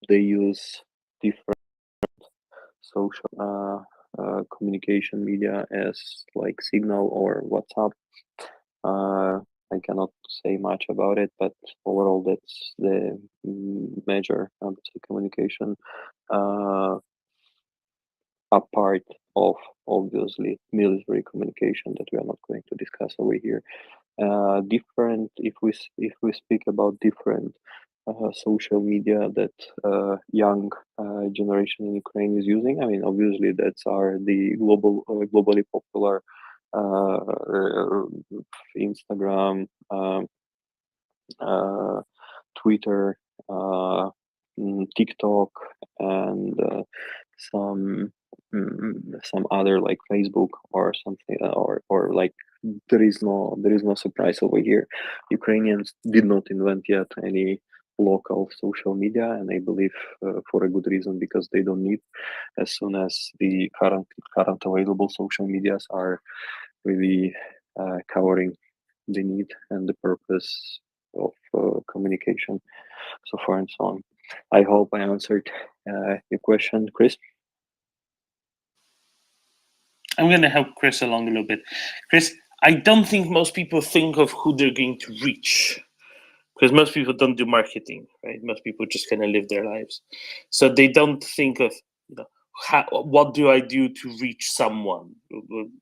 they use different social communication media as like Signal or WhatsApp. I cannot say much about it, but overall, that's the major, I would say, communication uh, a part of obviously military communication that we are not going to discuss over here. Different, if we speak about different social media that young generation in Ukraine is using. I mean, obviously, that's are the globally popular Instagram, uh, Twitter, TikTok, and some other like Facebook or something, or like there is no surprise over here. Ukrainians did not invent yet any local social media, and I believe for a good reason because they don't need. As soon as the current available social medias are really covering the need and the purpose of communication so far and so on. I hope I answered your question, Chris. I'm going to help Chris along a little bit. Chris, I don't think most people think of who they're going to reach because most people don't do marketing, right? Most people just kind of live their lives, so they don't think of what do I do to reach someone?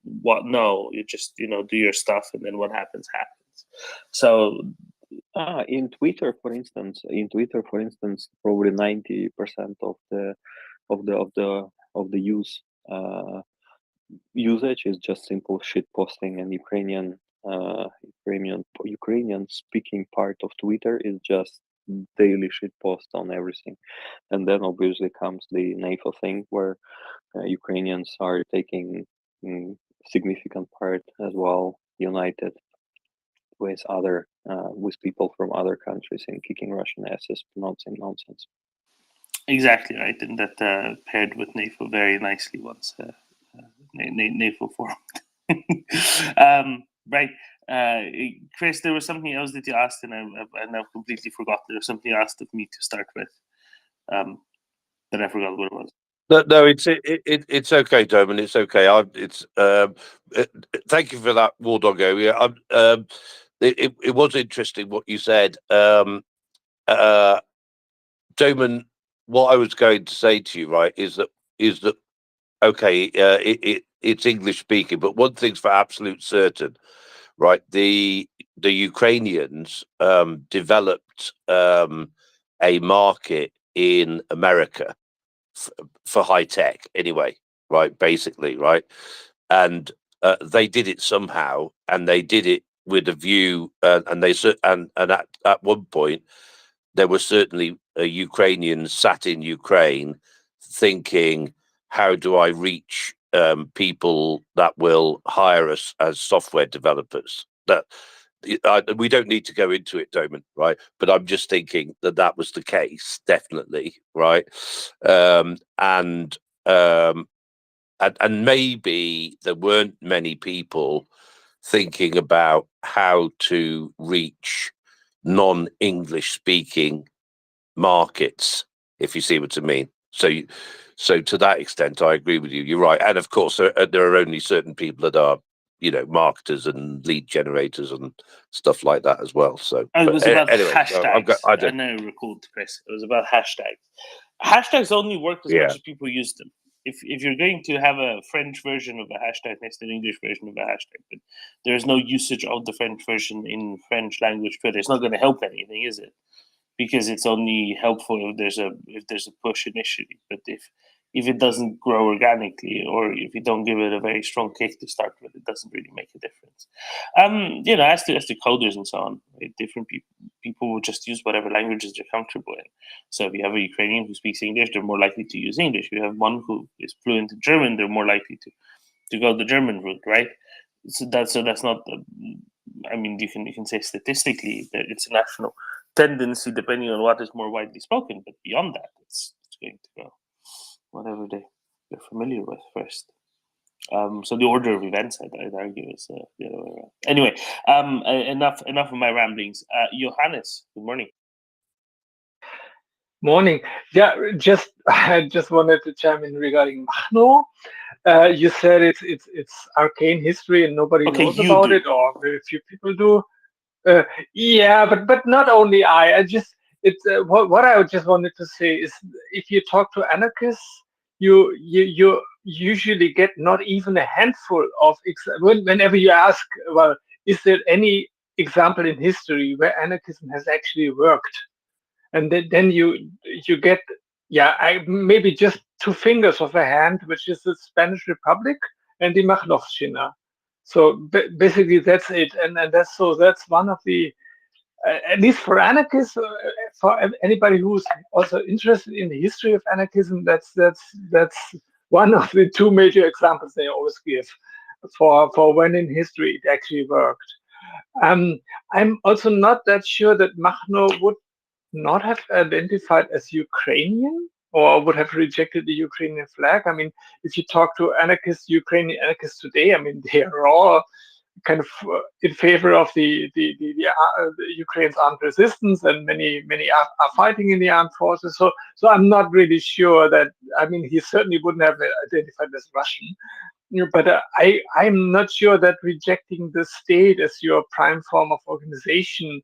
What? No, you just do your stuff, and then what happens happens. So In Twitter, for instance, probably 90% of the use usage is just simple shit posting, and Ukrainian speaking part of Twitter is just daily shit post on everything, and then obviously comes the NAFO thing where Ukrainians are taking significant part as well, united with with people from other countries in kicking Russian asses, pronouncing nonsense. exactly right, and that paired with NAFO very nicely once NAFO formed. Right, uh, Chris, there was something else that you asked, and I've completely forgot. There was something you asked of me to start with, that I forgot what it was. No, it's okay, Doman. It's okay. Thank you for that, War Doggo. Yeah, it was interesting what you said, Doman. What I was going to say to you, right, is that okay? It's English speaking, but one thing's for absolute certain, right? The Ukrainians developed a market in America for high tech anyway, right? Basically, right? And they did it somehow, and they did it with a view, and at one point there were certainly Ukrainians sat in Ukraine thinking, how do I reach people that will hire us as software developers? That we don't need to go into it, Doman, right? But I'm just thinking that was the case, definitely, right? Um, and um, and maybe there weren't many people thinking about how to reach non-English speaking markets, if you see what I mean. So to that extent, I agree with you. You're right, and of course, there are only certain people that are, marketers and lead generators and stuff like that as well. So, It was about anyway, hashtags. I I don't. know you recalled, Chris. It was about hashtags. Hashtags only work as much Yeah, as people use them. If you're going to have a French version of a hashtag next to an English version of a hashtag, but there's no usage of the French version in French language Twitter, it's not going to help anything, is it? Because it's only helpful if there's a push initially. But if it doesn't grow organically, or if you don't give it a very strong kick to start with, it doesn't really make a difference. As to coders and so on, right? Different people will just use whatever languages they're comfortable in. So if you have a Ukrainian who speaks English, they're more likely to use English. If you have one who is fluent in German, they're more likely to go the German route, right? So that's not. I mean, you can say statistically that it's a national tendency depending on what is more widely spoken, but beyond that, it's going to go whatever they're familiar with first. So the order of events, I'd argue, is the other way around. Anyway, enough of my ramblings. Johannes, good morning. Morning. Yeah, I just wanted to chime in regarding Machno. You said it's arcane history and nobody Okay, knows you about do. it, or very few people do. Uh, yeah, but not only I. I just it's what I just wanted to say is if you talk to anarchists, you usually get not even a handful of whenever you ask, well, is there any example in history where anarchism has actually worked? And then you get, yeah, maybe just two fingers of a hand, which is the Spanish Republic and the Makhnovshina. So basically that's it, and that's one of the at least for anarchists, for anybody who's also interested in the history of anarchism, that's one of the two major examples they always give for when in history it actually worked. Um, I'm also not that sure that Makhno would not have identified as Ukrainian or would have rejected the Ukrainian flag. I mean, if you talk to anarchists, Ukrainian anarchists today, I mean, they are all kind of in favor of the Ukraine's armed resistance, and many are fighting in the armed forces. So I'm not really sure that. I mean, he certainly wouldn't have identified as Russian. But I'm not sure that rejecting the state as your prime form of organization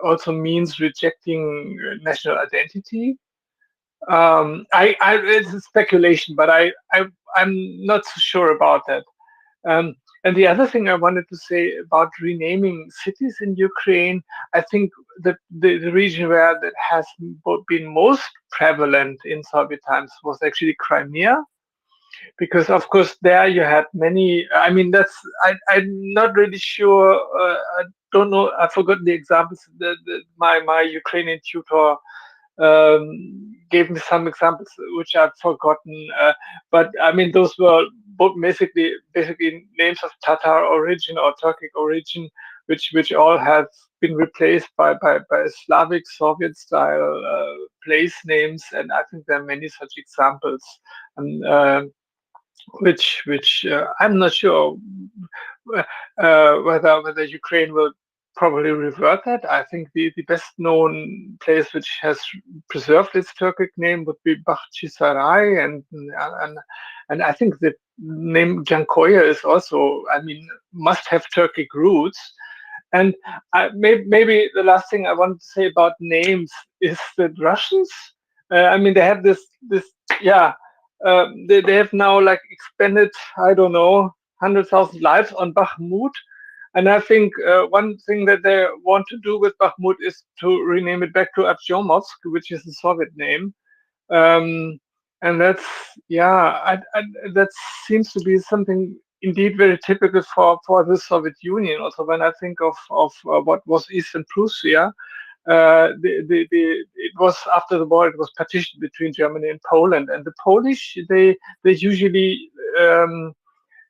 also means rejecting national identity. It's a speculation, but I'm not so sure about that. Um, and the other thing I wanted to say about renaming cities in Ukraine, I think that the region where that has been most prevalent in Soviet times was actually Crimea, because of course there you had many. I mean, I'm not really sure. I don't know. I forgot the examples. My Ukrainian tutor gave me some examples which I've forgotten. But I mean, those were both basically names of Tatar origin or Turkic origin, which all have been replaced by Slavic Soviet style place names, and I think there are many such examples. And which I'm not sure whether Ukraine will probably revert that. I think the best known place which has preserved its Turkic name would be Bakhchisarai, and I think the name Jankoya is also, I mean, must have Turkic roots. And maybe the last thing I wanted to say about names is that Russians, I mean, they have this yeah, they have now like expended, I don't know, 100,000 lives on Bakhmut. And I think one thing that they want to do with Bakhmut is to rename it back to Artyomovsk, which is the Soviet name. Um, and that's, yeah, that seems to be something indeed very typical for the Soviet Union. Also, when I think of what was Eastern Prussia, it was after the war, it was partitioned between Germany and Poland, and the Polish they usually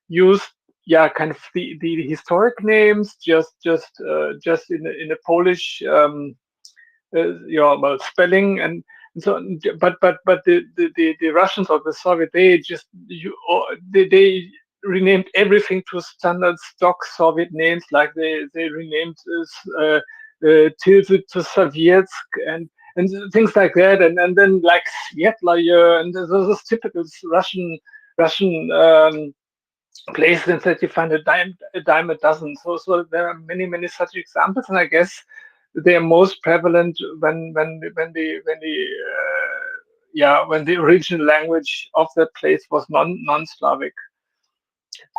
used, yeah, kind of the historic names just in a Polish well, spelling, and so, but the Russians or the Soviet, they renamed everything to standard stock Soviet names, like they renamed Tilsit to Sovietsk, and things like that, and then like Svietlaya, and those typical Russian places that you find a dime a dozen. So there are many such examples, and I guess they are most prevalent when the original language of that place was non-Slavic.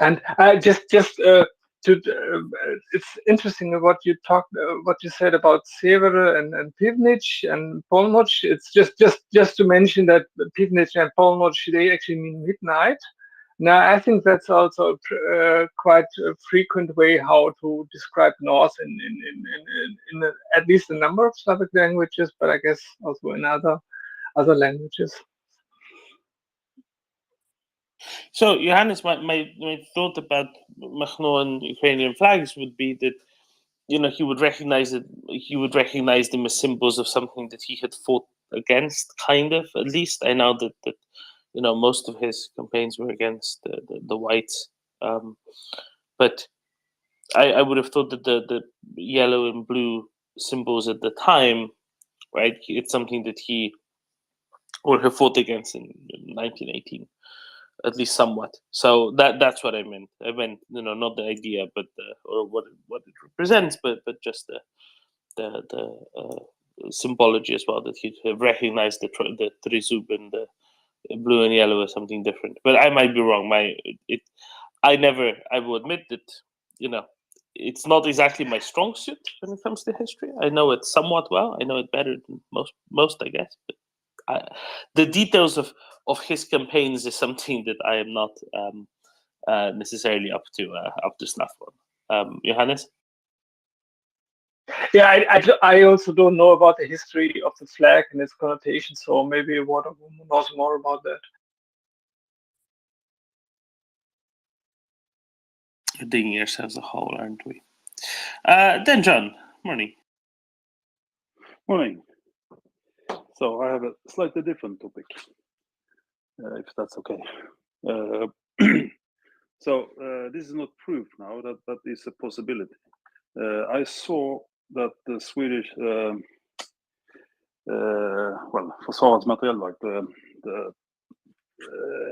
And it's interesting what you said about Severe and Pivnic and Polnoc. It's just to mention that Pivnic and Polnoc, they actually mean midnight. Now, I think that's also quite a frequent way how to describe North in at least a number of Slavic languages, but I guess also in other languages. So, Johannes, my thought about Makhno and Ukrainian flags would be that he would recognize it. He would recognize them as symbols of something that he had fought against, kind of. At least I know that most of his campaigns were against the whites, but I would have thought that the yellow and blue symbols at the time right? It's something that he fought against in 1918, at least somewhat. So that's what I meant. I meant, not the idea, but or what it represents, but just the symbology as well, that he recognized the trizub and the blue and yellow as something different. But I might be wrong. I will admit that, it's not exactly my strong suit when it comes to history. I know it somewhat well. I know it better than most, I guess. But the details of his campaigns is something that I am not necessarily up to snuff on. Johannes? Yeah, I also don't know about the history of the flag and its connotation, so maybe one of them knows more about that. We're digging ourselves a hole, aren't we? Then, John, morning. Morning. So I have a slightly different topic, if that's okay. So this is not proof now, that is a possibility. I saw that the Swedish, Försvarets materielverk, the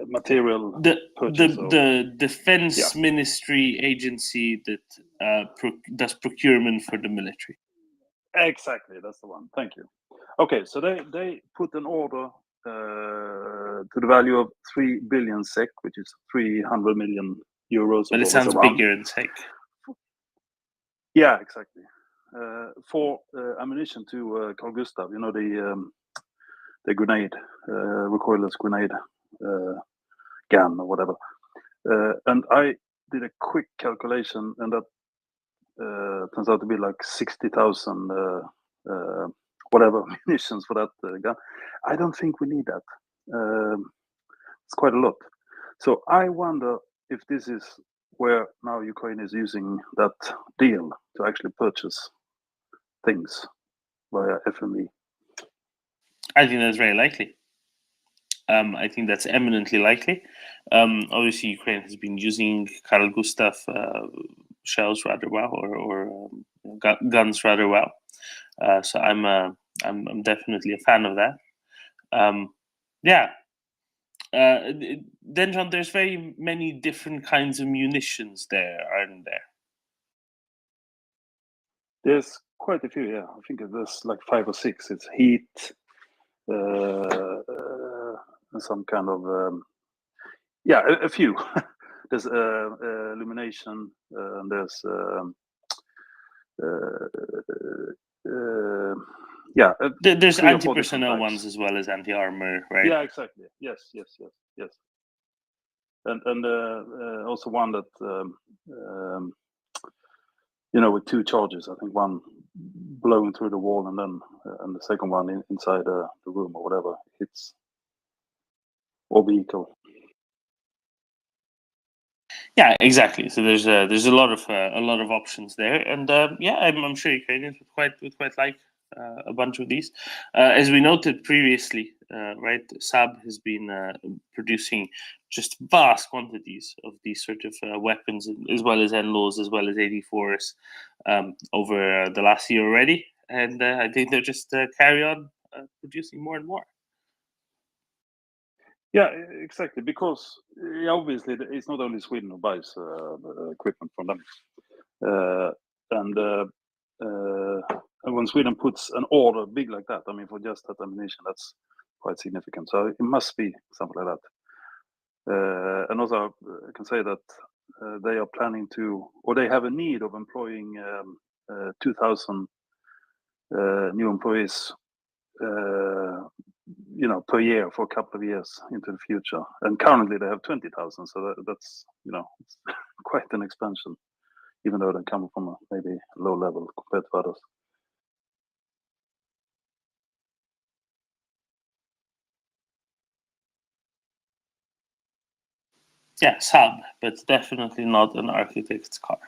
material purchase the defense ministry agency that does procurement for the military. Exactly, that's the one. Thank you. Okay, so they put an order to the value of 3 billion SEK, which is 300 million euros. But it sounds bigger in SEK. Yeah, exactly. For ammunition to Carl Gustav, the grenade, recoilless grenade gun or whatever. And I did a quick calculation, and that turns out to be like 60,000 whatever munitions for that gun. I don't think we need that. It's quite a lot. So I wonder if this is where now Ukraine is using that deal to actually purchase things via FME. I think that's very likely. I think that's eminently likely. Obviously, Ukraine has been using Carl Gustav shells rather well, or guns rather well. So I'm definitely a fan of that. Then, John, there's very many different kinds of munitions there, aren't there? There's quite a few, yeah. I think there's like 5 or 6. It's heat, some kind of a few. There's illumination, and there's there's anti-personnel ones as well as anti-armor, right? Yeah, exactly. Yes. And also one that with 2 charges. I think one blowing through the wall, and then and the second one inside the room or whatever hits or vehicle. Yeah, exactly. So there's a lot of options there, and I'm sure Ukrainians would quite like a bunch of these. As we noted previously, right, Saab has been producing just vast quantities of these sort of weapons, as well as NLAWs, as well as 84s, over the last year already, and I think they'll just carry on producing more and more. Yeah, exactly. Because obviously it's not only Sweden who buys equipment from them, and when Sweden puts an order big like that, I mean, for just that ammunition, that's quite significant. So it must be something like that. And also, I can say that they are planning to, or they have a need of employing 2,000 new employees. Per year for a couple of years into the future, and currently they have 20,000. So that's it's quite an expansion, even though they come from a maybe low level compared to others. Yeah, Saab, but definitely not an architect's car.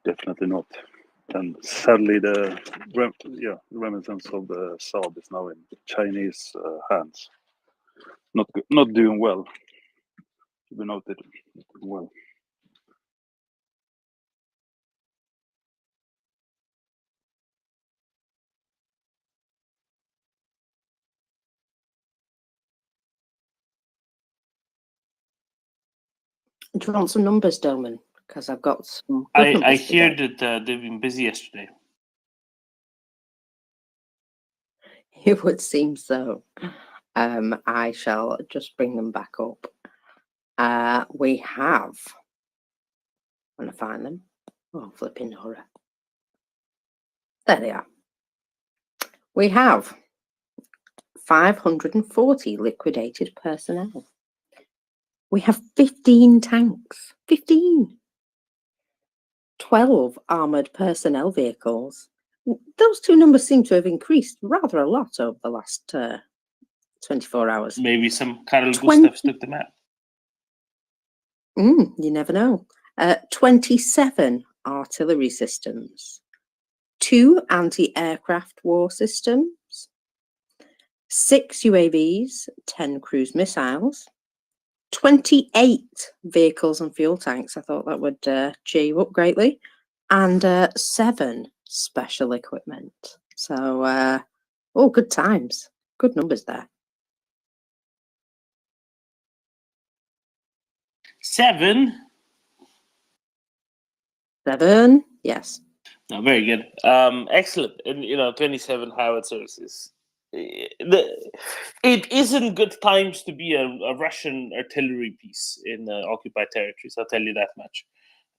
Definitely not. And sadly, the reminiscence of the Saab is now in Chinese hands. Not doing well. To be noted well. Do you want some numbers, Doman? Because I've got some good I numbers hear today. that they've been busy yesterday. It would seem so. I shall just bring them back up. We have. I'm going to find them. Oh, flipping horror. There they are. We have 540 liquidated personnel. We have 15 tanks. 15. 12 armoured personnel vehicles. Those two numbers seem to have increased rather a lot over the last 24 hours. Maybe some Karl Gustavs took them out. You never know. 27 artillery systems. 2 anti-aircraft war systems. 6 UAVs, 10 cruise missiles. 28 vehicles and fuel tanks. I thought that would cheer you up greatly. And 7 special equipment. So, good times. Good numbers there. 7. 7, yes. No, very good. Excellent. And 27 howitzers is. It isn't good times to be a Russian artillery piece in occupied territories. I'll tell you that much.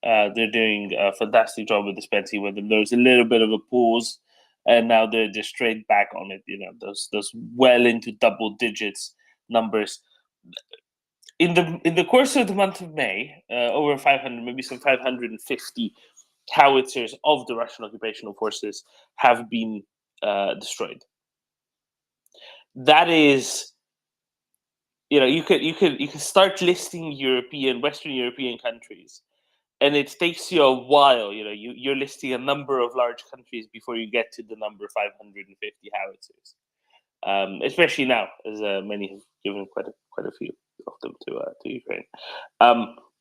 They're doing a fantastic job with dispensing with them. There's a little bit of a pause, and now they're just straight back on it. Those well into double digits numbers. In the course of the month of May, over 500, maybe some 550 howitzers of the Russian occupational forces have been destroyed. That is, you could start listing Western European countries, and it takes you a while. You're listing a number of large countries before you get to the number 550 howitzers. Especially now, as many have given quite a few of them to Ukraine.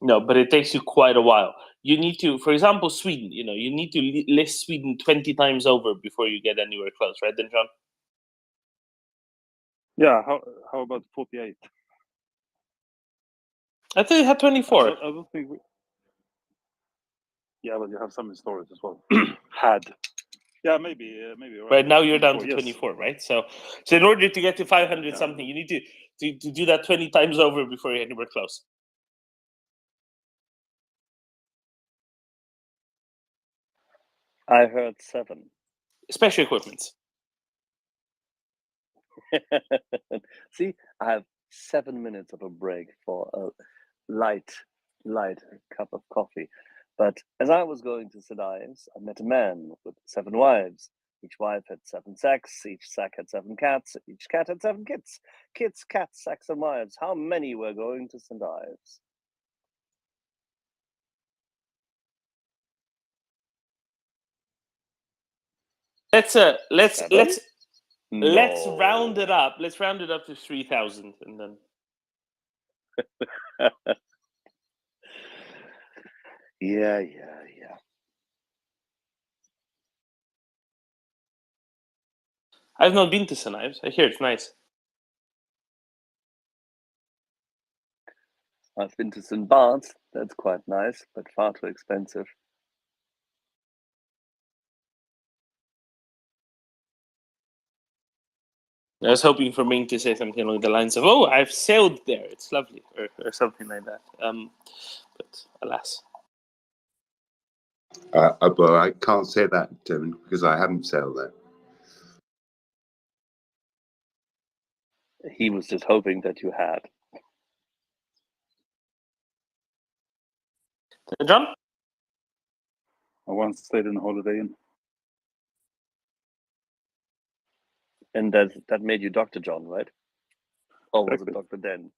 No, but it takes you quite a while. You need to, for example, Sweden. You need to list Sweden 20 times over before you get anywhere close, right, then, John? Yeah. How about 48? I think you had 24. I don't think. Yeah, but you have some in storage as well. Had. Yeah, maybe. Right now you're down to 24, 24, right? So in order to get to 500 something, you need to do that 20 times over before you're anywhere close. I heard 7. Special equipment. See, I have 7 minutes of a break for a light cup of coffee. But as I was going to St. Ives, I met a man with 7 wives. Each wife had 7 sacks. Each sack had 7 cats. Each cat had 7 kids. Kids, cats, sacks, and wives. How many were going to St. Ives? Let's 7? let's round No. it up. Let's round it up to 3,000, and then. Yeah. I've not been to St. Ives. I hear it's nice. I've been to St. Bart's. That's quite nice, but far too expensive. I was hoping for Ming to say something along the lines of, "Oh, I've sailed there. It's lovely," or something like that. But alas. Well, I can't say that, Tim, because I haven't sailed there. He was just hoping that you had. John? I once stayed in a Holiday Inn. And that made you Dr. John, right? Or was it Exactly. Dr. Den?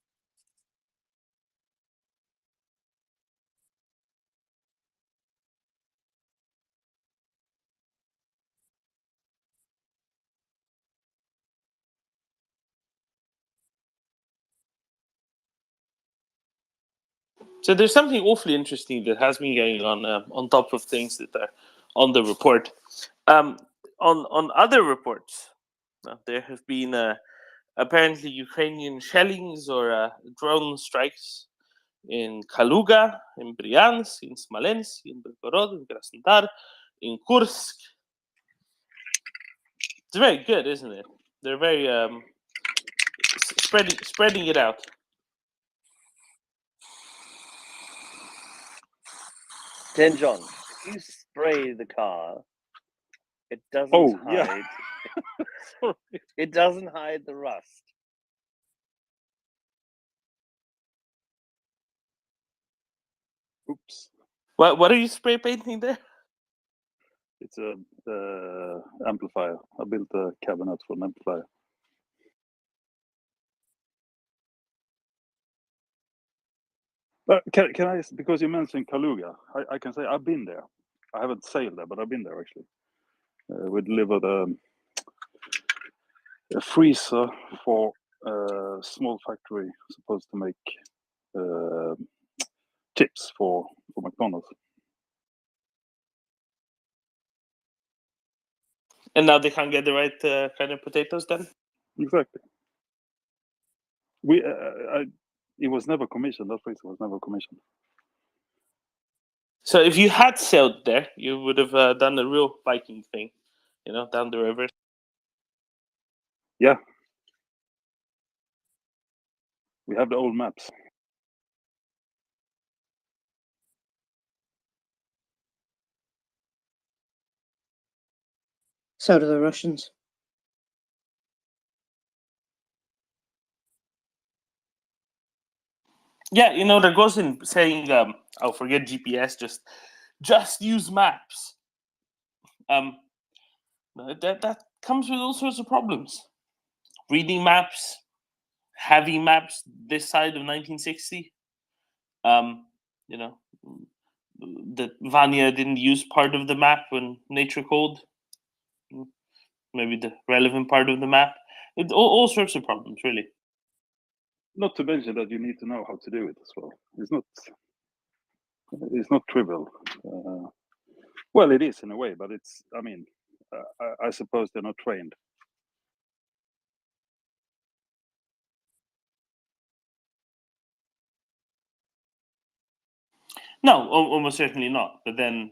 So there's something awfully interesting that has been going on top of things that are on the report. On other reports, there have been apparently Ukrainian shellings or drone strikes in Kaluga, in Bryansk, in Smolensk, in Belgorod, in Krasnodar, in Kursk. It's very good, isn't it? They're very spreading it out. Then John, if you spray the car, it doesn't Oh, yeah. hide. Sorry. It doesn't hide the rust. Oops. What are you spray painting there? It's a amplifier. I built a cabinet for an amplifier. But can I, because you mentioned Kaluga, I can say I've been there. I haven't sailed there, but I've been there actually. We delivered a freezer for a small factory supposed to make chips for McDonald's. And now they can't get the right kind of potatoes then? Exactly. It was never commissioned. That freezer was never commissioned. So if you had sailed there, you would have done a real Viking thing, down the river. Yeah. We have the old maps. So do the Russians. Yeah, there goes in saying, "Oh, forget GPS, just use maps." That comes with all sorts of problems. Reading maps, having maps this side of 1960. That Vanya didn't use part of the map when nature called. Maybe the relevant part of the map. All sorts of problems, really. Not to mention that you need to know how to do it as well. It's not trivial. Well, it is in a way, but it's. I mean, I suppose they're not trained. No, almost certainly not. But then,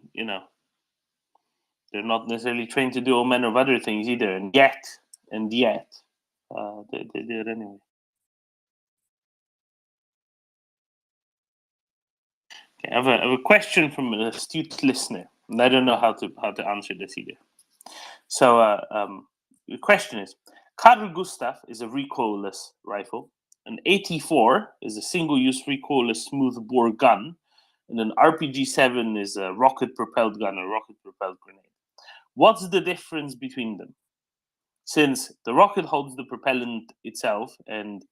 they're not necessarily trained to do all manner of other things either. And yet, they do it anyway. Okay, I have a question from an astute listener, and I don't know how to answer this either. So, the question is: Carl Gustav is a recoilless rifle. An 84 is a single-use recoilless smooth-bore gun, and an RPG-7 is a rocket-propelled gun or rocket-propelled grenade. What's the difference between them? Since the rocket holds the propellant itself and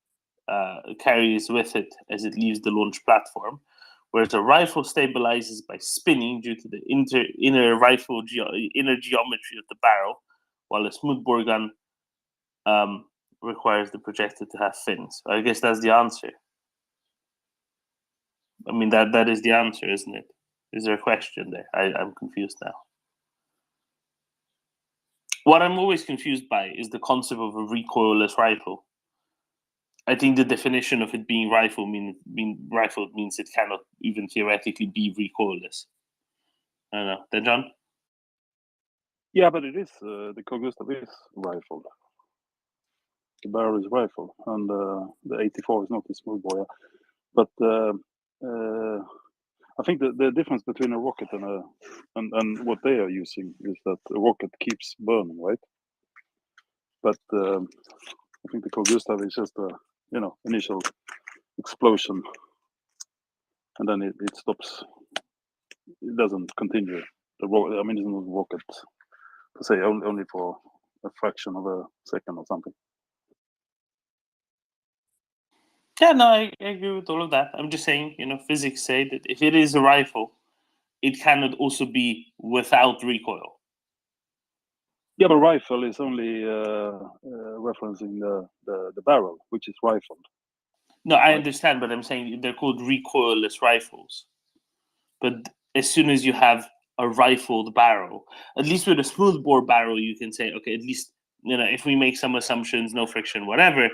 carries with it as it leaves the launch platform, whereas a rifle stabilizes by spinning due to the inner geometry of the barrel, while a smoothbore gun requires the projectile to have fins. I guess that's the answer. I mean, that is the answer, isn't it? Is there a question there? I'm confused now. What I'm always confused by is the concept of a recoilless rifle. I think the definition of it being rifled means it cannot even theoretically be recoilless. I don't know. Then, John? Yeah, but it is. The Carl Gustav is rifled. The barrel is rifled, and the 84 is not the smoothbore. But I think the difference between a rocket and what they are using is that a rocket keeps burning, right? But I think the Carl Gustav is just a initial explosion, and then it stops. It doesn't continue. It's not a rocket per se, only for a fraction of a second or something. Yeah, no, I agree with all of that. I'm just saying, physics say that if it is a rifle, it cannot also be without recoil. Yeah, but rifle is only referencing the barrel, which is rifled. No, I understand, but I'm saying they're called recoilless rifles. But as soon as you have a rifled barrel, at least with a smoothbore barrel, you can say, okay, at least, if we make some assumptions, no friction, whatever,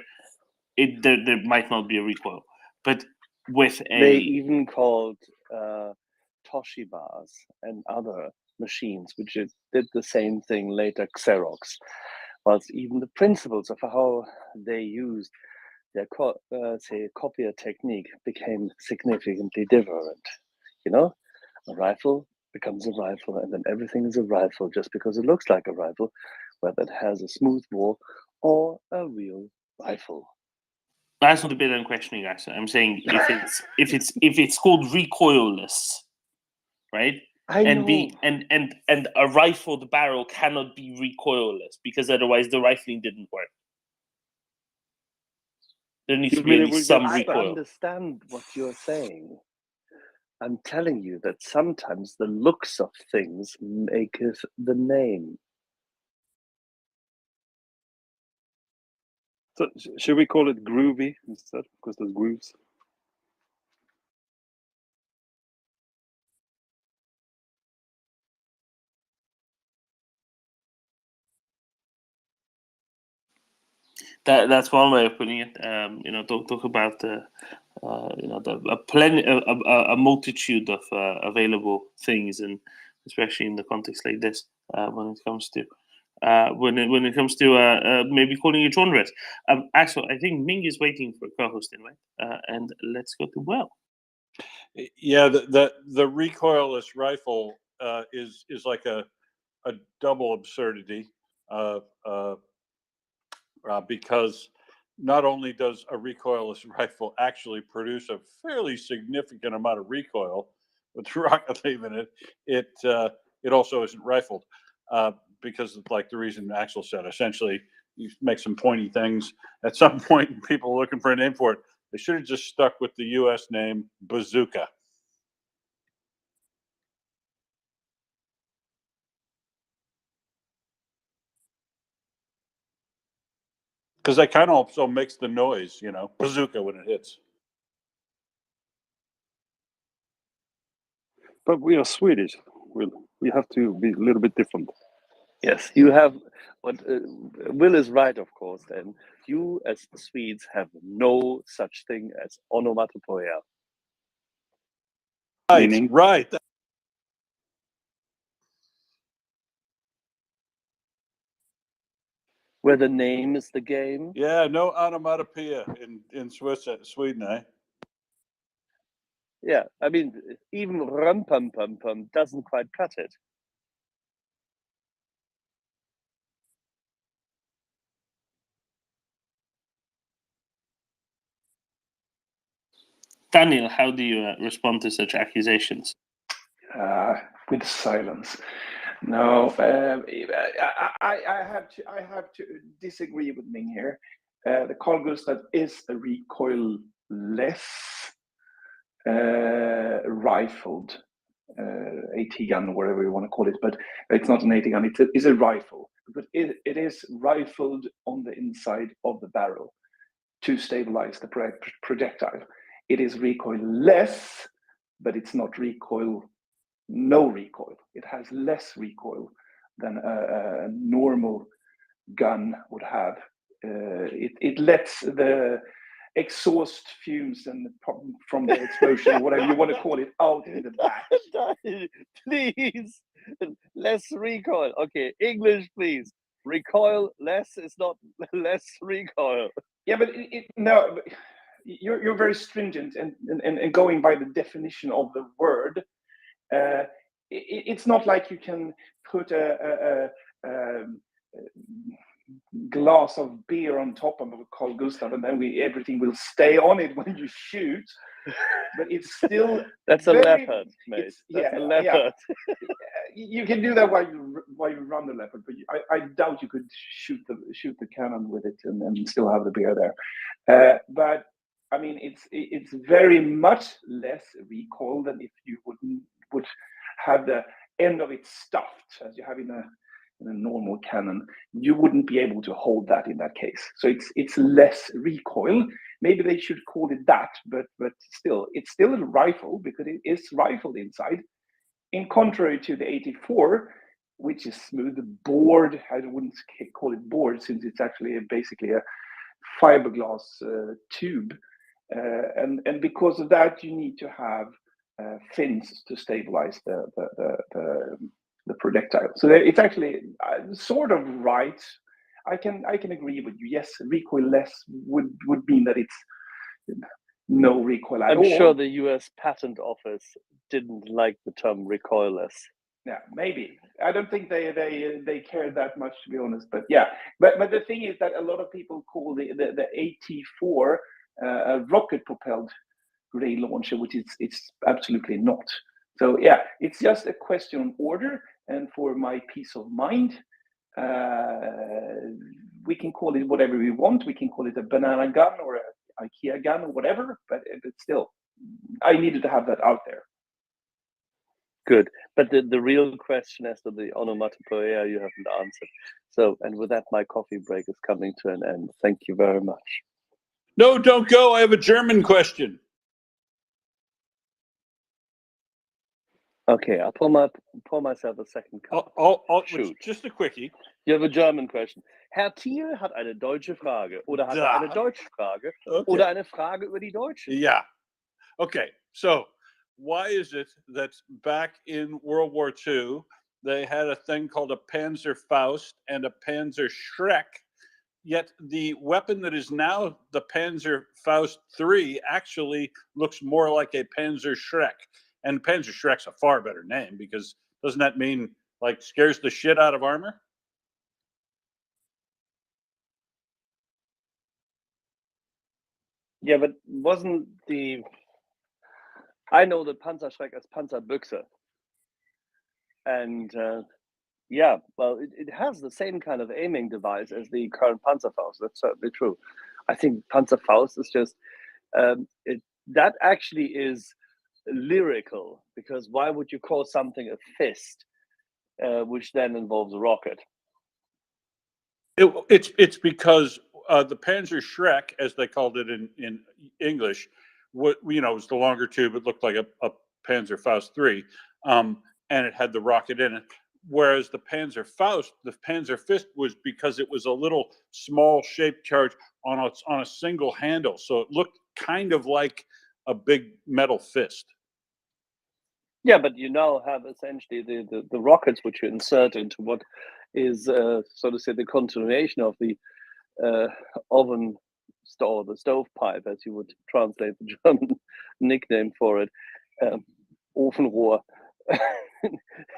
there might not be a recoil. But with They a even called Toshibas and other machines, which did the same thing later, Xerox. Whilst even the principles of how they used their say copier technique became significantly different. You know, a rifle becomes a rifle, and then everything is a rifle just because it looks like a rifle, whether it has a smooth bore or a real rifle. That's not the bit I'm questioning, actually. I'm saying if it's called recoilless, right? And a rifled barrel cannot be recoilless because otherwise the rifling didn't work. There needs to be at least some recoil. I understand what you're saying. I'm telling you that sometimes the looks of things maketh the name. So should we call it groovy instead? Because there's grooves. That's one way of putting it. Talk about a multitude of available things, and especially in the context like this, when it comes to maybe calling it genres. Axel, I think Ming is waiting for co-hosting, right? And let's go to Will. Yeah, the recoilless rifle is like a double absurdity because not only does a recoilless rifle actually produce a fairly significant amount of recoil with the rocket leaving it, it also isn't rifled because of, like the reason Axel said, essentially you make some pointy things. At some point, people are looking for a name for it. They should have just stuck with the U.S. name bazooka. Because that kind of also makes the noise, bazooka when it hits. But we are Swedish. We have to be a little bit different. Yes, you have what Will is right, of course. Then you, as the Swedes, have no such thing as onomatopoeia. Meaning? Right. Where the name is the game. Yeah, no onomatopoeia in Sweden, eh? Yeah, I mean, even rum pum pum pum doesn't quite cut it. Daniel, how do you respond to such accusations? With silence. No, I have to disagree with Ming here. The Carl Gustaf is a recoilless rifled AT gun, whatever you want to call it, but it's not an AT gun. It's a rifle, but it is rifled on the inside of the barrel to stabilize the projectile. It is recoilless, but it's not no recoil. It has less recoil than a normal gun would have. It lets the exhaust fumes and from the explosion, or whatever you want to call it, out in the back. Please, less recoil. Okay, English, please. Recoil less is not less recoil. Yeah, but no, you're very stringent and going by the definition of the word. It's not like you can put a glass of beer on top of a Carl Gustaf and then everything will stay on it when you shoot. But it's still that's a leopard, mate. That's a leopard. Yeah. You can do that while you run the leopard, but I doubt you could shoot the cannon with it and still have the beer there. But I mean, it's very much less recoil than if you would have the end of it stuffed as you have in a normal cannon. You wouldn't be able to hold that in that case. So it's less recoil. Maybe they should call it that, but still, it's still a rifle because it is rifled inside. In contrary to the 84, which is smooth bored, I wouldn't call it board since it's actually basically a fiberglass tube. and because of that, you need to have fins to stabilize the projectile. So it's actually sort of right. I can agree with you. Yes, recoilless would mean that it's no recoil at all. I'm sure the US Patent Office didn't like the term recoilless. Yeah, maybe. I don't think they care that much, to be honest. But yeah, but the thing is that a lot of people call the AT4 a rocket propelled grenade launcher, which it's absolutely not. So yeah, it's just a question of order, and for my peace of mind, we can call it whatever we want. We can call it a banana gun or an IKEA gun or whatever, but still, I needed to have that out there. Good, but the real question as to the onomatopoeia you haven't answered. So, and with that, my coffee break is coming to an end. Thank you very much. No, don't go. I have a German question. Okay, I'll pour myself a second cup. Shoot. Just a quickie. You have a German question. Herr Thiel hat eine deutsche Frage. Oder hat er eine deutsche Frage? Okay. Oder eine Frage über die Deutsche? Yeah. Okay, so why is it that back in World War II, they had a thing called a Panzerfaust and a Panzerschreck, yet the weapon that is now the Panzerfaust 3 actually looks more like a Panzerschreck? And Panzerschreck's a far better name, because doesn't that mean like scares the shit out of armor? Yeah, but wasn't the... I know the Panzerschreck as Panzerbüchse. And yeah, well, it has the same kind of aiming device as the current Panzerfaust. That's certainly true. I think Panzerfaust is just... that actually is lyrical, because why would you call something a fist, which then involves a rocket? It's because the Panzerschreck, as they called it in English, was the longer tube. It looked like a Panzerfaust 3, and it had the rocket in it. Whereas the Panzerfaust, the Panzerfist, was because it was a little small shaped charge on a single handle, so it looked kind of like a big metal fist. Yeah, but you now have essentially the rockets which you insert into what is, so to say, the continuation of the oven or the stovepipe, as you would translate the German nickname for it, Ofenrohr.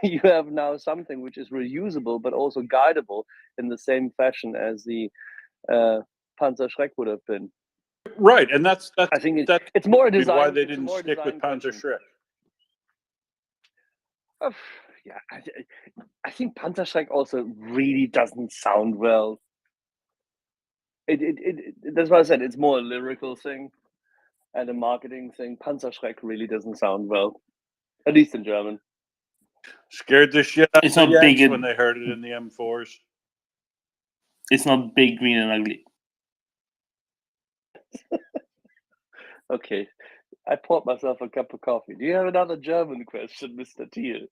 You have now something which is reusable but also guidable in the same fashion as the Panzerschreck would have been. Right, and that's I think it's more a design. Why they didn't stick with Panzerschreck. Yeah, I think Panzerschreck also really doesn't sound well. That's why I said it's more a lyrical thing and a marketing thing. Panzerschreck really doesn't sound well, at least in German. Scared the shit out of It's the not big Yanks when they heard it in the M4s. It's not big, green, and ugly. Okay, I poured myself a cup of coffee. Do you have another German question, Mr. Thiel?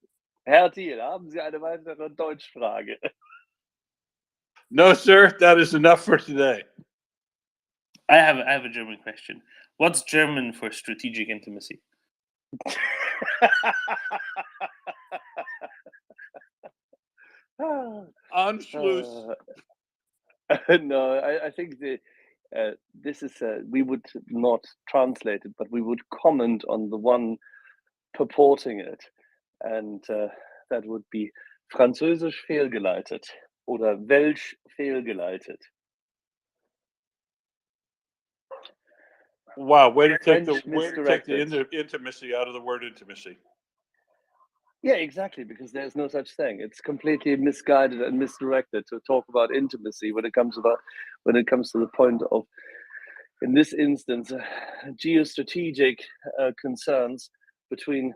Herr Thiel, haben Sie eine weitere Deutschfrage? No, sir, that is enough for today. I have a German question. What's German for strategic intimacy? Anschluss. No, I think this is we would not translate it, but we would comment on the one purporting it, and that would be Französisch fehlgeleitet oder Welsch fehlgeleitet. Wow, way to take French the intimacy out of the word intimacy. Yeah, exactly, because there's no such thing. It's completely misguided and misdirected to talk about intimacy when it comes to the point of, in this instance, geostrategic concerns between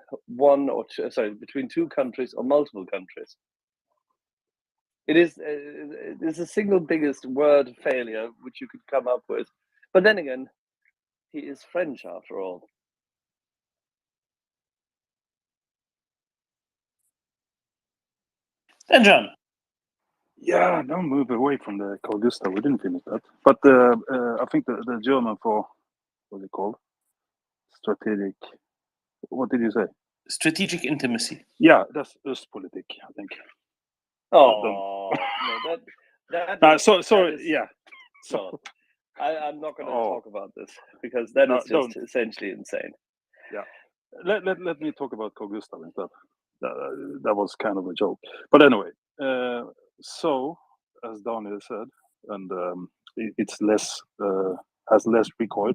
between two countries or multiple countries. It is the single biggest word failure which you could come up with. But then again, he is French after all. Then John. Yeah, don't move away from the Carl Gustaf. We didn't finish that. But I think the German for what's it called? Strategic. What did you say? Strategic intimacy. Yeah, that's Östpolitik, I think. Oh, no, that sorry. is, Yeah. no, I'm not going to Oh. talk about this because that No, is just essentially insane. Yeah. Let me talk about Carl Gustav instead. That was kind of a joke. But anyway, so as Daniel said, and it's less has less recoil,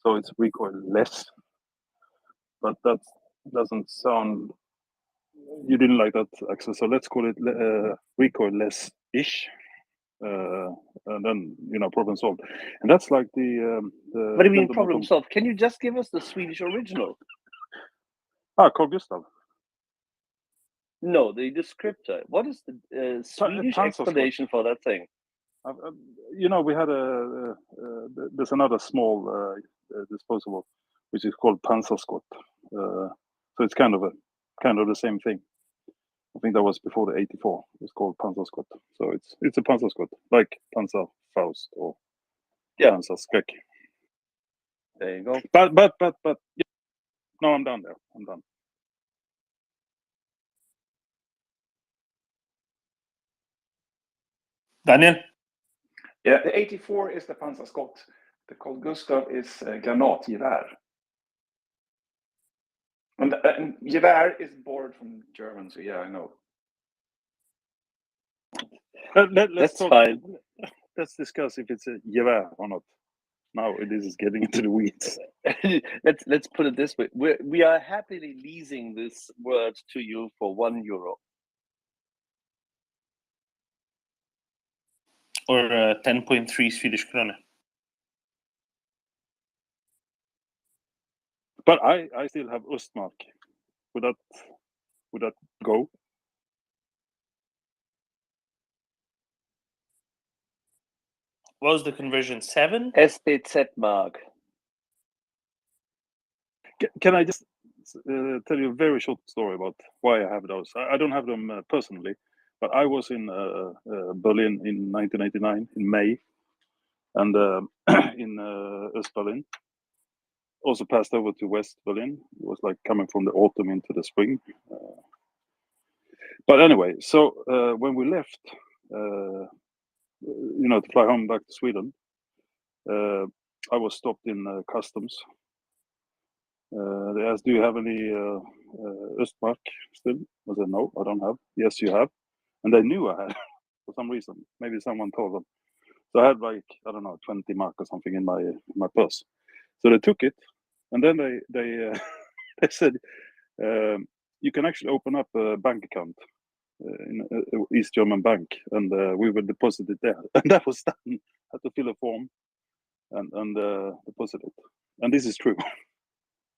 so it's recoil less. But that doesn't sound. You didn't like that, Axel. So let's call it recoil less ish. And then problem solved, and that's like the. What do you mean problem solved? Can you just give us the Swedish original? Carl Gustav. No, the descriptor. What is the Swedish explanation for that thing? We had there's another small disposable, which is called Panzerskott. So it's kind of the same thing. I think that was before the 84. It's called Panzerskott. So it's a Panzerskott, like Panzerfaust or Panzerskräck. There you go. But yeah. No, I'm done there. I'm done. Daniel? Yeah, the 84 is the Panzerskott. The Carl Gustav is granatgevär. And gevär is borrowed from German, so yeah, I know. That's fine. Let's discuss if it's a gevär or not. Now this is getting into the weeds. let's put it this way: we are happily leasing this word to you for €1. Or 10.3 Swedish krona. But I still have Östmark. Would that go? What was the conversion? 7? SBZ mark. Can I just tell you a very short story about why I have those? I don't have them personally, but I was in Berlin in 1989 in May, and in East Berlin. Also passed over to West Berlin. It was like coming from the autumn into the spring. But anyway, so when we left, to fly home back to Sweden, I was stopped in customs. They asked, "Do you have any Östmark still?" I said, "No, I don't have." "Yes, you have." And they knew I had for some reason. Maybe someone told them. So I had like, I don't know, 20 mark or something in my purse. So they took it, and then they they said, "You can actually open up a bank account in East German bank, and we will deposit it there." And that was done. I had to fill a form and deposit it. And this is true.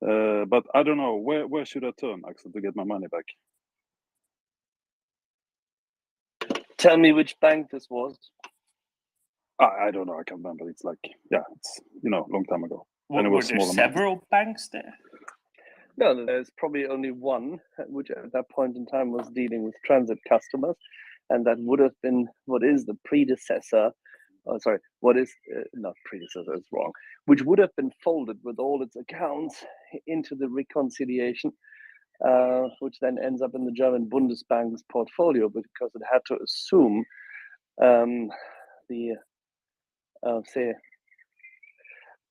But I don't know, where should I turn, Axel, to get my money back? Tell me which bank this was. I don't know. I can't remember. It's like, it's a long time ago. And it Were was there small several banks there? No, there's probably only one, which at that point in time was dealing with transit customers, and that would have been what is the predecessor. Oh, sorry, what is not predecessor is wrong. Which would have been folded with all its accounts into the reconciliation, which then ends up in the German Bundesbank's portfolio because it had to assume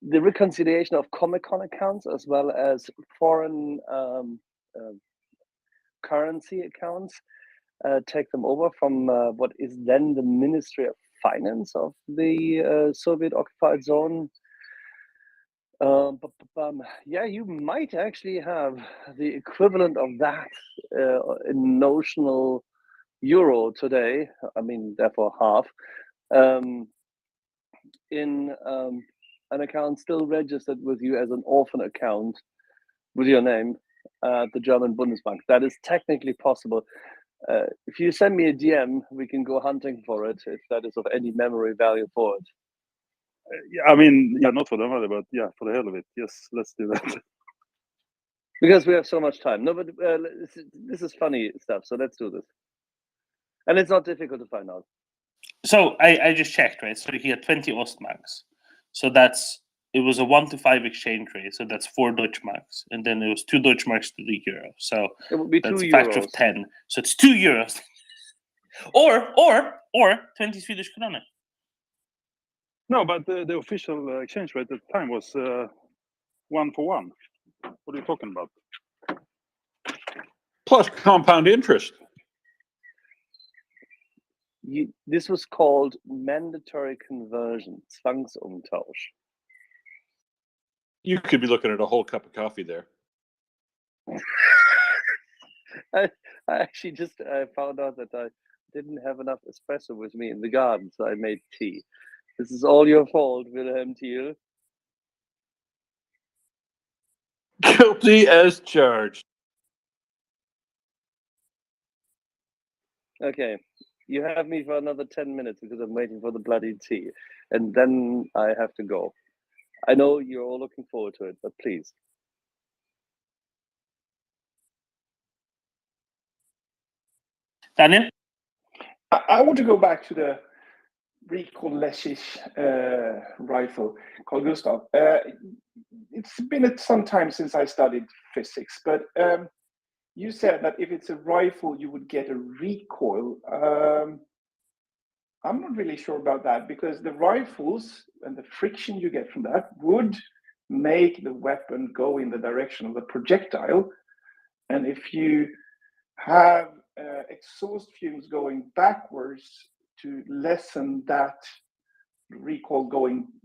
the reconciliation of Comic-Con accounts as well as foreign currency accounts, take them over from what is then the Ministry of Finance of the Soviet-occupied zone. Yeah, you might actually have the equivalent of that in notional euro today. I mean, therefore half. In an account still registered with you as an orphan account with your name at the German Bundesbank. That is technically possible. If you send me a DM, we can go hunting for it if that is of any memory value for it. I mean, not for the money, but for the hell of it. Yes, let's do that. Because we have so much time. No, but this is funny stuff, so let's do this. And it's not difficult to find out. So I just checked, right? So he had 20 Ostmarks. So that's it was a 1 to 5 exchange rate, so that's 4 Deutschmarks, and then it was 2 Deutschmarks to the euro. So It would be that's 2 a factor euros. of 10. So it's 2 euros, or 20 Swedish krona. No, but the official exchange rate at the time was 1 for 1. What are you talking about? Plus compound interest. This was called mandatory conversion, Zwangsumtausch. You could be looking at a whole cup of coffee there. I actually just found out that I didn't have enough espresso with me in the garden, so I made tea. This is all your fault, Wilhelm Thiel. Guilty as charged. Okay, you have me for another 10 minutes because I'm waiting for the bloody tea, and then I have to go. I know you're all looking forward to it, but please. Daniel? I want to go back to the recoil-less-ish rifle, Carl Gustav. It's been some time since I studied physics, but you said that if it's a rifle, you would get a recoil. I'm not really sure about that, because the rifles and the friction you get from that would make the weapon go in the direction of the projectile. And if you have exhaust fumes going backwards to lessen that recoil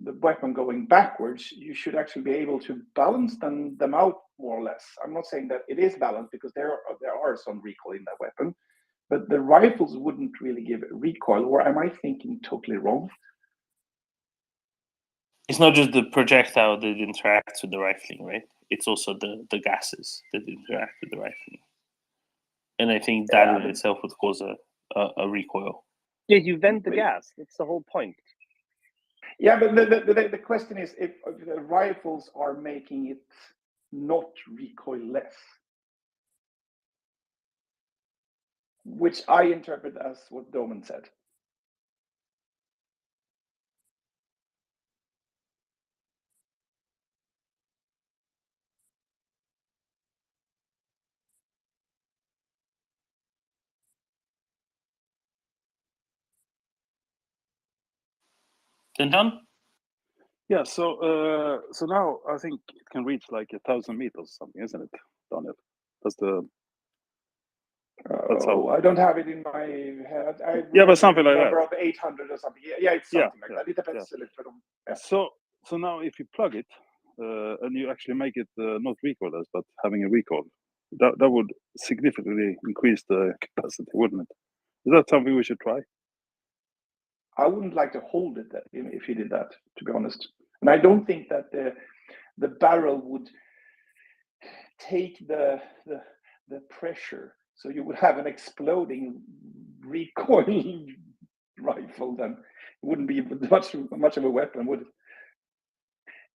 the weapon going backwards, you should actually be able to balance them out more or less. I'm not saying that it is balanced, because there are some recoil in that weapon, but the rifles wouldn't really give recoil. Or am I thinking totally wrong? It's not just the projectile that interacts with the rifling, right? It's also the gases that interact with the rifling. And I think that in itself would cause a recoil. Yeah, you vent the gas. That's the whole point. Yeah, but the question is if the rifles are making it not recoil-less, which I interpret as what Doman said. Then done? Yeah, so now I think it can reach like 1,000 meters or something, isn't it, Daniel? That's the... I don't have it in my head. Yeah, but something like that. Number of 800 or something. Yeah, it's something like that. It depends a little bit on. So now if you plug it and you actually make it not recoilless but having a recoil, that would significantly increase the capacity, wouldn't it? Is that something we should try? I wouldn't like to hold it if you did that, to be honest. And I don't think that the barrel would take the pressure, so you would have an exploding recoil rifle. Then it wouldn't be much of a weapon, would it?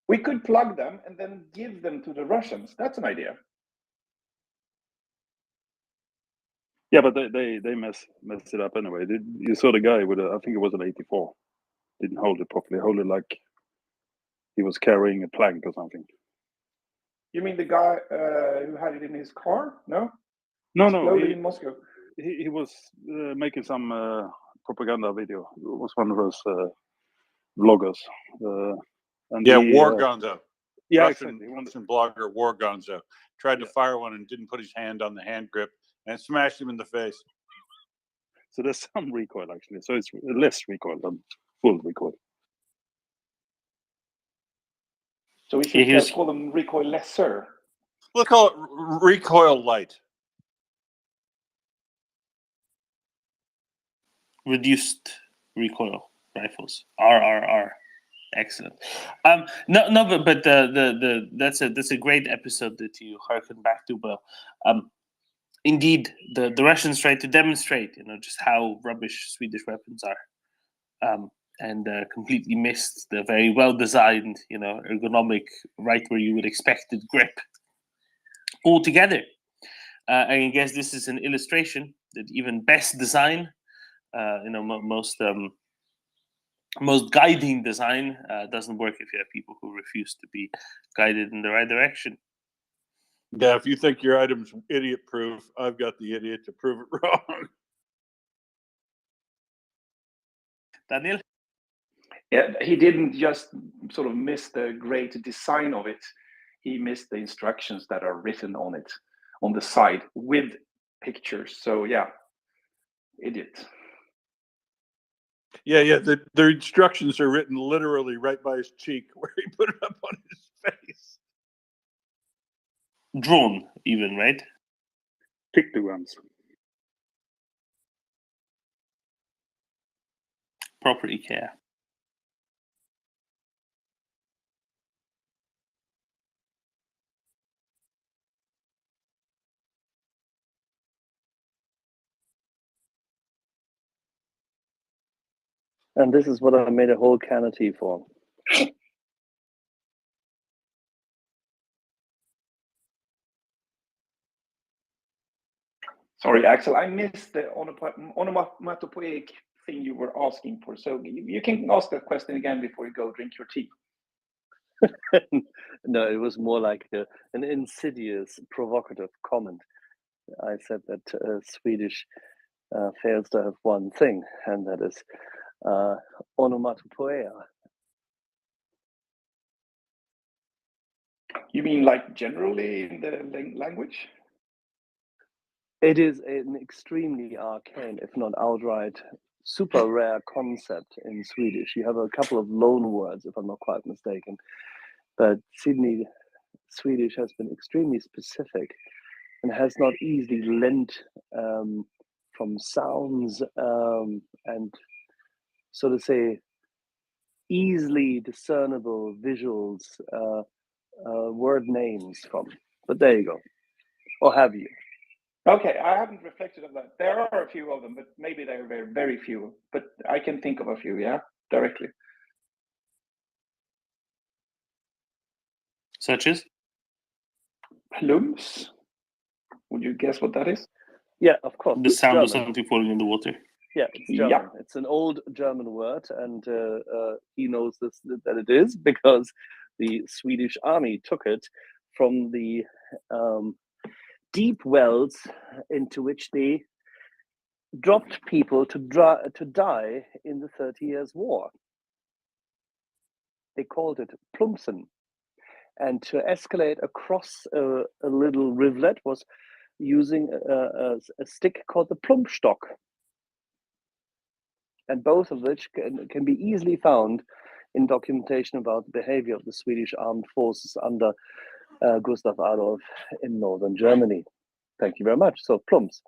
We could plug them and then give them to the Russians. That's an idea. Yeah, but they mess it up anyway. You saw the guy with I think it was an 84. Didn't hold it properly. Hold it like he was carrying a plank or something. You mean the guy who had it in his car? No. No. Exploded in Moscow. He was making some propaganda video. It was one of those vloggers. War Gonzo. Yeah, Russian exactly. blogger War Gonzo tried to fire one and didn't put his hand on the hand grip and smashed him in the face. So there's some recoil actually. So it's less recoil than full recoil. So we should call them recoil lesser. Let's call it recoil light. Reduced recoil rifles. RRR. Excellent. No, but that's a great episode that you harken back to. But indeed, the Russians tried to demonstrate, just how rubbish Swedish weapons are, and completely missed the very well designed, ergonomic, right where you would expect it grip altogether. I guess this is an illustration that even best design, most most guiding design doesn't work if you have people who refuse to be guided in the right direction. Yeah, if you think your item's idiot-proof, I've got the idiot to prove it wrong. Daniel? Yeah, he didn't just sort of miss the great design of it. He missed the instructions that are written on it, on the side with pictures. So yeah, idiot. Yeah. The instructions are written literally right by his cheek, where he put it up on his face. Drawn, even, right? Pictograms. Property care. And this is what I made a whole can of tea for. Sorry, Axel, I missed the onomatopoeic thing you were asking for. So you can ask that question again before you go drink your tea. No, it was more like an insidious, provocative comment. I said that Swedish fails to have one thing, and that is onomatopoeia. You mean like generally in the language? It is an extremely arcane, if not outright, super rare concept in Swedish. You have a couple of loan words, if I'm not quite mistaken, but Sydney Swedish has been extremely specific and has not easily lent from sounds and, so to say, easily discernible visuals, word names from. But there you go. Or have you? Okay, I haven't reflected on that. There are a few of them, but maybe there are very, very few. But I can think of a few, yeah, directly. Such as? Plums? Would you guess what that is? Yeah, of course. The sound German. of something falling in the water. Yeah, it's German. Yeah. It's an old German word, and he knows this that it is because the Swedish army took it from the deep wells into which they dropped people to die in the 30 Years' War. They called it plumpsen, and to escalate across a little rivulet was using a stick called the plumpstock. And both of which can be easily found in documentation about the behavior of the Swedish armed forces under Gustav Adolf in northern Germany. Thank you very much. So plums.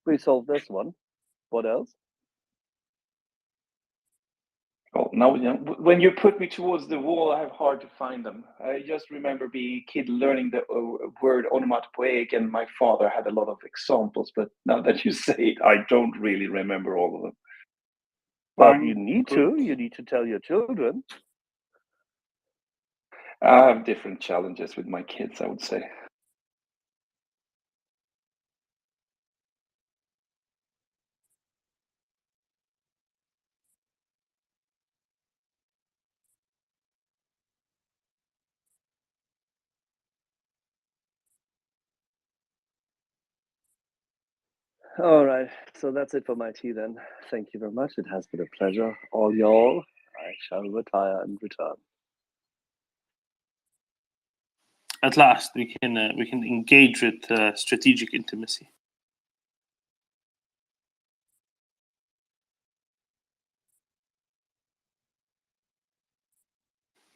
We solved this one. What else? Oh, now when you put me towards the wall, I have hard to find them. I just remember being a kid learning the word onomatopoeic, and my father had a lot of examples. But now that you say it, I don't really remember all of them. But you need to. You need to tell your children. I have different challenges with my kids, I would say. All right. So that's it for my tea then. Thank you very much. It has been a pleasure. All y'all. I shall retire and return. At last, we can engage with strategic intimacy.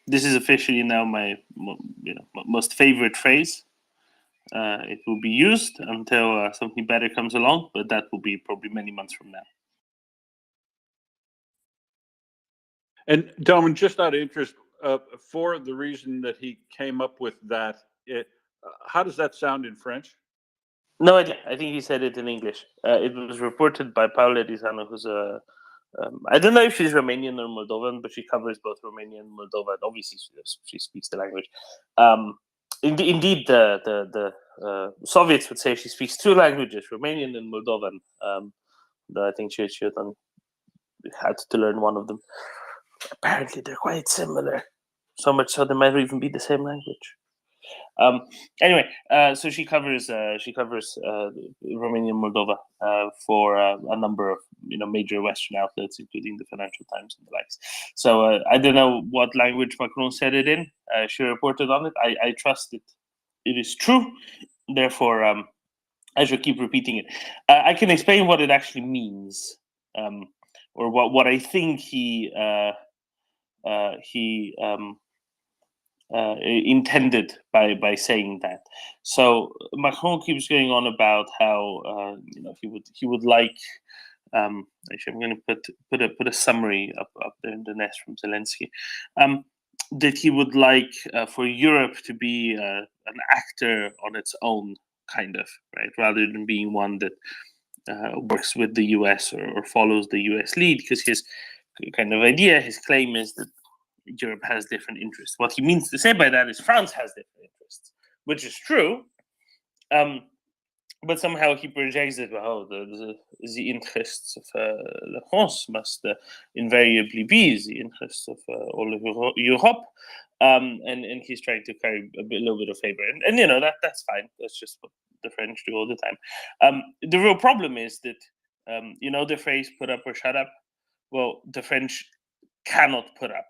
This is officially now my most favorite phrase. It will be used until something better comes along, but that will be probably many months from now. And Domin, just out of interest, for the reason that he came up with that, how does that sound in French? No idea. I think he said it in English. It was reported by Paula Rizano, who's a I don't know if she's Romanian or Moldovan, but she covers both Romanian and Moldovan. Obviously, she speaks the language. Indeed, the Soviets would say she speaks two languages, Romanian and Moldovan. Though I think she had to learn one of them. Apparently, they're quite similar. So much so they might even be the same language. Anyway, so she covers Romania and Moldova for a number of major Western outlets, including the Financial Times and the likes. So I don't know what language Macron said it in. She reported on it. I trust it is true. Therefore, I should keep repeating it. I can explain what it actually means, or what I think he intended by saying that. So Macron keeps going on about how he would like. Actually, I'm going to put a summary up there in the nest from Zelensky. That he would like for Europe to be an actor on its own, kind of, right, rather than being one that works with the US or follows the US lead, because his kind of idea, his claim is that Europe has different interests. What he means to say by that is France has different interests, which is true. But somehow he projects it. Oh, the interests of La France must invariably be the interests of all of Europe, and he's trying to carry a little bit of favor, and that's fine. That's just what the French do all the time. The real problem is that the phrase "put up or shut up." Well, the French cannot put up,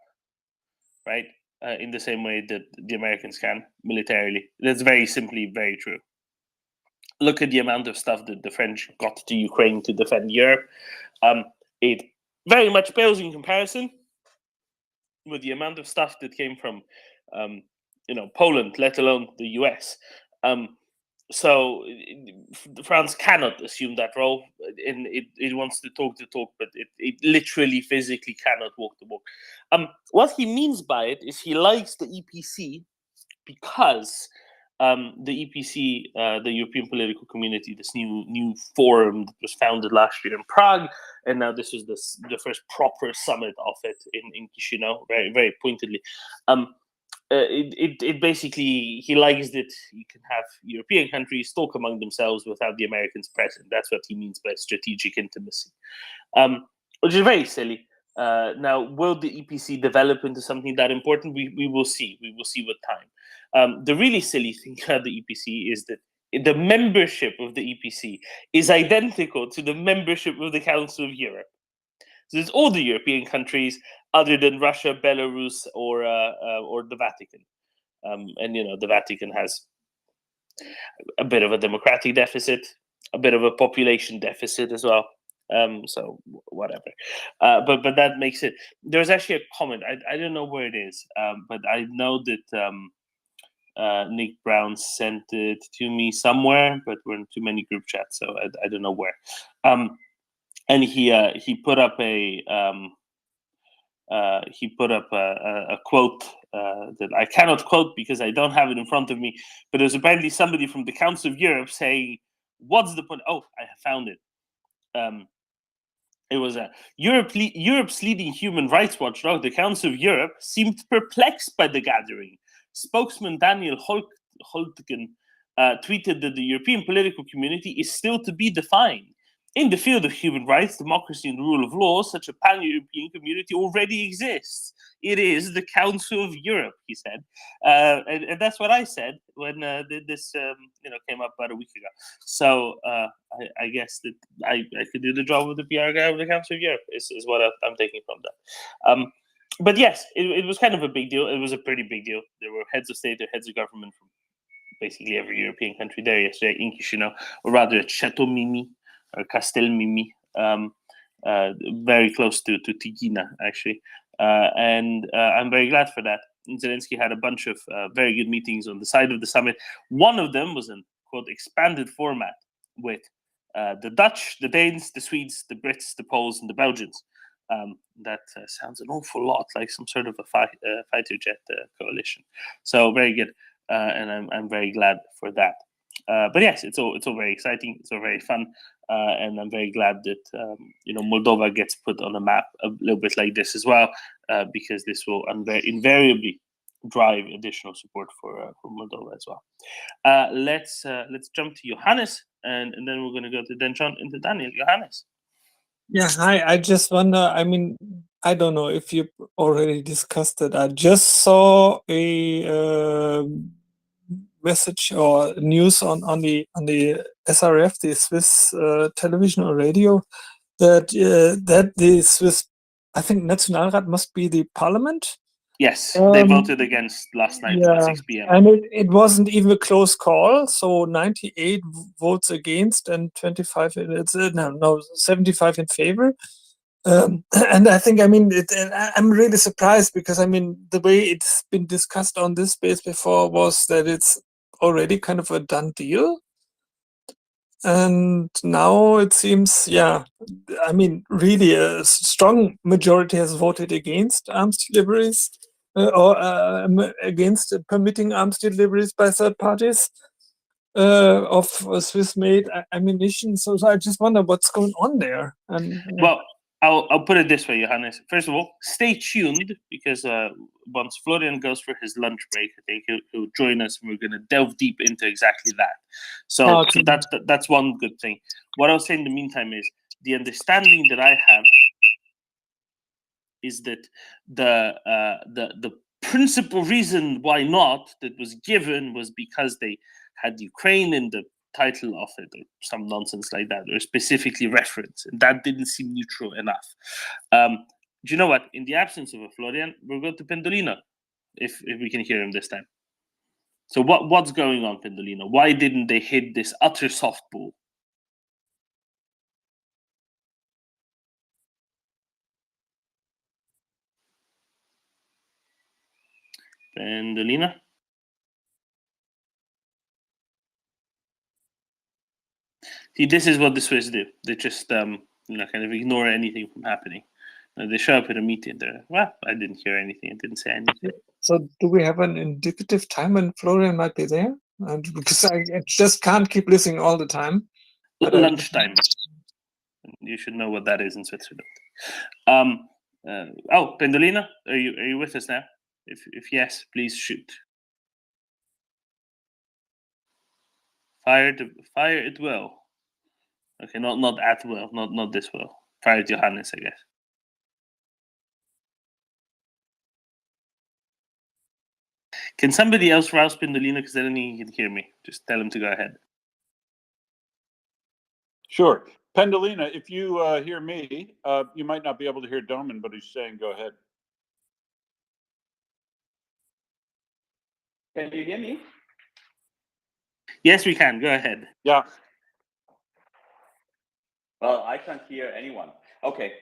right? In the same way that the Americans can militarily. That's very simply very true. Look at the amount of stuff that the French got to Ukraine to defend Europe. It very much pales in comparison with the amount of stuff that came from, Poland, let alone the US. So France cannot assume that role, and it wants to talk the talk, but it literally physically cannot walk the walk. What he means by it is he likes the EPC because the EPC, the European Political Community, this new forum that was founded last year in Prague, and now this is the first proper summit of it in Chisinau, very very pointedly. It basically, he likes that you can have European countries talk among themselves without the Americans present. That's what he means by strategic intimacy, which is very silly. Now, will the EPC develop into something that important? We will see. We will see with time. The really silly thing about the EPC is that the membership of the EPC is identical to the membership of the Council of Europe. So it's all the European countries other than Russia, Belarus, or the Vatican. And the Vatican has a bit of a democratic deficit, a bit of a population deficit as well. So whatever. But that makes it. There's actually a comment. I don't know where it is, but I know that Nick Brown sent it to me somewhere, but we're in too many group chats, so I don't know where. And he put up a quote that I cannot quote because I don't have it in front of me. But there's apparently somebody from the Council of Europe saying, "What's the point?" Oh, I have found it. It was Europe's leading human rights watchdog, the Council of Europe, seemed perplexed by the gathering. Spokesman Daniel Holtgen tweeted that the European political community is still to be defined. In the field of human rights, democracy, and the rule of law, such a pan-European community already exists. It is the Council of Europe, he said, and that's what I said when this came up about a week ago. So I guess that I could do the job of the PR guy of the Council of Europe. Is what I'm taking from that. But yes, it was kind of a big deal. It was a pretty big deal. There were heads of state or heads of government from basically every European country there yesterday in Chisinau, or rather at Chateau Mimi or Castel Mimi, very close to Tigina, actually. And I'm very glad for that. Zelensky had a bunch of very good meetings on the side of the summit. One of them was in, quote, expanded format with the Dutch, the Danes, the Swedes, the Brits, the Poles, and the Belgians. That sounds an awful lot like some sort of a fighter jet coalition. So very good, and I'm very glad for that. But yes, it's all very exciting. It's all very fun, and I'm very glad that Moldova gets put on the map a little bit like this as well, because this will invariably drive additional support for Moldova as well. Let's jump to Johannes, and then we're going to go to John into Daniel. Johannes. Yeah, hi. I just wonder, I don't know if you already discussed it. I just saw a message or news on the SRF, the Swiss television or radio, that that the Swiss, I think Nationalrat must be the parliament. Yes, they voted against last night at 6 p.m. And it wasn't even a close call. So 98 votes against and 25. It's no 75 in favor. And I think, I mean, I'm really surprised because, I mean, the way it's been discussed on this space before was that it's already kind of a done deal. And now it seems, yeah, I mean, really a strong majority has voted against arms deliveries or against permitting arms deliveries by third parties of Swiss-made ammunition. So I just wonder what's going on there. And well, I'll put it this way, Johannes. First of all, stay tuned because once Florian goes for his lunch break, I think he'll join us and we're going to delve deep into exactly that. So, Okay. so that's one good thing. What I'll say in the meantime is the understanding that I have is that the principal reason why not that was given was because they had Ukraine in the title of it or some nonsense like that, or specifically reference, and that didn't seem neutral enough. Do you know what? In the absence of a Florian, we'll go to Pendolino if we can hear him this time. So what's going on, Pendolino? Why didn't they hit this utter softball? Pendolino? See, this is what the Swiss do. They just kind of ignore anything from happening. They show up at a meeting. They're, well, I didn't hear anything. I didn't say anything. So do we have an indicative time when Florian might be there? And because I just can't keep listening all the time. Lunchtime. You should know what that is in Switzerland. Oh, Pendolino, are you with us now? If yes, please shoot. Fire it well. Okay, not at will, not this well. Fire it Johannes, I guess. Can somebody else rouse Pendolino? Because I don't think he can hear me. Just tell him to go ahead. Sure. Pendolino, if you hear me, you might not be able to hear Doman, but he's saying go ahead. Can you hear me? Yes, we can. Go ahead. Yeah. Well, I can't hear anyone. Okay.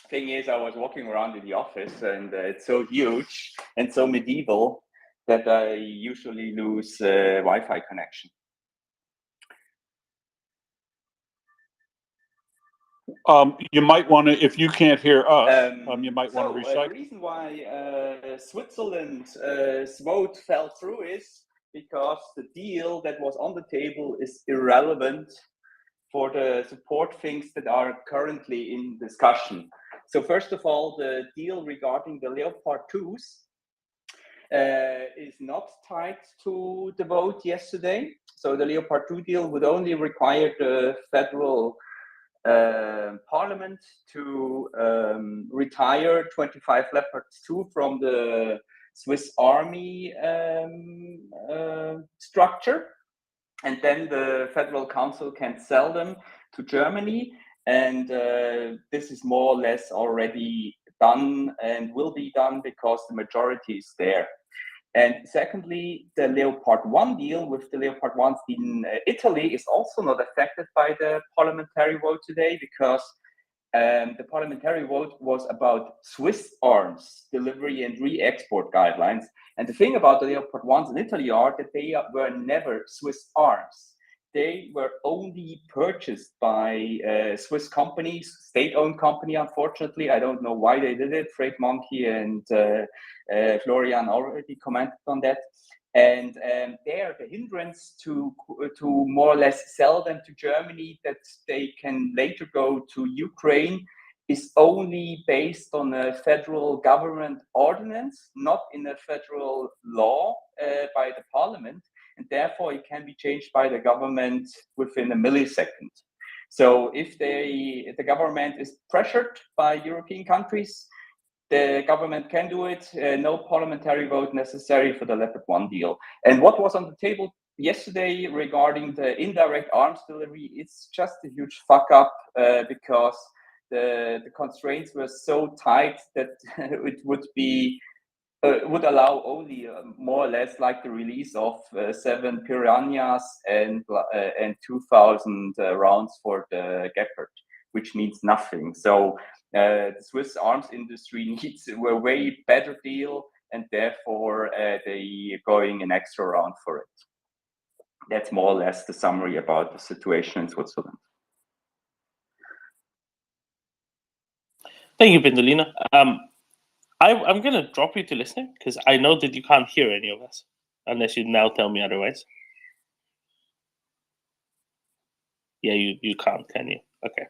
Thing is, I was walking around in the office and it's so huge and so medieval that I usually lose Wi-Fi connection. You might want to, if you can't hear us, you might want to recycle. The reason why Switzerland's vote fell through is because the deal that was on the table is irrelevant for the support things that are currently in discussion. So first of all, the deal regarding the Leopard 2s is not tied to the vote yesterday. So the Leopard 2 deal would only require the federal parliament to retire 25 Leopard 2 from the Swiss army structure. And then the federal council can sell them to Germany. And this is more or less already done and will be done because the majority is there. And secondly, the Leopard 1 deal with the Leopard 1s in Italy is also not affected by the parliamentary vote today because the parliamentary vote was about Swiss arms delivery and re-export guidelines. And the thing about the Leopard 1s in Italy are that they were never Swiss arms. They were only purchased by Swiss companies, state-owned company, unfortunately. I don't know why they did it. Freight Monkey and Florian already commented on that. And they are the hindrance to more or less sell them to Germany that they can later go to Ukraine is only based on a federal government ordinance, not in a federal law by the parliament. And therefore, it can be changed by the government within a millisecond. So if the government is pressured by European countries, the government can do it. No parliamentary vote necessary for the Leopard 1 deal. And what was on the table yesterday regarding the indirect arms delivery, it's just a huge fuck up because the constraints were so tight that it would allow only more or less like the release of 7 Piranhas and 2,000 rounds for the Gepard, which means nothing. So the Swiss arms industry needs a way better deal, and therefore they going an extra round for it. That's more or less the summary about the situation in Switzerland. Thank you, Bindolina. I'm going to drop you to listening because I know that you can't hear any of us unless you now tell me otherwise. Yeah, you can't, can you? Okay.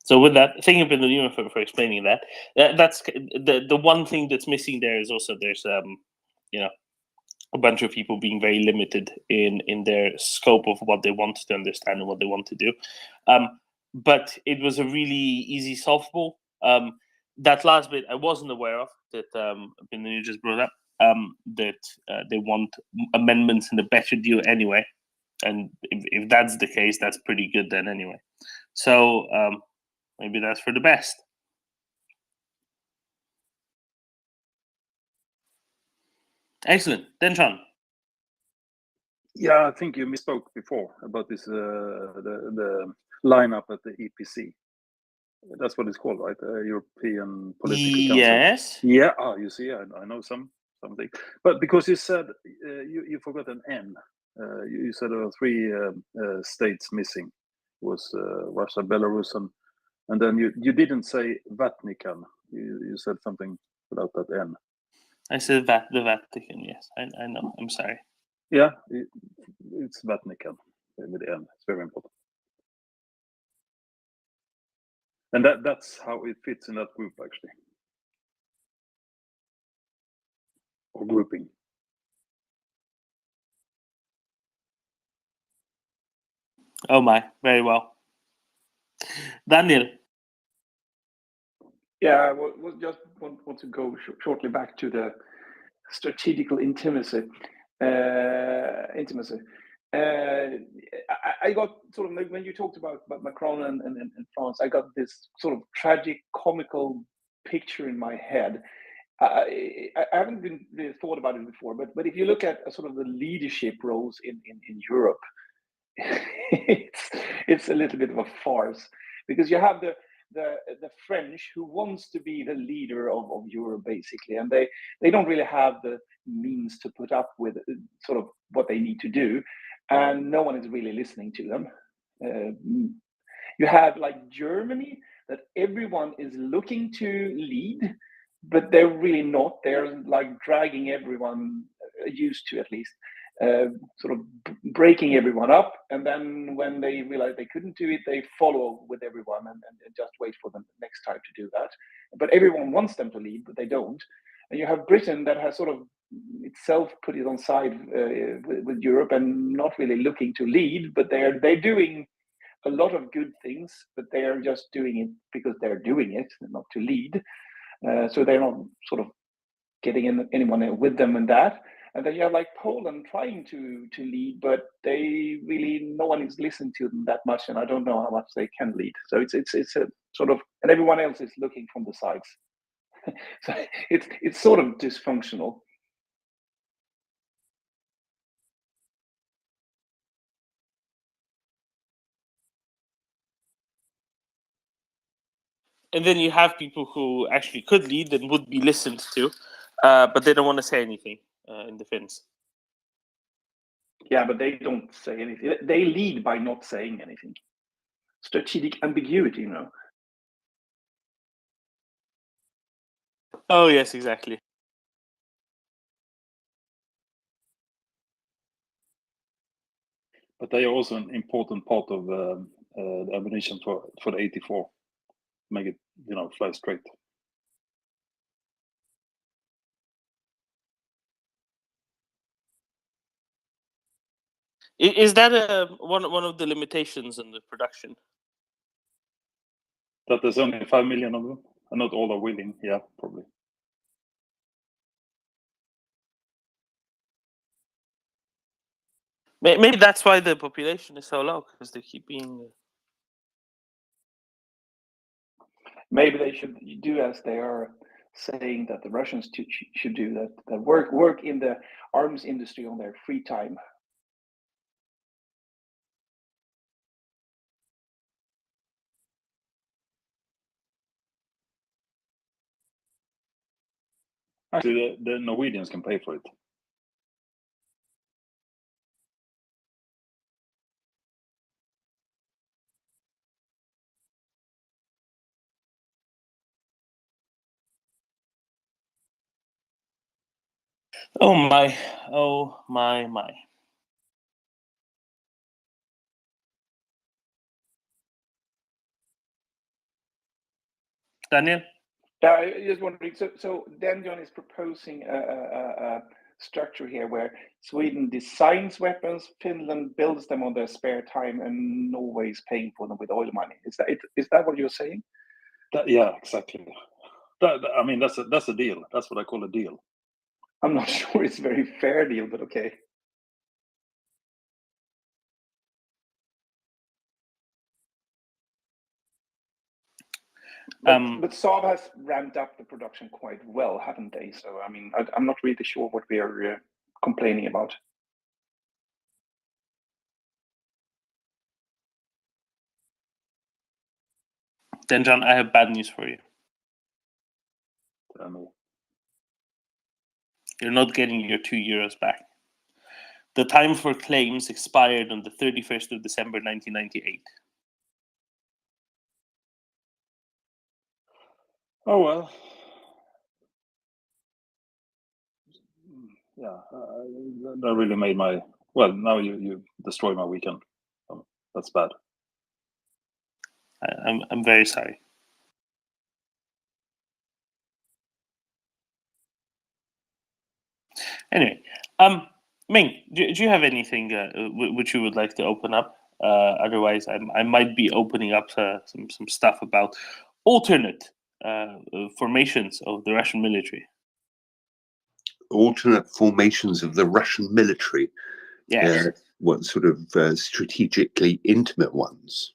So with that, thank you, Bindolina, for explaining that. That's the one thing that's missing there is also there's a bunch of people being very limited in their scope of what they want to understand and what they want to do. But it was a really easy solvable. That last bit I wasn't aware of that you just brought up, that they want amendments in the better deal anyway. And if that's the case, that's pretty good then anyway. So maybe that's for the best. Excellent. Then John. Yeah, I think you misspoke before about this the lineup at the EPC. That's what it's called, right? European Political Council. Yes. Yeah. Oh, you see, I know something. But because you said you forgot an N. You said there were 3 states missing. It was Russia, Belarus, and then you didn't say Vatican. You said something without that N. I said the Vatican. Yes, I know. I'm sorry. Yeah, it's Vatican with the N. It's very important. And that's how it fits in that group, actually. Or grouping. Oh my, very well. Daniel. Yeah, we'll just want to go shortly back to the strategical intimacy. I got sort of, when you talked about Macron and France, I got this sort of tragic, comical picture in my head. I haven't really thought about it before, but if you look at sort of the leadership roles in Europe, it's a little bit of a farce, because you have the French, who wants to be the leader of Europe, basically, and they don't really have the means to put up with sort of what they need to do, and no one is really listening to them. You have like Germany, that everyone is looking to lead, but they're really not. They're like dragging everyone, used to at least, sort of breaking everyone up, and then when they realize they couldn't do it, they follow with everyone and just wait for them next time to do that. But everyone wants them to lead, but they don't. And you have Britain, that has sort of itself put it on side with Europe and not really looking to lead, but they're doing a lot of good things, but they are just doing it because they're doing it, not to lead. So they're not sort of getting anyone with them in that. And then you have like Poland trying to lead, but no one is listening to them that much, and I don't know how much they can lead. So it's a sort of, and everyone else is looking from the sides. So it's sort of dysfunctional. And then you have people who actually could lead and would be listened to, but they don't want to say anything in defense. Yeah, but they don't say anything. They lead by not saying anything. Strategic ambiguity, Oh, yes, exactly. But they are also an important part of the ammunition for the 84. Make it, fly straight. Is that one of the limitations in the production? That there's only 5 million of them, and not all are willing. Yeah, probably. Maybe that's why the population is so low, because they keep being. Maybe they should do as they are saying that the Russians should do, that work in the arms industry on their free time. Actually, the Norwegians can pay for it. Oh my! Oh my! Daniel? Yeah, I just wondering. So then JUN is proposing a structure here where Sweden designs weapons, Finland builds them on their spare time, and Norway is paying for them with oil money. Is that what you're saying? Yeah, exactly. I mean, that's a deal. That's what I call a deal. I'm not sure it's a very fair deal, but okay. But Saab has ramped up the production quite well, haven't they? So I mean, I'm not really sure what we are complaining about. Then, John, I have bad news for you. You're not getting your €2 back. The time for claims expired on the 31st of December 1998. Oh well. Yeah, that really made my, well, now you destroy my weekend. Oh, that's bad. I'm very sorry. Anyway, Ming, do you have anything which you would like to open up? Otherwise, I might be opening up some stuff about alternate formations of the Russian military. Alternate formations of the Russian military. Yes. What sort of strategically intimate ones?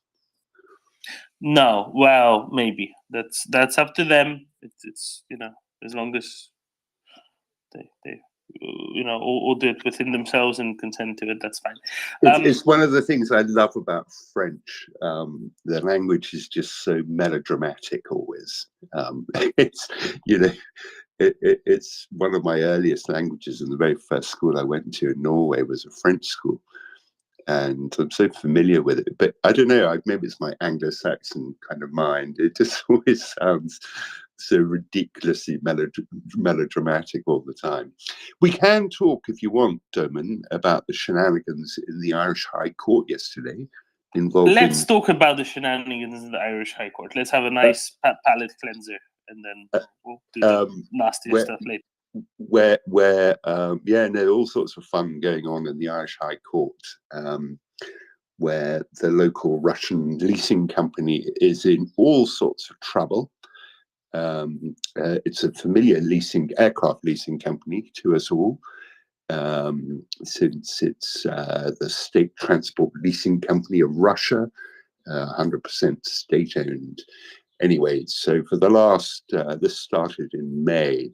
No, well, maybe that's up to them. It's as long as they all do it within themselves and consent to it, that's fine. It's one of the things I love about French. The language is just so melodramatic always. It's it's one of my earliest languages, and the very first school I went to in Norway was a French school, and I'm so familiar with it. But I don't know, maybe it's my Anglo-Saxon kind of mind. It just always sounds so ridiculously melodramatic all the time. We can talk, if you want, Doman, about the shenanigans in the Irish High Court yesterday. Let's talk about the shenanigans in the Irish High Court. Let's have a nice palate cleanser, and then we'll do the nastier stuff later. All sorts of fun going on in the Irish High Court, where the local Russian leasing company is in all sorts of trouble. It's a familiar aircraft leasing company to us all, since it's the state transport leasing company of Russia, 100% state-owned. Anyway, so for the last, this started in May,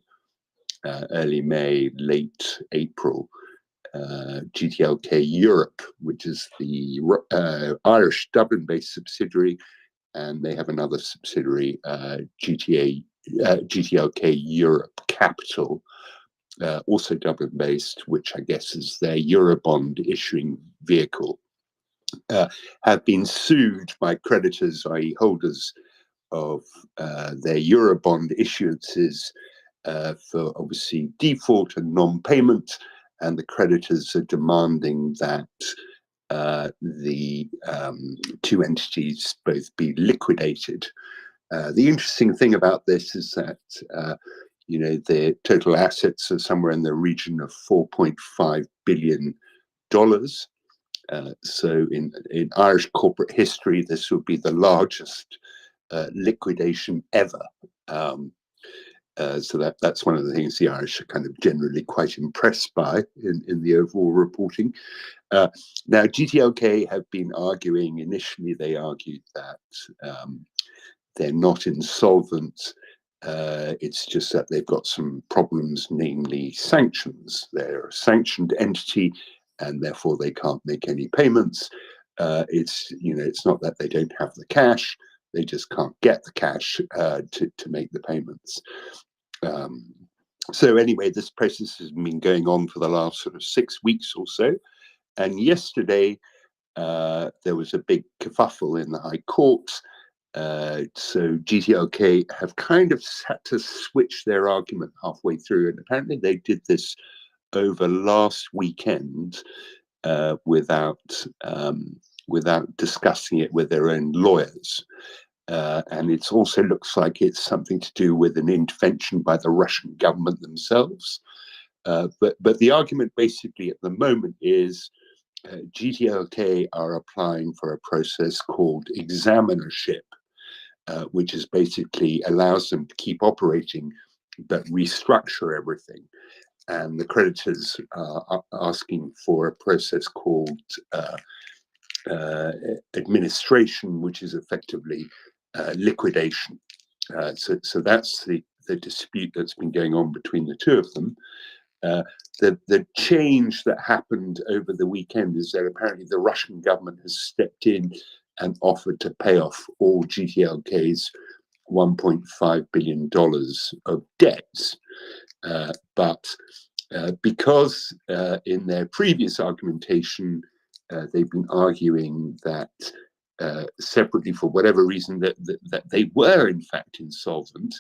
early May, late April, GTLK Europe, which is the Irish Dublin-based subsidiary, and they have another subsidiary, GTLK Europe Capital, also Dublin-based, which I guess is their Eurobond issuing vehicle, have been sued by creditors, i.e. holders of their Eurobond issuances, for obviously default and non-payment, and the creditors are demanding that the two entities both be liquidated. The interesting thing about this is that their total assets are somewhere in the region of $4.5 billion, So in Irish corporate history, this would be the largest liquidation ever. So that's one of the things the Irish are kind of generally quite impressed by in the overall reporting. Now, GTLK have been arguing, initially they argued that they're not insolvent. It's just that they've got some problems, namely sanctions. They're a sanctioned entity and therefore they can't make any payments. It's not that they don't have the cash, they just can't get the cash to make the payments. So anyway, this process has been going on for the last sort of 6 weeks or so. And yesterday, there was a big kerfuffle in the High Court. So GTLK have kind of had to switch their argument halfway through. And apparently they did this over last weekend without discussing it with their own lawyers. And it also looks like it's something to do with an intervention by the Russian government themselves. But the argument basically at the moment is GTLK are applying for a process called examinership, which is basically allows them to keep operating but restructure everything. And the creditors are asking for a process called administration, which is effectively liquidation. So that's the dispute that's been going on between the two of them. The change that happened over the weekend is that apparently the Russian government has stepped in and offered to pay off all GTLK's $1.5 billion of debts. But because in their previous argumentation, they've been arguing that separately, for whatever reason, that they were in fact insolvent,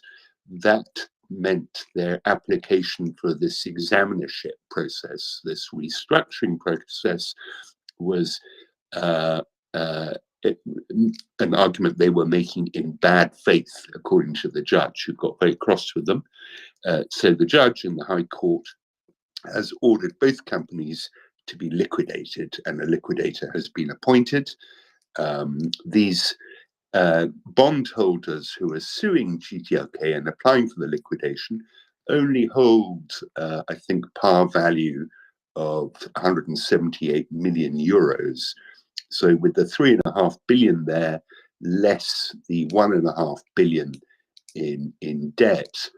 that meant their application for this examinership process, this restructuring process, was an argument they were making in bad faith, according to the judge, who got very cross with them. So the judge in the High Court has ordered both companies to be liquidated, and a liquidator has been appointed. These bondholders who are suing GTLK and applying for the liquidation only hold, I think, par value of 178 million euros. So with the 3.5 billion there, less the 1.5 billion in debt,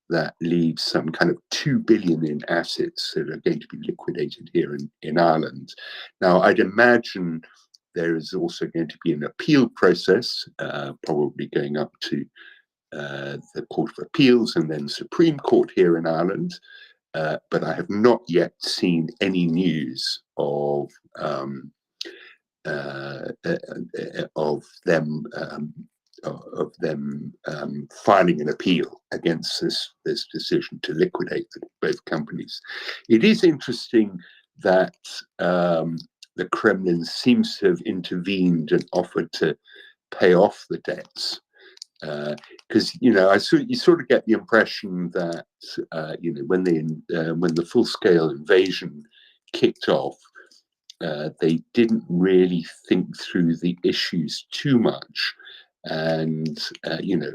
that leaves some kind of 2 billion in assets that are going to be liquidated here in Ireland. Now, I'd imagine there is also going to be an appeal process, probably going up to the Court of Appeals and then Supreme Court here in Ireland. But I have not yet seen any news of them filing an appeal against this decision to liquidate both companies. It is interesting that the Kremlin seems to have intervened and offered to pay off the debts, because you sort of get the impression that when the full-scale invasion kicked off, they didn't really think through the issues too much. And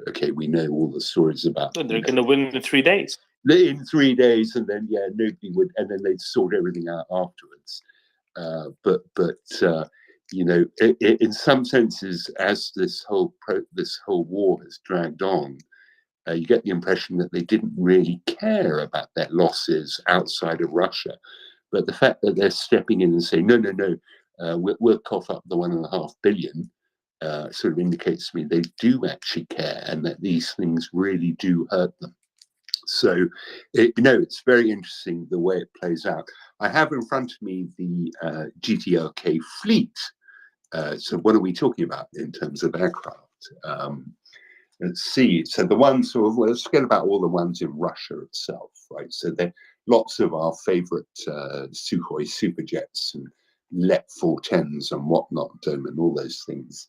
okay, we know all the stories about. They're going to win in 3 days. In 3 days, and then nobody would, and then they'd sort everything out afterwards. But in some senses, as this whole war has dragged on, you get the impression that they didn't really care about their losses outside of Russia. But the fact that they're stepping in and saying, no, we'll cough up the 1.5 billion, sort of indicates to me they do actually care, and that these things really do hurt them. So, it's very interesting the way it plays out. I have in front of me the GTLK fleet. So what are we talking about in terms of aircraft? Let's see. So the ones, let's forget about all the ones in Russia itself, right? So there are lots of our favorite Sukhoi superjets and Lep 410s and whatnot, and all those things.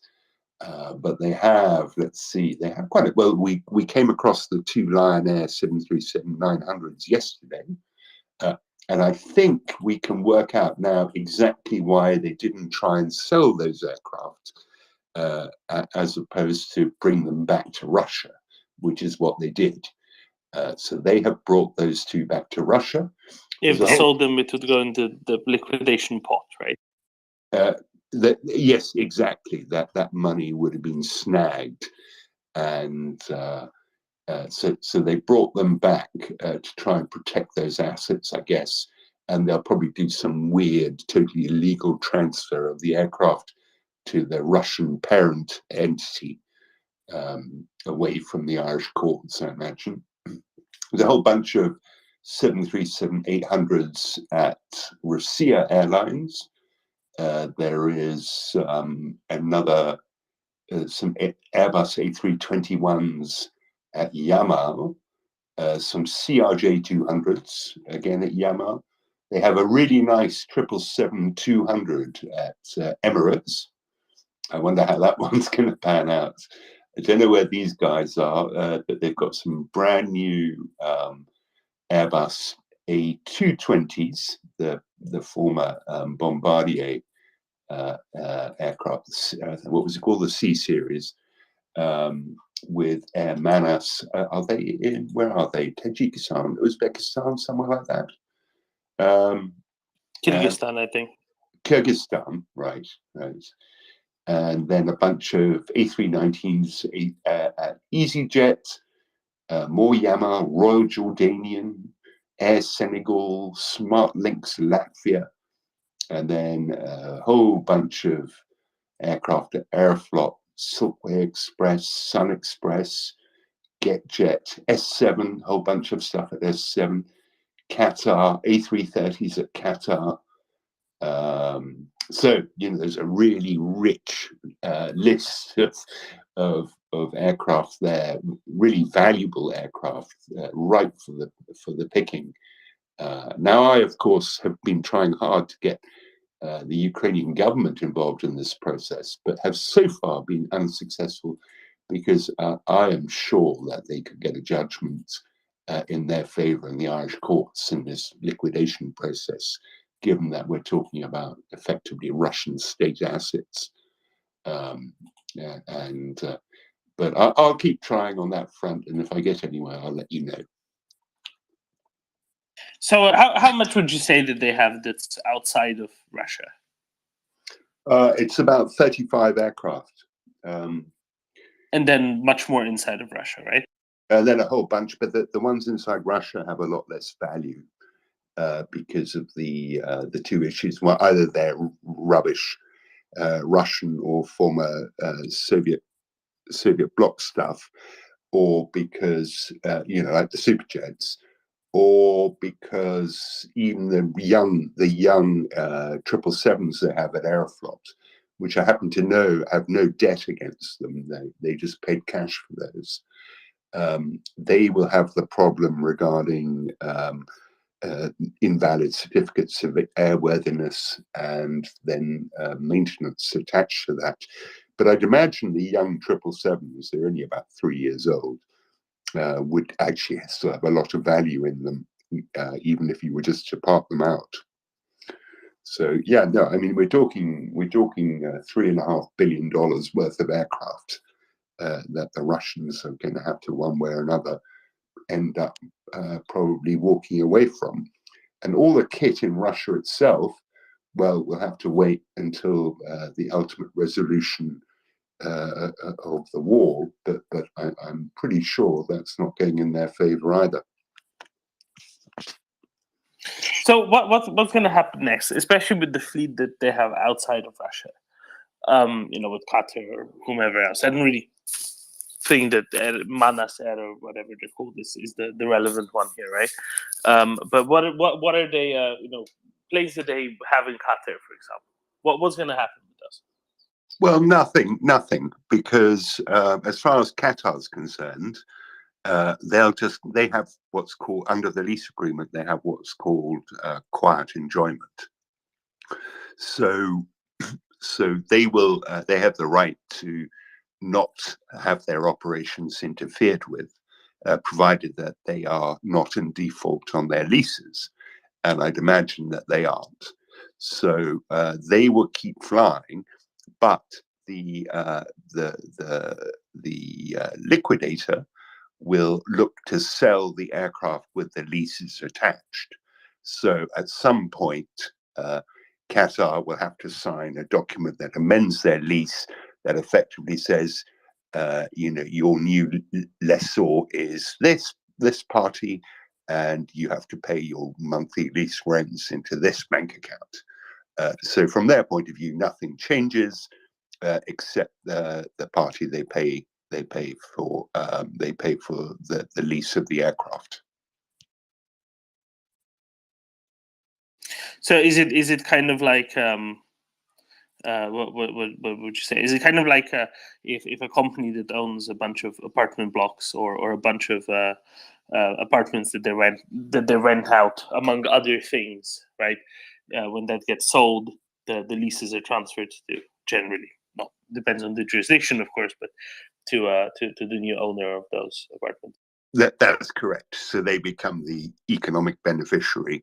But they have, they have quite a, well, we came across the 2 Lion Air 737-900s yesterday. And I think we can work out now exactly why they didn't try and sell those aircraft as opposed to bring them back to Russia, which is what they did. So they have brought those two back to Russia. If they sold them, it would go into the liquidation pot, right? Yes, exactly. That money would have been snagged, and so they brought them back to try and protect those assets, I guess. And they'll probably do some weird, totally illegal transfer of the aircraft to the Russian parent entity, away from the Irish courts, I imagine. There's a whole bunch of 737-800s at Russia Airlines. There is another, some Airbus A321s at Yamal, some CRJ-200s, again at Yamal. They have a really nice 777-200 at Emirates. I wonder how that one's going to pan out. I don't know where these guys are, but they've got some brand new Airbus A220s, the former Bombardier aircraft. What was it called? The C series, with Air Manas. Are they in? Where are they? Tajikistan, Uzbekistan, somewhere like that. Kyrgyzstan, I think. Kyrgyzstan, right. And then a bunch of A319s at EasyJet, more Yama, Royal Jordanian, Air Senegal, Smart Links Latvia, and then a whole bunch of aircraft at Aeroflot, Silkway Express, Sun Express, GetJet, S7, whole bunch of stuff at S7, Qatar, A330s at Qatar. So, there's a really rich list of aircraft there, really valuable aircraft, ripe for the picking. Now, I, of course, have been trying hard to get the Ukrainian government involved in this process, but have so far been unsuccessful, because I am sure that they could get a judgment in their favor in the Irish courts in this liquidation process, given that we're talking about effectively Russian state assets. But I'll keep trying on that front, and if I get anywhere, I'll let you know. So how much would you say that they have that's outside of Russia? It's about 35 aircraft. And then much more inside of Russia, right? And then a whole bunch, but the ones inside Russia have a lot less value because of the two issues. Well, either they're rubbish Russian or former Soviet bloc stuff, or because like the superjets, or because even the young 777s they have at Aeroflot, which I happen to know have no debt against them. They just paid cash for those. They will have the problem regarding invalid certificates of airworthiness and then maintenance attached to that. But I'd imagine the young 777s, they're only about 3 years old, would actually still have a lot of value in them, even if you were just to park them out. So yeah, no, I mean we're talking $3.5 billion worth of aircraft that the Russians are going to have to, one way or another, end up probably walking away from. And all the kit in Russia itself, well, we'll have to wait until the ultimate resolution of the war, but I'm pretty sure that's not going in their favor either. So what's going to happen next, especially with the fleet that they have outside of Russia? With Qatar or whomever else. I don't really think that Manas Air or whatever they call this is the relevant one here, right? But what are they? Planes that they have in Qatar, for example. What's going to happen with us? Well, nothing, because as far as Qatar is concerned, they have what's called, under the lease agreement, they have what's called quiet enjoyment. So they have the right to not have their operations interfered with, provided that they are not in default on their leases. and I'd imagine that they aren't. So they will keep flying, but the liquidator will look to sell the aircraft with the leases attached. So at some point, Qatar will have to sign a document that amends their lease that effectively says, your new lessor is this party, and you have to pay your monthly lease rents into this bank account. So from their point of view, nothing changes except the party they pay for the lease of the aircraft. So is it kind of like what would you say? Is it kind of like if a company that owns a bunch of apartment blocks or a bunch of apartments that they rent out, among other things, right? When that gets sold, the leases are transferred to, generally, well, depends on the jurisdiction, of course, but to the new owner of those apartments. That's correct. So they become the economic beneficiary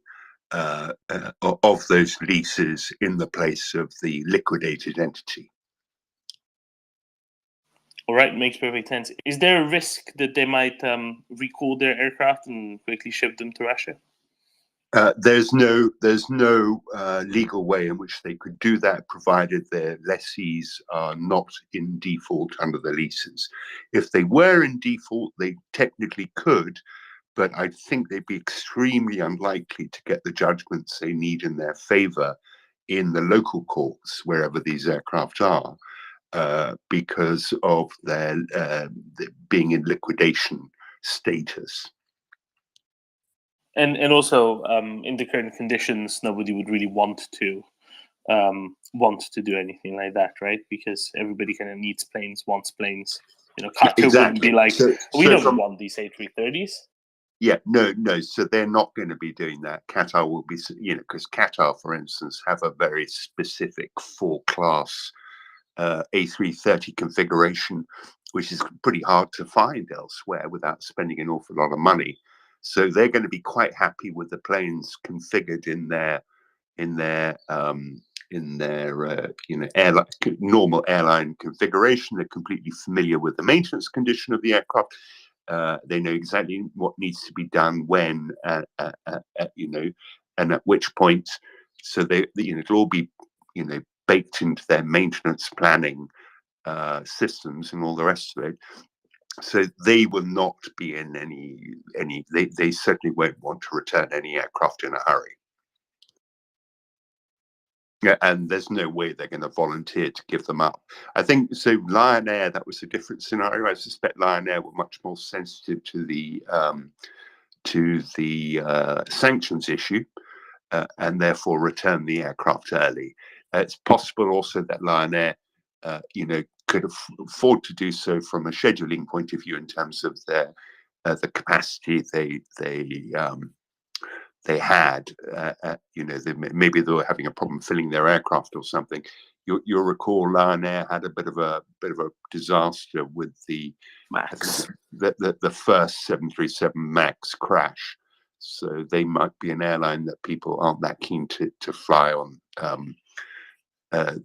of those leases in the place of the liquidated entity. All right, makes perfect sense. Is there a risk that they might recall their aircraft and quickly ship them to Russia? There's no legal way in which they could do that, provided their lessees are not in default under the leases. If they were in default, they technically could, but I think they'd be extremely unlikely to get the judgments they need in their favor in the local courts, wherever these aircraft are, because of their being in liquidation status. And also, in the current conditions, nobody would really want to do anything like that, right? Because everybody kind of needs planes, wants planes. Qatar wouldn't be like, we don't want these A330s. Yeah, no. So they're not going to be doing that. Qatar will be, because Qatar, for instance, have a very specific 4-class A330 configuration, which is pretty hard to find elsewhere without spending an awful lot of money. So they're going to be quite happy with the planes configured in their airline, normal airline configuration. They're completely familiar with the maintenance condition of the aircraft. They know exactly what needs to be done when, and at which point. So it'll all be, baked into their maintenance planning systems and all the rest of it. So they will not be in any. They certainly won't want to return any aircraft in a hurry. Yeah, and there's no way they're going to volunteer to give them up. I think so. Lion Air, that was a different scenario. I suspect Lion Air were much more sensitive to the sanctions issue, and therefore returned the aircraft early. It's possible also that Lion Air, could afford to do so from a scheduling point of view in terms of their the capacity they had. Maybe they were having a problem filling their aircraft or something. You'll recall Lion Air had a bit of a disaster with the Max, the first 737 Max crash. So they might be an airline that people aren't that keen to fly on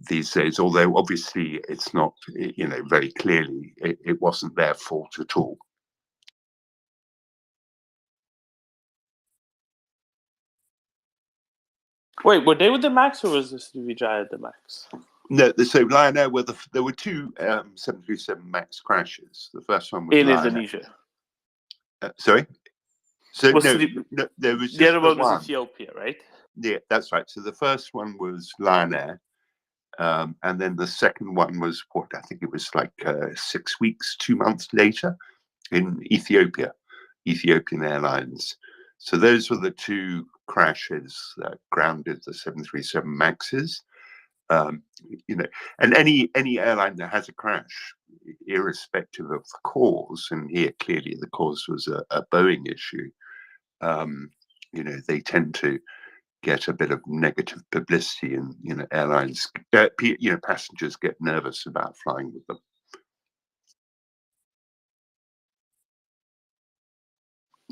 these days. Although obviously it's not, very clearly it wasn't their fault at all. Wait, were they with the Max, or was this Vijay at the Max? No, so Lion Air there were two 737 Max crashes. The first one was in Lion Indonesia. Sorry. So Was no, there was just the other one one. was Ethiopia, right? Yeah, that's right. So the first one was Lion Air, and then the second one was I think it was like 6 weeks, 2 months later, in Ethiopia, Ethiopian Airlines. So those were the two crashes that grounded the 737 Maxes. And any airline that has a crash, irrespective of the cause, and here clearly the cause was a Boeing issue, they tend to get a bit of negative publicity, and airlines, passengers get nervous about flying with them.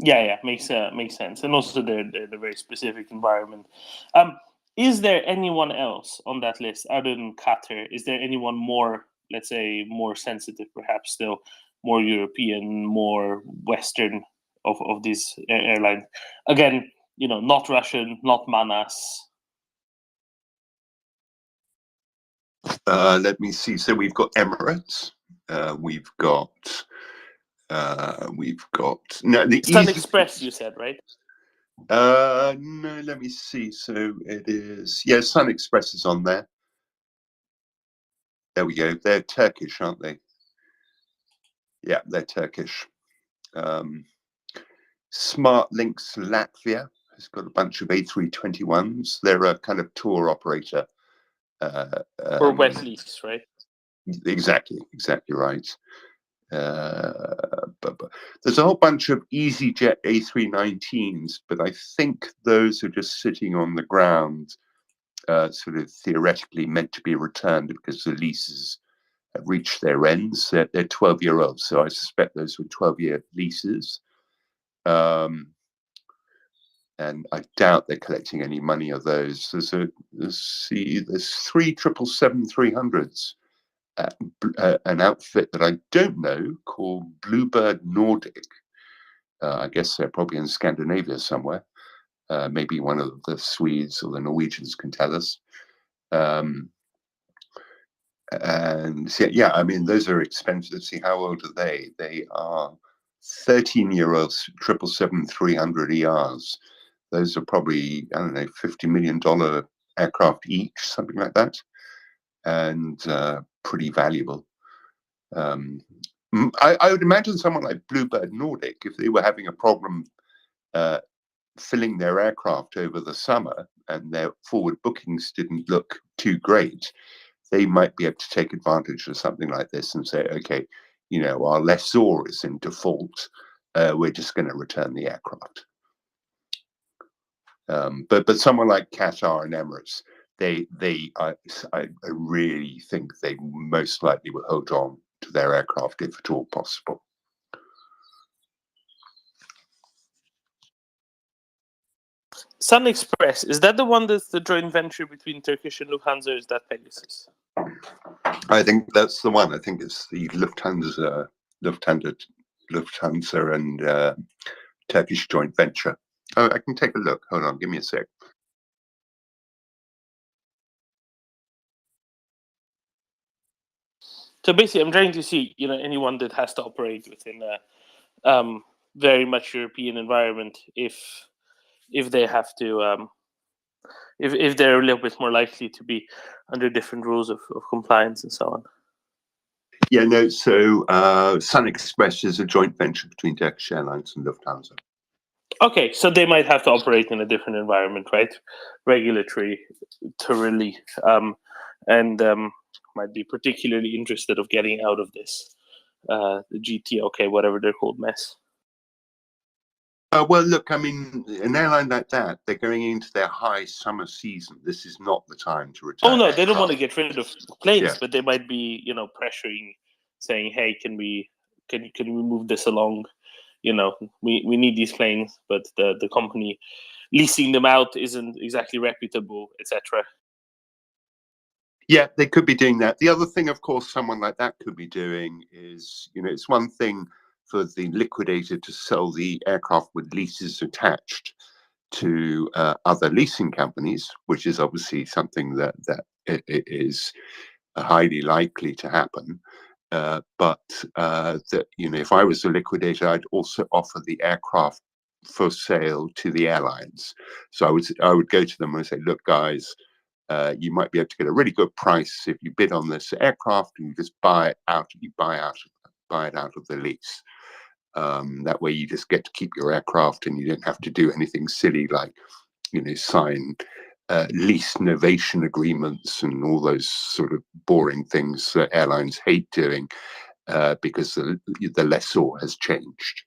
Yeah, makes sense, and also the very specific environment. Is there anyone else on that list other than Qatar? Is there anyone more, let's say, more sensitive, perhaps still more European, more Western of these airlines? Again, not Russian, not Manas. Let me see. So we've got Emirates. We've got no the Sun Express. You said, right? No, let me see. So it is, yeah, Sun Express is on there. There we go. They're Turkish, aren't they? Yeah, they're Turkish. Smart Links Latvia has got a bunch of A321s. They're a kind of tour operator. Or wet lease, right? Exactly right. But there's a whole bunch of EasyJet A319s, but I think those are just sitting on the ground, sort of theoretically meant to be returned because the leases have reached their ends. They're 12-year-olds, so I suspect those were 12-year leases. And I doubt they're collecting any money of those. There's 3 777-300s. An outfit that I don't know called Bluebird Nordic. I guess they're probably in Scandinavia somewhere. Maybe one of the Swedes or the Norwegians can tell us. And yeah, I mean, those are expensive. See, how old are they? They are 13-year-old 777-300 ERs. Those are probably, I don't know, $50 million aircraft each, something like that, and pretty valuable. I would imagine someone like Bluebird Nordic, if they were having a problem filling their aircraft over the summer and their forward bookings didn't look too great, they might be able to take advantage of something like this and say, okay, our lessor is in default. We're just going to return the aircraft. But someone like Qatar and Emirates, I really think they most likely will hold on to their aircraft if at all possible. Sun Express, is that the one that's the joint venture between Turkish and Lufthansa? Is that Pegasus? I think that's the one. I think it's the Lufthansa and Turkish joint venture. Oh, I can take a look. Hold on, give me a sec. So basically, I'm trying to see, anyone that has to operate within a very much European environment, if they have to, if they're a little bit more likely to be under different rules of compliance and so on. Yeah, no. So Sun Express is a joint venture between Turkish Airlines and Lufthansa. Okay, so they might have to operate in a different environment, right? Regulatory, and might be particularly interested of getting out of this, the GTOK, whatever they're called, mess. Well, look, I mean, an airline like that, they're going into their high summer season. This is not the time to return. Oh no, they don't want to get rid of planes, Yeah. but they might be, pressuring, saying, "Hey, can we move this along? We need these planes, but the company leasing them out isn't exactly reputable, etc." Yeah, they could be doing that. The other thing, of course, someone like that could be doing is, it's one thing for the liquidator to sell the aircraft with leases attached to other leasing companies, which is obviously something that it is highly likely to happen. But that, if I was a liquidator, I'd also offer the aircraft for sale to the airlines. So I would go to them and say, look, guys, you might be able to get a really good price if you bid on this aircraft and you just buy it out. You buy it out of the lease. That way, you just get to keep your aircraft, and you don't have to do anything silly like, sign lease novation agreements and all those sort of boring things that airlines hate doing because the lessor has changed.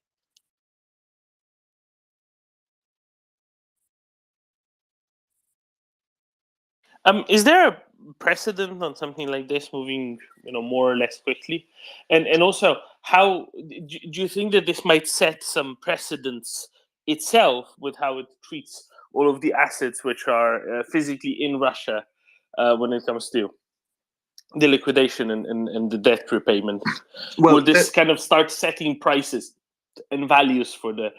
Is there precedent on something like this moving, more or less quickly? And also, how do you think that this might set some precedents itself with how it treats all of the assets which are physically in Russia when it comes to the liquidation and the debt repayment? Well, Would this kind of start setting prices and values for the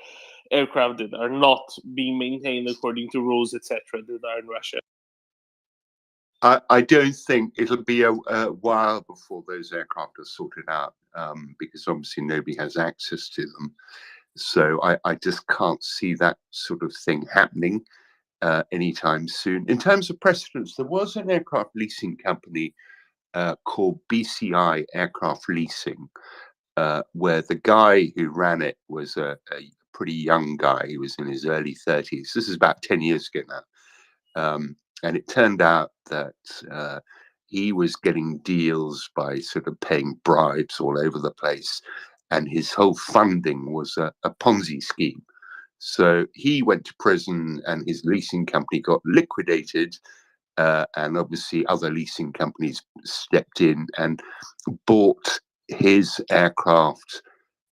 aircraft that are not being maintained according to rules, etc., that are in Russia? I don't think it'll be a while before those aircraft are sorted out, because obviously nobody has access to them. So I just can't see that sort of thing happening anytime soon. In terms of precedents, there was an aircraft leasing company called BCI Aircraft Leasing, where the guy who ran it was a pretty young guy. He was in his early 30s. This is about 10 years ago now. And it turned out that he was getting deals by sort of paying bribes all over the place. And his whole funding was a Ponzi scheme. So he went to prison and his leasing company got liquidated. And obviously other leasing companies stepped in and bought his aircraft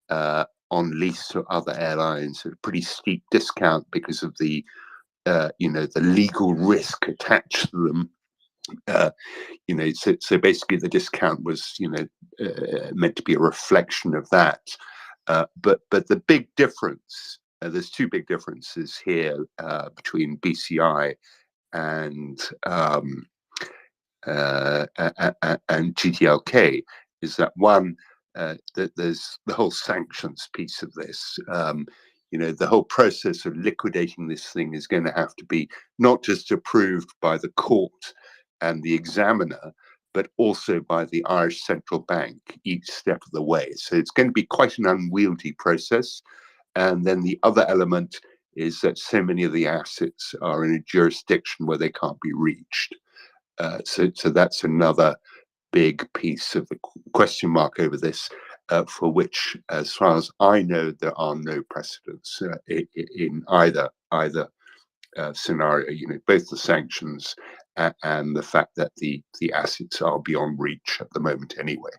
on lease to other airlines at a pretty steep discount because of the the legal risk attached to them. So basically the discount was meant to be a reflection of that. But the big difference, there's two big differences here between BCI and GTLK, is that one, that there's the whole sanctions piece of this. The whole process of liquidating this thing is going to have to be not just approved by the court and the examiner, but also by the Irish Central Bank each step of the way. So it's going to be quite an unwieldy process. And then the other element is that so many of the assets are in a jurisdiction where they can't be reached. So that's another big piece of the question mark over this, for which, as far as I know, there are no precedents in either scenario. Both the sanctions and the fact that the assets are beyond reach at the moment anyway.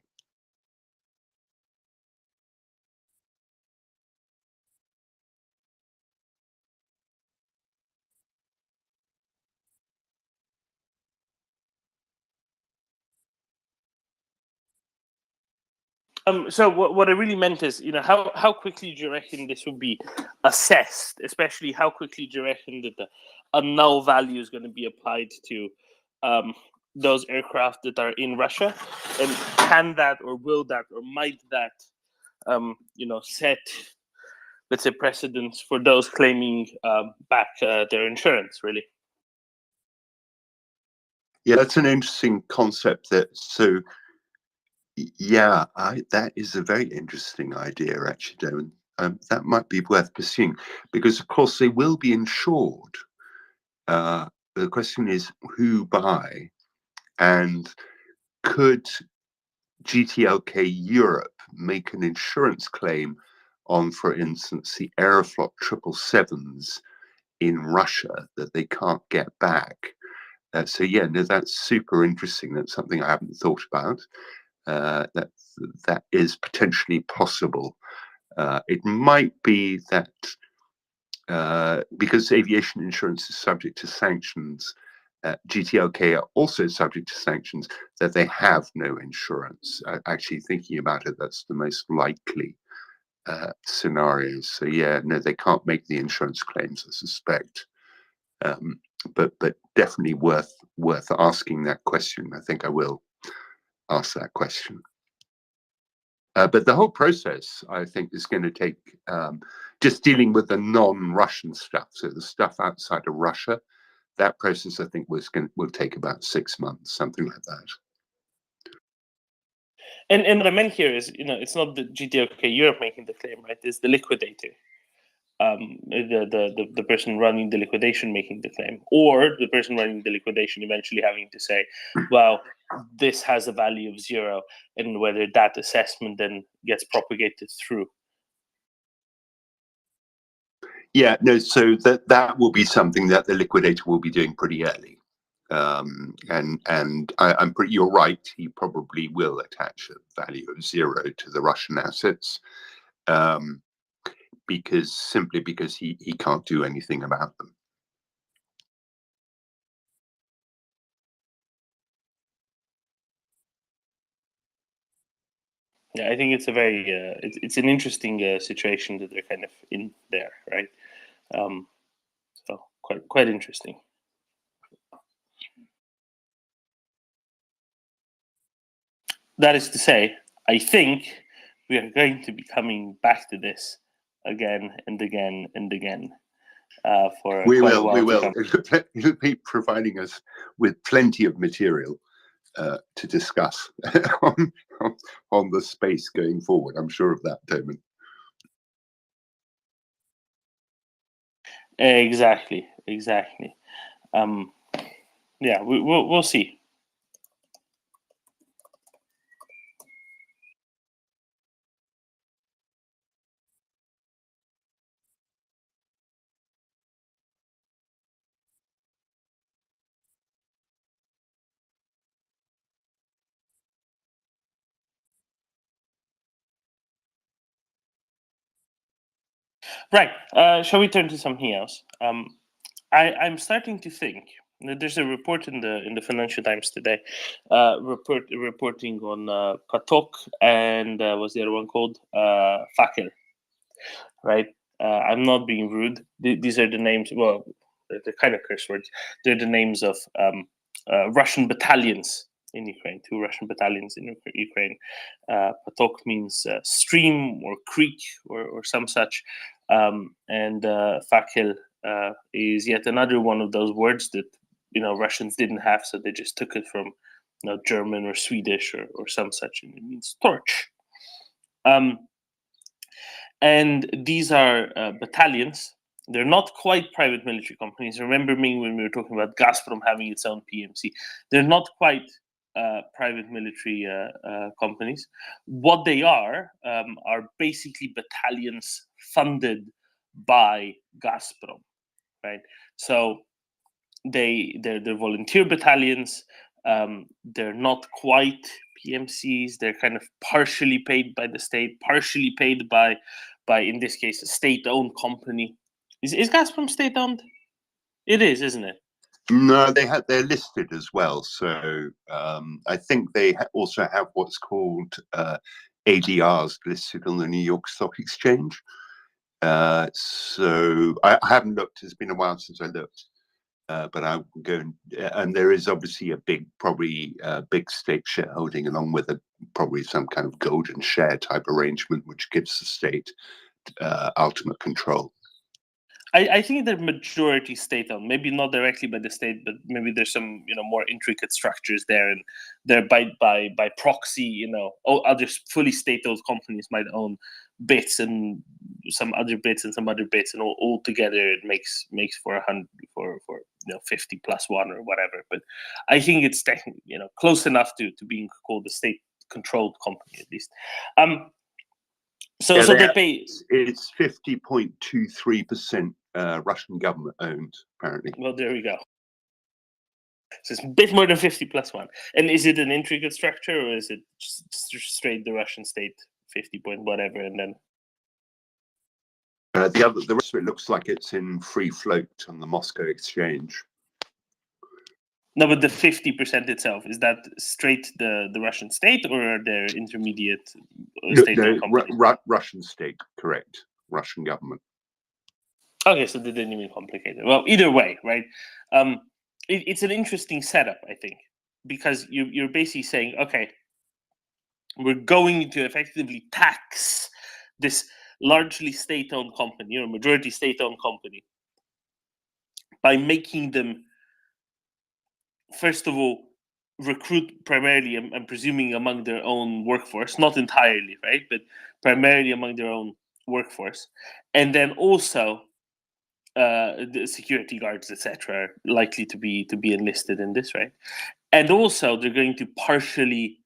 So what I really meant is, how quickly do you reckon this would be assessed? Especially, how quickly do you reckon that a null value is going to be applied to those aircraft that are in Russia? And can that, or will that, or might that, set, let's say, precedents for those claiming back their insurance? Really? Yeah, that's an interesting concept. That is a very interesting idea, actually, Damon. That might be worth pursuing because, of course, they will be insured. The question is who by, and could GTLK Europe make an insurance claim on, for instance, the Aeroflot 777s in Russia that they can't get back? That's super interesting. That's something I haven't thought about. That is potentially possible. It might be that because aviation insurance is subject to sanctions, GTLK are also subject to sanctions, that they have no insurance. Actually, thinking about it, that's the most likely scenario. So they can't make the insurance claims, I suspect. But definitely worth asking that question. I think I will ask that question. But the whole process, I think, is going to take, just dealing with the non-Russian stuff, so the stuff outside of Russia, that process, I think, will take about 6 months, something like that. And what I meant here is, it's not the GTLK Europe making the claim, right? It's the liquidator, the person running the liquidation making the claim, or the person running the liquidation eventually having to say, well, this has a value of 0, and whether that assessment then gets propagated through. Yeah, no, so that will be something that the liquidator will be doing pretty early. I'm pretty. You're right. He probably will attach a value of 0 to the Russian assets, because he can't do anything about them. Yeah, I think it's a very it's an interesting situation that they're kind of in there, right? So quite interesting. That is to say, I think we are going to be coming back to this again and again and again for quite a while. We will. It'll be providing us with plenty of material to discuss on the space going forward. I'm sure of that, Damon. Exactly. Yeah, we'll see. Right. Shall we turn to something else? I'm starting to think that there's a report in the Financial Times today, reporting on Patok and what's the other one called? Fakel. Right. I'm not being rude. These are the names. Well, they're kind of curse words. They're the names of Russian battalions in Ukraine. 2 Russian battalions in Ukraine. Patok means stream or creek or some such, and Fakel is yet another one of those words that Russians didn't have, so they just took it from German or Swedish or some such, and it means torch. And these are battalions. They're not quite private military companies. Remember me when we were talking about Gazprom having its own PMC. They're not quite private military companies. What they are basically battalions funded by Gazprom, right? So they're volunteer battalions. They're not quite PMCs. They're kind of partially paid by the state, partially paid by in this case a state-owned company. Is Gazprom state-owned? It is, isn't it? No, they're listed as well. So I think they also have what's called ADRs listed on the New York Stock Exchange. So I haven't looked. It's been a while since I looked. But I will go and there is obviously a probably big state shareholding, along with probably some kind of golden share type arrangement, which gives the state ultimate control. I think they're majority state-owned, maybe not directly by the state, but maybe there's some more intricate structures there, and they're by proxy. Other fully state-owned companies might own bits and some other bits and some other bits, and all together it makes for 100 for 50 plus 1 or whatever. But I think it's technically close enough to being called a state-controlled company at least. So they pay. It's 50.23% Russian government owned, apparently. Well, there we go. So it's a bit more than 50 plus 1. And is it an intricate structure, or is it just straight the Russian state 50 point whatever, and then the rest of it looks like it's in free float on the Moscow exchange. No, but the 50% itself, is that straight the Russian state, or are there intermediate state-owned companies? Russian state, correct. Russian government. Okay, so they didn't even complicate it. Well, either way, right? It's an interesting setup, I think, because you're basically saying, okay, we're going to effectively tax this largely state-owned company, majority state-owned company, by making them, first of all, recruit primarily, I'm presuming, among their own workforce, not entirely, right, but primarily among their own workforce, and then also the security guards, etc., are likely to be enlisted in this, right? And also, they're going to partially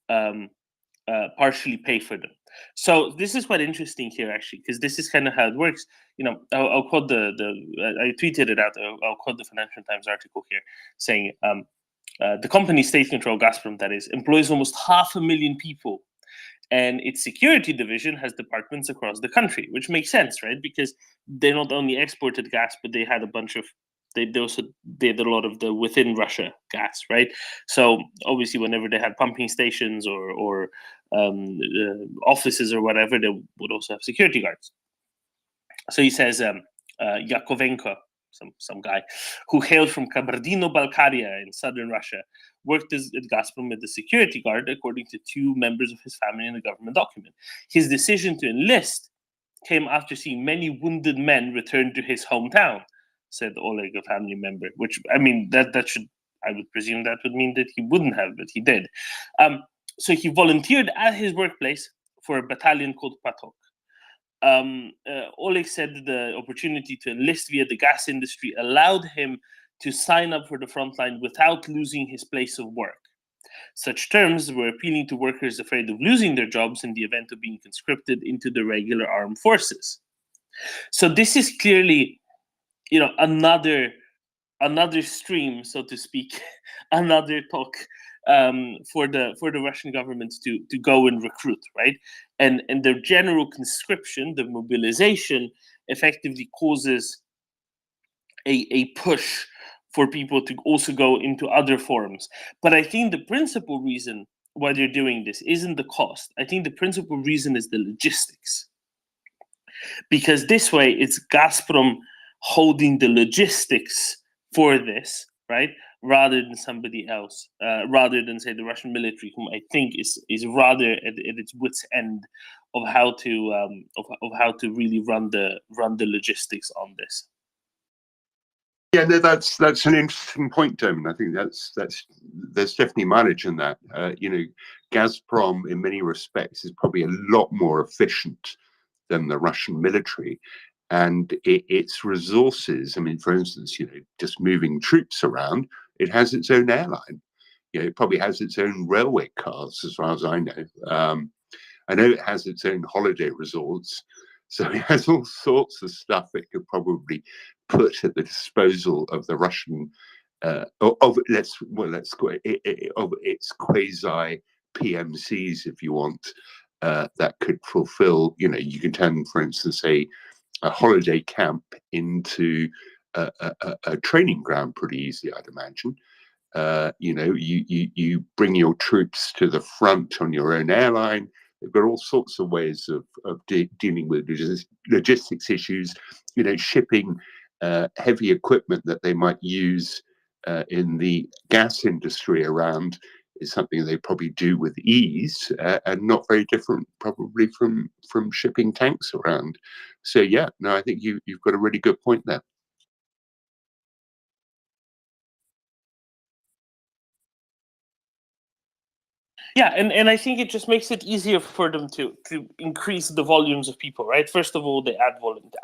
pay for them. So this is quite interesting here, actually, because this is kind of how it works. I'll quote I tweeted it out. I'll quote the Financial Times article here, saying the company state control Gazprom, that is, employs almost 500,000 people, and its security division has departments across the country, which makes sense, right? Because they not only exported gas, but they had a bunch of they also did a lot of the within Russia gas, right? So obviously, whenever they had pumping stations or offices or whatever, they would also have security guards. So he says Yakovenko, some guy who hailed from Kabardino-Balkaria in southern Russia, worked at Gazprom as the security guard, according to two members of his family in a government document. His decision to enlist came after seeing many wounded men return to his hometown, said Oleg, a family member. Which, I mean, that should, I would presume that would mean that he wouldn't have, but he did. So he volunteered at his workplace for a battalion called Patok. Oleg said that the opportunity to enlist via the gas industry allowed him to sign up for the front line without losing his place of work. Such terms were appealing to workers afraid of losing their jobs in the event of being conscripted into the regular armed forces. So this is clearly, another stream, so to speak, another talk for the Russian government to go and recruit, right? And the general conscription, the mobilization, effectively causes a push for people to also go into other forums. But I think the principal reason why they're doing this isn't the cost. I think the principal reason is the logistics. Because this way, it's Gazprom holding the logistics for this, right? Rather than somebody else, rather than, say, the Russian military, whom I think is rather at its wits' end of how to really run the logistics on this. Yeah, no, that's an interesting point, Damon. I think there's definitely mileage in that. Gazprom, in many respects, is probably a lot more efficient than the Russian military, and its resources. I mean, for instance, just moving troops around, it has its own airline. It probably has its own railway cars, as far as I know. I know it has its own holiday resorts, so it has all sorts of stuff it could probably put at the disposal of the Russian of its quasi PMCs, if you want, that could fulfill. You can turn, for instance, a holiday camp into a training ground pretty easily, I'd imagine. You bring your troops to the front on your own airline. They've got all sorts of ways of dealing with logistics issues. Shipping heavy equipment that they might use in the gas industry around is something they probably do with ease, and not very different probably from shipping tanks around. So yeah, no, I think you've got a really good point there. Yeah, and I think it just makes it easier for them to increase the volumes of people, right? First of all, they add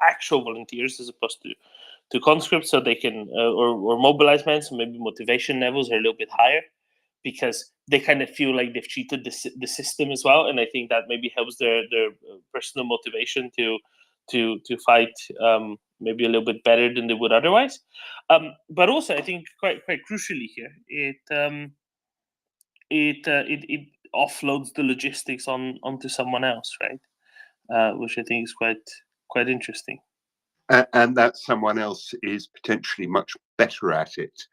actual volunteers as opposed to conscripts, so they can or mobilize men, so maybe motivation levels are a little bit higher, because they kind of feel like they've cheated the system as well, and I think that maybe helps their personal motivation to fight maybe a little bit better than they would otherwise. But also, I think quite crucially here, it offloads the logistics onto someone else, right? Which I think is quite interesting. And that someone else is potentially much better at it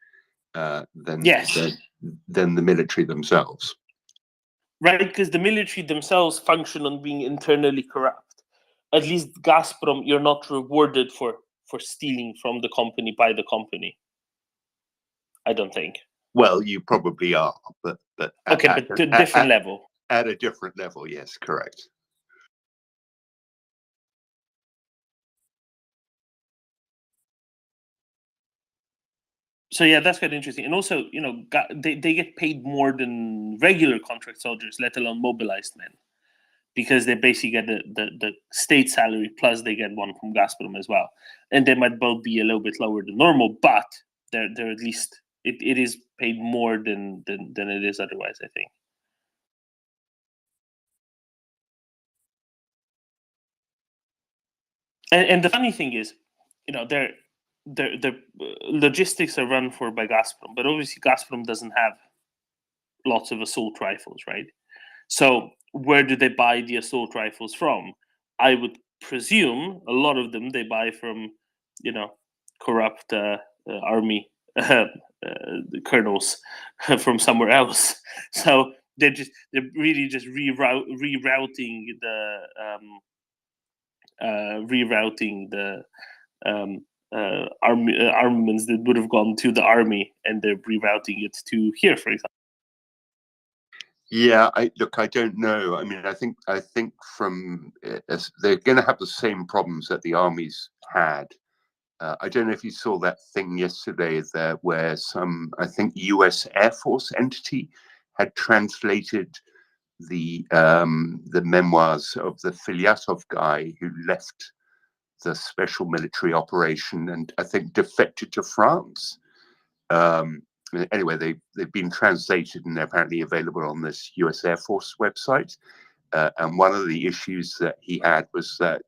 than the military themselves. Right, because the military themselves function on being internally corrupt. At least Gazprom, you're not rewarded for stealing from the company by the company. I don't think. Well, you probably are, but okay, but to a different level. At a different level, yes, correct. So yeah, that's quite interesting. And also, they get paid more than regular contract soldiers, let alone mobilized men, because they basically get the state salary plus they get one from Gazprom as well. And they might both be a little bit lower than normal, but they're at least it is paid more than it is otherwise, I think. And the funny thing is, their logistics are run for by Gazprom, but obviously Gazprom doesn't have lots of assault rifles, right? So where do they buy the assault rifles from? I would presume a lot of them they buy from, corrupt army colonels from somewhere else. So they're really just rerouting the armaments that would have gone to the army, and they're rerouting it to here, for example. Yeah, I don't know. I mean, I think from they're going to have the same problems that the armies had. I don't know if you saw that thing yesterday there, where some, I think, U.S. Air Force entity had translated the memoirs of the Filyatov guy who left the special military operation and I think defected to France. Anyway, they've been translated and they're apparently available on this U.S. Air Force website. And one of the issues that he had was that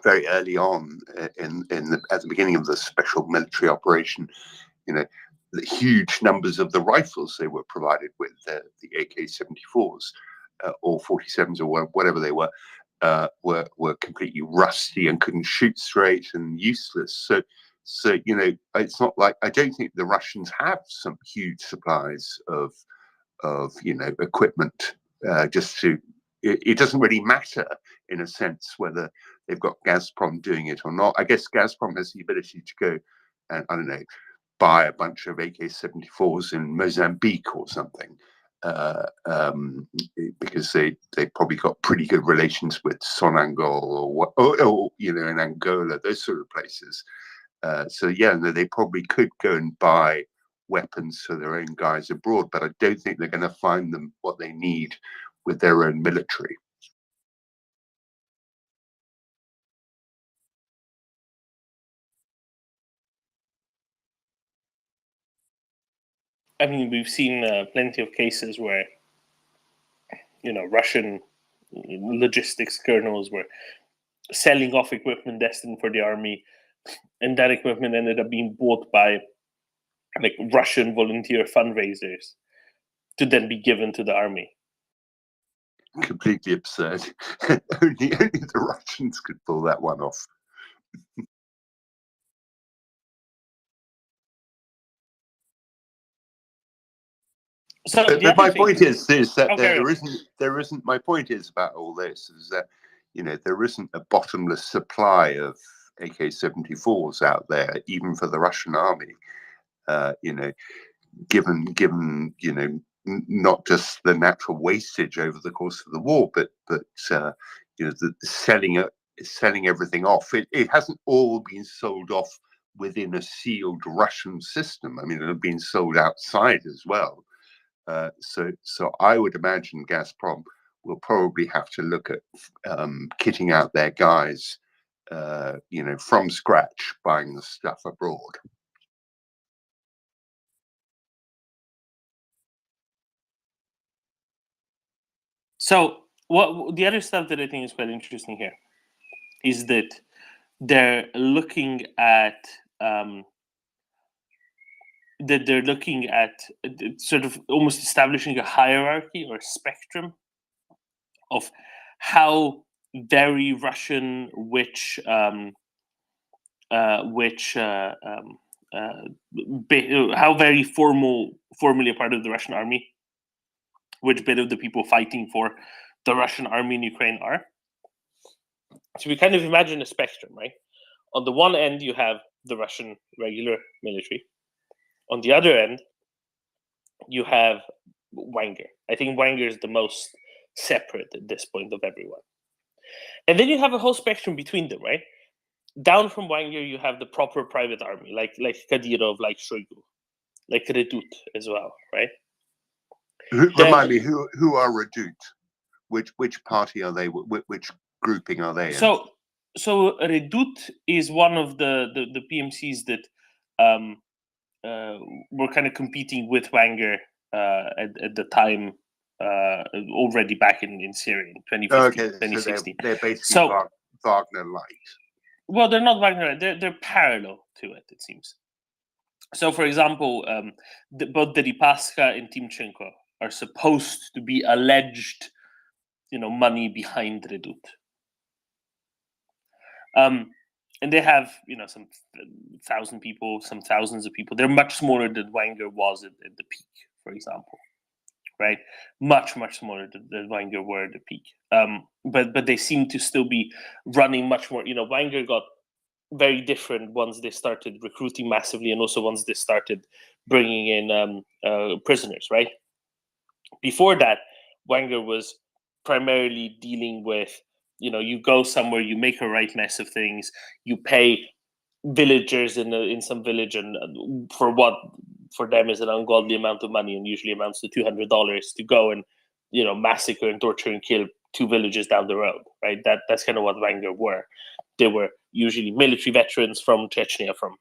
very early on at the beginning of the special military operation, the huge numbers of the rifles they were provided with, the AK-74s or 47s or whatever they were completely rusty and couldn't shoot straight and useless. So it's not like, I don't think the Russians have some huge supplies of equipment. It doesn't really matter in a sense whether they've got Gazprom doing it or not. I guess Gazprom has the ability to go and, I don't know, buy a bunch of AK-74s in Mozambique or something, because they probably got pretty good relations with Sonangol or in Angola, those sort of places. So they probably could go and buy weapons for their own guys abroad, but I don't think they're going to find them what they need with their own military. I mean, we've seen plenty of cases where, Russian logistics colonels were selling off equipment destined for the army, and that equipment ended up being bought by Russian volunteer fundraisers to then be given to the army. Completely absurd. only the Russians could pull that one off. So but my point is that okay, there isn't. My point is about all this is that there isn't a bottomless supply of AK-74s out there, even for the Russian army. Given not just the natural wastage over the course of the war, but the selling everything off. It hasn't all been sold off within a sealed Russian system. I mean, it had been sold outside as well. So I would imagine Gazprom will probably have to look at kitting out their guys, from scratch, buying the stuff abroad. So what the other stuff that I think is quite interesting here is that they're looking at sort of almost establishing a hierarchy or a spectrum of how very Russian how very formally a part of the Russian army, which bit of the people fighting for the Russian army in Ukraine are. So we kind of imagine a spectrum, right? On the one end, you have the Russian regular military. On the other end, you have Wenger. I think Wenger is the most separate at this point of everyone. And then you have a whole spectrum between them, right? Down from Wenger, you have the proper private army, like Kadyrov, like Shoigu, like Redut as well, right? Remind me, who are Redut? Which party are they? Which grouping are they in? So Redut is one of the PMCs that were kind of competing with Wenger at the time, already back in Syria in 2015, 2016. So they're basically Wagner light? Well, they're not Wagner. They're parallel to it. It seems. So, for example, both Deripaska and Timchenko are supposed to be alleged, money behind Redout. And they have, some 1,000 people, some thousands of people. They're much smaller than Wenger was at the peak, for example, right? Much smaller than Wenger were at the peak. But they seem to still be running much more. Wenger got very different once they started recruiting massively, and also once they started bringing in prisoners, right? Before that, Wenger was primarily dealing with, you go somewhere, you make a right mess of things, you pay villagers in some village, and for what for them is an ungodly amount of money, and usually amounts to $200 to go and massacre and torture and kill 2 villages down the road, right? That's kind of what Wenger were. They were usually military veterans from Chechnya, from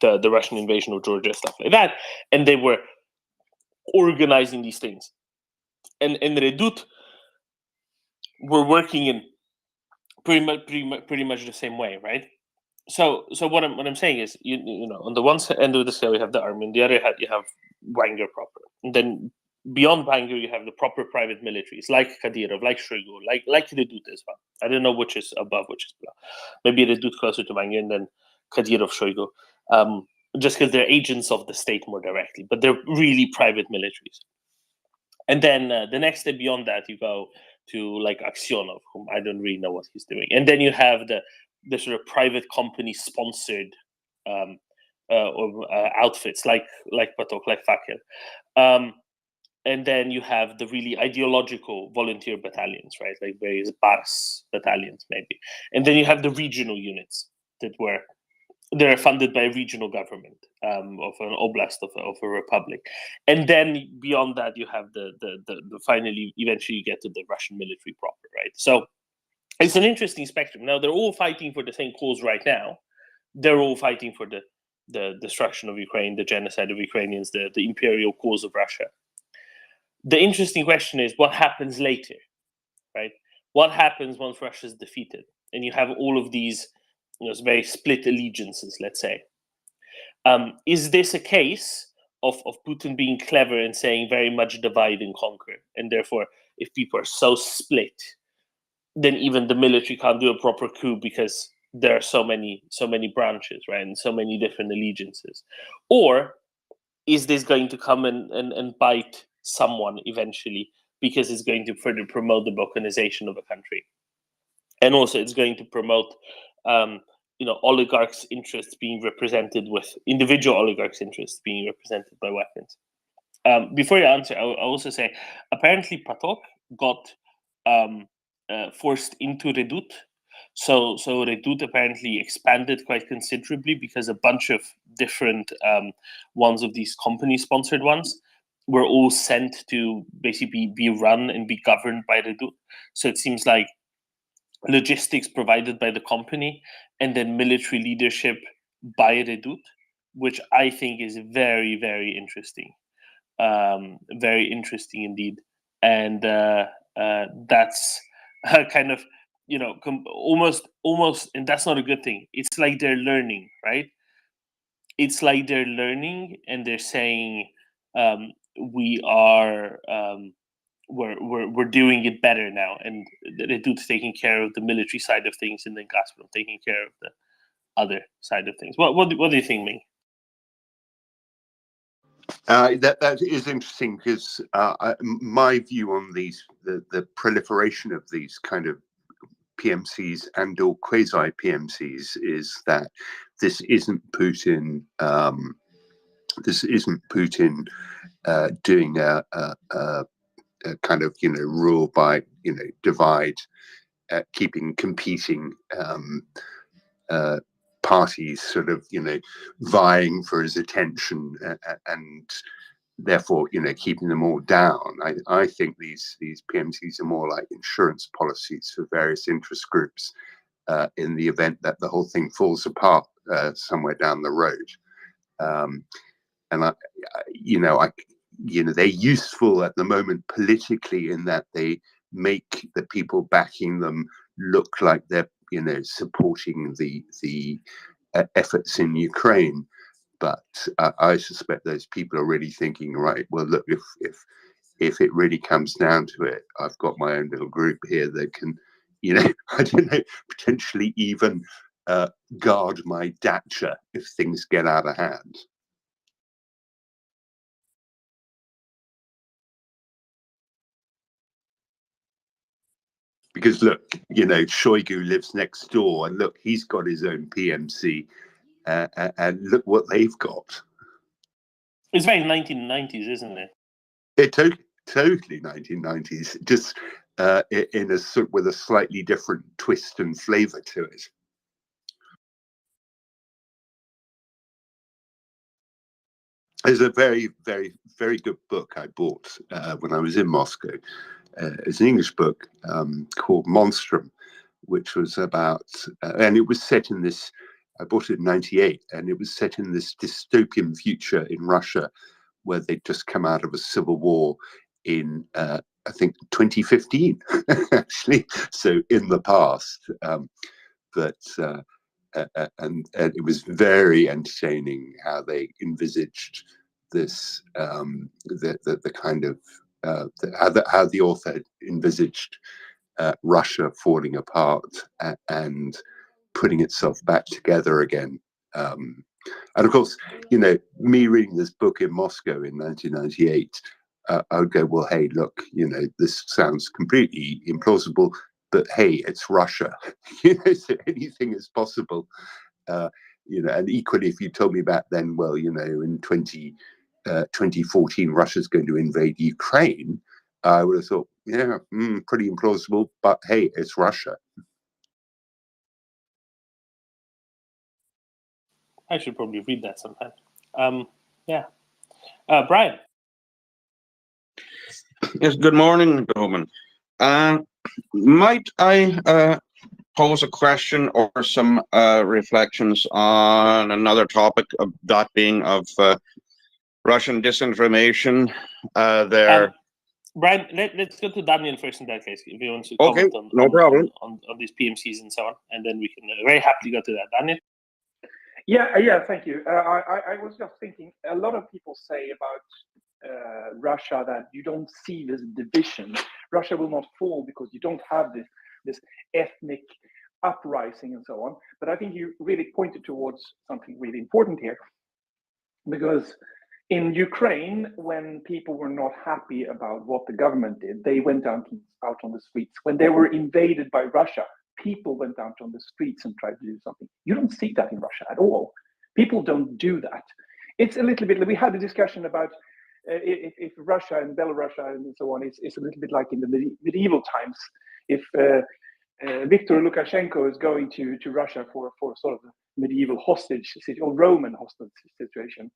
the Russian invasion of Georgia, stuff like that, and they were organizing these things. And Redout were working in pretty much the same way, right? So what I'm saying is, on the one end of the scale you have the army, on the other hand you have Wenger proper, and then beyond Wenger you have the proper private militaries like Kadyrov, like Shoigu, like Redout as well. I don't know which is above, which is below. Maybe Redout closer to Wenger, and then Kadyrov, Shoigu, just because they're agents of the state more directly, but they're really private militaries. And then the next step beyond that, you go to like Aksionov, whom I don't really know what he's doing. And then you have the sort of private company sponsored outfits like Patok, like Fakir. And then you have the really ideological volunteer battalions, right? Like various Bars battalions, maybe. And then you have the regional units they're funded by a regional government of an oblast of a republic, and then beyond that you have the finally eventually you get to the Russian military proper, right? So it's an interesting spectrum. Now they're all fighting for the same cause right now. They're all fighting for the destruction of Ukraine, the genocide of Ukrainians, the imperial cause of Russia. The interesting question is what happens later, right? What happens once Russia is defeated and you have all of these very split allegiances, let's say? Is this a case of Putin being clever and saying very much divide and conquer? And therefore, if people are so split, then even the military can't do a proper coup because there are so many branches, right? And so many different allegiances. Or is this going to come and bite someone eventually because it's going to further promote the balkanization of a country? And also it's going to promote oligarchs' interests being represented with individual oligarchs' interests being represented by weapons. Before you answer, I'll also say apparently Patok got forced into Redout. So Redout apparently expanded quite considerably because a bunch of different ones of these company-sponsored ones were all sent to basically be run and be governed by Redout. So it seems like logistics provided by the company and then military leadership by Redout, which I think is very, very interesting. Very interesting indeed. And that's kind of, almost, and that's not a good thing. It's like they're learning, right? It's like they're learning and they're saying, we are... we're doing it better now, and Redout taking care of the military side of things, and then Gazprom taking care of the other side of things. What do you think, Ming? That is interesting because my view on the proliferation of these kind of PMCs and or quasi PMCs is that this isn't Putin. This isn't Putin doing a kind of rule by divide, keeping competing parties sort of vying for his attention and therefore keeping them all down. I think these PMCs are more like insurance policies for various interest groups in the event that the whole thing falls apart somewhere down the road. And they're useful at the moment politically in that they make the people backing them look like they're, supporting the efforts in Ukraine. But I suspect those people are really thinking, right, well, look, if it really comes down to it, I've got my own little group here that can, I don't know, potentially even guard my dacha if things get out of hand. Because look, Shoigu lives next door, and look, he's got his own PMC, and look what they've got. It's very 1990s, isn't it? It totally 1990s, just with a slightly different twist and flavor to it. There's a very, very, very good book I bought when I was in Moscow. It's an English book called Monstrum, which was about, and it was set in this, I bought it in 98, and it was set in this dystopian future in Russia where they'd just come out of a civil war in, I think, 2015, actually, so in the past. And it was very entertaining how they envisaged this, the kind of, how the author envisaged Russia falling apart and putting itself back together again. And of course, me reading this book in Moscow in 1998, I would go, well, hey, look, this sounds completely implausible, but hey, it's Russia. So anything is possible. And equally, if you told me back then, well, in 2014, Russia's going to invade Ukraine, I would have thought, yeah, pretty implausible, but hey, it's Russia. I should probably read that sometime. Yeah. Brian. Yes, good morning, gentlemen. Might I pose a question or some reflections on another topic, of that being of Russian disinformation? Brian, let's go to Daniel first in that case, if you want to comment on these PMCs and so on, and then we can very happily go to that. Daniel? Yeah, thank you. I was just thinking, a lot of people say about Russia that you don't see this division. Russia will not fall because you don't have this ethnic uprising and so on. But I think you really pointed towards something really important here, because in Ukraine, when people were not happy about what the government did, they went out on the streets. When they were invaded by Russia, people went out on the streets and tried to do something. You don't see that in Russia at all. People don't do that. It's a little bit, we had a discussion about if Russia and Belarus and so on, it's a little bit like in the medieval times. If Viktor Lukashenko is going to Russia for sort of a medieval hostage situation, or Roman hostage situation.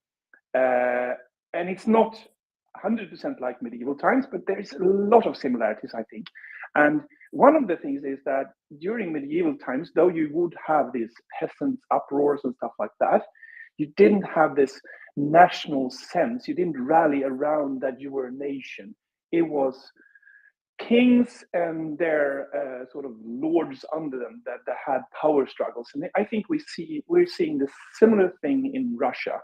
And it's not 100% like medieval times, but there's a lot of similarities, I think. And one of the things is that during medieval times, though you would have these peasants' uproars and stuff like that, you didn't have this national sense. You didn't rally around that you were a nation. It was kings and their sort of lords under them that had power struggles. And I think we're seeing the similar thing in Russia.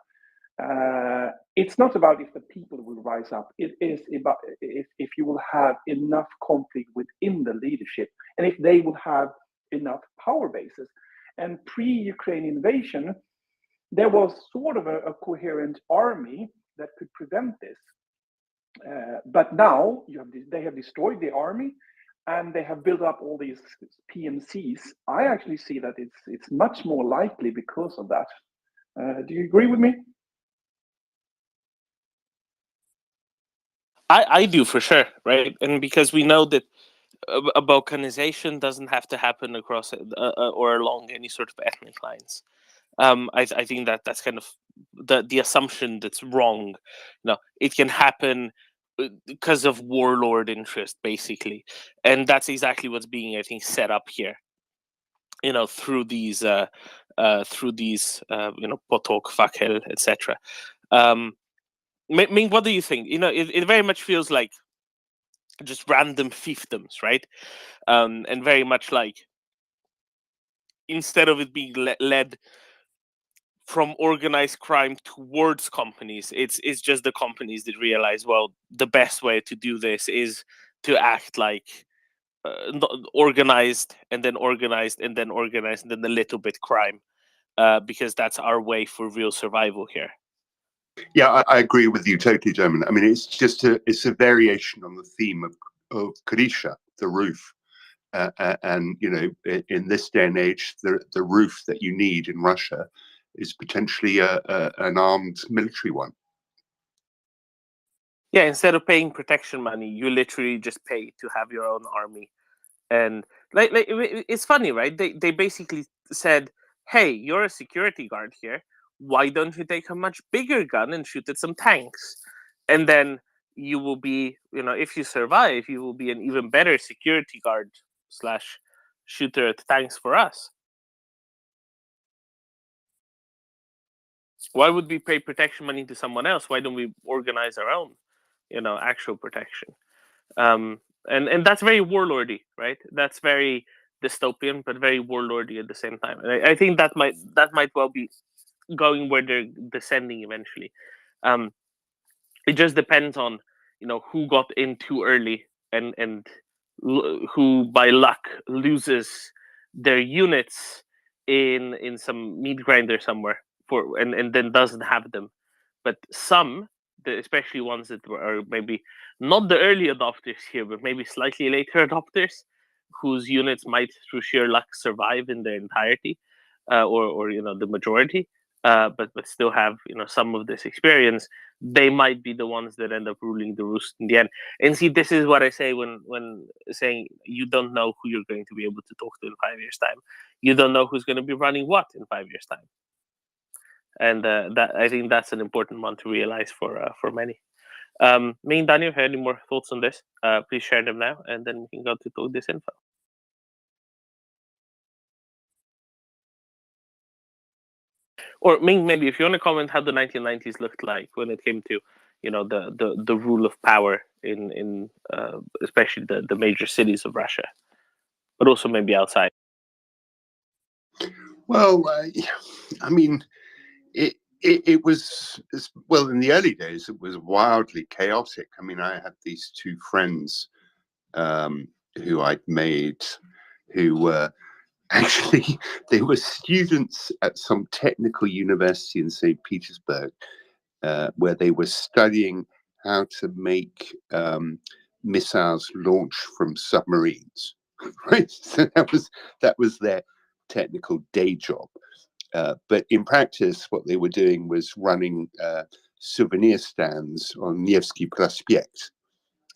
It's not about if the people will rise up. It is about if you will have enough conflict within the leadership, and if they will have enough power bases. And pre-Ukraine invasion, there was sort of a coherent army that could prevent this. But now they have destroyed the army, and they have built up all these PMCs. I actually see that it's much more likely because of that. Do you agree with me? I do, for sure, right? And because we know that a balkanization doesn't have to happen across or along any sort of ethnic lines. I think that's kind of the assumption that's wrong. It can happen because of warlord interest, basically, and that's exactly what's being, I think, set up here. Through these Potok, Fakel, etc. Ming, what do you think? It very much feels like just random fiefdoms, right? And very much like, instead of it being led from organized crime towards companies, it's just the companies that realize, well, the best way to do this is to act like organized, and then organized, and then organized, and then a little bit crime, because that's our way for real survival here. Yeah, I agree with you totally, German. I mean, it's just it's a variation on the theme of Krisha, the roof. And, you know, in this day and age, the roof that you need in Russia is potentially an armed military one. Yeah, instead of paying protection money, you literally just pay to have your own army. And like it's funny, right? They basically said, hey, you're a security guard here. Why don't you take a much bigger gun and shoot at some tanks? And then you will be, you know, if you survive, you will be an even better security guard / shooter at tanks for us. Why would we pay protection money to someone else? Why don't we organize our own, you know, actual protection? And that's very warlordy, right? That's very dystopian, but very warlordy at the same time. And I think that might well be going where they're descending eventually. It just depends on, you know, who got in too early and who by luck loses their units in some meat grinder somewhere and then doesn't have them. But some, especially ones that are maybe not the early adopters here, but maybe slightly later adopters, whose units might, through sheer luck, survive in their entirety, or you know, the majority, but still have, you know, some of this experience. They might be the ones that end up ruling the roost in the end. And see, this is what I say when saying you don't know who you're going to be able to talk to in 5 years' time. You don't know who's going to be running what in 5 years' time. And that, I think that's an important one to realize for many. Me and Daniel, have any more thoughts on this? Please share them now, and then we can go to talk this info. Or Ming, maybe if you want to comment how the 1990s looked like when it came to, you know, the rule of power in especially the major cities of Russia, but also maybe outside. Well, I mean, it was, well, in the early days, it was wildly chaotic. I mean, I had these two friends who I'd made who were actually, they were students at some technical university in St. Petersburg, where they were studying how to make missiles launch from submarines. Right, so that was their technical day job. But in practice, what they were doing was running souvenir stands on Nevsky Prospect.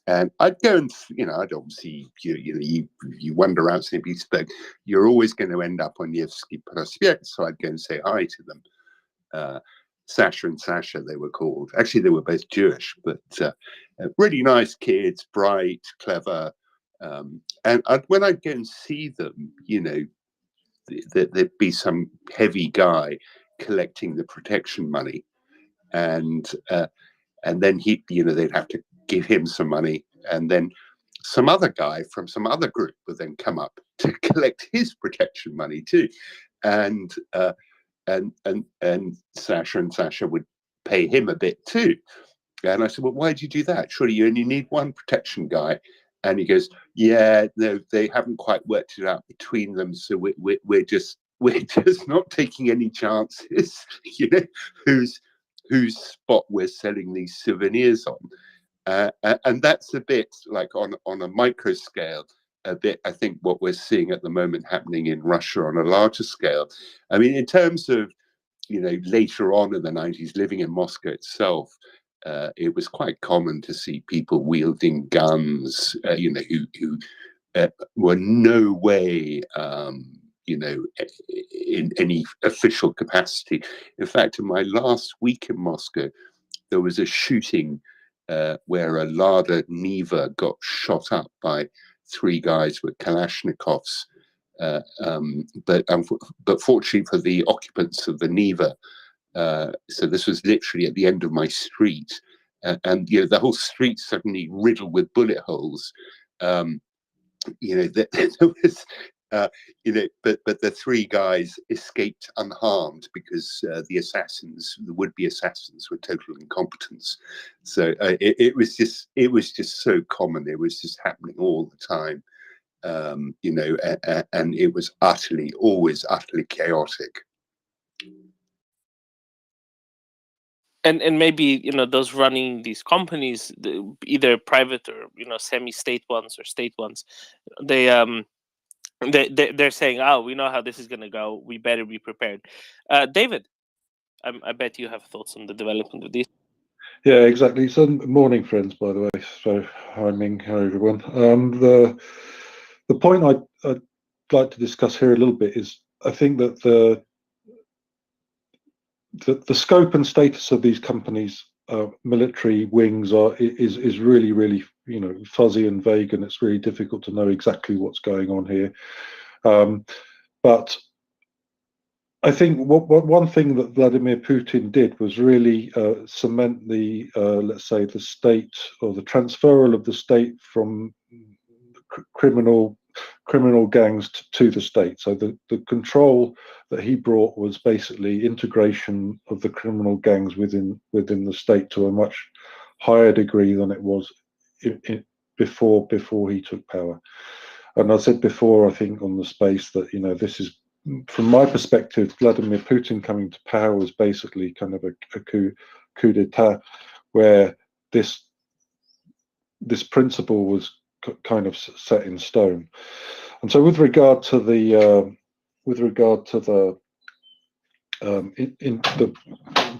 And I'd go and, you know, I'd obviously, you wander around St. Petersburg, you're always going to end up on Nevsky Prospect. So I'd go and say hi to them. Sasha and Sasha, they were called. Actually, they were both Jewish, but really nice kids, bright, clever. And when I'd go and see them, you know, there'd be some heavy guy collecting the protection money, and then he, you know, they'd have to give him some money, and then some other guy from some other group would then come up to collect his protection money too, and Sasha and Sasha would pay him a bit too. And I said, well, why do you do that? Surely you only need one protection guy. And he goes, yeah, no, they haven't quite worked it out between them. So we're just not taking any chances, you know, whose spot we're selling these souvenirs on. And that's a bit like on a micro scale, a bit, I think, what we're seeing at the moment happening in Russia on a larger scale. I mean, in terms of, you know, later on in the 90s, living in Moscow itself, it was quite common to see people wielding guns, you know, who were no way, you know, in any official capacity. In fact, in my last week in Moscow, there was a shooting where a Lada Niva got shot up by three guys with Kalashnikovs. But fortunately for the occupants of the Niva, so this was literally at the end of my street, and the whole street suddenly riddled with bullet holes. There was, but the three guys escaped unharmed because the would-be assassins, were total incompetents. So it was just so common. It was just happening all the time, and it was always utterly chaotic. And maybe those running these companies, either private or semi-state ones or state ones, they're saying, oh, we know how this is going to go, we better be prepared. David, I bet you have thoughts on the development of these. Yeah, exactly. So, morning, friends, by the way. So, hi, Ming, hi, everyone. The point I'd like to discuss here a little bit is, I think that the scope and status of these companies' military wings is really, really fuzzy and vague, and it's really difficult to know exactly what's going on here. But I think one thing that Vladimir Putin did was really cement the, let's say, the state, or the transferal of the state from criminal gangs to the state. So the control that he brought was basically integration of the criminal gangs within the state to a much higher degree than it was before he took power. And I said before, I think on the space, that this is, from my perspective, Vladimir Putin coming to power was basically kind of a coup d'etat, where this principle was kind of set in stone. And so, with regard to the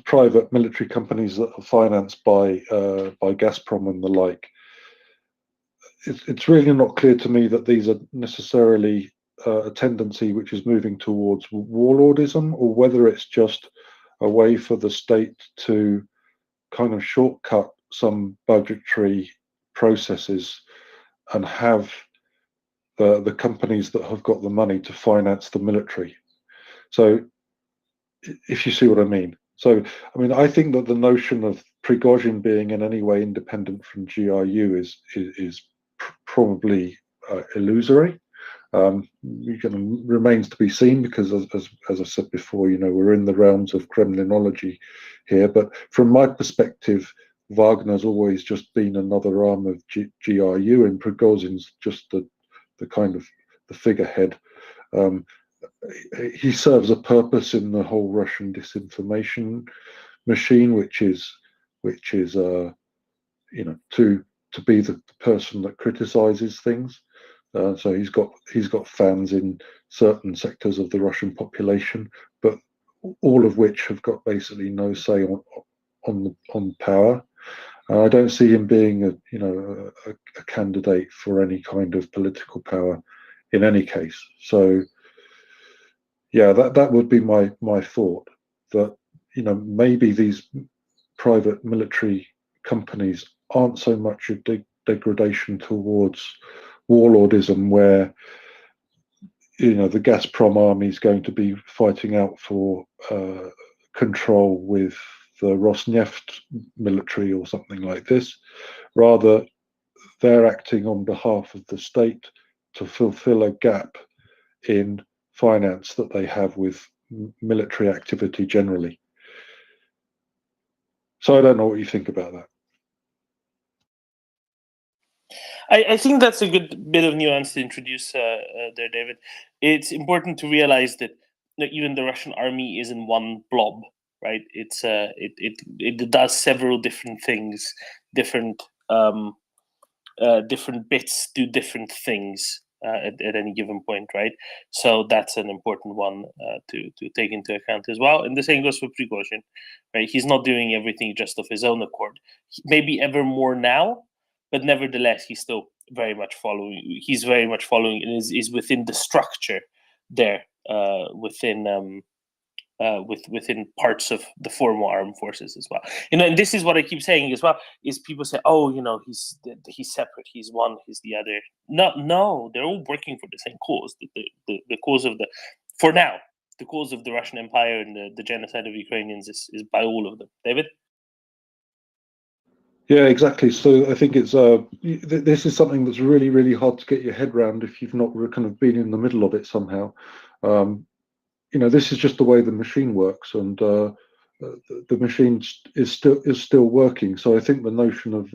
private military companies that are financed by Gazprom and the like, it's really not clear to me that these are necessarily a tendency which is moving towards warlordism, or whether it's just a way for the state to kind of shortcut some budgetary processes and have the companies that have got the money to finance the military. So, if you see what I mean. So, I mean, I think that the notion of Prigozhin being in any way independent from GRU is probably illusory. Remains to be seen, because as I said before, we're in the realms of Kremlinology here. But from my perspective, Wagner's always just been another arm of GRU, and Prigozhin's just the kind of the figurehead. He serves a purpose in the whole Russian disinformation machine, which is to be the person that criticizes things. So he's got fans in certain sectors of the Russian population, but all of which have got basically no say on power. I don't see him being a candidate for any kind of political power in any case. So yeah, that would be my thought, that maybe these private military companies aren't so much a degradation towards warlordism, where the Gazprom army is going to be fighting out for control with the Rosneft military or something like this. Rather, they're acting on behalf of the state to fulfill a gap in finance that they have with military activity generally. So I don't know what you think about that. I think that's a good bit of nuance to introduce there, David. It's important to realize that even the Russian army isn't one blob, right? It's it does several different things, different bits do different things at any given point, right? So that's an important one to take into account as well. And the same goes for Prigozhin, right? He's not doing everything just of his own accord. Maybe ever more now, but nevertheless, he's still very much following. He's very much following, and is within the structure there, within parts of the formal armed forces as well. And this is what I keep saying as well, is people say, oh, he's separate, he's one, he's the other. No, they're all working for the same cause. The cause of for now, the cause of the Russian Empire and the genocide of Ukrainians is by all of them. David? Yeah, exactly. So I think it's this is something that's really, really hard to get your head around if you've not kind of been in the middle of it somehow. This is just the way the machine works, and the machine is still working. So I think the notion of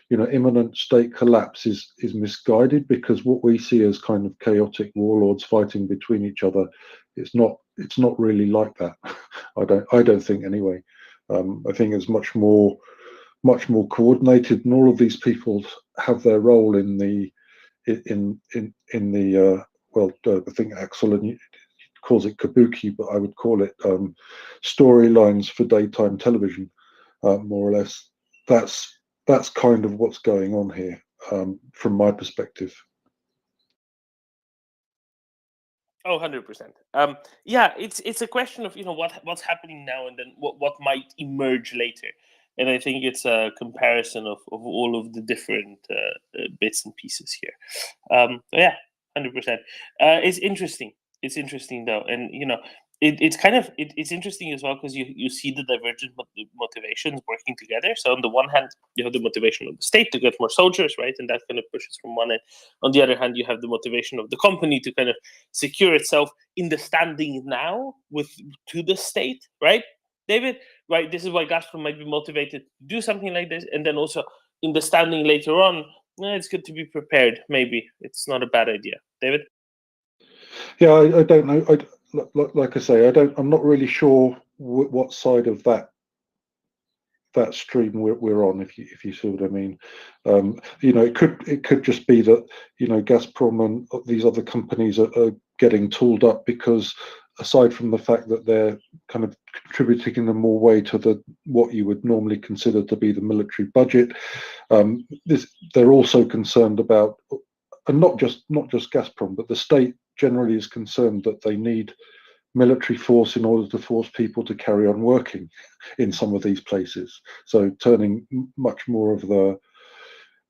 imminent state collapse is misguided, because what we see as kind of chaotic warlords fighting between each other, it's not really like that. I don't think anyway. I think it's much more coordinated, and all of these people have their role in the I think Axel calls it kabuki, but I would call it storylines for daytime television, more or less. That's kind of what's going on here, from my perspective. Oh, 100%. Yeah, it's a question of what's happening now and then what might emerge later, and I think it's a comparison of all of the different bits and pieces here. Yeah, 100%. It's interesting. It's interesting though, and it's kind of it's interesting as well, because you see the divergent motivations working together. So on the one hand, you have the motivation of the state to get more soldiers, right, and that kind of pushes from one end. On the other hand, you have the motivation of the company to kind of secure itself in the standing now to the state, right, David? Right, this is why Gazprom might be motivated to do something like this, and then also in the standing later on, it's good to be prepared. Maybe it's not a bad idea, David. Yeah, I don't know. Like I say, I'm not really sure what side of that stream we're on, if you see what I mean. It could just be that Gazprom and these other companies are getting tooled up, because aside from the fact that they're kind of contributing in a more way to what you would normally consider to be the military budget, they're also concerned about, and not just Gazprom, but the state generally is concerned that they need military force in order to force people to carry on working in some of these places. So turning much more of the,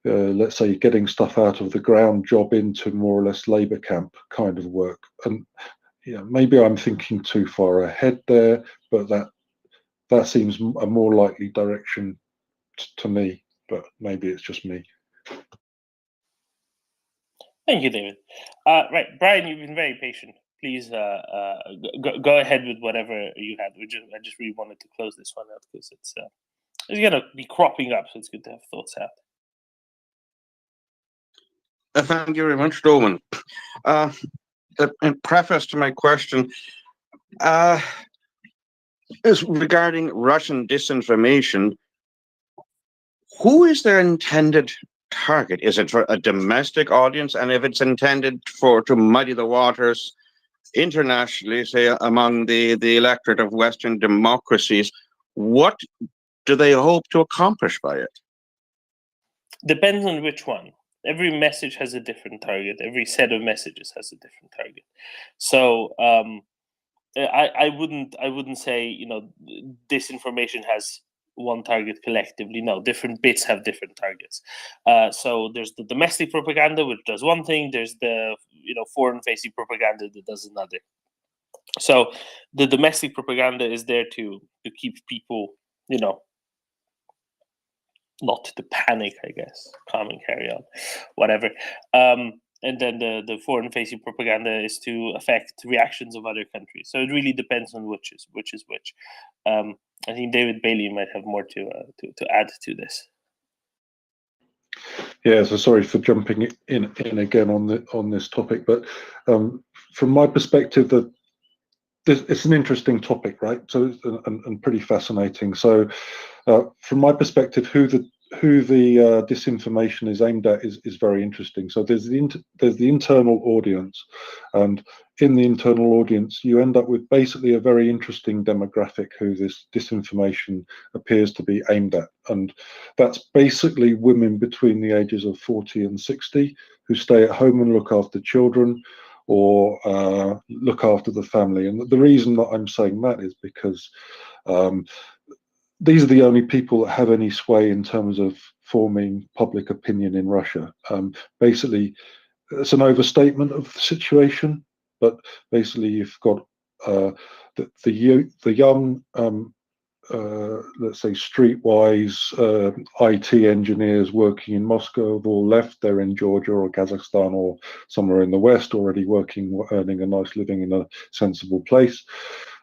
let's say, getting stuff out of the ground job into more or less labor camp kind of work. And maybe I'm thinking too far ahead there, but that seems a more likely direction to me. But maybe it's just me. Thank you, David. Right, Brian, you've been very patient. Please go ahead with whatever you had. I just really wanted to close this one out, because it's going to be cropping up, so it's good to have thoughts out. Thank you very much, Roman. In preface to my question, is regarding Russian disinformation. Who is their intended target? Is it for a domestic audience? And if it's intended to muddy the waters internationally, say among the electorate of Western democracies, what do they hope to accomplish by it? Depends on which one. Every message has a different target. Every set of messages has a different target. So I wouldn't say disinformation has one target collectively. No, different bits have different targets. So there's the domestic propaganda, which does one thing. There's the foreign-facing propaganda that does another. So the domestic propaganda is there to keep people, not to panic, I guess, calm and carry on, whatever. And then the foreign-facing propaganda is to affect reactions of other countries. So it really depends on which is which. I think David Bailey might have more to add to this. Yeah, so sorry for jumping in again on this topic, but from my perspective, it's an interesting topic, right? So and pretty fascinating. So from my perspective, who the disinformation is aimed at is very interesting. So there's the internal audience, and in the internal audience, you end up with basically a very interesting demographic who this disinformation appears to be aimed at, and that's basically women between the ages of 40 and 60 who stay at home and look after children, or look after the family. And the reason that I'm saying that is because these are the only people that have any sway in terms of forming public opinion in Russia. Basically, it's an overstatement of the situation, but basically you've got the young let's say, streetwise IT engineers working in Moscow have all left. They're in Georgia or Kazakhstan or somewhere in the West, already working, earning a nice living in a sensible place.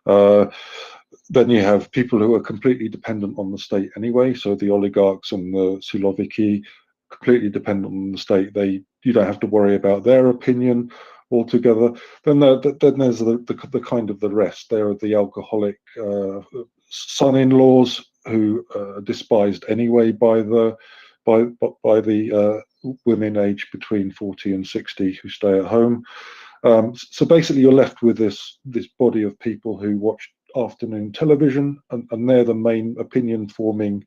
Then you have people who are completely dependent on the state anyway. So the oligarchs and the Siloviki, completely dependent on the state. You don't have to worry about their opinion altogether. Then there's the kind of the rest. There are the alcoholic son-in-laws who are despised anyway by the women aged between 40 and 60 who stay at home. So basically, you're left with this body of people who watch afternoon television, and they're the main opinion forming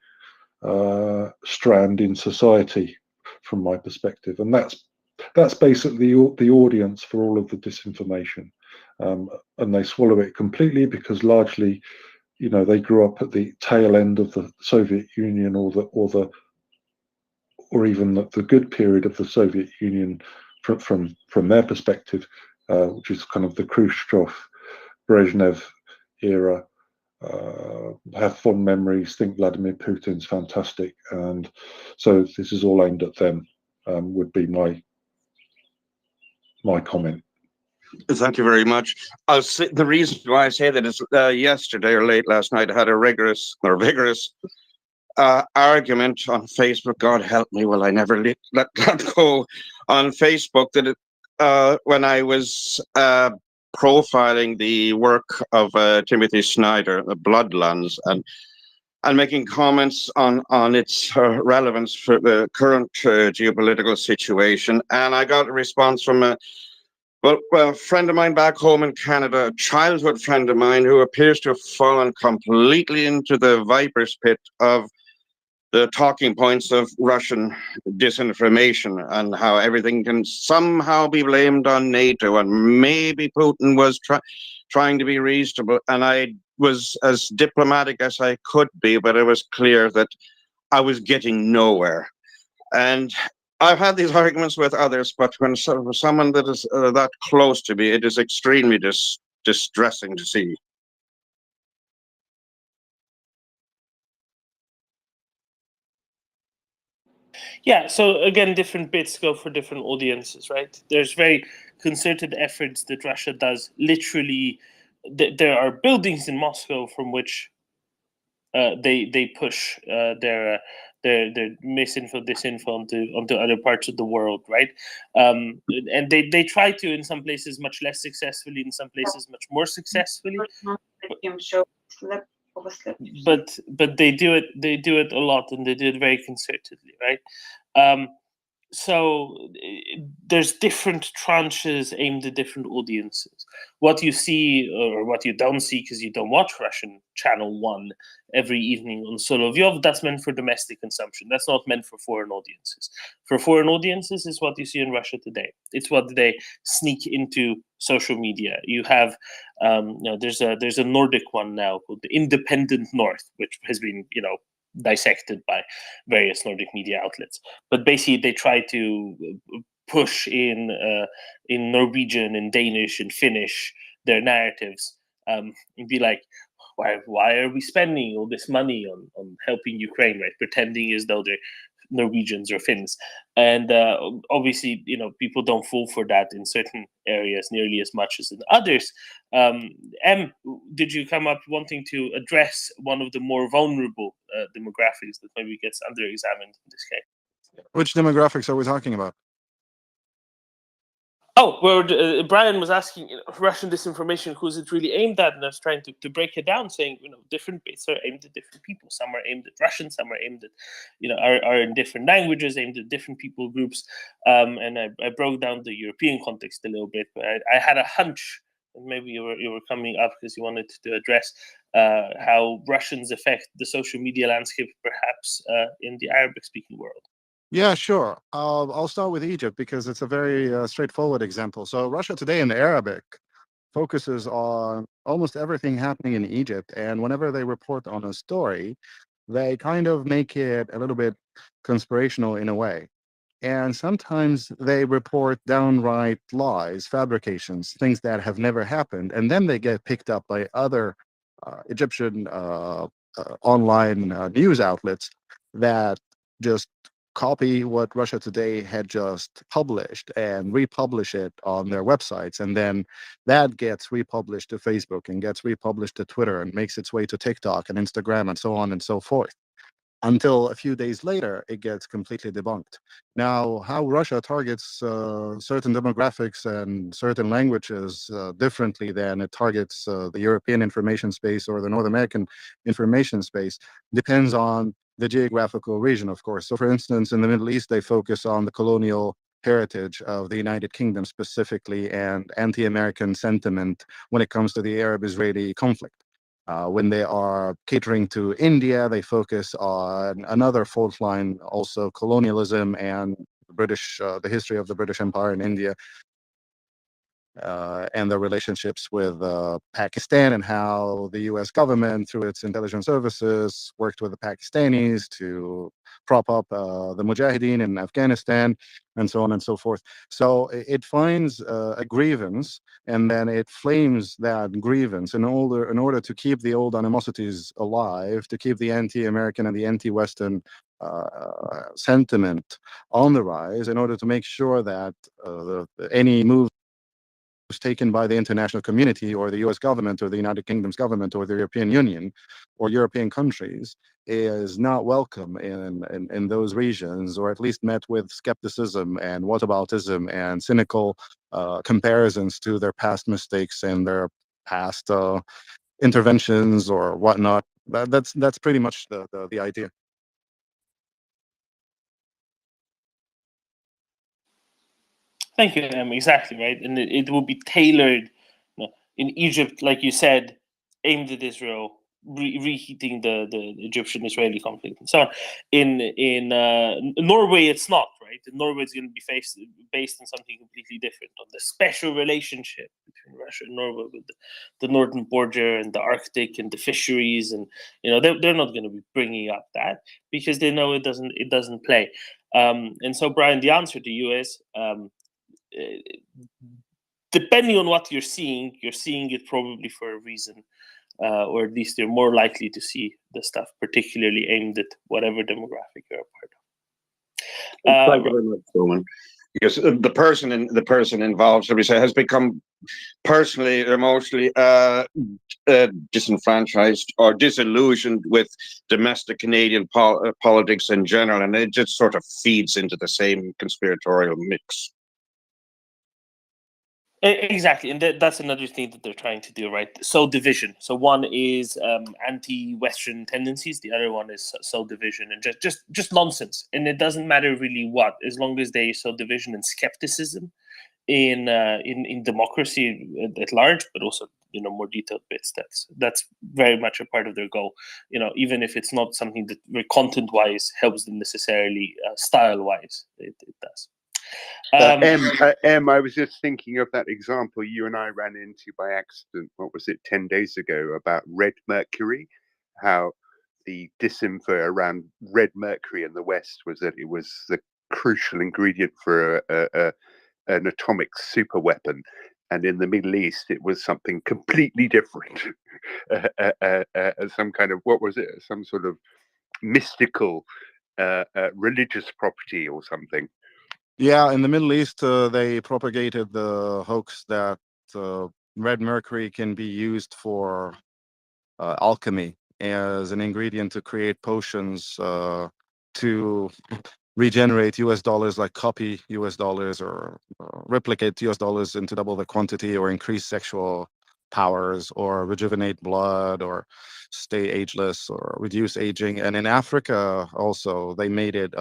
strand in society, from my perspective, and that's basically the audience for all of the disinformation, and they swallow it completely because largely, they grew up at the tail end of the Soviet Union or even the good period of the Soviet Union from their perspective, which is kind of the Khrushchev, Brezhnev era. Have fond memories, think Vladimir Putin's fantastic, and so this is all aimed at them, would be my comment. Thank you very much. The reason why I say that is yesterday or late last night, I had a vigorous argument on Facebook. God help me, will I never let that go on Facebook, that when I was profiling the work of Timothy Snyder, The Bloodlands, and making comments on its relevance for the current geopolitical situation. And I got a response from a friend of mine back home in Canada, a childhood friend of mine, who appears to have fallen completely into the viper's pit of the talking points of Russian disinformation and how everything can somehow be blamed on NATO, and maybe Putin was trying to be reasonable. And I was as diplomatic as I could be, but it was clear that I was getting nowhere. And I've had these arguments with others, but when someone that is that close to me, it is extremely distressing to see. Yeah, so again, different bits go for different audiences, right? There's very concerted efforts that Russia does. Literally, there are buildings in Moscow from which they push their misinfo, disinfo onto other parts of the world, right? And they try to, in some places much less successfully, in some places much more successfully. But they do it a lot, and they do it very concertedly, right? So there's different tranches aimed at different audiences. What you see or what you don't see because you don't watch Russian Channel 1 every evening on Solovyov, that's meant for domestic consumption. That's not meant for foreign audiences. For foreign audiences is what you see in Russia today. It's what they sneak into social media. You have, there's a Nordic one now called the Independent North, which has been, dissected by various Nordic media outlets. But basically, they try to push in Norwegian and Danish and Finnish their narratives, and be like, why are we spending all this money on helping Ukraine, right? Pretending as though they're Norwegians or Finns. And obviously, people don't fall for that in certain areas nearly as much as in others. Did you come up wanting to address one of the more vulnerable demographics that maybe gets under-examined in this case? Which demographics are we talking about? Oh, well, Brian was asking, Russian disinformation, who's it really aimed at? And I was trying to break it down, saying, different bits are aimed at different people. Some are aimed at Russians, some are aimed at, are in different languages, aimed at different people groups. And I broke down the European context a little bit, but I had a hunch, and maybe you were coming up because you wanted to address how Russians affect the social media landscape, perhaps in the Arabic-speaking world. Yeah, sure. I'll start with Egypt because it's a very straightforward example. So Russia Today in the Arabic focuses on almost everything happening in Egypt. And whenever they report on a story, they kind of make it a little bit conspirational in a way. And sometimes they report downright lies, fabrications, things that have never happened. And then they get picked up by other Egyptian online news outlets that just copy what Russia Today had just published and republish it on their websites. And then that gets republished to Facebook and gets republished to Twitter and makes its way to TikTok and Instagram and so on and so forth. Until a few days later, it gets completely debunked. Now, how Russia targets certain demographics and certain languages differently than it targets the European information space or the North American information space depends on the geographical region, of course. So, for instance, in the Middle East, they focus on the colonial heritage of the United Kingdom specifically and anti-American sentiment when it comes to the Arab-Israeli conflict. When they are catering to India, they focus on another fault line, also colonialism and the history of the British Empire in India, and their relationships with Pakistan and how the U.S. government, through its intelligence services, worked with the Pakistanis to prop up the Mujahideen in Afghanistan, and so on and so forth. So it finds a grievance, and then it flames that grievance in order to keep the old animosities alive, to keep the anti-American and the anti-Western sentiment on the rise, in order to make sure that any move taken by the international community or the US government or the United Kingdom's government or the European Union or European countries is not welcome in those regions, or at least met with skepticism and whataboutism and cynical comparisons to their past mistakes and their past interventions or whatnot. That's pretty much the idea. Thank you, exactly, right. And it will be tailored, in Egypt, like you said, aimed at Israel, reheating the Egyptian-Israeli conflict and so on. In Norway, it's not, right. In Norway, it's going to be based on something completely different, on the special relationship between Russia and Norway with the northern border and the Arctic and the fisheries, and they're not going to be bringing up that because they know it doesn't play. And so, Brian, the answer to you is, depending on what you're seeing it probably for a reason, or at least you're more likely to see the stuff particularly aimed at whatever demographic you're a part of. Thank you very much, Roman. Because the person involved, shall we say, has become personally, emotionally disenfranchised or disillusioned with domestic Canadian politics in general, and it just sort of feeds into the same conspiratorial mix. Exactly, and that's another thing that they're trying to do, right? Sow division. So one is anti-Western tendencies, the other one is sow division, and just nonsense. And it doesn't matter really what, as long as they sow division and skepticism in democracy at large, but also more detailed bits. That's very much a part of their goal. Even if it's not something that content-wise helps them necessarily, style-wise, it does. I was just thinking of that example you and I ran into by accident. What was it, 10 days ago, about red mercury? How the disinfo around red mercury in the West was that it was the crucial ingredient for an atomic super weapon, and in the Middle East it was something completely different. Some kind of, what was it? Some sort of mystical religious property or something. Yeah, in the Middle East, they propagated the hoax that red mercury can be used for alchemy as an ingredient to create potions to regenerate US dollars, like copy US dollars or replicate US dollars into double the quantity, or increase sexual powers, or rejuvenate blood, or stay ageless, or reduce aging. And in Africa also, they made it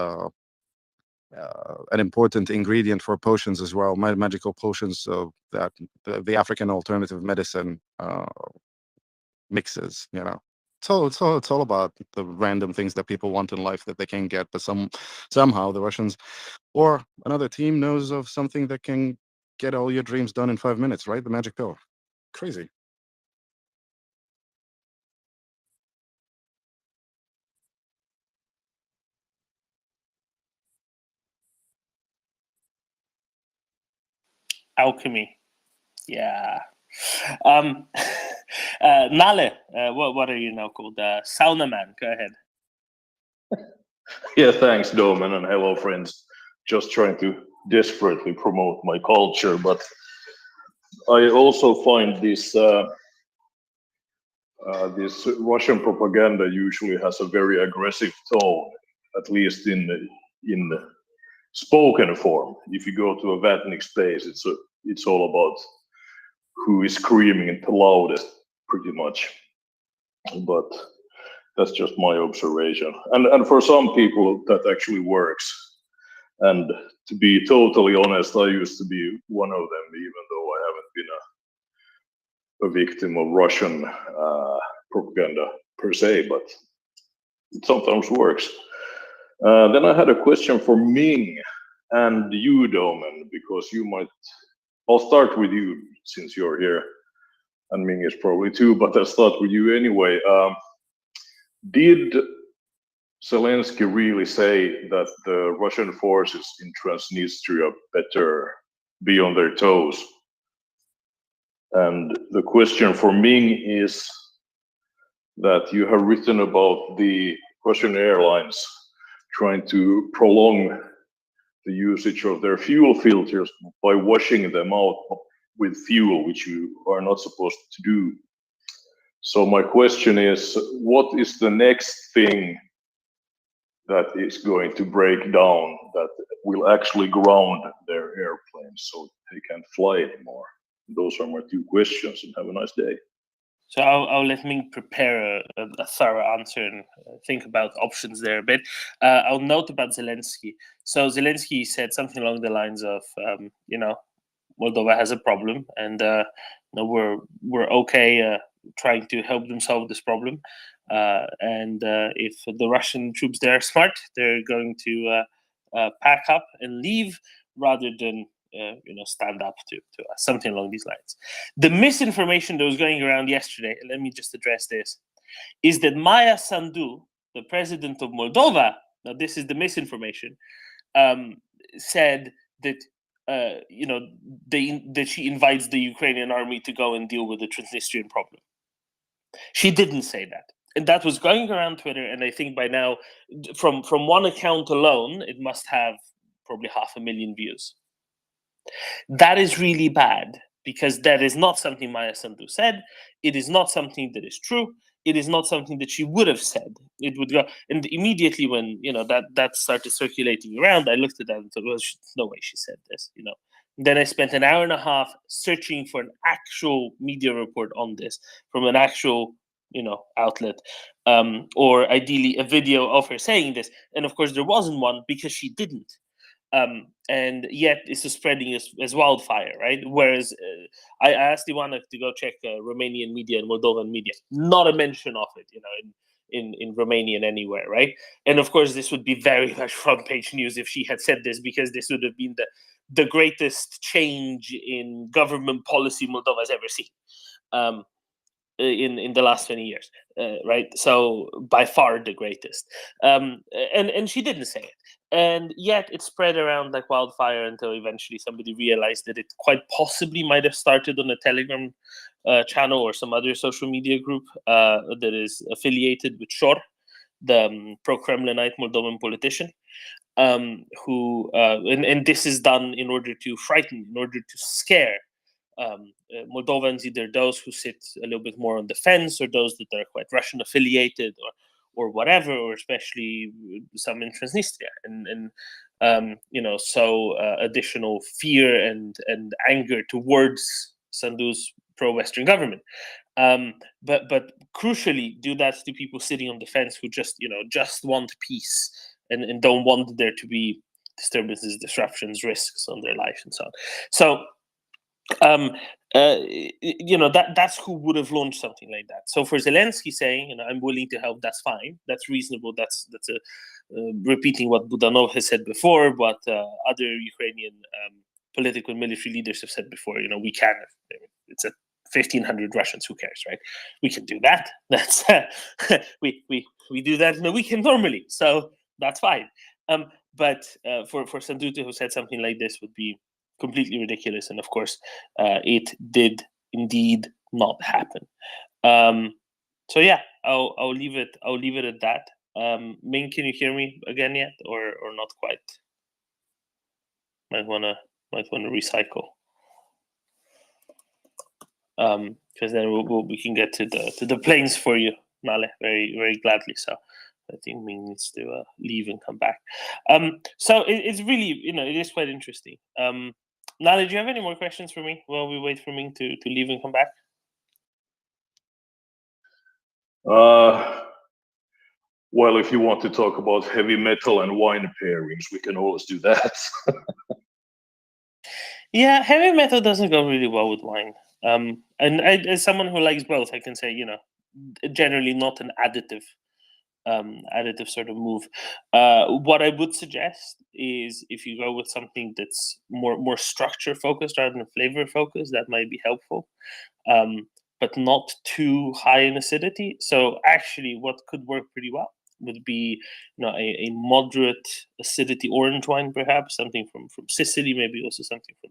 an important ingredient for potions as well, magical potions that the African alternative medicine mixes. So it's all about the random things that people want in life that they can't get, but somehow the Russians or another team knows of something that can get all your dreams done in 5 minutes, right? The magic pill. Crazy. Alchemy. Yeah. Nale, what are you now called? Sauna Man. Go ahead. Yeah, thanks, Domen, and hello, friends. Just trying to desperately promote my culture, but I also find this this Russian propaganda usually has a very aggressive tone, at least in spoken form. If you go to a Vatnik space, it's all about who is screaming the loudest, pretty much. But that's just my observation. And for some people, that actually works. And to be totally honest, I used to be one of them, even though I haven't been a victim of Russian propaganda per se, but it sometimes works. Then I had a question for Ming and you, Domen, because you might. I'll start with you since you're here, and Ming is probably too, but I'll start with you anyway. Did Zelensky really say that the Russian forces in Transnistria better be on their toes? And the question for Ming is that you have written about the Russian airlines trying to prolong the usage of their fuel filters by washing them out with fuel, which you are not supposed to do. So my question is, what is the next thing that is going to break down, that will actually ground their airplanes so they can't fly anymore? Those are my two questions, and have a nice day. So I'll let Ming prepare a thorough answer and think about options there a bit. I'll note about Zelensky. So Zelensky said something along the lines of, Moldova has a problem, and we're okay trying to help them solve this problem. And if the Russian troops there are smart, they're going to pack up and leave rather than stand up to us, something along these lines. The misinformation that was going around yesterday, let me just address this, is that Maya Sandu, the president of Moldova, now this is the misinformation, said that that she invites the Ukrainian army to go and deal with the Transnistrian problem. She didn't say that. And that was going around Twitter, and I think by now, from one account alone, it must have probably 500,000 views. That is really bad, because that is not something Maya Sandu said. It is not something that is true. It is not something that she would have said. It would go, and immediately when that started circulating around, I looked at that and thought, well, no way she said this. Then I spent an hour and a half searching for an actual media report on this from an actual outlet, or ideally a video of her saying this. And of course, there wasn't one because she didn't. And yet it's spreading as wildfire, right? Whereas I asked Ivana to go check Romanian media and Moldovan media. Not a mention of it, in Romanian anywhere, right? And of course, this would be very much front page news if she had said this, because this would have been the greatest change in government policy Moldova has ever seen. In the last 20 years, right? So by far the greatest. And she didn't say it. And yet it spread around like wildfire until eventually somebody realized that it quite possibly might have started on a Telegram channel or some other social media group that is affiliated with Shor, the pro-Kremlinite Moldovan politician, who and this is done in order to frighten, in order to scare Moldovans, either those who sit a little bit more on the fence, or those that are quite Russian affiliated, or whatever, or especially some in Transnistria, and so additional fear and anger towards Sandu's pro-Western government. But crucially, do that to people sitting on the fence who just want peace and don't want there to be disturbances, disruptions, risks on their life, and so on. So that's who would have launched something like that. So for Zelensky saying, I'm willing to help, that's fine, that's reasonable, that's repeating what Budanov has said before, what other Ukrainian political and military leaders have said before. We can, it's 1,500 Russians, who cares, right? We can do that. That's we do that in a weekend normally, so that's fine. But for Sandu, who said something like this, would be completely ridiculous. And of course, it did indeed not happen. So yeah, I'll leave it at that. Ming, can you hear me again yet, or not quite? Might wanna recycle. Because then we can get to the planes for you, Nale, very, very gladly. So I think Ming needs to leave and come back. So it's really, it is quite interesting. Nale, do you have any more questions for me while we wait for Ming to leave and come back? Well, if you want to talk about heavy metal and wine pairings, we can always do that. Yeah, heavy metal doesn't go really well with wine. And as someone who likes both, I can say, generally not an additive sort of move. What I would suggest is if you go with something that's more structure focused rather than flavor focused, that might be helpful. But not too high in acidity. So actually, what could work pretty well would be, a moderate acidity orange wine, perhaps something from Sicily, maybe also something from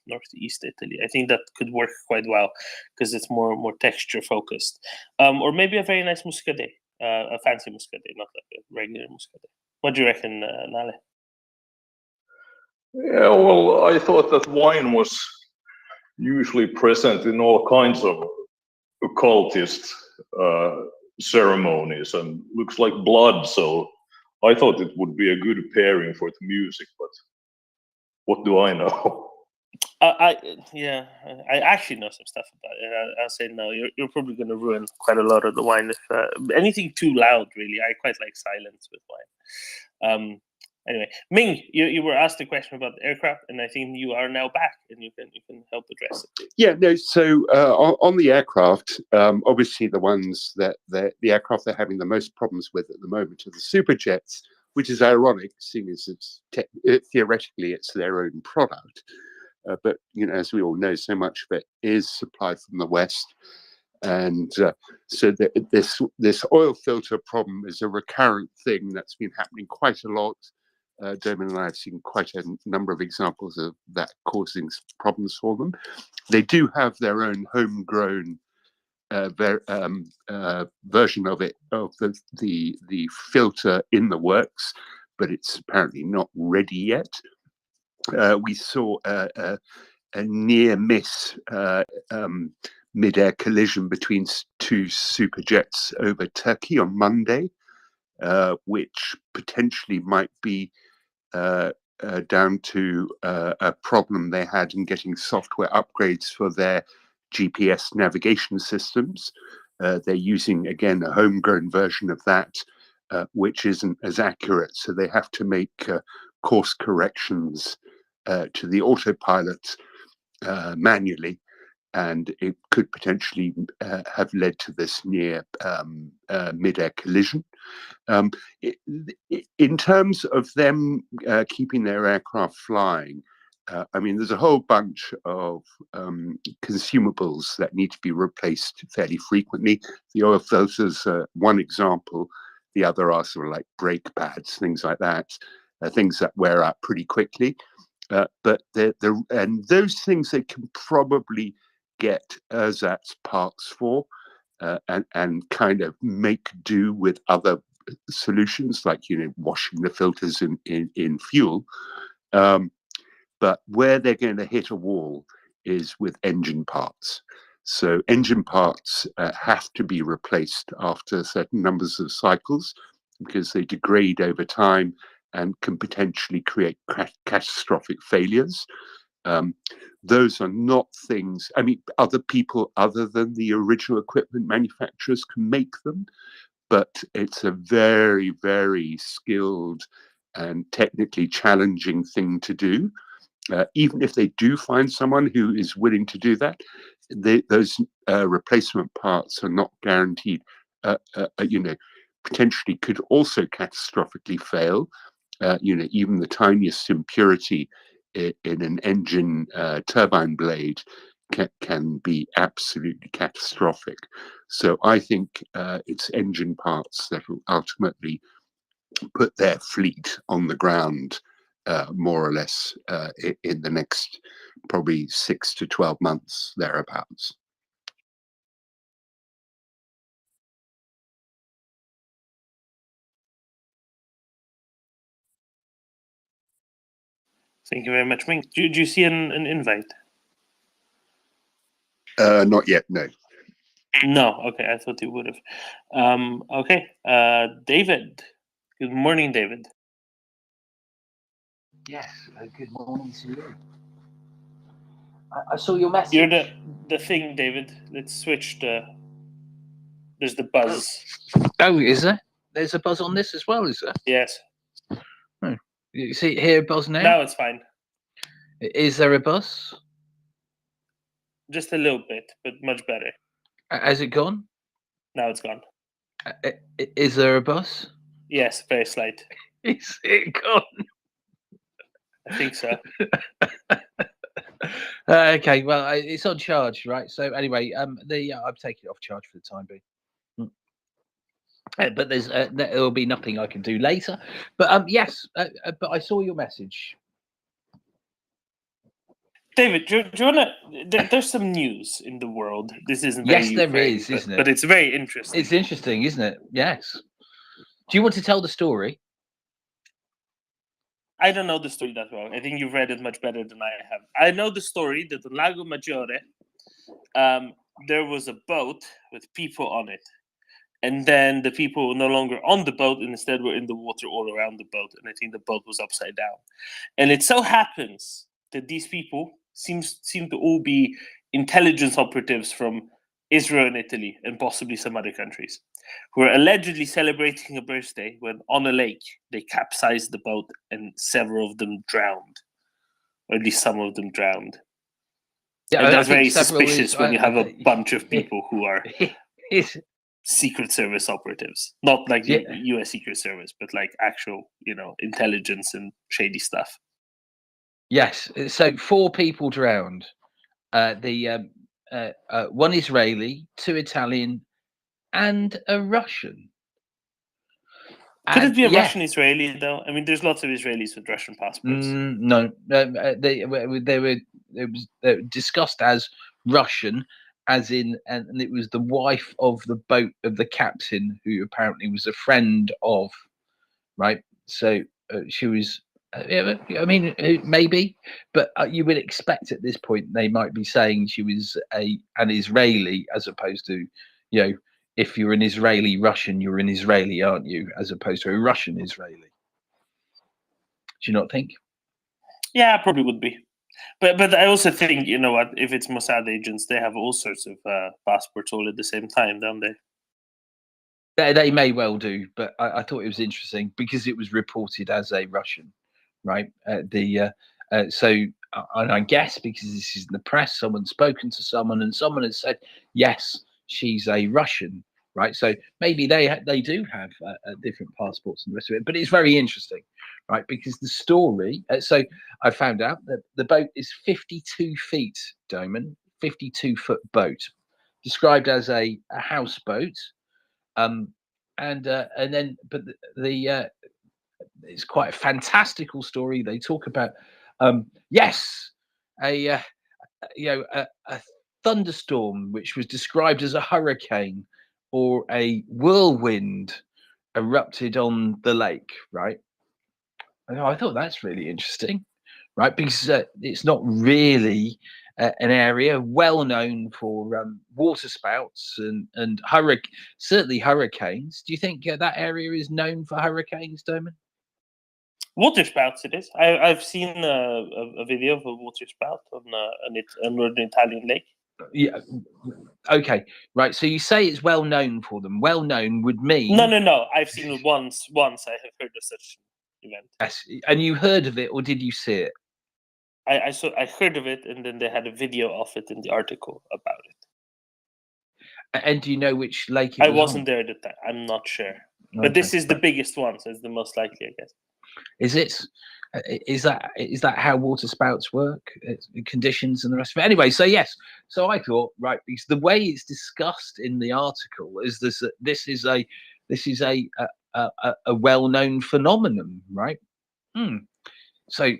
northeast Italy. I think that could work quite well because it's more texture focused. Or maybe a very nice muscadet, a fancy muscadet, not like a regular muscadet. What do you reckon, Nale? Yeah, well, I thought that wine was usually present in all kinds of occultist ceremonies and looks like blood, so I thought it would be a good pairing for the music, but what do I know? I actually know some stuff about it. I'll say no. You're probably going to ruin quite a lot of the wine if anything too loud. Really, I quite like silence with wine. Anyway, Ming, you were asked a question about the aircraft, and I think you are now back, and you can help address it. Yeah, no. So on the aircraft, obviously the ones that the aircraft they're having the most problems with at the moment are the superjets, which is ironic, seeing as it's theoretically it's their own product. But as we all know, so much of it is supplied from the West, and so this oil filter problem is a recurrent thing that's been happening quite a lot. Damon and I have seen quite a number of examples of that causing problems for them. They do have their own homegrown version of it, of the filter in the works, but it's apparently not ready yet. We saw a near miss mid-air collision between two superjets over Turkey on Monday, which potentially might be down to a problem they had in getting software upgrades for their GPS navigation systems. They're using, again, a homegrown version of that, which isn't as accurate. So they have to make course corrections to the autopilot manually, and it could potentially have led to this near mid-air collision. In terms of them keeping their aircraft flying, I mean, there's a whole bunch of consumables that need to be replaced fairly frequently. The oil filters are one example. The other are sort of like brake pads, things like that, things that wear out pretty quickly. But and those things they can probably get ersatz parts for, and kind of make do with other solutions, like washing the filters in fuel. But where they're going to hit a wall is with engine parts. So engine parts have to be replaced after certain numbers of cycles because they degrade over time and can potentially create catastrophic failures. Those are not things, I mean, other people other than the original equipment manufacturers can make them, but it's a very, very skilled and technically challenging thing to do. Even if they do find someone who is willing to do that, those replacement parts are not guaranteed. Potentially could also catastrophically fail. Even the tiniest impurity in an engine turbine blade can be absolutely catastrophic. So I think it's engine parts that will ultimately put their fleet on the ground more or less in the next probably 6 to 12 months, thereabouts. Thank you very much, Ming. Do you see an invite? Not yet, no. No. Okay, I thought you would have. Okay, David. Good morning, David. Yes. Good morning to you. I saw your message. You're the thing, David. Let's switch the. There's the buzz. Oh, is there? There's a buzz on this as well, is there? Yes. Oh. You see here a buzz now? Now it's fine. Is there a buzz? Just a little bit, but much better. Has it gone? Now it's gone. Is there a buzz? Yes, very slight. Is it gone? I think so. Okay, well, it's on charge, right? So anyway, I've taken it off charge for the time being. But there will be nothing I can do later. But yes, but I saw your message. David, do you want to? There's some news in the world. This isn't very Yes, there Ukraine, is, isn't it? But it's very interesting. It's interesting, isn't it? Yes. Do you want to tell the story? I don't know the story that well. I think you've read it much better than I have. I know the story that on Lago Maggiore, there was a boat with people on it. And then the people were no longer on the boat and instead were in the water all around the boat. And I think the boat was upside down. And it so happens that these people seem to all be intelligence operatives from Israel and Italy and possibly some other countries who are allegedly celebrating a birthday when on a lake they capsized the boat and several of them drowned, or at least some of them drowned. Yeah, and that's very suspicious when you have a bunch of people who are Secret Service operatives, not like the U.S. Secret Service, but like actual, intelligence and shady stuff. Yes. So 4 people drowned. One Israeli, 2 Italian, and a Russian. Could it be a Russian Israeli though? I mean, there's lots of Israelis with Russian passports. No, they were discussed as Russian, as in, and it was the wife of the boat of the captain, who apparently was a friend of, right? So she was. I mean, maybe, but you would expect at this point they might be saying she was an Israeli, as opposed to, if you're an Israeli Russian, you're an Israeli, aren't you? As opposed to a Russian Israeli. Do you not think? Yeah, probably would be. But I also think, you know what, if it's Mossad agents, they have all sorts of passports all at the same time, don't they? They may well do, but I thought it was interesting because it was reported as a Russian, right? So I guess because this is in the press, someone's spoken to someone and someone has said, yes, she's a Russian, right? So maybe they do have different passports and the rest of it, but it's very interesting, right? Because the story, so I found out that the boat is 52 feet, Doman, 52-foot boat, described as a houseboat. And then, but it's quite a fantastical story. They talk about, yes, a thunderstorm, which was described as a hurricane or a whirlwind, erupted on the lake, right? And I thought that's really interesting, right? Because it's not really an area well known for water spouts and certainly hurricanes. Do you think that area is known for hurricanes, Doman? Water spouts, it is. I've seen a video of a water spout on an Italian lake. Yeah. Okay. Right. So you say it's well known for them. Well known would mean No. I've seen it once. Once I have heard of such event. Yes. And you heard of it, or did you see it? I heard of it, and then they had a video of it in the article about it. And do you know which lake it I was wasn't on? there at the time. I'm not sure. Okay. But this is the biggest one, so it's the most likely, I guess. Is it? Is that how water spouts work? Conditions and the rest of it. Anyway, so yes. So I thought, right, because the way it's discussed in the article is this is a well-known phenomenon, right? So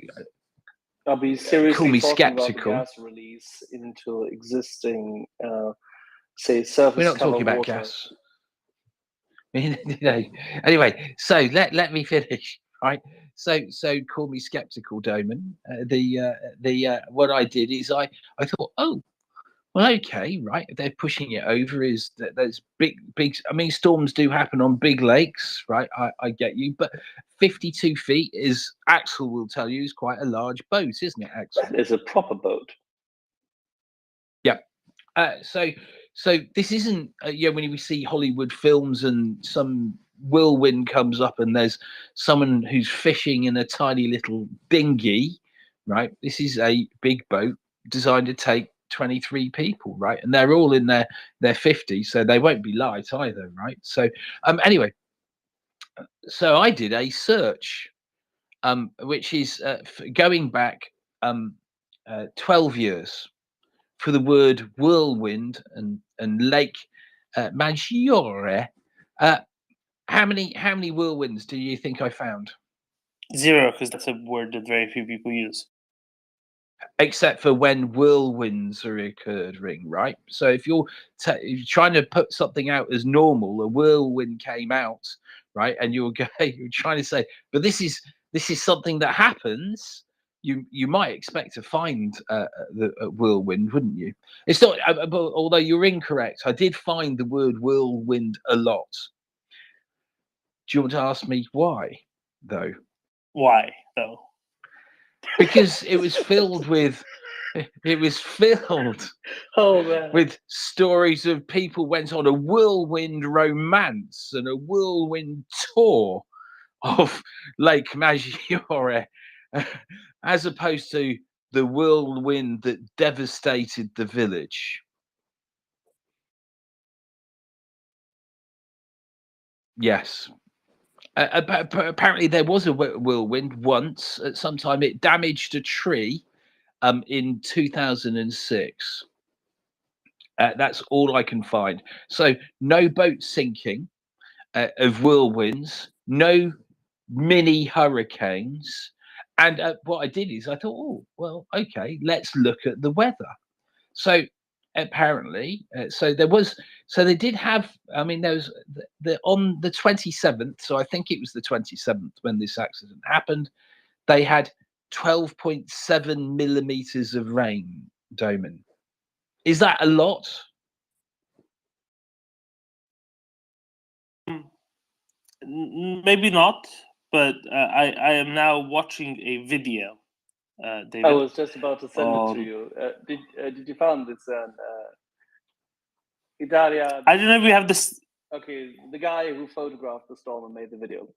I'll be seriously call me talking skeptical. about gas release into existing, say, surface We're not cover talking about water. gas. Anyway, so let me finish. Right. so call me skeptical, Doman. What I did is I thought, oh, well, okay, right. If they're pushing it over, is that there's big. I mean, storms do happen on big lakes, right? I get you, but 52 feet is, Axel will tell you, is quite a large boat, isn't it, Axel? That is a proper boat. Yeah. So this isn't, when we see Hollywood films and some whirlwind comes up and there's someone who's fishing in a tiny little dinghy, right? This is a big boat designed to take 23 people, right? And they're all in their 50s, so they won't be light either, right? So anyway, so I did a search, which is going back 12 years for the word whirlwind and Lake Maggiore. How many whirlwinds do you think I found? 0, because that's a word that very few people use. Except for when whirlwinds are occurring, right? So if you're trying to put something out as normal, a whirlwind came out, right? And you're trying to say, but this is something that happens. You might expect to find the whirlwind, wouldn't you? It's not, although you're incorrect. I did find the word whirlwind a lot. Do you want to ask me why, though? Why, though? Because it was filled with with stories of people went on a whirlwind romance and a whirlwind tour of Lake Maggiore, as opposed to the whirlwind that devastated the village. Yes. Apparently there was a whirlwind once. At some time it damaged a tree in 2006. That's all I can find. So no boat sinking of whirlwinds, no mini hurricanes. And what I did is I thought, oh, well, okay, let's look at the weather. So apparently, so they did have, I mean, there was on the 27th, so I think it was the 27th when this accident happened, they had 12.7 millimeters of rain, Doman. Is that a lot? Maybe not, but I am now watching a video. David, I was just about to send it to you. Did you find this? Italia. I don't know if we have this. Okay, the guy who photographed the storm and made the video.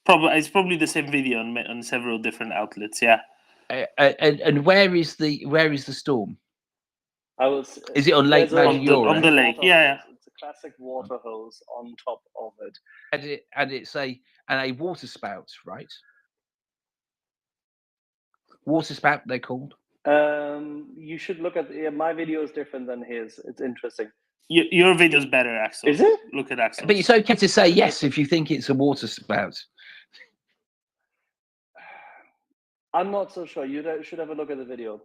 It's probably the same video on several different outlets. Yeah. And where is the storm? Is it on Lake Maggiore? On the lake, yeah. It's a classic water hose on top of it. And it's a water spout, right? Water spout, they're called. You should look at my video is different than his. It's interesting. Your video's better, Axel. Is it? Look at Axel. But it's okay to say yes if you think it's a water spout. I'm not so sure. You should have a look at the video.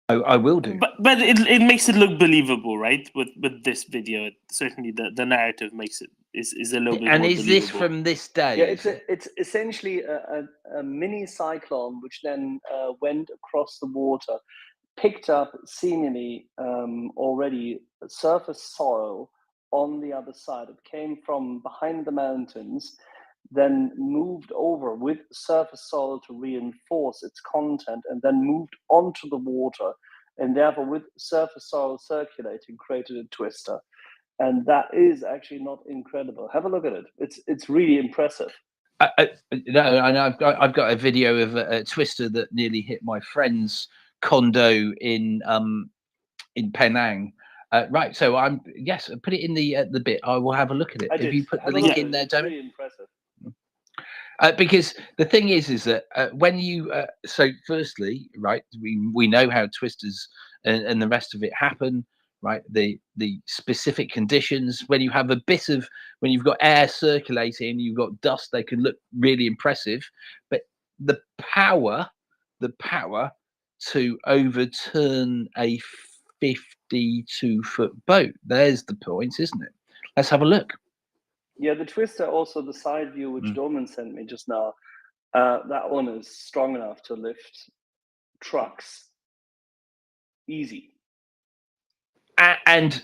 I will do. But it makes it look believable, right? With this video, certainly the narrative makes it is a little bit. And more is believable. this from this day? Yeah, it's essentially a mini cyclone which then went across the water, picked up seemingly already surface soil on the other side. It came from behind the mountains, then moved over with surface soil to reinforce its content, and then moved onto the water, and therefore with surface soil circulating created a twister. And that is actually not incredible. Have a look at it. It's really impressive. No, I've got a video of a twister that nearly hit my friend's condo in Penang. Right, so put it in the bit. I will have a look at it. If you put the link in there, Tony. Really impressive. Because the thing is that when you so firstly, right, we know how twisters and the rest of it happen, right? The specific conditions when you have when you've got air circulating, you've got dust, they can look really impressive, but the power to overturn a 52-foot boat, there's the point, isn't it? Let's have a look. Yeah, the twister, also the side view, which Dorman sent me just now, that one is strong enough to lift trucks easy. And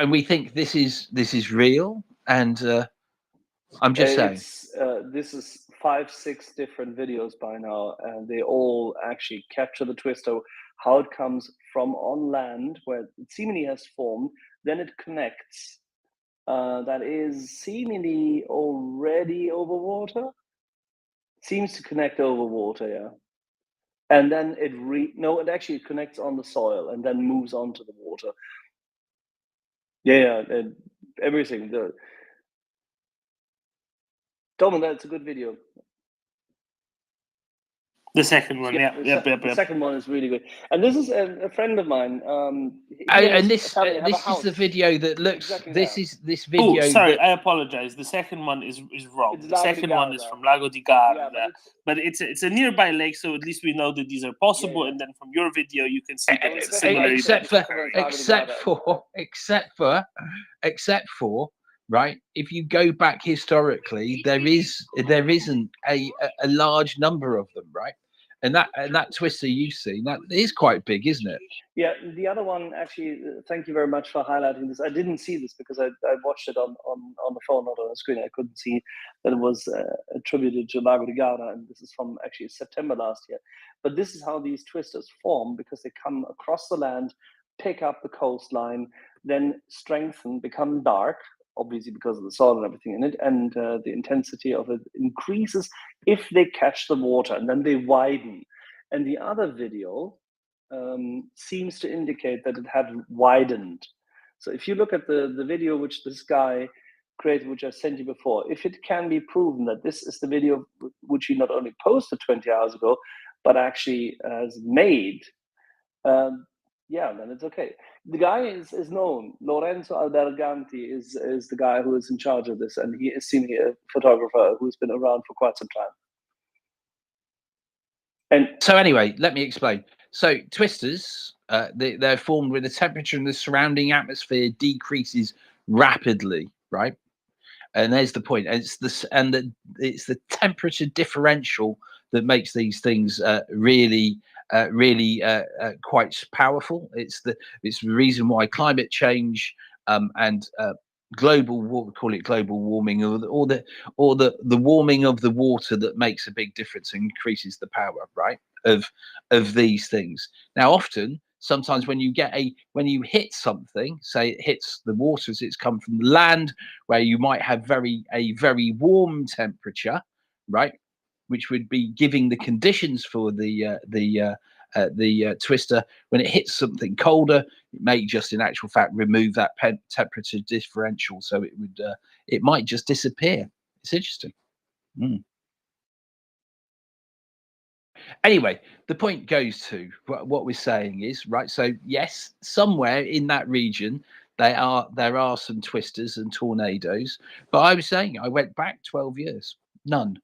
we think this is real, and I'm just saying. This is 5-6 different videos by now, and they all actually capture the twister, how it comes from on land, where it seemingly has formed, then it connects. That is seemingly already over water. Seems to connect over water, yeah. And then it actually connects on the soil and then moves on to the water. Yeah, and everything. Domin, that's a good video. The second one, The second one is really good. And this is a friend of mine. And this is the video that looks. Exactly this video. Oh, sorry, I apologize. The second one is wrong. The second one is from Lago di Garda, but it's a nearby lake, so at least we know that these are possible. And then from your video, you can see that it's a similar. Except for right. If you go back historically, there isn't a large number of them, right? And that twister you've seen, that is quite big, isn't it? Yeah, the other one, actually, thank you very much for highlighting this. I didn't see this because I watched it on the phone, not on the screen. I couldn't see that it was attributed to Lago di Garda, and this is from actually September last year. But this is how these twisters form, because they come across the land, pick up the coastline, then strengthen, become dark, obviously because of the soil and everything in it, and the intensity of it increases if they catch the water, and then they widen. And the other video seems to indicate that it had widened. So if you look at the video which this guy created, which I sent you before, if it can be proven that this is the video which he not only posted 20 hours ago, but actually has made, yeah, then it's okay. The guy is known. Lorenzo Alberganti is the guy who is in charge of this, and he is seemingly a photographer who's been around for quite some time. And so anyway, let me explain. So twisters, they're formed when the temperature in the surrounding atmosphere decreases rapidly, right? And there's the point. And it's the temperature differential that makes these things really quite powerful. It's the reason why climate change and we call it global warming, or the warming of the water that makes a big difference and increases the power, right, of these things. Now, sometimes when you hit something, say it hits the water as it's come from the land, where you might have a very warm temperature, right, which would be giving the conditions for the twister. When it hits something colder, it may just, in actual fact, remove that temperature differential, so it might just disappear. It's interesting. Anyway, the point goes to what we're saying is, right, so yes, somewhere in that region there are some twisters and tornadoes, but I was saying I went back 12 years, none.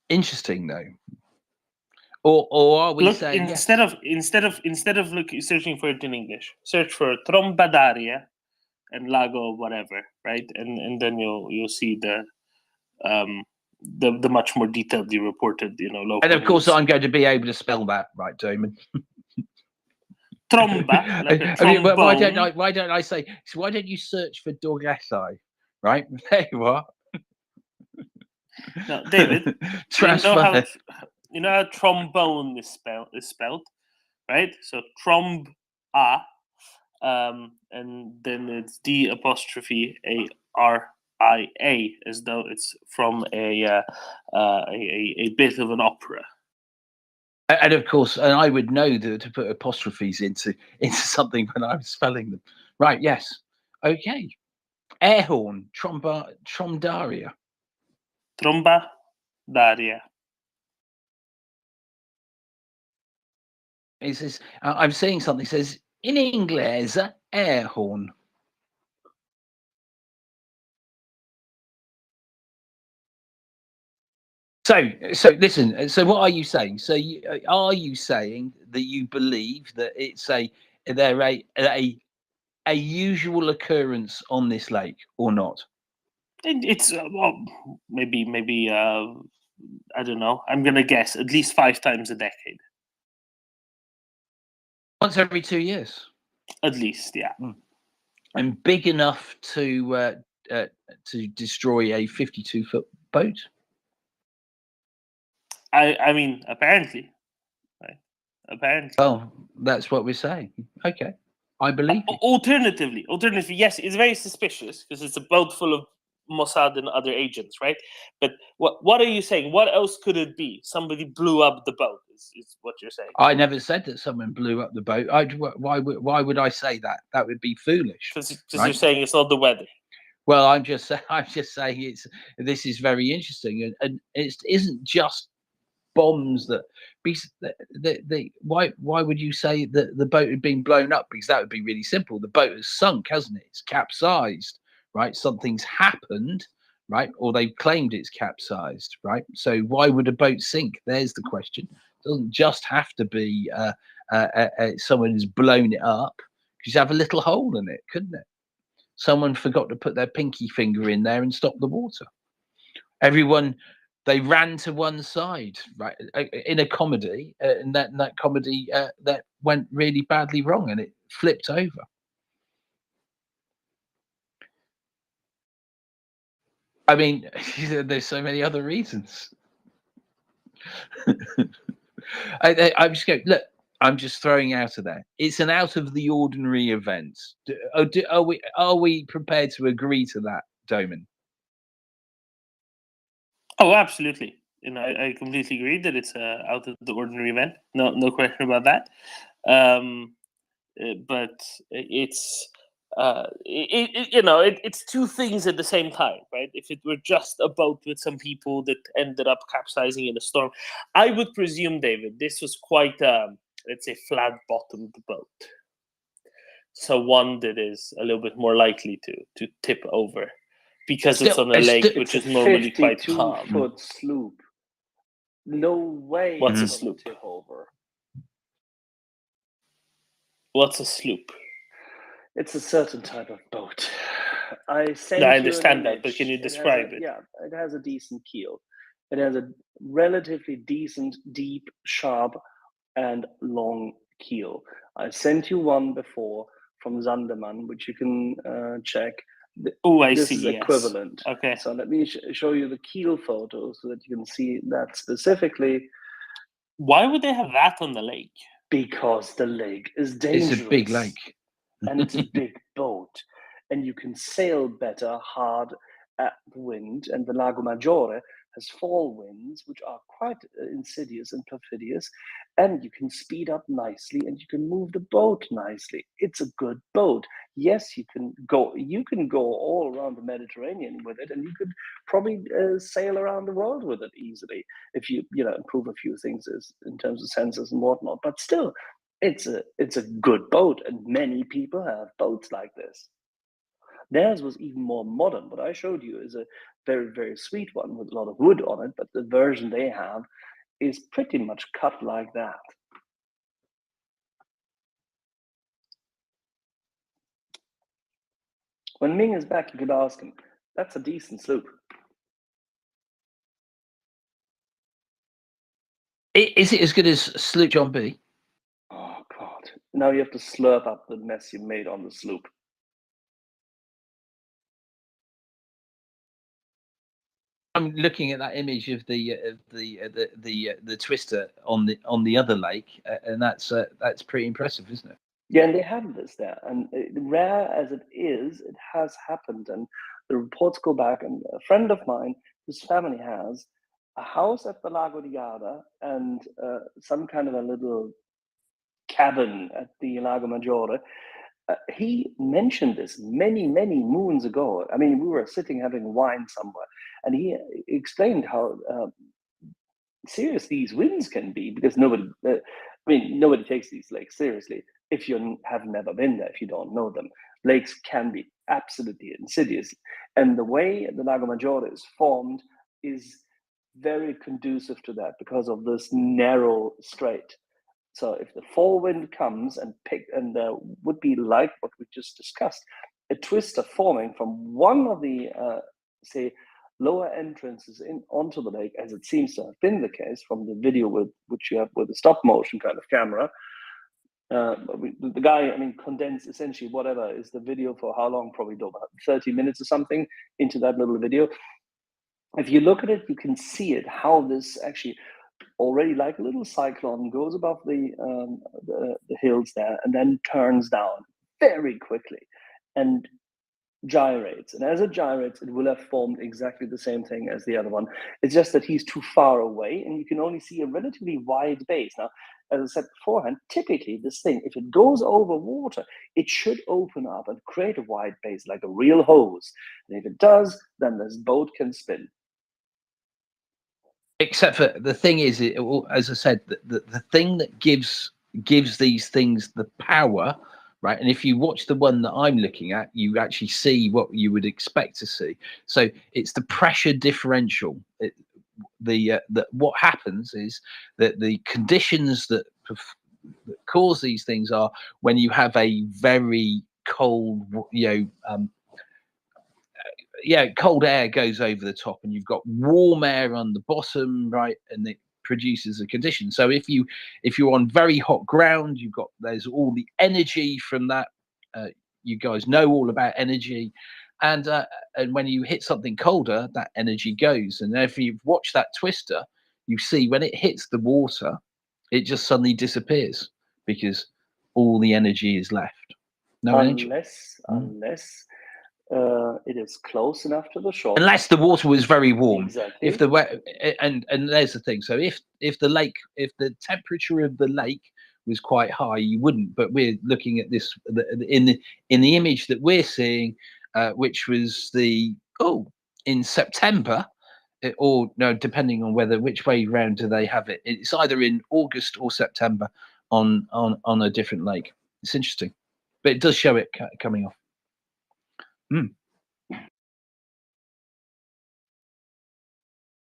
Interesting though. Or are we saying instead of searching for it in English, search for tromba d'aria and lago whatever, right? And then you'll see the much more detailedly reported, local. And of course, I'm going to be able to spell that, right, Damon? Tromba, like a trombone. Why don't I say? So why don't you search for Dorgesai, right? There you are. No, David. You know how trombone is spelled, right? So tromba, and then it's d'Aria, as though it's from a bit of an opera. And of course, and I would know to put apostrophes into something when I was spelling them. Right? Yes. Okay. Air horn, tromdaria. Tromba d'aria. It says, I'm seeing something. It says in English, air horn. So listen. So what are you saying? So are you saying that you believe that it's a a usual occurrence on this lake or not? It's well, maybe I don't know. I'm gonna guess at least 5 times a decade. Once every 2 years, at least, yeah. And big enough to destroy a 52-foot boat. I mean, apparently, right? Apparently. Oh, that's what we're saying. Okay, I believe you. Alternatively, yes, it's very suspicious because it's a boat full of Mossad and other agents, right? But what are you saying? What else could it be? Somebody blew up the boat, is what you're saying. I never said that someone blew up the boat. Why would I say that? That would be foolish. Because right? you're saying it's not the weather. Well, I'm just saying this is very interesting, and it isn't just bombs that. Why would you say that the boat had been blown up? Because that would be really simple. The boat has sunk, hasn't it? It's capsized, right? Something's happened, right? Or they've claimed it's capsized, right? So why would a boat sink? There's the question. It doesn't just have to be someone has blown it up. Because you have a little hole in it, couldn't it? Someone forgot to put their pinky finger in there and stop the water. Everyone, they ran to one side, right? In a comedy, and that comedy that went really badly wrong, and it flipped over. I mean, there's so many other reasons. I'm just going, look, I'm just throwing out of there. It's an out of the ordinary event. Are we prepared to agree to that, Doman? Oh, absolutely. And I completely agree that it's out of the ordinary event. No question about that. But it's it's two things at the same time, right? If it were just a boat with some people that ended up capsizing in a storm, I would presume, David, this was quite let's say flat-bottomed boat. So one that is a little bit more likely to tip over because it's on a lake which is normally quite calm. 52-foot sloop. No way. What's a it's gonna sloop? Tip over. What's a sloop? It's a certain type of boat. I understand that, but can you describe it? Yeah, it has a decent keel. It has a relatively decent, deep, sharp, and long keel. I sent you one before from Sandeman, which you can check. Oh, I this see. is Yes. equivalent. Okay. So let me show you the keel photo so that you can see that specifically. Why would they have that on the lake? Because the lake is dangerous. It's a big lake. And it's a big boat. And you can sail better hard at the wind. And the Lago Maggiore has fall winds, which are quite insidious and perfidious. And you can speed up nicely and you can move the boat nicely. It's a good boat. Yes, you can go all around the Mediterranean with it, and you could probably sail around the world with it easily if you improve a few things in terms of sensors and whatnot. But still, it's a good boat, and many people have boats like this. Theirs was even more modern. What I showed you is a very, very sweet one with a lot of wood on it, but the version they have is pretty much cut like that. When Ming is back, you could ask him. That's a decent sloop. Is it as good as Sloop John B? Oh, God. Now you have to slurp up the mess you made on the sloop. I'm looking at that image of the twister on the other lake, and that's pretty impressive, isn't it? Yeah, and they have this there, and rare as it is, it has happened, and the reports go back. And a friend of mine, whose family has a house at the Lago di Garda and some kind of a little cabin at the Lago Maggiore. He mentioned this many, many moons ago. I mean, we were sitting having wine somewhere, and he explained how serious these winds can be, because nobody takes these lakes seriously if you have never been there, if you don't know them. Lakes can be absolutely insidious, and the way the Lago Maggiore is formed is very conducive to that because of this narrow strait. So if the forewind comes and would be like what we just discussed, a twister forming from one of the say lower entrances onto the lake, as it seems to have been the case from the video which you have with the stop motion kind of camera. The guy, I mean, condensed essentially whatever is the video for how long, probably about 30 minutes or something into that little video. If you look at it, you can see it, how this actually already like a little cyclone goes above the hills there and then turns down very quickly and gyrates. And as it gyrates, it will have formed exactly the same thing as the other one. It's just that he's too far away and you can only see a relatively wide base. Now, as I said beforehand, typically this thing, if it goes over water, it should open up and create a wide base like a real hose. And if it does, then this boat can spin. Except for the thing is, as I said, the thing that gives these things the power, right? And if you watch the one that I'm looking at, you actually see what you would expect to see. So it's the pressure differential. What happens is that the conditions that cause these things are when you have a very cold, cold air goes over the top and you've got warm air on the bottom, right? And it produces a condition. So if you're on very hot ground, there's all the energy from that. You guys know all about energy. And when you hit something colder, that energy goes. And if you've watched that twister, you see when it hits the water, it just suddenly disappears because all the energy is left. No energy. Unless it is close enough to the shore. Unless the water was very warm. Exactly. If and there's the thing. So if the temperature of the lake was quite high, you wouldn't. But we're looking at this in the image that we're seeing, which was in September, or no, depending on which way round do they have it. It's either in August or September on a different lake. It's interesting, but it does show it coming off.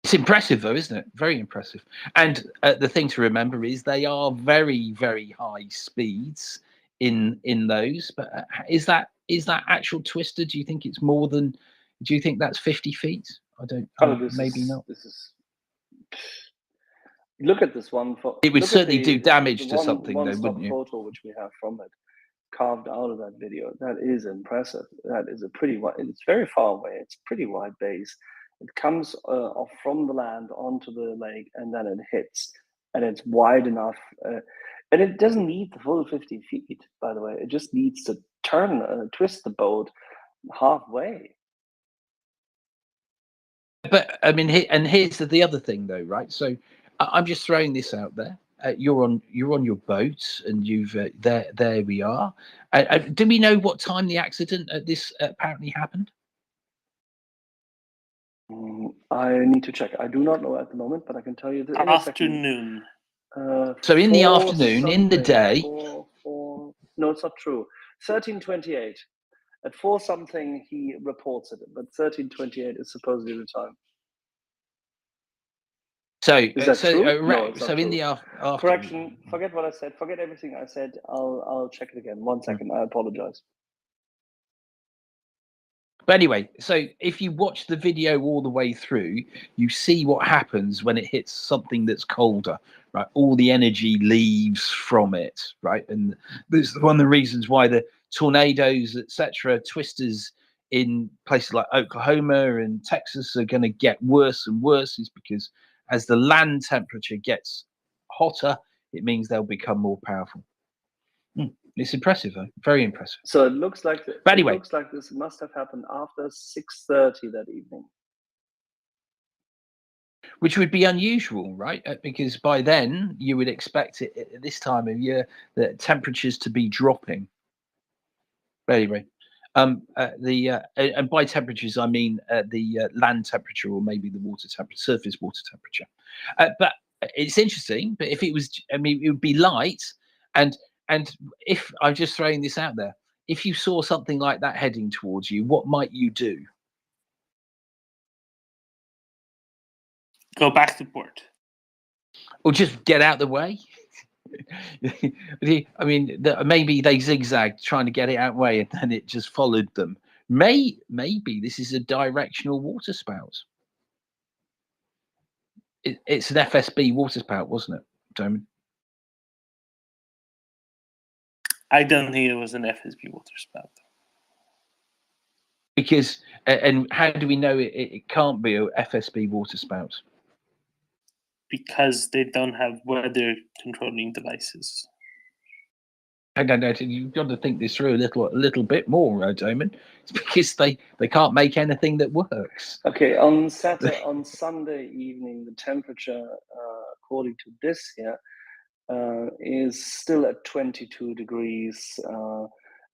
It's impressive, though, isn't it? Very impressive. And the thing to remember is they are very, very high speeds in those. But is that actual twister? Do you think it's more than? Do you think that's 50 feet? I don't. Maybe not. Look at this one. It would certainly do damage to something, though, wouldn't you? Photo which we have from it, carved out of that video. That is impressive. That is a pretty wide. It's very far away. It's a pretty wide base. It comes off from the land onto the lake, and then it hits, and it's wide enough. And it doesn't need the full 50 feet, by the way. It just needs to twist the boat halfway. But I mean, here's the other thing, though, right? So I'm just throwing this out there. You're on your boat, and you've there we are. Do we know what time the accident at this apparently happened? I need to check. I do not know at the moment, but I can tell you the afternoon. So in the afternoon, in the day. No, it's not true. 13:28. At 4 something, he reports it, but 13:28 is supposedly the time. So is that true? No, so in the afternoon. Correction. Forget what I said. Forget everything I said. I'll check it again. 1 second. I apologize. But anyway, so if you watch the video all the way through, you see what happens when it hits something that's colder, right? All the energy leaves from it, right? And this is one of the reasons why the tornadoes, etc., twisters in places like Oklahoma and Texas are going to get worse and worse, is because as the land temperature gets hotter, it means they'll become more powerful. It's impressive, though. Very impressive. So it looks like but anyway, it looks like this must have happened after 6:30 that evening. Which would be unusual, right? Because by then you would expect it at this time of year the temperatures to be dropping. But anyway, and by temperatures I mean the land temperature, or maybe the water temperature, surface water temperature. But it's interesting. But if it was, I mean, it would be light, and if I'm just throwing this out there, if you saw something like that heading towards you, what might you do? Go back to port. Or just get out the way? I mean, maybe they zigzagged trying to get it out way, and then it just followed them. Maybe this is a directional water spout. It's an FSB water spout, wasn't it, Damon? I don't think it was an FSB water spout. Because, and how do we know it can't be a FSB water spout? Because they don't have weather controlling devices. I don't know. You've got to think this through a little bit more, Damon. It's because they can't make anything that works. Okay, on Sunday evening, the temperature, according to this here, is still at 22 degrees,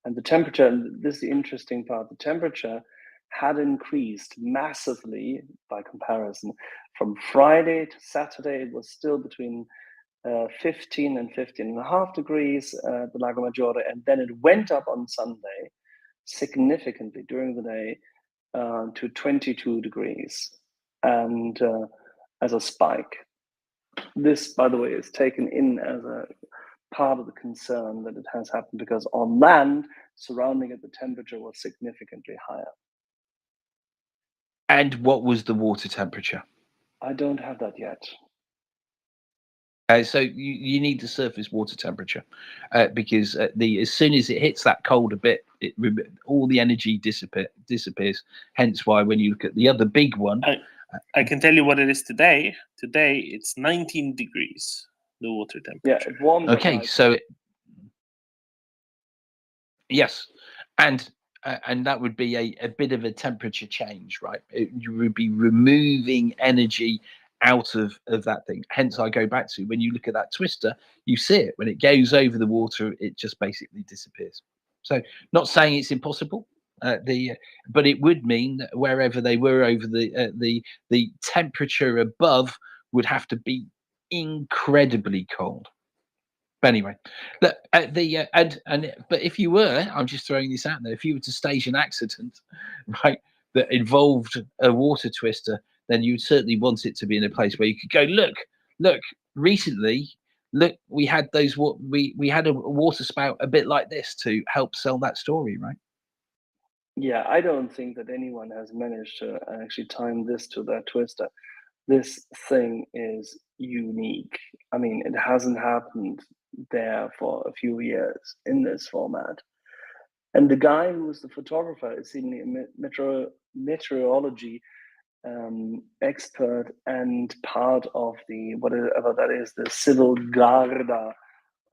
and the temperature. And this is the interesting part. The temperature had increased massively by comparison. From Friday to Saturday, it was still between 15 and 15.5 degrees at the Lago Maggiore, and then it went up on Sunday significantly during the day to 22 degrees, and as a spike. This, by the way, is taken in as a part of the concern that it has happened because on land, surrounding it, the temperature was significantly higher. And what was the water temperature? I don't have that yet. So you need the surface water temperature because as soon as it hits that colder bit, all the energy disappears. Hence why when you look at the other big one, I can tell you what it is today. Today it's 19 degrees, the water temperature. Yeah, it warmed up. Okay, so yes, and that would be a bit of a temperature change, right? You would be removing energy out of that thing. Hence, I go back to when you look at that twister, you see it when it goes over the water, it just basically disappears. So, not saying it's impossible. But it would mean that wherever they were over the temperature above would have to be incredibly cold. But anyway, look, but if you were, I'm just throwing this out there, if you were to stage an accident, right, that involved a water twister, then you'd certainly want it to be in a place where you could go, look, recently, look, we had we had a water spout a bit like this to help sell that story, right? Yeah, I don't think that anyone has managed to actually time this to that twister. This thing is unique. I mean, it hasn't happened there for a few years in this format. And the guy who was the photographer is seemingly a meteorology expert and part of the, whatever that is, the civil guarda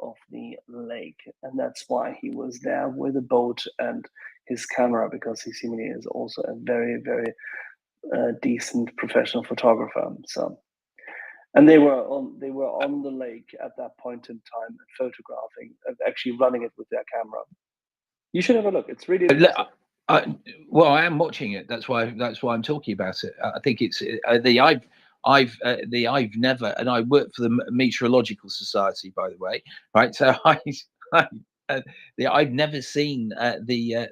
of the lake. And that's why he was there with a boat and his camera, because he seemingly is also a very, very decent professional photographer. So, and they were on the lake at that point in time, photographing, actually running it with their camera. You should have a look. It's really impressive. Well, I am watching it. That's why I'm talking about it. I think it's I've never, and I work for the Meteorological Society, by the way, right? So I've never seen the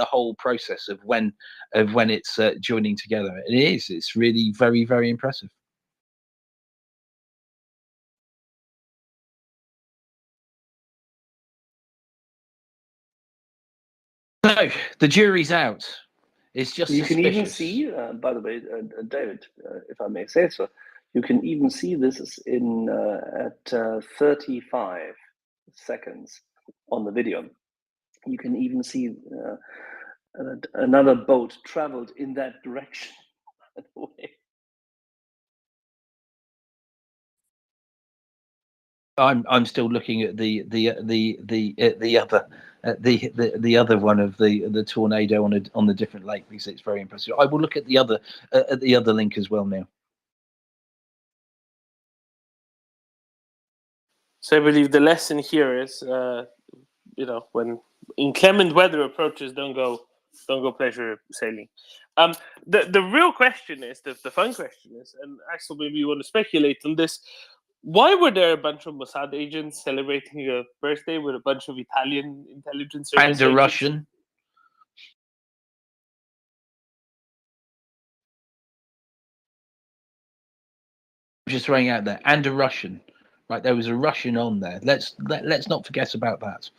whole process of when it's joining together. It's really very, very impressive. So the jury's out. It's just you suspicious. can even see, by the way, David, if I may say so, you can even see this in at 35 seconds on the video. You can even see another boat traveled in that direction. By the way. I'm still looking at the other one of the tornado on the different lake because it's very impressive. I will look at the other link as well now. So I believe the lesson here is, when inclement weather approaches, don't go pleasure sailing. The real question is, the fun question is, and Axel, maybe you want to speculate on this. Why were there a bunch of Mossad agents celebrating a birthday with a bunch of Italian intelligence service and a agents? Russian? Just throwing out there, and a Russian, right? There was a Russian on there. Let's not forget about that.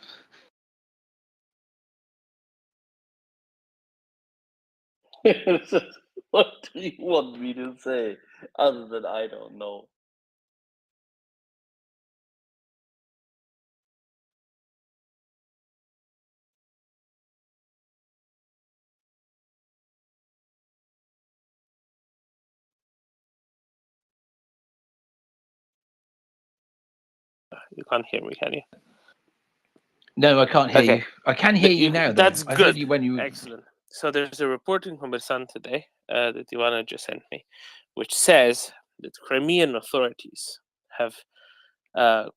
What do you want me to say other than I don't know? You can't hear me, can you? No, I can't hear Okay. you. I can hear you now, though. That's I good. heard you when you. Excellent. So there's a report in Kommersant today that Ivana just sent me, which says that Crimean authorities have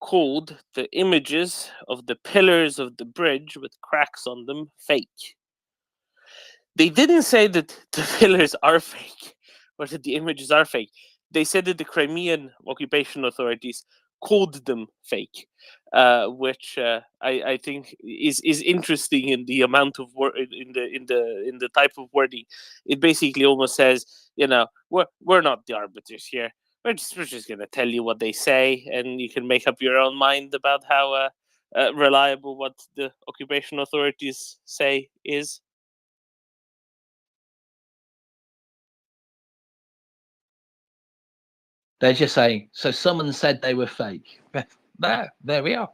called the images of the pillars of the bridge with cracks on them fake. They didn't say that the pillars are fake or that the images are fake. They said that the Crimean occupation authorities called them fake, which I think is interesting in the amount of word in the type of wording. It basically almost says, you know, we're not the arbiters here. We're just gonna tell you what they say, and you can make up your own mind about how reliable what the occupation authorities say is. They're just saying. So someone said they were fake. There we are.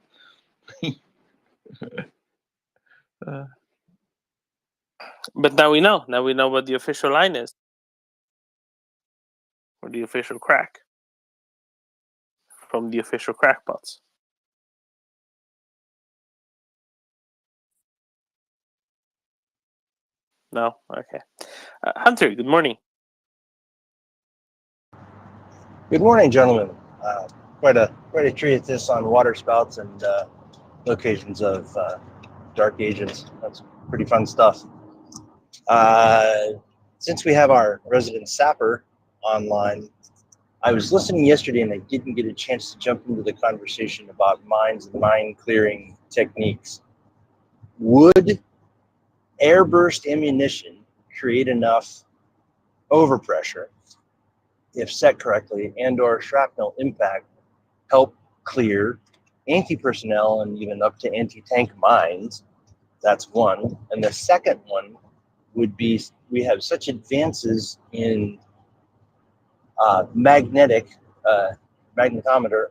But now we know. Now we know what the official line is, or the official crack from the official crackpots. No, okay. Hunter, good morning. Good morning, gentlemen. Quite a treatise on water spouts and locations of dark agents. That's pretty fun stuff. Since we have our resident sapper online, I was listening yesterday and I didn't get a chance to jump into the conversation about mines and mine clearing techniques. Would airburst ammunition create enough overpressure, if set correctly, and or shrapnel impact, help clear anti-personnel and even up to anti-tank mines? That's one. And the second one would be, we have such advances in magnetometer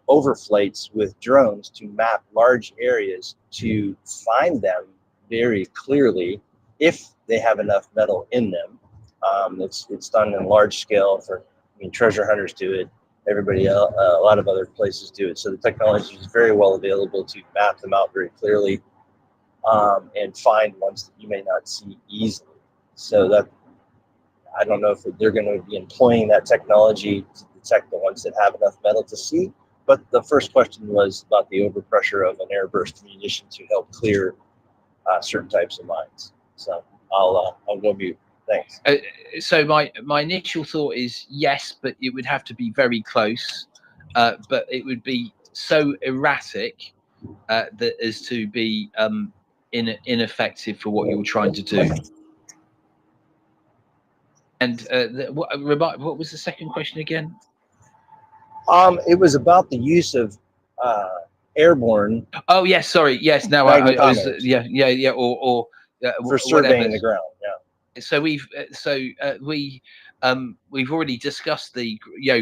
overflights with drones to map large areas to find them very clearly if they have enough metal in them. It's done in large scale treasure hunters do it. Everybody, a lot of other places do it. So the technology is very well available to map them out very clearly and find ones that you may not see easily. So that, I don't know if they're going to be employing that technology to detect the ones that have enough metal to see. But the first question was about the overpressure of an airburst munition to help clear certain types of mines. So I'll go mute. Thanks. So my initial thought is yes, but it would have to be very close. But it would be so erratic that as to be ineffective for what you're trying to do. And what was the second question again? It was about the use of airborne. Oh yes, sorry. Yes, no, I was yeah, or for surveying whatever. the ground. Yeah. So we've already discussed the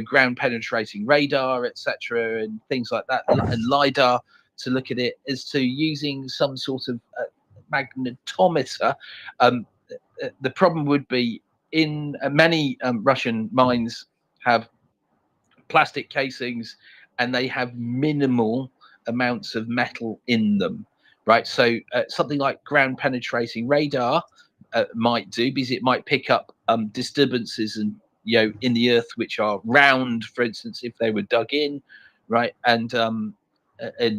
ground penetrating radar, etc., and things like that, and LiDAR to look at it as to using some sort of magnetometer. The problem would be in many Russian mines have plastic casings and they have minimal amounts of metal in them, right? So something like ground penetrating radar might do, because it might pick up disturbances and in the earth which are round, for instance, if they were dug in, right? And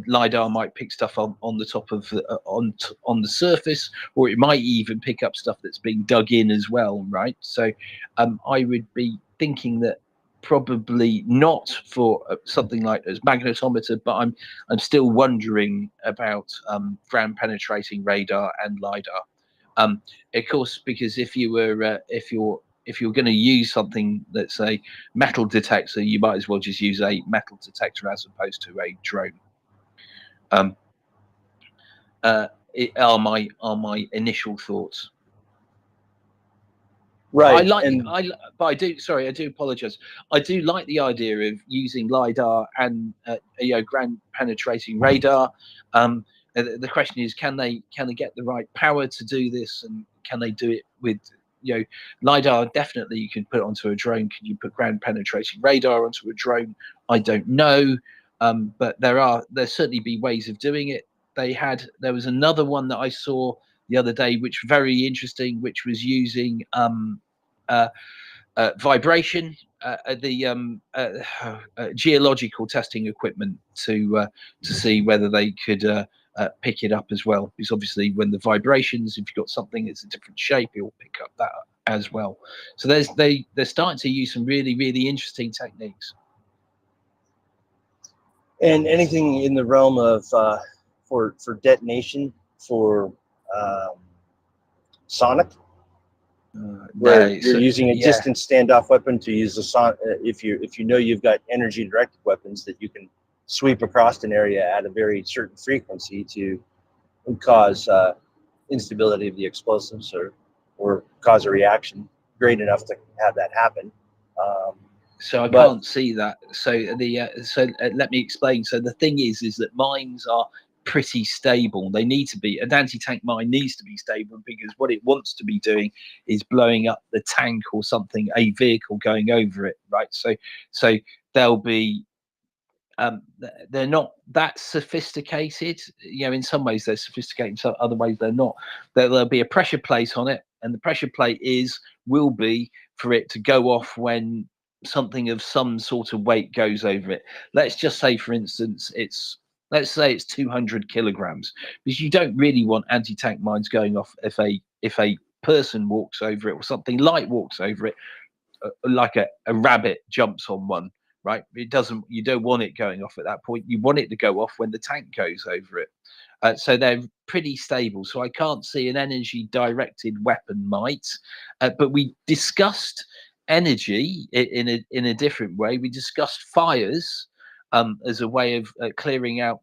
LiDAR might pick stuff on the top of on the surface, or it might even pick up stuff that's being dug in as well, right? So I would be thinking that probably not for something like as magnetometer, but I'm still wondering about ground penetrating radar and LiDAR. Of course, because if you're if you're going to use something that's a metal detector, you might as well just use a metal detector as opposed to a drone. Are my initial thoughts. Right. But I do. Sorry, I do apologise. I do like the idea of using lidar and ground penetrating radar. The question is, can they get the right power to do this, and can they do it with lidar? Definitely, you can put it onto a drone. Can you put ground penetrating radar onto a drone? I don't know, but there'll certainly be ways of doing it. There was another one that I saw the other day, which was very interesting, which was using vibration, geological testing equipment to see whether they could pick it up as well. Because obviously, when the vibrations, if you've got something that's a different shape, it will pick up that as well. So they're starting to use some really, really interesting techniques. And anything in the realm of for detonation for sonic, where you're using a distant standoff weapon to use a if you know you've got energy directed weapons that you can sweep across an area at a very certain frequency to cause instability of the explosives or cause a reaction great enough to have that happen. So I can't see that. So let me explain. So the thing is that mines are pretty stable. They need to be. An anti-tank mine needs to be stable because what it wants to be doing is blowing up the tank or something, a vehicle going over it, right? So they'll be. They're not that sophisticated. In some ways they're sophisticated, in some other ways they're not. There'll be a pressure plate on it, and the pressure plate will be for it to go off when something of some sort of weight goes over it. Let's just say, for instance, let's say it's 200 kilograms, because you don't really want anti-tank mines going off if a person walks over it or something light walks over it, like a rabbit jumps on one. Right, you don't want it going off at that point. You want it to go off when the tank goes over it. So they're pretty stable. So I can't see an energy directed weapon might. But we discussed energy in a different way. We discussed fires as a way of clearing out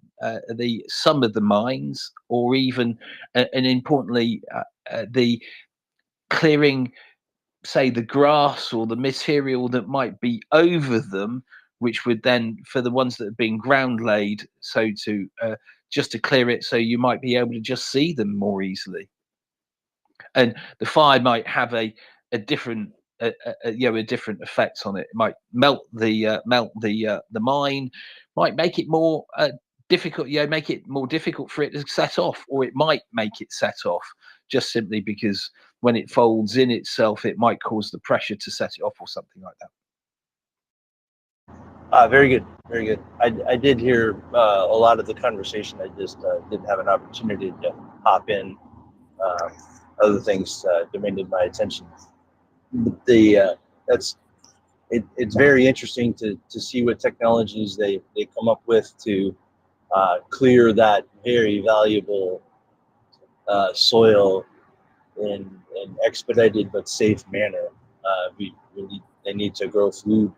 some of the mines, or even and importantly the clearing, say, the grass or the material that might be over them, which would then, for the ones that have been ground laid, so to just to clear it, so you might be able to just see them more easily. And the fire might have a different a different effect on it. It might melt the mine, might make it more difficult, make it more difficult for it to set off, or it might make it set off just simply because when it folds in itself, it might cause the pressure to set it off or something like that. Very good, very good. I did hear a lot of the conversation. I just didn't have an opportunity to hop in. Other things demanded my attention. But it's very interesting to see what technologies they come up with to clear that very valuable soil in an expedited but safe manner. They need to grow food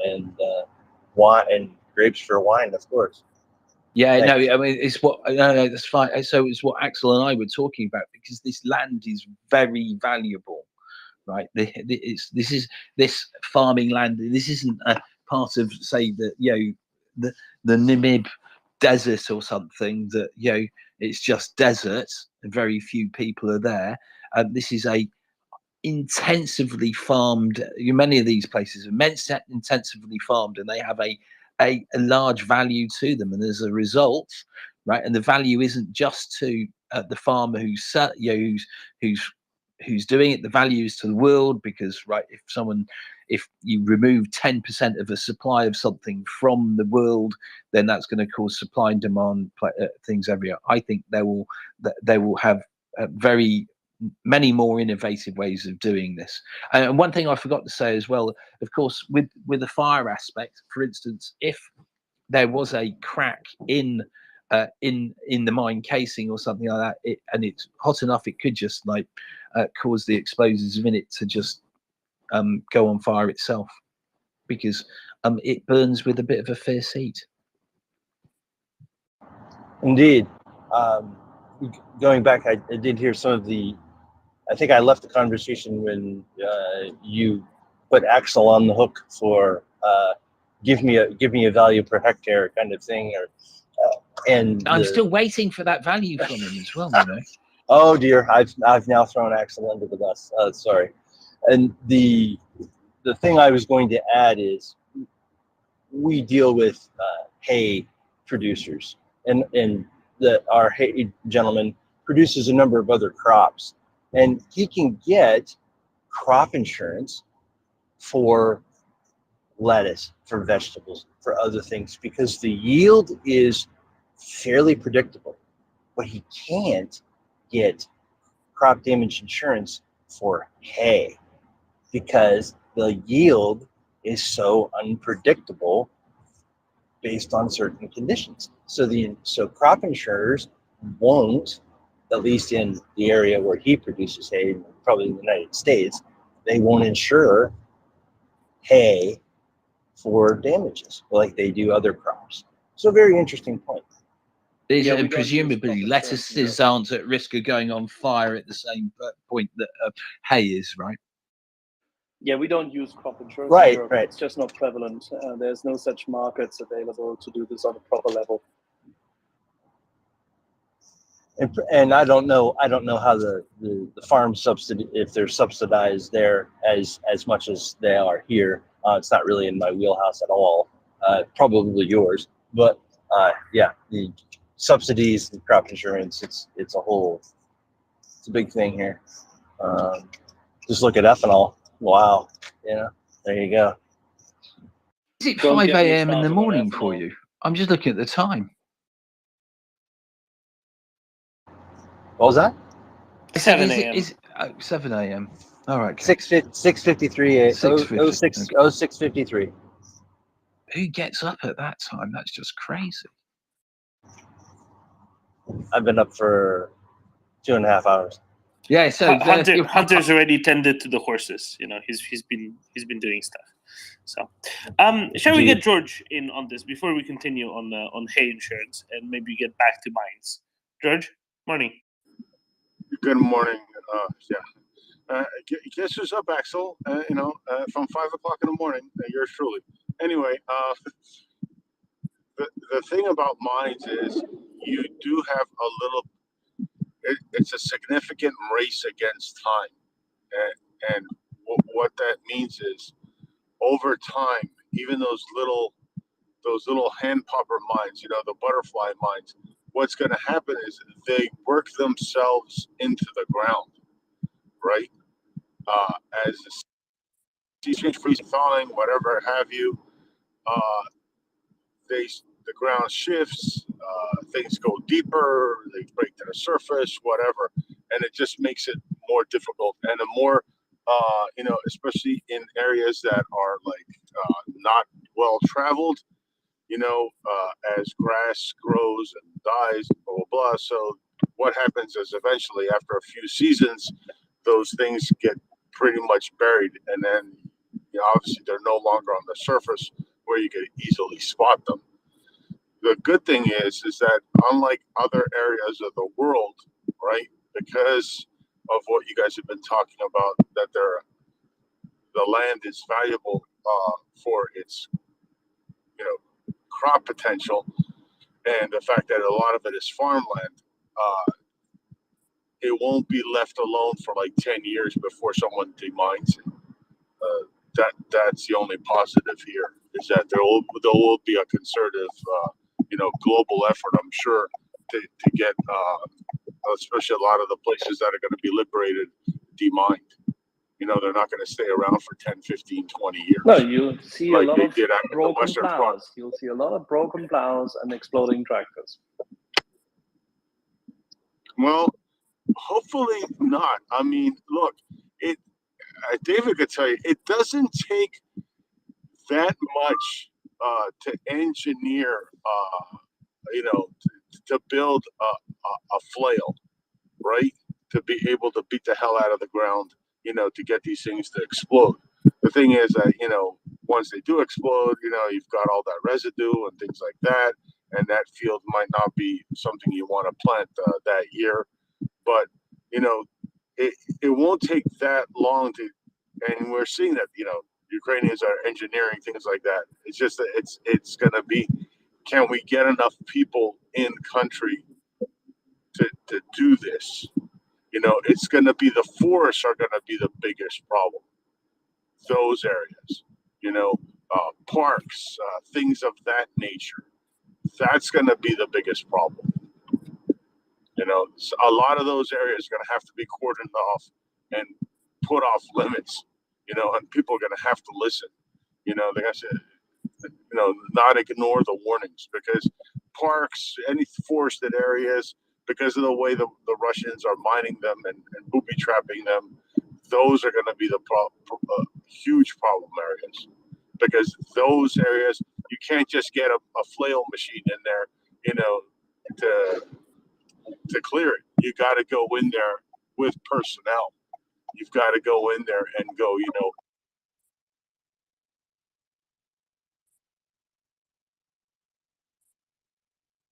and wine and grapes for wine, of course. Yeah, no, I mean, it's what, no, that's fine. So it's what Axel and I were talking about, because this land is very valuable, right? This farming land. This isn't a part of, say, the Namib desert or something that, it's just desert and very few people are there. This is a intensively farmed. Many of these places are intensively farmed, and they have a large value to them, and as a result, right, and the value isn't just to the farmer who's doing it. The value is to the world, because, right, if you remove 10% of a supply of something from the world, then that's going to cause supply and demand things everywhere. I think they will have very many more innovative ways of doing this. And one thing I forgot to say as well, of course, with the fire aspect, for instance, if there was a crack in the mine casing or something like that, and it's hot enough, it could just cause the explosives in it to just go on fire itself, because it burns with a bit of a fierce heat. Indeed. Going back, I did hear some of the. I think I left the conversation when you put Axel on the hook for give me a value per hectare kind of thing, or and I'm still waiting for that value from him as well. You know. Oh dear, I've now thrown Axel under the bus. Sorry. And the thing I was going to add is we deal with hay producers, and our hay gentleman produces a number of other crops, and he can get crop insurance for lettuce, for vegetables, for other things, because the yield is fairly predictable, but he can't get crop damage insurance for hay because the yield is so unpredictable based on certain conditions. So crop insurers won't, at least in the area where he produces hay, probably in the United States, they won't insure hay for damages like they do other crops. So very interesting point. And presumably lettuces aren't at risk of going on fire at the same point that hay is, right? Yeah, we don't use crop insurance. Right, in Europe. right. It's just not prevalent. There's no such markets available to do this on a proper level. And I don't know how the farm subsidy, if they're subsidized there as much as they are here. It's not really in my wheelhouse at all. Probably yours, but yeah, the subsidies and crop insurance, it's a big thing here. Just look at ethanol. Wow, there you go. Is it 5 a.m. in the morning for you? I'm just looking at the time. What was that? 7 a.m. 7 a.m. All right. 6:53. 06:53. Who gets up at that time? That's just crazy. I've been up for 2.5 hours. Yeah, so Hunter's already tended to the horses. He's been doing stuff. So, shall we get George in on this before we continue on hay insurance and maybe get back to mines? George, morning. Good morning. Guess who's up, Axel? From 5 o'clock in the morning. Yours truly. Anyway, the thing about mines is you do have a little. It's a significant race against time, and what that means is over time, even those little hand popper mines, the butterfly mines. What's going to happen is they work themselves into the ground, right? As the seasons freezing, thawing, whatever have you, the ground shifts, things go deeper, they break to the surface, whatever, and it just makes it more difficult. And the more, especially in areas that are not well traveled, as grass grows and dies, blah, blah, blah. So what happens is eventually after a few seasons, those things get pretty much buried. And then, obviously they're no longer on the surface where you can easily spot them. The good thing is that unlike other areas of the world, right, because of what you guys have been talking about, that the land is valuable for its, crop potential, and the fact that a lot of it is farmland, it won't be left alone for 10 years before someone demines it. That's the only positive here, is that there will be a concerted, global effort, I'm sure, to get, especially a lot of the places that are going to be liberated, demined. They're not going to stay around for 10, 15, 20 years. No, you'll see a lot of did at the broken Western Front. plows. You'll see a lot of broken plows and exploding tractors. Well, hopefully not. I mean, look, David could tell you, it doesn't take that much to engineer, to build a flail, right? To be able to beat the hell out of the ground, to get these things to explode. the thing is that, once they do explode, you've got all that residue and things like that, and that field might not be something you want to plant that year. But it won't take that long to, and we're seeing that Ukrainians are engineering things like that. It's just that it's going to be, can we get enough people in country to do this? It's going to be, the forests are going to be the biggest problem. Those areas, parks, things of that nature. That's going to be the biggest problem. So a lot of those areas are going to have to be cordoned off and put off limits, and people are going to have to listen. They got to, not ignore the warnings, because parks, any forested areas, because of the way the Russians are mining them and booby trapping them, those are going to be the huge problem areas, because those areas, you can't just get a flail machine in there, to clear it. You got to go in there with personnel. You've got to go in there and go,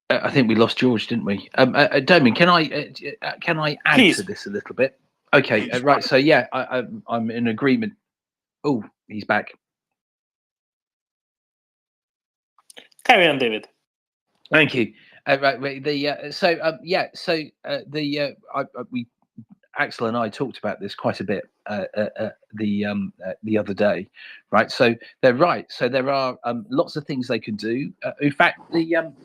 I think we lost George, didn't we? Damien, can I add Please. to this a little bit? Okay, right. So yeah, I'm in agreement. Oh, he's back. Carry on, David. Thank you. Right. We Axel and I talked about this quite a bit the other day, right? So they're right. So there are lots of things they can do. In fact, did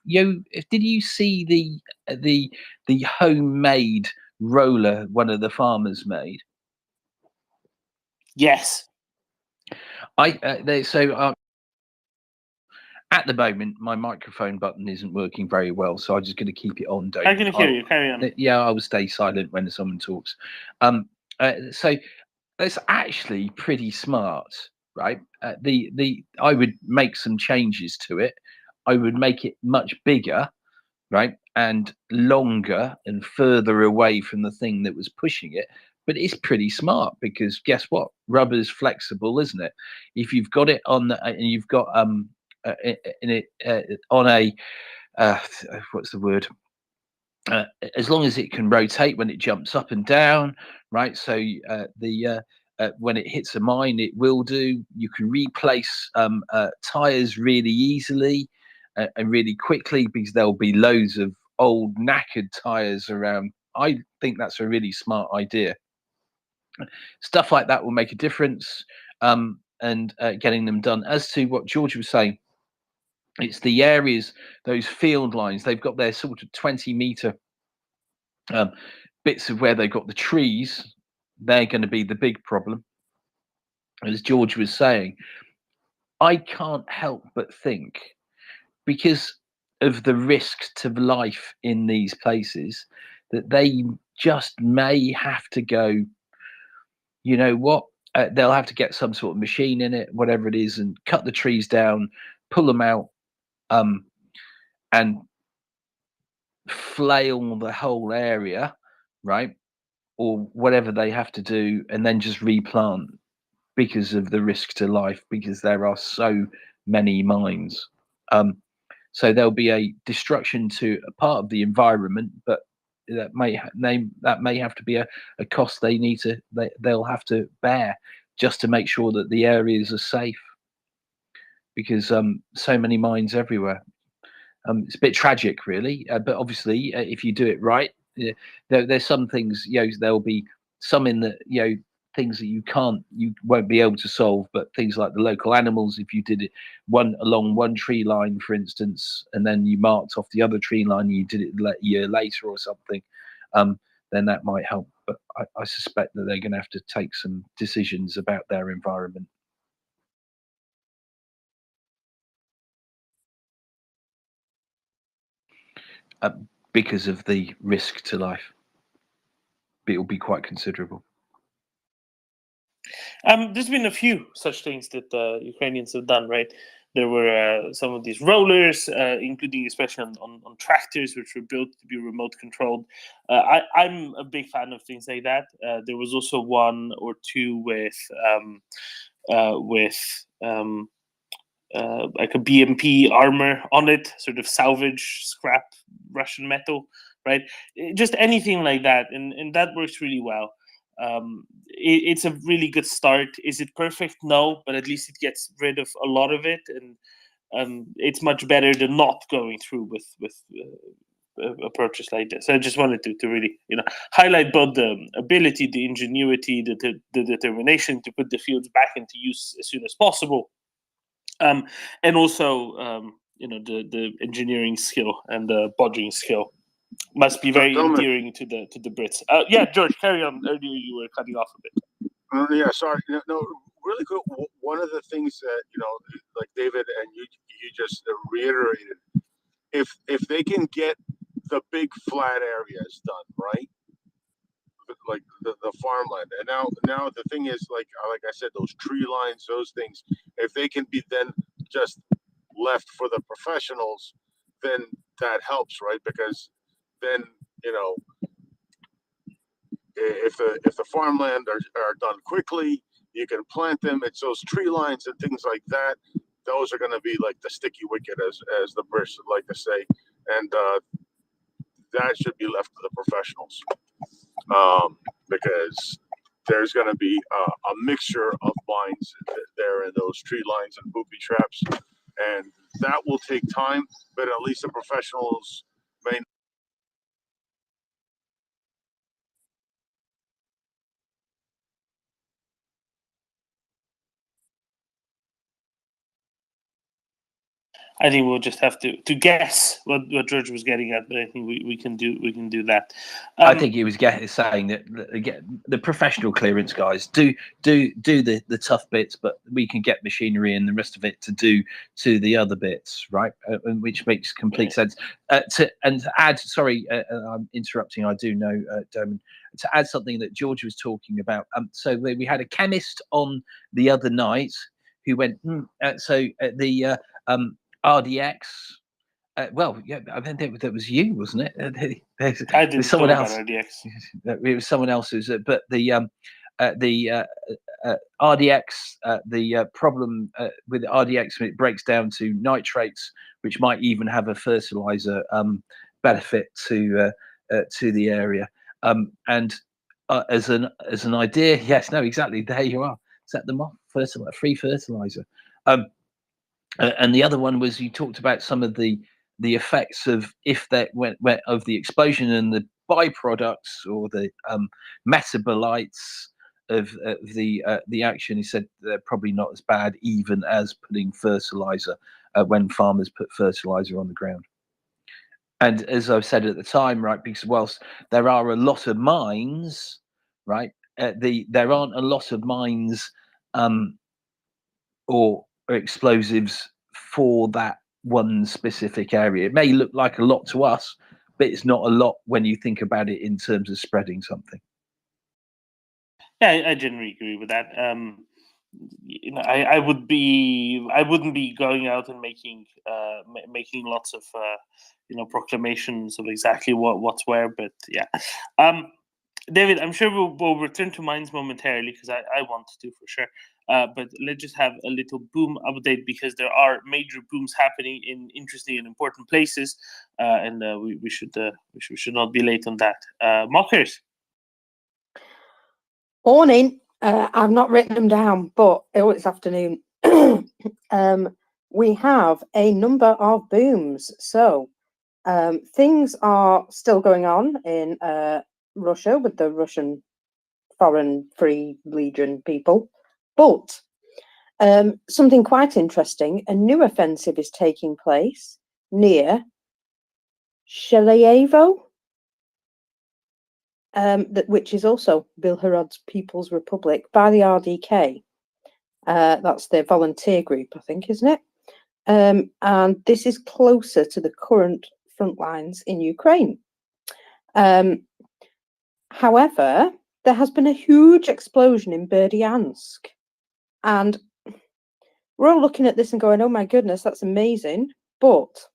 you see the homemade roller one of the farmers made? Yes. At the moment, my microphone button isn't working very well, so I'm just going to keep it on. I can hear you. Carry on. Yeah, I will stay silent when someone talks. So that's actually pretty smart, right? I would make some changes to it. I would make it much bigger, right, and longer and further away from the thing that was pushing it. But it's pretty smart, because guess what? Rubber's flexible, isn't it? If you've got it on and you've got on a what's the word? As long as it can rotate when it jumps up and down, right? So when it hits a mine, it will do. You can replace tires really easily and really quickly, because there'll be loads of old knackered tires around. I think that's a really smart idea. Stuff like that will make a difference, and getting them done. As to what George was saying, it's the areas, those field lines, they've got their sort of 20-meter bits of where they've got the trees. They're going to be the big problem. As George was saying, I can't help but think, because of the risk to life in these places, that they just may have to go, you know what, they'll have to get some sort of machine in it, whatever it is, and cut the trees down, pull them out, and flail the whole area, right? Or whatever they have to do, and then just replant, because of the risk to life, because there are so many mines. So there'll be a destruction to a part of the environment, but that may have to be a cost they'll have to bear, just to make sure that the areas are safe, because so many mines everywhere. It's a bit tragic, really, but obviously, if you do it right, there's some things, there'll be some in the, things that you won't be able to solve, but things like the local animals, if you did it along one tree line, for instance, and then you marked off the other tree line, and you did it a year later or something, then that might help. But I suspect that they're going to have to take some decisions about their environment. Because of the risk to life. It will be quite considerable. There's been a few such things that the Ukrainians have done, right? There were some of these rollers, including especially on tractors, which were built to be remote controlled. I'm a big fan of things like that. There was also one or two with with like a BMP armor on it, sort of salvage scrap Russian metal, right? Just anything like that, and that works really well. It's a really good start. Is it perfect? No, but at least it gets rid of a lot of it, and it's much better than not going through with approaches like this. I just wanted to really, highlight both the ability, the ingenuity, the determination to put the fields back into use as soon as possible, and also the engineering skill and the bodging skill must be very Dominic. endearing to the Brits. Yeah, George, carry on. Earlier you were cutting off a bit. Yeah, sorry. No, really good. One of the things that like David and you just reiterated, if they can get the big flat areas done, right? Like the farmland, and now the thing is, like I said, those tree lines, those things, if they can be then just left for the professionals, then that helps, right? Because then if the farmland are done quickly, you can plant them. It's those tree lines and things like that. Those are going to be like the sticky wicket, as the Brits would like to say, and that should be left to the professionals, because there's going to be a mixture of mines there in those tree lines and booby traps, and that will take time. But at least the professionals may. I think we'll just have to guess what George was getting at, but I think we can do that. I think he was saying that the professional clearance guys do the tough bits, but we can get machinery and the rest of it to do to the other bits, right? Which makes complete sense. To add, sorry, I'm interrupting. I do know, Doman, to add something that George was talking about. So we had a chemist on the other night who went. The RDX. Well, yeah, I think that was you, wasn't it? I didn't someone talk else. about RDX. It was someone else who's. But the RDX, the problem with RDX, when it breaks down to nitrates, which might even have a fertilizer benefit to the area. And as an idea, yes, no, exactly. There you are. Set them off. Free fertilizer. And the other one was you talked about some of the effects of of the explosion and the byproducts or the metabolites of the action. He said they're probably not as bad even as putting fertilizer when farmers put fertilizer on the ground. And as I've said at the time, right, because whilst there are a lot of mines, right, there aren't a lot of mines or explosives for that one specific area. It may look like a lot to us, but it's not a lot when you think about it in terms of spreading something. Yeah, I generally agree with that. I wouldn't be going out and making lots of proclamations of exactly what's where, but yeah. David, I'm sure we'll return to mines momentarily because I want to for sure. But let's just have a little boom update because there are major booms happening in interesting and important places, and we should not be late on that. Mockers. Morning. I've not written them down, but it's afternoon. We have a number of booms. So things are still going on in Russia with the Russian Foreign Free Legion people. But something quite interesting, a new offensive is taking place near Shalayevo, which is also Belgorod's People's Republic, by the RDK. That's their volunteer group, I think, isn't it? And this is closer to the current front lines in Ukraine. However, there has been a huge explosion in Berdyansk. And we're all looking at this and going, oh my goodness, that's amazing. But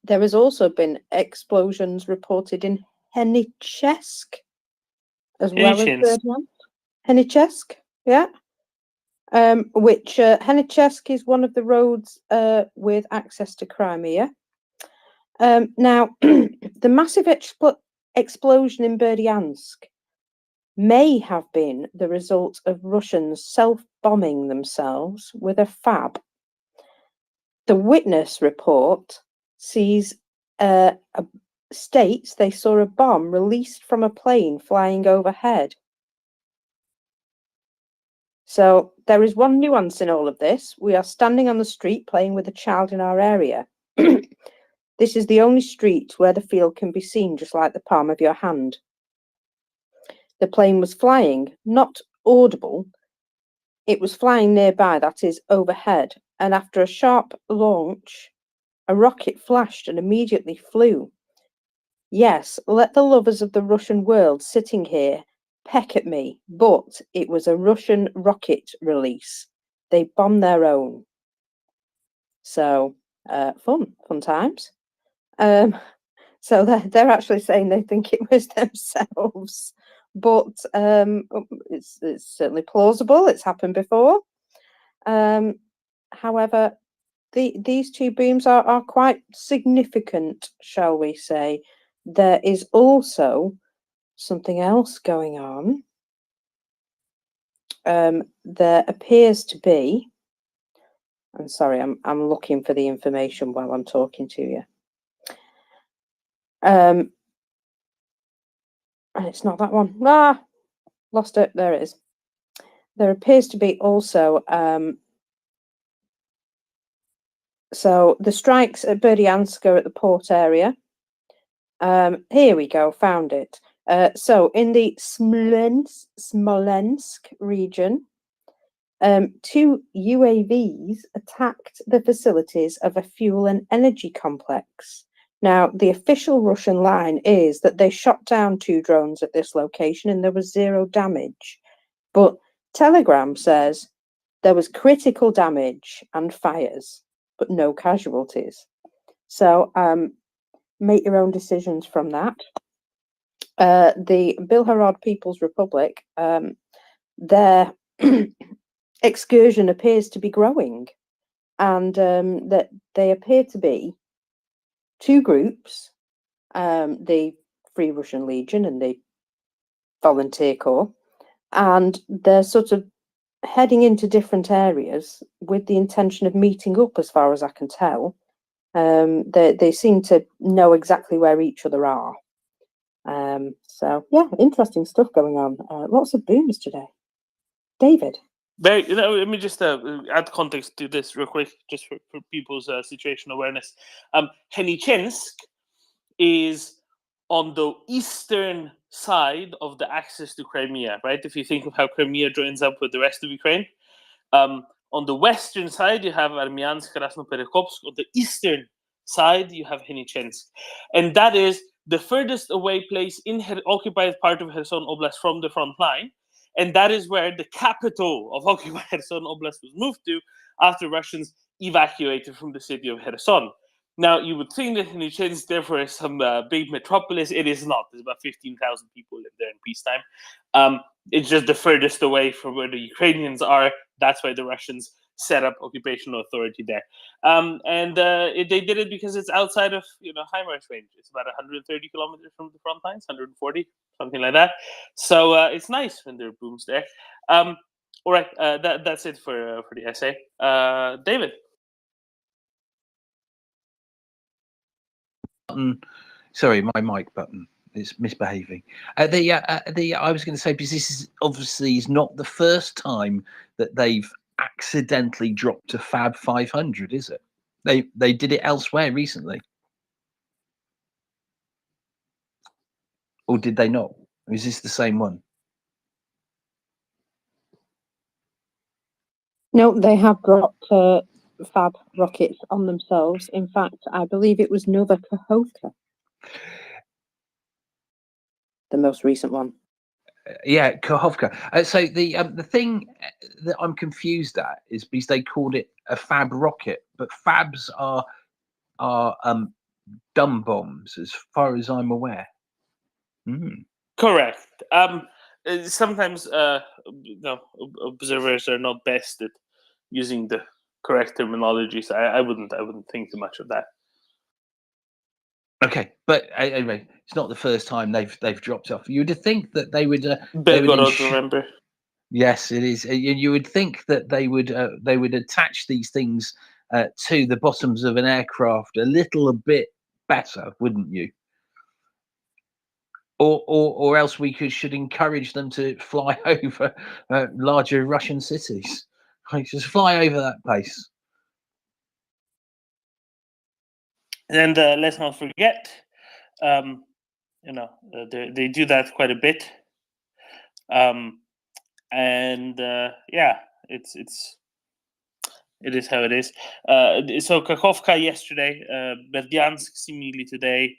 there has also been explosions reported in Henichesk as well as Berdyansk. Henichesk, yeah. which Henichesk is one of the roads with access to Crimea. Now, the massive explosion in Berdyansk may have been the result of Russians self-bombing themselves with a fab. The witness report states they saw a bomb released from a plane flying overhead. So there is one nuance in all of this. We are standing on the street playing with a child in our area. This is the only street where the field can be seen just like the palm of your hand. The plane was flying, not audible. It was flying nearby, that is, overhead, and after a sharp launch, a rocket flashed and immediately flew. Yes, let the lovers of the Russian world sitting here peck at me, but it was a Russian rocket release. They bombed their own. So, fun times. So they're actually saying they think it was themselves, but it's certainly plausible. It's happened before. However, these two booms are quite significant, shall we say. There is also something else going on. There appears to be, I'm sorry, I'm looking for the information while I'm talking to you. And it's not that one. Ah, lost it. There it is. There appears to be also so the strikes at Berdyansk are at the port area. Here we go, found it. So in the Smolensk region, 2 UAVs attacked the facilities of a fuel and energy complex. Now, the official Russian line is that they shot down 2 drones at this location and there was 0 damage. But Telegram says there was critical damage and fires, but no casualties. So make your own decisions from that. The Bilharod People's Republic, their excursion appears to be growing, and that they appear to be 2 groups, the Free Russian Legion and the Volunteer Corps, and they're sort of heading into different areas with the intention of meeting up, as far as I can tell. They seem to know exactly where each other are. So yeah, interesting stuff going on. Lots of booms today. David. Let me just add context to this real quick, just for people's situational awareness. Henichensk is on the eastern side of the access to Crimea, right? If you think of how Crimea joins up with the rest of Ukraine. On the western side, you have Armyansk, Krasnoperekopsk. On the eastern side, you have Henichensk. And that is the furthest away place in occupied part of Kherson Oblast from the front line. And that is where the capital of occupied Kherson Oblast was moved to after Russians evacuated from the city of Kherson. Now, you would think that Henichensk, therefore, is some big metropolis. It is not. There's about 15,000 people live there in peacetime. It's just the furthest away from where the Ukrainians are. That's why the Russians set up occupational authority there. They did it because it's outside of HIMARS range. It's about 130 kilometers from the front lines, 140, something like that. So it's nice when there are booms there. All right, that's it for the essay. David. Sorry, my mic button is misbehaving. I was going to say, because this is obviously not the first time that they've accidentally dropped to Fab 500, is it? They did it elsewhere recently, or did they not? Or is this the same one? No, they have dropped Fab rockets on themselves. In fact, I believe it was Nova Kakhovka, the most recent one. Yeah, Kakhovka. So the thing that I'm confused at is because they called it a Fab rocket, but Fabs are dumb bombs, as far as I'm aware. Correct. sometimes observers are not best at using the correct terminology, so I wouldn't think too much of that. Okay, but anyway, it's not the first time they've dropped off. You would think that they would. Belgorod, remember? Yes, it is. You would think that they would attach these things to the bottoms of an aircraft a little bit better, wouldn't you? Or else we should encourage them to fly over larger Russian cities. Like, just fly over that place. And let's not forget, they do that quite a bit. And yeah, it is how it is. So Kakhovka yesterday, Berdyansk seemingly today.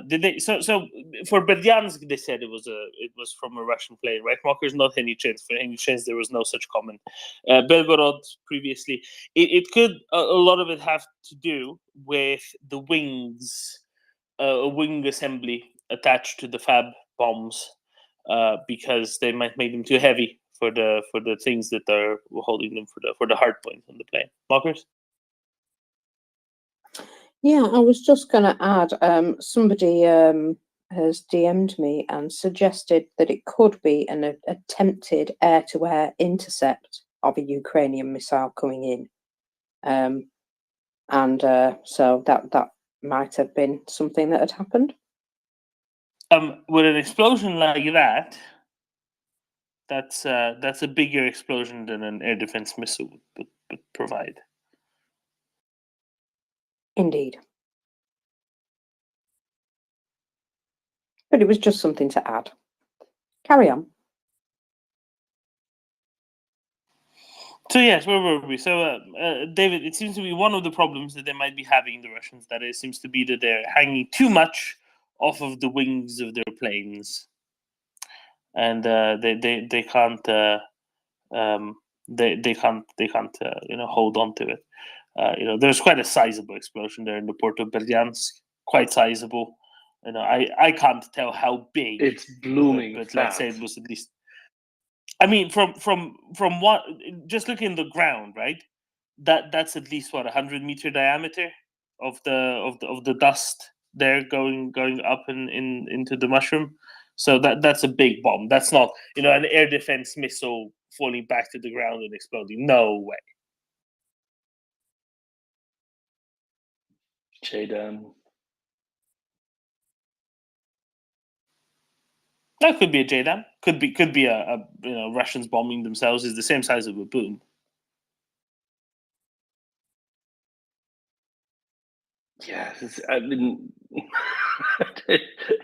Did they? So for Berdyansk, they said it was from a Russian plane, right? Mockers, not any chance. For any chance, there was no such comment. Belgorod previously, it could a lot of it have to do with the wings, a wing assembly attached to the fab bombs, because they might make them too heavy for the things that are holding them for the hard point on the plane. Mockers? Yeah, I was just going to add, somebody has DM'd me and suggested that it could be an attempted air-to-air intercept of a Ukrainian missile coming in. So that might have been something that had happened. With an explosion like that, that's a bigger explosion than an air defense missile would provide. Indeed. But it was just something to add. Carry on. So yes, where were we? So David, it seems to be one of the problems that they might be having, the Russians, that it seems to be that they're hanging too much off of the wings of their planes, and they can't hold on to it. There's quite a sizable explosion there in the port of Berdyansk, quite sizable. I can't tell how big. It's blooming but fat. let's say it was at least. I mean, from what, just looking at the ground, right? That's at least 100-meter diameter of the dust there going up into the mushroom. So that's a big bomb. That's not an air defense missile falling back to the ground and exploding. No way. JDAM. That could be a JDAM. Could be a Russians bombing themselves. Is the same size of a boom. Yeah, I mean,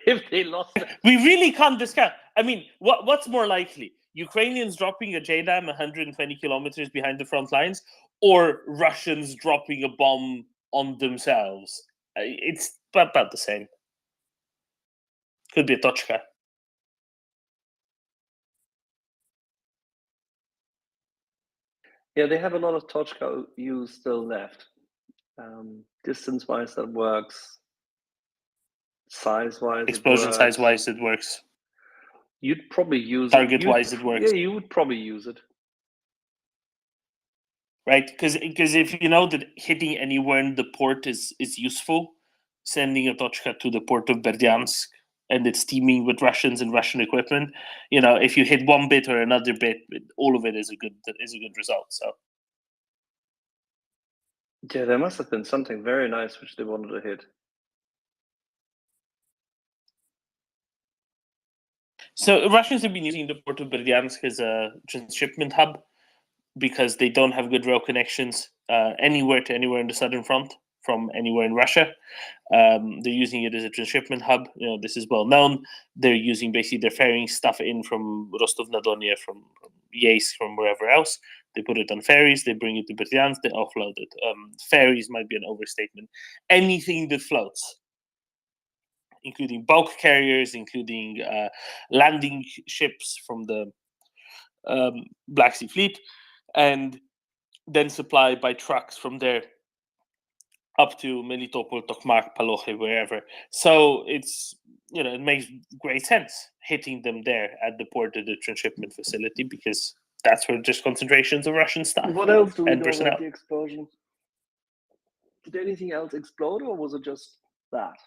if they lost, we really can't discount. I mean, what's more likely? Ukrainians dropping a JDAM 120 kilometers behind the front lines, or Russians dropping a bomb on themselves? It's about the same. Could be a Tochka. Yeah, they have a lot of Tochka use still left. Distance-wise, that works. Size-wise, Explosion size-wise, it works. You'd probably use Target-wise, it works. Yeah, you would probably use it. Right, because if you know that hitting anywhere in the port is useful, sending a Tochka to the port of Berdyansk and it's teeming with Russians and Russian equipment, if you hit one bit or another bit, all of it is a good result. So yeah, there must have been something very nice which they wanted to hit. So Russians have been using the port of Berdyansk as a transshipment hub because they don't have good rail connections anywhere in the southern front from anywhere in Russia. They're using it as a transshipment hub. This is well known. They're ferrying stuff in from Rostov-na-Don, from Yeisk, from wherever else. They put it on ferries. They bring it to Berdyansk. They offload it. Ferries might be an overstatement. Anything that floats, including bulk carriers, including landing ships from the Black Sea Fleet, and then supplied by trucks from there up to Melitopol, Tokmak, Palokh, wherever. So it's it makes great sense hitting them there at the port of the transshipment facility, because that's where just concentrations of Russian staff What else do we and know personnel. about the explosion? Did anything else explode, or was it just that?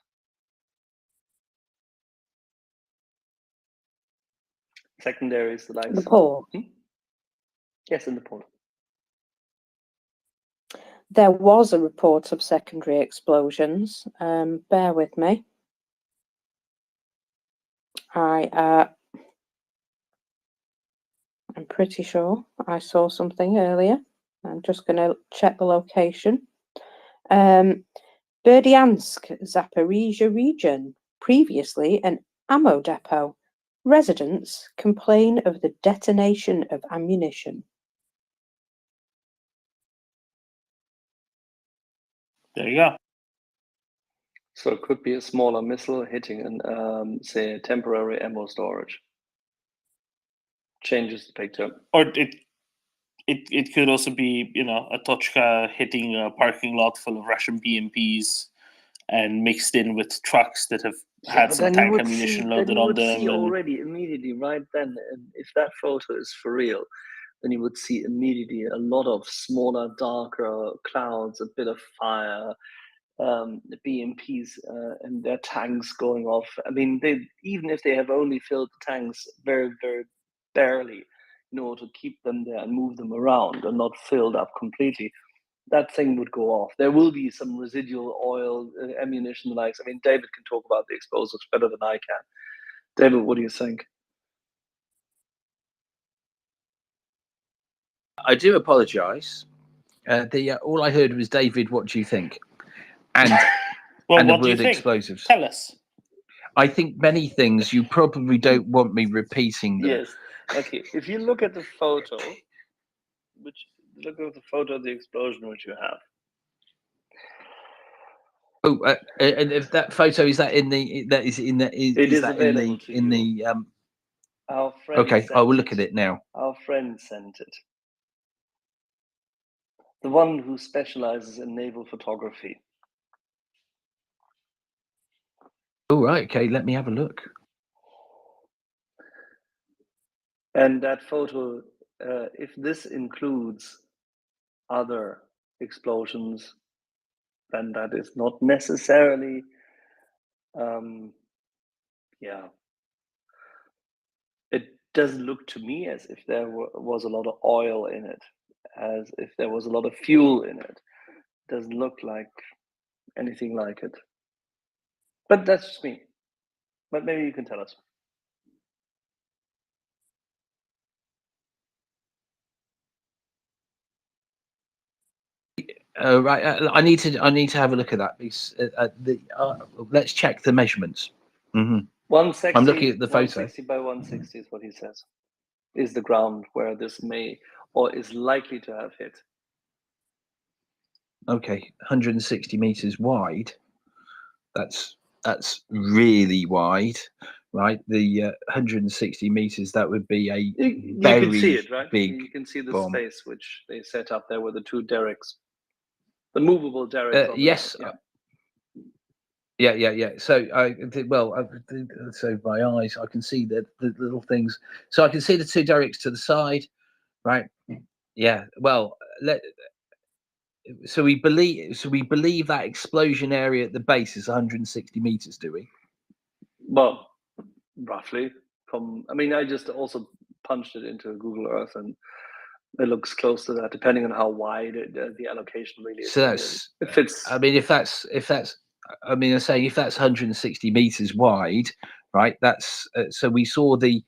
Secondaries, the likes. The port. Yes, in the port. There was a report of secondary explosions. Bear with me. I'm pretty sure I saw something earlier. I'm just going to check the location. Berdyansk, Zaporizhia region, previously an ammo depot. Residents complain of the detonation of ammunition. There you go. So it could be a smaller missile hitting an, say, a temporary ammo storage. Changes the picture. Or it could also be, a Tochka hitting a parking lot full of Russian BMPs and mixed in with trucks that have had some tank ammunition loaded on them. See already immediately right then, and if that photo is for real, then you would see immediately a lot of smaller, darker clouds, a bit of fire, the BMPs and their tanks going off. I mean, even if they have only filled the tanks very, very barely in order to keep them there and move them around and not filled up completely, that thing would go off. There will be some residual oil, ammunition likes. I mean, David can talk about the explosives better than I can. David, what do you think? I do apologise. All I heard was, David, what do you think? And well, and what the do you word think? explosives. Tell us. I think many things you probably don't want me repeating them. Yes. Okay. If you look at the photo, look at the photo of the explosion which you have. Oh, and if that photo is that in the Our friend okay, I will look at it now. Our friend sent it. The one who specializes in naval photography. Oh, right. Okay, let me have a look. And that photo, if this includes other explosions, then that is not necessarily, it doesn't look to me as if there was a lot of oil in it, as if there was a lot of fuel in it. It doesn't look like anything like it. But that's just me. But maybe you can tell us. Right, I need to have a look at that. Because, let's check the measurements. 160. I'm looking at the photo. 160 by 160 is what he says. Is the ground where this may or is likely to have hit. Okay, 160 meters wide. That's really wide, right? The 160 meters, that would be a you very can see it, right? big You can see the bomb. space which they set up there with the two derricks, the movable derricks. Yes. Yeah. So so my eyes, I can see the little things. So I can see the two derricks to the side, right? Yeah. Well, so we believe that explosion area at the base is 160 meters, do we? Well, roughly. I mean, I just also punched it into Google Earth, and it looks close to that, depending on how wide the allocation really is. So that's. If it's. I mean, if that's. I mean, I'm saying if that's 160 meters wide, right? That's so we saw the.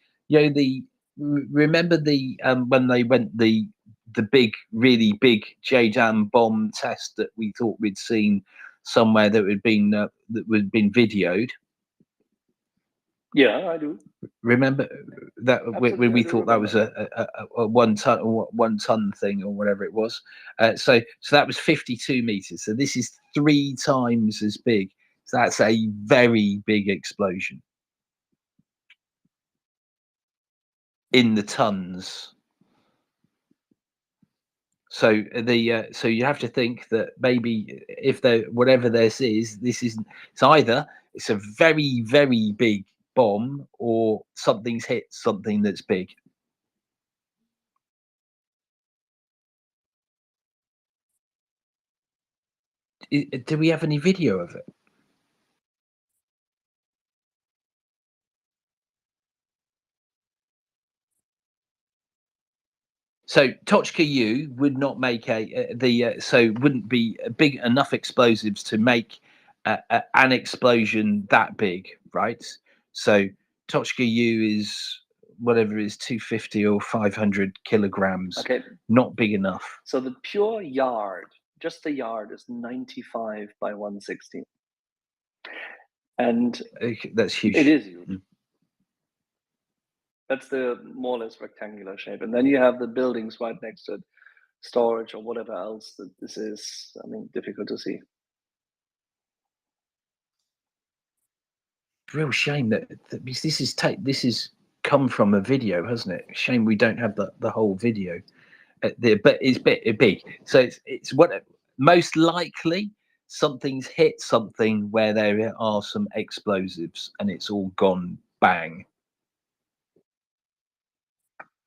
Remember the when they went the really big JUN bomb test that we thought we'd seen somewhere that had been videoed. Yeah, I do. Remember that when we thought that was a 1 ton thing or whatever it was. So that was 52 meters. So this is 3 times as big. So that's a very big explosion in the tons. So so you have to think that maybe if whatever this is, it's either it's a very, very big bomb or something's hit something that's big. Do we have any video of it? So Tochka U would not make so wouldn't be big enough explosives to make an explosion that big, right? So Tochka U is whatever it is 250 or 500 kilograms. Okay. Not big enough. So the pure yard, just the yard, is 95 by 160. And that's huge. It is huge. That's the more or less rectangular shape. And then you have the buildings right next to it, storage or whatever else that this is. I mean, difficult to see. Real shame that this is come from a video, hasn't it? Shame we don't have the whole video. But it's big. So it's what most likely something's hit something where there are some explosives and it's all gone bang,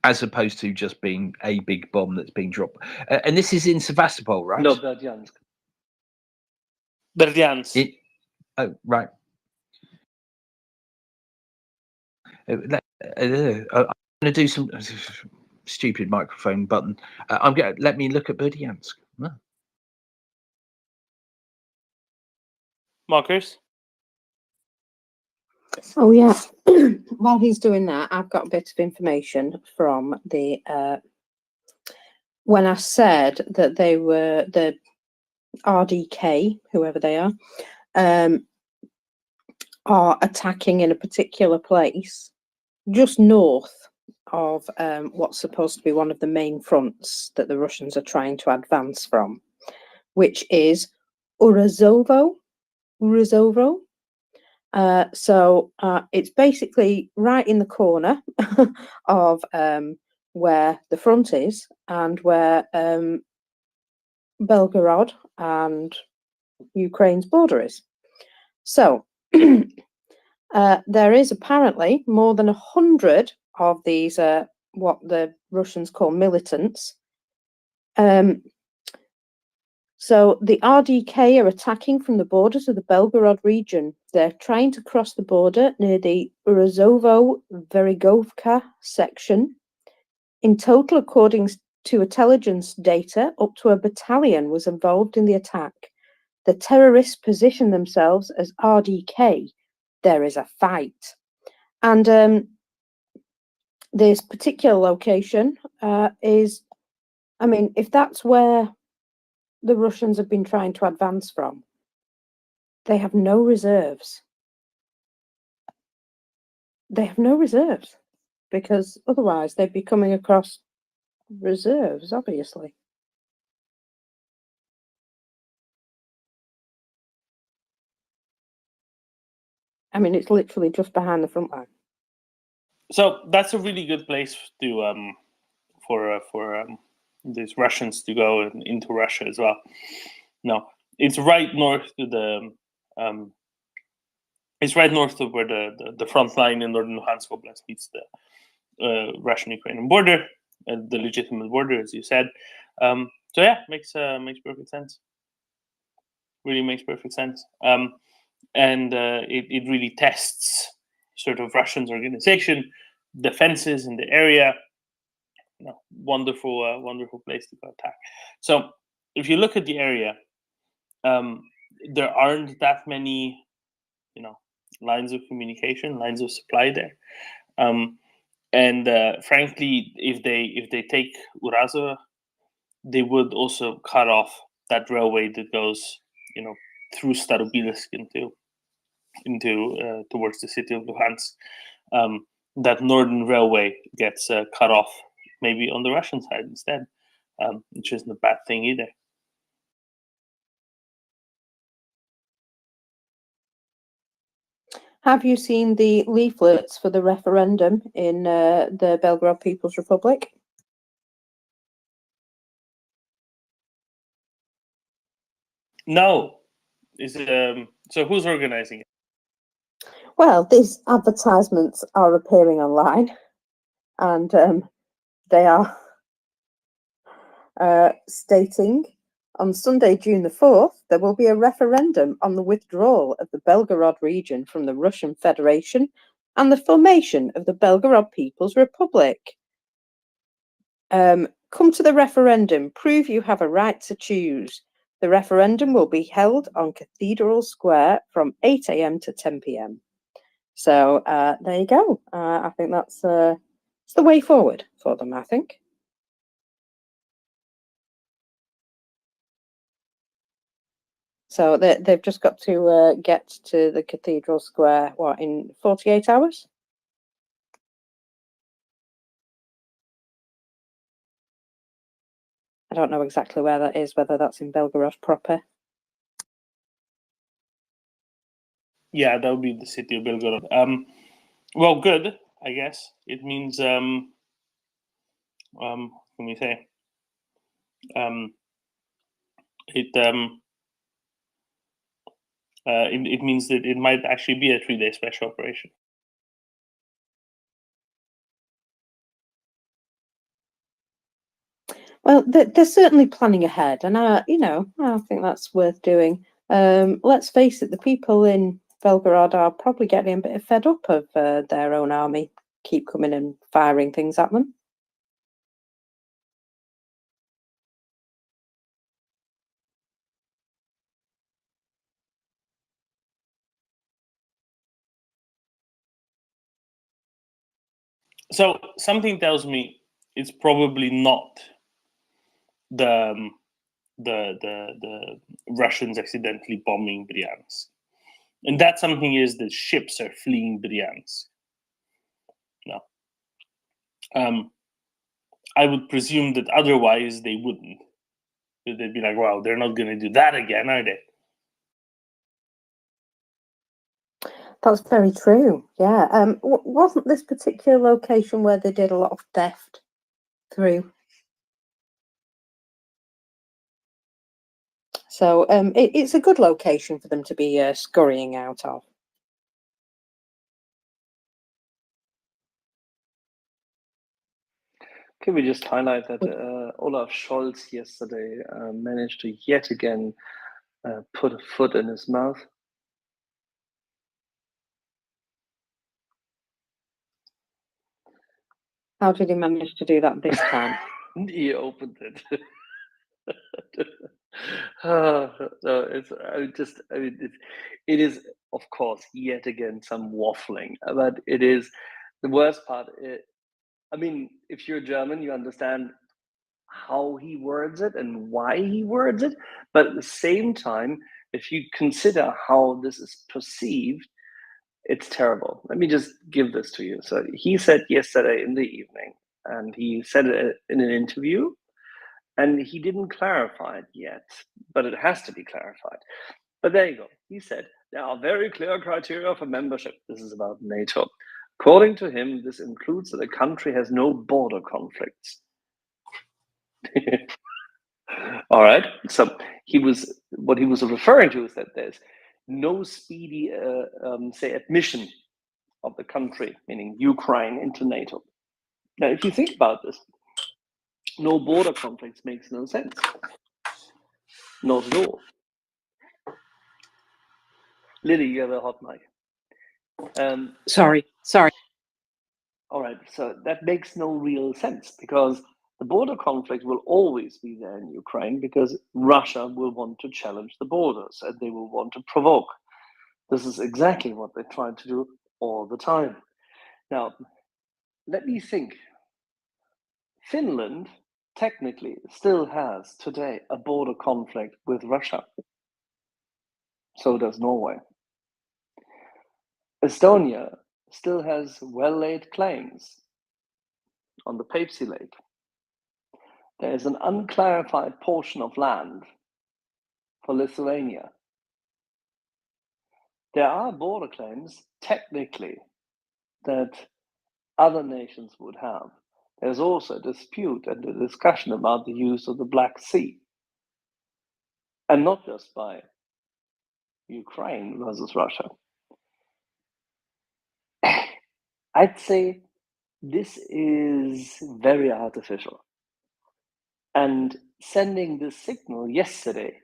as opposed to just being a big bomb that's being dropped. And this is in Sevastopol, right? No, Berdyansk. Berdyansk. Oh, right. I'm going to do some stupid microphone button. Let me look at Berdyansk. Oh. Marcus? Oh yeah. While he's doing that, I've got a bit of information from the when I said that they were the RDK, whoever they are attacking in a particular place just north of what's supposed to be one of the main fronts that the Russians are trying to advance from, which is Urazovo. So it's basically right in the corner of where the front is and where Belgorod and Ukraine's border is. So there is apparently more than 100 of these what the Russians call militants. So the RDK are attacking from the borders of the Belgorod region. They're trying to cross the border near the Urazovo-Verigovka section. In total, according to intelligence data, up to a battalion was involved in the attack. The terrorists position themselves as RDK. There is a fight. And this particular location is, I mean, if that's where the Russians have been trying to advance from, they have no reserves. They have no reserves because otherwise they'd be coming across reserves, obviously. I mean, it's literally just behind the front line. So that's a really good place to for these Russians to go into Russia as well. No, it's right north to the it's right north of where the front line in northern Luhansk Oblast meets the Russian-Ukrainian border, the legitimate border, as you said. So yeah, makes perfect sense. Really makes perfect sense. And it really tests sort of Russians' organization, defenses in the area. Wonderful place to go attack. So if you look at the area, there aren't that many, lines of communication, lines of supply there. And frankly, if they take Urazovo, they would also cut off that railway that goes, through Starobilsk into towards the city of Luhansk. That northern railway gets cut off, maybe on the Russian side instead, which isn't a bad thing either. Have you seen the leaflets for the referendum in the Belgrade People's Republic? No. Is it, so who's organizing it? Well, these advertisements are appearing online, and they are stating on Sunday, June the 4th, there will be a referendum on the withdrawal of the Belgorod region from the Russian Federation and the formation of the Belgorod People's Republic. Come to the referendum, prove you have a right to choose. The referendum will be held on Cathedral Square from 8 a.m. to 10 p.m. So there you go. I think that's it's the way forward for them, I think. So they've just got to get to the Cathedral Square, what, in 48 hours? I don't know exactly where that is, whether that's in Belgorod proper. Yeah, that would be the city of Belgorod. Well, good, I guess. It means, what can we say? It means that it might actually be a 3-day special operation. Well, they're certainly planning ahead, and I think that's worth doing. Let's face it, the people in Belgorod are probably getting a bit fed up of their own army keep coming and firing things at them. So something tells me it's probably not the Russians accidentally bombing Bryansk, and that something is that ships are fleeing Bryansk. No, I would presume that otherwise they wouldn't. They'd be like, "Wow, they're not going to do that again, are they?" That's very true. Yeah. Wasn't this particular location where they did a lot of theft through? So it's a good location for them to be scurrying out of. Can we just highlight that Olaf Scholz yesterday managed to yet again put a foot in his mouth? How did he manage to do that this time? He opened it. No, it is, of course, yet again some waffling, but it is the worst part. I mean, if you're German, you understand how he words it and why he words it, but at the same time, if you consider how this is perceived, it's terrible. Let me just give this to you. So he said yesterday in the evening, and he said it in an interview, and he didn't clarify it yet, but it has to be clarified. But there you go. He said, there are very clear criteria for membership. This is about NATO. According to him, this includes that the country has no border conflicts. All right. So what he was referring to is that there's no speedy, say, admission of the country, meaning Ukraine, into NATO. Now, if you think about this, no border conflicts makes no sense. Not at all. Lily, you have a hot mic. Sorry. All right, so that makes no real sense because the border conflict will always be there in Ukraine because Russia will want to challenge the borders and they will want to provoke. This is exactly what they try to do all the time. Now, let me think. Finland technically still has today a border conflict with Russia. So does Norway. Estonia still has well-laid claims on the Peipsi Lake. There is an unclarified portion of land for Lithuania. There are border claims, technically, that other nations would have. There's also a dispute and a discussion about the use of the Black Sea. and not just by Ukraine versus Russia. I'd say this is very artificial. And sending this signal yesterday,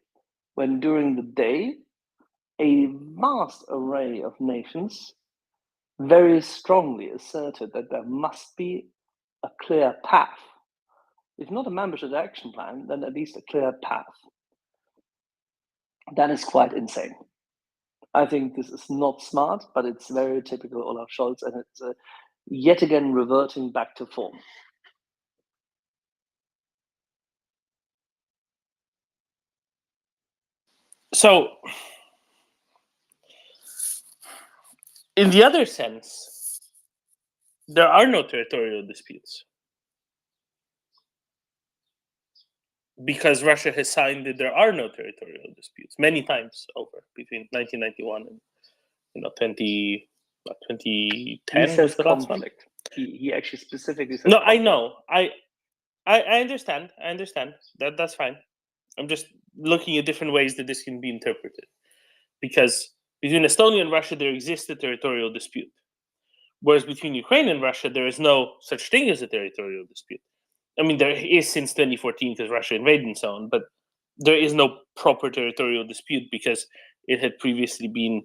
when during the day, a vast array of nations very strongly asserted that there must be a clear path. If not a membership action plan, then at least a clear path. That is quite insane. I think this is not smart, but it's very typical Olaf Scholz, and it's yet again reverting back to form. So, in the other sense, there are no territorial disputes, because Russia has signed that there are no territorial disputes many times over between 1991 and 2010 He was says the last one. conflict. He actually specifically says No, conflict. I know. I understand. I understand. That's fine. I'm just looking at different ways that this can be interpreted. Because between Estonia and Russia, there exists a territorial dispute. Whereas between Ukraine and Russia, there is no such thing as a territorial dispute. I mean, there is since 2014 because Russia invaded and so on, but there is no proper territorial dispute because it had previously been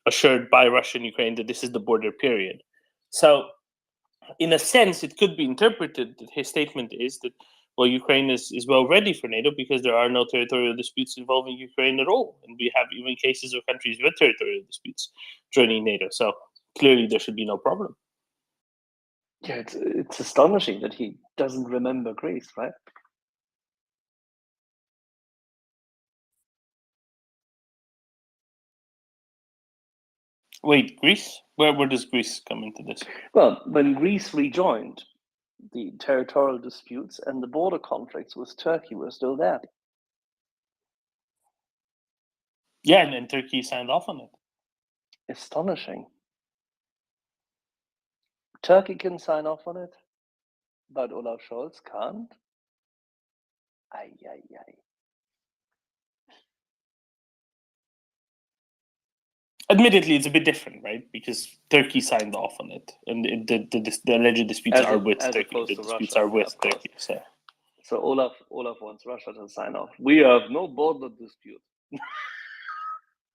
assured by Russia and Ukraine that this is the border period. So, in a sense, it could be interpreted that his statement is that, well, Ukraine is well ready for NATO because there are no territorial disputes involving Ukraine at all. And we have even cases of countries with territorial disputes joining NATO. So clearly there should be no problem. Yeah, it's astonishing that he doesn't remember Greece, right? Wait, Greece? Where does Greece come into this? Well, when Greece rejoined, the territorial disputes and the border conflicts with Turkey were still there. Yeah, and then Turkey signed off on it. Astonishing. Turkey can sign off on it, but Olaf Scholz can't. Ay, ay, ay. Admittedly, it's a bit different, right? Because Turkey signed off on it, and the alleged disputes are with Turkey. The disputes are with Turkey. So Olaf wants Russia to sign off. We have no border dispute.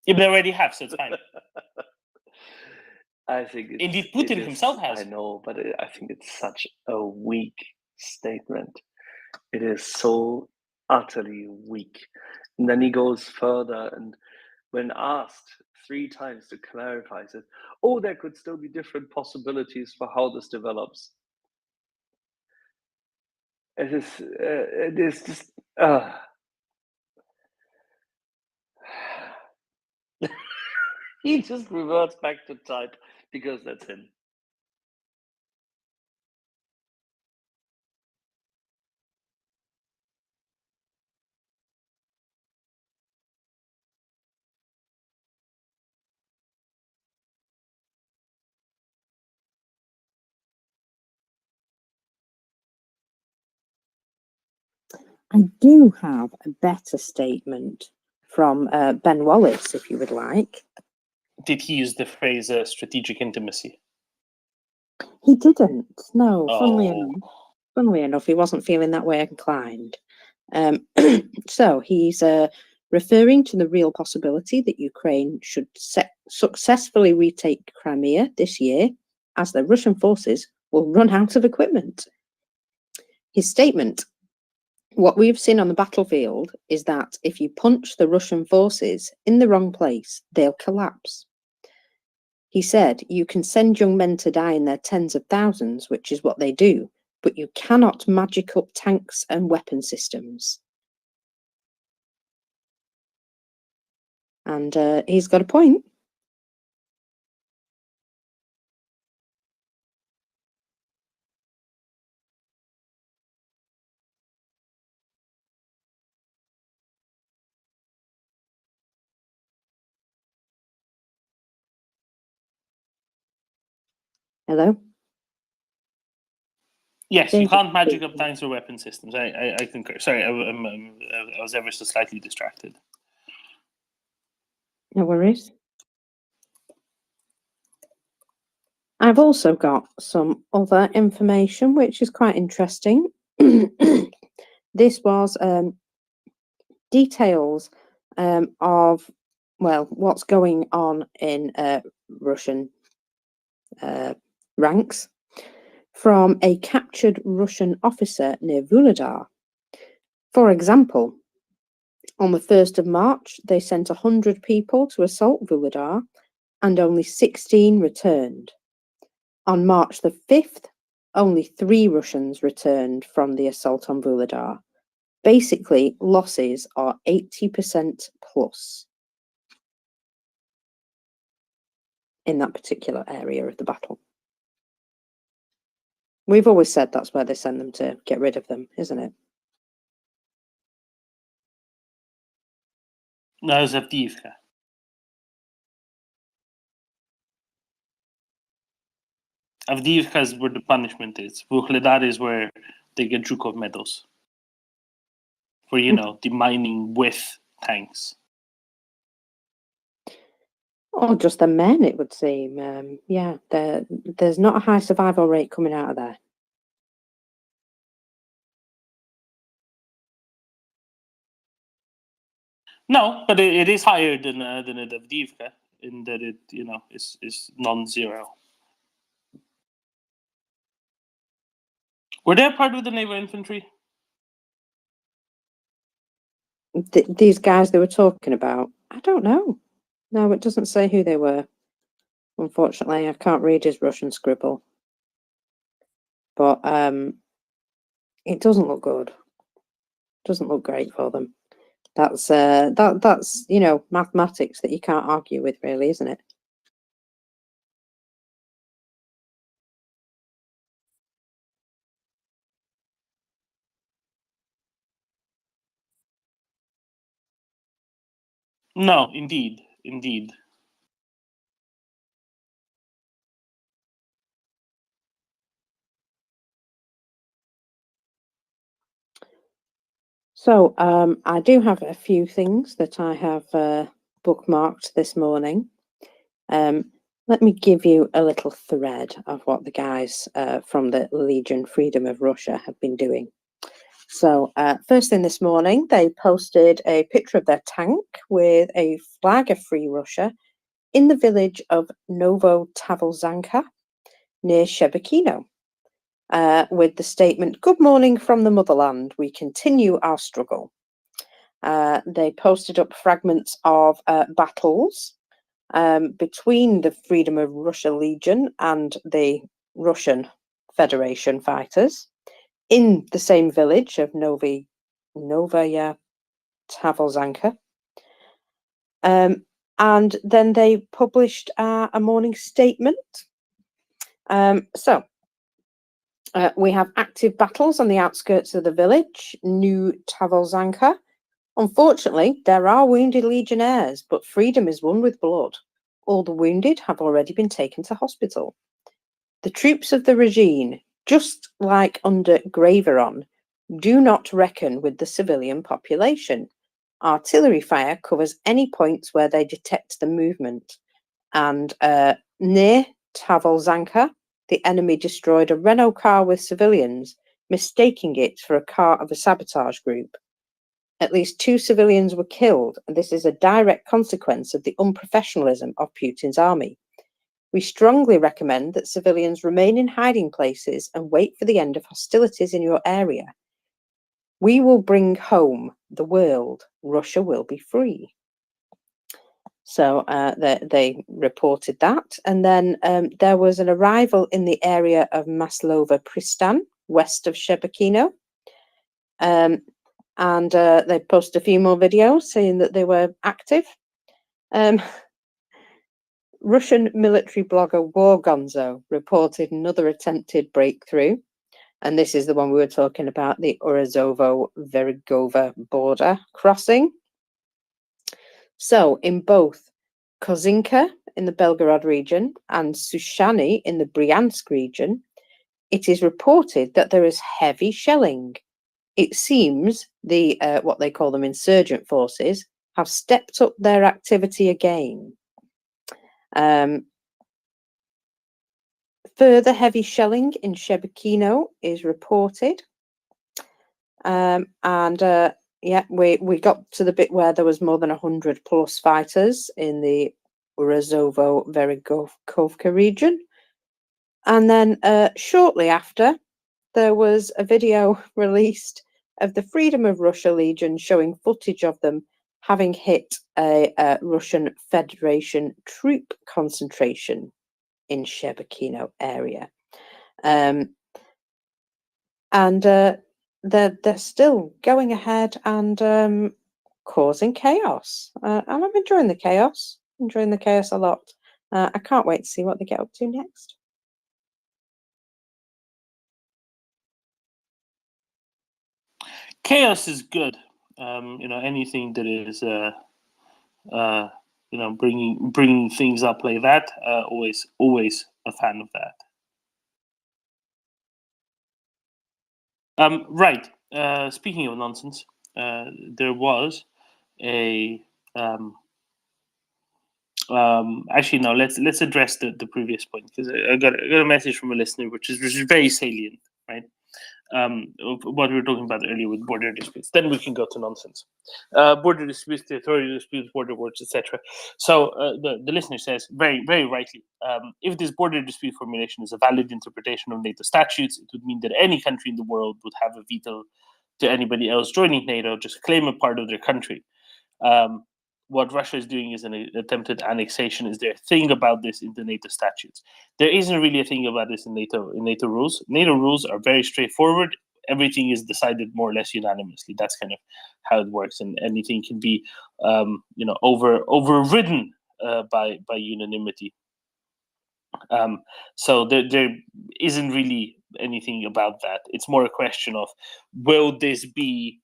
Yeah, they already have, so it's fine. I think indeed Putin himself has. I know, but I think it's such a weak statement. It is so utterly weak. And then he goes further, and when asked 3 times to clarify, said, "Oh, there could still be different possibilities for how this develops." It is just. He just reverts back to type because that's him. I do have a better statement from Ben Wallace, if you would like. Did he use the phrase strategic intimacy? He didn't. No, Oh. funnily enough, he wasn't feeling that way inclined. So he's referring to the real possibility that Ukraine should successfully retake Crimea this year, as the Russian forces will run out of equipment. His statement: "What we've seen on the battlefield is that if you punch the Russian forces in the wrong place, they'll collapse." He said, "You can send young men to die in their tens of thousands, which is what they do, but you cannot magic up tanks and weapon systems." And he's got a point. Hello? Yes, you can't magic up tanks or weapon systems. I concur. Sorry, I was ever so slightly distracted. No worries. I've also got some other information which is quite interesting. This was details of, well, what's going on in Russian ranks from a captured Russian officer near Vuhledar. For example, on the 1st of March, they sent 100 people to assault Vuhledar and only 16 returned. On March the 5th, only 3 Russians returned from the assault on Vuhledar. Basically, losses are 80% plus in that particular area of the battle. We've always said that's where they send them to get rid of them, isn't it? No, it's Avdiivka. Avdiivka is where the punishment is. Vuhledar is where they get Zhukov medals for, you know, the mining with tanks. Or just the men, it would seem. Yeah, there's not a high survival rate coming out of there. No, but it is higher than at Avdiivka in that it, you know, is non-zero. Were they a part of the naval infantry? These guys they were talking about, I don't know. No, it doesn't say who they were. Unfortunately, I can't read his Russian scribble. But it doesn't look good. Doesn't look great for them. That's that's, you know, mathematics that you can't argue with, really, isn't it? No, indeed. So I do have a few things that I have bookmarked this morning. Let me give you a little thread of what the guys from the Legion Freedom of Russia have been doing. So first thing this morning, they posted a picture of their tank with a flag of Free Russia in the village of Novotavolzhanka near Shebekino, with the statement, "Good morning from the motherland, we continue our struggle." They posted up fragments of battles between the Freedom of Russia Legion and the Russian Federation fighters in the same village of Novaya Tavolzhanka. And then they published a morning statement. So we have active battles on the outskirts of the village, New Tavolzhanka. Unfortunately, there are wounded legionnaires, but freedom is won with blood. All the wounded have already been taken to hospital. The troops of the regime, just like under Graveron, do not reckon with the civilian population. Artillery fire covers any points where they detect the movement. And near Tavolzhanka, the enemy destroyed a Renault car with civilians, mistaking it for a car of a sabotage group. At least 2 civilians were killed, and this is a direct consequence of the unprofessionalism of Putin's army. We strongly recommend that civilians remain in hiding places and wait for the end of hostilities in your area. We will bring home the world. Russia will be free. So they reported that. And then there was an arrival in the area of Maslova Pristan, west of Shebekino. And they posted a few more videos saying that they were active. Russian military blogger War Gonzo reported another attempted breakthrough. And this is the one we were talking about, the Urazovo-Verigova border crossing. So in both Kozinka in the Belgorod region and Sushany in the Bryansk region, it is reported that there is heavy shelling. It seems the what they call them insurgent forces have stepped up their activity again. Further heavy shelling in Shebekino is reported. Yeah, we got to the bit where there was more than 100 plus fighters in the Urezovo-Verigovka region. And then shortly after, there was a video released of the Freedom of Russia Legion showing footage of them having hit a Russian Federation troop concentration in Shebekino area. And they're still going ahead and causing chaos. And I'm enjoying the chaos a lot. I can't wait to see what they get up to next. Chaos is good. Anything that is, bringing things up like that. Always a fan of that. Right. Speaking of nonsense, there was a. Actually, no. Let's address the previous point, because I got a message from a listener, which is very salient, right? What we were talking about earlier with border disputes. Then we can go to nonsense. Border disputes, territorial disputes, border wars, etc. So the listener says very rightly, if this border dispute formulation is a valid interpretation of NATO statutes, it would mean that any country in the world would have a veto to anybody else joining NATO. Just claim a part of their country. What Russia is doing is an attempted annexation. Is there a thing about this in the NATO statutes? There isn't really a thing about this in NATO rules. NATO rules are very straightforward. Everything is decided more or less unanimously. That's kind of how it works, and anything can be, overridden by unanimity. So there isn't really anything about that. It's more a question of, will this be?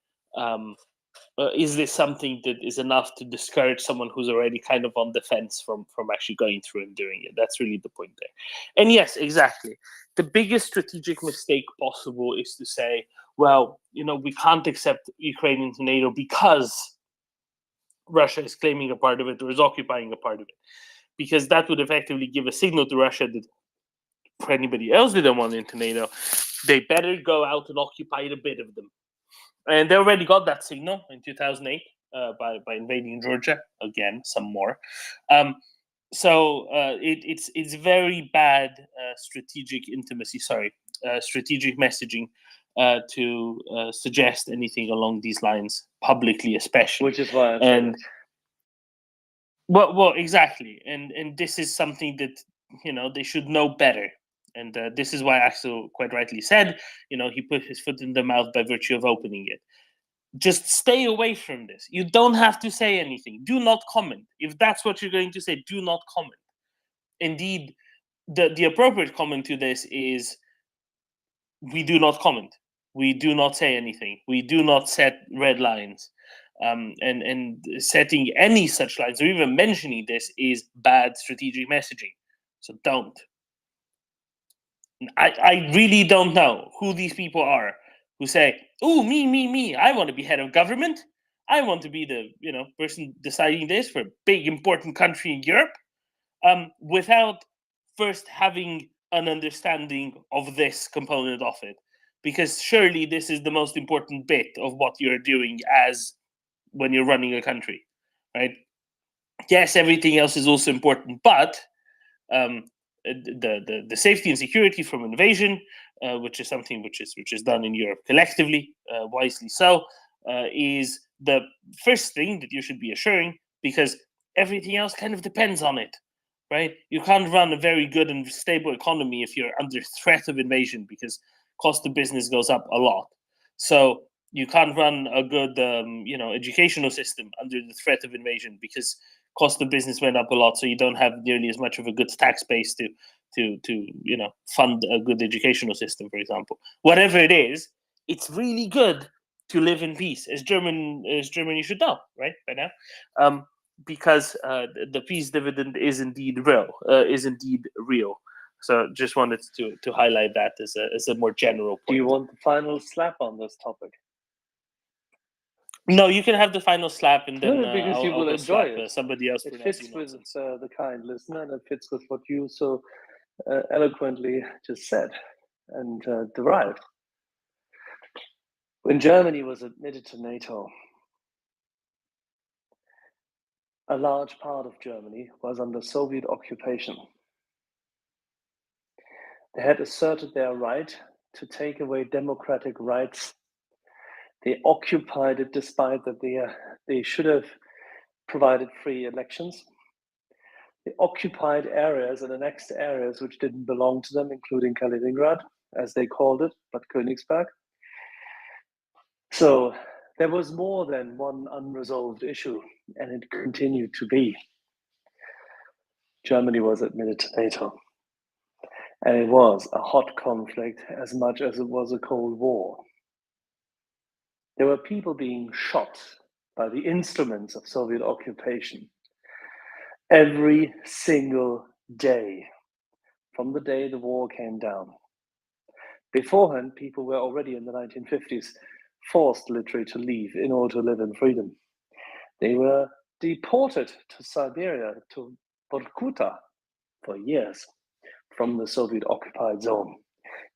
Is this something that is enough to discourage someone who's already kind of on the fence from actually going through and doing it? That's really the point there. And yes, exactly. The biggest strategic mistake possible is to say, well, we can't accept Ukraine into NATO because Russia is claiming a part of it or is occupying a part of it. Because that would effectively give a signal to Russia that for anybody else that don't want into NATO, they better go out and occupy a bit of them. And they already got that signal in 2008 by invading Georgia. Again, some more. So it's very bad strategic messaging to suggest anything along these lines publicly, especially. Which is why I said it. Well, exactly. And this is something that they should know better. And this is why Axel quite rightly said, he put his foot in the mouth by virtue of opening it. Just stay away from this. You don't have to say anything. Do not comment. If that's what you're going to say, do not comment. Indeed, the appropriate comment to this is, we do not comment. We do not say anything. We do not set red lines. And setting any such lines or even mentioning this is bad strategic messaging. So don't. I really don't know who these people are who say, "Oh, me, I want to be head of government. I want to be the person deciding this for a big important country in Europe," without first having an understanding of this component of it, because surely this is the most important bit of what you're doing as when you're running a country, right? Yes, everything else is also important, but the safety and security from invasion, which is something which is done in Europe collectively, wisely so, is the first thing that you should be assuring, because everything else kind of depends on it, right? You can't run a very good and stable economy if you're under threat of invasion, because cost of business goes up a lot. So you can't run a good educational system under the threat of invasion, because cost of business went up a lot, so you don't have nearly as much of a good tax base to fund a good educational system, for example. Whatever it is, it's really good to live in peace, as Germany should know, right, by now, because the peace dividend is indeed real. So just wanted to highlight that as a more general point. Do you want the final slap on this topic? No, you can have the final slap, and then No, because you I'll will go enjoy slap it. somebody else It pronouncing fits with nonsense. the kind listener, and it fits with what you so eloquently just said and derived. When Germany was admitted to NATO, a large part of Germany was under Soviet occupation. They had asserted their right to take away democratic rights. They occupied it despite that they should have provided free elections. They occupied areas and annexed areas which didn't belong to them, including Kaliningrad, as they called it, but Königsberg. So there was more than one unresolved issue, and it continued to be. Germany was admitted to NATO. And it was a hot conflict as much as it was a Cold War. There were people being shot by the instruments of Soviet occupation every single day from the day the war came down. Beforehand, people were already in the 1950s forced literally to leave in order to live in freedom. They were deported to Siberia, to Vorkuta for years from the Soviet occupied zone,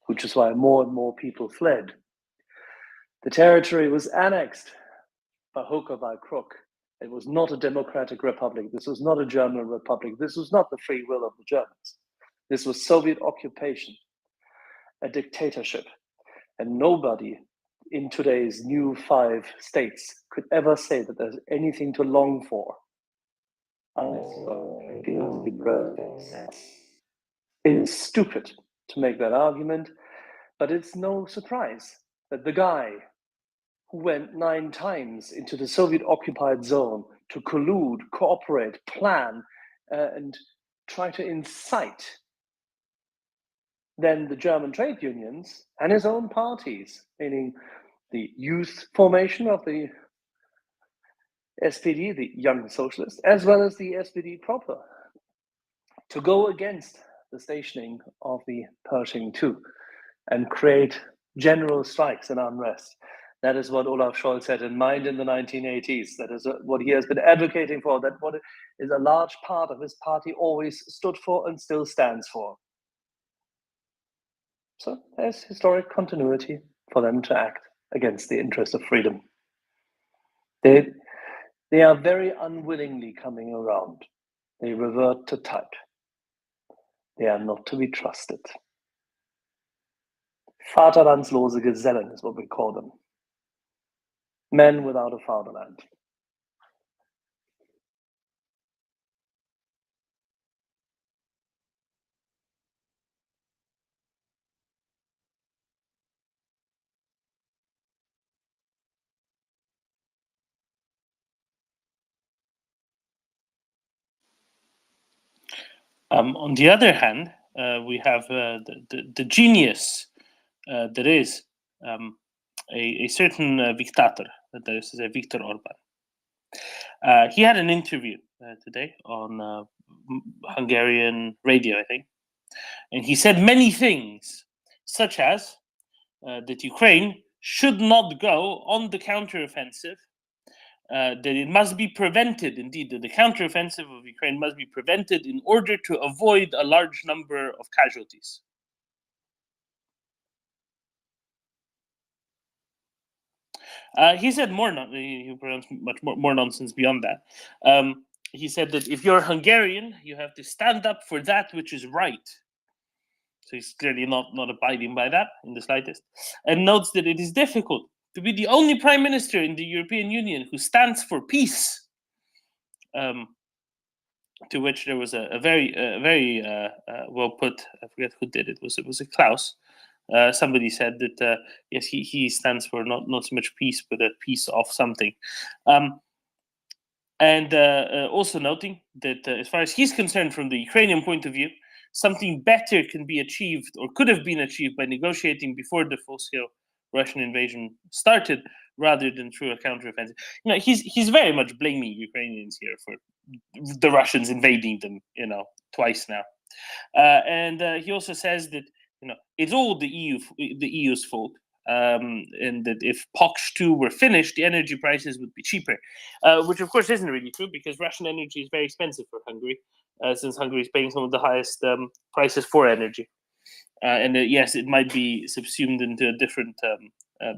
which is why more and more people fled. The territory was annexed by hook or by crook. It was not a democratic republic. This was not a German republic. This was not the free will of the Germans. This was Soviet occupation, a dictatorship. And nobody in today's new 5 states could ever say that there's anything to long for. It's stupid to make that argument, but it's no surprise that the guy who went 9 times into the Soviet-occupied zone to collude, cooperate, plan, and try to incite then the German trade unions and his own parties, meaning the youth formation of the SPD, the Young Socialists, as well as the SPD proper, to go against the stationing of the Pershing II and create general strikes and unrest. That is what Olaf Scholz had in mind in the 1980s. That is what he has been advocating for. That what is a large part of his party always stood for and still stands for. So there's historic continuity for them to act against the interest of freedom. They are very unwillingly coming around. They revert to type. They are not to be trusted. Vaterlandslose Gesellen is what we call them. Men without a fatherland. On the other hand, we have the genius that is a certain dictator, that is Viktor Orban. He had an interview today on Hungarian radio, I think, and he said many things, such as that Ukraine should not go on the counteroffensive, that it must be prevented, indeed, that the counteroffensive of Ukraine must be prevented in order to avoid a large number of casualties. He said he pronounced much more nonsense beyond that. He said that if you're Hungarian, you have to stand up for that which is right. So he's clearly not abiding by that in the slightest. And notes that it is difficult to be the only prime minister in the European Union who stands for peace. To which there was a very well put, I forget who did it, it was a Klaus. Somebody said that yes, he stands for not so much peace, but a piece of something. And also noting that as far as he's concerned, from the Ukrainian point of view, something better can be achieved or could have been achieved by negotiating before the full-scale Russian invasion started, rather than through a counteroffensive. You know, he's very much blaming Ukrainians here for the Russians invading them, twice now. And he also says that it's all the EU's fault. and that if POX 2 were finished, the energy prices would be cheaper, which of course isn't really true, because Russian energy is very expensive for Hungary, since Hungary is paying some of the highest prices for energy. And yes, it might be subsumed into a different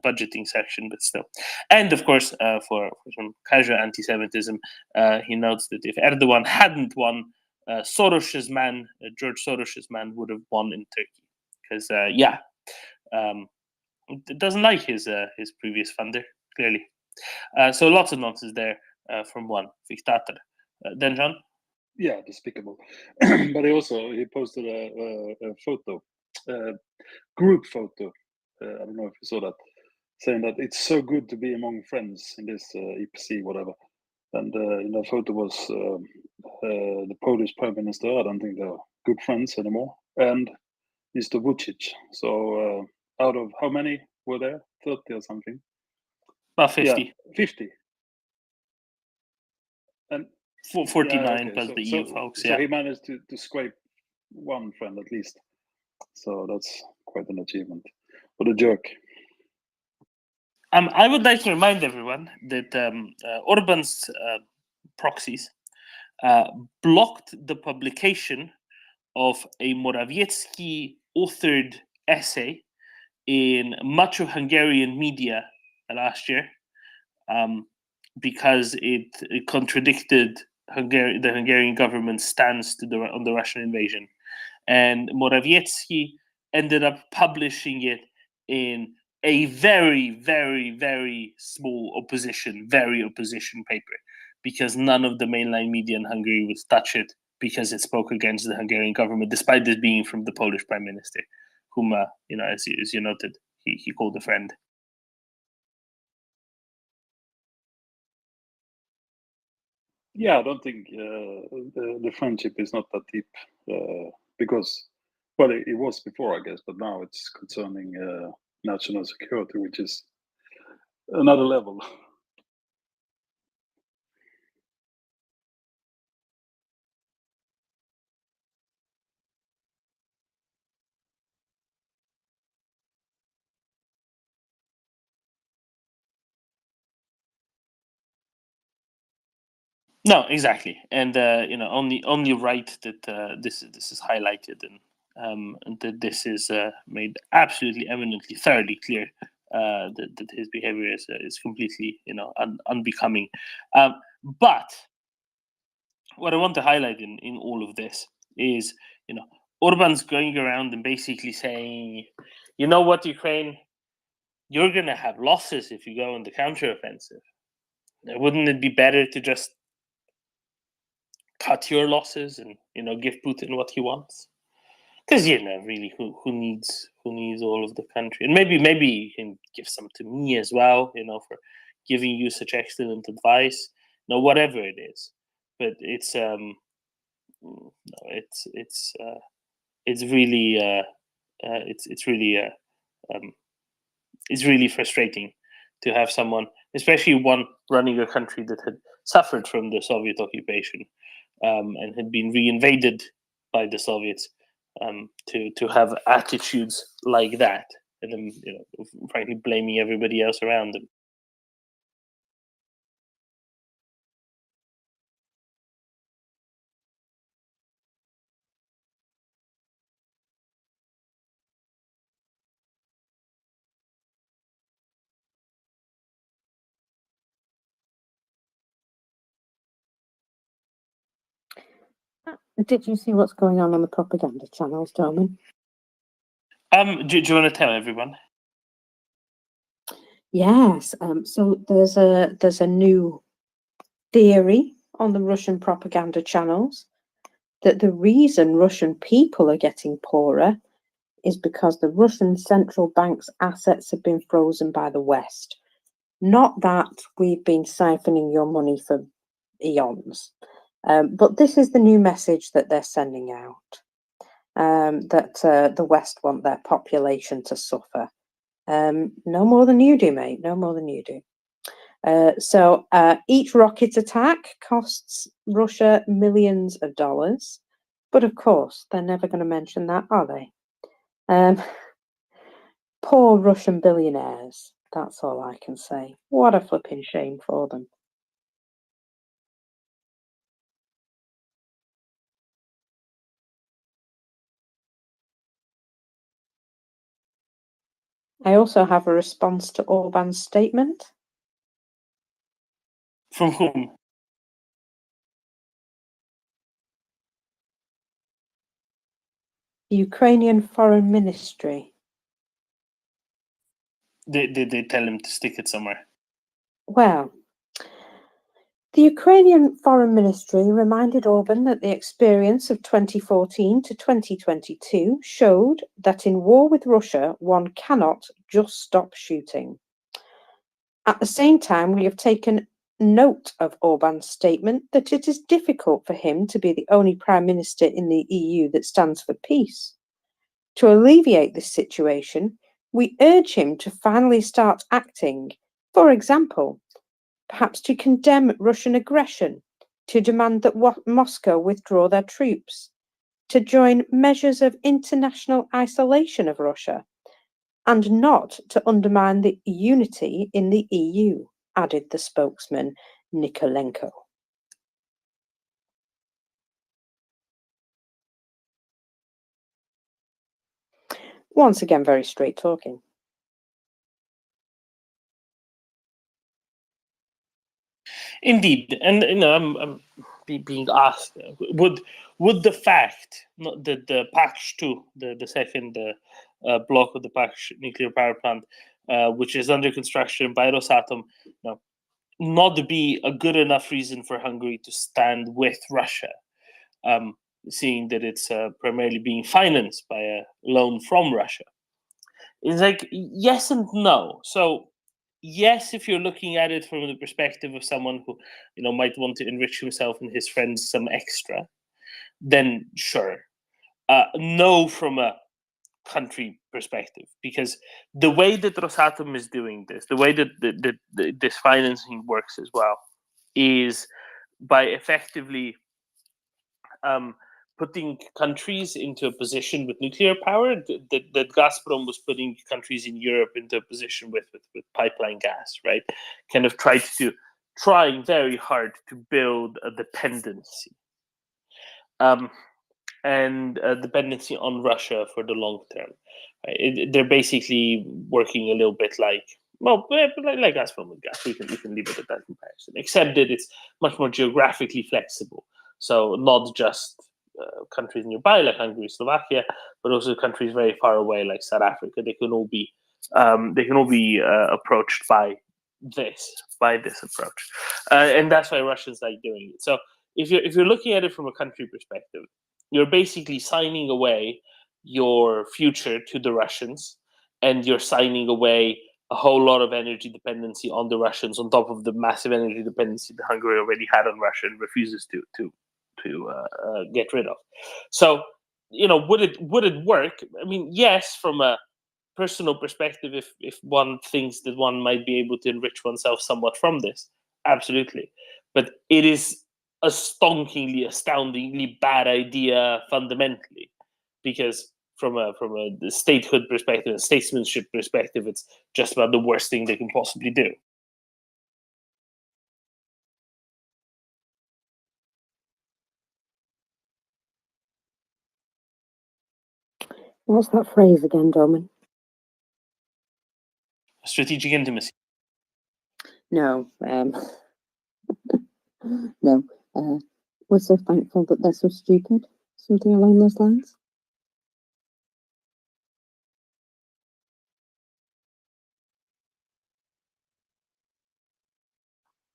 budgeting section, but still. And of course, for some casual anti-Semitism, he notes that if Erdogan hadn't won, George Soros's man would have won in Turkey, because it doesn't like his previous funder, clearly. So lots of nonsense there from one dictator. Then John? Yeah, despicable. But he posted a photo, group photo. I don't know if you saw that, saying that it's so good to be among friends in this EPC, whatever. And in that photo was the Polish Prime Minister. I don't think they're good friends anymore. And Mr. Vucic. So out of how many were there? 30 or something? About 50. Yeah, 50. And 49 yeah, okay. plus the EU folks. So he managed to scrape one friend at least. So that's quite an achievement. What a jerk. I would like to remind everyone that Orban's proxies blocked the publication of a Morawiecki authored essay in much of Hungarian media last year, because it contradicted the Hungarian government's stance on the Russian invasion. And Morawiecki ended up publishing it in a very, very, very small opposition paper, because none of the mainline media in Hungary would touch it, because it spoke against the Hungarian government, despite this being from the Polish Prime Minister, whom, as you noted, he called a friend. Yeah, I don't think the friendship is not that deep, because, well, it was before, I guess, but now it's concerning national security, which is another level. No, exactly, and only right that this is highlighted, and that this is made absolutely, eminently, thoroughly clear that his behavior is completely unbecoming. But what I want to highlight in all of this is Orban's going around and basically saying, you know what, Ukraine, you're gonna have losses if you go on the counteroffensive. Wouldn't it be better to just cut your losses and give Putin what he wants? Because really, who needs all of the country? And maybe you can give some to me as well, for giving you such excellent advice. Whatever it is, but it's really frustrating to have someone, especially one running a country that had suffered from the Soviet occupation and had been reinvaded by the Soviets, to have attitudes like that, and then frankly blaming everybody else around them. Did you see what's going on the propaganda channels, Doman? Do you want to tell everyone? Yes. So there's a new theory on the Russian propaganda channels that the reason Russian people are getting poorer is because the Russian central bank's assets have been frozen by the West. Not that we've been siphoning your money for eons. But this is the new message that they're sending out, that the West want their population to suffer. No more than you do, mate. No more than you do. So each rocket attack costs Russia millions of dollars. But of course, they're never going to mention that, are they? Poor Russian billionaires. That's all I can say. What a flipping shame for them. I also have a response to Orban's statement. From whom? The Ukrainian Foreign Ministry. Did they tell him to stick it somewhere? Well, the Ukrainian Foreign Ministry reminded Orban that the experience of 2014 to 2022 showed that in war with Russia, one cannot just stop shooting. At the same time, we have taken note of Orban's statement that it is difficult for him to be the only Prime Minister in the EU that stands for peace. To alleviate this situation, we urge him to finally start acting. For example, perhaps to condemn Russian aggression, to demand that Moscow withdraw their troops, to join measures of international isolation of Russia, and not to undermine the unity in the EU, added the spokesman Nikolenko. Once again, very straight talking. Indeed, and I'm being asked, would the fact, not the Pax 2, the second block of the Pax nuclear power plant, which is under construction by Rosatom, not be a good enough reason for Hungary to stand with Russia, seeing that it's primarily being financed by a loan from Russia? It's like yes and no. So yes, if you're looking at it from the perspective of someone who might want to enrich himself and his friends some extra, then sure. No, from a country perspective, because the way that Rosatom is doing this, the way that this financing works as well, is by effectively putting countries into a position with nuclear power that Gazprom was putting countries in Europe into a position with pipeline gas, right? Kind of trying very hard to build a dependency. And a dependency on Russia for the long term. Right? They're basically working a little bit like Gazprom with gas. We can leave it at that comparison, except that it's much more geographically flexible. So not just countries nearby like Hungary, Slovakia, but also countries very far away like South Africa. They can all be approached by this approach, and that's why Russians like doing it. So if you're looking at it from a country perspective, you're basically signing away your future to the Russians, and you're signing away a whole lot of energy dependency on the Russians on top of the massive energy dependency that Hungary already had on Russia and refuses to get rid of. So, would it work? I mean, yes, from a personal perspective, if one thinks that one might be able to enrich oneself somewhat from this, absolutely. But it is a astoundingly bad idea fundamentally, because from a statehood perspective, a statesmanship perspective, it's just about the worst thing they can possibly do. What's that phrase again, Doman? Strategic intimacy. No, no. We're so thankful that they're so stupid. Something along those lines.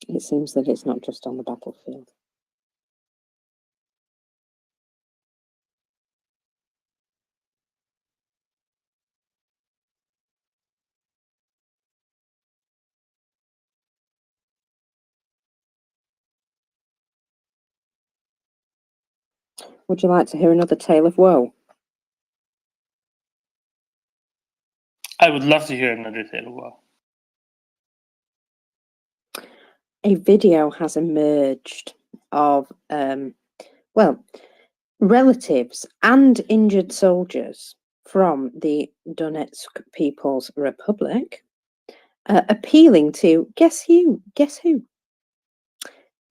It seems that it's not just on the battlefield. Would you like to hear another tale of woe? I would love to hear another tale of woe. A video has emerged of, relatives and injured soldiers from the Donetsk People's Republic, appealing to, guess who?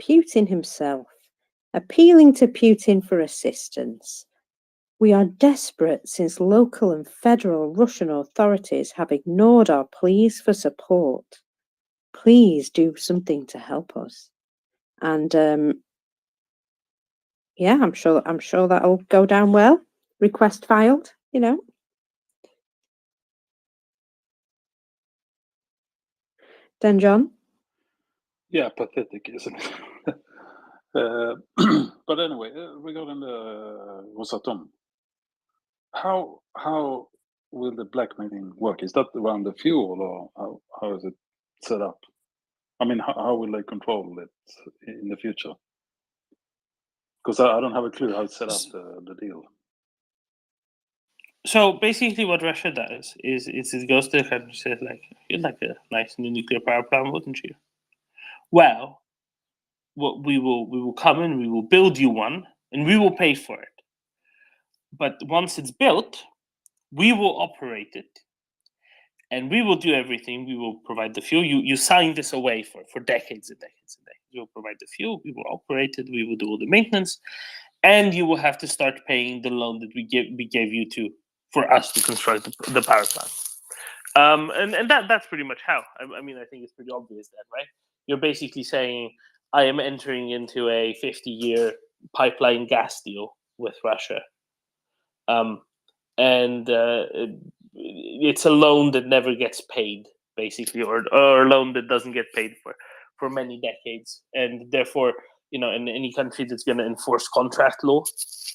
Putin himself, appealing to Putin for assistance. We are desperate since local and federal Russian authorities have ignored our pleas for support. Please do something to help us. And yeah, I'm sure that'll go down well. Request filed, you know. Then John? Yeah, pathetic, isn't it? But anyway, regarding the Rosatom, how will the blackmailing work? Is that around the fuel, or how is it set up? I mean, how will they control it in the future? Because I don't have a clue how it's set up, the deal. So basically, what Russia does is it goes to the country and says, like, you'd like a nice new nuclear power plant, wouldn't you? Well, we will come and we will build you one, and we will pay for it. But once it's built, we will operate it, and we will do everything. We will provide the fuel. You sign this away for decades and decades and decades. We will provide the fuel. We will operate it. We will do all the maintenance, and you will have to start paying the loan that we gave you for us to construct the power plant. And that's pretty much how. I mean, I think it's pretty obvious that, right? You're basically saying, I am entering into a 50-year pipeline gas deal with Russia. And it's a loan that never gets paid, basically, or a loan that doesn't get paid for many decades. And therefore, in any country that's going to enforce contract law,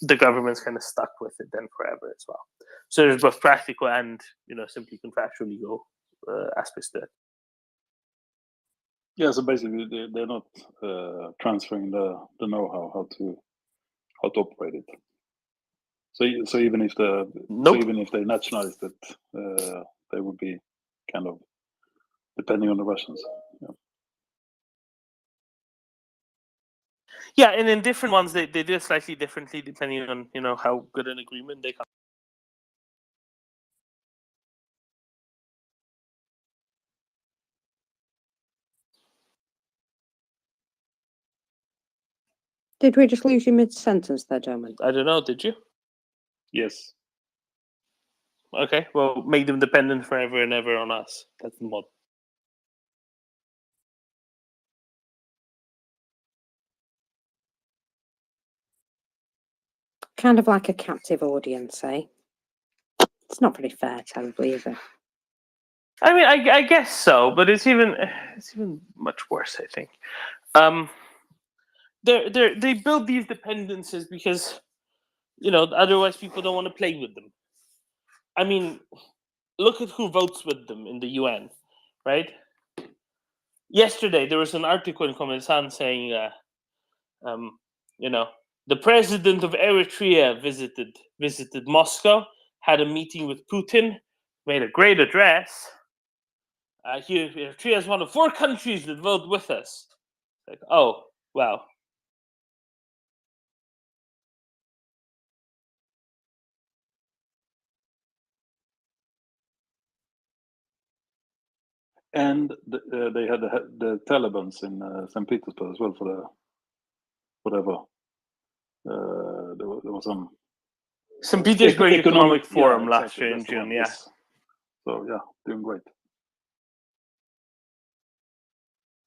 the government's kind of stuck with it then forever as well. So there's both practical and simply contractual legal aspects to it. Yeah, so basically they're not transferring the know-how how to operate it. So even if they nationalized it, they would be kind of depending on the Russians. Yeah, and in different ones they do it slightly differently depending on how good an agreement they come. Did we just lose you mid-sentence there, gentlemen? I don't know, did you? Yes. Okay, well, make them dependent forever and ever on us. That's the mod. Kind of like a captive audience, eh? It's not very fair, terribly, is it? I mean, I guess so, but it's even much worse, I think. They build these dependencies because otherwise people don't want to play with them. I mean, look at who votes with them in the UN, right? Yesterday there was an article in Komensan saying, the president of Eritrea visited Moscow, had a meeting with Putin, made a great address. Eritrea is one of 4 countries that vote with us. Like, oh, wow. And they had the Taliban in St. Petersburg as well for the whatever. There was some St. Petersburg Economic Forum exactly, last year in that's the June, one, yeah. yes. So yeah, doing great.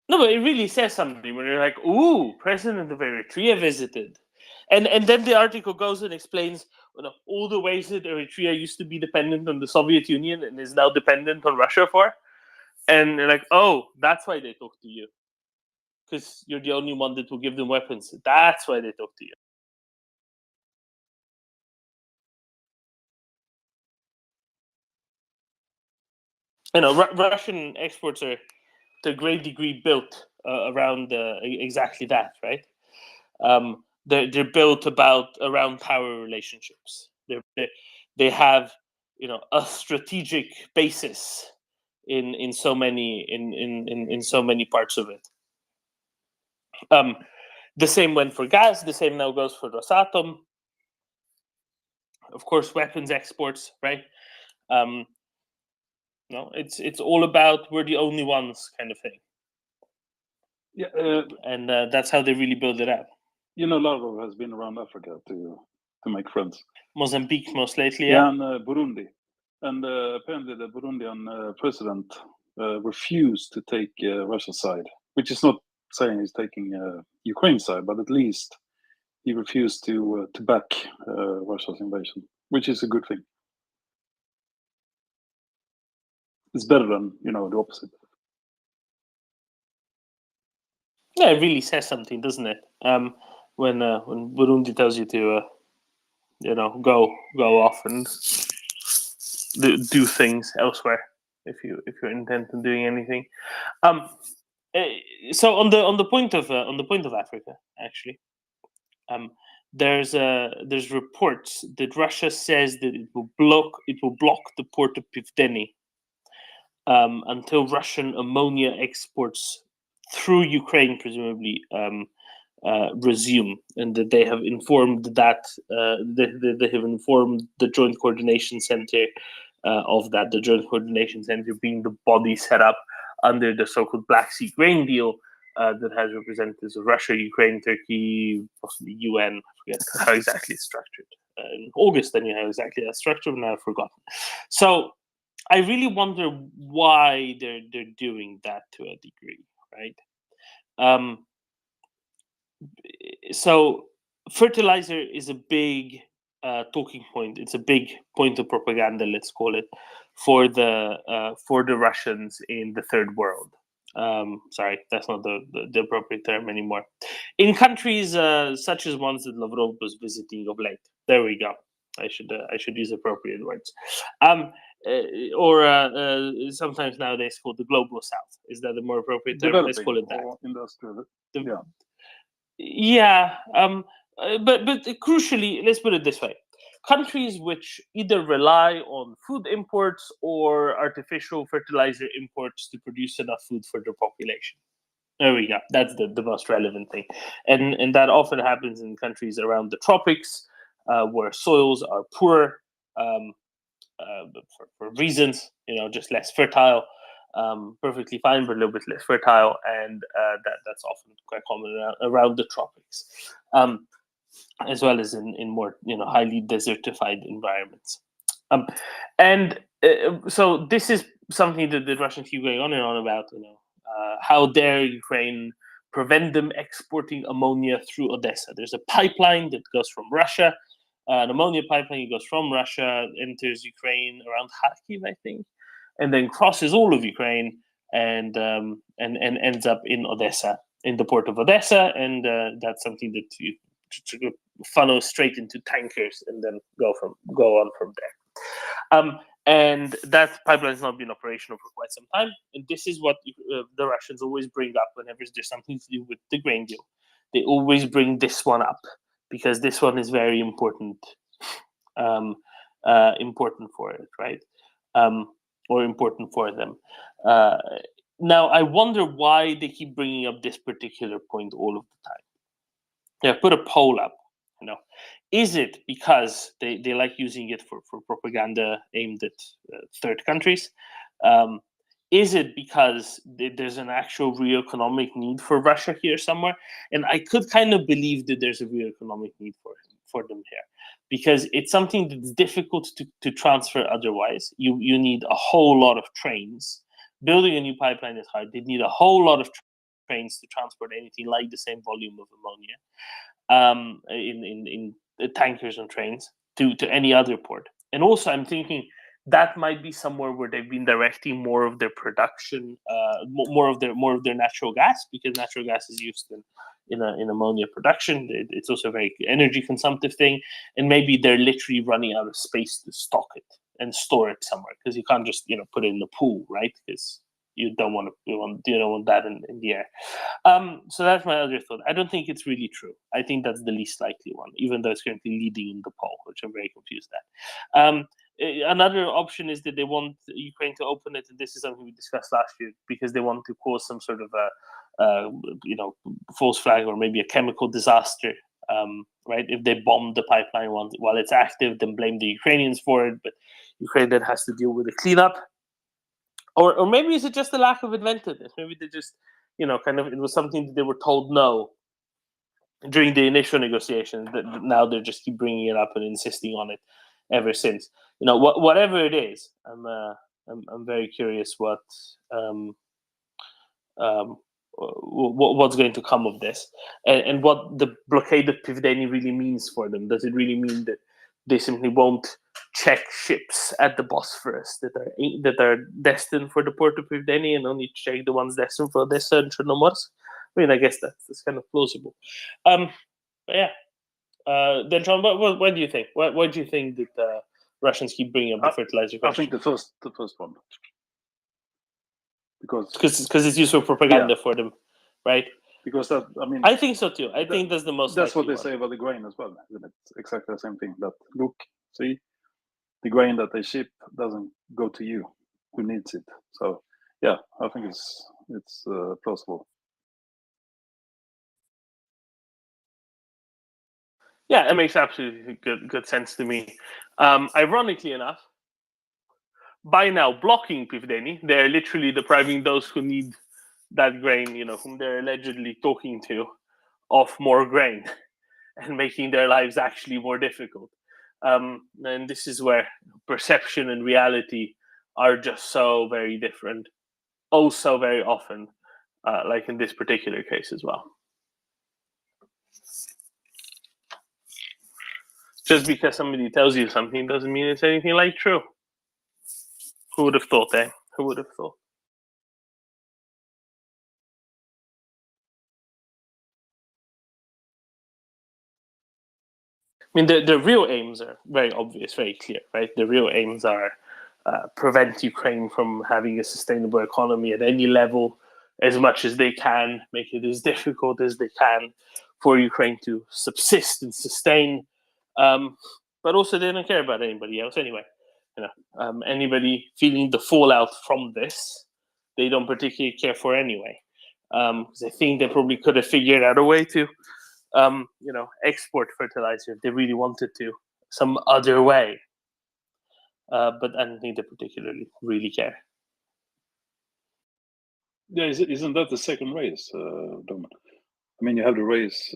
No, but it really says something when you're like, ooh, President of Eritrea visited. And then the article goes and explains all the ways that Eritrea used to be dependent on the Soviet Union and is now dependent on Russia for. And they're like, oh, that's why they talk to you. Because you're the only one that will give them weapons. That's why they talk to you. Russian exports are to a great degree built around exactly that, right? They're built around power relationships. They have a strategic basis in so many parts of it. The same went for gas. The same now goes for Rosatom. of course, weapons exports, right? No, it's all about we're the only ones kind of thing. Yeah, and that's how they really build it up. You know, Lavrov has been around Africa to make friends. Mozambique most lately, yeah, and Burundi, and apparently the Burundian president refused to take Russia's side, which is not saying he's taking Ukraine's side, but at least he refused to back Russia's invasion, which is a good thing. It's better than, you know, the opposite. Yeah, it really says something, doesn't it? When Burundi tells you to, you know, go off and do things elsewhere if you're intent on doing anything. So on the point of Africa, actually, there's reports that Russia says that it will block the port of Pivdeni until Russian ammonia exports through Ukraine presumably resume, and that they have informed that they have informed the Joint Coordination Center of that. The Joint Coordination Center being the body set up under the so-called Black Sea Grain Deal that has representatives of Russia, Ukraine, Turkey, possibly UN. I forget how exactly it's structured. In August, then you have exactly that structure, but now I've forgotten. So I really wonder why they're doing that to a degree, right? So fertilizer is a big talking point. It's a big point of propaganda, let's call it, for the Russians in the third world. Sorry, that's not the appropriate term anymore. In countries such as ones that Lavrov was visiting of late. There we go. I should use appropriate words. Or sometimes nowadays called the global south. Is that a more appropriate term? Let's call it that. Industrial. Yeah. But crucially, let's put it this way: countries which either rely on food imports or artificial fertilizer imports to produce enough food for their population. There we go. That's the most relevant thing, and that often happens in countries around the tropics, where soils are poor for reasons, you know, just less fertile. Perfectly fine, but a little bit less fertile, and that's often quite common around the tropics, as well as in more, you know, highly desertified environments. So this is something that the Russians keep going on and on about. You know, how dare Ukraine prevent them exporting ammonia through Odessa? There's a pipeline that goes from Russia, an ammonia pipeline. It goes from Russia, enters Ukraine around Kharkiv, I think, and then crosses all of Ukraine and ends up in Odessa, in the port of Odessa, and that's something that you funnel straight into tankers and then go on from there. And that pipeline has not been operational for quite some time, and this is what the Russians always bring up whenever there's something to do with the grain deal. They always bring this one up because this one is very important, important for it, right? Or important for them. Now, I wonder why they keep bringing up this particular point all of the time. Yeah, put a poll up. You know, is it because they like using it for propaganda aimed at third countries? Is it because there's an actual real economic need for Russia here somewhere? And I could kind of believe that there's a real economic need for them here, because it's something that's difficult to transfer otherwise. You need a whole lot of trains. Building a new pipeline is hard. They need a whole lot of trains to transport anything like the same volume of ammonia in tankers and trains to any other port. And also, I'm thinking that might be somewhere where they've been directing more of their production, more of their natural gas, because natural gas is used in ammonia production. It's also a very energy consumptive thing, and maybe they're literally running out of space to stock it and store it somewhere, because you can't just put it in the pool, right? Because you don't want that in the air. So that's my other thought. I don't think it's really true. I think that's the least likely one, even though it's currently leading in the poll, which I'm very confused at. Another option is that they want Ukraine to open it, and this is something we discussed last year, because they want to cause some sort of a false flag or maybe a chemical disaster right? If they bomb the pipeline while it's active, then blame the Ukrainians for it, but Ukraine then has to deal with the cleanup. Or maybe is it just a lack of inventiveness? Maybe they just, kind of, it was something that they were told no during the initial negotiations, that now they're just keep bringing it up and insisting on it ever since. Whatever it is, I'm very curious what's going to come of this, and what the blockade of Pivdeni really means for them. Does it really mean that they simply won't check ships at the Bosphorus that are destined for the port of Pivdeni and only check the ones destined for Odessa and Chernomorsk? I mean, I guess that's kind of plausible. But yeah. Then, John, what do you think? Why do you think that the Russians keep bringing up the fertilizer question? I think the first one, because it's used for propaganda for them, right? Because I think so too. I think that's the most. That's what they say about the grain as well. Isn't it? It's exactly the same thing. That look, see, the grain that they ship doesn't go to you, who needs it. So yeah, I think it's plausible. Yeah, it makes absolutely good sense to me. Ironically enough, by now blocking Pivdeni, they're literally depriving those who need that grain, whom they're allegedly talking to, of more grain, and making their lives actually more difficult. And this is where perception and reality are just so very different, oh so very often, like in this particular case as well. Just because somebody tells you something doesn't mean it's anything like true. Who would have thought, eh? Who would have thought? I mean, the real aims are very obvious, very clear, right? The real aims are prevent Ukraine from having a sustainable economy at any level as much as they can, make it as difficult as they can for Ukraine to subsist and sustain. But also they don't care about anybody else anyway. Anybody feeling the fallout from this, they don't particularly care for anyway. Because I think they probably could have figured out a way to export fertilizer if they really wanted to, some other way. But I don't think they particularly really care. Yeah, isn't that the second race, Dom? I mean, you have the race,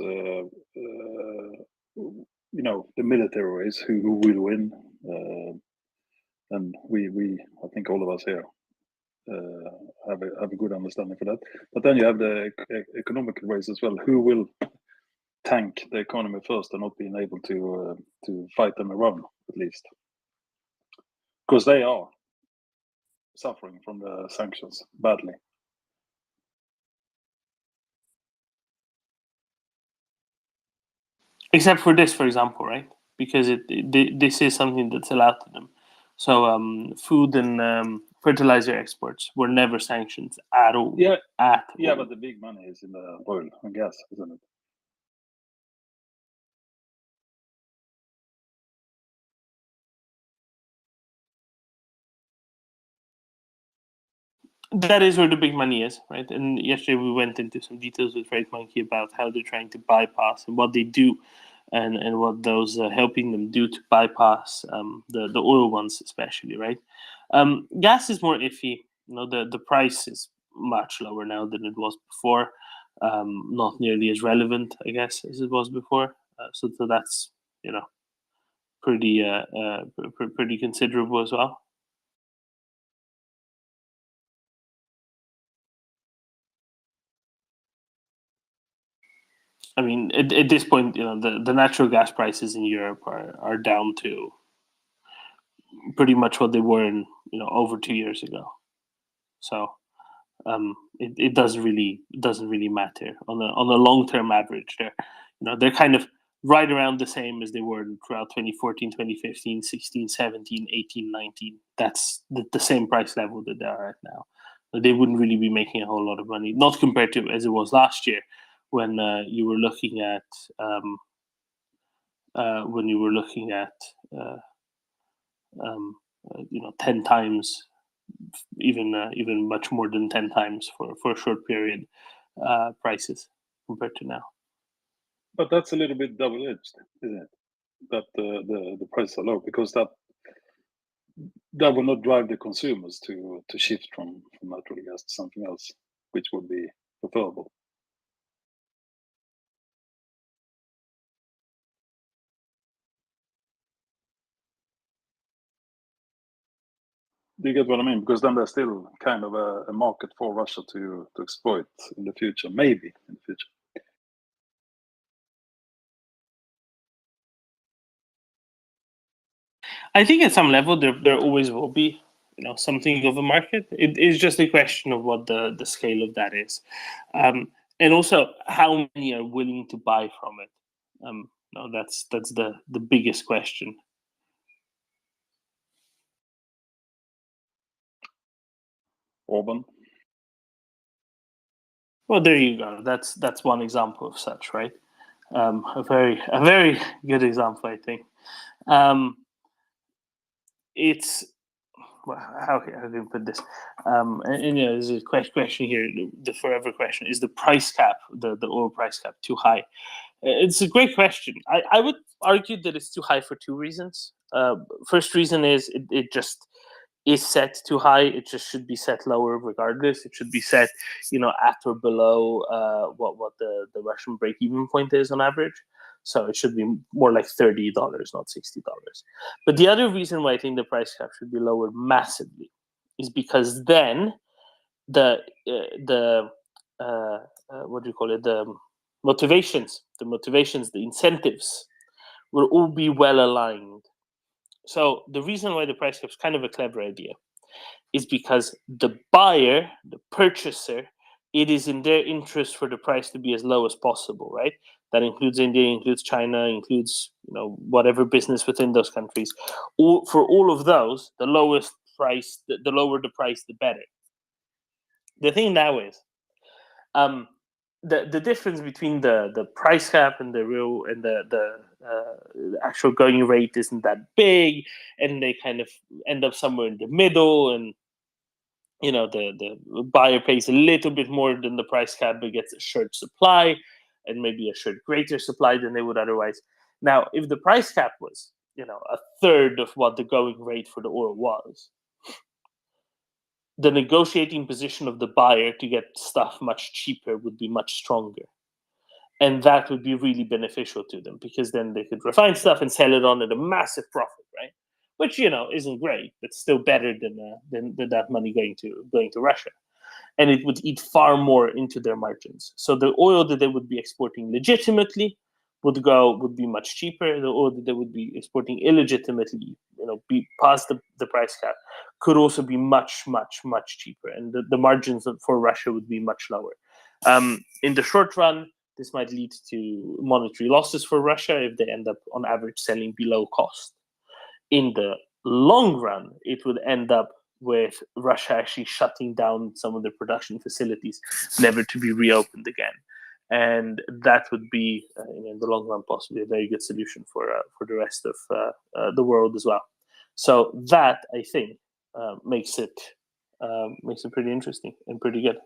the military race, who will win, and we, I think all of us here have a good understanding for that. But then you have the economic race as well. Who will tank the economy first and not being able to fight them around, at least, because they are suffering from the sanctions badly. Except for this, for example, right? Because this is something that's allowed to them. So food and fertilizer exports were never sanctioned at all. Yeah, all. But the big money is in the oil and gas, isn't it? That is where the big money is, right? And yesterday we went into some details with Trade Monkey about how they're trying to bypass and what they do, and what those helping them do to bypass the oil ones, especially, right? Gas is more iffy. The price is much lower now than it was before. Not nearly as relevant, I guess, as it was before. So that's pretty considerable as well. I mean, at this point, the natural gas prices in Europe are down to pretty much what they were in over 2 years ago. So it doesn't really matter on a long-term average. They're kind of right around the same as they were throughout 2014, 2015, 16, 17, 18, 19. That's the same price level that they are at now. They wouldn't really be making a whole lot of money, not compared to as it was last year, when you were looking at 10 times, even much more than 10 times for a short period prices compared to now. But that's a little bit double-edged, isn't it? That the prices are low, because that will not drive the consumers to shift from natural gas to something else, which would be preferable. Do you get what I mean? Because then there's still kind of a market for Russia to exploit in the future, maybe in the future. I think at some level there always will be, something of a market. It is just a question of what the scale of that is, and also how many are willing to buy from it. No, that's the biggest question. Orban. Well, there you go. That's one example of such, right? A very good example, I think. It's how can I put this? And there's a question here. The forever question: is the price cap, the oil price cap, too high? It's a great question. I would argue that it's too high for two reasons. First reason is it just is set too high. It just should be set lower regardless. It should be set, at or below what the Russian break-even point is on average. So it should be more like $30, not $60. But the other reason why I think the price cap should be lowered massively is because then the what do you call it? The motivations, the incentives will all be well aligned. So the reason why the price cap is kind of a clever idea is because the buyer, the purchaser, it is in their interest for the price to be as low as possible, right? That includes India, includes China, includes whatever business within those countries. For all of those, the lowest price, the lower the price, the better. The thing now is, the difference between the price cap and the real and the actual going rate isn't that big, and they kind of end up somewhere in the middle, and the buyer pays a little bit more than the price cap but gets a shared supply, and maybe a shared greater supply than they would otherwise. Now, if the price cap was a third of what the going rate for the oil was, the negotiating position of the buyer to get stuff much cheaper would be much stronger. And that would be really beneficial to them, because then they could refine stuff and sell it on at a massive profit, right? Which isn't great, but still better than that money going to Russia. And it would eat far more into their margins. So the oil that they would be exporting legitimately would be much cheaper. The oil that they would be exporting illegitimately, be past the price cap, could also be much, much, much cheaper. And the margins for Russia would be much lower. In the short run, this might lead to monetary losses for Russia if they end up, on average, selling below cost. In the long run, it would end up with Russia actually shutting down some of their production facilities, never to be reopened again. And that would be, in the long run, possibly a very good solution for the rest of the world as well. So that, I think, makes it pretty interesting and pretty good.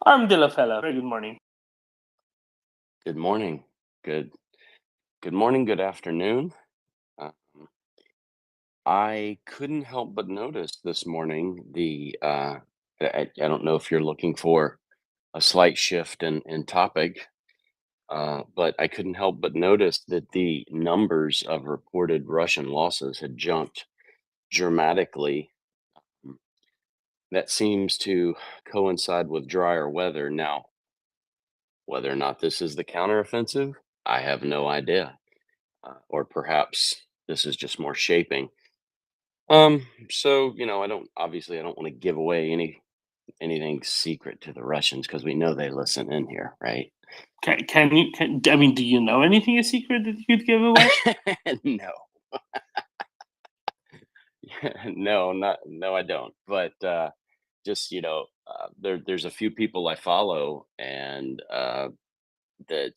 I'm Dilafella. Very good morning. Good morning. Good morning, good afternoon. I couldn't help but notice this morning I don't know if you're looking for a slight shift in topic, but I couldn't help but notice that the numbers of reported Russian losses had jumped dramatically. That seems to coincide with drier weather. Now, whether or not this is the counteroffensive, I have no idea. Or perhaps this is just more shaping. So I don't want to give away anything secret to the Russians, because we know they listen in here, right? I mean, do you know anything a secret that you could give away? No. No, I don't. But just there's a few people I follow, and that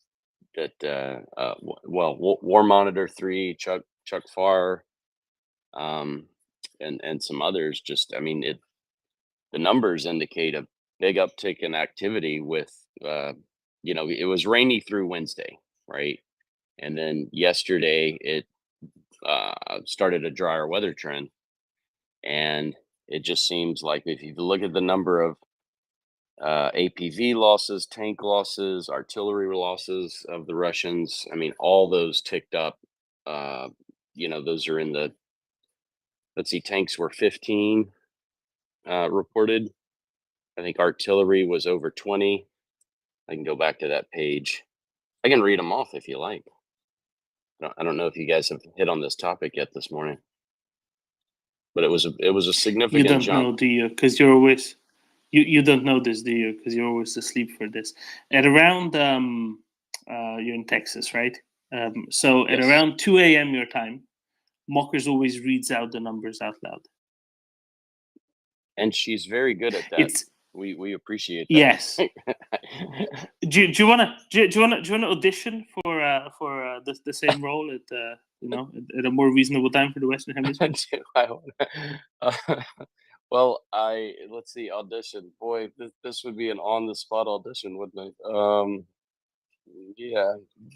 War Monitor 3, Chuck Farr, and some others. Just, I mean, the numbers indicate a big uptick in activity with it was rainy through Wednesday, right? And then yesterday it started a drier weather trend, and it just seems like if you look at the number of APV losses, tank losses, artillery losses of the Russians, I mean, all those ticked up. Those are in the, let's see, tanks were 15 reported. I think artillery was over 20. I can go back to that page. I can read them off if you like. I don't know if you guys have hit on this topic yet this morning, but it was a significant You don't jump. know, do you? Because you're always you don't know this, do you? Because you're always asleep for this. At around you're in Texas, right? So at Yes. around 2 a.m. your time, Mockers always reads out the numbers out loud. And she's very good at that. We appreciate that. Yes. do you wanna audition for the same role at a more reasonable time for the Western Hemisphere? Well, let's see, audition. Boy, this would be an on the spot audition, wouldn't it? Yeah,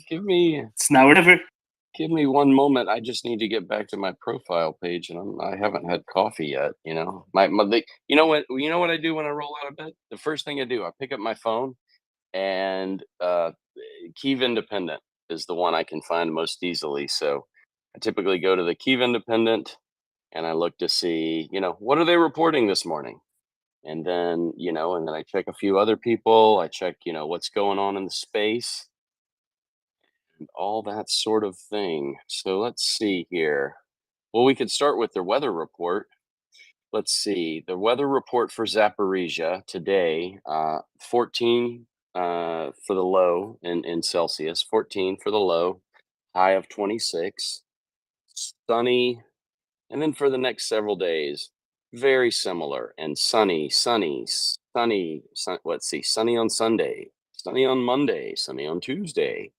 It's now or never. Give me one moment. I just need to get back to my profile page, and I haven't had coffee yet. You know, you know what I do when I roll out of bed? The first thing I do, I pick up my phone, and Kiev Independent is the one I can find most easily. So I typically go to the Kiev Independent, and I look to see, what are they reporting this morning? And then, I check a few other people. I check, what's going on in the space and all that sort of thing. So let's see here. Well, we could start with the weather report. Let's see. The weather report for Zaporizhia today, 14 for the low in Celsius, 14 for the low, high of 26, sunny. And then for the next several days, very similar and sunny. Let's see, sunny on Sunday, sunny on Monday, sunny on Tuesday,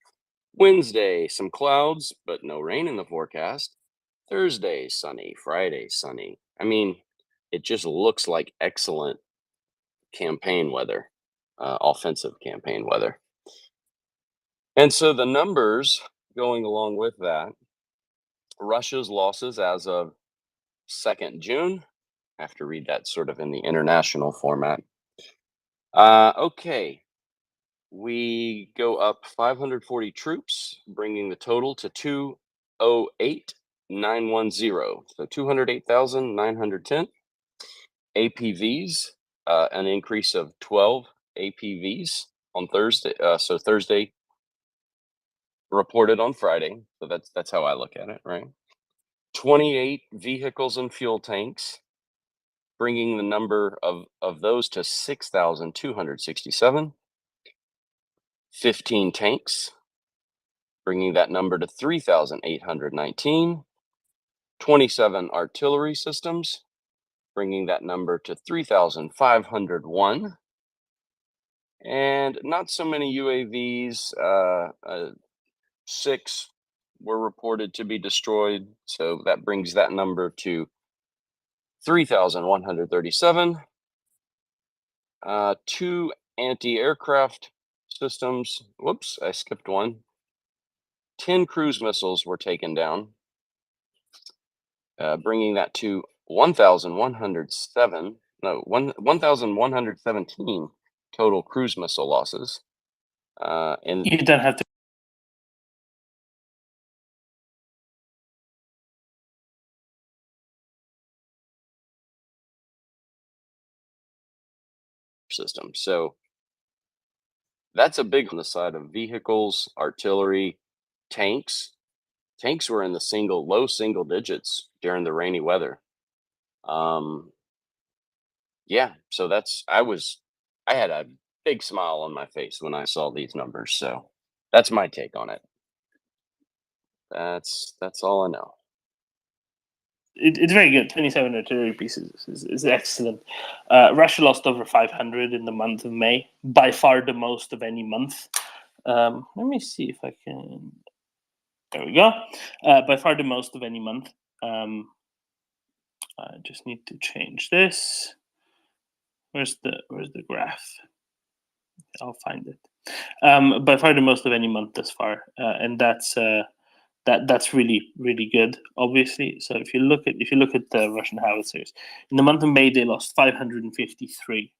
Wednesday, some clouds, but no rain in the forecast. Thursday, sunny. Friday, sunny. I mean, it just looks like excellent campaign weather, offensive campaign weather. And so the numbers going along with that, Russia's losses as of 2nd June. I have to read that sort of in the international format. Okay. We go up 540 troops, bringing the total to 208,910. So 208,910. APVs, an increase of 12 APVs on Thursday. So Thursday reported on Friday. So that's how I look at it, right? 28 vehicles and fuel tanks, bringing the number of those to 6,267. 15 tanks, bringing that number to 3,819. 27 artillery systems, bringing that number to 3,501. And not so many UAVs, 6 were reported to be destroyed. So that brings that number to 3,137. 2 anti-aircraft systems. Whoops, I skipped one. 10 cruise missiles were taken down, bringing that to 1,117 total cruise missile losses. And you don't have to. System. So that's a big on the side of vehicles, artillery, tanks. Tanks were in the low single digits during the rainy weather. Yeah, so I had a big smile on my face when I saw these numbers. So that's my take on it. That's all I know. It's very good. 27 artillery pieces is excellent. Russia lost over 500 in the month of May, by far the most of any month. Let me see if I can. There we go. By far the most of any month. I just need to change this. Where's the graph? I'll find it. By far the most of any month thus far, and that's really good, obviously. So if you look at the Russian howitzers in the month of May, they lost 553.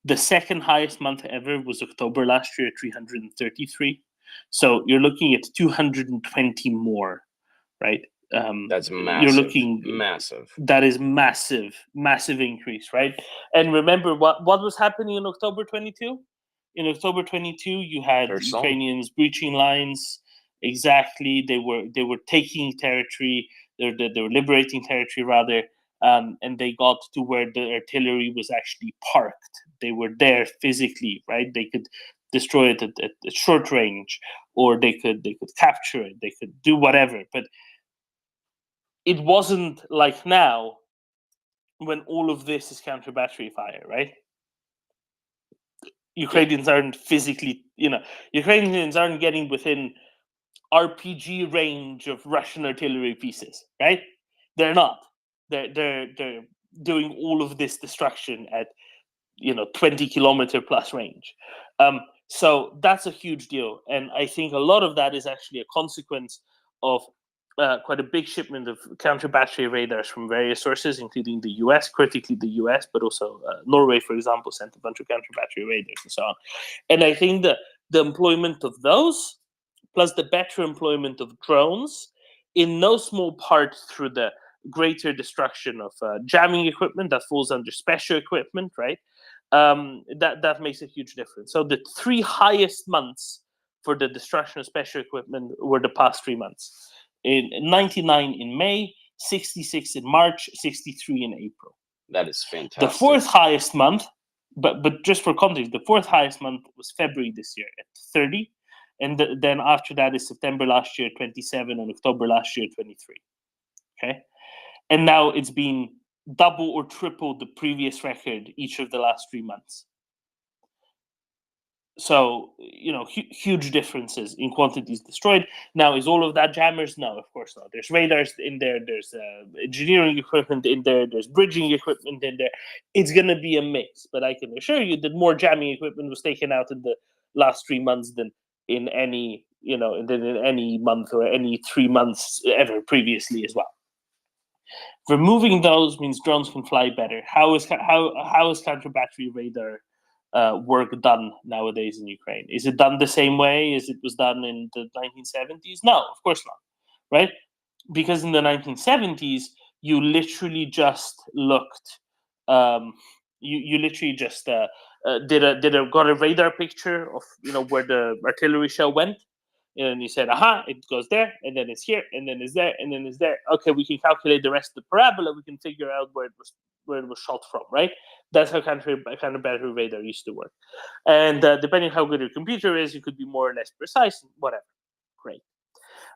The second highest month ever was October last year, 333. So you're looking at 220 more, right? That's massive. You're looking massive. That is massive increase, right? And remember what was happening in October 22? In October 22, you had Ukrainians breaching lines. Exactly, they were taking territory. They were liberating territory rather, and they got to where the artillery was actually parked. They were there physically, right? They could destroy it at short range, or they could capture it. They could do whatever, but it wasn't like now when all of this is counter battery fire, right? Ukrainians aren't physically, Ukrainians aren't getting within RPG range of Russian artillery pieces, right? They're not. They're doing all of this destruction at 20-kilometer plus range. So that's a huge deal, and I think a lot of that is actually a consequence of quite a big shipment of counter-battery radars from various sources, including the US, critically the US, but also Norway, for example, sent a bunch of counter-battery radars and so on. And I think the employment of those, plus the better employment of drones, in no small part through the greater destruction of jamming equipment that falls under special equipment, right? That makes a huge difference. So the 3 highest months for the destruction of special equipment were the past 3 months. In 99 in May, 66 in March, 63 in April. That is fantastic. The 4th highest month, but just for context, the 4th highest month was February this year at 30, and then after that is September last year 27 and October last year 23. Okay, and now it's been double or triple the previous record each of the last 3 months. So, huge differences in quantities destroyed. Now, is all of that jammers? No, of course not. There's radars in there. There's engineering equipment in there. There's bridging equipment in there. It's going to be a mix. But I can assure you that more jamming equipment was taken out in the last 3 months than in any, in any month or any 3 months ever previously as well. Removing those means drones can fly better. How is counter-battery radar work done nowadays in Ukraine? Is it done the same way as it was done in the 1970s? No, of course not, right? Because in the 1970s, you literally just looked, you literally just got a radar picture of where the artillery shell went, and you said, aha, it goes there, and then it's here, and then it's there, and then it's there. Okay, we can calculate the rest of the parabola. We can figure out where it was shot from, right? That's how counter-battery radar used to work. And depending on how good your computer is, you could be more or less precise, whatever. Great.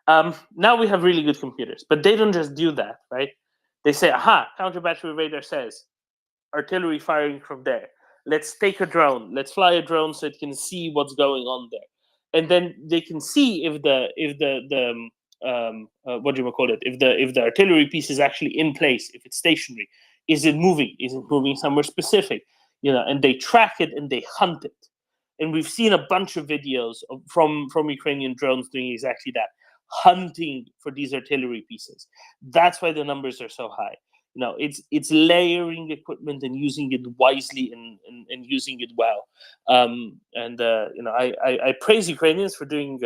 Now we have really good computers, but they don't just do that, right? They say, aha, counter-battery radar says artillery firing from there. Let's take a drone. Let's fly a drone so it can see what's going on there. And then they can see if the artillery piece is actually in place, if it's stationary. Is it moving? Is it moving somewhere specific? And they track it and they hunt it. And we've seen a bunch of videos from Ukrainian drones doing exactly that, hunting for these artillery pieces. That's why the numbers are so high. It's layering equipment and using it wisely and using it well. I praise Ukrainians for doing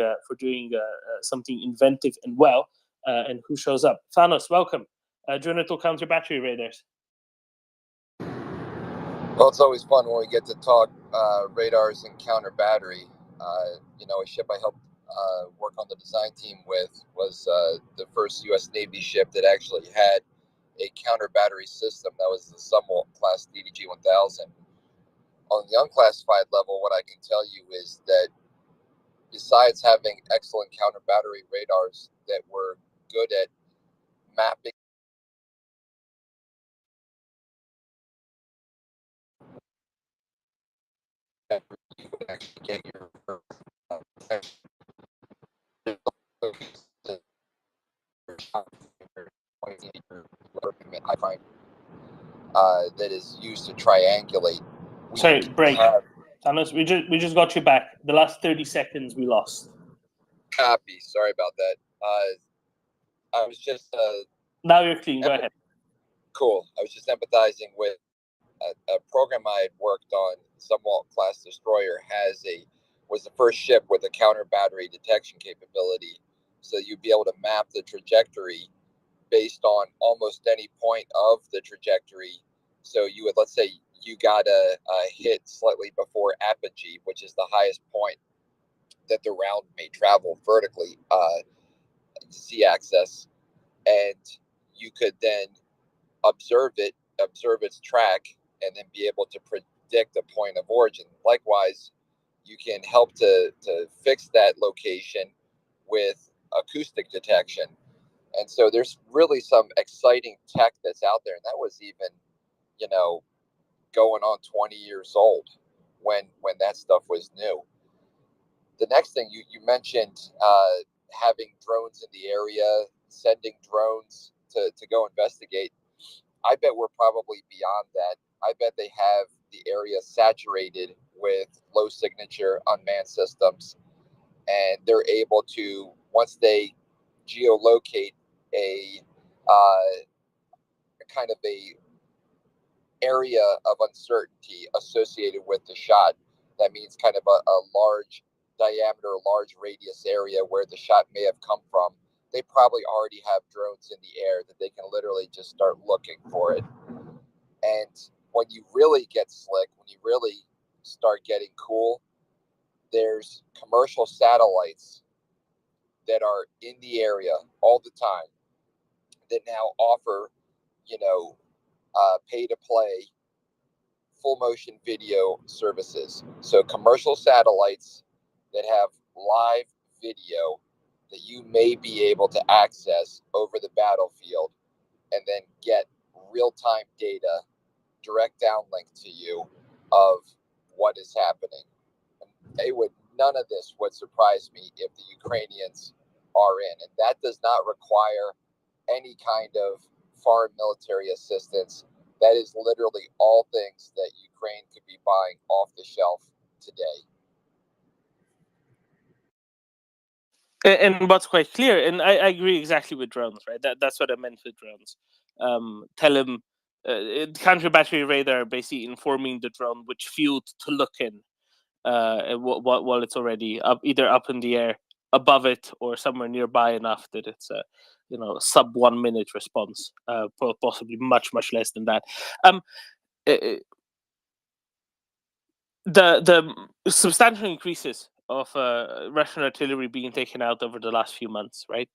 something inventive and well. And who shows up? Thanos, welcome. Join us to counter battery radars. Well, it's always fun when we get to talk radars and counter battery. A ship I helped work on the design team with was the first U.S. Navy ship that actually had a counter battery system. That was the Sumwalt class DDG-1000. On the unclassified level, what I can tell you is that besides having excellent counter battery radars that were good at mapping you would actually get your I find that is used to triangulate. Sorry, break. Thanos, we just got you back. The last 30 seconds we lost. Copy. Sorry about that. I was just now you're clean. Go ahead. Cool. I was just empathizing with a program I had worked on. Zumwalt class destroyer was the first ship with a counter battery detection capability, so you'd be able to map the trajectory based on almost any point of the trajectory. So you would, let's say you got a hit slightly before apogee, which is the highest point that the round may travel vertically, z-axis, and you could then observe its track, and then be able to predict a point of origin. Likewise, you can help to fix that location with acoustic detection. And so there's really some exciting tech that's out there, and that was even, going on 20 years old when that stuff was new. The next thing you mentioned, having drones in the area, sending drones to go investigate. I bet we're probably beyond that. I bet they have the area saturated with low signature unmanned systems, and they're able to, once they geolocate a kind of a area of uncertainty associated with the shot. That means kind of a large diameter, large radius area where the shot may have come from. They probably already have drones in the air that they can literally just start looking for it. And when you really get slick, when you really start getting cool, there's commercial satellites that are in the area all the time that now offer, pay to play full motion video services. So commercial satellites that have live video that you may be able to access over the battlefield, and then get real-time data, direct downlink to you of what is happening. None of this would surprise me if the Ukrainians are in, and that does not require any kind of foreign military assistance. That is literally all things that Ukraine could be buying off the shelf today. And what's quite clear, and I agree exactly with drones, right? That's what I meant with drones. Tell him counter battery radar basically informing the drone which field to look in while it's already either up in the air above it or somewhere nearby enough that it's a sub 1 minute response, possibly much less than that. The substantial increases of Russian artillery being taken out over the last few months, right?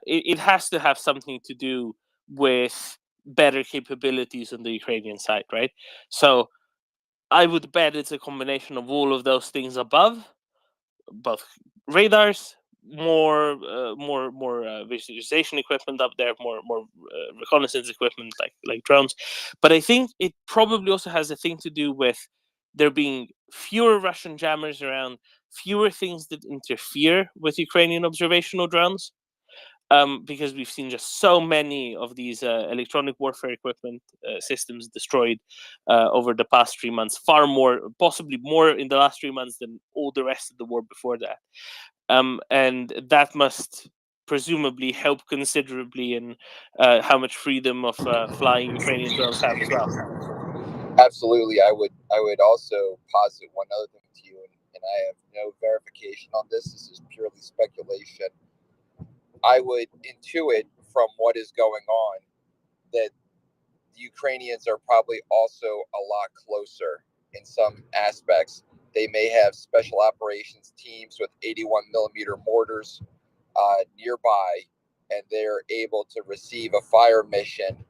It has to have something to do with better capabilities on the Ukrainian side, right? So I would bet it's a combination of all of those things above, both radars, more visualization equipment up there, more reconnaissance equipment like drones. But I think it probably also has a thing to do with there being fewer Russian jammers around, fewer things that interfere with Ukrainian observational drones. Because we've seen just so many of these electronic warfare equipment systems destroyed over the past 3 months, far more, possibly more in the last 3 months than all the rest of the war before that. And that must presumably help considerably in how much freedom of flying Ukrainian drones have as well. Absolutely. I would also posit one other thing to you, and I have no verification on this. This is purely speculation. I would intuit from what is going on that the Ukrainians are probably also a lot closer in some aspects. They may have special operations teams with 81 millimeter mortars nearby, and they're able to receive a fire mission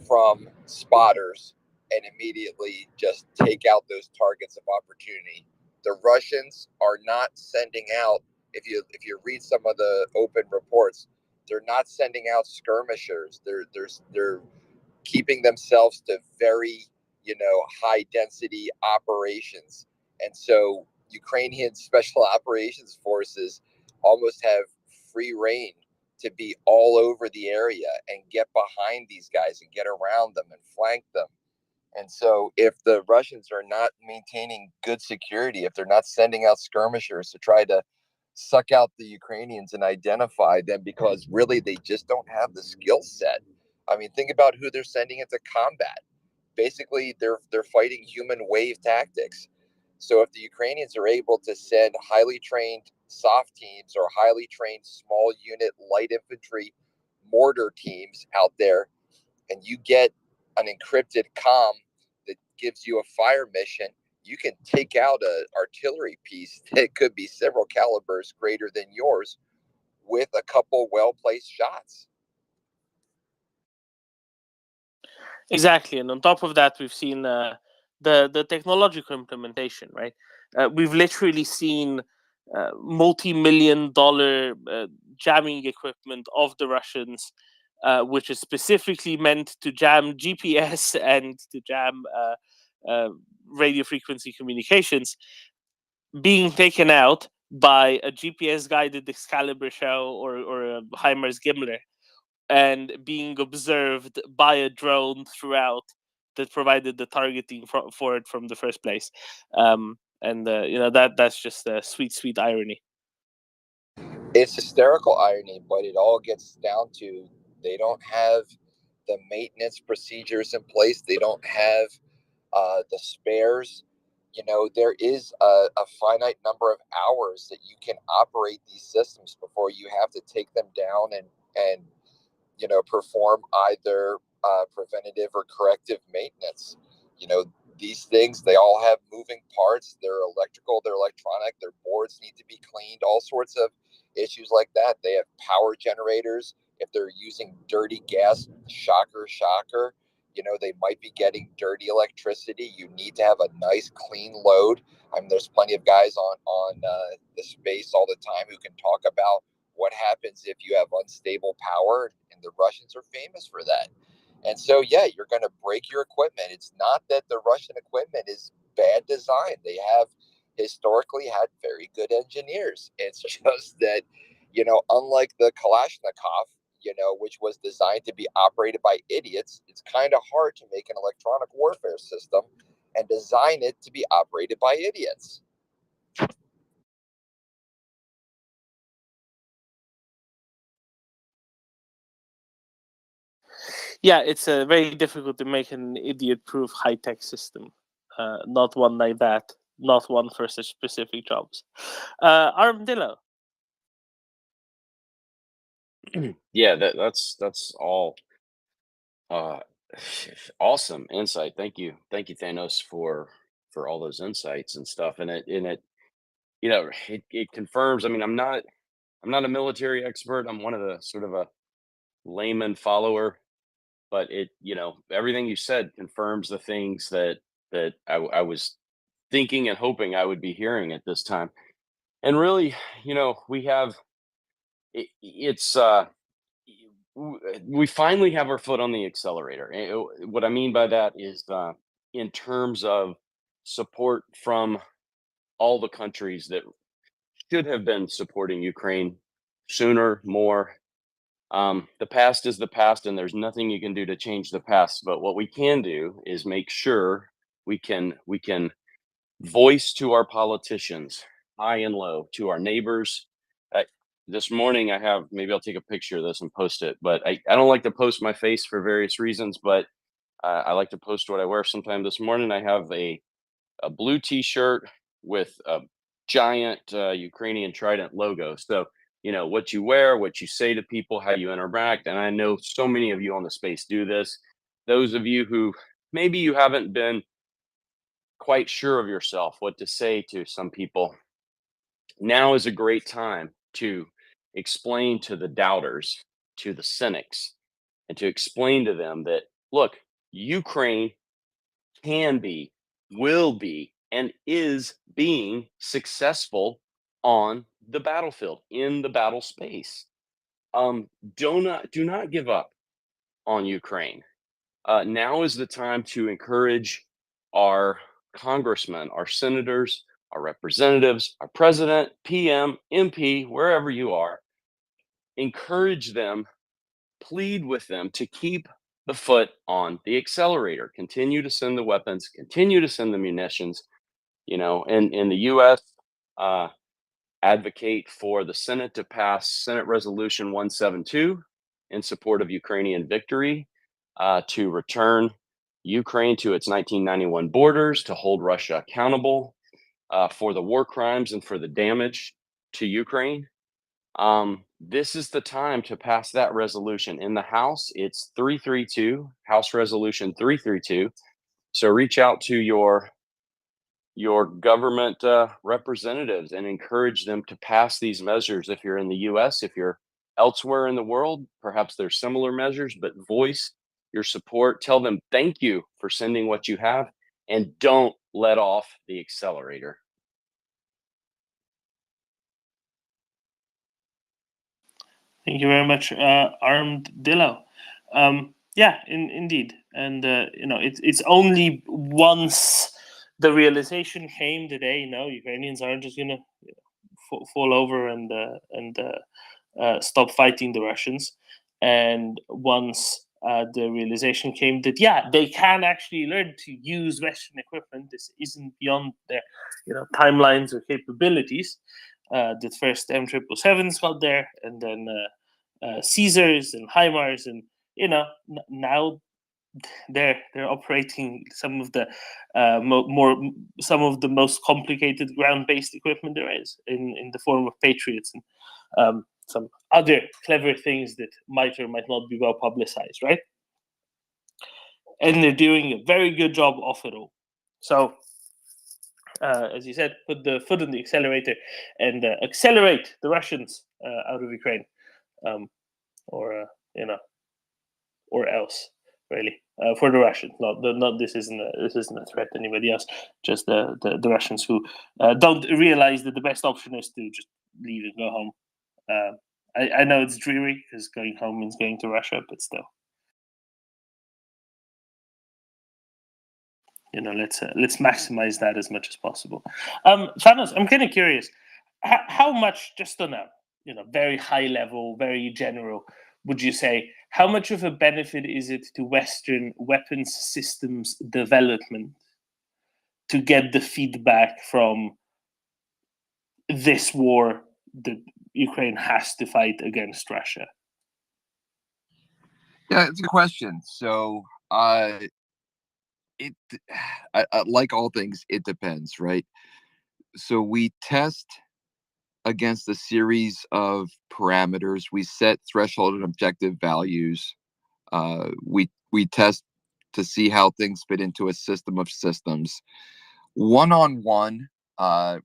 from spotters and immediately just take out those targets of opportunity. The Russians are not sending out, if you read some of the open reports, they're not sending out skirmishers. They're keeping themselves to very, high density operations. And so Ukrainian special operations forces almost have free reign to be all over the area and get behind these guys and get around them and flank them. And so if the Russians are not maintaining good security, if they're not sending out skirmishers to try to suck out the Ukrainians and identify them, because really they just don't have the skill set. I mean, think about who they're sending into combat. Basically, they're fighting human wave tactics. So if the Ukrainians are able to send highly trained soft teams or highly trained small unit light infantry mortar teams out there, and you get an encrypted comm that gives you a fire mission, you can take out an artillery piece that could be several calibers greater than yours with a couple well-placed shots. Exactly, and on top of that, we've seen the technological implementation. Right, we've literally seen multi-million-dollar jamming equipment of the Russians, which is specifically meant to jam GPS and to jam radio frequency communications, being taken out by a GPS-guided Excalibur shell or a HIMARS Gimler, and being observed by a drone throughout that provided the targeting for it from the first place. That's just a sweet irony. It's hysterical irony, but it all gets down to they don't have the maintenance procedures in place. They don't have the spares. There is a finite number of hours that you can operate these systems before you have to take them down and perform either preventative or corrective maintenance. These things, they all have moving parts. They're electrical, they're electronic, their boards need to be cleaned, all sorts of issues like that. They have power generators. If they're using dirty gas, shocker, they might be getting dirty electricity. You need to have a nice clean load. I mean, there's plenty of guys on the space all the time who can talk about what happens if you have unstable power, and the Russians are famous for that. And so, yeah, you're going to break your equipment. It's not that the Russian equipment is bad design. They have historically had very good engineers. It's just that, unlike the Kalashnikov, which was designed to be operated by idiots, it's kind of hard to make an electronic warfare system and design it to be operated by idiots. Yeah, it's very difficult to make an idiot-proof high-tech system. Not one like that. Not one for such specific jobs. Armadillo. Yeah, that's all awesome insight. Thank you, Thanos, for all those insights and stuff. And it it confirms. I mean, I'm not a military expert. I'm one of the sort of a layman follower, but everything you said confirms the things that I was thinking and hoping I would be hearing at this time. And really, we have it's we finally have our foot on the accelerator. What I mean by that is in terms of support from all the countries that should have been supporting Ukraine sooner, more. The past is the past, and there's nothing you can do to change the past. But what we can do is make sure we can voice to our politicians, high and low, to our neighbors. This morning, maybe I'll take a picture of this and post it. But I don't like to post my face for various reasons, but I like to post what I wear. Sometime this morning, I have a blue T-shirt with a giant Ukrainian trident logo. So what you wear, what you say to people, how you interact, and I know so many of you on the space do this. Those of you who maybe you haven't been quite sure of yourself, what to say to some people, now is a great time to explain to the doubters, to the cynics, and to explain to them that, look, Ukraine can be, will be, and is being successful on the battlefield, in the battle space. Do not give up on Ukraine. Now is the time to encourage our congressmen, our senators, our representatives, our president, PM, MP, wherever you are. Encourage them, plead with them to keep the foot on the accelerator. Continue to send the weapons, continue to send the munitions. You know, in the U.S., advocate for the Senate to pass Senate Resolution 172 in support of Ukrainian victory, to return Ukraine to its 1991 borders, to hold Russia accountable for the war crimes and for the damage to Ukraine. This is the time to pass that resolution. In the House, it's 332, House Resolution 332. So reach out to your government representatives and encourage them to pass these measures. If you're in the US, if you're elsewhere in the world, perhaps there's similar measures, but voice your support. Tell them thank you for sending what you have, and don't let off the accelerator. Thank you very much, Armed Dillo. Yeah, indeed, and you know, it's only once the realization came that, hey, no, Ukrainians aren't just gonna fall over and stop fighting the Russians, and once the realization came that, yeah, they can actually learn to use Western equipment. This isn't beyond their timelines or capabilities. That first M777s got there, and then Caesars and HIMARS, and now they're operating some of the some of the most complicated ground-based equipment there is, in the form of Patriots and some other clever things that might or might not be well publicized, right? And they're doing a very good job of it all. So, as you said, put the foot on the accelerator and accelerate the Russians out of Ukraine, or or else, really, for the Russians. Not this isn't a threat to anybody else. Just the Russians who don't realize that the best option is to just leave and go home. I know it's dreary because going home means going to Russia, but still, let's maximize that as much as possible. Thanos, I'm kind of curious, how much, just on a very high level, very general, would you say, how much of a benefit is it to Western weapons systems development to get the feedback from this war that Ukraine has to fight against Russia? Yeah, it's a good question. So, it like all things, it depends, right? So we test against a series of parameters. We set threshold and objective values. We test to see how things fit into a system of systems. One-on-one,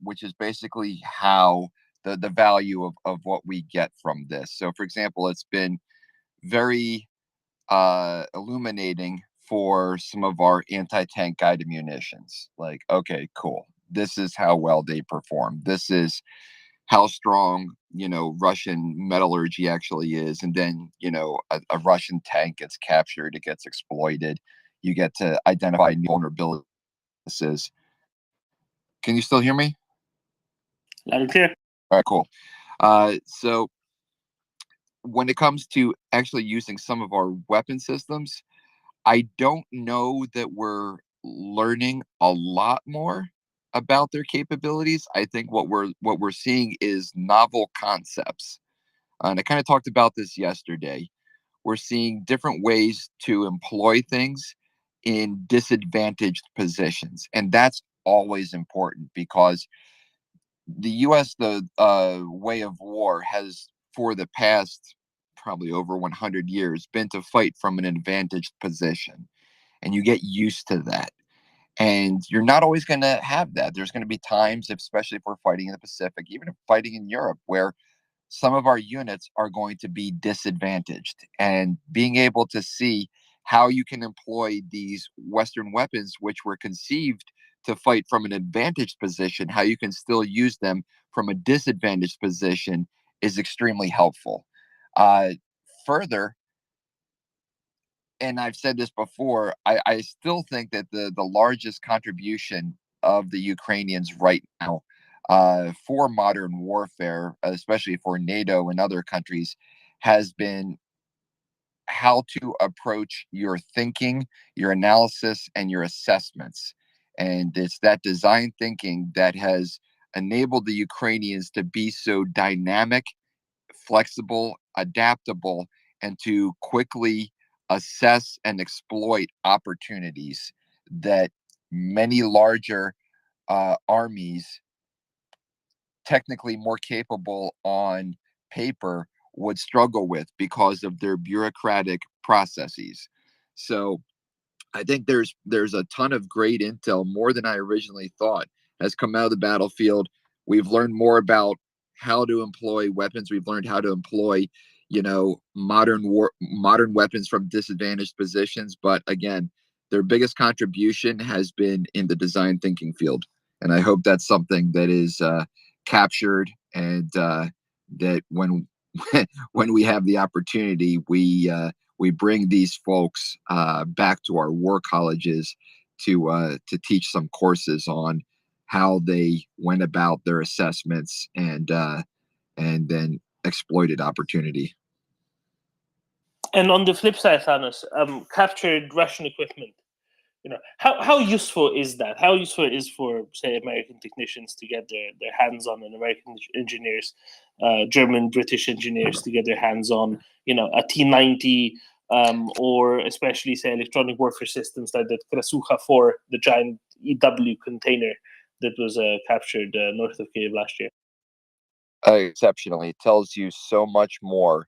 which is basically how the value of what we get from this. So, for example, it's been very illuminating for some of our anti-tank guided munitions. Like, okay, cool. This is how well they perform. This is how strong, Russian metallurgy actually is. And then, a Russian tank gets captured, it gets exploited. You get to identify vulnerabilities. Can you still hear me? Loud and clear. All right, cool. So when it comes to actually using some of our weapon systems, I don't know that we're learning a lot more about their capabilities. I think what we're seeing is novel concepts. And I kind of talked about this yesterday. We're seeing different ways to employ things in disadvantaged positions. And that's always important, because the U.S., the way of war has, for the past probably over 100 years, been to fight from an advantaged position. And you get used to that. And you're not always going to have that. There's going to be times, especially if we're fighting in the Pacific, even if fighting in Europe, where some of our units are going to be disadvantaged. And being able to see, how you can employ these Western weapons, which were conceived to fight from an advantaged position, how you can still use them from a disadvantaged position is extremely helpful. Further, and I've said this before, I still think that the largest contribution of the Ukrainians right now for modern warfare, especially for NATO and other countries, has been how to approach your thinking, your analysis, and your assessments. And it's that design thinking that has enabled the Ukrainians to be so dynamic, flexible, adaptable, and to quickly assess and exploit opportunities that many larger armies, technically more capable on paper, would struggle with because of their bureaucratic processes. So I think there's a ton of great intel, more than I originally thought, has come out of the battlefield. We've learned more about how to employ weapons. We've learned how to employ, modern weapons from disadvantaged positions. But again, their biggest contribution has been in the design thinking field, and I hope that's something that is captured, and that when when we have the opportunity, we bring these folks back to our war colleges to teach some courses on how they went about their assessments and then exploited opportunity. And on the flip side, Thanos, captured Russian equipment. How useful is that? How useful it is for, say, American technicians to get their hands on, and American engineers, German, British engineers to get their hands on, a T-90, or especially, say, electronic warfare systems like the Krasucha 4, the giant EW container that was captured north of Kiev last year. Exceptionally, it tells you so much more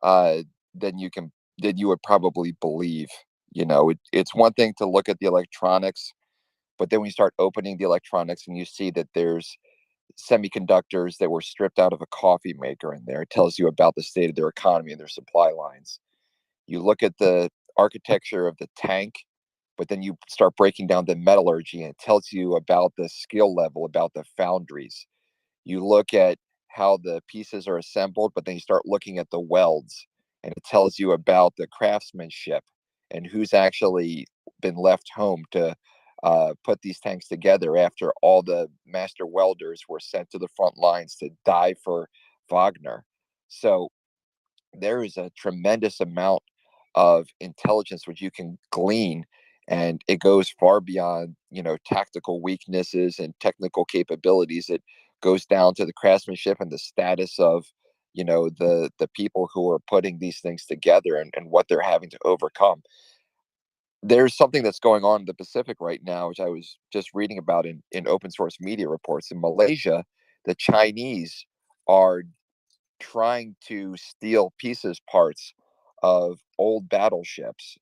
than you would probably believe. It's one thing to look at the electronics, but then when you start opening the electronics and you see that there's semiconductors that were stripped out of a coffee maker in there, it tells you about the state of their economy and their supply lines. You look at the architecture of the tank, but then you start breaking down the metallurgy, and it tells you about the skill level, about the foundries. You look at how the pieces are assembled, but then you start looking at the welds, and it tells you about the craftsmanship and who's actually been left home to put these tanks together after all the master welders were sent to the front lines to die for Wagner. So there is a tremendous amount of intelligence which you can glean, and it goes far beyond tactical weaknesses and technical capabilities. It goes down to the craftsmanship and the status of the people who are putting these things together, and what they're having to overcome. There's something that's going on in the Pacific right now, which I was just reading about in open source media reports. In Malaysia, the Chinese are trying to steal parts of old battleships,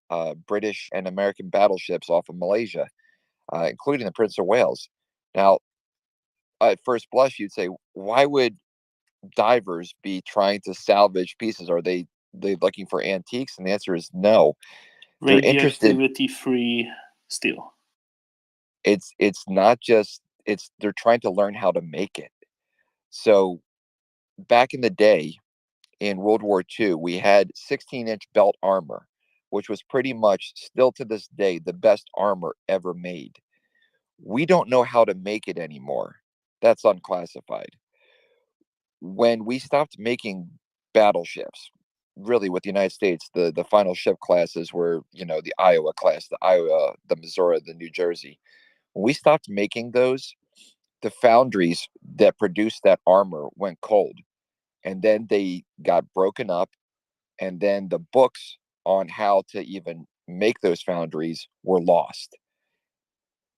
British and American battleships off of Malaysia, including the Prince of Wales. Now, at first blush, you'd say, why would divers be trying to salvage pieces? Are they looking for antiques? And the answer is no. They're interested. Radioactivity-free steel. It's not just they're trying to learn how to make it. So back in the day, in World War II, we had 16-inch belt armor, which was pretty much still to this day the best armor ever made. We don't know how to make it anymore. That's unclassified. When we stopped making battleships, really with the United States, the final ship classes were, the Iowa class, the Missouri, the New Jersey. When we stopped making those, the foundries that produced that armor went cold, and then they got broken up, and then the books on how to even make those foundries were lost.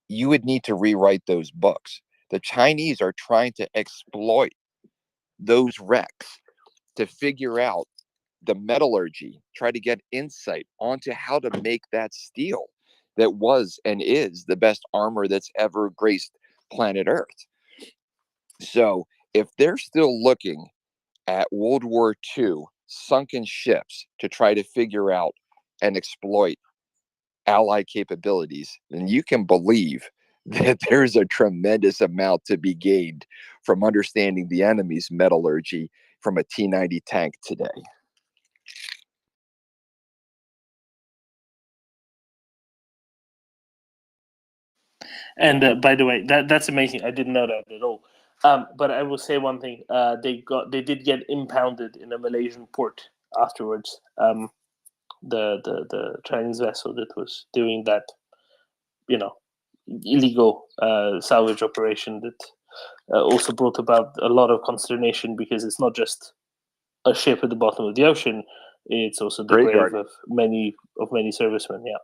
You would need to rewrite those books. The Chinese are trying to exploit those wrecks to figure out the metallurgy, try to get insight onto how to make that steel that was and is the best armor that's ever graced planet Earth. So if they're still looking at World War II sunken ships to try to figure out and exploit ally capabilities, then you can believe that there's a tremendous amount to be gained from understanding the enemy's metallurgy from a T-90 tank today. And by the way, that's amazing. I didn't know that at all. But I will say one thing: they did get impounded in a Malaysian port afterwards. The Chinese vessel that was doing that, illegal salvage operation that also brought about a lot of consternation, because it's not just a ship at the bottom of the ocean; it's also the grave of many servicemen. Yeah.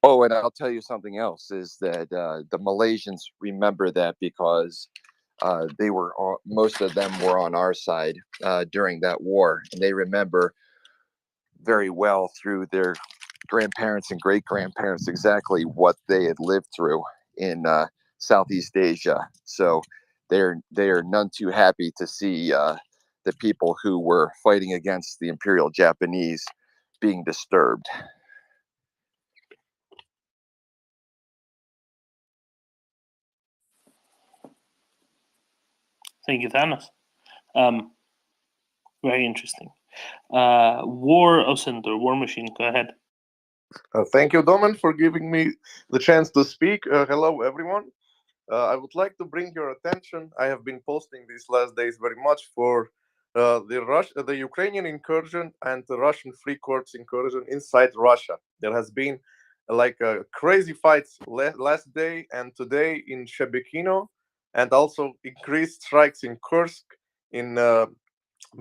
Oh, and I'll tell you something else is that the Malaysians remember that because they were most of them were on our side during that war, and they remember very well through their grandparents and great grandparents exactly what they had lived through in Southeast Asia. So they are none too happy to see the people who were fighting against the Imperial Japanese being disturbed. Thank you, Thanos. Very interesting. War Machine, go ahead. Thank you, Domen, for giving me the chance to speak. Hello, everyone. I would like to bring your attention. I have been posting these last days very much for the Ukrainian incursion and the Russian Free Corps incursion inside Russia. There has been crazy fights last day and today in Shebekino, and also increased strikes in Kursk, in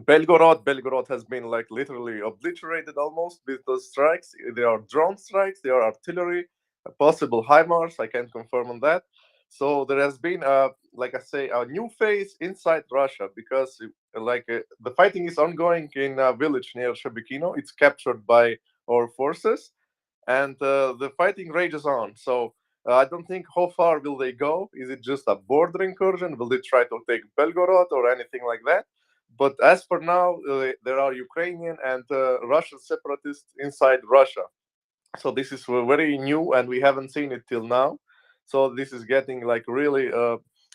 Belgorod. Belgorod has been literally obliterated almost with those strikes. They are drone strikes, they are artillery, possible HIMARS. I can't confirm on that. So there has been, like I say, a new phase inside Russia, because the fighting is ongoing in a village near Shebekino. It's captured by our forces, and the fighting rages on. So I don't think how far will they go. Is it just a border incursion? Will they try to take Belgorod or anything like that? But as for now, there are Ukrainian and Russian separatists inside Russia. So this is very new, and we haven't seen it till now. So this is getting really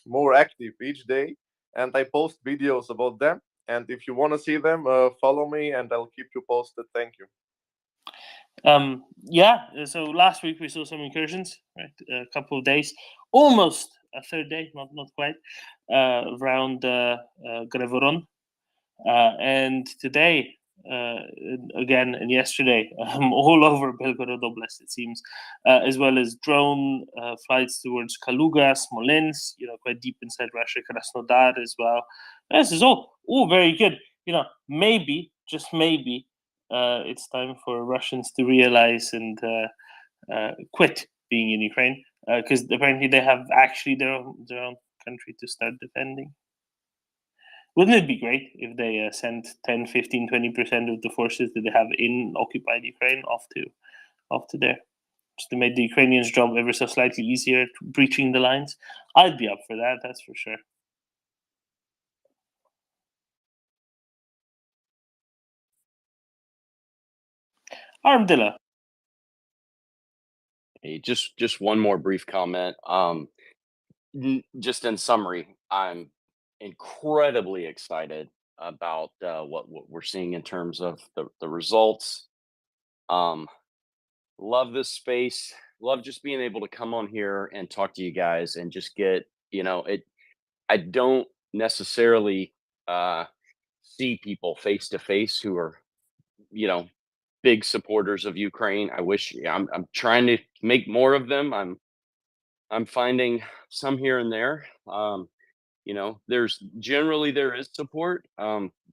more active each day, and I post videos about them. And if you want to see them, follow me, and I'll keep you posted. Thank you. So last week we saw some incursions, right? A couple of days, almost a third day, not quite, around Grevoron. And today, again, and yesterday, all over Belgorod Oblast, it seems, as well as drone flights towards Kaluga, Smolensk, quite deep inside Russia, Krasnodar as well. This is all very good. Maybe, just maybe, it's time for Russians to realize and quit being in Ukraine, because apparently they have actually their own country to start defending. Wouldn't it be great if they sent 10, 15, 20% of the forces that they have in occupied Ukraine off to there, just to make the Ukrainians' job ever so slightly easier, breaching the lines? I'd be up for that, that's for sure. Armadillo. Hey, just one more brief comment. Just in summary, I'm incredibly excited about what we're seeing in terms of the results. Love this space. Love just being able to come on here and talk to you guys and just get it. I don't necessarily see people face to face who are big supporters of Ukraine. I wish I'm trying to make more of them. I'm finding some here and there. There is support,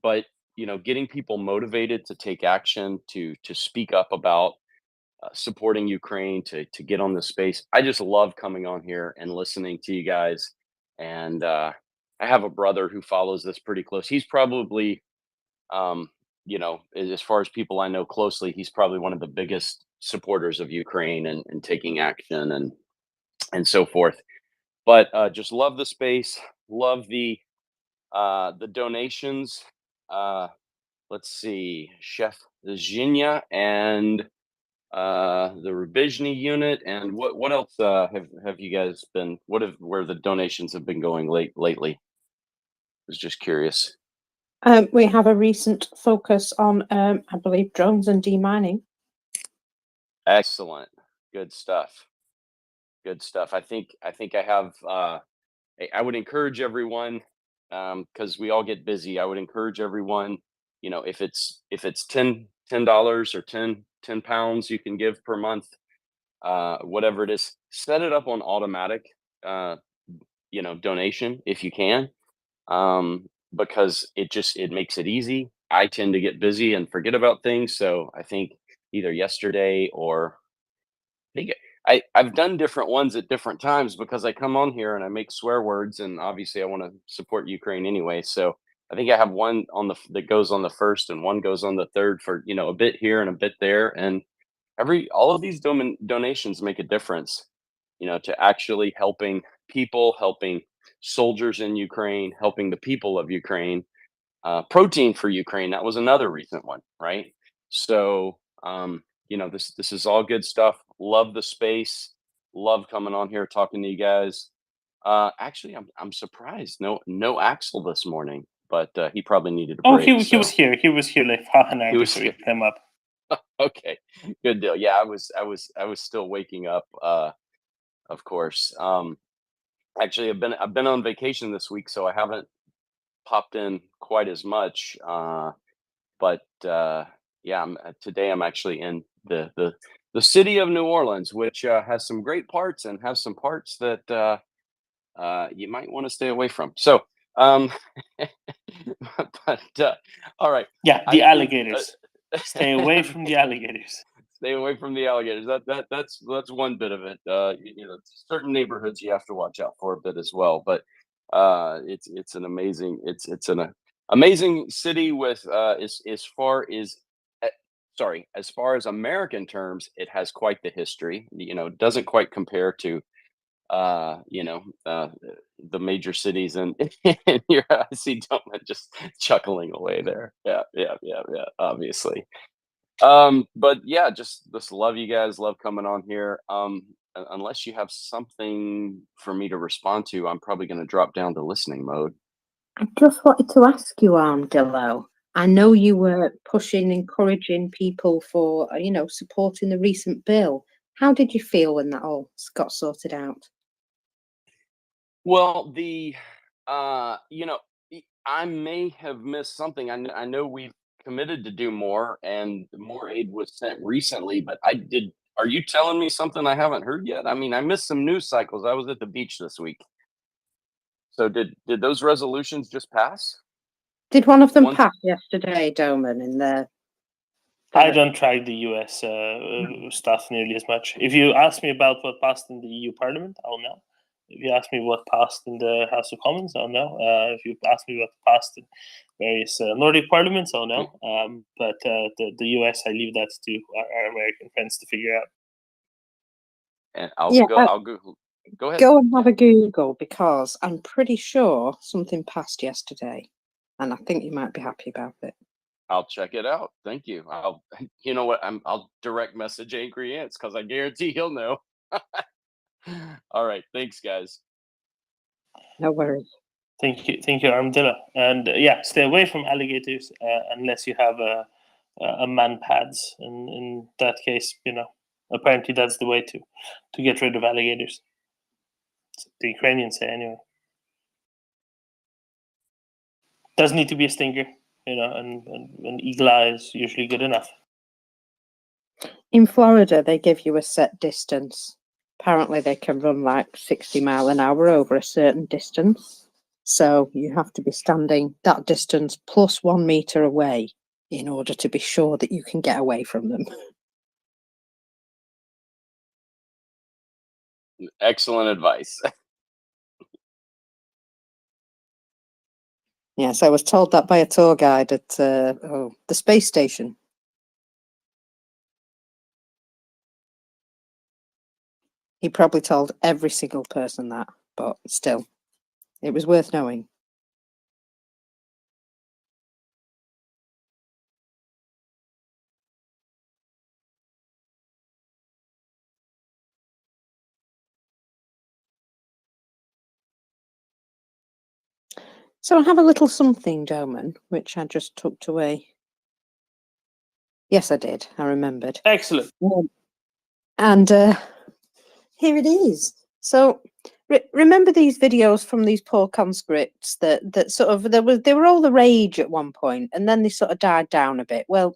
but getting people motivated to take action, to speak up about supporting Ukraine, to get on the space. I just love coming on here and listening to you guys. And I have a brother who follows this pretty close. He's probably, as far as people I know closely, he's probably one of the biggest supporters of Ukraine and taking action and so forth. But just love the space, love the donations. Let's see, Chef Zinia and the Rubizhny unit, and what else have you guys been? Where the donations have been going lately? I was just curious. We have a recent focus on, I believe, drones and demining. Excellent, good stuff. Good stuff. I think I have. I would encourage everyone, because we all get busy. I would encourage everyone. If it's $10 or 10 pounds you can give per month, whatever it is, set it up on automatic. Donation if you can, because it makes it easy. I tend to get busy and forget about things, so I think either yesterday or I think I've done different ones at different times because I come on here and I make swear words, and obviously I want to support Ukraine anyway. So I think I have one that goes on the first and one goes on the third for a bit here and a bit there, and all of these donations make a difference, to actually helping people, helping soldiers in Ukraine, helping the people of Ukraine. Protein for Ukraine, that was another recent one, right? So this is all good stuff. Love the space. Love coming on here talking to you guys. Actually, I'm surprised. No Axel this morning, but he probably needed a Oh, break. he was here. He was here like half an hour He was before here. he came up. Okay, good deal. Yeah, I was still waking up. Of course. Actually, I've been on vacation this week, so I haven't popped in quite as much. But yeah, today I'm actually in the city of New Orleans, which has some great parts and has some parts that you might want to stay away from. So, but all right. Yeah, I the think, alligators. Stay away from the alligators. Stay away from the alligators. That's one bit of it. Certain neighborhoods you have to watch out for a bit as well. But it's an amazing amazing city with as far as as far as American terms, it has quite the history. Doesn't quite compare to the major cities and here I see Doma just chuckling away there. Yeah, obviously. But yeah, just love you guys, love coming on here. Unless you have something for me to respond to, I'm probably going to drop down to listening mode. I just wanted to ask you, Armadillo. I know you were encouraging people for, supporting the recent bill. How did you feel when that all got sorted out? Well, I may have missed something. I know we've committed to do more, and more aid was sent recently. But Are you telling me something I haven't heard yet? I mean, I missed some news cycles. I was at the beach this week. So did those resolutions just pass? Did one of them pass yesterday, Doman, in the I don't track the US stuff nearly as much. If you ask me about what passed in the EU Parliament, I'll know. If you ask me what passed in the House of Commons, I'll know. If you ask me what passed in various Nordic parliaments, I'll know. But the US, I leave that to our American friends to figure out. And I'll go. Go ahead. Go and have a Google, because I'm pretty sure something passed yesterday, and I think you might be happy about it. I'll check it out. Thank you. You know what? I'll direct message Angry Ants because I guarantee he'll know. All right. Thanks, guys. No worries. Thank you, Armadillo. And yeah, stay away from alligators unless you have a man pads. And in that case, apparently that's the way to get rid of alligators. The Ukrainians say anyway. Doesn't need to be a stinger, and an eagle eye is usually good enough. In Florida, they give you a set distance. Apparently, they can run like 60 miles an hour over a certain distance. So you have to be standing that distance plus 1 meter away in order to be sure that you can get away from them. Excellent advice. Yes, I was told that by a tour guide at the space station. He probably told every single person that, but still, it was worth knowing. So I have a little something, Doman, which I just tucked away. Yes, I did. I remembered. Excellent. And here it is. So remember these videos from these poor conscripts that sort of they were all the rage at one point, and then they sort of died down a bit. Well,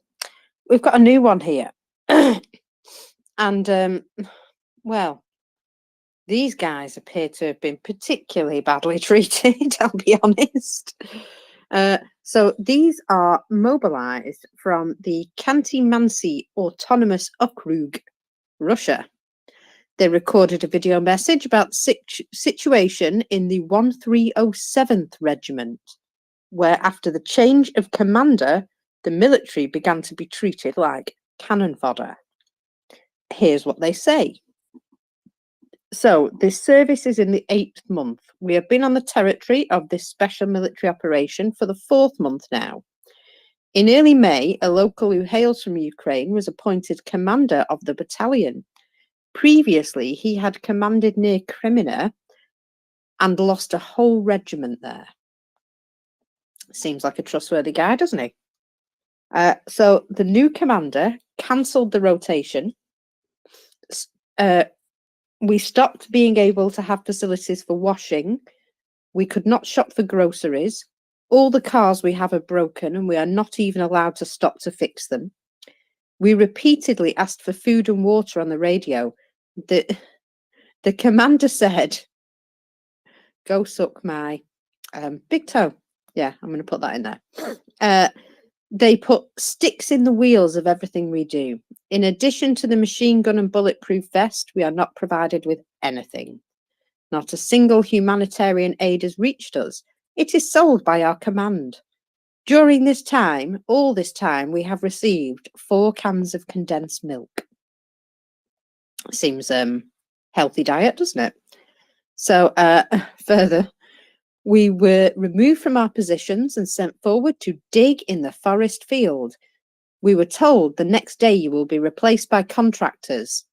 we've got a new one here, and well, these guys appear to have been particularly badly treated. I'll be honest. So these are mobilized from the Khanty-Mansi Autonomous Okrug, Russia. They recorded a video message about situation in the 1307th Regiment, where after the change of commander, the military began to be treated like cannon fodder. Here's what they say. So, this service is in the 8th month. We have been on the territory of this special military operation for the 4th month now. In early May, a local who hails from Ukraine was appointed commander of the battalion. Previously, he had commanded near Crimea and lost a whole regiment there. Seems like a trustworthy guy, doesn't he? So, the new commander cancelled the rotation. We stopped being able to have facilities for washing. We could not shop for groceries. All the cars we have are broken and we are not even allowed to stop to fix them. We repeatedly asked for food and water on the radio. The commander said, "Go suck my big toe." Yeah, I'm going to put that in there. They put sticks in the wheels of everything we do. In addition to the machine gun and bulletproof vest, we are not provided with anything. Not a single humanitarian aid has reached us. It is sold by our command. During this time, all this time, we have received 4 cans of condensed milk. Seems healthy diet, doesn't it? So further, we were removed from our positions and sent forward to dig in the forest field. We were told the next day you will be replaced by contractors.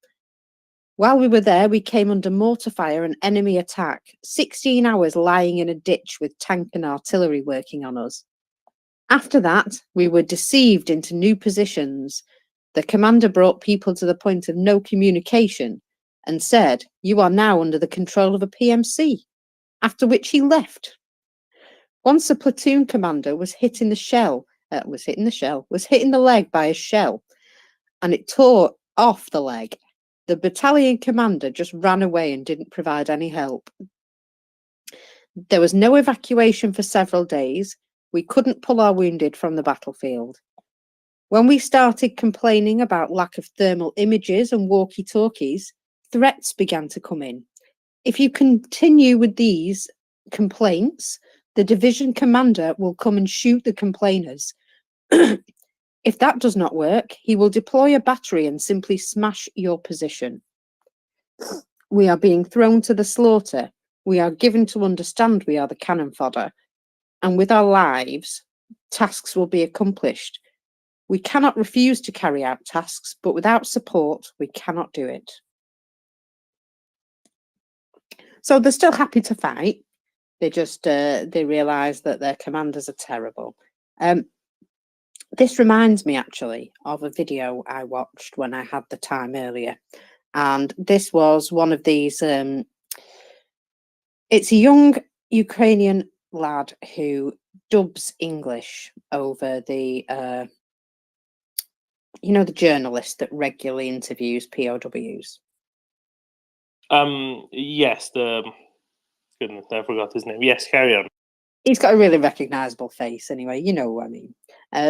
While we were there, we came under mortar fire and enemy attack. 16 hours lying in a ditch with tank and artillery working on us. After that, we were deceived into new positions. The commander brought people to the point of no communication and said, "You are now under the control of a PMC," after which he left. Once a platoon commander was hit in the leg by a shell, and it tore off the leg. The battalion commander just ran away and didn't provide any help. There was no evacuation for several days. We couldn't pull our wounded from the battlefield. When we started complaining about lack of thermal images and walkie-talkies, threats began to come in. If you continue with these complaints, the division commander will come and shoot the complainers. If that does not work, he will deploy a battery and simply smash your position. We are being thrown to the slaughter. We are given to understand we are the cannon fodder. And with our lives, tasks will be accomplished. We cannot refuse to carry out tasks, but without support, we cannot do it. So they're still happy to fight. They just they realise that their commanders are terrible. This reminds me actually of a video I watched when I had the time earlier. And this was one of these, it's a young Ukrainian lad who dubs English over the, the journalist that regularly interviews POWs. Yes, goodness, I forgot his name. Yes, carry on. He's got a really recognisable face anyway, you know what I mean.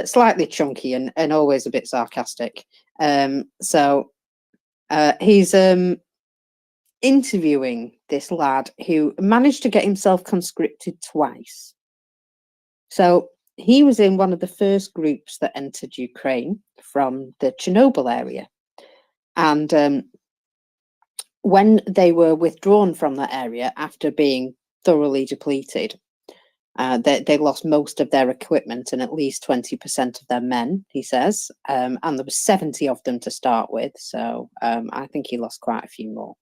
Slightly chunky and always a bit sarcastic. So he's interviewing this lad who managed to get himself conscripted twice. So he was in one of the first groups that entered Ukraine from the Chernobyl area. And when they were withdrawn from that area after being thoroughly depleted, they lost most of their equipment and at least 20% of their men, he says. And there were 70 of them to start with. So I think he lost quite a few more.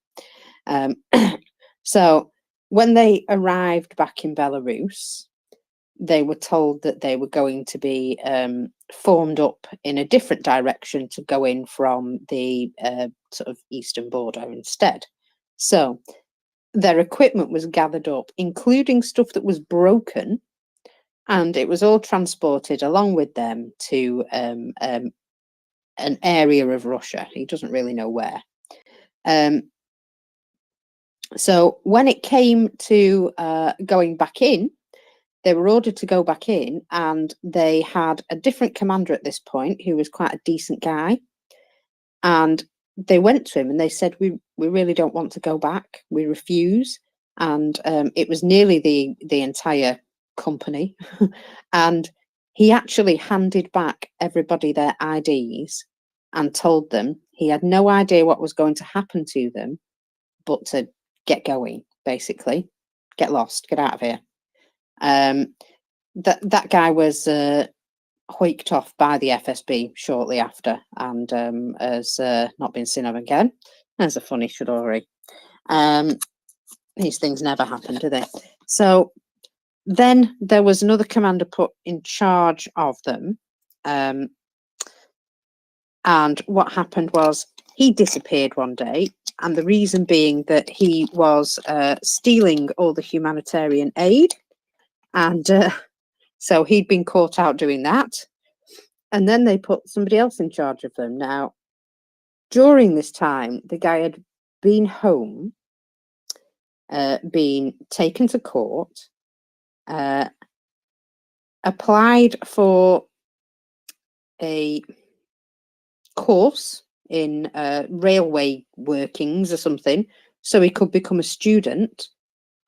So when they arrived back in Belarus, they were told that they were going to be formed up in a different direction to go in from the sort of eastern border instead. So their equipment was gathered up, including stuff that was broken, and it was all transported along with them to an area of Russia. He doesn't really know where. So when it came to going back in, they were ordered to go back in, and they had a different commander at this point who was quite a decent guy. And they went to him and they said, we really don't want to go back. We refuse. And it was nearly the entire company. And he actually handed back everybody their IDs and told them he had no idea what was going to happen to them, but to get going, basically. Get lost, get out of here. That guy was hoiked off by the FSB shortly after, and has not been seen of again. That's a funny story. These things never happen, do they? So then there was another commander put in charge of them, and what happened was he disappeared one day, and the reason being that he was stealing all the humanitarian aid, and so he'd been caught out doing that. And then they put somebody else in charge of them. Now, during this time, the guy had been home, been taken to court, applied for a course in railway workings or something, so he could become a student.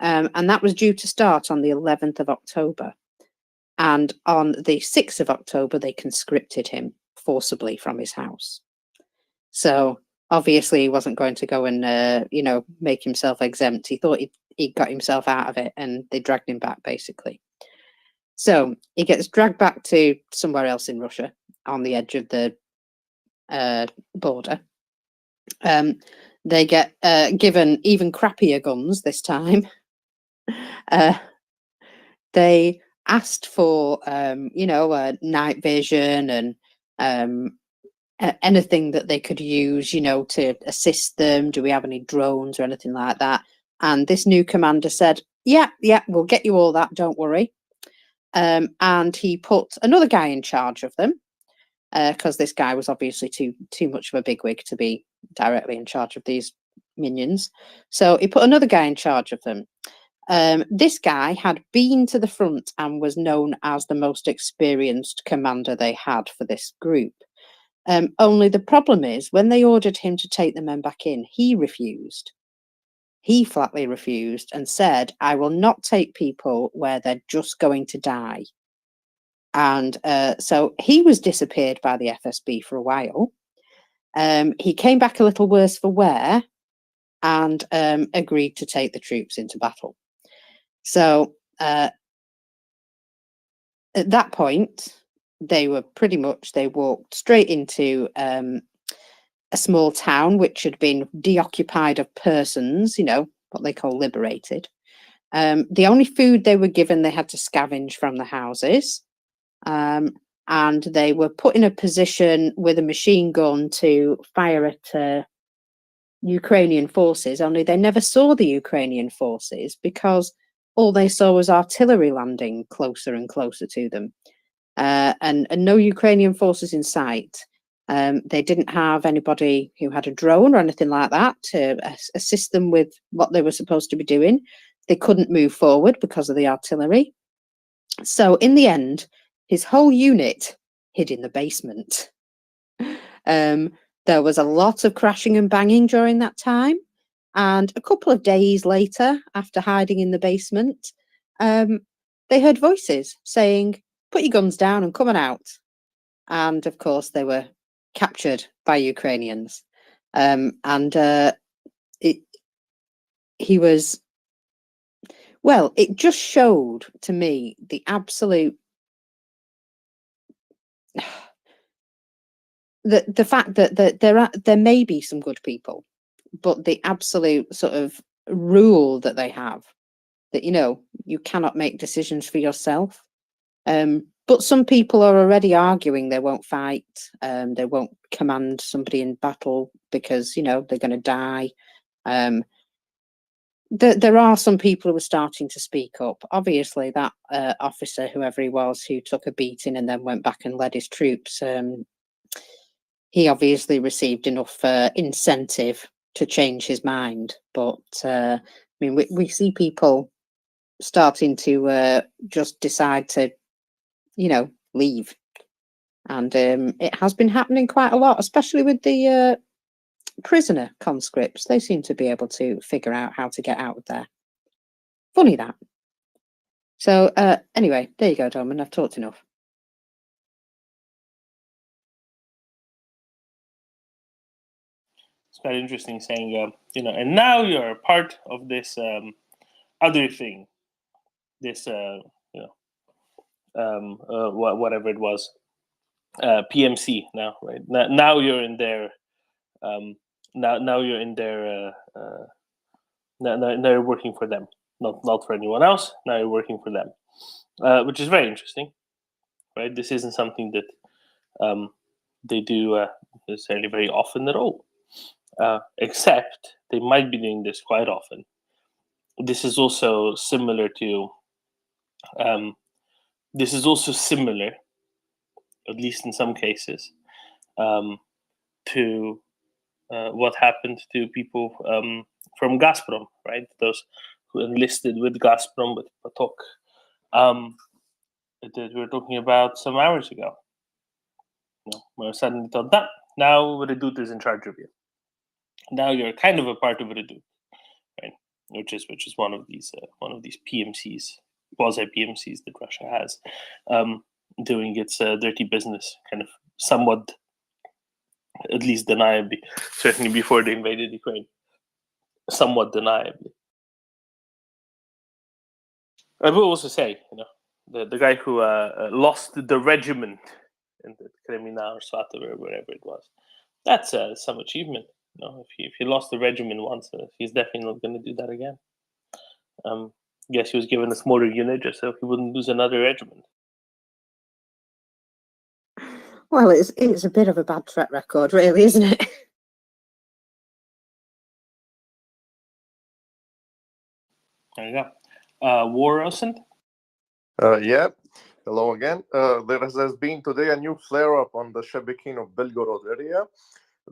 And that was due to start on the 11th of October. And on the 6th of October, they conscripted him forcibly from his house. So obviously he wasn't going to go and, make himself exempt. He thought he got himself out of it, and they dragged him back, basically. So he gets dragged back to somewhere else in Russia on the edge of the border. They get given even crappier guns this time. They asked for, night vision and anything that they could use, to assist them. Do we have any drones or anything like that? And this new commander said, yeah, we'll get you all that, don't worry. And he put another guy in charge of them, because this guy was obviously too much of a bigwig to be directly in charge of these minions. So he put another guy in charge of them. This guy had been to the front and was known as the most experienced commander they had for this group. Only the problem is, when they ordered him to take the men back in, he refused. He flatly refused and said, I will not take people where they're just going to die. And so he was disappeared by the FSB for a while. He came back a little worse for wear and agreed to take the troops into battle. So at that point, they walked straight into a small town which had been deoccupied of persons, what they call liberated. The only food they were given, they had to scavenge from the houses. And they were put in a position with a machine gun to fire at Ukrainian forces, only they never saw the Ukrainian forces because all they saw was artillery landing closer and closer to them, and no Ukrainian forces in sight. They didn't have anybody who had a drone or anything like that to assist them with what they were supposed to be doing. They couldn't move forward because of the artillery. So in the end, his whole unit hid in the basement. There was a lot of crashing and banging during that time. And a couple of days later, after hiding in the basement, they heard voices saying, put your guns down and come on out. And of course, they were captured by Ukrainians. It just showed to me the absolute, the fact that there may be some good people, but the absolute sort of rule that they have, that you cannot make decisions for yourself. But some people are already arguing they won't fight, they won't command somebody in battle because, they're going to die. There are some people who are starting to speak up. Obviously, that officer, whoever he was, who took a beating and then went back and led his troops, he obviously received enough incentive to change his mind. But we see people starting to just decide to, leave. And it has been happening quite a lot, especially with the prisoner conscripts. They seem to be able to figure out how to get out of there. Funny that. So anyway, there you go, Doman. I've talked enough. It's quite interesting saying, and now you're part of this other thing, this, whatever it was, PMC now, right? Now you're in their, now you're in their, now you're working for them, not for anyone else. Now you're working for them, which is very interesting, right? This isn't something that they do necessarily very often at all. Except they might be doing this quite often. This is also similar to, at least in some cases, to what happened to people from Gazprom, right? Those who enlisted with Gazprom, with Patok, that we were talking about some hours ago. Where suddenly thought, now Redout is in charge of you. Now you're kind of a part of Redout, right? Which is one of these PMCs, quasi PMCs that Russia has, doing its dirty business, kind of somewhat, at least deniably, certainly before they invaded Ukraine, somewhat deniably. I will also say, the guy who lost the regiment in the Kremina or Svatov or wherever it was, that's some achievement. If he lost the regiment once, he's definitely not going to do that again. Guess he was given a smaller unit just so he wouldn't lose another regiment. Well, it's a bit of a bad track record, really, isn't it? There you go. War Rosen? Yeah. Hello again. There has been today a new flare-up on the Shebekin of Belgorod area.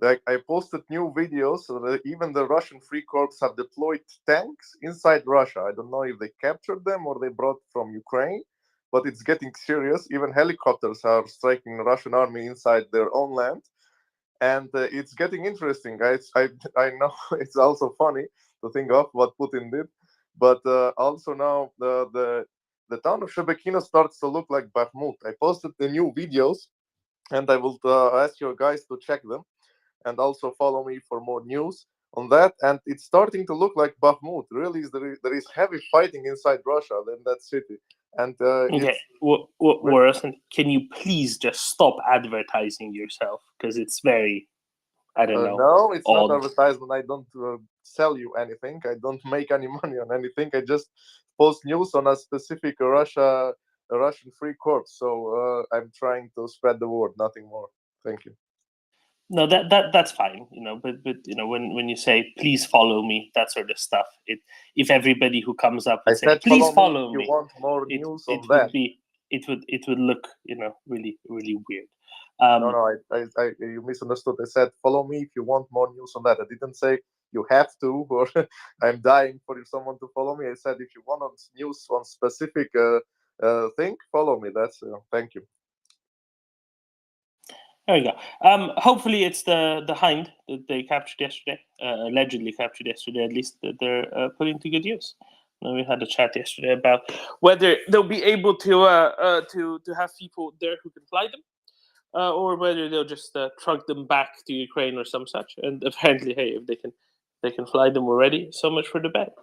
I posted new videos so that even the Russian Free Corps have deployed tanks inside Russia. I don't know if they captured them or they brought from Ukraine, but it's getting serious. Even helicopters are striking the Russian army inside their own land. And it's getting interesting, guys. I know it's also funny to think of what Putin did, but also now the town of Shebekino starts to look like Bakhmut. I posted the new videos, and I will ask you guys to check them, and also follow me for more news on that. And it's starting to look like Bakhmut. Really, there is heavy fighting inside Russia in that city. And okay, Warren, can you please just stop advertising yourself? Because it's very, I don't know. No, it's odd. not advertisement. I don't sell you anything. I don't make any money on anything. I just post news on a specific Russian Free Corps. So I'm trying to spread the word, nothing more. Thank you. No, that's fine, but when you say please follow me, that sort of stuff, if everybody who comes up and says please follow me, you want more news on it that. It would look really, really weird. No, you misunderstood. I said follow me if you want more news on that. I didn't say you have to, or I'm dying for someone to follow me. I said if you want news on specific thing, follow me. That's thank you. There we go. Hopefully it's the hind that they captured yesterday, allegedly captured yesterday, at least, that they're putting to good use. We had a chat yesterday about whether they'll be able to have people there who can fly them, or whether they'll just truck them back to Ukraine or some such. And apparently, hey, if they can fly them already, so much for the bet.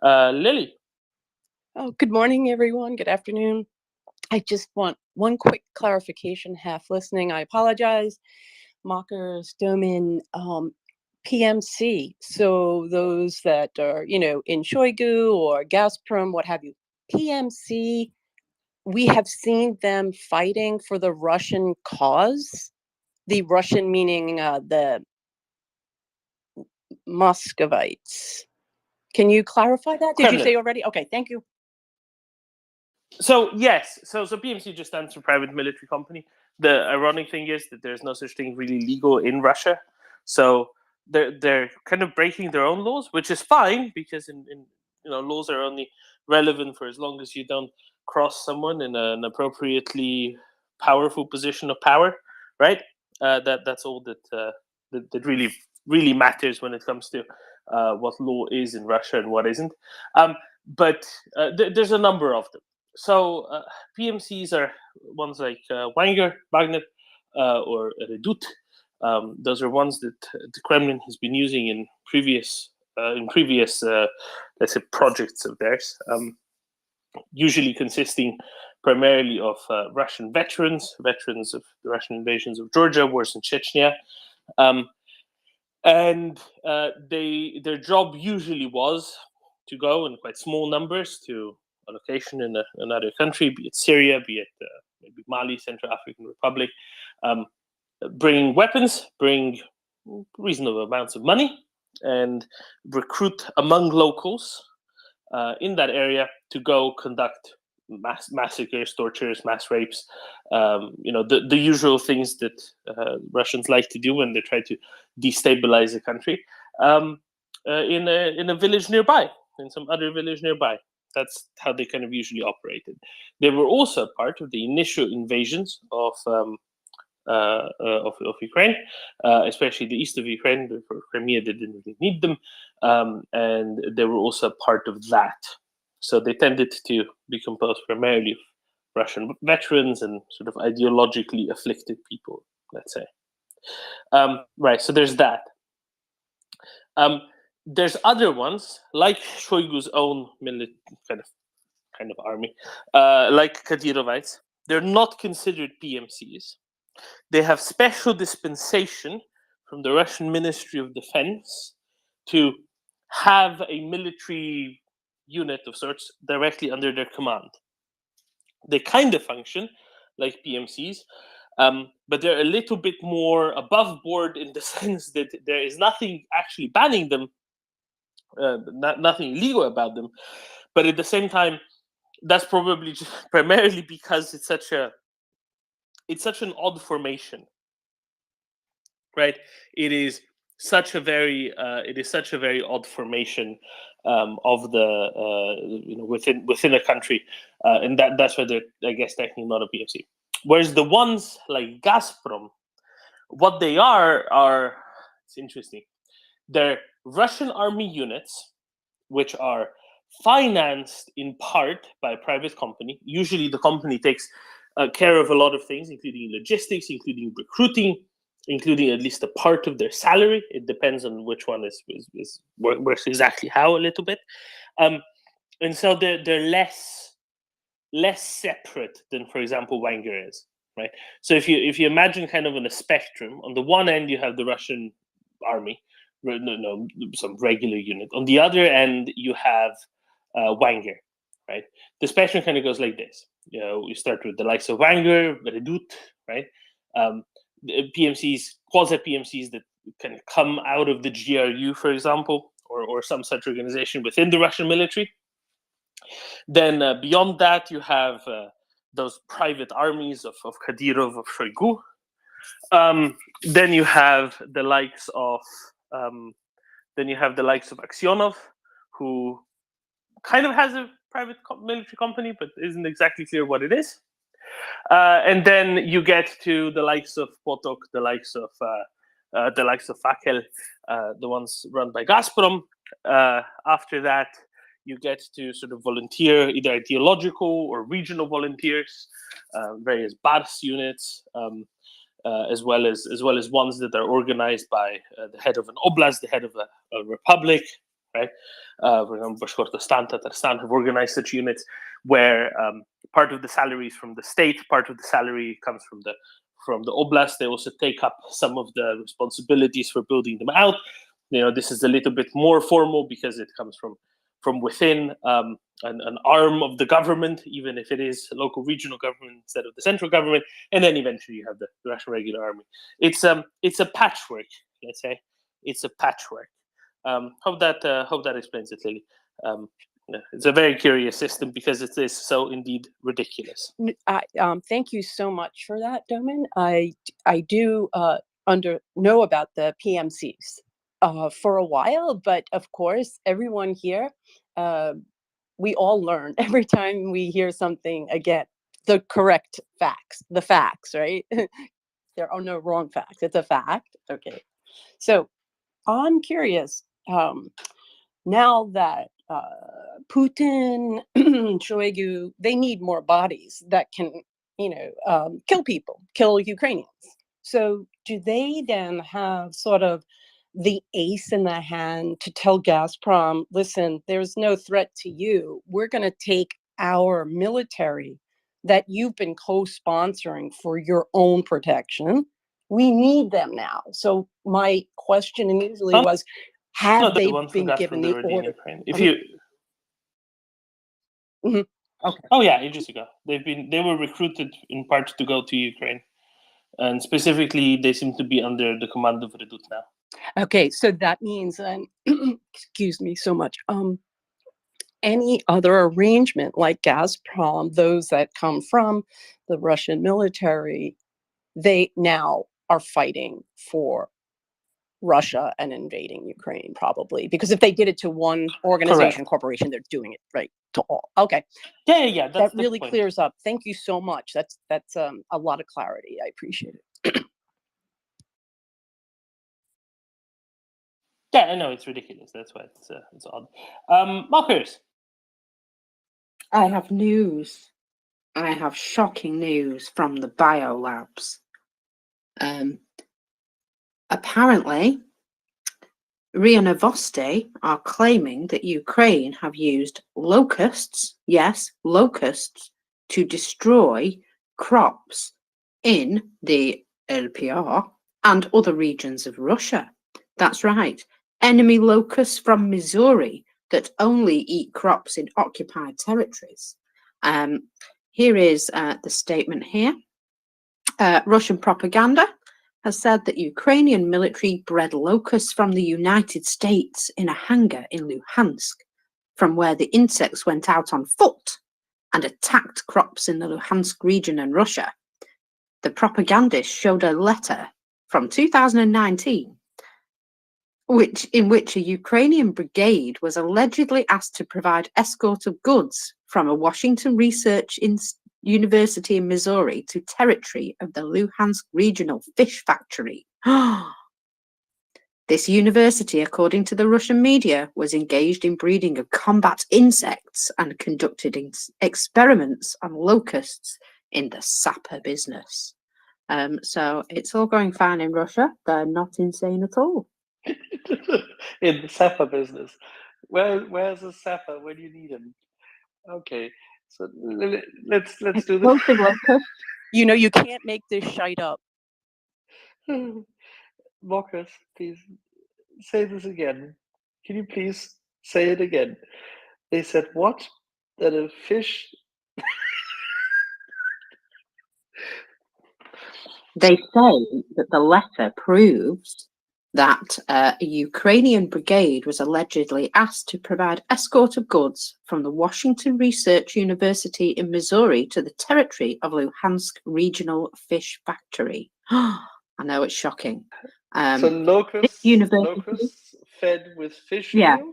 Lily. Oh, good morning, everyone. Good afternoon. I just want one quick clarification, half listening. I apologize. Mocker, Stomin, PMC. So those that are, in Shoigu or Gazprom, what have you. PMC we have seen them fighting for the Russian cause. The Russian meaning the Muscovites. Can you clarify that? Did you say already? Okay, thank you. So yes, so PMC just stands for private military company. The ironic thing is that there's no such thing really legal in Russia. So they're kind of breaking their own laws, which is fine because in laws are only relevant for as long as you don't cross someone in an appropriately powerful position of power, right? That's all that really matters when it comes to what law is in Russia and what isn't. But there's a number of them. So PMCs are ones like Wagner, or Redout. Those are ones that the Kremlin has been using in previous, let's say, projects of theirs, usually consisting primarily of Russian veterans of the Russian invasions of Georgia, wars in Chechnya. And their job usually was to go in quite small numbers to a location in another country, be it Syria, be it maybe Mali, Central African Republic, bring weapons, bring reasonable amounts of money, and recruit among locals in that area to go conduct massacres, tortures, mass rapes, the usual things that Russians like to do when they try to destabilize a country, in a village nearby, in some other village nearby. That's how they kind of usually operated. They were also part of the initial invasions of Ukraine, especially the east of Ukraine. For Crimea, they didn't really need them, and they were also part of that. So they tended to be composed primarily of Russian veterans and sort of ideologically afflicted people, let's say. Right, so there's that. There's other ones, like Shoigu's own kind of army, like Kadyrovites. They're not considered PMCs. They have special dispensation from the Russian Ministry of Defense to have a military unit of sorts directly under their command. They kind of function like PMCs, but they're a little bit more above board in the sense that there is nothing actually banning them, nothing illegal about them. But at the same time, that's probably just primarily because it's such an odd formation, right? It is such a very odd formation of the within a country, and that's why they're, I guess, technically not a PMC. Whereas the ones like Gazprom, what they are it's interesting. They're Russian army units, which are financed in part by a private company. Usually, the company takes care of a lot of things, including logistics, including recruiting, including at least a part of their salary. It depends on which one works exactly how a little bit, and so they're less separate than, for example, Wagner is, right? So if you imagine kind of on a spectrum, on the one end you have the Russian army, some regular unit. On the other end you have Wagner, right? The spectrum kind of goes like this. You start with the likes of Wagner, Redout, right? PMCs, quasi PMCs that can come out of the GRU, for example, or some such organization within the Russian military. Then beyond that, you have those private armies of Kadyrov, of Shoigu. Then you have the likes of Aksionov, who kind of has a private military company, but isn't exactly clear what it is. And then you get to the likes of Potok, the likes of Fakel, the ones run by Gazprom. After that, you get to sort of volunteer, either ideological or regional volunteers, various BARS units, as well as ones that are organized by the head of an oblast, the head of a republic, right? For example, Bashkortostan, Tatarstan have organized such units where part of the salary is from the state, part of the salary comes from the oblast. They also take up some of the responsibilities for building them out. This is a little bit more formal because it comes from from within an arm of the government, even if it is a local regional government instead of the central government, and then eventually you have the Russian regular army. It's a patchwork, let's say. It's a patchwork. Hope that explains it, Lily. It's a very curious system because it is so indeed ridiculous. Thank you so much for that, Doman. I do know about the PMCs for a while, but of course, everyone here, we all learn every time we hear something again. The correct facts, the facts, right? There are no wrong facts. It's a fact. Okay. So I'm curious, now that Putin, Shoigu, they need more bodies that can, kill people, kill Ukrainians. So do they then have sort of the ace in the hand to tell Gazprom, listen, there's no threat to you. We're going to take our military that you've been co-sponsoring for your own protection. We need them now. So my question immediately was, have they been given the order? If you Okay. Oh yeah, ages ago. They were recruited in part to go to Ukraine. And specifically, they seem to be under the command of Redut now. Okay, so that means, excuse me so much, any other arrangement like Gazprom, those that come from the Russian military, they now are fighting for Russia and invading Ukraine, probably. Because if they did it to one organization, corporation, they're doing it right to all. Okay. Yeah. That really clears up. Thank you so much. That's a lot of clarity. I appreciate it. Yeah, I know it's ridiculous. That's why it's odd. Marcus. I have news. I have shocking news from the biolabs. Apparently, RIA Novosti are claiming that Ukraine have used locusts, yes, locusts, to destroy crops in the LPR and other regions of Russia. That's right, enemy locusts from Missouri that only eat crops in occupied territories. Here is the statement here. Russian propaganda has said that Ukrainian military bred locusts from the United States in a hangar in Luhansk, from where the insects went out on foot and attacked crops in the Luhansk region in Russia. The propagandist showed a letter from 2019 in which a Ukrainian brigade was allegedly asked to provide escort of goods from a Washington Research University in Missouri to territory of the Luhansk Regional Fish Factory. This university, according to the Russian media, was engaged in breeding of combat insects and conducted experiments on locusts in the sapper business. So it's all going fine in Russia. They're not insane at all. In the sapper business. Where's the sapper when you need him? Okay, so let's do this. You can't make this shite up. Marcus, please say this again. Can you please say it again? They said what? That a fish. They say that the letter proves that a Ukrainian brigade was allegedly asked to provide escort of goods from the Washington Research University in Missouri to the territory of Luhansk Regional Fish Factory. I know it's shocking. So locusts fed with fish meal?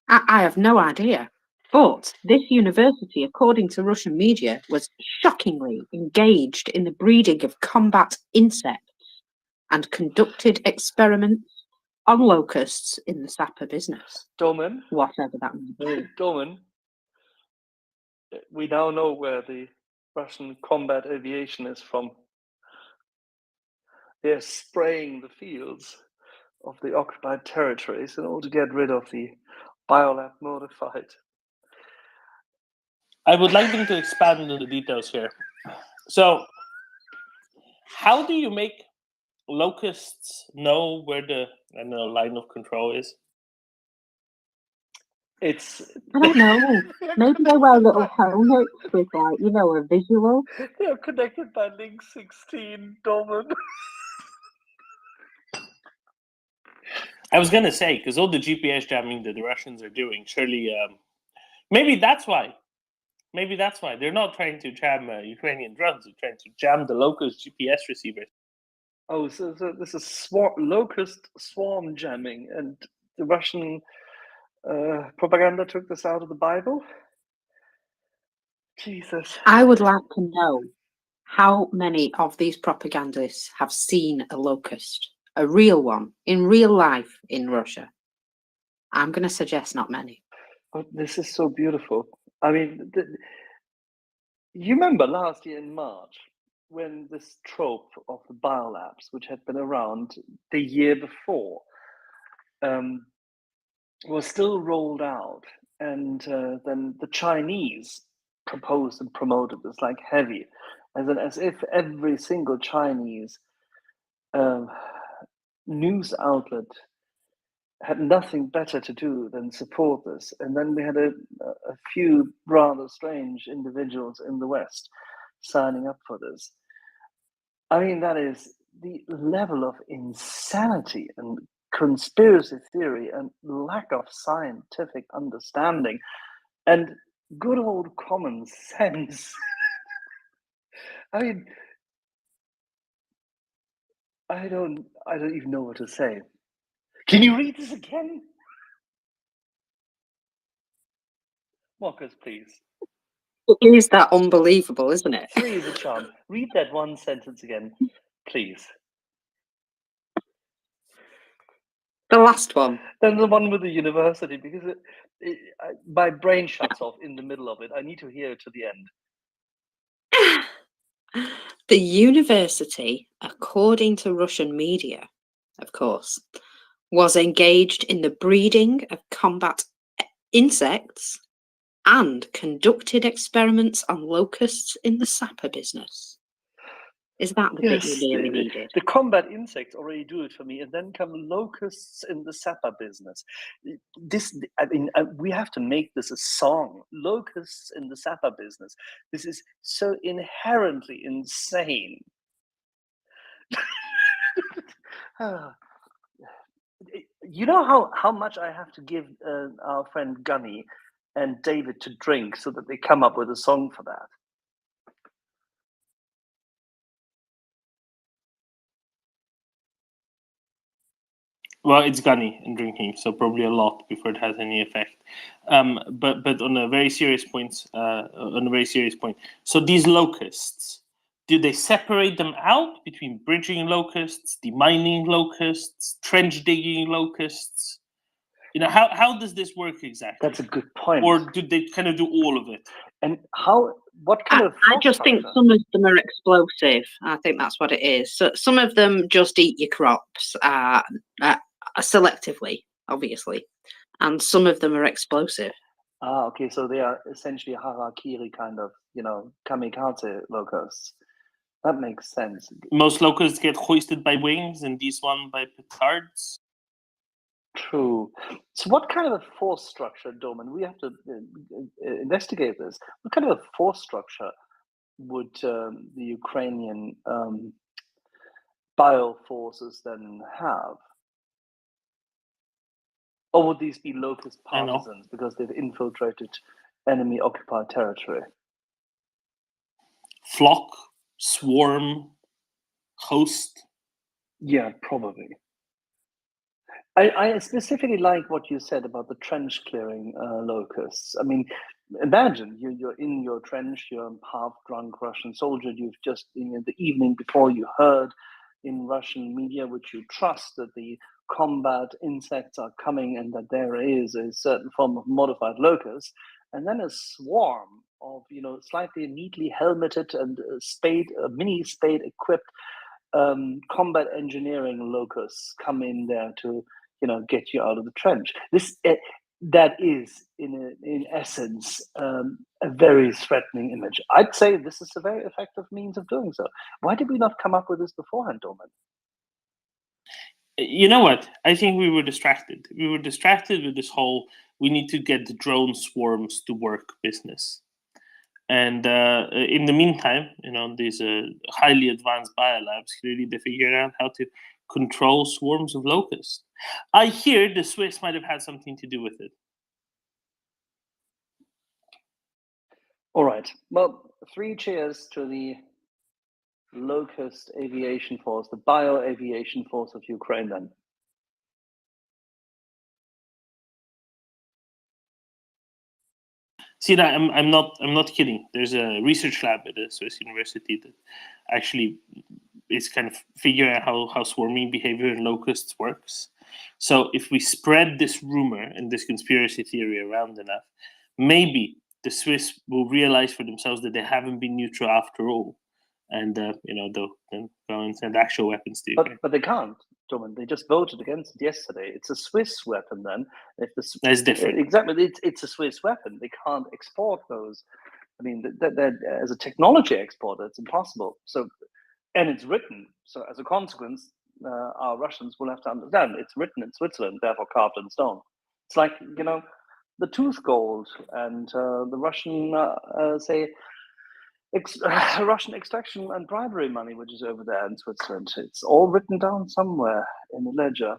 I have no idea. But this university, according to Russian media, was shockingly engaged in the breeding of combat insects and conducted experiments on locusts in the sapper business. Doman? Whatever that may be. Doman, we now know where the Russian combat aviation is from. They're spraying the fields of the occupied territories in order to get rid of the biolab modified. I would like them to expand into the details here. So, how do you make locusts know where the line of control is? It's. I don't know. Maybe they wear little helmets with, like, you know, a visual. They're connected by link 16, Domin. I was gonna say, because all the GPS jamming that the Russians are doing, surely, maybe that's why. Maybe that's why they're not trying to jam Ukrainian drones; they're trying to jam the locust GPS receivers. Oh, so this is locust swarm jamming, and the Russian propaganda took this out of the Bible. Jesus. I would like to know how many of these propagandists have seen a locust, a real one, in real life in Russia. I'm going to suggest not many. Oh, this is so beautiful. I mean, you remember last year in March when this trope of the biolabs, which had been around the year before, was still rolled out, and then the Chinese proposed and promoted this like heavy, as if every single Chinese news outlet had nothing better to do than support this. And then we had a few rather strange individuals in the West signing up for this. I mean, that is the level of insanity and conspiracy theory and lack of scientific understanding and good old common sense. I mean, I don't even know what to say. Can you read this again? Marcus, please. It is that unbelievable, isn't it? 3 is a charm. Read that one sentence again, please. The last one. Then the one with the university, because my brain shuts off in the middle of it. I need to hear it to the end. The university, according to Russian media, of course, was engaged in the breeding of combat insects and conducted experiments on locusts in the sapper business. Is that the bit you really needed? The combat insects already do it for me, and then come locusts in the sapper business. I mean, we have to make this a song. Locusts in the sapper business. This is so inherently insane. You know how much I have to give our friend Gunny and David to drink so that they come up with a song for that. Well, it's Gunny and drinking, so probably a lot before it has any effect. But on a very serious point, so these locusts, do they separate them out between bridging locusts, demining locusts, trench digging locusts? You know, how does this work exactly? That's a good point. Or do they kind of do all of it? And what kind of? I just think some of them are explosive. I think that's what it is. So some of them just eat your crops selectively, obviously, and some of them are explosive. Okay, so they are essentially harakiri kind of, kamikaze locusts. That makes sense. Most locusts get hoisted by wings, and these one by petards. True. So what kind of a force structure, Doman, we have to investigate this. What kind of a force structure would the Ukrainian bioforces then have? Or would these be locust partisans because they've infiltrated enemy-occupied territory? Flock, swarm, host? Yeah, probably. I specifically like what you said about the trench clearing locusts. I mean, imagine you're in your trench, you're a half-drunk Russian soldier, you've just, the evening before you heard in Russian media, which you trust, that the combat insects are coming and that there is a certain form of modified locust, and then a swarm of, slightly neatly helmeted and mini spade equipped combat engineering locusts come in there to get you out of the trench. That is in essence a very threatening image. I'd say this is a very effective means of doing so. Why did we not come up with this beforehand, Doman? You know what? I think we were distracted. We were distracted with this whole we need to get the drone swarms to work business. And in the meantime, these highly advanced biolabs, clearly they figured out how to control swarms of locusts. I hear the Swiss might have had something to do with it. All right. Well, 3 cheers to the locust aviation force, the bio-aviation force of Ukraine then. See that I'm not kidding. There's a research lab at a Swiss university that actually is kind of figuring out how swarming behavior in locusts works. So if we spread this rumor and this conspiracy theory around enough, maybe the Swiss will realize for themselves that they haven't been neutral after all, and they'll then go and send actual weapons to Ukraine. But they can't, Domin. They just voted against it yesterday. It's a Swiss weapon then. If That's different. Exactly. It's a Swiss weapon. They can't export those. I mean, as a technology exporter, it's impossible. So, and it's written. So as a consequence, our Russians will have to understand it's written in Switzerland, therefore carved in stone. It's like, the tooth gold and the Russian, Russian extraction and bribery money, which is over there in Switzerland. It's all written down somewhere in the ledger.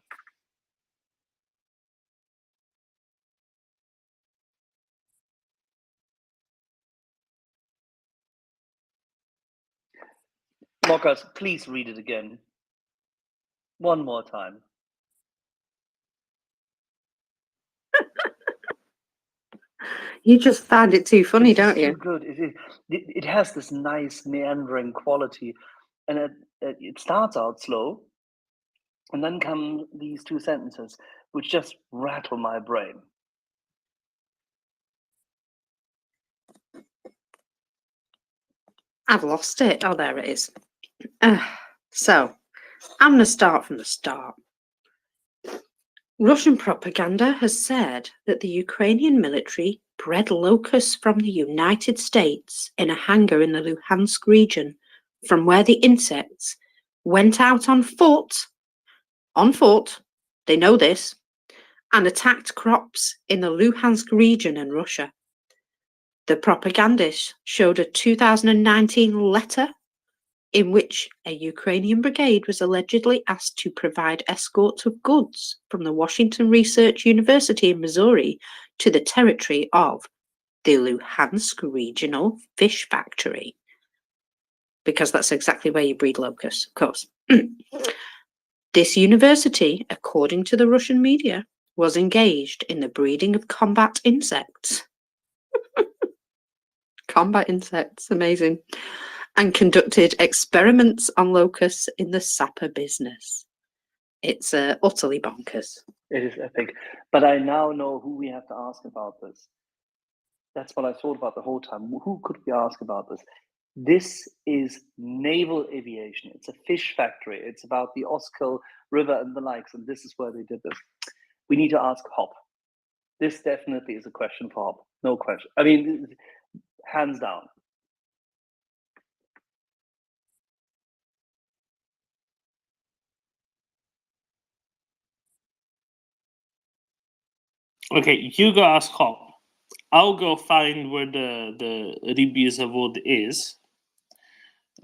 Mokas, please read it again. One more time. You just found it too funny, don't you? Too good. It has this nice meandering quality, and it starts out slow, and then come these 2 sentences which just rattle my brain. I've lost it. Oh, there it is. So, I'm going to start from the start. Russian propaganda has said that the Ukrainian military bred locusts from the United States in a hangar in the Luhansk region, from where the insects went out on foot, they know this, and attacked crops in the Luhansk region in Russia. The propagandists showed a 2019 letter in which a Ukrainian brigade was allegedly asked to provide escorts of goods from the Washington Research University in Missouri to the territory of the Luhansk Regional Fish Factory. Because that's exactly where you breed locusts, of course. This university, according to the Russian media, was engaged in the breeding of combat insects. Combat insects, amazing. And conducted experiments on locusts in the sapper business. It's utterly bonkers. It is epic. But I now know who we have to ask about this. That's what I thought about the whole time. Who could we ask about this? This is naval aviation. It's a fish factory. It's about the Oskil River and the likes, and this is where they did this. We need to ask Hop. This definitely is a question for Hop. No question. I mean, hands down. Okay, you go ask Hop. I'll go find where the Rybizavod is.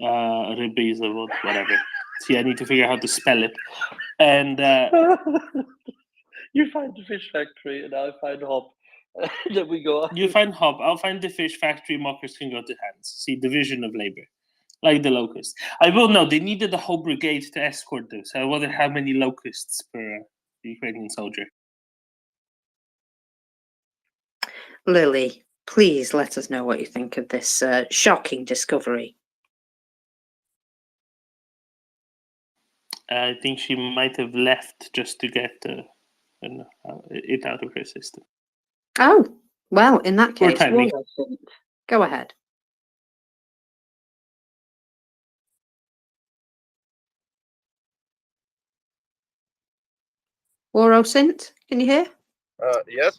Rybizavod, whatever. See, I need to figure out how to spell it. And you find the fish factory, and I'll find Hop. Then we go. You find Hop. I'll find the fish factory. Mockers can go to hands. See, division of labor, like the locusts. I will know they needed a whole brigade to escort them. So I wonder how many locusts per Ukrainian soldier. Lily, please let us know what you think of this shocking discovery. I think she might have left just to get it out of her system. Oh, well, in that Poor case, timing. go ahead. Warosint, can you hear? Yes.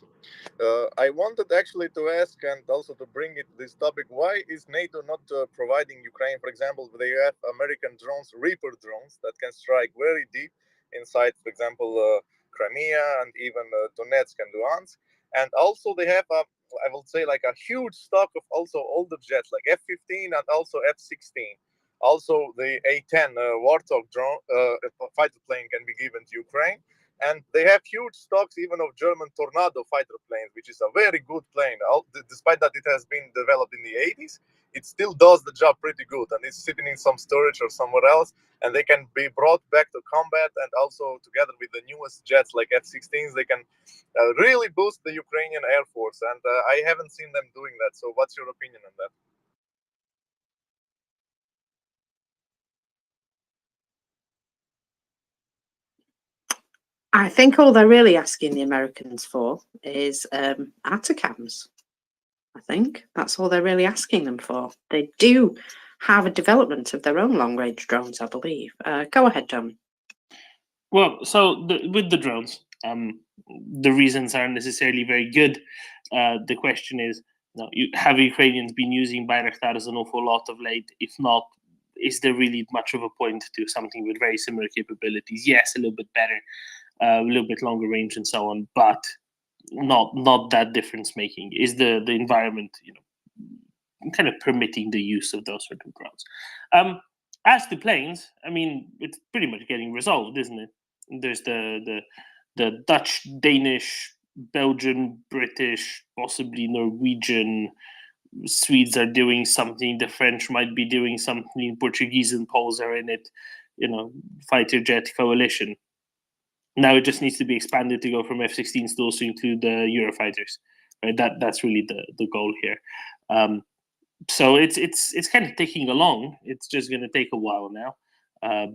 I wanted actually to ask and also to bring it this topic. Why is NATO not providing Ukraine, for example, they have American drones, Reaper drones that can strike very deep inside, for example, Crimea and even Donetsk and Luhansk. And also they have I will say like a huge stock of also older jets like F-15 and also F-16. Also, the A-10 Warthog drone fighter plane can be given to Ukraine, and they have huge stocks even of German Tornado fighter planes, which is a very good plane. Despite that it has been developed in the 80s, it still does the job pretty good, and it's sitting in some storage or somewhere else, and they can be brought back to combat. And also, together with the newest jets like F-16s, they can really boost the Ukrainian Air Force. And I haven't seen them doing that. So, what's your opinion on that? I think all they're really asking the Americans for is ATACMS. I think that's all they're really asking them for. They do have a development of their own long-range drones, I believe. Go ahead, Tom. Well, so with the drones, the reasons aren't necessarily very good. The question is, have Ukrainians been using Bayraktars an awful lot of late? If not, is there really much of a point to something with very similar capabilities? Yes, a little bit better, a little bit longer range and so on, but not that difference making. Is the environment kind of permitting the use of those sort of drones? As to planes, I mean, it's pretty much getting resolved, isn't it? There's the Dutch, Danish, Belgian, British, possibly Norwegian, Swedes are doing something. The French might be doing something. Portuguese and Poles are in it. Fighter jet coalition. Now it just needs to be expanded to go from F-16s to also include the Eurofighters. Right? That's really the goal here. So it's kind of ticking along. It's just going to take a while now,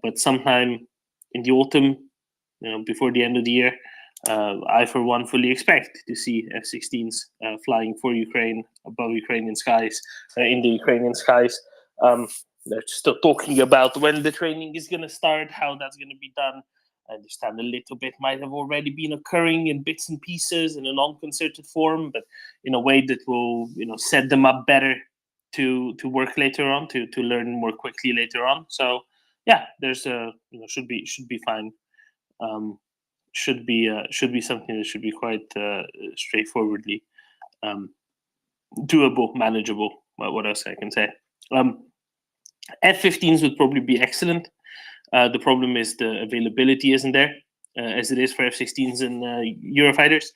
but sometime in the autumn, before the end of the year, I for one fully expect to see F-16s flying for Ukraine above Ukrainian skies, in the Ukrainian skies. They're still talking about when the training is going to start, how that's going to be done. I understand a little bit might have already been occurring in bits and pieces in a non-concerted form, but in a way that will set them up better to work later on, to learn more quickly later on. So yeah, there's should be fine. Should be something that should be quite straightforwardly doable, manageable. What else I can say? F-15s would probably be excellent. The problem is the availability isn't there, as it is for F-16s and Eurofighters.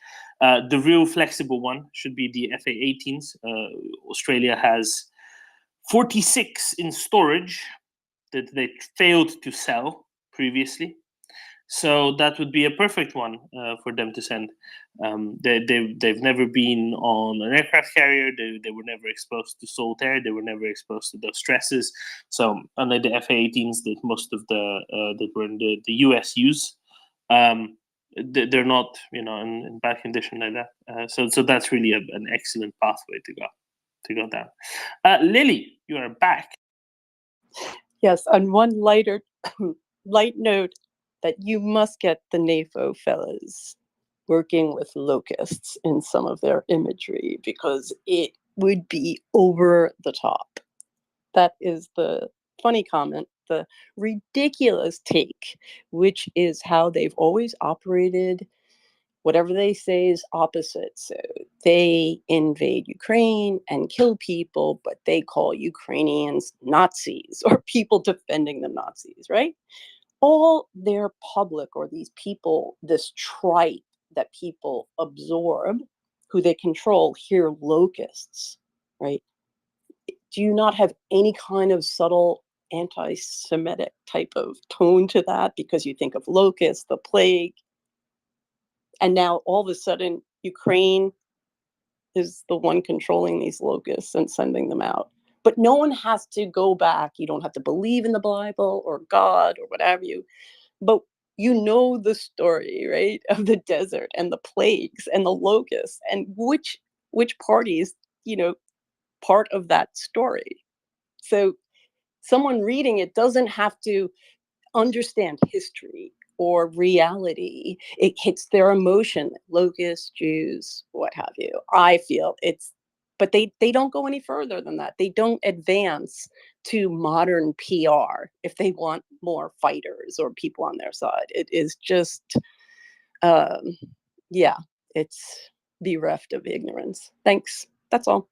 The real flexible one should be the FA-18s. Australia has 46 in storage that they failed to sell previously. So that would be a perfect one for them to send. They've never been on an aircraft carrier. They were never exposed to salt air. They were never exposed to those stresses. So unlike the FA-18s that most of that were in the US use, they're not in bad condition like that. So that's really an excellent pathway to go down. Lily, you are back. Yes, on one light note, that you must get the NAFO fellas working with locusts in some of their imagery, because it would be over the top. That is the funny comment. The ridiculous take, which is how they've always operated. Whatever they say is opposite. So they invade Ukraine and kill people, but they call Ukrainians Nazis, or people defending them Nazis, right? All their public, or these people, this tribe that people absorb, who they control, hear locusts, right? Do you not have any kind of subtle anti-Semitic type of tone to that, because you think of locusts, the plague, and now all of a sudden Ukraine is the one controlling these locusts and sending them out? But no one has to go back. You don't have to believe in the Bible or God or whatever but you know the story, right, of the desert and the plagues and the locusts, and which parties, part of that story. So someone reading it doesn't have to understand history or reality. It hits their emotion, locusts, Jews, what have you. I feel but they don't go any further than that. They don't advance to modern PR if they want more fighters or people on their side. It is just, yeah, it's bereft of ignorance. Thanks. That's all.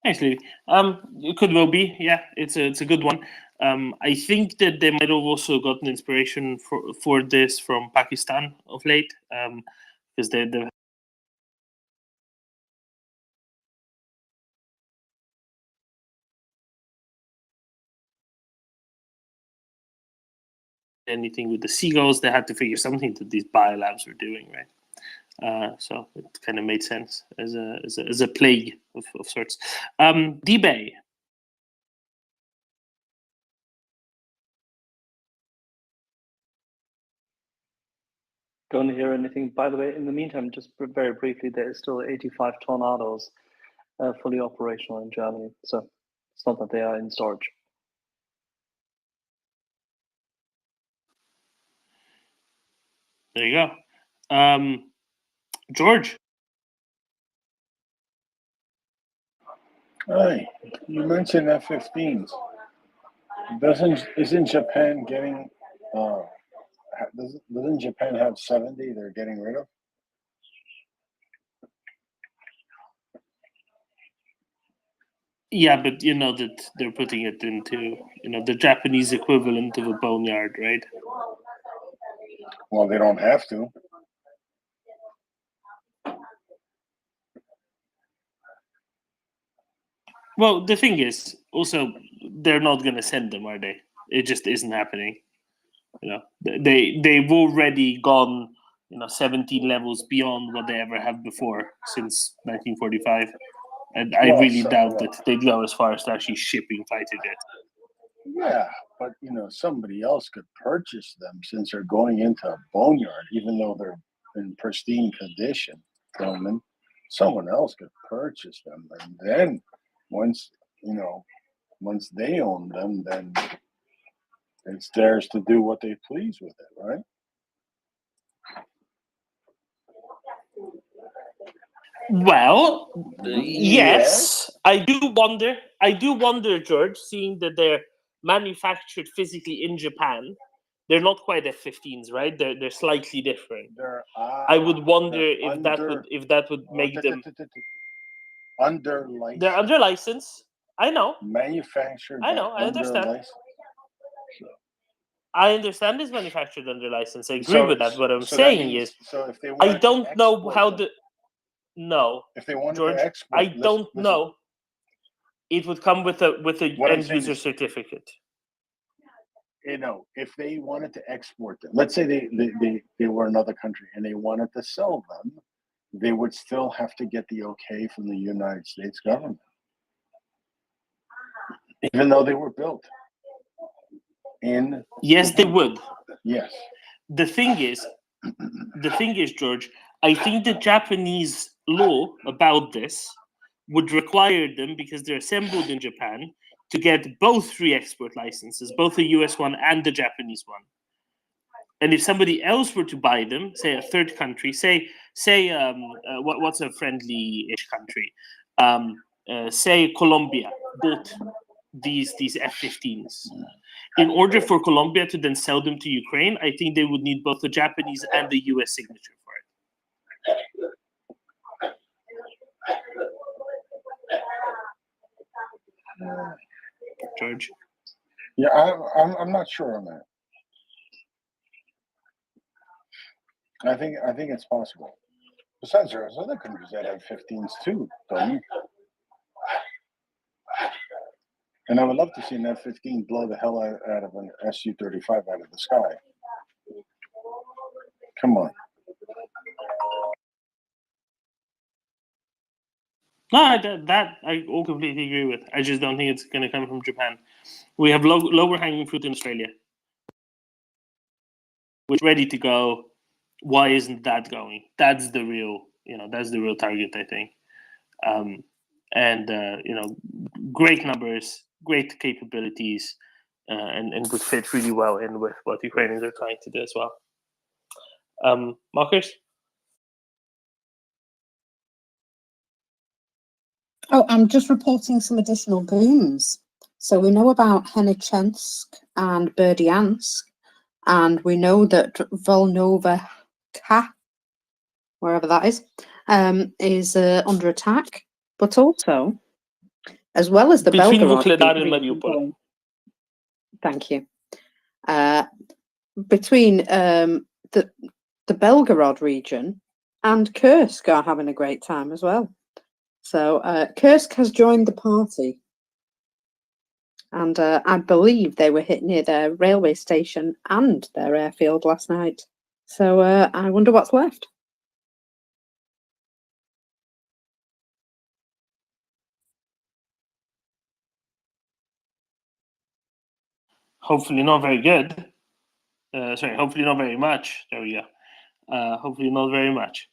Thanks, Lily. It could well be. Yeah, it's a good one. I think that they might have also gotten inspiration for this from Pakistan of late, because they've anything with the seagulls, they had to figure something that these biolabs were doing, right? So it kind of made sense as a plague of sorts. D-Bay. Don't hear anything. By the way, in the meantime, just very briefly, there is still 85 tornadoes fully operational in Germany. So it's not that they are in storage. There you go. George. Hi, you mentioned F-15s. Isn't Japan getting? Doesn't Japan have 70? They're getting rid of. Yeah, but you know that they're putting it into the Japanese equivalent of a boneyard, right? Well, they don't have to. Well, the thing is, also, they're not going to send them, are they? It just isn't happening. They've already gone 17 levels beyond what they ever have before since 1945, and I really doubt that they'd go as far as to actually shipping fighter jets. Yeah, but somebody else could purchase them since they're going into a boneyard, even though they're in pristine condition. Gentlemen, someone else could purchase them, and then once they own them, then it's theirs to do what they please with it, right? Well, yes, I do wonder, George, seeing that they're manufactured physically in Japan. They're not quite F-15s, right? They're slightly different. I would wonder if that would make them under license. They're under license. I know. Manufactured. I know. I understand. I understand it's manufactured under license. I agree with that. What I'm saying is, I don't know how the. No, if they wanted George, to export, I don't know. It would come with a end user certificate. If they wanted to export them, let's say they were another country and they wanted to sell them, they would still have to get the okay from the United States government, even though they were built in. Yes, they would. Yes. The thing is, George, I think the Japanese law about this would require them, because they're assembled in Japan, to get both re-export licenses, both the US one and the Japanese one. And if somebody else were to buy them, say a third country, what's a friendly-ish country? Say Colombia bought these F-15s. In order for Colombia to then sell them to Ukraine, I think they would need both the Japanese and the US signature for it. George? Yeah, I'm not sure on that. I think it's possible. Besides, there's other countries that have 15s too, Tony. And I would love to see an F-15 blow the hell out of an Su-35 out of the sky. Come on. No, that I all completely agree with. I just don't think it's going to come from Japan. We have lower hanging fruit in Australia, which is ready to go. Why isn't that going? That's the real, target, I think. Great numbers, great capabilities, and would fit really well in with what Ukrainians are trying to do as well. Marcus? Oh, I'm just reporting some additional booms. So we know about Henichensk and Berdyansk, and we know that Volnova wherever that is under attack, but also, as well as the Between Belgorod Vuhledar and region. Mariupol. Thank you. Between the Belgorod region and Kursk are having a great time as well. So Kursk has joined the party, and I believe they were hit near their railway station and their airfield last night. So I wonder what's left. Hopefully not very good. Sorry, hopefully not very much. There we go. Hopefully not very much.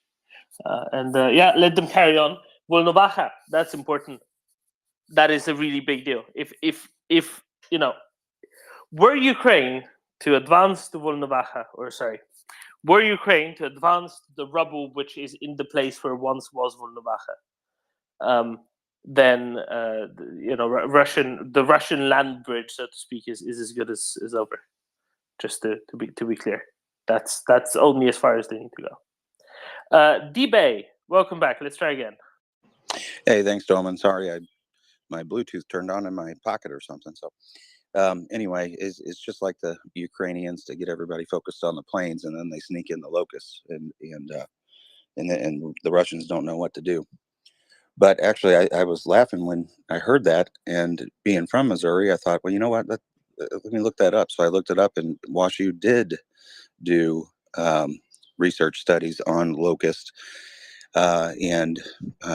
Yeah, let them carry on. Volnovakha, that's important. That is a really big deal. If you know, were Ukraine to advance to Volnovakha, or sorry, were Ukraine to advance the rubble which is in the place where once was Volnovakha, then you know, the Russian land bridge, so to speak, is as good as over. Just to be clear, that's only as far as they need to go. D-Bay, welcome back. Let's try again. Hey, thanks, Doman. Sorry, my Bluetooth turned on in my pocket or something. So anyway, it's just like the Ukrainians to get everybody focused on the planes, and then they sneak in the locusts, and the Russians don't know what to do. But actually, I was laughing when I heard that, and being from Missouri, I thought, well, you know what? Let me look that up. So I looked it up, and WashU did do research studies on locust and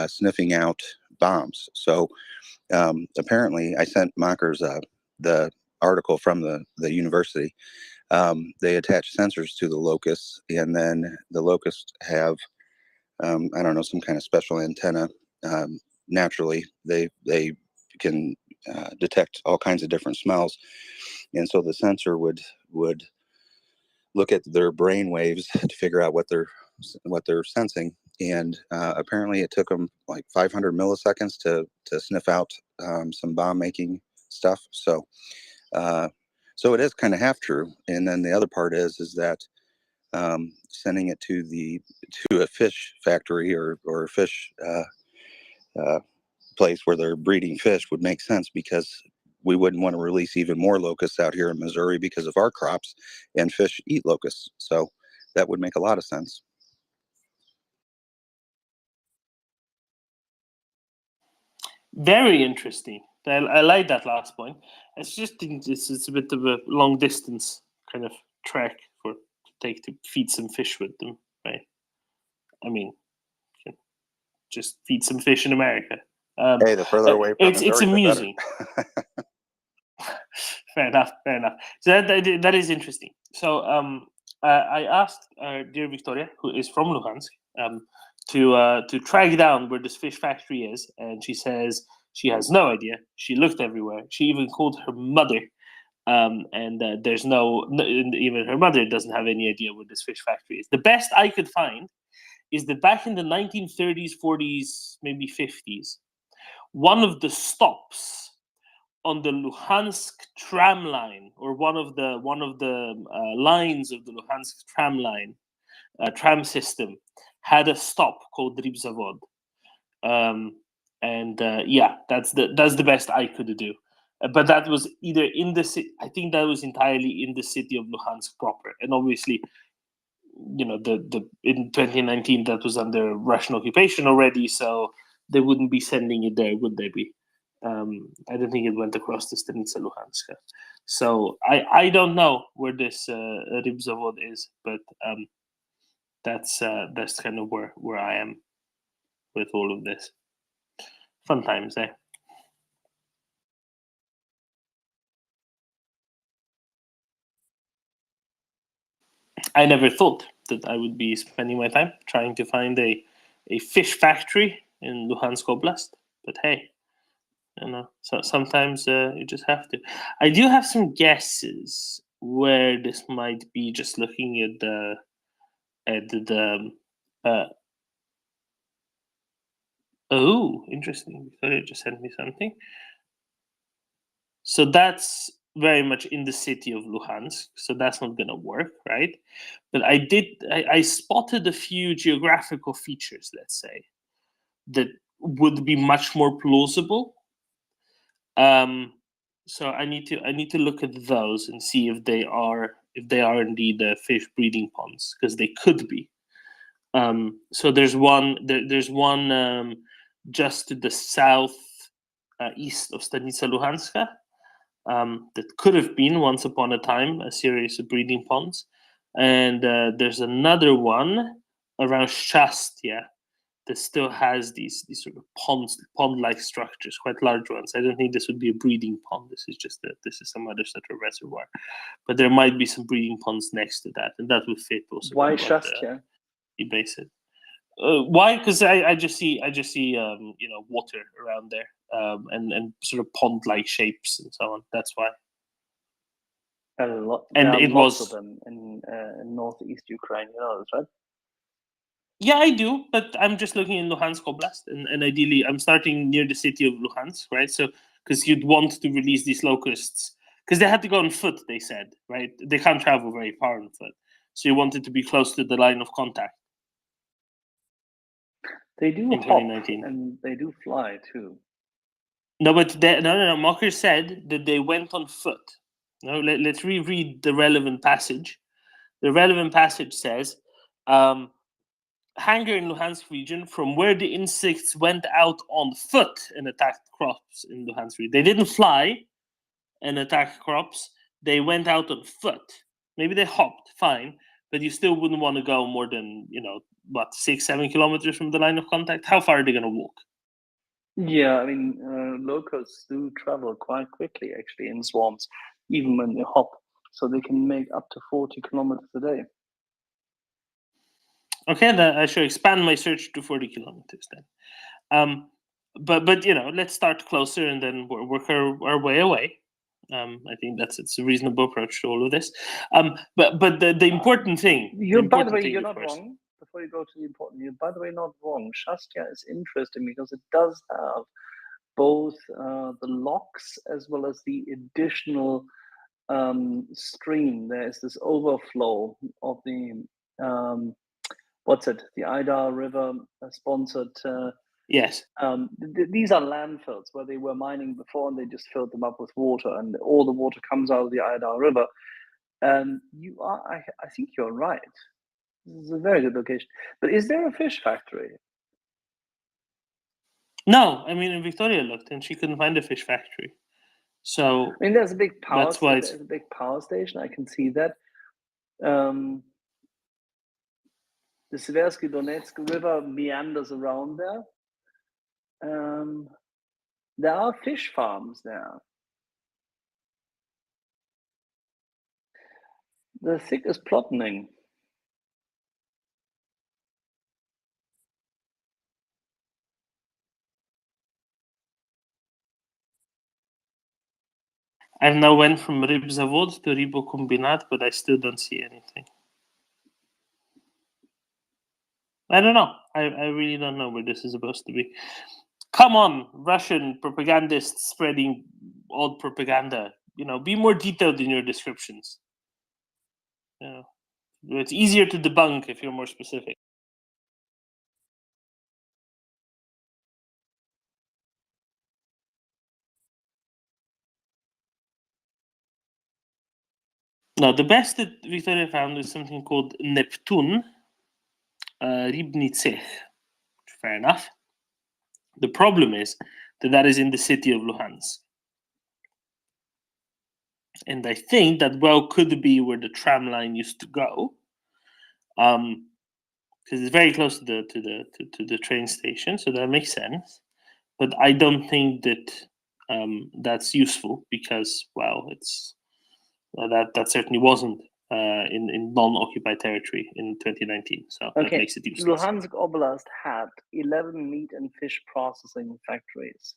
sniffing out bombs. So apparently, I sent Mockers the article from the university. They attach sensors to the locusts, and then the locusts have, I don't know, some kind of special antenna. Naturally, they can detect all kinds of different smells, and so the sensor would look at their brain waves to figure out what they're sensing. And apparently, it took them like 500 milliseconds to sniff out some bomb making stuff. So it is kind of half true. And then the other part is that sending it to a fish factory or a fish place where they're breeding fish would make sense, because we wouldn't want to release even more locusts out here in Missouri because of our crops, and fish eat locusts. So that would make a lot of sense. Very interesting. I like that last point. I just think it's a bit of a long distance kind of trek to take to feed some fish with them, right? I mean, just feed some fish in America. Hey, the further away from it's Missouri, amusing. Fair enough. So that is interesting. So I asked dear Victoria, who is from Luhansk, to track down where this fish factory is, and she says she has no idea. She looked everywhere. She even called her mother, and there's even her mother doesn't have any idea where this fish factory is. The best I could find is that back in the 1930s, 40s, maybe 50s, one of the stops on the Luhansk tram line, or one of the lines of the Luhansk tram line, tram system, had a stop called Ribzavod. Yeah, that's the best I could do. But that was either in the city. I think that was entirely in the city of Luhansk proper, and obviously, you know, in 2019 that was under Russian occupation already, so they wouldn't be sending it there, would they be? I don't think it went across the Stanitsa Luhanska. So I don't know where this Ribzavod is, but that's kind of where I am with all of this. Fun times, eh? I never thought that I would be spending my time trying to find a fish factory in Luhansk Oblast, but hey, you know, so sometimes you just have to. I do have some guesses where this might be, just looking at the oh, interesting. Victoria just sent me something. So that's very much in the city of Luhansk, so that's not going to work, right? But I spotted a few geographical features, let's say, that would be much more plausible. So I need to look at those and see if they are indeed fish breeding ponds, because they could be. So there's one just to the south east of Stanica Luhanska, that could have been once upon a time a series of breeding ponds, and there's another one around Shastia that still has these sort of pond-like structures, quite large ones. I don't think this would be a breeding pond. This is some other sort of reservoir, but there might be some breeding ponds next to that, and that would fit also. Why Shastia? You base it. Why? Because I just see water around there, and sort of pond-like shapes and so on. That's why. And it was of them in northeast Ukraine. You know this, right? Yeah, I do, but I'm just looking in Luhansk Oblast, and ideally, I'm starting near the city of Luhansk, right? So, because you'd want to release these locusts, because they had to go on foot, they said, right? They can't travel very far on foot, so you wanted to be close to the line of contact. They do hop and they do fly too. No, but no. Mocker said that they went on foot. No, let's reread the relevant passage. The relevant passage says, hangar in Luhansk region, from where the insects went out on foot and attacked crops in Luhansk region. They didn't fly and attack crops. They went out on foot. Maybe they hopped, fine, but you still wouldn't want to go more than 6-7 kilometers from the line of contact. How far are they going to walk? Yeah, I mean, locusts do travel quite quickly, actually, in swarms, even when they hop. So they can make up to 40 kilometers a day. Okay, I should expand my search to 40 kilometers then. But let's start closer and then work our way away. I think it's a reasonable approach to all of this. But the important thing. By the way, you're not wrong. Before you go to the important, you're by the way not wrong. Shastia is interesting because it does have both the locks as well as the additional stream. There is this overflow of the the Ida River sponsored. Yes. These are landfills where they were mining before, and they just filled them up with water, and all the water comes out of the Ida River. And I think you're right. This is a very good location. But is there a fish factory? No, I mean, in Victoria looked and she couldn't find a fish factory. So I mean, there's a big power. There's a big power station. I can see that. The Seversky Donetsk River meanders around there. There are fish farms there. The thick is plotting. I've now went from Rybzavod to Rybokombinat, but I still don't see anything. I don't know. I really don't know where this is supposed to be. Come on, Russian propagandists spreading old propaganda. Be more detailed in your descriptions. It's easier to debunk if you're more specific. No, the best that Victoria found is something called Neptun Rybnitsych. Fair enough. The problem is that is in the city of Luhansk. And I think that could be where the tram line used to go, because it's very close to the train station, so that makes sense. But I don't think that that's useful because it's that certainly wasn't in non-occupied territory in 2019. So that makes it useless. Luhansk Oblast had 11 meat and fish processing factories.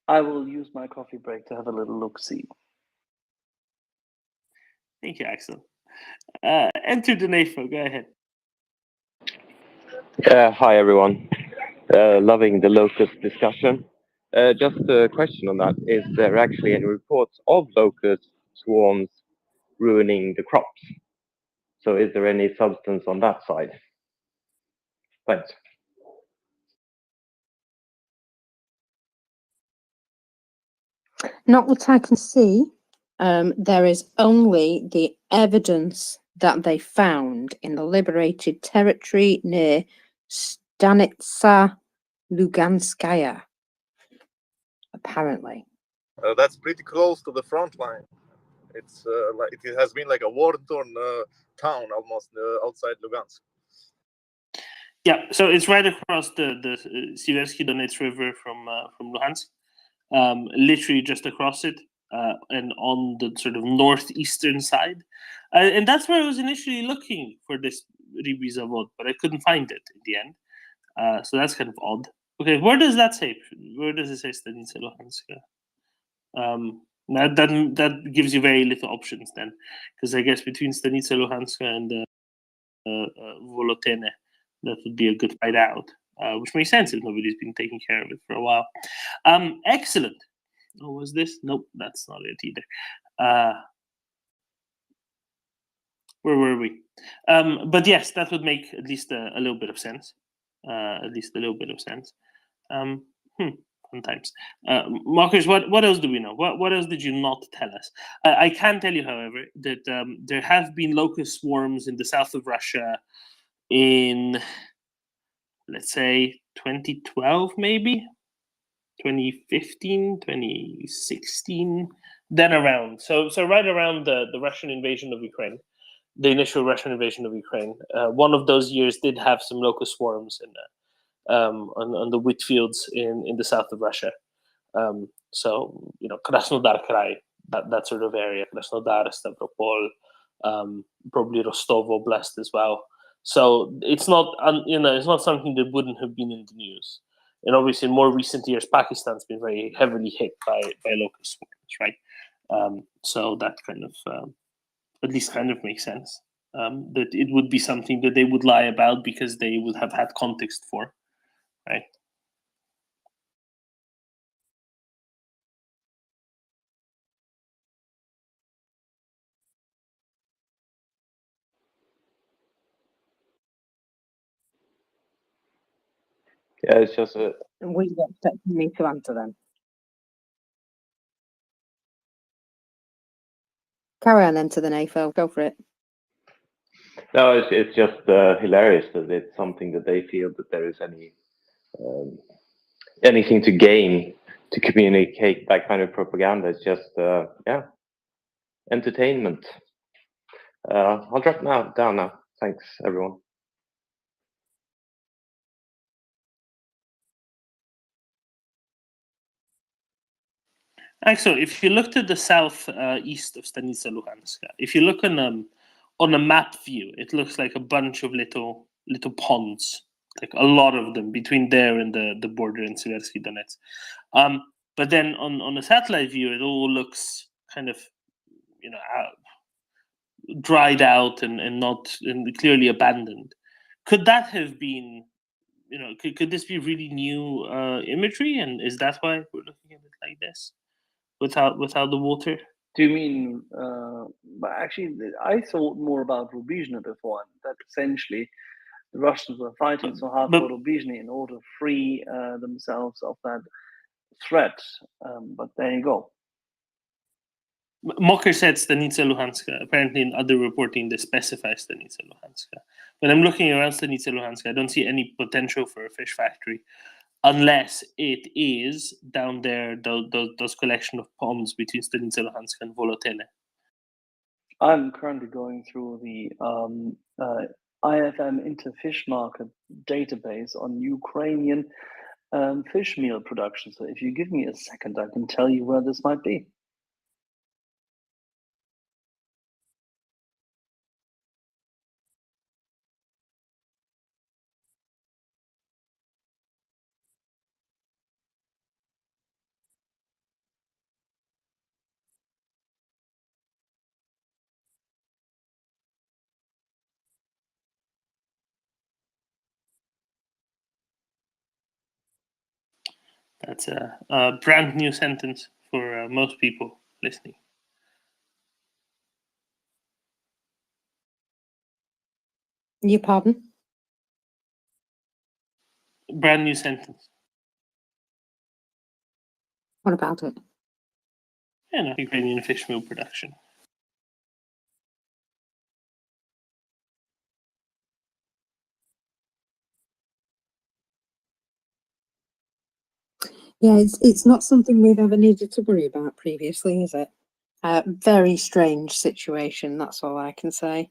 I will use my coffee break to have a little look-see. Thank you, Axel. Enter the NAFO. Go ahead. Hi, everyone. Loving the locust discussion. Just a question on that. Is there actually any reports of locust swarms ruining the crops? So is there any substance on that side? Thanks. Not that I can see. There is only the evidence that they found in the liberated territory near Stanitsa Luganskaya, apparently. That's pretty close to the front line. It's like it has been like a war-torn town almost outside Lugansk. Yeah, so it's right across the Siversky Donets River from Luhansk, literally just across it, and on the sort of northeastern side, and that's where I was initially looking for this Ribi Zavod, but I couldn't find it in the end. So that's kind of odd. Okay, where does that say? Where does it say Stanitsa Luhanska? That gives you very little options then, because I guess between Stanitsa Luhanska and Volotene, that would be a good fight out, which makes sense if nobody's been taking care of it for a while. Excellent. Oh, was this? Nope, that's not it either. Where were we? But yes, that would make at least a little bit of sense. Sometimes. Marcus, what else do we know? What else did you not tell us? I can tell you, however, that there have been locust swarms in the south of Russia in, let's say, 2012, maybe 2015, 2016, then around. So right around the Russian invasion of Ukraine, the initial Russian invasion of Ukraine. One of those years did have some locust swarms on the wheat fields in the south of Russia. So, Krasnodar Krai, that sort of area, Krasnodar, Stavropol, probably Rostov Oblast as well. So it's not, it's not something that wouldn't have been in the news. And obviously, in more recent years, Pakistan's been very heavily hit by locust swarms, right? So that kind of, at least kind of makes sense. That it would be something that they would lie about because they would have had context for, right? Yeah, it's just a. We expect me to answer them. Carry on then to the NAFO. Go for it. No, it's just hilarious that it's something that they feel that there is anything to gain to communicate that kind of propaganda. It's just entertainment. I'll drop down now. Thanks, everyone. Actually, if you look to the south east of Stanitsa Luhanska, if you look on a map view, it looks like a bunch of little ponds, like a lot of them between there and the border in Siversky Donets. But then on a satellite view, it all looks kind of, dried out and not and clearly abandoned. Could that have been, could this be really new imagery, and is that why we're looking at it like this, without the water? Do you mean? But actually, I thought more about Rubizhny before, that essentially the Russians were fighting so hard for Rubizhny in order to free themselves of that threat. But there you go. Mocker said Stanitsa Luhanska. Apparently, in other reporting, they specify Stanitsa Luhanska. When I'm looking around Stanitsa Luhanska, I don't see any potential for a fish factory, unless it is down there, those collection of ponds between Stanitsa Luhanska and Volotene. I'm currently going through the IFM Interfish Market database on Ukrainian fish meal production. So if you give me a second, I can tell you where this might be. That's a brand new sentence for most people listening. Your pardon? Brand new sentence. What about it? Ukrainian fish meal production. Yeah, it's not something we've ever needed to worry about previously, is it? Very strange situation, that's all I can say.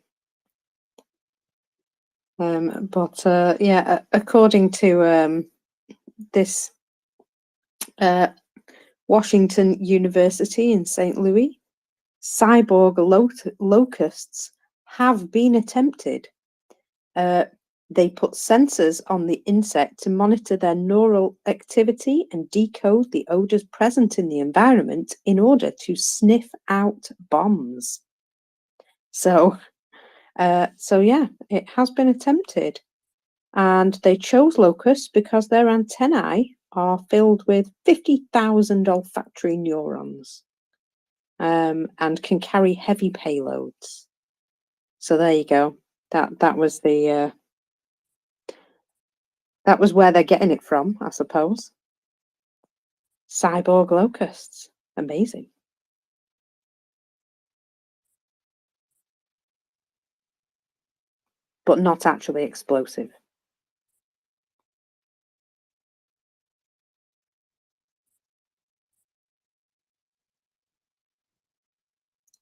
But yeah, according to this Washington University in St. Louis, cyborg locusts have been attempted. They put sensors on the insect to monitor their neural activity and decode the odors present in the environment in order to sniff out bombs. So yeah, it has been attempted. And they chose locusts because their antennae are filled with 50,000 olfactory neurons and can carry heavy payloads. So there you go. That was the that was where they're getting it from, I suppose. Cyborg locusts. Amazing. But not actually explosive.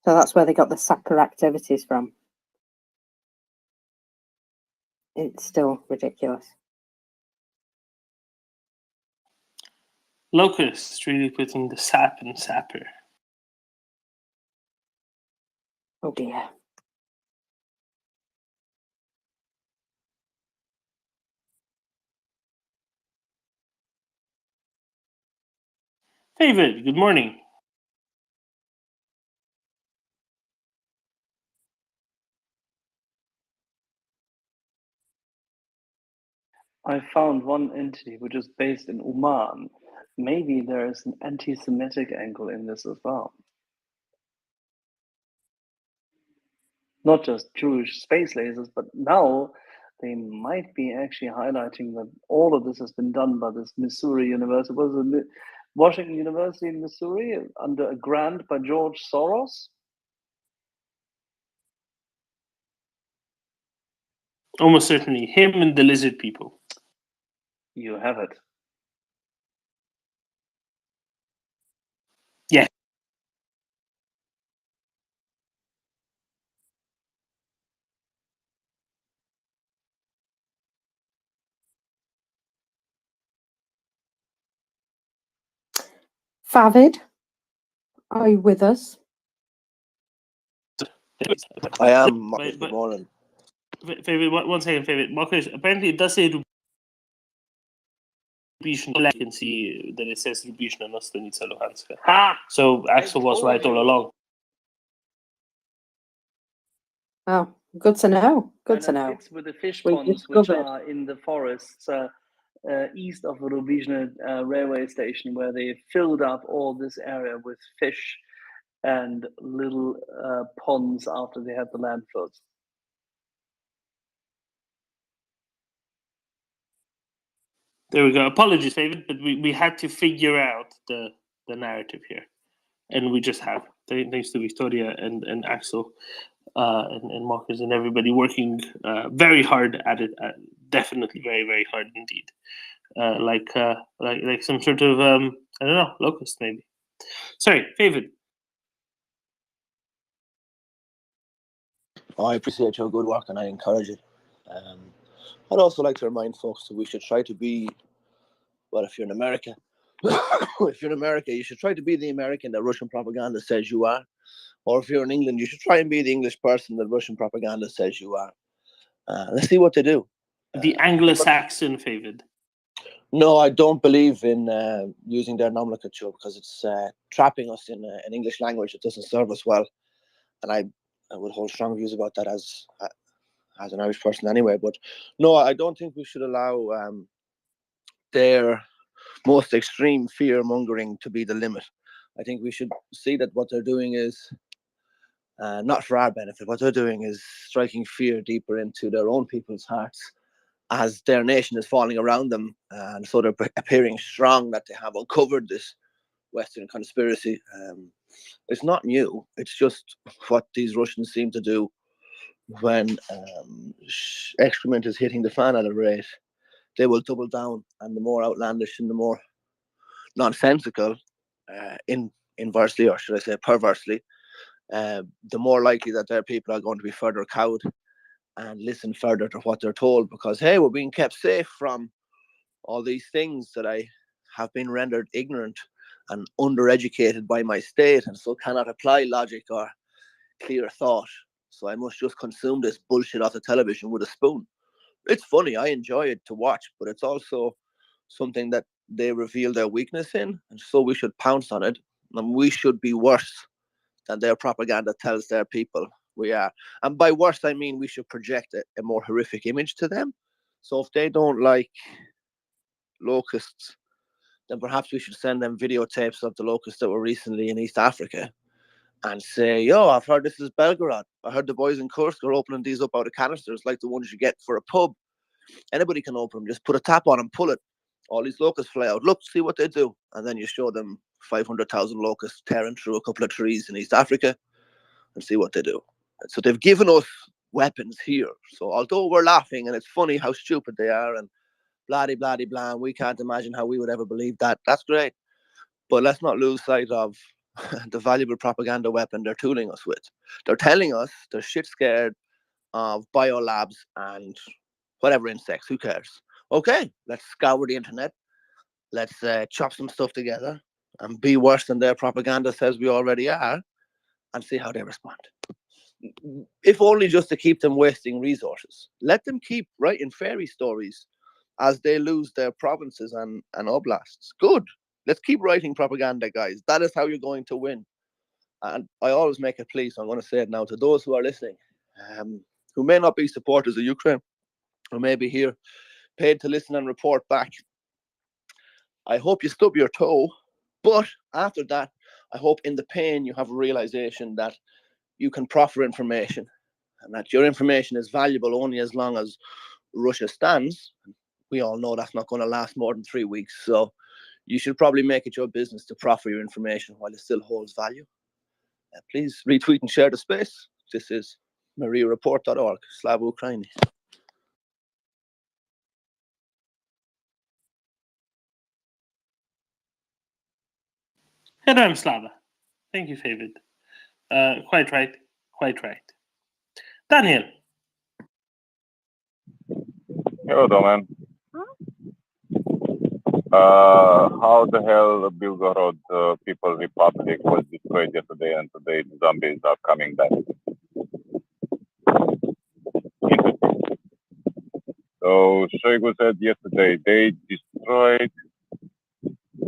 So that's where they got the sapper activities from. It's still ridiculous. Locusts really putting the sap in sapper. Oh dear. David, good morning. I found one entity which is based in Oman. Maybe there is an anti-Semitic angle in this as well. Not just Jewish space lasers, but now they might be actually highlighting that all of this has been done by this Missouri University. Was it Washington University in Missouri under a grant by George Soros? Almost certainly him and the lizard people. You have it. Yeah. Favid, are you with us? I am, Marcus. Good morning. One second, favorite. Marcus, apparently it does say Rubischen. I can see that it says Rubischen and Stanica Luhanska. So Axel was right all along. Oh, good to know. Good And to it know. fits with the fish We ponds which discovered. are in the forests east of the Rubizhne railway station, where they filled up all this area with fish and little ponds after they had the landfills. There we go. Apologies, David, but we had to figure out the narrative here, and we just have. Thanks to Victoria and Axel and Marcus and everybody working very hard at it. Definitely very, very hard indeed. Like some sort of I don't know, locust maybe. Sorry, David. I appreciate your good work and I encourage it. I'd also like to remind folks that we should try to be, well, if you're in America, if you're in America, you should try to be the American that Russian propaganda says you are. Or if you're in England, you should try and be the English person that Russian propaganda says you are. Let's see what they do. The Anglo-Saxon, David. No, I don't believe in using their nomenclature because it's trapping us in an English language that doesn't serve us well. And I would hold strong views about that as an Irish person anyway. But no, I don't think we should allow their most extreme fear mongering to be the limit. I think we should see that what they're doing is not for our benefit. What they're doing is striking fear deeper into their own people's hearts as their nation is falling around them. And so they're appearing strong that they have uncovered this Western conspiracy. It's not new. It's just what these Russians seem to do when excrement is hitting the fan at a rate. They will double down, and the more outlandish and the more nonsensical, inversely, or should I say perversely, the more likely that their people are going to be further cowed and listen further to what they're told, because hey, we're being kept safe from all these things that I have been rendered ignorant and undereducated by my state, and so cannot apply logic or clear thought. So I must just consume this bullshit off the television with a spoon. It's funny, I enjoy it to watch, but it's also something that they reveal their weakness in, and so we should pounce on it, and we should be worse than their propaganda tells their people we are. And by worse, I mean we should project a more horrific image to them. So if they don't like locusts, then perhaps we should send them videotapes of the locusts that were recently in East Africa and say, yo, I've heard this is Belgorod. I heard the boys in Kursk are opening these up out of canisters like the ones you get for a pub. Anybody can open them. Just put a tap on them, pull it. All these locusts fly out. Look, see what they do. And then you show them 500,000 locusts tearing through a couple of trees in East Africa and see what they do. And so they've given us weapons here. So although we're laughing and it's funny how stupid they are and blah, we can't imagine how we would ever believe that. That's great. But let's not lose sight of the valuable propaganda weapon they're tooling us with. They're telling us they're shit scared of biolabs and whatever insects, who cares? Okay, let's scour the internet. Let's chop some stuff together and be worse than their propaganda says we already are and see how they respond. If only just to keep them wasting resources. Let them keep writing fairy stories as they lose their provinces and oblasts. Good. Let's keep writing propaganda, guys. That is how you're going to win. And I always make a plea, so I'm going to say it now to those who are listening, who may not be supporters of Ukraine, or may be here paid to listen and report back. I hope you stub your toe, but after that, I hope in the pain you have a realization that you can proffer information and that your information is valuable only as long as Russia stands. We all know that's not going to last more than 3 weeks. So you should probably make it your business to proffer your information while it still holds value. Please retweet and share the space. This is MriyaReport.org, Slava Ukraini. Hello, Slava. Thank you, David. Quite right. Quite right. Daniel. Hello, Doman. How the hell Belgorod People Republic was destroyed yesterday, and today the zombies are coming back? Interesting. So Shoigu said yesterday they destroyed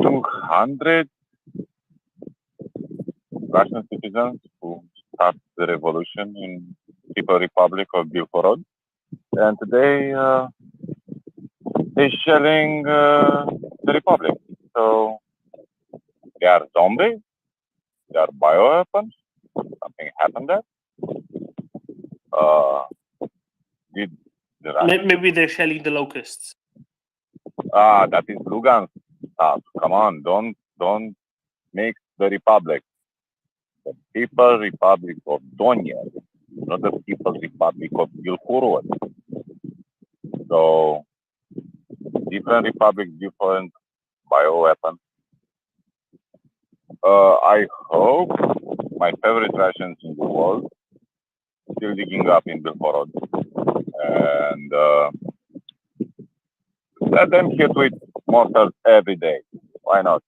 200 Russian citizens who started the revolution in People Republic of Belgorod, and today they're shelling the Republic. So they are zombies, they are bioweapons. Something happened there. Did the Russians... Maybe they're shelling the locusts. That is Lugansk stuff. Come on, don't mix the Republic. The People Republic of Donetsk, not the People Republic of Belgorod. So different republic, different bioweapon. I hope my favorite Russians in the world still digging up in Belgorod, and let them hit with mortars every day. Why not?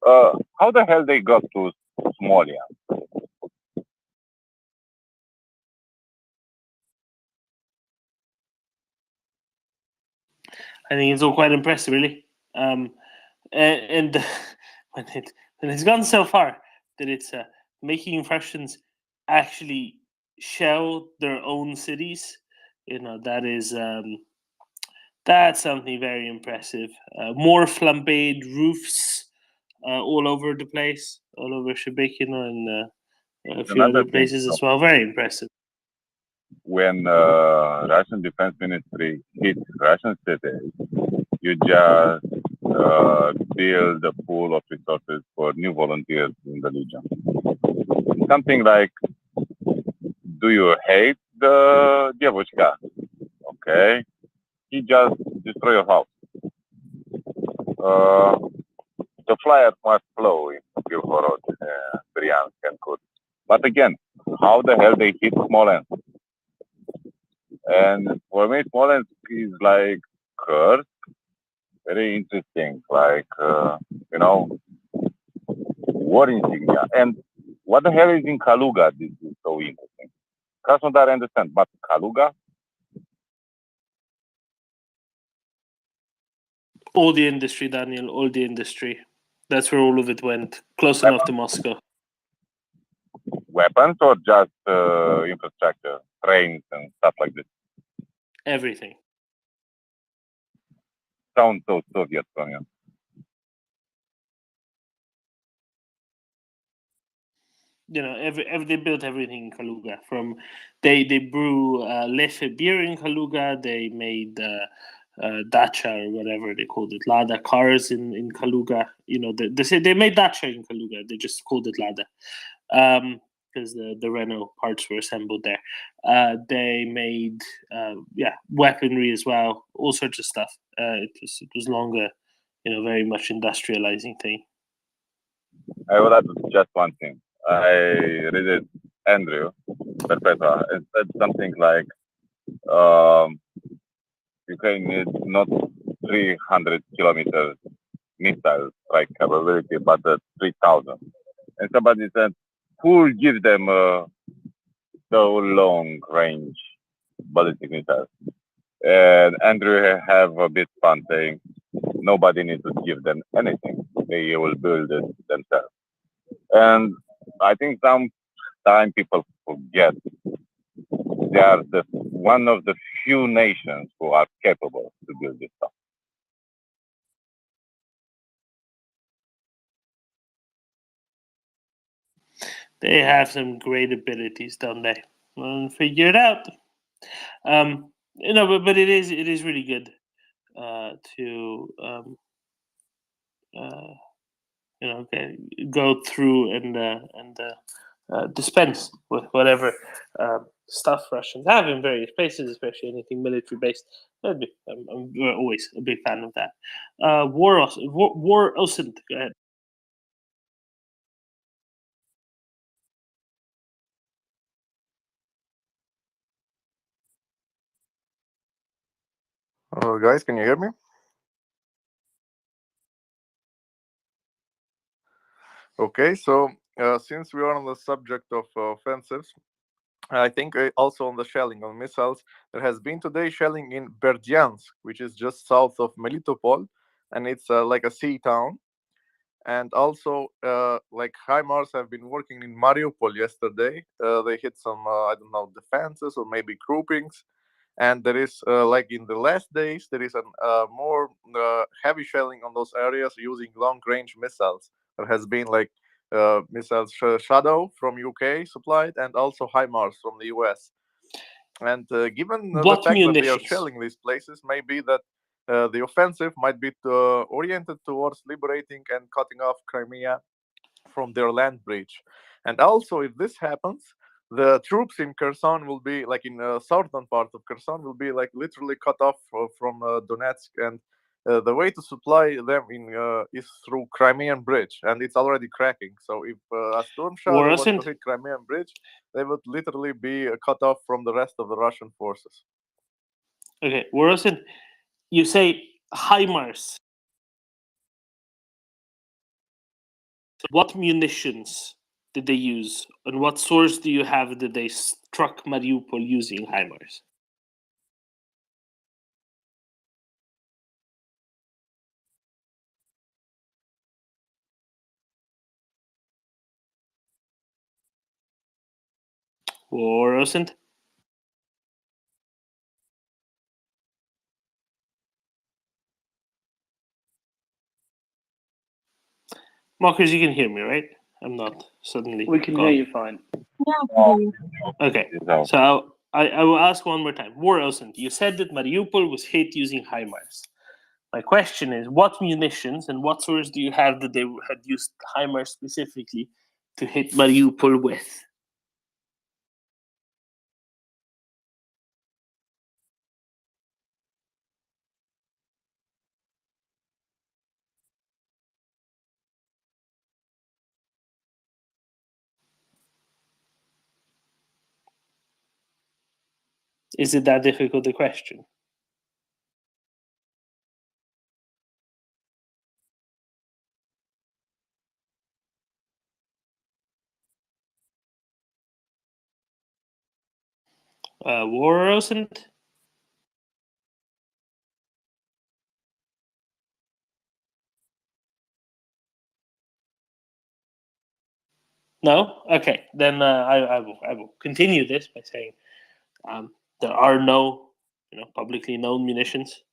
How the hell they got to Smolensk? I think it's all quite impressive, really. And when it's gone so far that it's making Russians actually shell their own cities, that That's something very impressive. More flambéed roofs all over the place, all over Shebekino and a few Another other thing, places as well. Very impressive. when Russian Defense Ministry hit Russian cities, you just build a pool of resources for new volunteers in the region. Something like, do you hate the Devushka? Okay, he just destroy your house. The flyers must flow in Pilhorod, Bryansk, and Kursk. But again, how the hell they hit Smolensk? And for me, Smolensk is like Kursk, very interesting, like, war insignia. And what the hell is in Kaluga? This is so interesting. Krasnodar, I understand, but Kaluga? All the industry, Daniel, all the industry. That's where all of it went. Close enough to Moscow. Weapons or just infrastructure, trains and stuff like this? Everything. Sounds so Soviet from you. You know, they built everything in Kaluga. From they brew Lefe beer in Kaluga. They made Dacia or whatever they called it, Lada cars in Kaluga. You know, they say they made Dacia in Kaluga. They just called it Lada because the Renault parts were assembled there. They made weaponry as well, all sorts of stuff. It was longer, very much industrializing thing. I would add just one thing. I read it, Andrew Perpetua, and said something like, Ukraine needs not 300 kilometers missile strike capability, but 3,000. And somebody said, who will give them so long range ballistic missiles? And Andrew have a bit fun saying, nobody needs to give them anything. They will build it themselves. And I think sometimes people forget they are one of the few nations who are capable to build this stuff. They have some great abilities, don't they? We'll figure it out. But it is really good to go through and dispense with whatever stuff Russians have in various places, especially anything military based. I'm always a big fan of that. War Osint, go ahead. Guys, can you hear me? Okay, so since we are on the subject of offensives, I think also on the shelling on missiles, there has been today shelling in Berdyansk, which is just south of Melitopol, and it's like a sea town. And also, like HIMARS have been working in Mariupol yesterday. They hit some, I don't know, defenses or maybe groupings. And there is, like in the last days, there is a more heavy shelling on those areas using long-range missiles. There has been like missiles Shadow from UK supplied, and also HIMARS from the US. And given the fact that they are shelling these places, maybe that the offensive might be oriented towards liberating and cutting off Crimea from their land bridge. And also, if this happens, the troops in Kherson will be like in the southern part of Kherson will be like literally cut off from Donetsk, and the way to supply them is through Crimean bridge, and it's already cracking. So if a storm shadow was to hit Crimean bridge, they would literally be cut off from the rest of the Russian forces. Okay, Waroshin, you say HIMARS. What munitions did they use, and what source do you have that they struck Mariupol using HIMARS? Waroshin? Marcus, you can hear me, right? I'm not suddenly We can gone. hear you fine. Okay, so I will ask one more time. Warosent, you said that Mariupol was hit using HIMARS. My question is, what munitions and what source do you have that they had used HIMARS specifically to hit Mariupol with? Is it that difficult a question? Warosent? No? Okay, then I will continue this by saying there are no publicly known munitions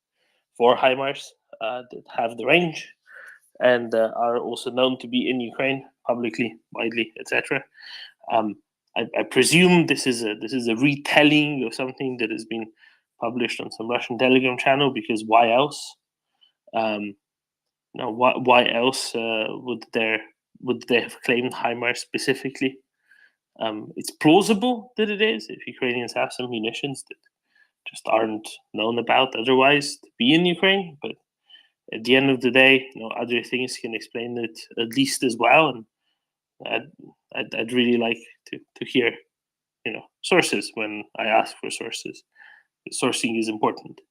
for HIMARS that have the range and are also known to be in Ukraine publicly, widely, etc. I presume this is a retelling of something that has been published on some Russian Telegram channel, because why else? Why else would they have claimed HIMARS specifically? It's plausible that it is, if Ukrainians have some munitions that just aren't known about otherwise to be in Ukraine. But at the end of the day, other things can explain it at least as well. And I'd really like to hear, sources when I ask for sources. Sourcing is important.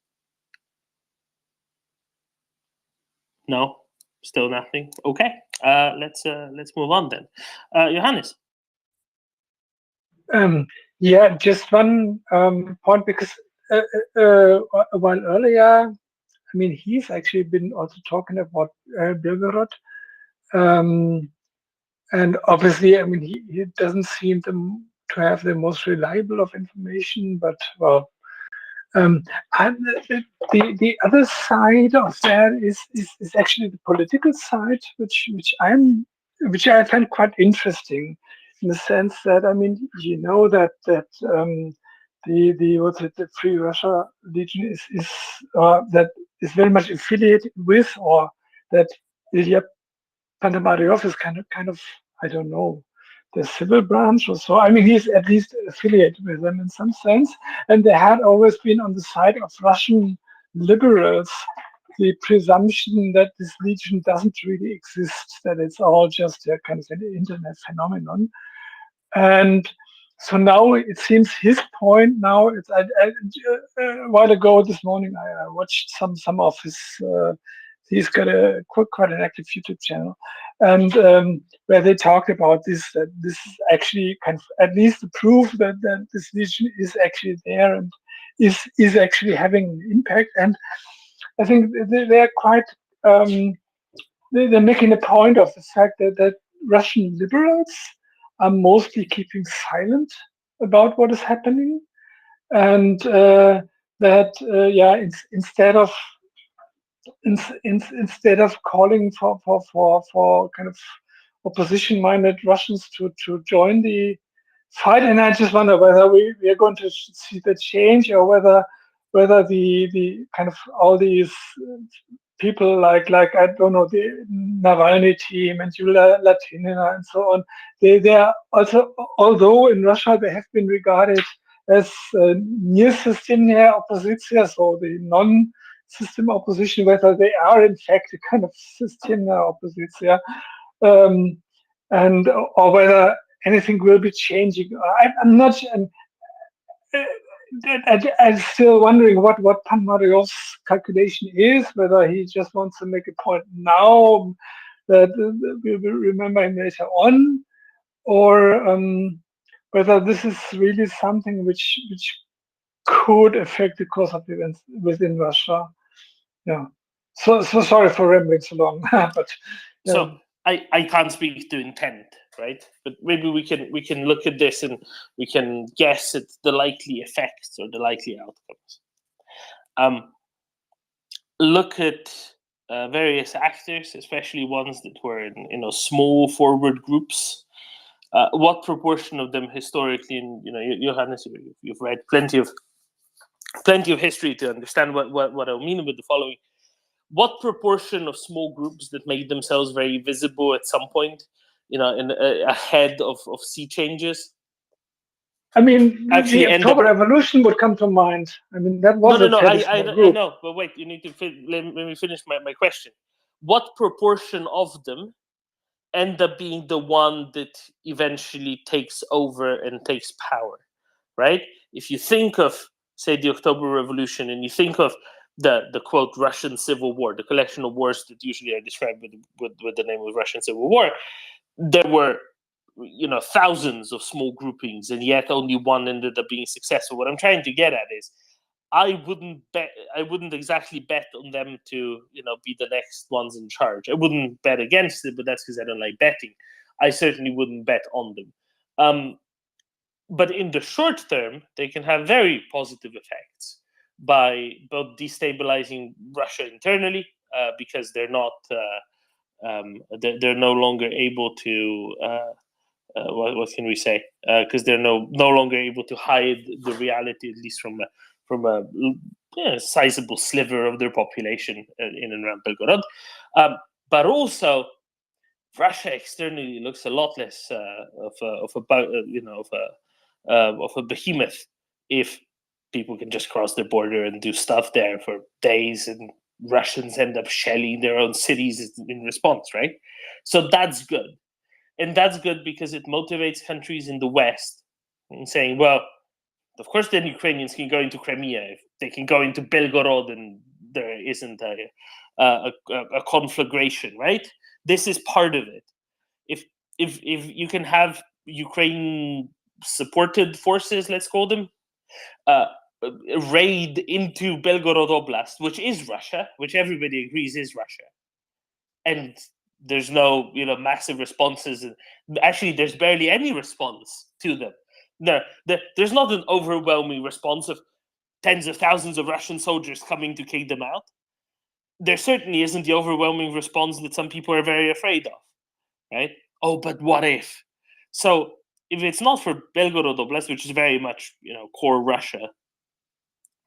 No, still nothing. Okay, let's move on then. Johannes. Yeah, just one point, because a while earlier, I mean, he's actually been also talking about Belgorod, and obviously, I mean, he doesn't seem to have the most reliable of information, but well, and the other side of that is actually the political side, which I find quite interesting, in the sense that, I mean, the Free Russia Legion is that is very much affiliated with, or that Ilya Panamaryov is kind of I don't know, the civil branch or so. I mean, he's at least affiliated with them in some sense, and they had always been on the side of Russian liberals. The presumption that this legion doesn't really exist, that it's all just a kind of an internet phenomenon. And so now it seems his point now, a while ago this morning, I watched some of his, he's got quite an active YouTube channel, and where they talked about this, that this is actually kind of at least the proof that this legion is actually there and is actually having an impact. And I think they're quite, they're making a point of the fact that Russian liberals are mostly keeping silent about what is happening, and instead of calling for kind of opposition-minded Russians to join the fight. And I just wonder whether we are going to see the change, or whether the kind of all these people like I don't know, the Navalny team and Yulia Latinina and so on, they are also, although in Russia they have been regarded as near systemia oppositia, so the non-system opposition, whether they are in fact a kind of systemia oppositia, and or whether anything will be changing. I'm not. I'm still wondering what Panmaryov's calculation is, whether he just wants to make a point now that we will remember him later on, or whether this is really something which could affect the course of events within Russia. Yeah. So sorry for rambling so long, but yeah. So I can't speak to intent, right? But maybe we can look at this and we can guess at the likely effects or the likely outcomes. Look at various actors, especially ones that were in small forward groups. What proportion of them historically, and Johannes, you've read plenty of history to understand what I mean with the following. What proportion of small groups that made themselves very visible at some point, ahead of sea changes? I mean, Actually, the October Revolution would come to mind. I mean, that was a fairly small group. I know, but wait, you need to let me finish my question. What proportion of them end up being the one that eventually takes over and takes power, right? If you think of, say, the October Revolution, and you think of the quote Russian Civil War, the collection of wars that usually are described with the name of Russian Civil War, there were thousands of small groupings, and yet only one ended up being successful. What I'm trying to get at is, I wouldn't exactly bet on them to be the next ones in charge. I wouldn't bet against it, but that's because I don't like betting. I certainly wouldn't bet on them. But in the short term, they can have very positive effects by both destabilizing Russia internally, because they're not they're no longer able to what can we say? Because they're no longer able to hide the reality, at least from a sizable sliver of their population in and around Belgorod. But also, Russia externally looks a lot less of a behemoth if people can just cross their border and do stuff there for days, and Russians end up shelling their own cities in response, right? So that's good. And that's good because it motivates countries in the West and saying, well, of course, then Ukrainians can go into Crimea. If they can go into Belgorod, and there isn't a conflagration, right? This is part of it. If you can have Ukraine supported forces, let's call them, raid into Belgorod Oblast, which is Russia, which everybody agrees is Russia, and there's no massive responses. Actually, there's barely any response to them. There's not an overwhelming response of tens of thousands of Russian soldiers coming to kick them out. There certainly isn't the overwhelming response that some people are very afraid of, right? Oh, but what if? So if it's not for Belgorod Oblast, which is very much core Russia,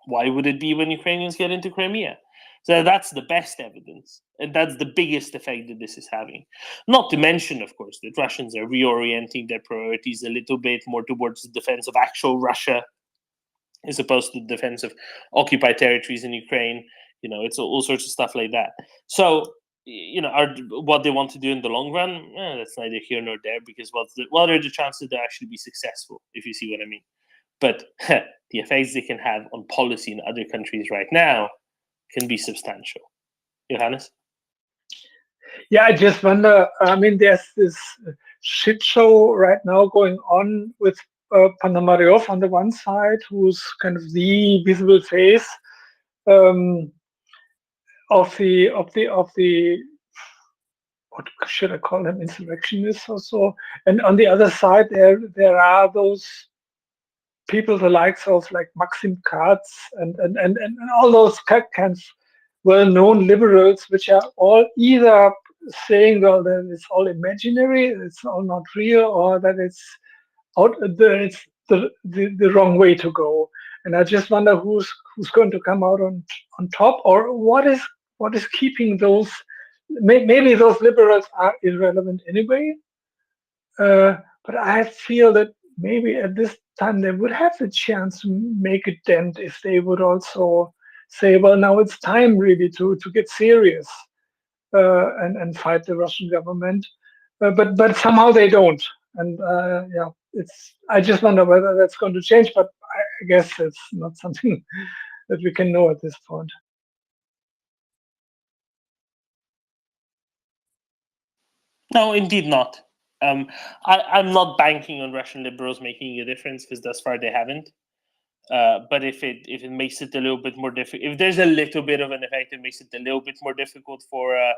why would it be when Ukrainians get into Crimea? So that's the best evidence, and that's the biggest effect that this is having. Not to mention, of course, that Russians are reorienting their priorities a little bit more towards the defense of actual Russia, as opposed to the defense of occupied territories in Ukraine. It's all sorts of stuff like that. So, what they want to do in the long run, that's neither here nor there, because what are the chances they'll actually be successful, if you see what I mean? But the effects they can have on policy in other countries right now can be substantial. Johannes? Yeah, I just wonder. I mean, there's this shit show right now going on with Panamaryov on the one side, who's kind of the visible face of the what should I call them, insurrectionists or so. And on the other side, there are those people, the likes of like Maxim Katz and all those kind of well-known liberals, which are all either saying, well, that it's all imaginary, it's all not real, or that it's the wrong way to go. And I just wonder who's going to come out on top, or what is keeping those. Maybe those liberals are irrelevant anyway, but I feel that maybe at this time they would have the chance to make a dent if they would also say, well, now it's time really to get serious and fight the Russian government. But somehow they don't. And yeah, I just wonder whether that's going to change, but I guess it's not something that we can know at this point. No, indeed not. I'm not banking on Russian liberals making a difference, because thus far they haven't. But if it makes it a little bit more difficult, if there's a little bit of an effect, it makes it a little bit more difficult for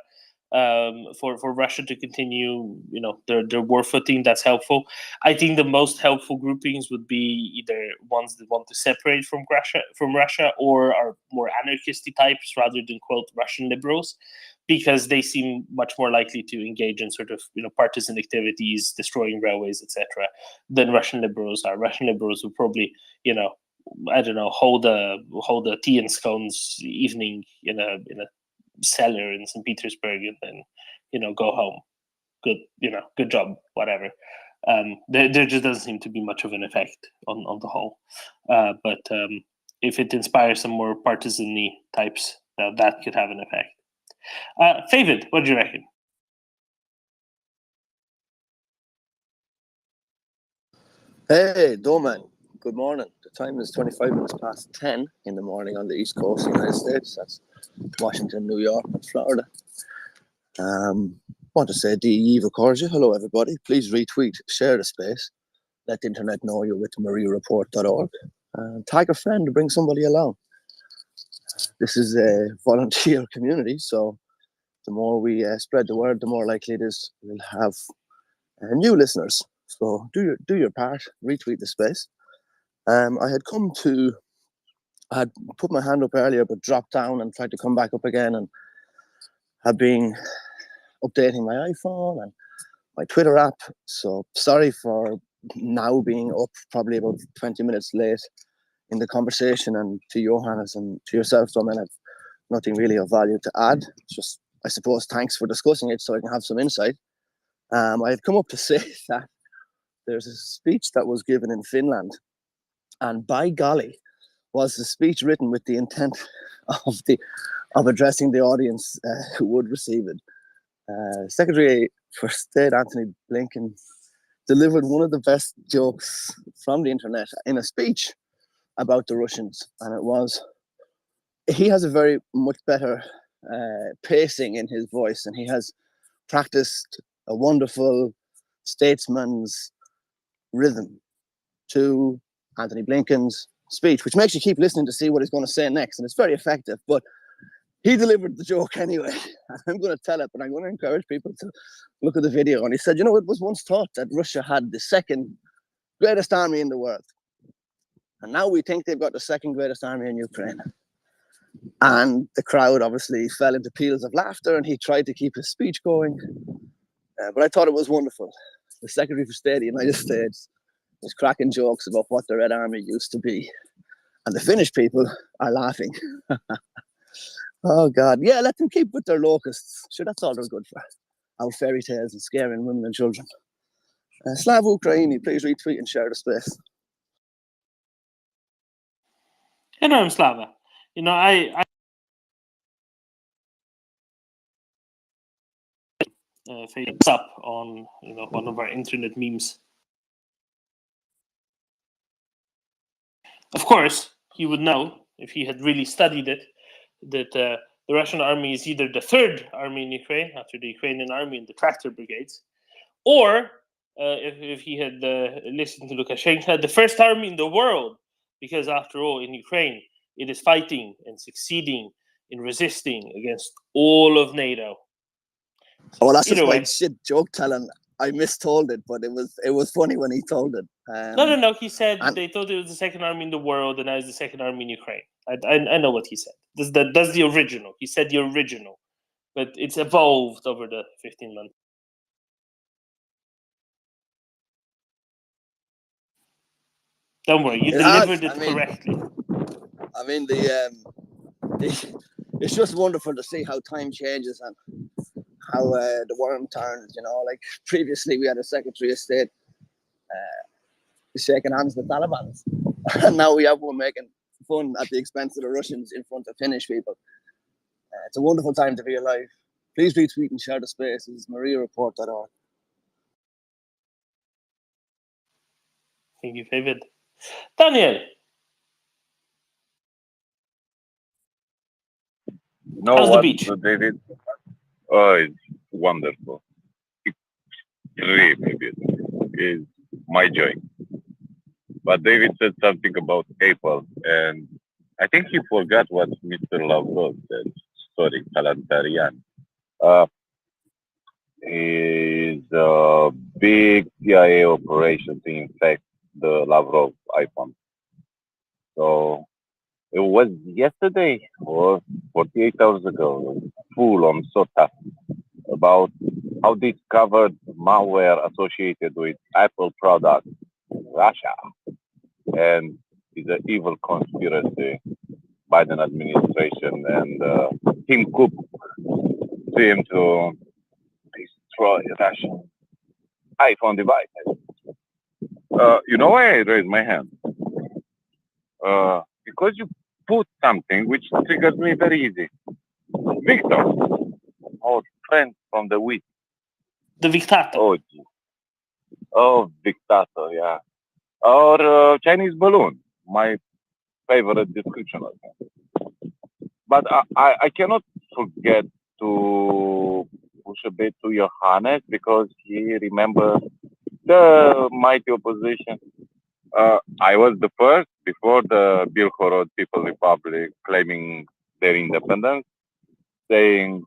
Russia to continue, their war footing. That's helpful. I think the most helpful groupings would be either ones that want to separate from Russia, or are more anarchisty types rather than quote Russian liberals, because they seem much more likely to engage in sort of partisan activities, destroying railways, etc., than Russian liberals are. Russian liberals would probably I don't know, hold a tea and scones evening in a cellar in St. Petersburg, and then go home. Good job, whatever. There just doesn't seem to be much of an effect on the whole. But if it inspires some more partisan-y types, that could have an effect. David, what do you reckon? Hey, Doman. Good morning. The time is 25 minutes past 10 in the morning on the East Coast of the United States. That's Washington, New York, and Florida. Want to say D.E. Vacorja. Hello, everybody. Please retweet, share the space. Let the internet know you're with MriyaReport.org. Tag a friend to bring somebody along. This is a volunteer community, so the more we spread the word, the more likely it is we'll have new listeners. So do your part, retweet the space. I had put my hand up earlier, but dropped down and tried to come back up again, and have been updating my iPhone and my Twitter app. So sorry for now being up probably about 20 minutes late in the conversation, and to Johannes and to yourself, Tom, I have nothing really of value to add. Just, I suppose, thanks for discussing it so I can have some insight. I had come up to say that there's a speech that was given in Finland, and by golly, was the speech written with the intent of addressing the audience who would receive it. Secretary for State Antony Blinken delivered one of the best jokes from the internet in a speech about the Russians, and he has a very much better pacing in his voice, and he has practiced a wonderful statesman's rhythm to Antony Blinken's speech, which makes you keep listening to see what he's going to say next, and it's very effective. But he delivered the joke anyway. I'm going to tell it, but I'm going to encourage people to look at the video. And he said, it was once thought that Russia had the second greatest army in the world, and now we think they've got the second greatest army in Ukraine. And the crowd obviously fell into peals of laughter, and he tried to keep his speech going. But I thought it was wonderful. The Secretary for State of the United States was cracking jokes about what the Red Army used to be. And the Finnish people are laughing. Oh, God. Yeah, let them keep with their locusts. Sure, that's all they're good for. Our fairy tales and scaring women and children. Slava Ukraini, please retweet and share the space. Hello, I'm Slava. I face up on one of our internet memes. Of course, he would know, if he had really studied it, that the Russian army is either the third army in Ukraine after the Ukrainian army and the tractor brigades, or if he had listened to Lukashenko, the first army in the world, because after all, in Ukraine, it is fighting and succeeding in resisting against all of NATO. So well, that's just my shit joke telling. I mistold it, but it was funny when he told it. No. He said they thought it was the second army in the world, and now it's the second army in Ukraine. I know what he said. That's the original. He said the original, but it's evolved over the 15 months. Don't worry, you delivered it correctly. I mean, it's just wonderful to see how time changes and how the worm turns. Like previously we had a Secretary of State shaking hands with Taliban, and now we have one making fun at the expense of the Russians in front of Finnish people. It's a wonderful time to be alive. Please retweet and share the space. This is MriyaReport.org. Thank you, David. Daniel. How's the beach? David? Oh, it's wonderful. It's really beautiful. It's my joy. But David said something about Apple, and I think he forgot what Mr. Lavrov said. Sorry, Kalantarian. Uh, is a big CIA operation to infect the Lavrov iPhone. So it was yesterday or 48 hours ago, full on SOTA about how discovered malware associated with Apple products in Russia and is an evil conspiracy Biden administration and Tim Cook seem to destroy Russian iPhone devices. You know why I raised my hand? Because you put something which triggers me very easy. Victor, our friend from the week. The Dictator. Oh, Dictator, yeah. Or Chinese balloon, my favorite description of him. But I cannot forget to push a bit to Johannes because he remembers the mighty opposition. I was the first before the Bilhorod People Republic claiming their independence, saying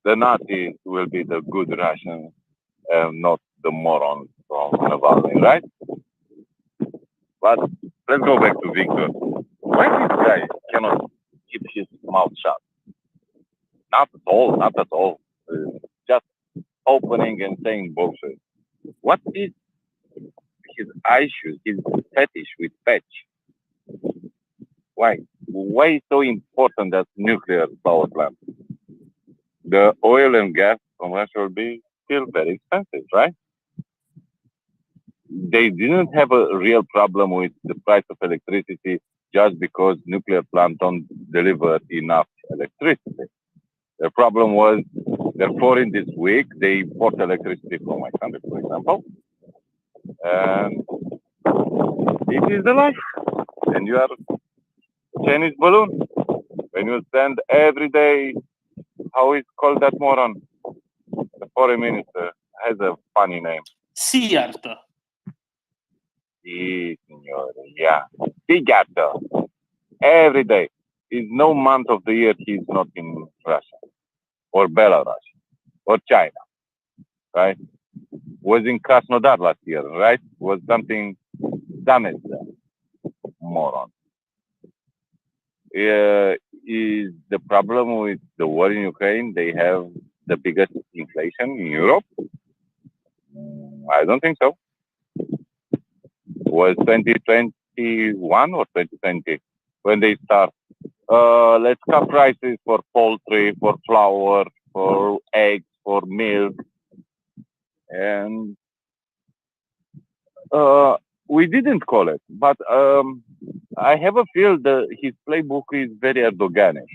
the Nazis will be the good Russians and not the morons from Navalny, right? But let's go back to Victor. Why this guy cannot keep his mouth shut? Not at all, not at all. Just opening and saying bullshit. What is his issue, his fetish with fetch? Why? Why is so important that nuclear power plant? The oil and gas from Russia will be still very expensive, right? They didn't have a real problem with the price of electricity just because nuclear plants don't deliver enough electricity. The problem was, therefore, in this week, they import electricity from my country, for example. And it is the life. And you are Chinese balloon. When you send every day, how is called that moron? The foreign minister has a funny name. Siarto. Si, signore, yeah. Sigato. Every day. Is no month of the year he's not in Russia or Belarus or China, right? Was in Krasnodar last year, right? Was something damaged there. Moron. Is the problem with the war in Ukraine? They have the biggest inflation in Europe? I don't think so. Was 2021 or 2020 when they start? Let's cut prices for poultry, for flour, for eggs, for milk, and we didn't call it. But I have a feel that his playbook is very Erdoganish.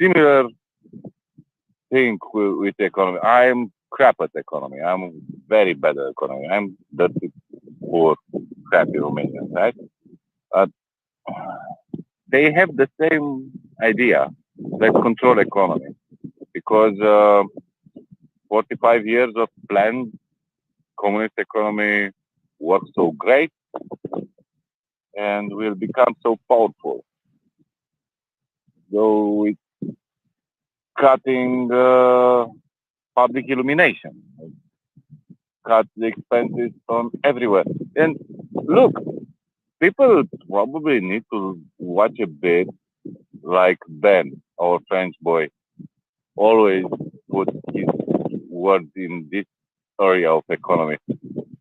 Similar thing with the economy. I'm crap at economy. I'm very bad at economy. I'm dirty, poor, crappy Romanian, right? They have the same idea. Let's control economy because 45 years of planned communist economy works so great and will become so powerful. So it's cutting public illumination, cut the expenses from everywhere. And look, people probably need to watch a bit like Ben, our French boy, always put his words in this area of economy.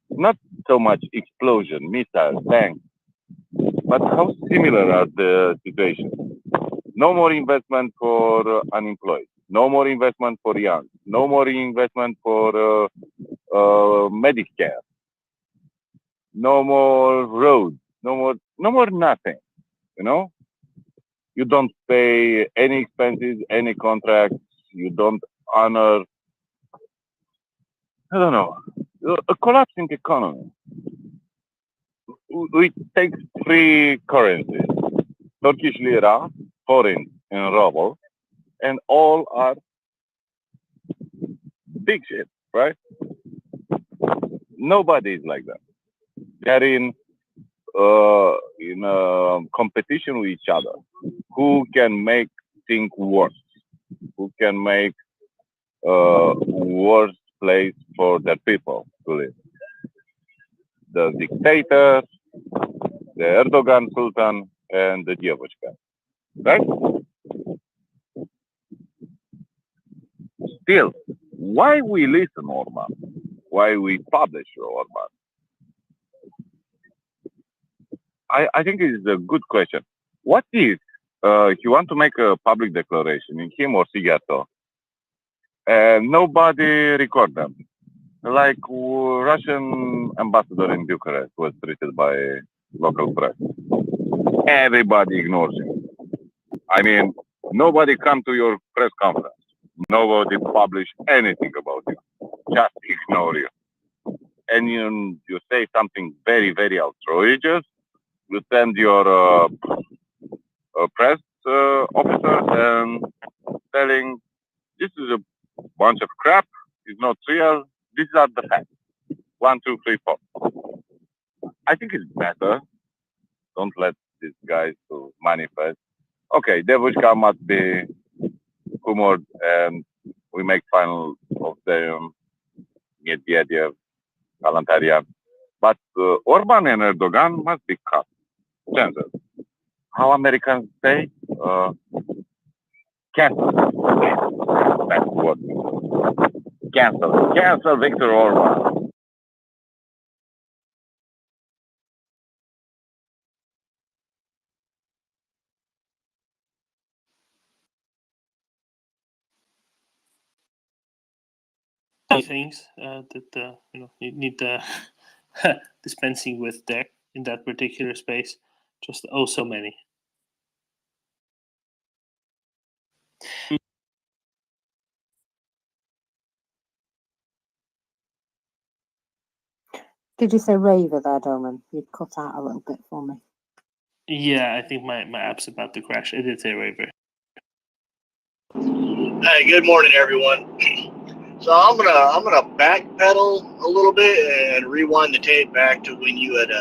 Not so much explosion, missiles, tanks, but how similar are the situations? No more investment for unemployed. No more investment for young. No more investment for Medicare. No more roads. No more nothing. You know, you don't pay any expenses, any contracts. You don't honor. I don't know. A collapsing economy. We take three currencies: Turkish lira, foreign, and ruble, and all are big shit, right? Nobody is like that. They're in competition with each other. Who can make things worse? Who can make worse place for their people to live? The dictator, the Erdogan Sultan, and the Dievushka, right? Still, why we listen Orban? Why we publish Orban? I think it is a good question. What if you want to make a public declaration in him or Sigato, and nobody record them? Like Russian ambassador in Bucharest was treated by local press. Everybody ignores him. I mean, nobody come to your press conference. Nobody publish anything about you. Just ignore you. And you say something very, very outrageous. You send your press officers and telling this is a bunch of crap. It's not real. These are the facts. 1, 2, 3, 4. I think it's better. Don't let these guys to manifest. Okay, Devushka must be humored and we make fun of them, Medvedev, Kalantaria. But Orban and Erdogan must be cut. Censored. How Americans say? Cancel. That's what. Cancel. Cancel Viktor Orban. Things that you need dispensing with there in that particular space. Just oh so many. Did you say raver there, Doman? You'd cut out a little bit for me. Yeah, I think my app's about to crash. It did say raver. Hey, good morning, everyone. So I'm gonna backpedal a little bit and rewind the tape back to when you had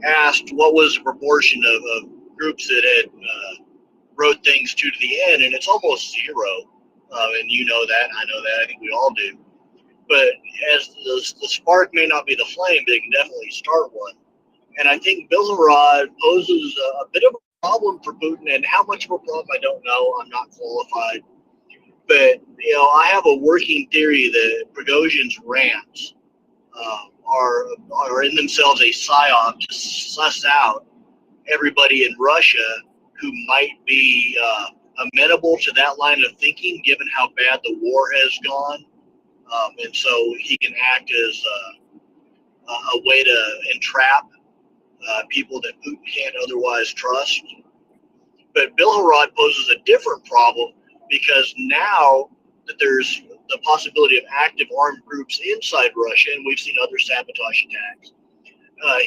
asked what was the proportion of groups that had wrote things to the end, and it's almost zero. And you know that, I know that, I think we all do. But as the spark may not be the flame, but it can definitely start one. And I think Belgorod poses a bit of a problem for Putin, and how much of a problem I don't know. I'm not qualified. But, I have a working theory that Prigozhin's rants are in themselves a psyop to suss out everybody in Russia who might be amenable to that line of thinking, given how bad the war has gone. And so he can act as a way to entrap people that Putin can't otherwise trust. But Belgorod poses a different problem because now that there's the possibility of active armed groups inside Russia, and we've seen other sabotage attacks,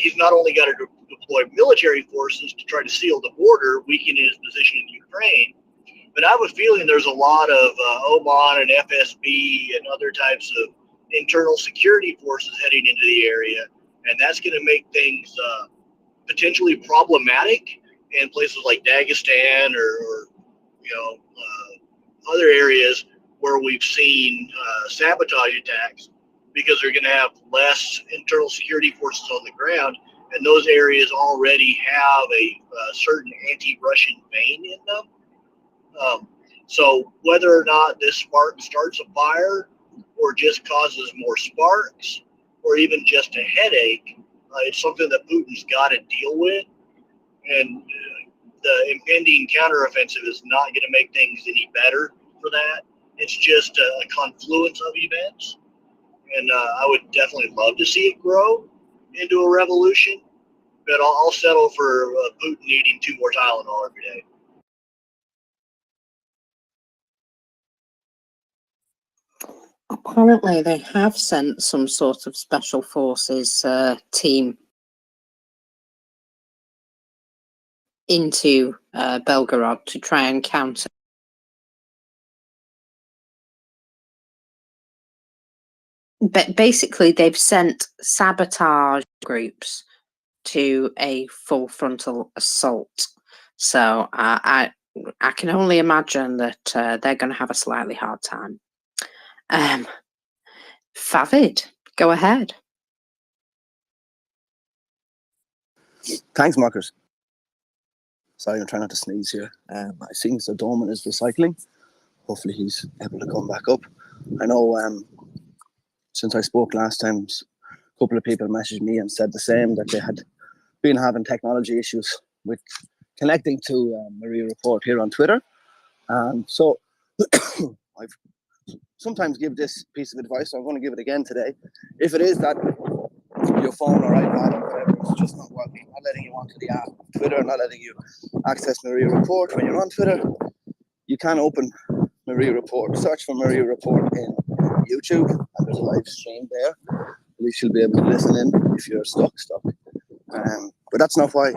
he's not only got to deploy military forces to try to seal the border, weaken his position in Ukraine, but I have a feeling there's a lot of Oman and FSB and other types of internal security forces heading into the area, and that's going to make things potentially problematic in places like Dagestan or other areas where we've seen sabotage attacks, because they're going to have less internal security forces on the ground, and those areas already have a certain anti-Russian vein in them. So whether or not this spark starts a fire or just causes more sparks or even just a headache, it's something that Putin's got to deal with. And the impending counteroffensive is not going to make things any better for that. It's just a confluence of events. And I would definitely love to see it grow into a revolution, but I'll settle for Putin eating 2 more Tylenol every day. Apparently, they have sent some sort of special forces team into Belgorod to try and counter. But basically, they've sent sabotage groups to a full frontal assault. So I can only imagine that they're going to have a slightly hard time. Favid, go ahead. Thanks, Marcus. Sorry, I'm trying not to sneeze here. I see Mr. Dorman is recycling. Hopefully he's able to come back up. I know since I spoke last time, a couple of people messaged me and said the same, that they had been having technology issues with connecting to MriyaReport here on Twitter. So I've sometimes give this piece of advice, so I'm going to give it again today. If it is that your phone or iPad or whatever is just not working, not letting you onto the app, Twitter, not letting you access MriyaReport when you're on Twitter, you can open MriyaReport, search for MriyaReport in YouTube, and there's a live stream there. At least you'll be able to listen in if you're stuck. But that's not why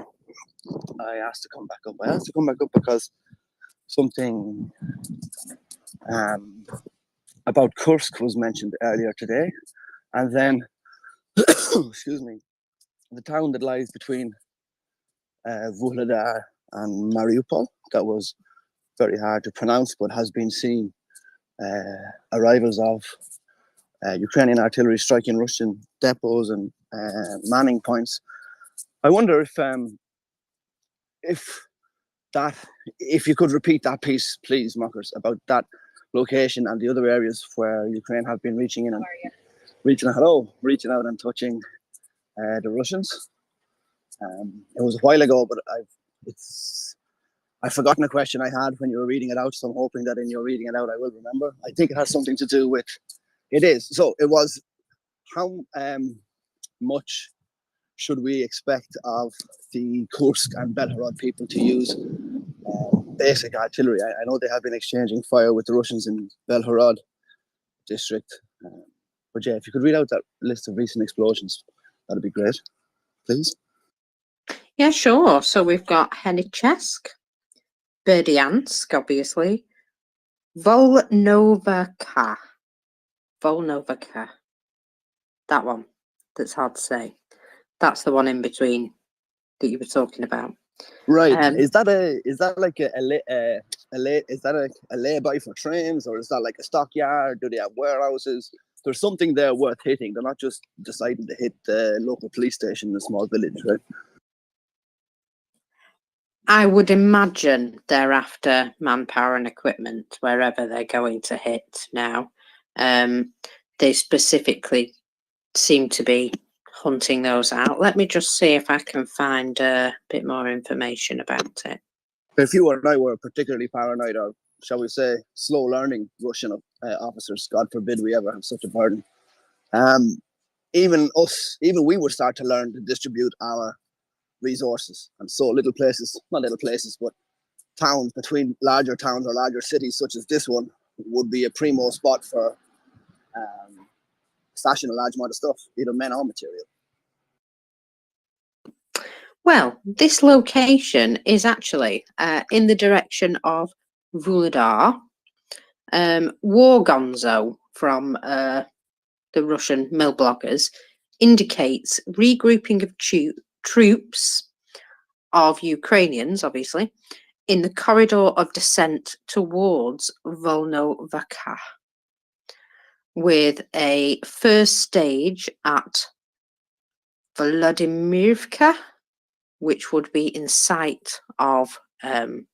I asked to come back up. I asked to come back up because something about Kursk was mentioned earlier today, and then excuse me, the town that lies between Vuhledar and Mariupol, that was very hard to pronounce, but has been seen arrivals of Ukrainian artillery striking Russian depots and manning points. I wonder if you could repeat that piece, please, Marcus, about that location and the other areas where Ukraine have been reaching in and reaching out and touching the Russians. It was a while ago, but I've forgotten a question I had when you were reading it out, so I'm hoping that in your reading it out I will remember. I think it has something to do with, it was how much should we expect of the Kursk and Belgorod people to use basic artillery? I know they have been exchanging fire with the Russians in Belgorod district. But yeah, if you could read out that list of recent explosions, that'd be great, please. Yeah, sure. So we've got Henichesk, Berdyansk, obviously, Volnovakha. That one. That's hard to say. That's the one in between that you were talking about. Right. Is that like a lay-by for trains, or is that like a stockyard? Do they have warehouses? There's something there worth hitting. They're not just deciding to hit the local police station in a small village, right? I would imagine they're after manpower and equipment wherever they're going to hit now. They specifically seem to be hunting those out. Let me just see if I can find a bit more information about it. If you or I were particularly paranoid, or shall we say slow learning Russian officers, God forbid we ever have such a burden, even we would start to learn to distribute our resources. And so not little places, but towns between larger towns or larger cities such as this one would be a primo spot for stashing a large amount of stuff, either men or material. Well, this location is actually in the direction of Vuhledar. War Gonzo from the Russian mill bloggers indicates regrouping of troops of Ukrainians, obviously, in the corridor of descent towards Volnovakha, with a first stage at Volodymyrivka, which would be in sight of the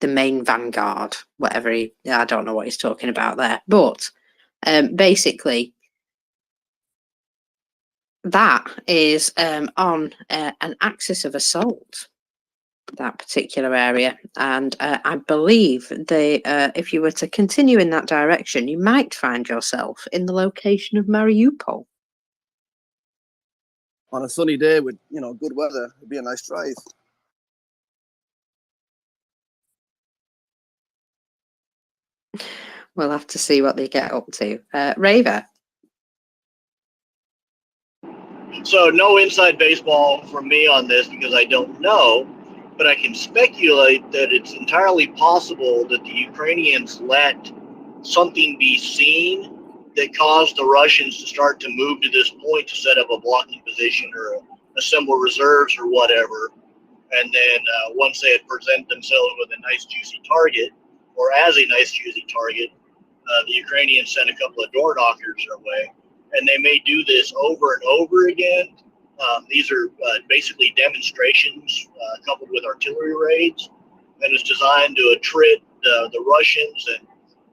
main vanguard, I don't know what he's talking about there. But basically, that is on an axis of assault, that particular area. And I believe if you were to continue in that direction, you might find yourself in the location of Mariupol. On a sunny day with good weather, it'd be a nice drive. We'll have to see what they get up to. Raver. So no inside baseball from me on this because I don't know, but I can speculate that it's entirely possible that the Ukrainians let something be seen that caused the Russians to start to move to this point to set up a blocking position or assemble reserves or whatever. And then once they had presented themselves with a nice juicy target, or as a nice juicy target, the Ukrainians sent a couple of door knockers their way. And they may do this over and over again. These are basically demonstrations coupled with artillery raids, and it's designed to attrit the Russians and,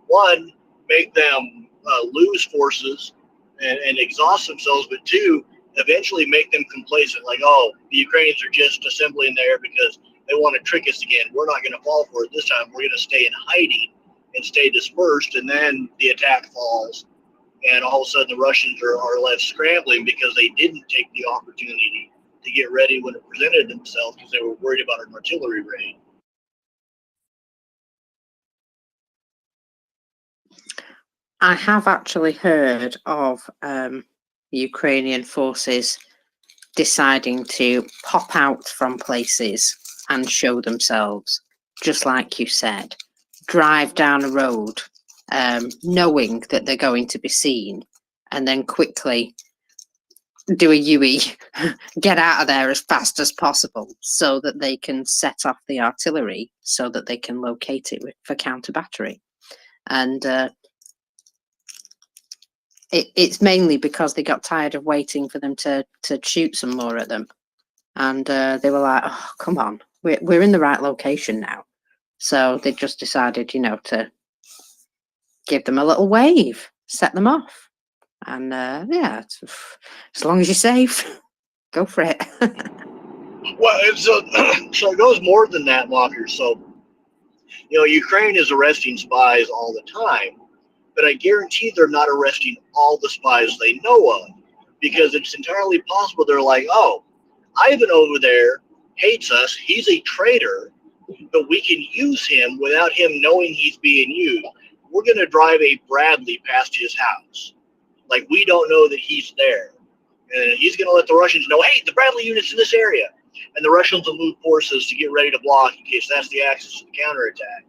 one, make them lose forces and exhaust themselves, but two, eventually make them complacent, like, oh, the Ukrainians are just assembling there because they want to trick us again. We're not going to fall for it this time. We're going to stay in hiding and stay dispersed, and then the attack falls, and all of a sudden the Russians are left scrambling because they didn't take the opportunity to get ready when it presented themselves because they were worried about an artillery raid. I have actually heard of Ukrainian forces deciding to pop out from places and show themselves, just like you said, drive down a road knowing that they're going to be seen, and then quickly do a UE, get out of there as fast as possible so that they can set off the artillery so that they can locate it for counter battery. And it's mainly because they got tired of waiting for them to shoot some more at them. And they were like, oh, come on, we're in the right location now. So they just decided, you know, to give them a little wave, set them off. And yeah, as long as you're safe, go for it. Well, so it goes more than that, Mocker. So, you know, Ukraine is arresting spies all the time, but I guarantee they're not arresting all the spies they know of, because it's entirely possible they're like, oh, Ivan over there hates us. He's a traitor, but we can use him without him knowing he's being used. We're going to drive a Bradley past his house. Like, we don't know that he's there. And he's going to let the Russians know, hey, the Bradley unit's in this area. And the Russians will move forces to get ready to block in case that's the axis of the counterattack.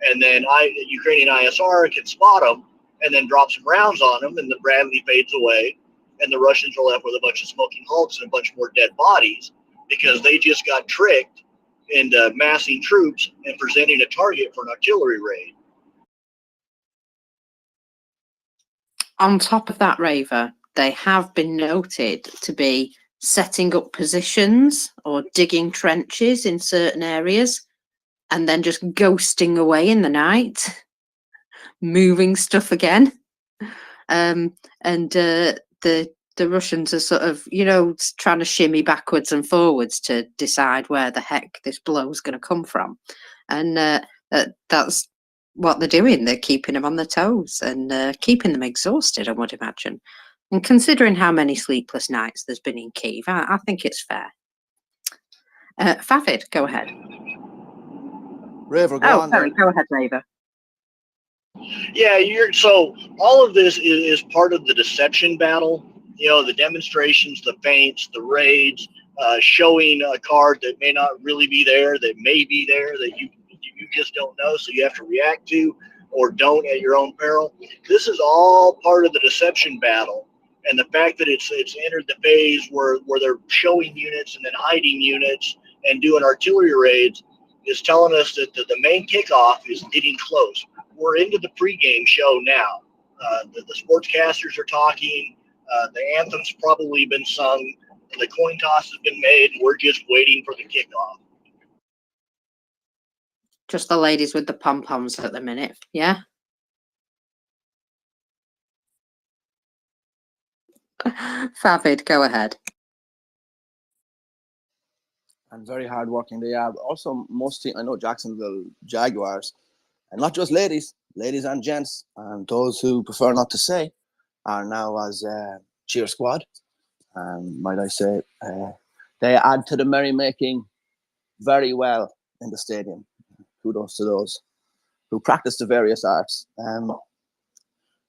And then Ukrainian ISR can spot them and then drop some rounds on them, and the Bradley fades away. And the Russians are left with a bunch of smoking hulks and a bunch more dead bodies because they just got tricked into massing troops and presenting a target for an artillery raid. On top of that, Raver, they have been noted to be setting up positions or digging trenches in certain areas and then just ghosting away in the night, moving stuff again. And the Russians are sort of, you know, trying to shimmy backwards and forwards to decide where the heck this blow's going to come from. And that's what they're doing. They're keeping them on their toes and keeping them exhausted, I would imagine. And considering how many sleepless nights there's been in Kyiv, I think it's fair. Favid, go ahead. Raver, go on. Sorry, go ahead, Raver. Yeah, so all of this is part of the deception battle. You know, the demonstrations, the feints, the raids, showing a card that may not really be there, that may be there, that you just don't know, so you have to react to or don't at your own peril. This is all part of the deception battle. And the fact that it's entered the phase where they're showing units and then hiding units and doing artillery raids is telling us that the main kickoff is getting close. We're into the pregame show now. The sportscasters are talking. The anthem's probably been sung. The coin toss has been made. We're just waiting for the kickoff. Just the ladies with the pom-poms at the minute, yeah? Favid, go ahead. And very hard working they are. Also, I know Jacksonville Jaguars, and not just ladies and gents, and those who prefer not to say, are now as cheer squad. Might I say, they add to the merrymaking very well in the stadium. Kudos to those who practice the various arts.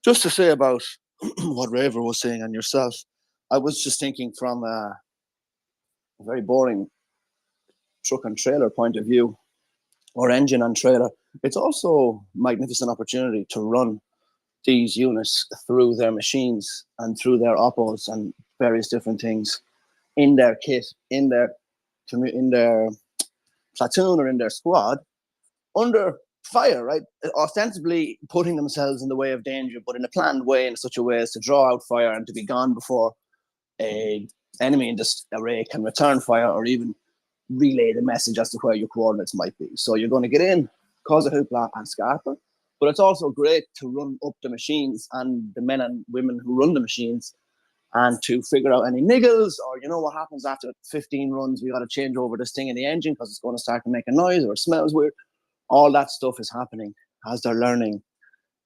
Just to say about what Raver was saying and yourself, I was just thinking from a very boring truck and trailer point of view, or engine and trailer. It's also a magnificent opportunity to run these units through their machines and through their oppos and various different things. in their kit, in their platoon or in their squad, under fire, right? Ostensibly putting themselves in the way of danger, but in a planned way, in such a way as to draw out fire and to be gone before a enemy in this array can return fire or even relay the message as to where your coordinates might be. So you're going to get in, cause a hoopla and scarper, but it's also great to run up the machines and the men and women who run the machines and to figure out any niggles, or you know what happens after 15 runs, we got to change over this thing in the engine because it's going to start to make a noise or it smells weird. All that stuff is happening as they're learning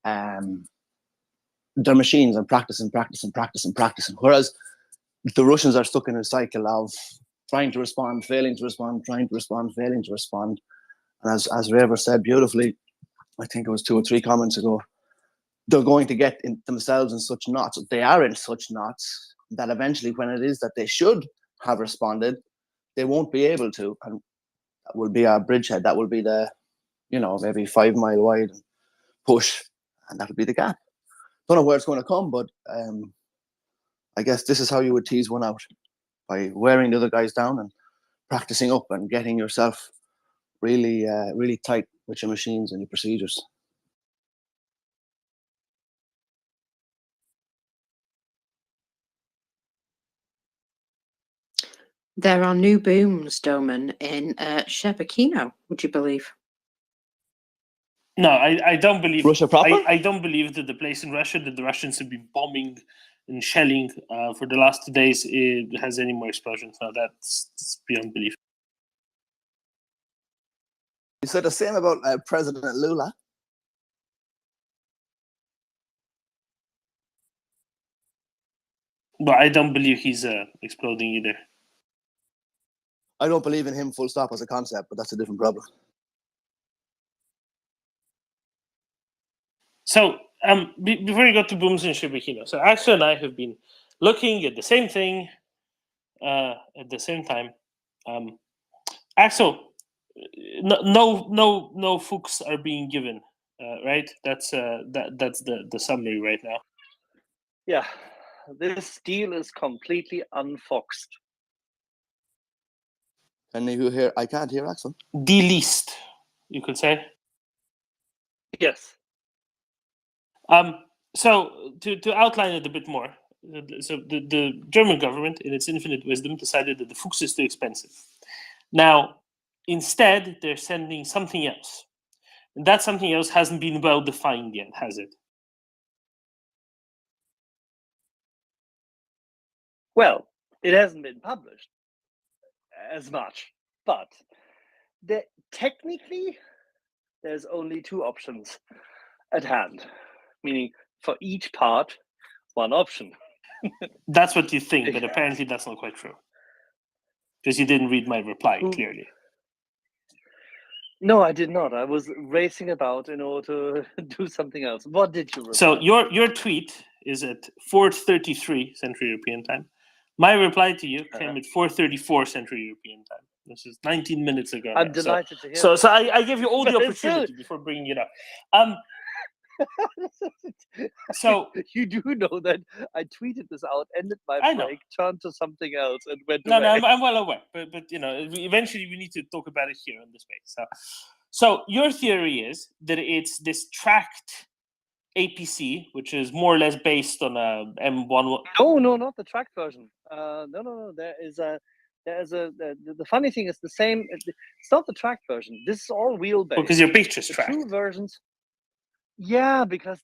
their machines and practicing. Whereas the Russians are stuck in a cycle of trying to respond, failing to respond, trying to respond, failing to respond. And as Raver said beautifully, I think it was 2 or 3 comments ago, they're going to get themselves in such knots. They are in such knots that eventually when it is that they should have responded, they won't be able to. And that will be our bridgehead. That will be the, maybe 5 mile wide push. And that'll be the gap. Don't know where it's going to come, but I guess this is how you would tease one out, by wearing the other guys down and practicing up and getting yourself really, really tight with your machines and your procedures. There are new booms, Doman, in Shebekino, would you believe? No, I don't believe Russia proper. I don't believe that the place in Russia that the Russians have been bombing and shelling for the last 2 days it has any more explosions. No, that's beyond belief. You said the same about President Lula. But I don't believe he's exploding either. I don't believe in him full stop as a concept, but that's a different problem. So before you go to booms in Shebekino, so Axel and I have been looking at the same thing at the same time. Axel, no fuchs are being given, right? That's the summary right now. Yeah, this deal is completely unfoxed. Can you hear? I can't hear Axel. Deleased, you could say. Yes. So to outline it a bit more, so the German government, in its infinite wisdom, decided that the Fuchs is too expensive. Now, instead, they're sending something else. And that something else hasn't been well defined yet, has it? Well, it hasn't been published as much, but technically, there's only 2 options at hand, meaning for each part, 1 option. That's what you think, but apparently that's not quite true. Because you didn't read my reply, clearly. No, I did not. I was racing about in order to do something else. What did you reply? So your tweet is at 4:33 Central European Time. My reply to you came at 4:34 Central European Time. This is 19 minutes ago. I'm delighted to hear So that. I gave you all the opportunity before bringing it up. So you do know that I tweeted this out, ended my break, turned to something else, and went No, away. I'm well aware, but eventually we need to talk about it here in this space. So your theory is that it's this tracked APC, which is more or less based on a M1. No, not the tracked version. No. The funny thing is the same. It's not the tracked version. This is all wheel-based. Because your picture's the tracked. 2 versions. Yeah, because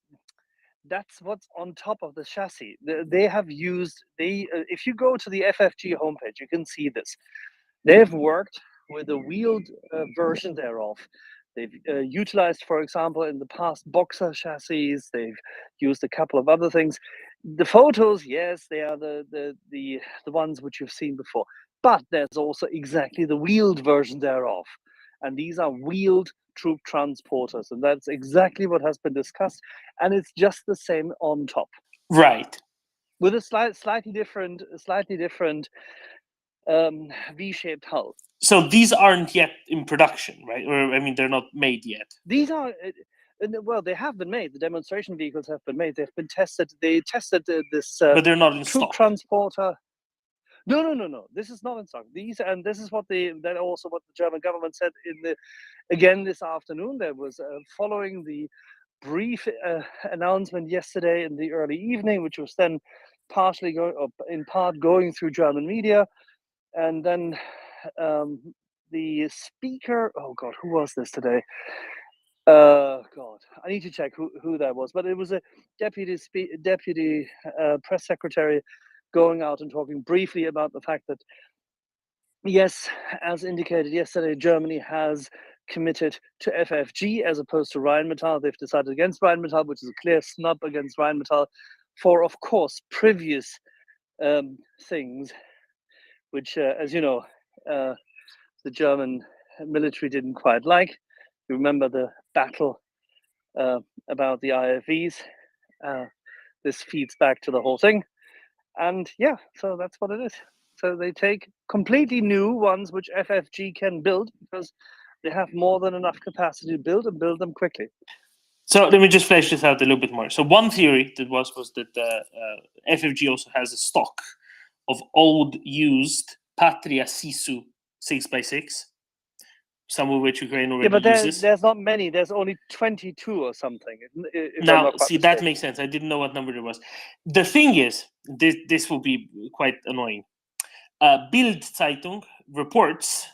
that's what's on top of the chassis. They have used if you go to the FFG homepage, you can see this. They've worked with a wheeled version thereof. They've utilized, for example, in the past Boxer chassis. They've used a couple of other things. The photos, yes, they are the ones which you've seen before. But there's also exactly the wheeled version thereof. And these are wheeled troop transporters. And that's exactly what has been discussed. And it's just the same on top. Right. With a slightly different V-shaped hull. So these aren't yet in production, right? Or I mean, they're not made yet. These are well, they have been made. The demonstration vehicles have been made. They've been tested. They tested this but they're not in troop stock. Transporter. No. This is not in stock. This is what also what the German government said again this afternoon. There was following the brief announcement yesterday in the early evening, which was then partially in part going through German media, and then the speaker. Oh God, who was this today? God, I need to check who that was, but it was a deputy press secretary going out and talking briefly about the fact that, yes, as indicated yesterday, Germany has committed to FFG as opposed to Rheinmetall. They've decided against Rheinmetall, which is a clear snub against Rheinmetall for, of course, previous things, which, as you know, the German military didn't quite like. You remember the battle about the IFVs. This feeds back to the whole thing. And yeah, so that's what it is. So they take completely new ones which FFG can build because they have more than enough capacity to build and build them quickly. So let me just flesh this out a little bit more. So one theory that was that FFG also has a stock of old used Patria Sisu 6x6, some of which Ukraine already but uses. There's not many. There's only 22 or something. If I'm Now, not quite see, that mistaken. makes sense. I didn't know what number there was. The thing is, this will be quite annoying. Bild Zeitung reports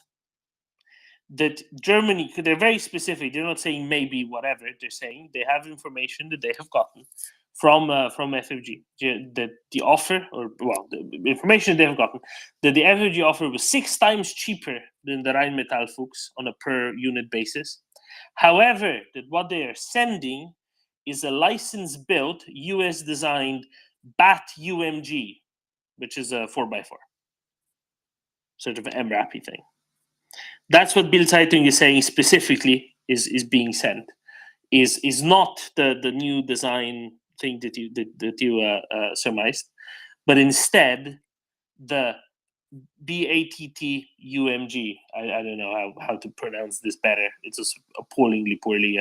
that Germany, they're very specific. They're not saying maybe whatever. They're saying they have information that they have gotten from FFG. That the offer, the information they have gotten, that the FFG offer was 6 times cheaper than the Rheinmetall Fuchs on a per unit basis. However, that what they are sending is a license-built, US-designed BAT UMG, which is a 4x4, sort of an MRAP thing. That's what Bild Zeitung is saying specifically is being sent. Is not the new design thing that you surmised, but instead the BATT UMG. I don't know how to pronounce this better. It's just appallingly poorly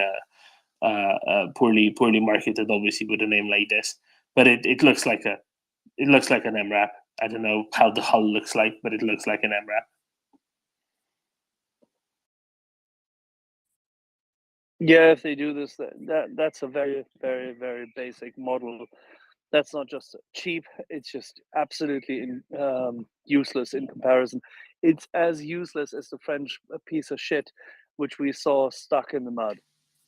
marketed, obviously, with a name like this. But it looks like an MRAP. I don't know how the hull looks like, but it looks like an MRAP. Yeah, if they do this, that's a very, very, very basic model. That's not just cheap; it's just absolutely useless in comparison. It's as useless as the French piece of shit, which we saw stuck in the mud.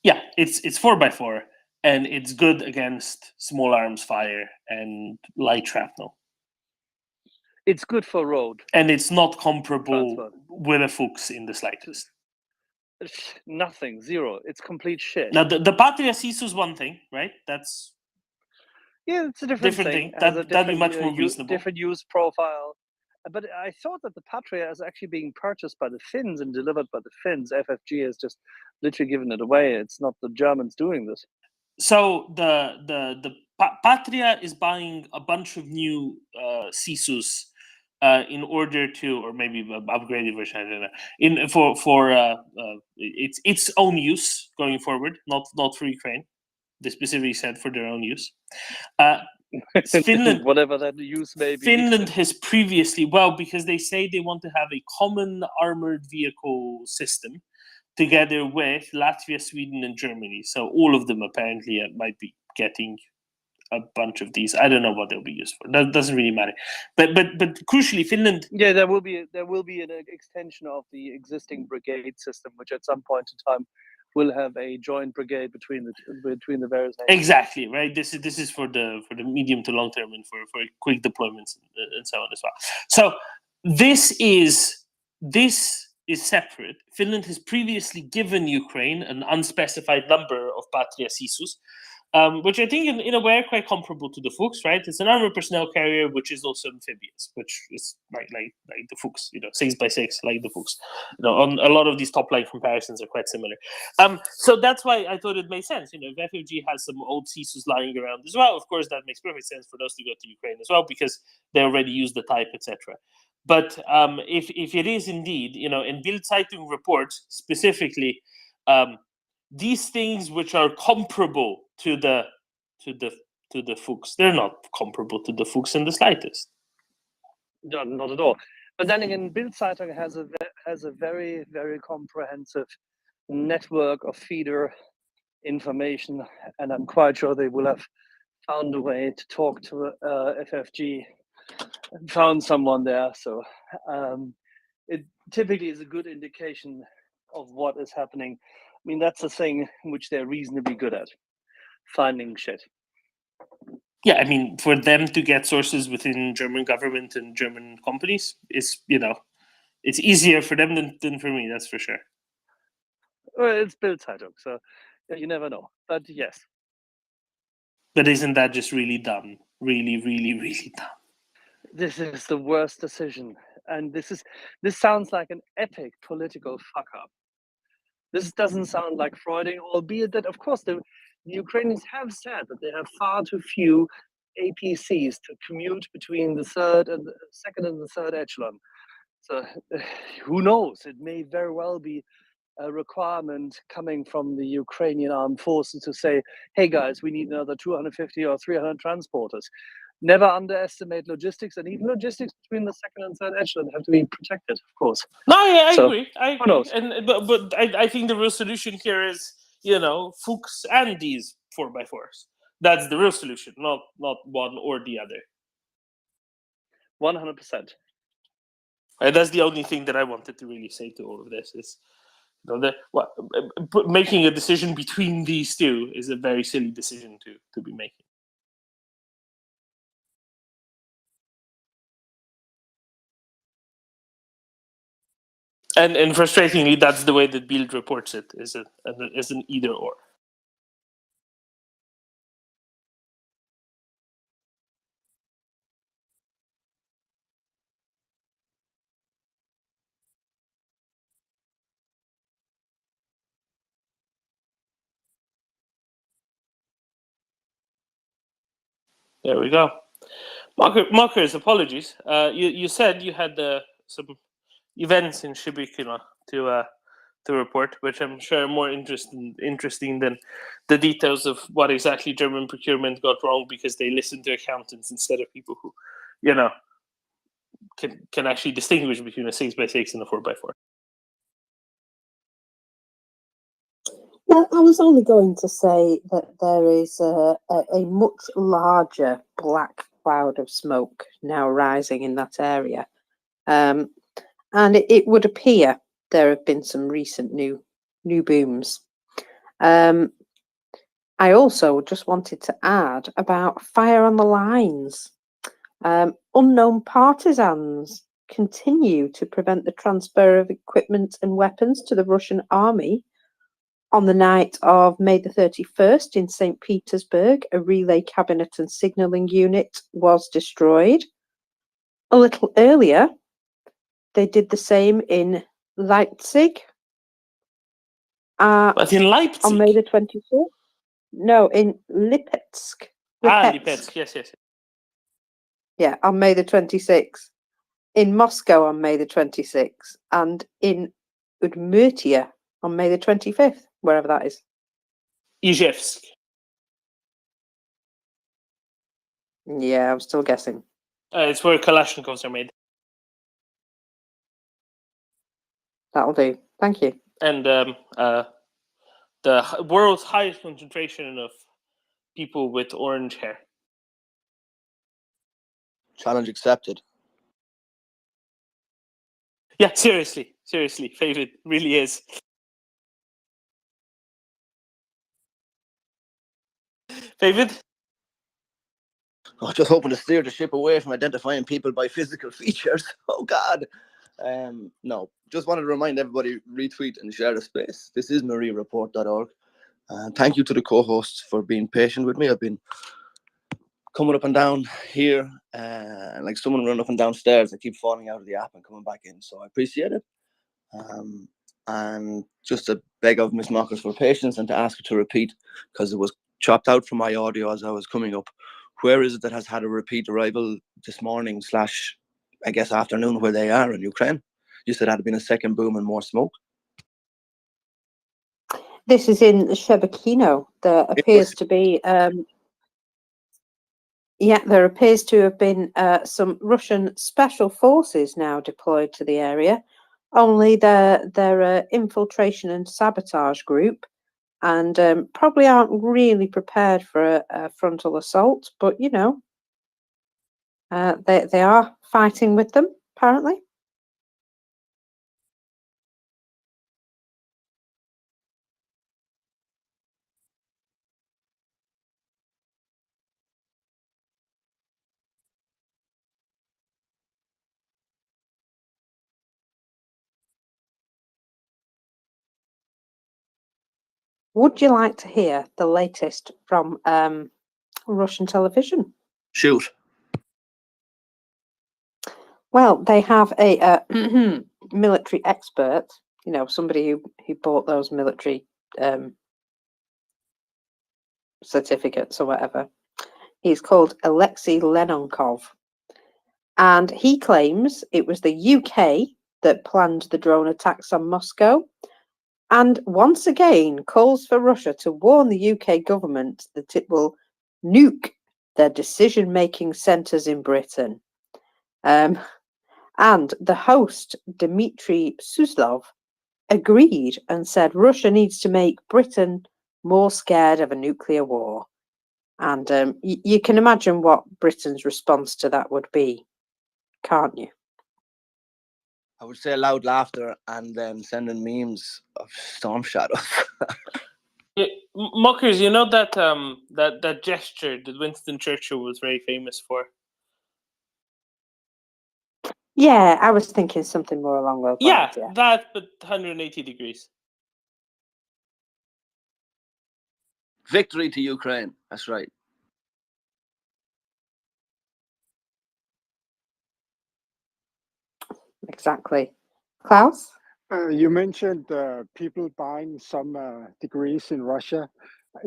Yeah, it's 4x4, and it's good against small arms fire and light shrapnel. It's good for road, and it's not comparable with a Fuchs in the slightest. Nothing, zero. It's complete shit. Now the Patria Sisu is one thing, right? That's it's a different thing. That'd be much more reasonable. Different use profile. But I thought that the Patria is actually being purchased by the Finns and delivered by the Finns. FFG has just literally given it away. It's not the Germans doing this. So the Patria is buying a bunch of new Sisus in order to, or maybe an upgraded version, I don't know, for its own use going forward, not for Ukraine. They specifically said for their own use. Finland, whatever that use may be. Finland has previously, because they say they want to have a common armored vehicle system together with Latvia, Sweden, and Germany. So all of them apparently might be getting a bunch of these. I don't know what they'll be used for. That doesn't really matter. But crucially, Finland. Yeah, there will be an extension of the existing brigade system, which at some point in time will have a joint brigade between the various nations. Exactly, right. This is for the medium to long term and for quick deployments and so on as well. So this is separate. Finland has previously given Ukraine an unspecified number of Patria Sisus, which I think in a way are quite comparable to the Fuchs, right? It's an armored personnel carrier, which is also amphibious, which is like the Fuchs, 6x6, like the Fuchs. On a lot of these top line comparisons are quite similar. So that's why I thought it made sense. If FFG has some old Sisus lying around as well, of course that makes perfect sense for those to go to Ukraine as well, because they already use the type, etc. But if it is indeed, and Bild Zeitung reports specifically these things which are comparable to the Fuchs, they're not comparable to the Fuchs in the slightest. not at all. But then again, Bild-Zeitung has a very, very comprehensive network of feeder information, and I'm quite sure they will have found a way to talk to FFG and found someone there. So it typically is a good indication of what is happening. I mean, that's a thing which they're reasonably good at, finding shit. Yeah, I mean, for them to get sources within German government and German companies is, it's easier for them than for me, that's for sure. Well, it's Bild-Zeitung, so you never know. But yes. But isn't that just really dumb? Really, really, really dumb. This is the worst decision. And this sounds like an epic political fuck up. This doesn't sound like Freuding, albeit that, of course, the Ukrainians have said that they have far too few APCs to commute between the second and the third echelon. So who knows? It may very well be a requirement coming from the Ukrainian armed forces to say, hey guys, we need another 250 or 300 transporters. Never underestimate logistics, and even logistics between the second and third echelon have to be protected, of course. No, I So, agree. who knows? But I think the real solution here is, Fuchs and these 4x4s. That's the real solution, not one or the other. 100%. That's the only thing that I wanted to really say to all of this is, making a decision between these two is a very silly decision to be making. And frustratingly, that's the way that Bild reports it, is an either or. There we go. Mockers, apologies. You said you had some events in Shibikina to report, which I'm sure are more interesting than the details of what exactly German procurement got wrong because they listened to accountants instead of people who, can actually distinguish between a 6x6 and a 4x4. Well, I was only going to say that there is a much larger black cloud of smoke now rising in that area. And it would appear there have been some recent new booms. I also just wanted to add about fire on the lines. Unknown partisans continue to prevent the transfer of equipment and weapons to the Russian army. On the night of May the 31st in St. Petersburg, a relay cabinet and signalling unit was destroyed. A little earlier, they did the same in Leipzig. But in Leipzig? On May the 24th? No, in Lipetsk. Lipetsk, yes. Yeah, on May the 26th. In Moscow on May the 26th. And in Udmurtia on May the 25th, wherever that is. Ijevsk. Yeah, I'm still guessing. It's where Kalashnikovs are made. That'll do. Thank you. And the world's highest concentration of people with orange hair. Challenge accepted. Yeah, seriously, Favid really is. Favid? I was just hoping to steer the ship away from identifying people by physical features. Oh, God. No, just wanted to remind everybody, retweet and share the space. This is MriyaReport.org. Thank you to the co-hosts for being patient with me. I've been coming up and down here, like someone running up and down stairs. I keep falling out of the app and coming back in, so I appreciate it. And just to beg of Miss Mockers for patience and to ask her to repeat, because it was chopped out from my audio as I was coming up. Where is it that has had a repeat arrival this morning / I guess afternoon where they are in Ukraine? You said it had been a second boom and more smoke. This is in Shebekino. There appears to be, Yeah, there appears to have been some Russian special forces now deployed to the area. Only they're an infiltration and sabotage group, and probably aren't really prepared for a frontal assault. But you know, they are fighting with them apparently. Would you like to hear the latest from Russian television? Shoot. Well, they have a military expert, you know, somebody who bought those military certificates or whatever. He's called Alexei Leonkov. And he claims it was the UK that planned the drone attacks on Moscow, and once again calls for Russia to warn the UK government that it will nuke their decision-making centres in Britain. And the host, Dmitry Suslov, agreed and said Russia needs to make Britain more scared of a nuclear war. And you can imagine what Britain's response to that would be, can't you? I would say loud laughter and then sending memes of storm shadows. Yeah, Mockers, you know that that gesture that Winston Churchill was very famous for? Yeah, I was thinking something more along those lines. Yeah, That, but 180 degrees. Victory to Ukraine. That's right. exactly. Klaus? You mentioned people buying some degrees in Russia.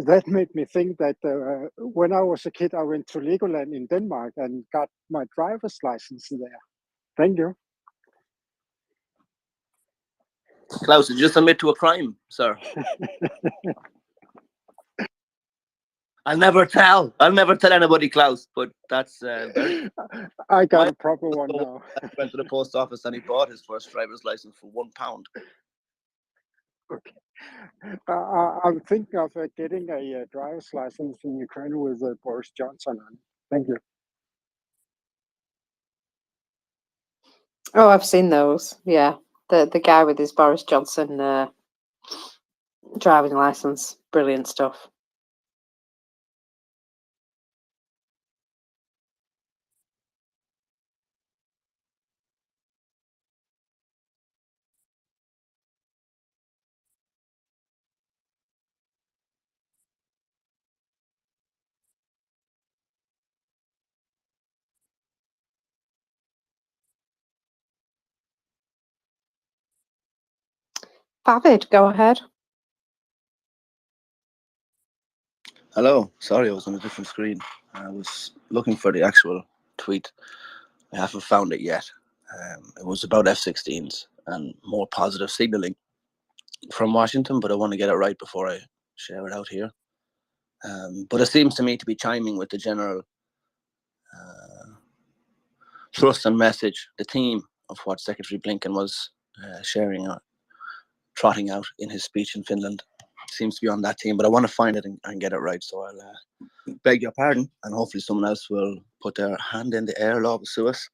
That made me think that when I was a kid, I went to Legoland in Denmark and got my driver's license there. Thank you. Klaus, did you just admit to a crime, sir? I'll never tell anybody, Klaus, but that's very... I got a proper one now. I went to the post office and he bought his first driver's license for £1. Okay. I'm thinking of getting a driver's license in Ukraine with Boris Johnson on. Thank you. Oh, I've seen those. Yeah, the guy with his Boris Johnson driving license. Brilliant stuff. David, go ahead. Hello. Sorry, I was on a different screen. I was looking for the actual tweet. I haven't found it yet. It was about F-16s and more positive signaling from Washington, but I want to get it right before I share it out here. But it seems to me to be chiming with the general thrust and message, the theme of what Secretary Blinken was sharing or trotting out in his speech in Finland. Seems to be on that theme, but I want to find it and get it right. So I'll beg your pardon, and hopefully someone else will put their hand in the air, Law Suus,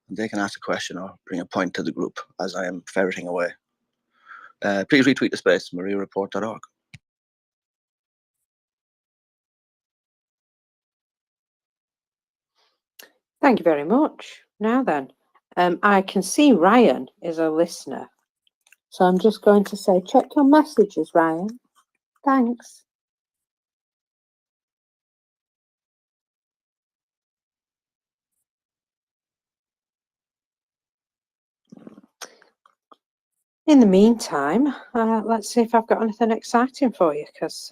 and they can ask a question or bring a point to the group as I am ferreting away. Please retweet the space, MriyaReport.org. Thank you very much. Now then, I can see Ryan is a listener. So I'm just going to say, check your messages, Ryan. Thanks. In the meantime, let's see if I've got anything exciting for you, because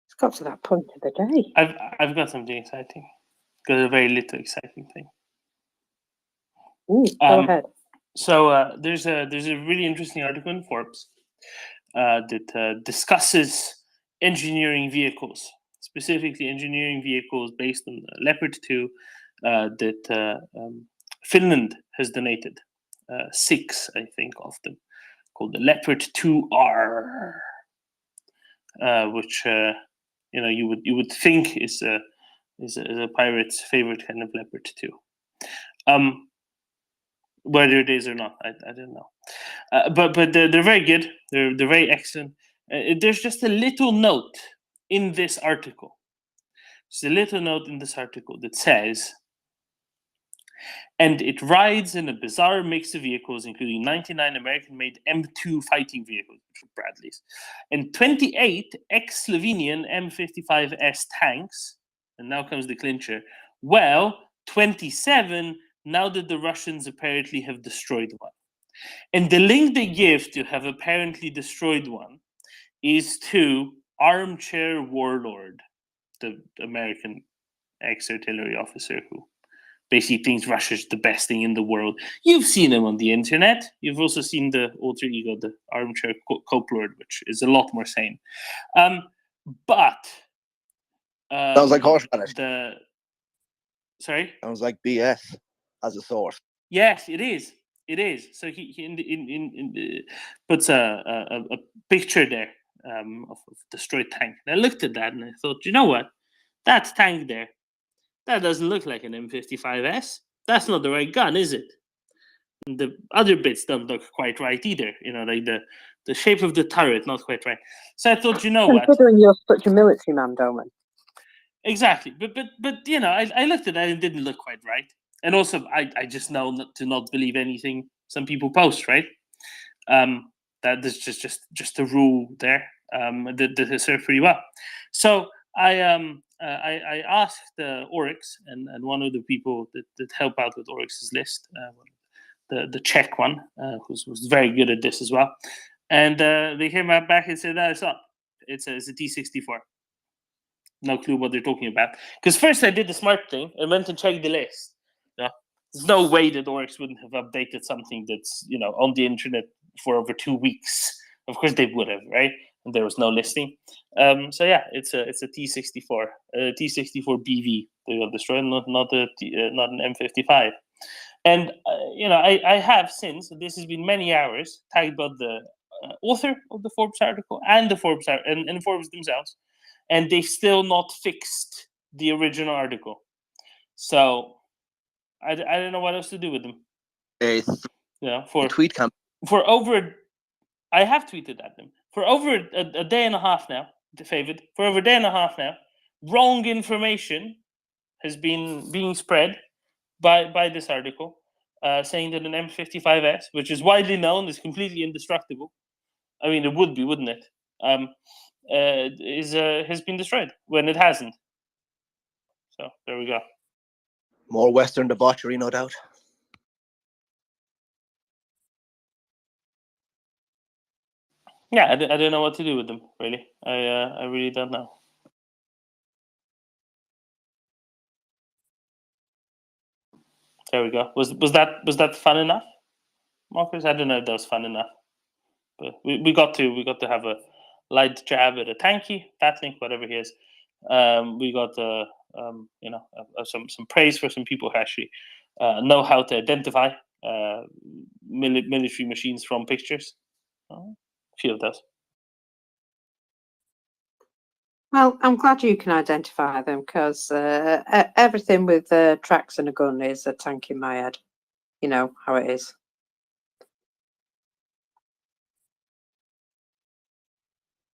it's got to that point of the day. I've got something exciting. Got a very little exciting thing. Ooh, go ahead. So there's a really interesting article in Forbes that discusses engineering vehicles, specifically engineering vehicles based on the Leopard 2 that Finland has donated. 6, I think, of them, called the Leopard 2R, which you would think is a pirate's favorite kind of Leopard 2. Whether it is or not, I don't know. But they're very good. They're very excellent. There's just a little note in this article. There's a little note in this article that says, and it rides in a bizarre mix of vehicles, including 99 American-made M2 fighting vehicles, which are Bradleys, and 28 ex-Slovenian M55S tanks, and now comes the clincher, well, 27 now that the Russians apparently have destroyed one. And the link they give to have apparently destroyed one is to Armchair Warlord, the American ex-artillery officer who basically thinks Russia's the best thing in the world. You've seen him on the internet. You've also seen the alter ego, the Armchair Cope Lord, which is a lot more sane. But sounds like horseradish. Sorry? Sounds like BS as a source. Yes, it is. It is. So he puts a picture there of a destroyed tank. And I looked at that and I thought, you know what? That tank there, that doesn't look like an M55S. That's not the right gun, is it? And the other bits don't look quite right either. Like the shape of the turret, not quite right. So I thought, you know what? Considering you're such a military man, Doman. Exactly. But I looked at that and it didn't look quite right. And also, I just know not to believe anything some people post, right? That is just a rule there that has served pretty well. So I asked Oryx and one of the people that help out with Oryx's list, the Czech one, who was very good at this as well, and they came back and said, "No, it's not. It's a T-64." No clue what they're talking about. Because first I did the smart thing and went and checked the list. Yeah, there's no way that Oryx wouldn't have updated something that's on the internet for over 2 weeks. Of course they would have, right? And there was no listing. So yeah, it's a T-64, T-64 BV they will destroy, not an M55. And I have since, this has been many hours, tagged about the author of the Forbes article and the Forbes and Forbes themselves. And they've still not fixed the original article. So I don't know what else to do with them. For over, I have tweeted at them for over a day and a half now. David, for over a day and a half now, wrong information has been being spread by this article, saying that an M55S, which is widely known, is completely indestructible. I mean, it would be, wouldn't it? Has been destroyed when it hasn't. So there we go. More Western debauchery, no doubt. Yeah, I don't know what to do with them. Really, I really don't know. There we go. Was that fun enough, Marcus? I don't know if that was fun enough, but we got to have a light jab at a tanky, Batlink, whatever he is. We got some praise for some people who actually know how to identify military machines from pictures. A few of those. Well, I'm glad you can identify them because everything with tracks and a gun is a tank in my head. You know how it is.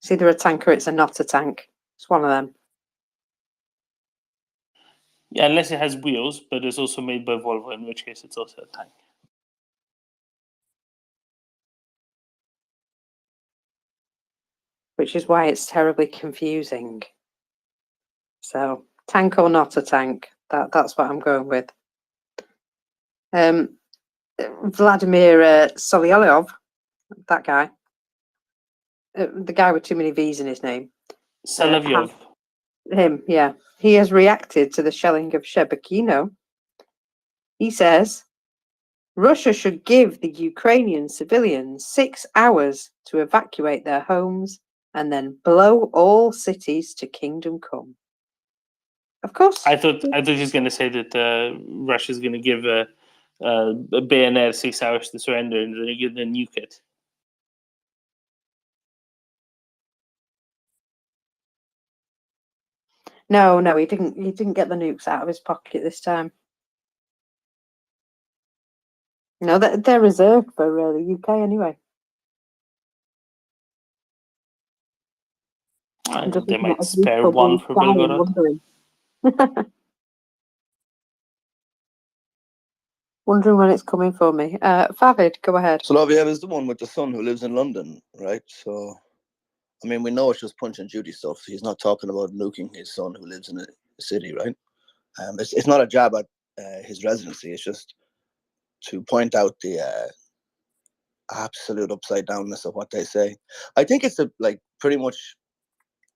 It's either a tank or it's not a tank. It's one of them. Yeah, unless it has wheels, but it's also made by Volvo, in which case it's also a tank. Which is why it's terribly confusing. So, tank or not a tank, that's what I'm going with. Vladimir Solyolyov, that guy, the guy with too many V's in his name. Solovyov. Him, yeah. He has reacted to the shelling of Shebekino. He says, Russia should give the Ukrainian civilians 6 hours to evacuate their homes and then blow all cities to kingdom come. Of course. I thought he was going to say that Russia's going to give a BNR 6 hours to surrender and then nuke it. No, he didn't. He didn't get the nukes out of his pocket this time. No, they're reserved for the UK anyway. They might spare one for Belgorod. Wondering when it's coming for me. Favid, go ahead. Soloviev is the one with the son who lives in London, right? So, I mean, we know it's just Punch and Judy stuff. He's not talking about nuking his son who lives in a city, right? It's not a jab at his residency. It's just to point out the absolute upside downness of what they say. I think it's pretty much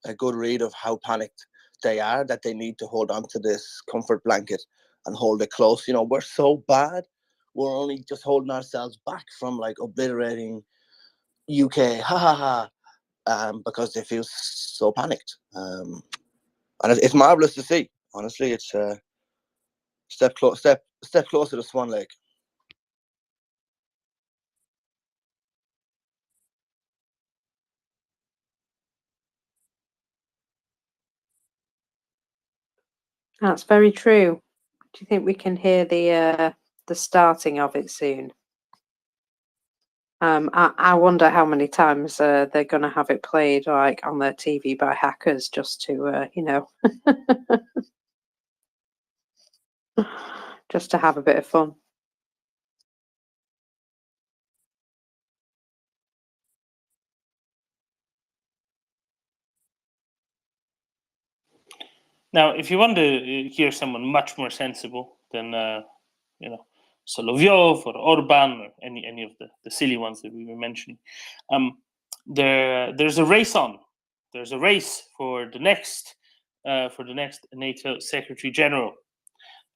a good read of how panicked they are, that they need to hold on to this comfort blanket and hold it close. You know, we're so bad. We're only just holding ourselves back from obliterating UK, because they feel so panicked. And it's marvelous to see. Honestly, it's step closer to Swan Lake. That's very true. Do you think we can hear the starting of it soon? I wonder how many times they're going to have it played on their TV by hackers just to just to have a bit of fun. Now, if you want to hear someone much more sensible than Solovyov or Orban or any of the silly ones that we were mentioning, there's a race on. There's a race for the next NATO Secretary General,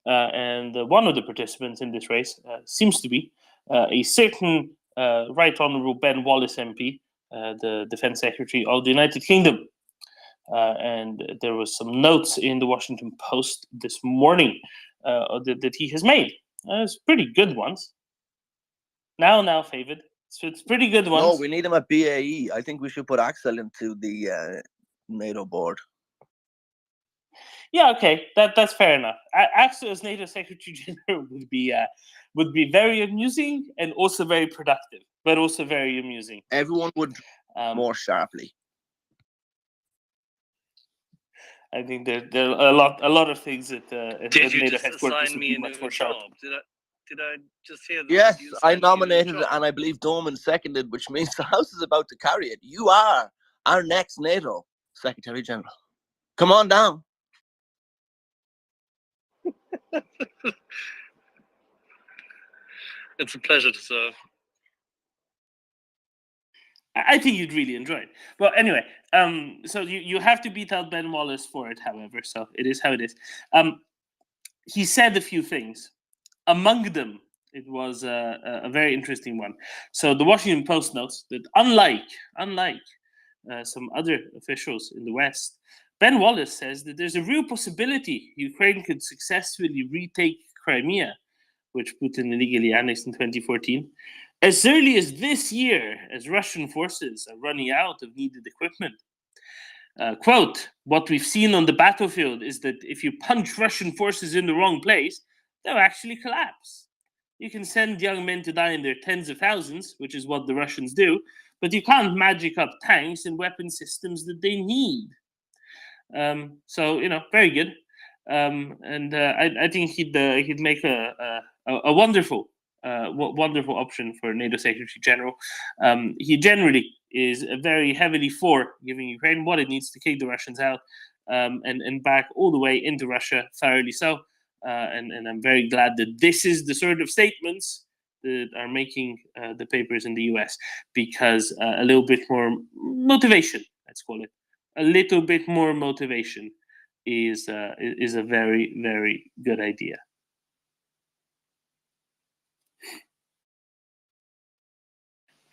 and one of the participants in this race seems to be a certain Right Honourable Ben Wallace MP, the Defence Secretary of the United Kingdom. And there was some notes in the Washington Post this morning that he has made. It's pretty good ones. Now, Favid. So it's pretty good ones. No, we need him at BAE. I think we should put Axel into the NATO board. Yeah, okay, that's fair enough. Axel as NATO Secretary General would be very amusing and also very productive, but also very amusing. Everyone would more sharply. I think there are a lot of things that Did you NATO just headquarters assign would me be a much new more sharp. job? Did I just hear that? Yes, You I assigned me a new nominated job? and I believe Dorman seconded, which means the House is about to carry it. You are our next NATO Secretary General. Come on down. It's a pleasure to serve. I think you'd really enjoy it. Well, anyway, so you have to beat out Ben Wallace for it, however, so it is how it is. He said a few things. Among them, it was a very interesting one. So the Washington Post notes that unlike some other officials in the West, Ben Wallace says that there's a real possibility Ukraine could successfully retake Crimea, which Putin illegally annexed in 2014, as early as this year, as Russian forces are running out of needed equipment. Quote, what we've seen on the battlefield is that if you punch Russian forces in the wrong place, they'll actually collapse. You can send young men to die in their tens of thousands, which is what the Russians do, but you can't magic up tanks and weapon systems that they need. So, very good. And I think he'd make a wonderful option for NATO Secretary General. He generally is very heavily for giving Ukraine what it needs to kick the Russians out and back all the way into Russia, thoroughly so. And I'm very glad that this is the sort of statements that are making the papers in the US, because a little bit more motivation, let's call it, a little bit more motivation is a very, very good idea.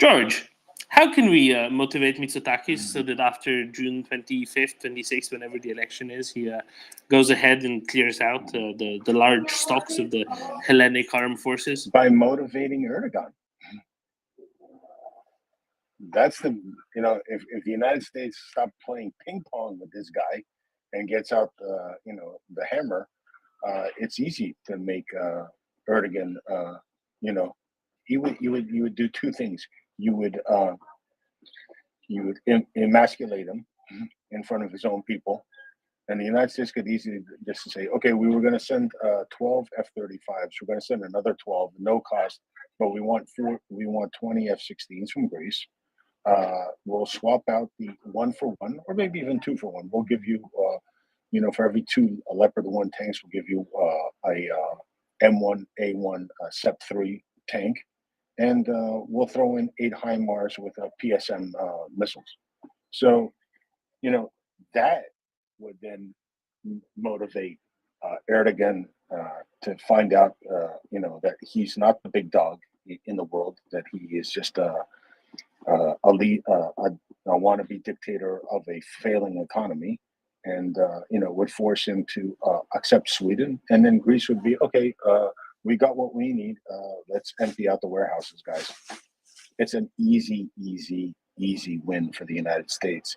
George, How can we motivate Mitsotakis so that after June 25th, 26th, whenever the election is, he goes ahead and clears out the large stocks of the Hellenic armed forces? By motivating Erdogan. That's the, if the United States stopped playing ping pong with this guy and gets out the hammer, it's easy to make Erdogan, you would do two things. You would emasculate him in front of his own people, and the United States could easily just say, okay, we were going to send 12 F-35s, we're going to send another 12, no cost, but we want 20 F-16s from Greece. We'll swap out the 1-for-1, or maybe even 2-for-1. We'll give you, for every 2 Leopard 1 tanks, we'll give you a M1A1 SEP-3 tank, and we'll throw in 8 HIMARS with PSM missiles. So, that would then motivate Erdogan to find out, that he's not the big dog in the world, that he is just a wannabe dictator of a failing economy, and would force him to accept Sweden, and then Greece would be okay. We got what we need. Let's empty out the warehouses, guys. It's an easy win for the United States,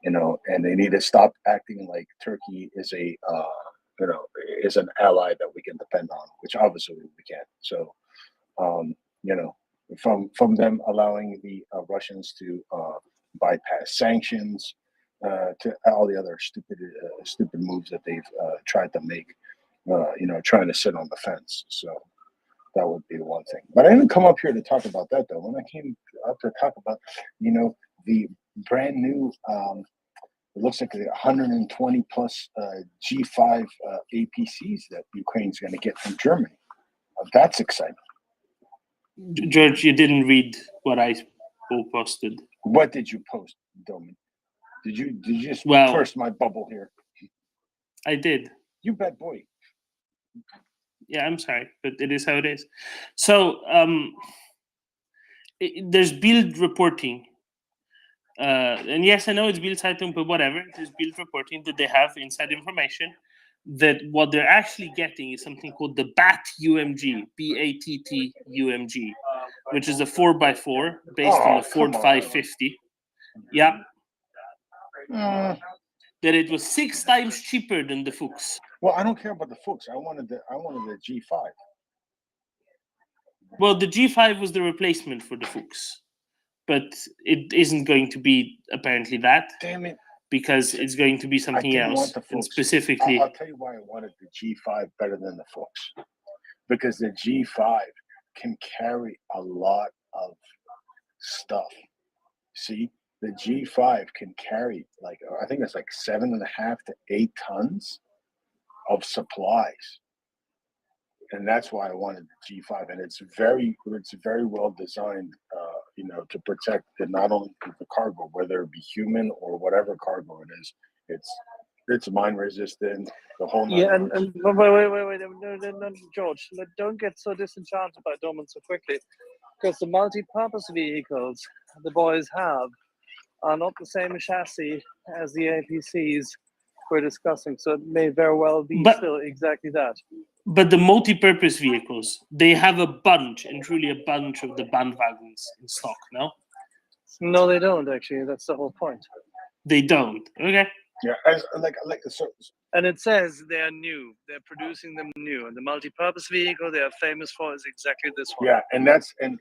and they need to stop acting like Turkey is is an ally that we can depend on, which obviously we can't. So, from them allowing the Russians to bypass sanctions, to all the other stupid moves that they've tried to make, trying to sit on the fence. So that would be one thing. But I didn't come up here to talk about that, though. When I came up to talk about, the brand new, it looks like 120 plus G5 APCs that Ukraine's going to get from Germany. That's exciting. George, you didn't read what I posted. What did you post, Domin? Did you just burst my bubble here? I did. You bet, boy. Yeah, I'm sorry, but it is how it is. So there's Bild reporting, and yes, I know it's Bild Zeitung, but whatever. There's Bild reporting that they have inside information that what they're actually getting is something called the BAT UMG, BATT UMG, which is a 4x4 based on the Ford 550. Yeah. That it was 6 times cheaper than the Fuchs. Well, I don't care about the Fuchs. I wanted the G5. Well, the G5 was the replacement for the Fuchs, but it isn't going to be apparently that. Damn it. Because it's going to be something else. And specifically, I'll tell you why I wanted the G5 better than the Fuchs. Because the G5 can carry a lot of stuff. See, the G5 can carry I think it's 7.5 to 8 tons of supplies. And that's why I wanted the G5, and it's very well designed, to protect not only the cargo, whether it be human or whatever cargo it is. It's mine resistant. The whole yeah, and wait, no, George, don't get so disenchanted by Domin so quickly, because the multi-purpose vehicles the boys have are not the same chassis as the APCs we're discussing, so it may very well be still exactly that. But the multi-purpose vehicles, they have a bunch, and truly a bunch of the bandwagons in stock, no? No, they don't, actually. That's the whole point. They don't. Okay. Yeah, and it says they are new. They're producing them new. And the multi-purpose vehicle they are famous for is exactly this one. Yeah, and that's and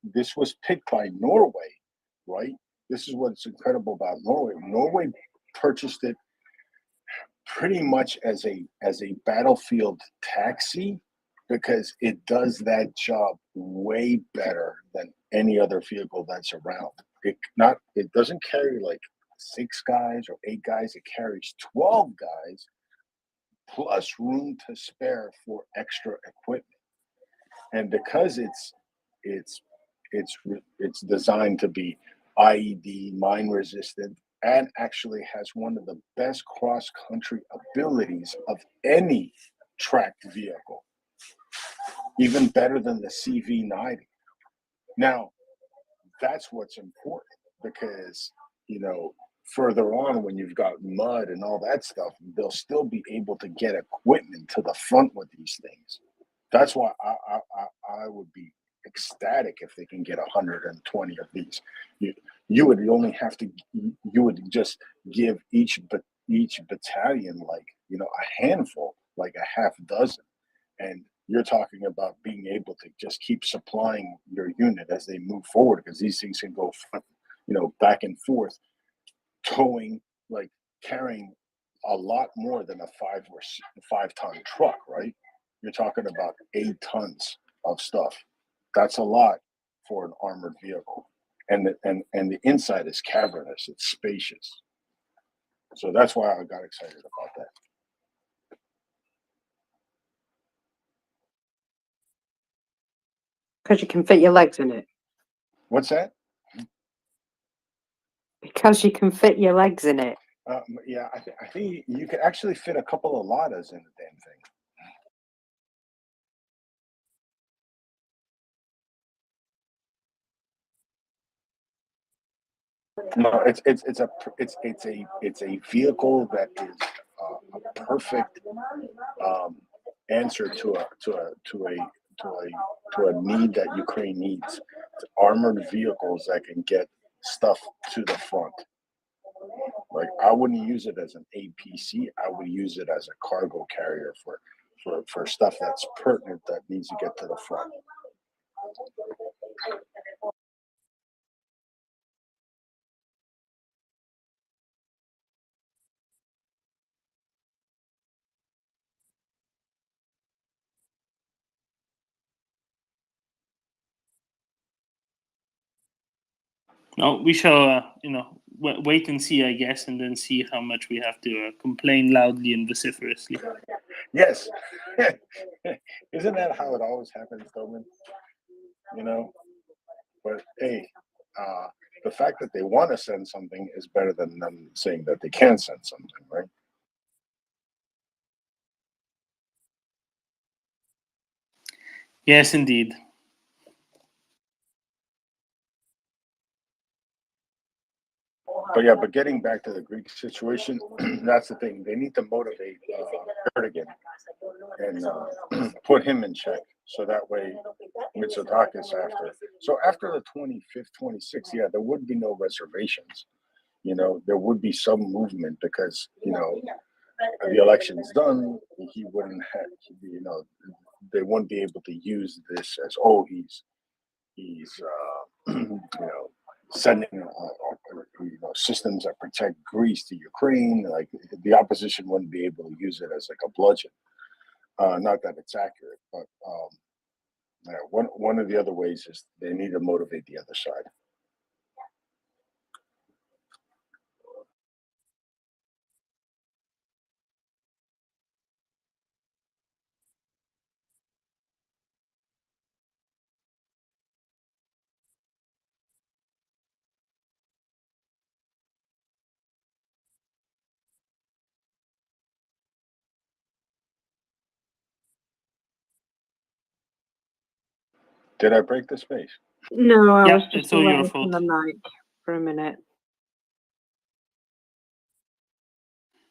this was picked by Norway, right? This is what's incredible about Norway. Norway purchased it pretty much as a battlefield taxi, because it does that job way better than any other vehicle that's around. It doesn't carry 6 guys or 8 guys. It carries 12 guys plus room to spare for extra equipment. And because it's designed to be IED, mine resistant, and actually has one of the best cross-country abilities of any tracked vehicle, even better than the CV90. Now, that's what's important, because further on, when you've got mud and all that stuff, they'll still be able to get equipment to the front with these things. That's why I would be ecstatic if they can get 120 of these. You would only have to, you would just give each battalion a handful, like a half dozen, and you're talking about being able to just keep supplying your unit as they move forward, because these things can go back and forth, towing, like carrying a lot more than a 5-ton truck, right? You're talking about 8 tons of stuff. That's a lot for an armored vehicle, and the inside is cavernous. It's spacious. So that's why I got excited about that. Because you can fit your legs in it. What's that? Because you can fit your legs in it. Yeah, I think you could actually fit a couple of Ladas in the damn thing. No, it's a vehicle that is a perfect answer to a need that Ukraine needs. It's armored vehicles that can get stuff to the front. Like, I wouldn't use it as an APC. I would use it as a cargo carrier for stuff that's pertinent that needs to get to the front. No, we shall, wait and see, I guess, and then see how much we have to complain loudly and vociferously. Yes. Isn't that how it always happens, Doman? But hey, the fact that they want to send something is better than them saying that they can send something, right? Yes, indeed. But getting back to the Greek situation, that's the thing. They need to motivate Erdogan and put him in check, so that way Mitsotakis after the 25th, 26th, yeah, there would be no reservations. There would be some movement, because the election's done. He wouldn't have, they wouldn't be able to use this as, he's sending systems that protect Greece to Ukraine. Like, the opposition wouldn't be able to use it as like a bludgeon. Not that it's accurate, but one of the other ways is they need to motivate the other side. Did I break the space? No, I was It's just all your away fault. from the mic for a minute.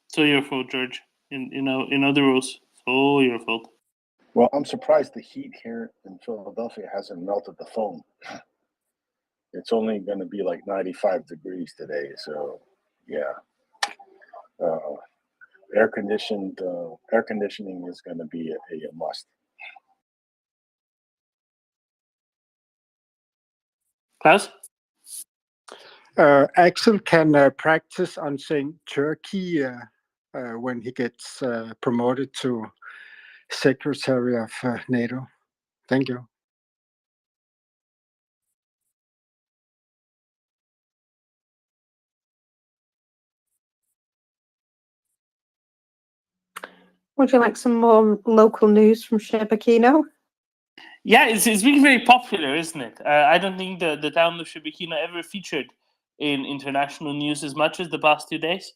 It's all your fault, George. In other rules, it's all your fault. Well, I'm surprised the heat here in Philadelphia hasn't melted the phone. It's only going to be like 95 degrees today, so yeah. Air conditioning is going to be a must. Klaus? Axel can practice on saying Turkey when he gets promoted to Secretary of NATO. Thank you. Would you like some more local news from Shebakino? Yeah, it's become very popular, isn't it? I don't think the town of Shebakino ever featured in international news as much as the past 2 days.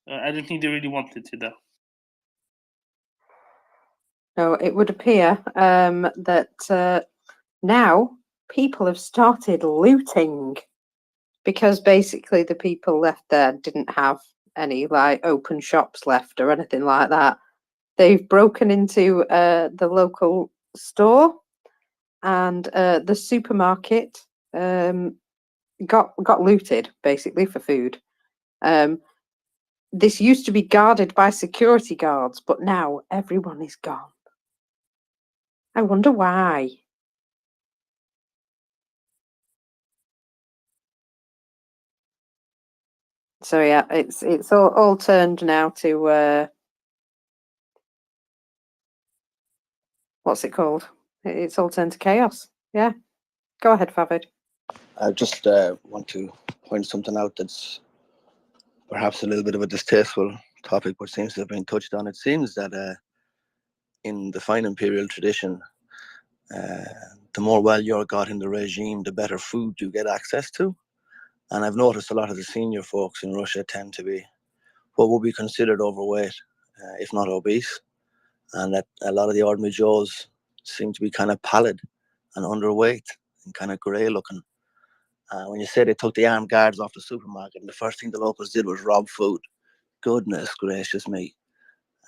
I don't think they really wanted to, though. So it would appear that now people have started looting because basically the people left there didn't have any like open shops left or anything like that. They've broken into the local store, and the supermarket got looted basically for food. This used to be guarded by security guards, but now everyone is gone. I wonder why. So yeah, it's all turned now to what's it called? It's all turned to chaos. Yeah. Go ahead, Favid. I just want to point something out that's perhaps a little bit of a distasteful topic, but seems to have been touched on. It seems that in the fine imperial tradition, the more well you're got in the regime, the better food you get access to. And I've noticed a lot of the senior folks in Russia tend to be what would be considered overweight, if not obese. And that a lot of the ordinary Joes seem to be kind of pallid and underweight and kind of grey looking. When you say they took the armed guards off the supermarket and the first thing the locals did was rob food, goodness gracious me.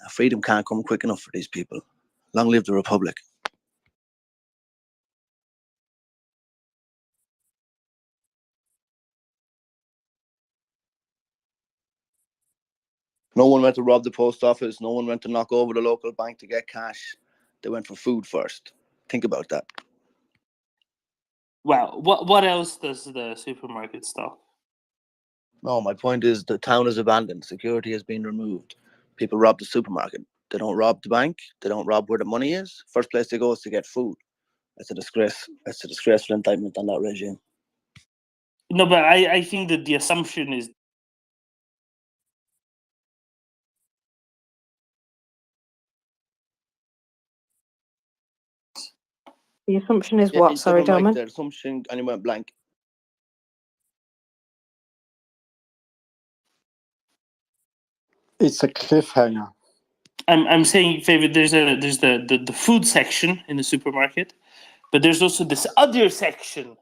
Freedom can't come quick enough for these people. Long live the Republic. No one went to rob the post office. No one went to knock over the local bank to get cash. They went for food first. Think about that. Well, what else does the supermarket stock? No, my point is the town is abandoned. Security has been removed. People rob the supermarket. They don't rob the bank. They don't rob where the money is. First place they go is to get food. That's a disgrace. That's a disgraceful indictment on that regime. No, but I think that the assumption is The assumption is Yeah, what? you said Sorry, the mic Doman. there. Assumption, and you went blank. It's a cliffhanger. I'm saying, Favorite, there's the food section in the supermarket, but there's also this other section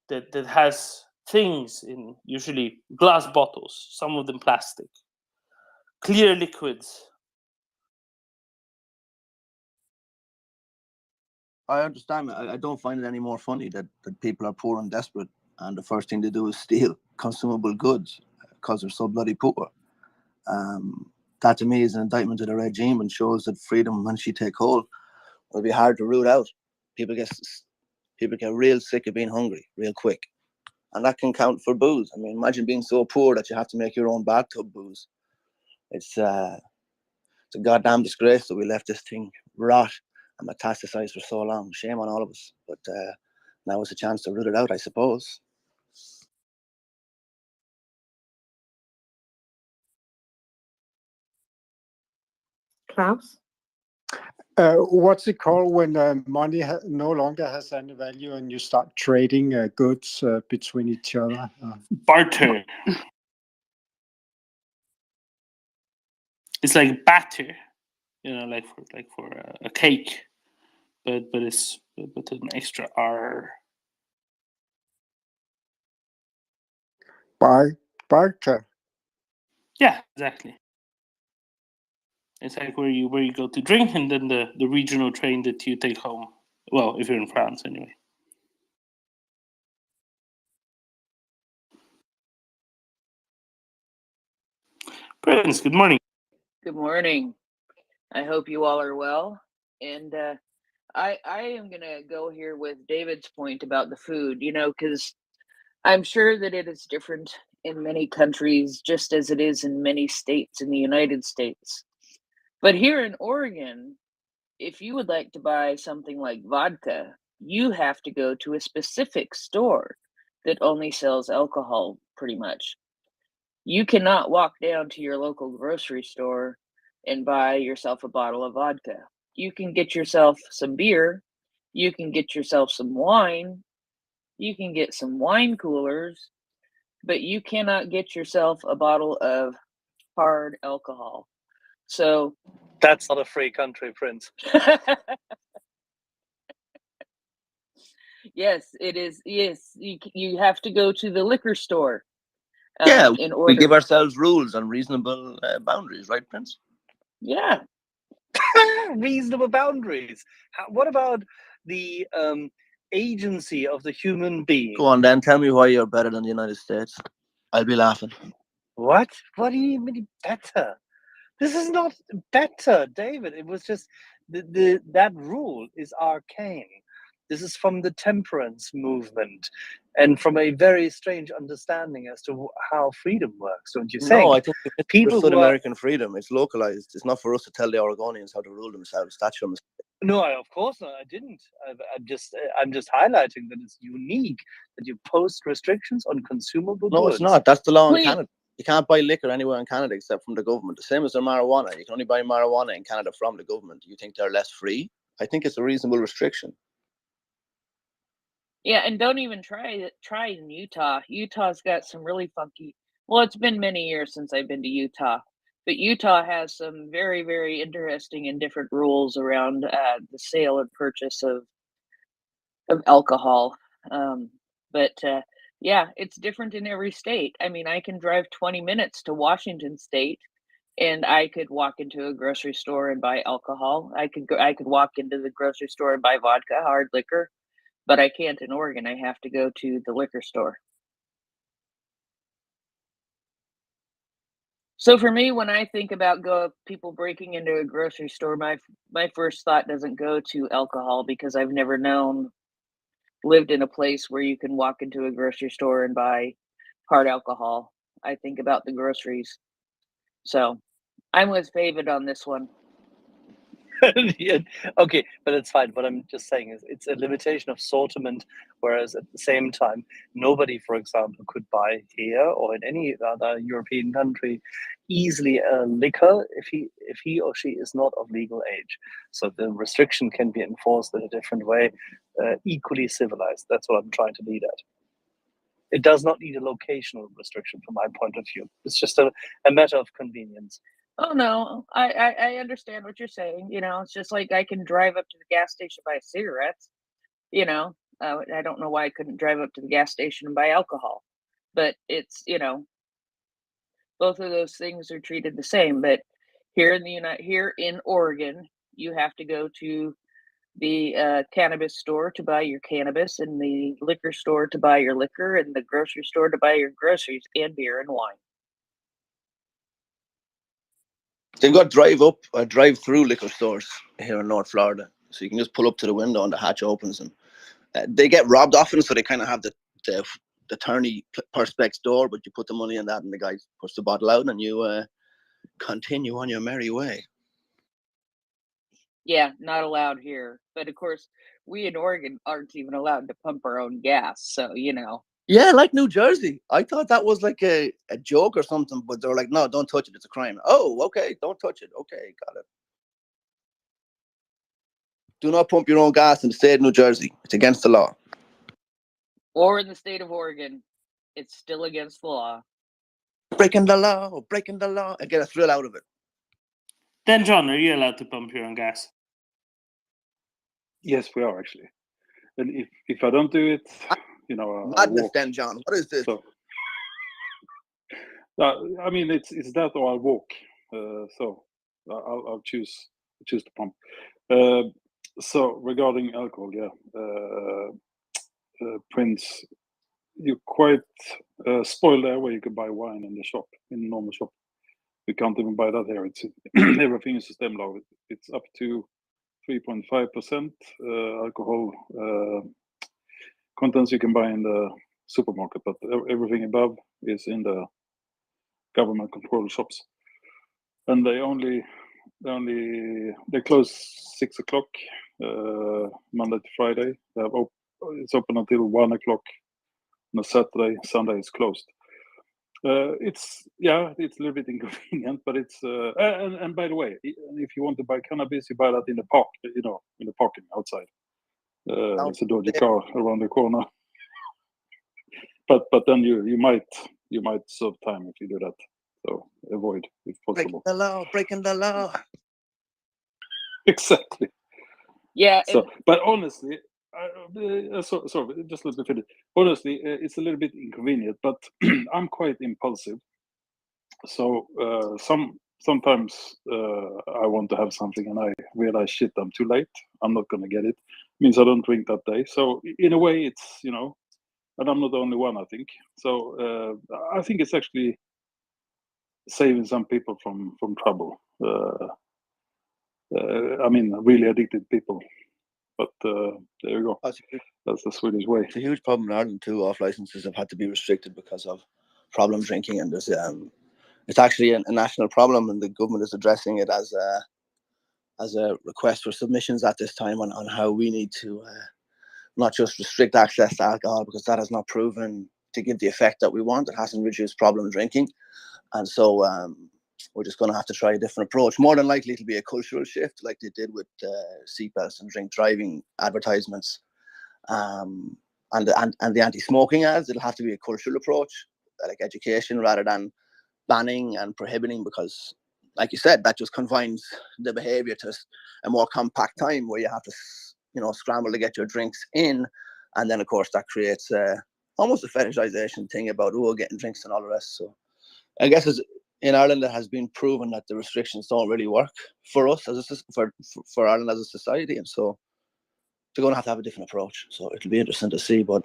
that has things in, usually glass bottles, some of them plastic, clear liquids. I understand. I don't find it any more funny that people are poor and desperate, and the first thing they do is steal consumable goods because they're so bloody poor. That to me is an indictment of the regime and shows that freedom, when she take hold, will be hard to root out. People get real sick of being hungry real quick, and that can count for booze. I mean, imagine being so poor that you have to make your own bathtub booze. It's a goddamn disgrace that we left this thing rot and metastasize for so long. Shame on all of us. But now is a chance to root it out, I suppose. Klaus? What's it called when money no longer has any value and you start trading goods between each other? Barter. It's like batter, like for a cake, but it's with an extra R. Barter. Yeah, exactly. It's like where you go to drink, and then the regional train that you take home. Well, if you're in France, anyway. Prince, good morning. Good morning. I hope you all are well. And I am going to go here with David's point about the food, because I'm sure that it is different in many countries, just as it is in many states in the United States. But here in Oregon, if you would like to buy something like vodka, you have to go to a specific store that only sells alcohol, pretty much. You cannot walk down to your local grocery store and buy yourself a bottle of vodka. You can get yourself some beer, you can get yourself some wine, you can get some wine coolers, but you cannot get yourself a bottle of hard alcohol. So That's not a free country, Prince. Yes, it is. Yes, you have to go to the liquor store Yeah, in we give order. ourselves rules and reasonable boundaries, right, Prince? Yeah. Reasonable boundaries. What about the agency of the human being? Go on, then. Tell me why you're better than the United States. I'll be laughing. What? What do you mean better? This is not better, David. It was just that rule is arcane. This is from the temperance movement and from a very strange understanding as to how freedom works, don't you think? No, I think you People misunderstood who are American freedom. It's localized. It's not for us to tell the Oregonians how to rule themselves. That's your mistake. no, of course not. I didn't. I'm just highlighting that it's unique that you post restrictions on consumable No, goods. it's not. That's the law in Please. Canada. You can't buy liquor anywhere in Canada except from the government. The same as their marijuana. You can only buy marijuana in Canada from the government. Do you think they're less free? I think it's a reasonable restriction. Yeah, and don't even try in Utah. Utah's got some really funky. Well, it's been many years since I've been to Utah, but Utah has some very, very interesting and different rules around the sale and purchase of alcohol. But yeah, it's different in every state. I mean, I can drive 20 minutes to Washington State, and I could walk into a grocery store and buy alcohol. I could walk into the grocery store and buy vodka, hard liquor, but I can't in Oregon. I have to go to the liquor store. So for me, when I think about people breaking into a grocery store, my first thought doesn't go to alcohol because I've never lived in a place where you can walk into a grocery store and buy hard alcohol. I think about the groceries. So I'm with David on this one. Yeah, okay, but it's fine. What I'm just saying is it's a limitation of assortment, whereas at the same time, nobody, for example, could buy here or in any other European country easily liquor if he or she is not of legal age. So the restriction can be enforced in a different way, equally civilized. That's what I'm trying to lead at. It does not need a locational restriction from my point of view. It's just a matter of convenience. Oh no, I understand what you're saying. You know, it's just like I can drive up to the gas station and buy cigarettes. You know, I don't know why I couldn't drive up to the gas station and buy alcohol, but it's both of those things are treated the same. But here in Oregon, you have to go to the cannabis store to buy your cannabis, and the liquor store to buy your liquor, and the grocery store to buy your groceries and beer and wine. They've got drive-through liquor stores here in North Florida, so you can just pull up to the window and the hatch opens, and they get robbed often, so they kind of have the attorney perspex door, but you put the money in that, and the guy puts the bottle out, and you continue on your merry way. Yeah, not allowed here. But of course, we in Oregon aren't even allowed to pump our own gas, so Yeah, like New Jersey. I thought that was like a joke or something, but they were like, no, don't touch it. It's a crime. Oh, okay. Don't touch it. Okay, got it. Do not pump your own gas in the state of New Jersey. It's against the law. Or in the state of Oregon, it's still against the law. Breaking the law. I get a thrill out of it. Then, John, are you allowed to pump your own gas? Yes, we are actually. And if I don't do it, Madness, then, John. What is this? So, I mean, it's that or I'll walk. So I'll choose to pump. So regarding alcohol, yeah, Prince, you're quite spoiled there where you could buy wine in the shop, in a normal shop. You can't even buy that here. It's everything is system law. It's up to 3.5% alcohol contents you can buy in the supermarket, but everything above is in the government controlled shops, and they close 6 o'clock Monday to Friday. It's open until 1 o'clock on a Saturday. Sunday is closed. It's a little bit inconvenient, but it's and by the way, if you want to buy cannabis, you buy that in the park, in the parking outside. There's a dodgy car around the corner, but then you might serve time if you do that. So avoid if possible. Breaking the law. Exactly. Yeah. So, but honestly, sorry, just let me finish. Honestly, it's a little bit inconvenient, but I'm quite impulsive. So sometimes I want to have something and I realize, shit, I'm too late. I'm not going to get it. Means I don't drink that day. So in a way, it's, you know, and I'm not the only one, I think. So I think it's actually saving some people from trouble. I mean, really addicted people. But there you go. That's the Swedish way. It's a huge problem in Ireland too. Off licenses have had to be restricted because of problem drinking, and there's it's actually a national problem, and the government is addressing it as a request for submissions at this time on how we need to not just restrict access to alcohol, because that has not proven to give the effect that we want. It hasn't reduced problem drinking, and so we're just going to have to try a different approach. More than likely, it'll be a cultural shift, like they did with seatbelts and drink driving advertisements, and the anti-smoking ads. It'll have to be a cultural approach, like education, rather than banning and prohibiting, because, like you said, that just confines the behavior to a more compact time where you have to, you know, scramble to get your drinks in, and then of course that creates almost a fetishization thing about getting drinks and all the rest. So I guess in Ireland it has been proven that the restrictions don't really work for us as for Ireland as a society, and so they're going to have a different approach. So it'll be interesting to see. But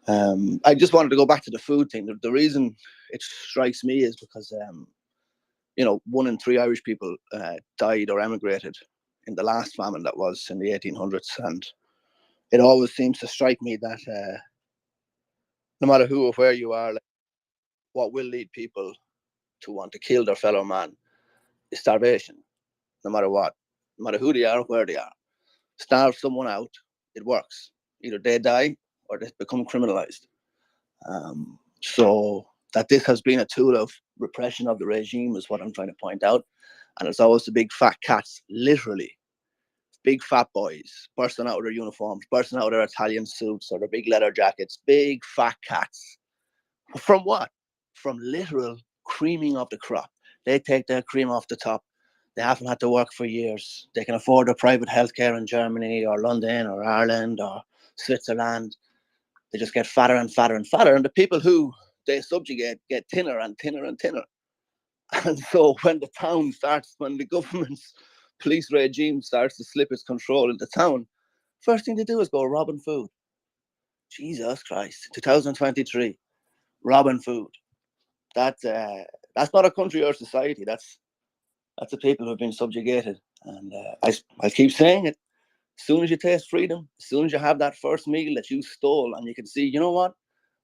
I just wanted to go back to the food thing. The reason it strikes me is because you know, 1 in 3 Irish people died or emigrated in the last famine that was in the 1800s, and it always seems to strike me that no matter who or where you are, like, what will lead people to want to kill their fellow man is starvation. No matter what, no matter who they are or where they are, starve someone out, it works. Either they die or they become criminalized. So that this has been a tool of repression of the regime is what I'm trying to point out. And it's always the big fat cats, literally big fat boys bursting out of their uniforms, bursting out of their Italian suits or their big leather jackets, big fat cats. From what? From literal creaming of the crop. They take their cream off the top. They haven't had to work for years. They can afford their private healthcare in Germany or London or Ireland or Switzerland. They just get fatter and fatter and fatter. And the people who they subjugate get thinner and thinner and thinner. And so when the government's police regime starts to slip its control into town, first thing they do is go robbing food. Jesus Christ, 2023, robbing food. That's not a country or society. That's the people who've been subjugated. And I keep saying it. As soon as you taste freedom, as soon as you have that first meal that you stole, and you can see, you know what,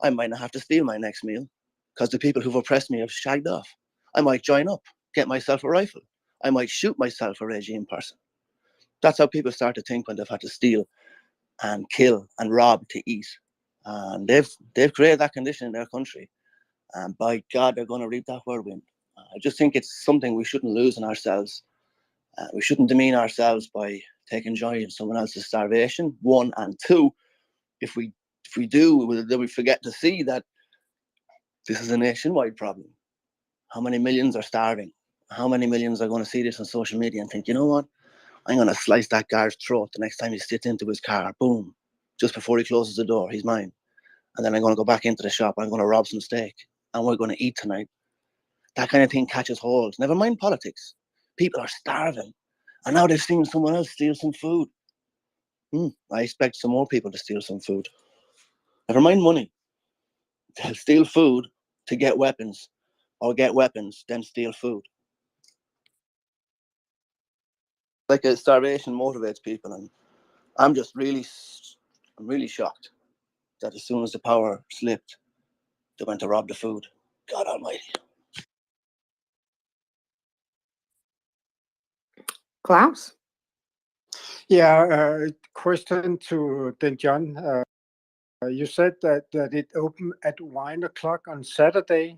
I might not have to steal my next meal because the people who've oppressed me have shagged off. I might join up, get myself a rifle. I might shoot myself a regime person. That's how people start to think when they've had to steal and kill and rob to eat. And they've created that condition in their country. And by God, they're going to reap that whirlwind. I just think it's something we shouldn't lose in ourselves. We shouldn't demean ourselves by taking joy in someone else's starvation, 1, and 2. If we do, then we forget to see that this is a nationwide problem. How many millions are starving? How many millions are going to see this on social media and think, you know what? I'm going to slice that guy's throat the next time he sits into his car. Boom. Just before he closes the door, he's mine. And then I'm going to go back into the shop. I'm going to rob some steak. And we're going to eat tonight. That kind of thing catches hold. Never mind politics. People are starving. And now they've seen someone else steal some food. I expect some more people to steal some food. Never mind money. They'll steal food to get weapons, or get weapons, then steal food. Like starvation motivates people, and I'm really shocked that as soon as the power slipped, they went to rob the food. God almighty. Klaus? Yeah, question to then John. You said that it opened at 1 o'clock on Saturday.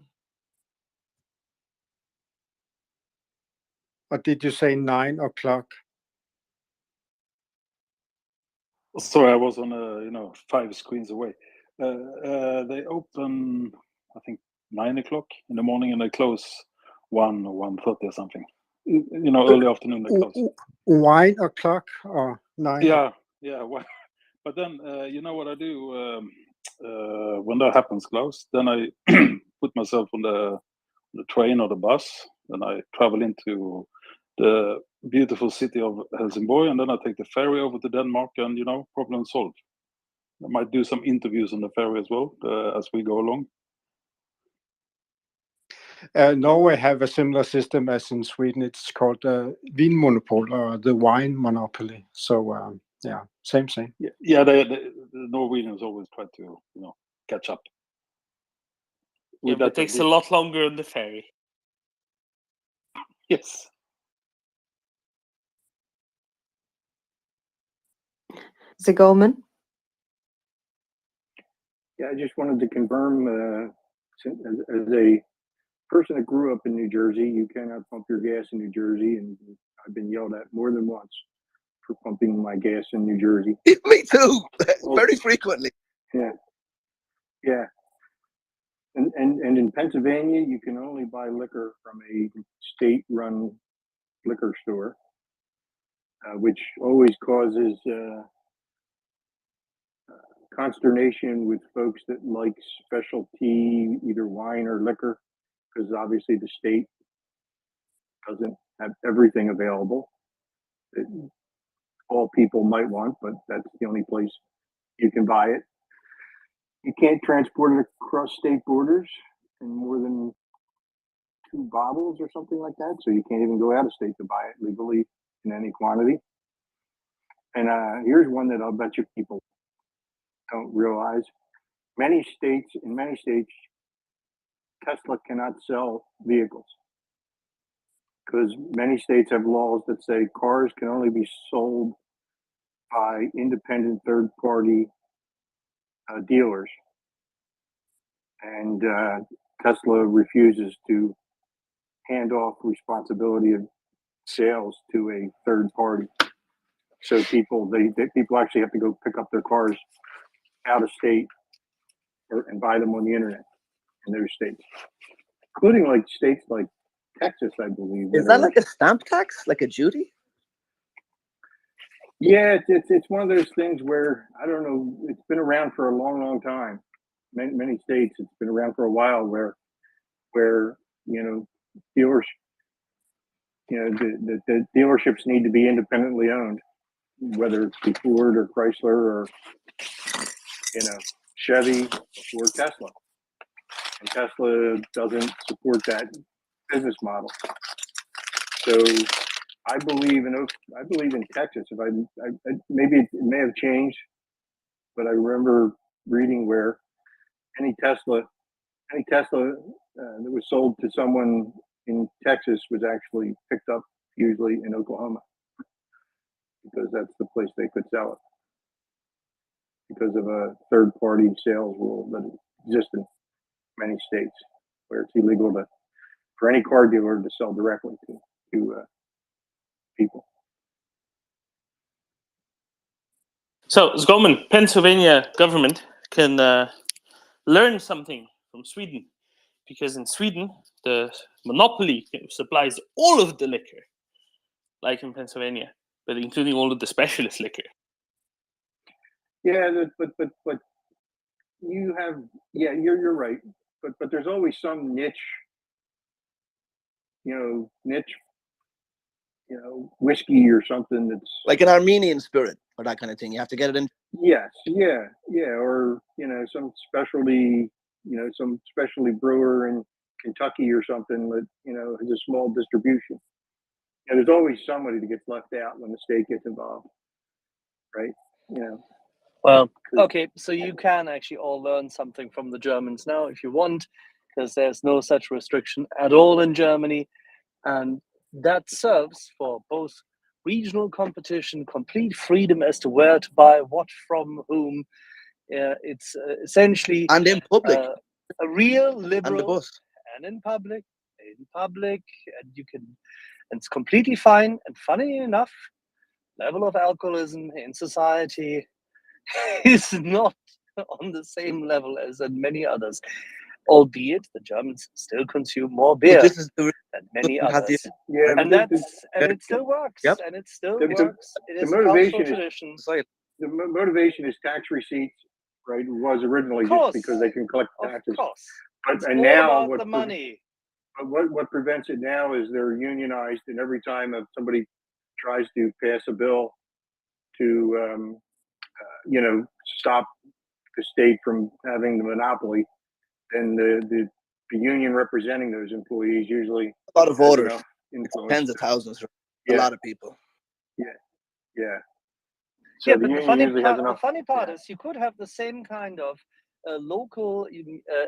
Or did you say 9 o'clock? Sorry, I was on 5 screens away. They open, I think, 9 o'clock in the morning, and they close 1 or 1:30 or something. Early afternoon they close. 1 o'clock or 9? Yeah. But then, you know what I do when that happens, Klaus? Then I put myself on the train or the bus, and I travel into the beautiful city of Helsingborg, and then I take the ferry over to Denmark, and problem solved. I might do some interviews on the ferry as well as we go along. Norway have a similar system as in Sweden. It's called Vinmonopol, or the wine monopoly. So yeah, same. Yeah, the Norwegians always try to catch up. Yeah, but it takes a lot longer on the ferry. Yes. Mr. Goldman? Yeah, I just wanted to confirm, as a person that grew up in New Jersey, you cannot pump your gas in New Jersey, and I've been yelled at more than once for pumping my gas in New Jersey. Me too, very frequently. Yeah. And in Pennsylvania, you can only buy liquor from a state-run liquor store, which always causes consternation with folks that like specialty, either wine or liquor, because obviously the state doesn't have everything available that all people might want, but that's the only place you can buy it. You can't transport it across state borders in more than 2 bottles or something like that, so you can't even go out of state to buy it legally in any quantity. And here's one that I'll bet you people don't realize. In many states, Tesla cannot sell vehicles because many states have laws that say cars can only be sold by independent third-party dealers. And Tesla refuses to hand off responsibility of sales to a third party. So people actually have to go pick up their cars out of state and buy them on the internet in those states, including like states like Texas, I believe. Is that like a stamp tax, like a duty? Yeah, it's one of those things where, I don't know, it's been around for a long time. Many states, it's been around for a while where dealers, the dealerships need to be independently owned, whether it's Ford or Chrysler or Chevy or Tesla. And Tesla doesn't support that business model. So I believe in Texas. Maybe it may have changed, but I remember reading where any Tesla that was sold to someone in Texas was actually picked up usually in Oklahoma, because that's the place they could sell it, because of a third-party sales rule that exists in many states where it's illegal for any car dealer to sell directly to people. So, Skåman, Pennsylvania government can learn something from Sweden, because in Sweden, the monopoly supplies all of the liquor, like in Pennsylvania, but including all of the specialist liquor. Yeah, but you have, you're right, but there's always some niche, whiskey or something that's like an Armenian spirit or that kind of thing. You have to get it in. Yes, yeah, or some specialty brewer in Kentucky or something that has a small distribution. There's always somebody that gets left out when the state gets involved, right? Well, okay, so you can actually all learn something from the Germans now if you want, because there's no such restriction at all in Germany, and that serves for both regional competition, complete freedom as to where to buy what from whom. It's essentially and in public, a real liberal, and the bus, and in public, and you can, and it's completely fine. And funny enough, level of alcoholism in society is not on the same level as in many others, albeit the Germans still consume more beer than many others. Yeah, and it still works. Yep. And it still The works. It is a motivation cultural is tradition. the motivation is tax receipts, right? It was originally just because they can collect taxes. Of course. It's And all now about the money. what prevents it now is they're unionized, and every time somebody tries to pass a bill to stop the state from having the monopoly, then the union representing those employees usually A lot of has voters. enough It's influence. tens of thousands. A lot of people. Yeah. So Yeah, the but the union funny usually has part, enough. the funny part is you could have the same kind of local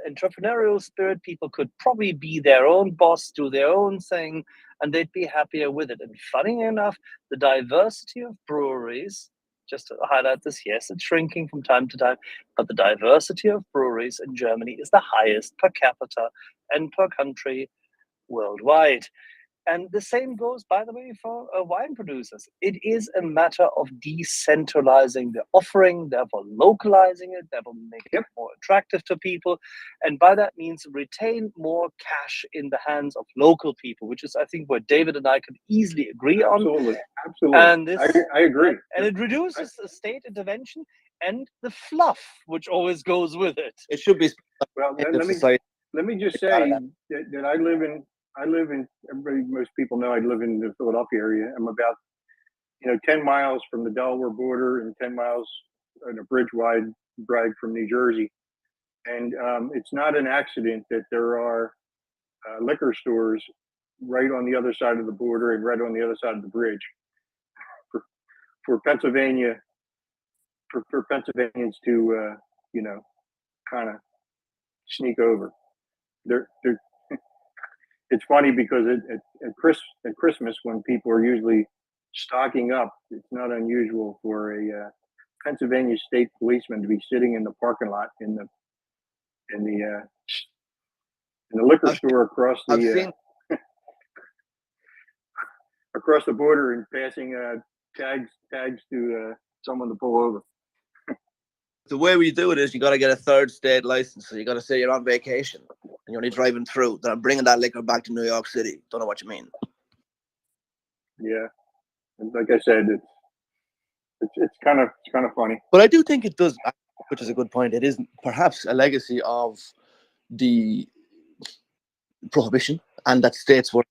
entrepreneurial spirit. People could probably be their own boss, do their own thing, and they'd be happier with it. And funny enough, the diversity of breweries, just to highlight this, yes, it's shrinking from time to time, but the diversity of breweries in Germany is the highest per capita and per country worldwide. And the same goes, by the way, for wine producers. It is a matter of decentralizing the offering, therefore localizing it, therefore making it more attractive to people. And by that means retain more cash in the hands of local people, which is, I think, what David and I could easily agree on. Absolutely. And this, I agree. And it reduces the state intervention and the fluff, which always goes with it. It should be. Well, let me just say that I live in most people know I live in the Philadelphia area. I'm about 10 miles from the Delaware border and 10 miles on a bridge wide drag from New Jersey. And it's not an accident that there are liquor stores right on the other side of the border and right on the other side of the bridge for Pennsylvania, for Pennsylvanians to kind of sneak over. They're it's funny because at Christmas, when people are usually stocking up, it's not unusual for a Pennsylvania state policeman to be sitting in the parking lot in the liquor store across the across the border and passing tags to someone to pull over. The way we do it is you got to get a third state license. So you got to say you're on vacation and you're only driving through. Then I'm bringing that liquor back to New York City. Don't know what you mean. Yeah, and like I said, it's kind of funny. But I do think it does, which is a good point. It is perhaps a legacy of the prohibition, and that states were,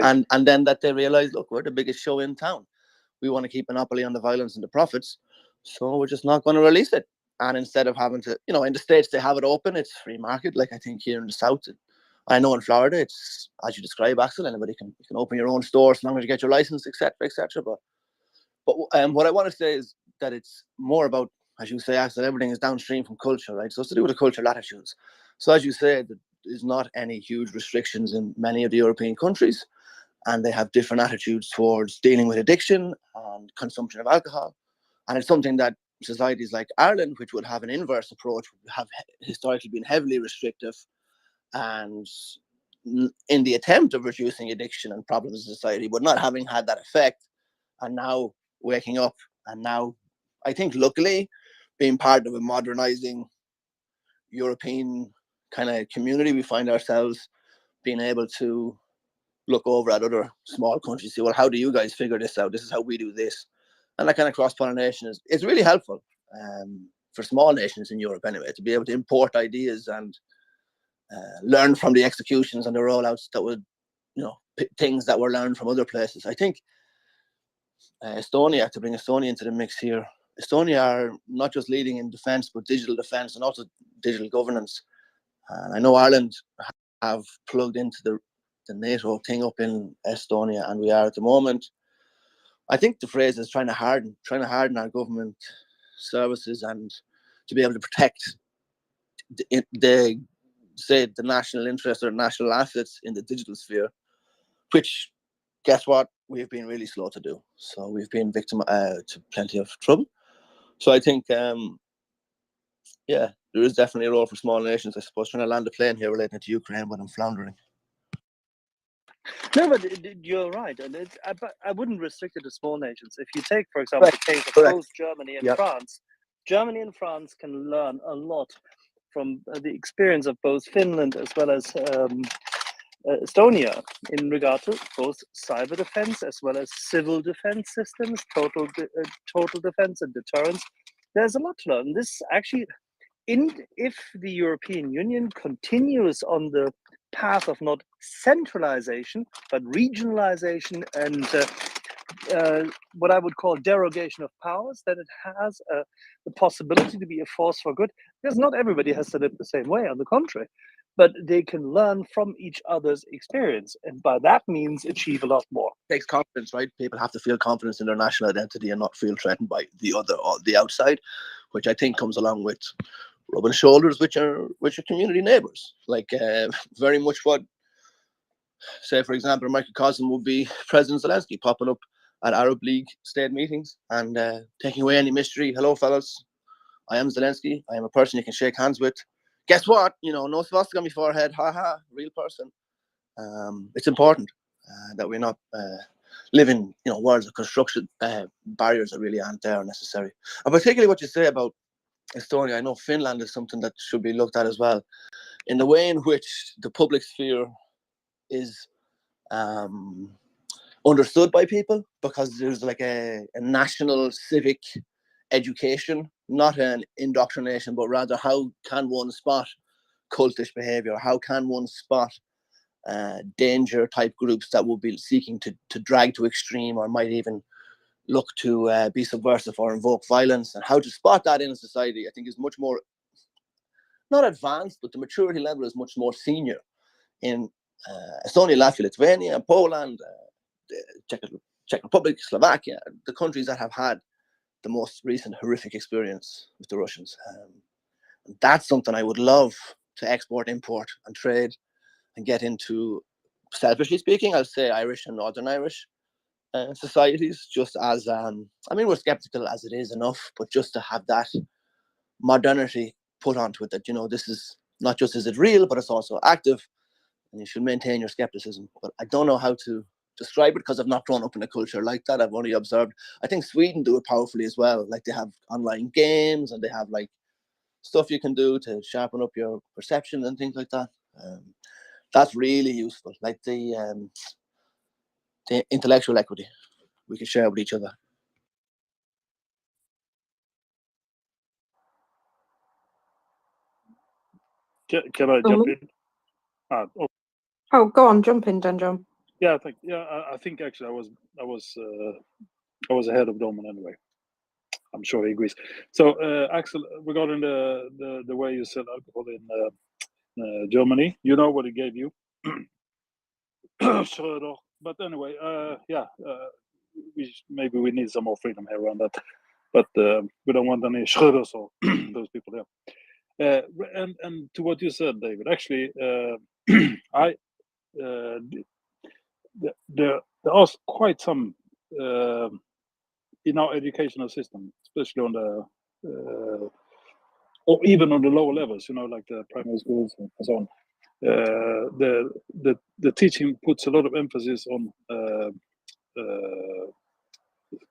and then that they realized, look, we're the biggest show in town. We want to keep monopoly on the violence and the profits, so we're just not going to release it. And instead of having to, in the States, they have it open, it's free market. Like I think here in the South, I know in Florida, it's as you describe, Axel, anybody can open your own store as long as you get your license, etc., etc. But what I want to say is that it's more about, as you say, Axel, everything is downstream from culture, right? So it's to do with the cultural attitudes. So as you say, there's not any huge restrictions in many of the European countries, and they have different attitudes towards dealing with addiction and consumption of alcohol. And it's something that societies like Ireland, which would have an inverse approach, have historically been heavily restrictive, and in the attempt of reducing addiction and problems in society, but not having had that effect, and now waking up, and now I think luckily being part of a modernizing European kind of community, we find ourselves being able to look over at other small countries, see, well, how do you guys figure this out? This is how we do this. And that kind of cross-pollination is really helpful for small nations in Europe anyway, to be able to import ideas and learn from the executions and the rollouts that would, things that were learned from other places. I think Estonia, to bring Estonia into the mix here, Estonia are not just leading in defense, but digital defense and also digital governance. And I know Ireland have plugged into the NATO thing up in Estonia, and we are at the moment. I think the phrase is trying to harden our government services and to be able to protect the national interest or national assets in the digital sphere, which, guess what, we've been really slow to do. So we've been victim to plenty of trouble. So I think, there is definitely a role for small nations. I suppose trying to land a plane here relating to Ukraine, but I'm floundering. No, but you're right, and but I wouldn't restrict it to small nations. If you take, for example, the case of both Germany and France, Germany and France can learn a lot from the experience of both Finland as well as Estonia in regard to both cyber defense as well as civil defense systems, total defense and deterrence. There's a lot to learn. This actually, if the European Union continues on the path of not centralization but regionalization and what I would call derogation of powers, then it has the possibility to be a force for good, because not everybody has to live the same way, on the contrary, but they can learn from each other's experience, and by that means achieve a lot more. It takes confidence, right? People have to feel confidence in their national identity and not feel threatened by the other or the outside, which I think comes along with rubbing shoulders with your community neighbors. Like very much what, say for example, a microcosm would be President Zelensky popping up at Arab League state meetings and taking away any mystery. Hello, fellas. I am Zelensky. I am a person you can shake hands with. Guess what? You know, no swastika on my forehead. Ha ha. Real person. It's important that we're not living, you know, worlds of construction barriers that really aren't there necessary. And particularly what you say about Estonia, I know Finland is something that should be looked at as well. In the way in which the public sphere is understood by people, because there's like a national civic education, not an indoctrination, but rather how can one spot cultish behavior? How can one spot danger type groups that will be seeking to drag to extreme or might even look to be subversive or invoke violence? And how to spot that in a society, I think, is much more, not advanced, but the maturity level is much more senior in Estonia, Latvia, Lithuania, Poland, Czech Republic, Slovakia, the countries that have had the most recent horrific experience with the Russians. That's something I would love to export, import, and trade and get into. Selfishly speaking, I'll say Irish and Northern Irish societies, just as, I mean, we're skeptical as it is enough, but just to have that modernity put onto it, that, you know, this is not just is it real, but it's also active, and you should maintain your skepticism. But I don't know how to describe it because I've not grown up in a culture like that. I've only observed. I think Sweden do it powerfully as well. Like they have online games and they have like stuff you can do to sharpen up your perception and things like that. That's really useful. Like the intellectual equity we can share with each other. Can I jump in? Oh, go on, jump in, Dan John. Yeah, I think actually I was ahead of Domin anyway. I'm sure he agrees. So Axel, regarding the way you sell alcohol in Germany, you know what it gave you. Schröder. But anyway, maybe we need some more freedom here around that. But we don't want any Schröders or those people there. And to what you said, David, actually, there are quite some in our educational system, especially on the or even on the lower levels, you know, like the primary schools and so on. The teaching puts a lot of emphasis on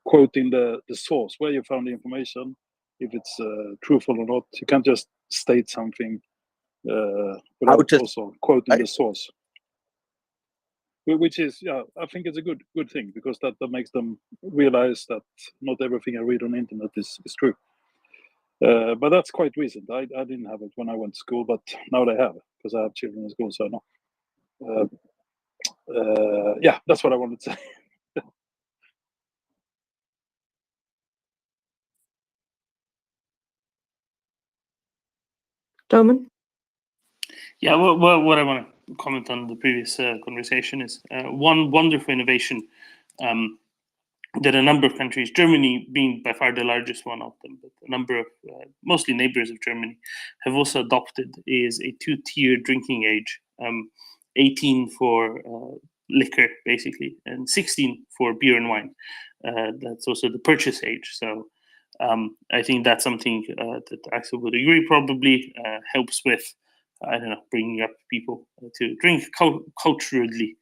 quoting the source, where you found the information, if it's truthful or not. You can't just state something without also quoting the source. Which is, I think it's a good thing, because that makes them realize that not everything I read on the internet is true. But that's quite recent. I didn't have it when I went to school, but now they have it, because I have children in school, so I know. Yeah, that's what I wanted to say. Domin? Yeah, what I want to comment on the previous conversation is one wonderful innovation that a number of countries, Germany being by far the largest one of them, but a number of mostly neighbors of Germany, have also adopted is a 2-tier drinking age, 18 for liquor, basically, and 16 for beer and wine. That's also the purchase age. So I think that's something that Axel would agree probably helps with, I don't know, bringing up people to drink culturally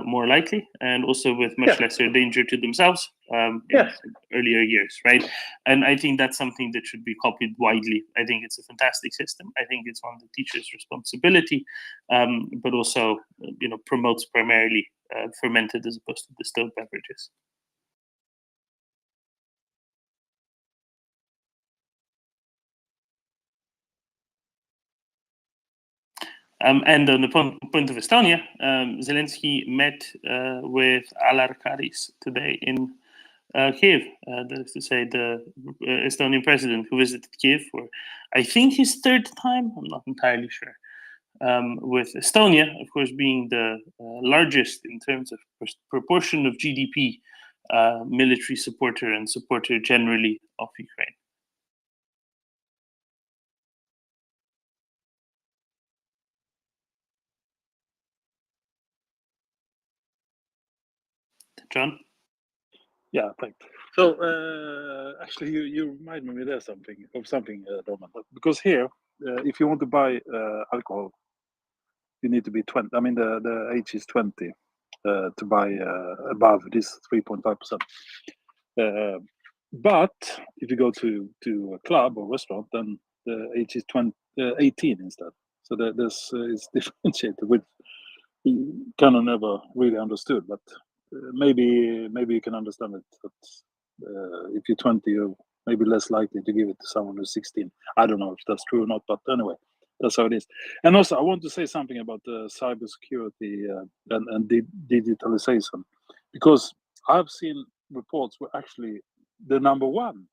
more likely, and also with much lesser danger to themselves in earlier years, right? And I think that's something that should be copied widely. I think it's a fantastic system. I think it's one of the teachers' responsibility, but also, promotes primarily fermented as opposed to distilled beverages. And on the point of Estonia, Zelensky met with Alarkaris today in Kiev. That is to say, the Estonian president who visited Kiev for, I think, his third time. I'm not entirely sure. With Estonia, of course, being the largest in terms of proportion of GDP military supporter and supporter generally of Ukraine. John? Yeah, thanks. So actually, you remind me there something, Roman. Because here, if you want to buy alcohol, you need to be 20. I mean, the age is 20 to buy above this 3.5%. But if you go to a club or restaurant, then the age is 18 instead. So this is differentiated, which we kind of never really understood. But maybe you can understand it. That if you're 20, you're maybe less likely to give it to someone who's 16. I don't know if that's true or not, but anyway, that's how it is. And also, I want to say something about cybersecurity and digitalization, because I've seen reports where actually the number one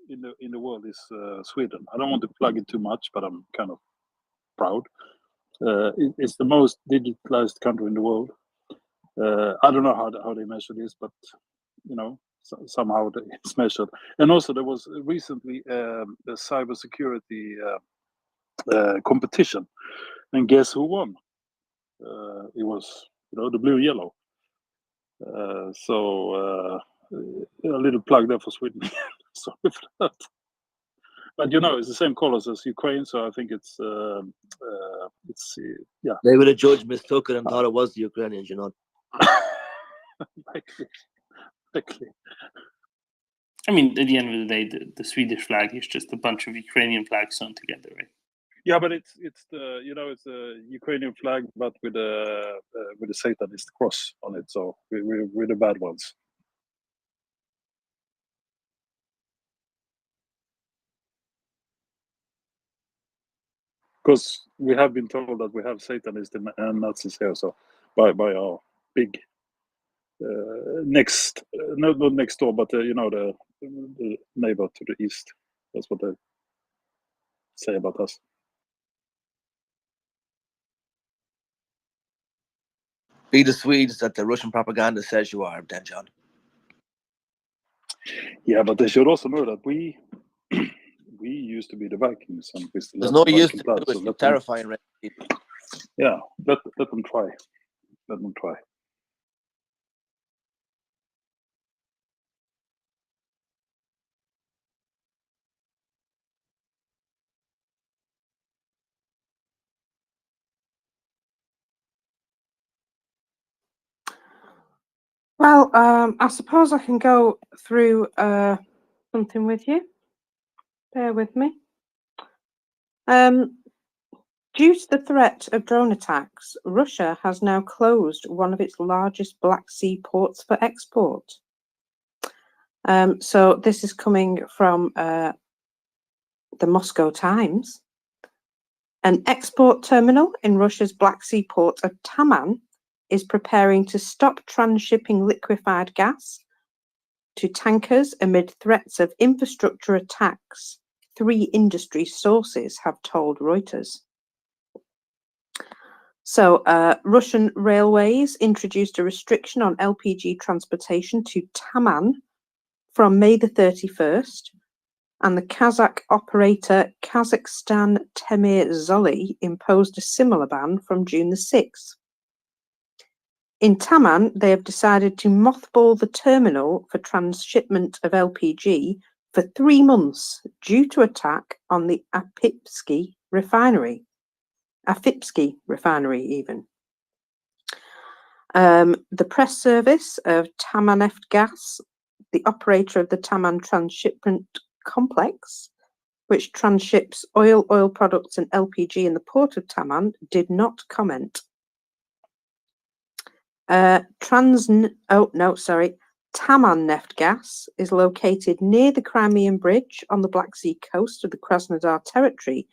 in the world is Sweden. I don't want to plug it too much, but I'm kind of proud. It's the most digitalized country in the world. I don't know how they measure this, but somehow it's measured. And also, there was recently a cybersecurity competition, and guess who won? It was the blue yellow. So a little plug there for Sweden. Sorry for that. But it's the same colors as Ukraine, so I think it's yeah. They would have judged mistook it and thought it was the Ukrainians, Likely. I mean, at the end of the day, the Swedish flag is just a bunch of Ukrainian flags sewn together, right? Yeah, but it's the it's a Ukrainian flag, but with a Satanist cross on it. So we're the bad ones. Because we have been told that we have Satanists and Nazis here, so by our big next, not next door, but the neighbor to the east. That's what they say about us. Be the Swedes that the Russian propaganda says you are, then, John. Yeah, but they should also know that we used to be the Vikings, and we still There's have no use to blood, do it. so You're terrifying red people. Yeah, let them try. Let them try. Well, I suppose I can go through something with you. Bear with me. Due to the threat of drone attacks, Russia has now closed one of its largest Black Sea ports for export. So this is coming from the Moscow Times. An export terminal in Russia's Black Sea port of Taman is preparing to stop transshipping liquefied gas to tankers amid threats of infrastructure attacks, 3 industry sources have told Reuters. So, Russian railways introduced a restriction on LPG transportation to Taman from May the 31st, and the Kazakh operator Kazakhstan Temir Zoli imposed a similar ban from June the 6th. In Taman, they have decided to mothball the terminal for transshipment of LPG for 3 months due to attack on the Afipsky refinery even. The press service of Taman-Neft-Gas, the operator of the Taman transshipment complex, which transships oil products and LPG in the port of Taman, did not comment. Taman-Neft-Gas is located near the Crimean Bridge on the Black Sea coast of the Krasnodar territory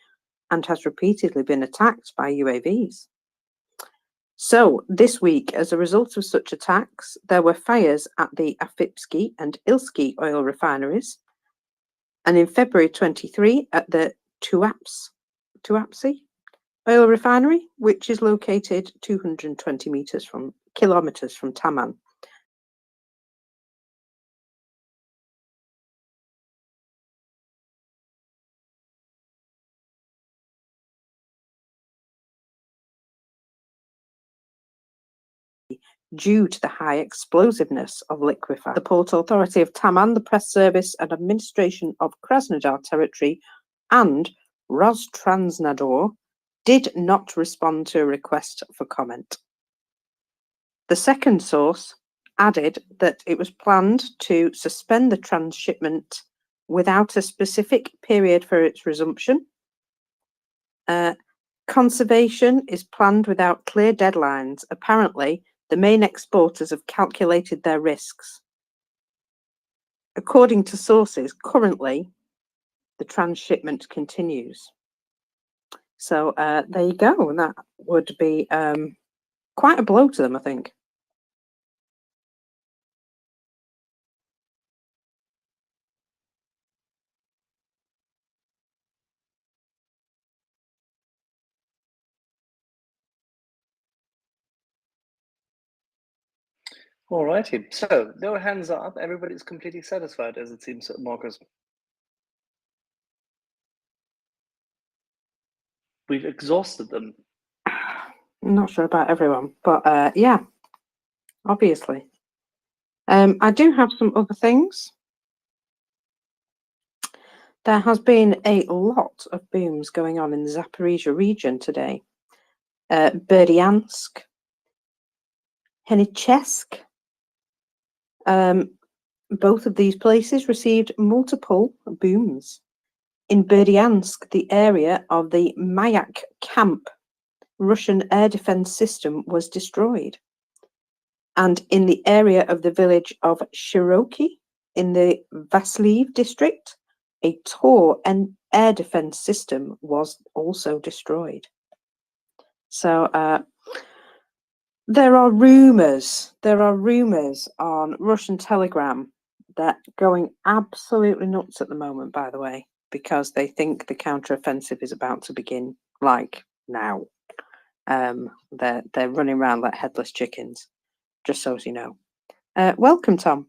and has repeatedly been attacked by UAVs. So, this week, as a result of such attacks, there were fires at the Afipsky and Ilsky oil refineries, and in February 23 at the Tuapse oil refinery, which is located 220 kilometers from Taman. Due to the high explosiveness of liquefied. The Port Authority of Taman, the Press Service and Administration of Krasnodar Territory, and Rostransnador did not respond to a request for comment. The second source added that it was planned to suspend the transshipment without a specific period for its resumption. Conservation is planned without clear deadlines. Apparently, the main exporters have calculated their risks. According to sources, currently, the transshipment continues. So there you go. And that would be quite a blow to them, I think. All righty. So no hands up. Everybody's completely satisfied, as it seems, Marcus. We've exhausted them. I'm not sure about everyone, but yeah, obviously. I do have some other things. There has been a lot of booms going on in the Zaporizhia region today. Berdyansk, Henichesk, both of these places received multiple booms. In Berdyansk, the area of the Mayak camp Russian air defense system was destroyed. And in the area of the village of Shiroki in the Vasiliev district, a Tor air defense system was also destroyed. So there are rumors on Russian Telegram that going absolutely nuts at the moment, by the way, because they think the counteroffensive is about to begin, like now. They're running around like headless chickens, just so as you know. Welcome, Tom.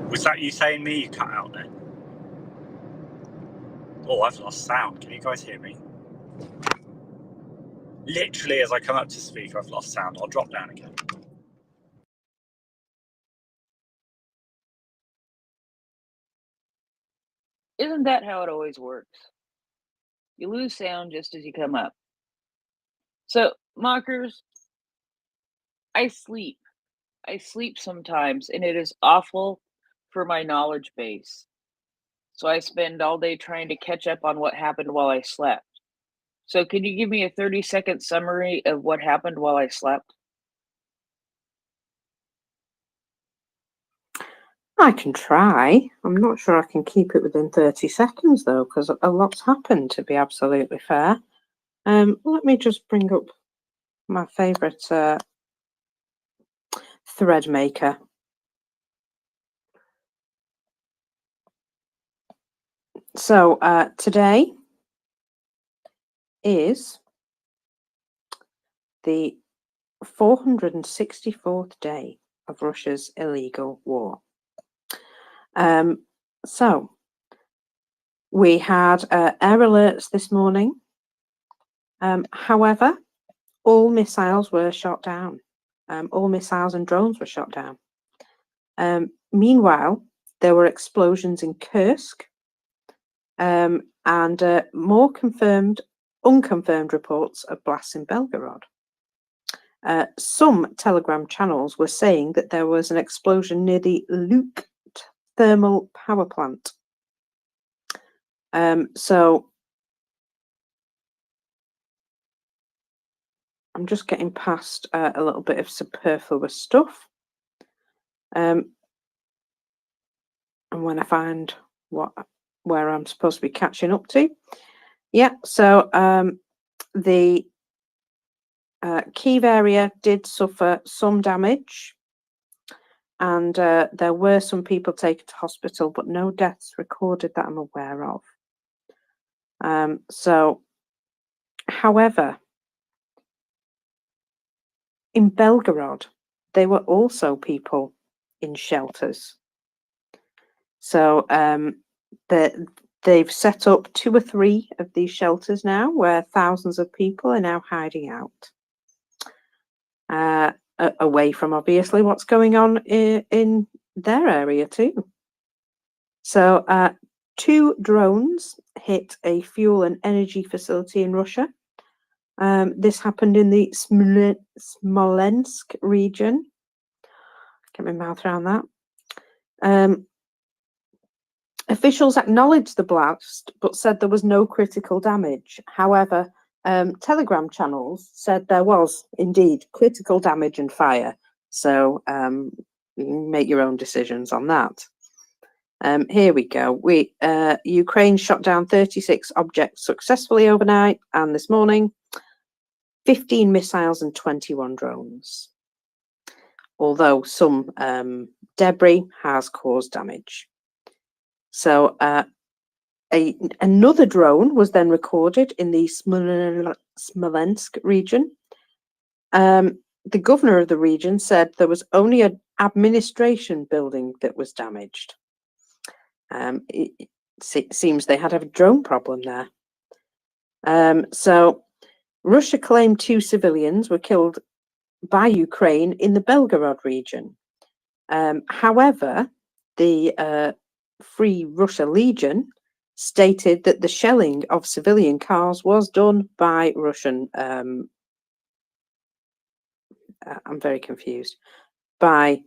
Was that you saying me you cut out there? Oh, I've lost sound. Can you guys hear me? Literally, as I come up to speak, I've lost sound. I'll drop down again. Isn't that how it always works? You lose sound just as you come up. So, mockers, I sleep. I sleep sometimes, and it is awful for my knowledge base. So I spend all day trying to catch up on what happened while I slept. So can you give me a 30-second summary of what happened while I slept? I can try. I'm not sure I can keep it within 30 seconds, though, because a lot's happened, to be absolutely fair. Let me just bring up my favourite thread maker. So today is the 464th day of Russia's illegal war. So we had air alerts this morning. However, all missiles were shot down. All missiles and drones were shot down. Meanwhile, there were explosions in Kursk, and more confirmed unconfirmed reports of blasts in Belgorod. Some Telegram channels were saying that there was an explosion near the Luke thermal power plant. So I'm just getting past a little bit of superfluous stuff. And when I find where I'm supposed to be catching up to. Yeah, so the Kyiv area did suffer some damage, and there were some people taken to hospital, but no deaths recorded that I'm aware of. However, in Belgorod, there were also people in shelters. So they've set up 2 or 3 of these shelters now, where thousands of people are now hiding out, away from obviously what's going on in their area too. So 2 drones hit a fuel and energy facility in Russia. This happened in the Smolensk region. Get my mouth around that. Officials acknowledged the blast, but said there was no critical damage. However, Telegram channels said there was indeed critical damage and fire. So you can make your own decisions on that. Here we go. Ukraine shot down 36 objects successfully overnight, and this morning, 15 missiles and 21 drones. Although some debris has caused damage. So another drone was then recorded in the Smolensk region. The governor of the region said there was only an administration building that was damaged. It seems they had a drone problem there. So Russia claimed 2 civilians were killed by Ukraine in the Belgorod region. However, the Free Russia Legion stated that the shelling of civilian cars was done by Russian, I'm very confused, by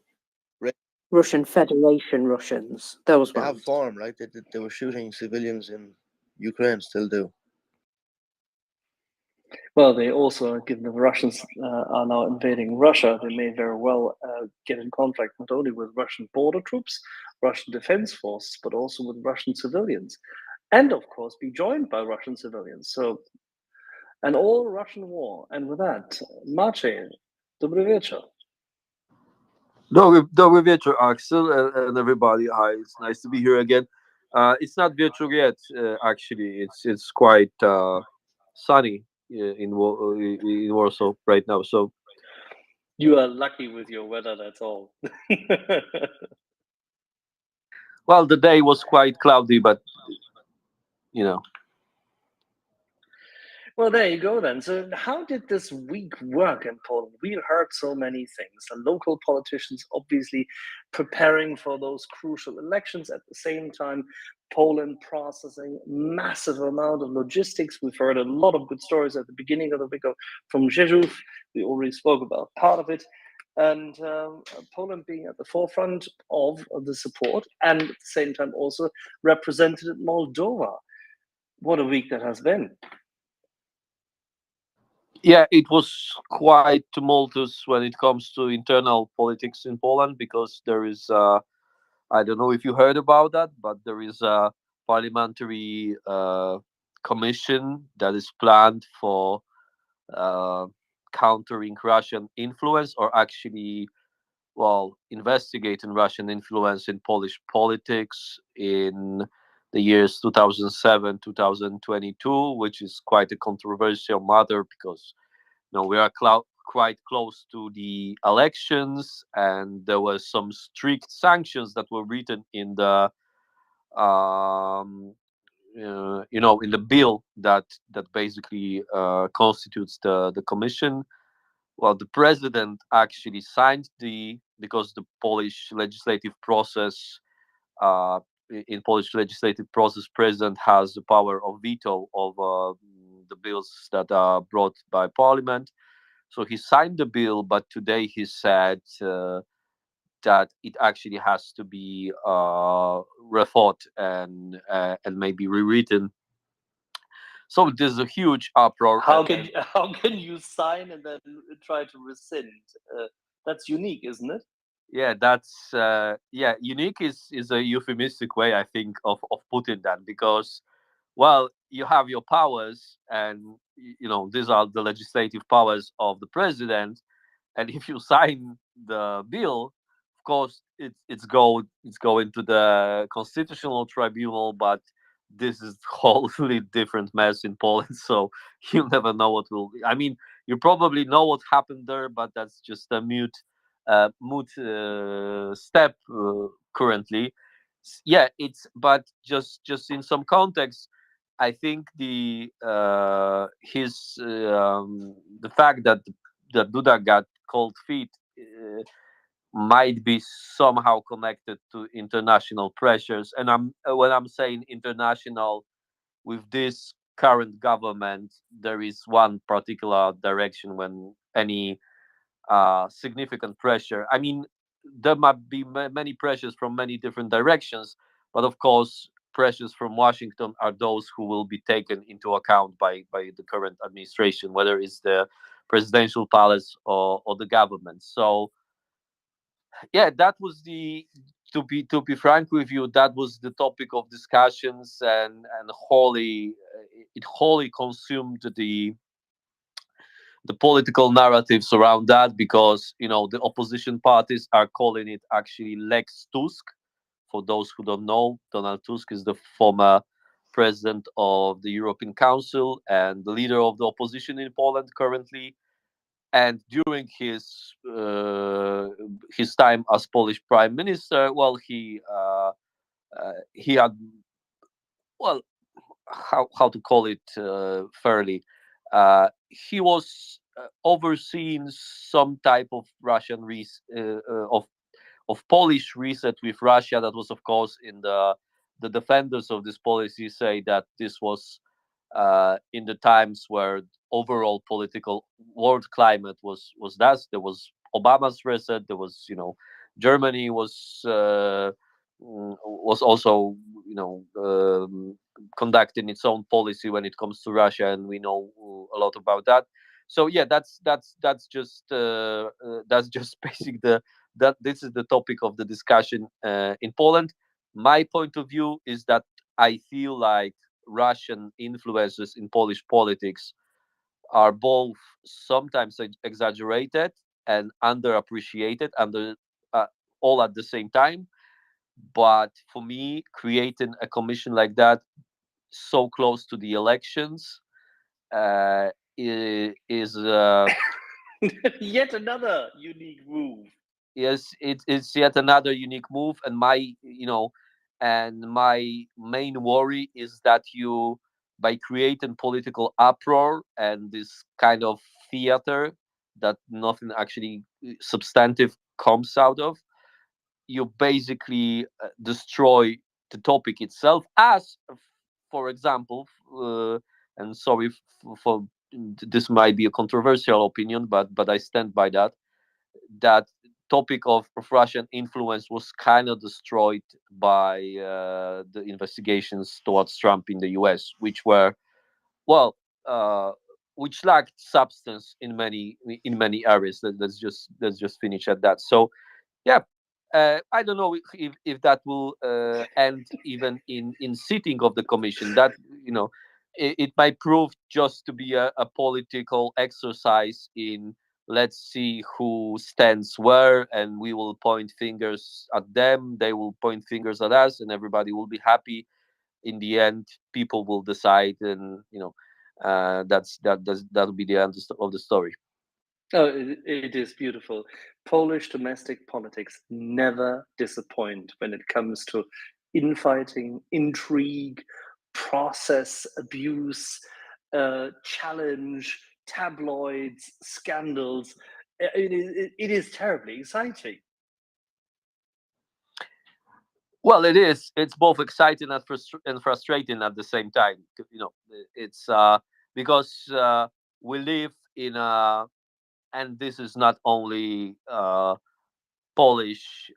Russian Federation Russians. Those They ones. have form, right? They were shooting civilians in Ukraine, still do. Well, they also, given the Russians are now invading Russia, they may very well get in contact not only with Russian border troops, Russian defense forces, but also with Russian civilians, and of course be joined by Russian civilians. So, an all-Russian war. And with that, Maciej, dobry wieczór. Dobry wieczór, Axel, and everybody. Hi, it's nice to be here again. It's not wieczór yet, actually. It's quite sunny in Warsaw right now. So You are lucky with your weather, that's all. well, the day was quite cloudy, but you know. Well, there you go then. So how did this week work in Poland? We heard so many things. The local politicians obviously preparing for those crucial elections. At the same time, Poland processing massive amount of logistics. We've heard a lot of good stories at the beginning of the week from Rzeszów. We already spoke about part of it. And Poland being at the forefront of the support, and at the same time also represented Moldova. What a week that has been. Yeah, it was quite tumultuous when it comes to internal politics in Poland, because there is, I don't know if you heard about that, but there is a parliamentary commission that is planned for countering Russian influence, or actually, well, investigating Russian influence in Polish politics in the years 2007, 2022, which is quite a controversial matter because we are quite close to the elections, and there were some strict sanctions that were written in the in the bill that basically constitutes the commission. Well, the president actually signed because the Polish legislative process, in Polish legislative process, president has the power of veto of the bills that are brought by Parliament. So he signed the bill, but today he said that it actually has to be rethought and maybe rewritten. So there's a huge uproar. How can you sign and then try to rescind? That's unique, isn't it? Yeah, that's unique is a euphemistic way, I think, of putting that, because, well, you have your powers, and these are the legislative powers of the president, and if you sign the bill, of course it's going to the constitutional tribunal, but this is wholly different mess in Poland. So you'll never know what will. I mean, you probably know what happened there, but that's just a moot step currently. Yeah, it's but just in some context, I think the fact that Duda got cold feet might be somehow connected to international pressures. And when I'm saying international, with this current government, there is one particular direction when any significant pressure. I mean, there might be many pressures from many different directions, but of course, pressures from Washington are those who will be taken into account by the current administration, whether it's the presidential palace or the government. So, yeah, that was to be frank with you, that was the topic of discussions, and wholly consumed the political narratives around that, because the opposition parties are calling it actually Lex Tusk. For those who don't know, Donald Tusk is the former president of the European Council and the leader of the opposition in Poland currently. And during his time as Polish prime minister, well, he had, well, how to call it fairly, he was overseeing some type of of Polish reset with Russia. That was, of course, in the defenders of this policy say that this was in the times where overall political world climate was that there was Obama's reset. There was, Germany was also, conducting its own policy when it comes to Russia, and we know a lot about that. So yeah, that's just basic that this is the topic of the discussion in Poland. My point of view is that I feel like Russian influences in Polish politics are both sometimes exaggerated and underappreciated, uh, all at the same time. But for me, creating a commission like that so close to the elections is Yet another unique move. yes, it's yet another unique move, and my main worry is that by creating political uproar and this kind of theater that nothing actually substantive comes out of, you basically destroy the topic itself. As, for example, and sorry for this might be a controversial opinion, but I stand by that topic of Russian influence was kind of destroyed by the investigations towards Trump in the U.S., which were, well, uh, which lacked substance in many areas. Let's just finish at that. So yeah, I don't know if that will end even in sitting of the commission. That it might prove just to be a political exercise in, let's see who stands where, and we will point fingers at them. They will point fingers at us, and everybody will be happy. In the end, people will decide, and that'll be the end of the story. Oh, it is beautiful. Polish domestic politics never disappoint when it comes to infighting, intrigue, process abuse, challenge, tabloids, scandals. It is terribly exciting. Well, it is. It's both exciting and frustrating at the same time. It's because we live in a, and this is not only Polish,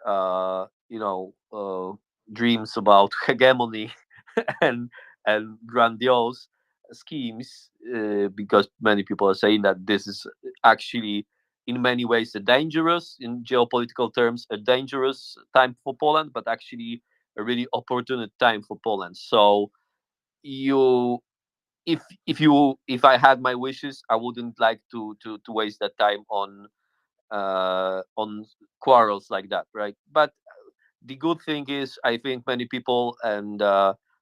dreams about hegemony and grandiose schemes, because many people are saying that this is actually in many ways a dangerous, in geopolitical terms, a dangerous time for Poland, but actually a really opportune time for Poland. So you if I had my wishes, I wouldn't like to waste that time on quarrels like that, right? But the good thing is, I think many people, and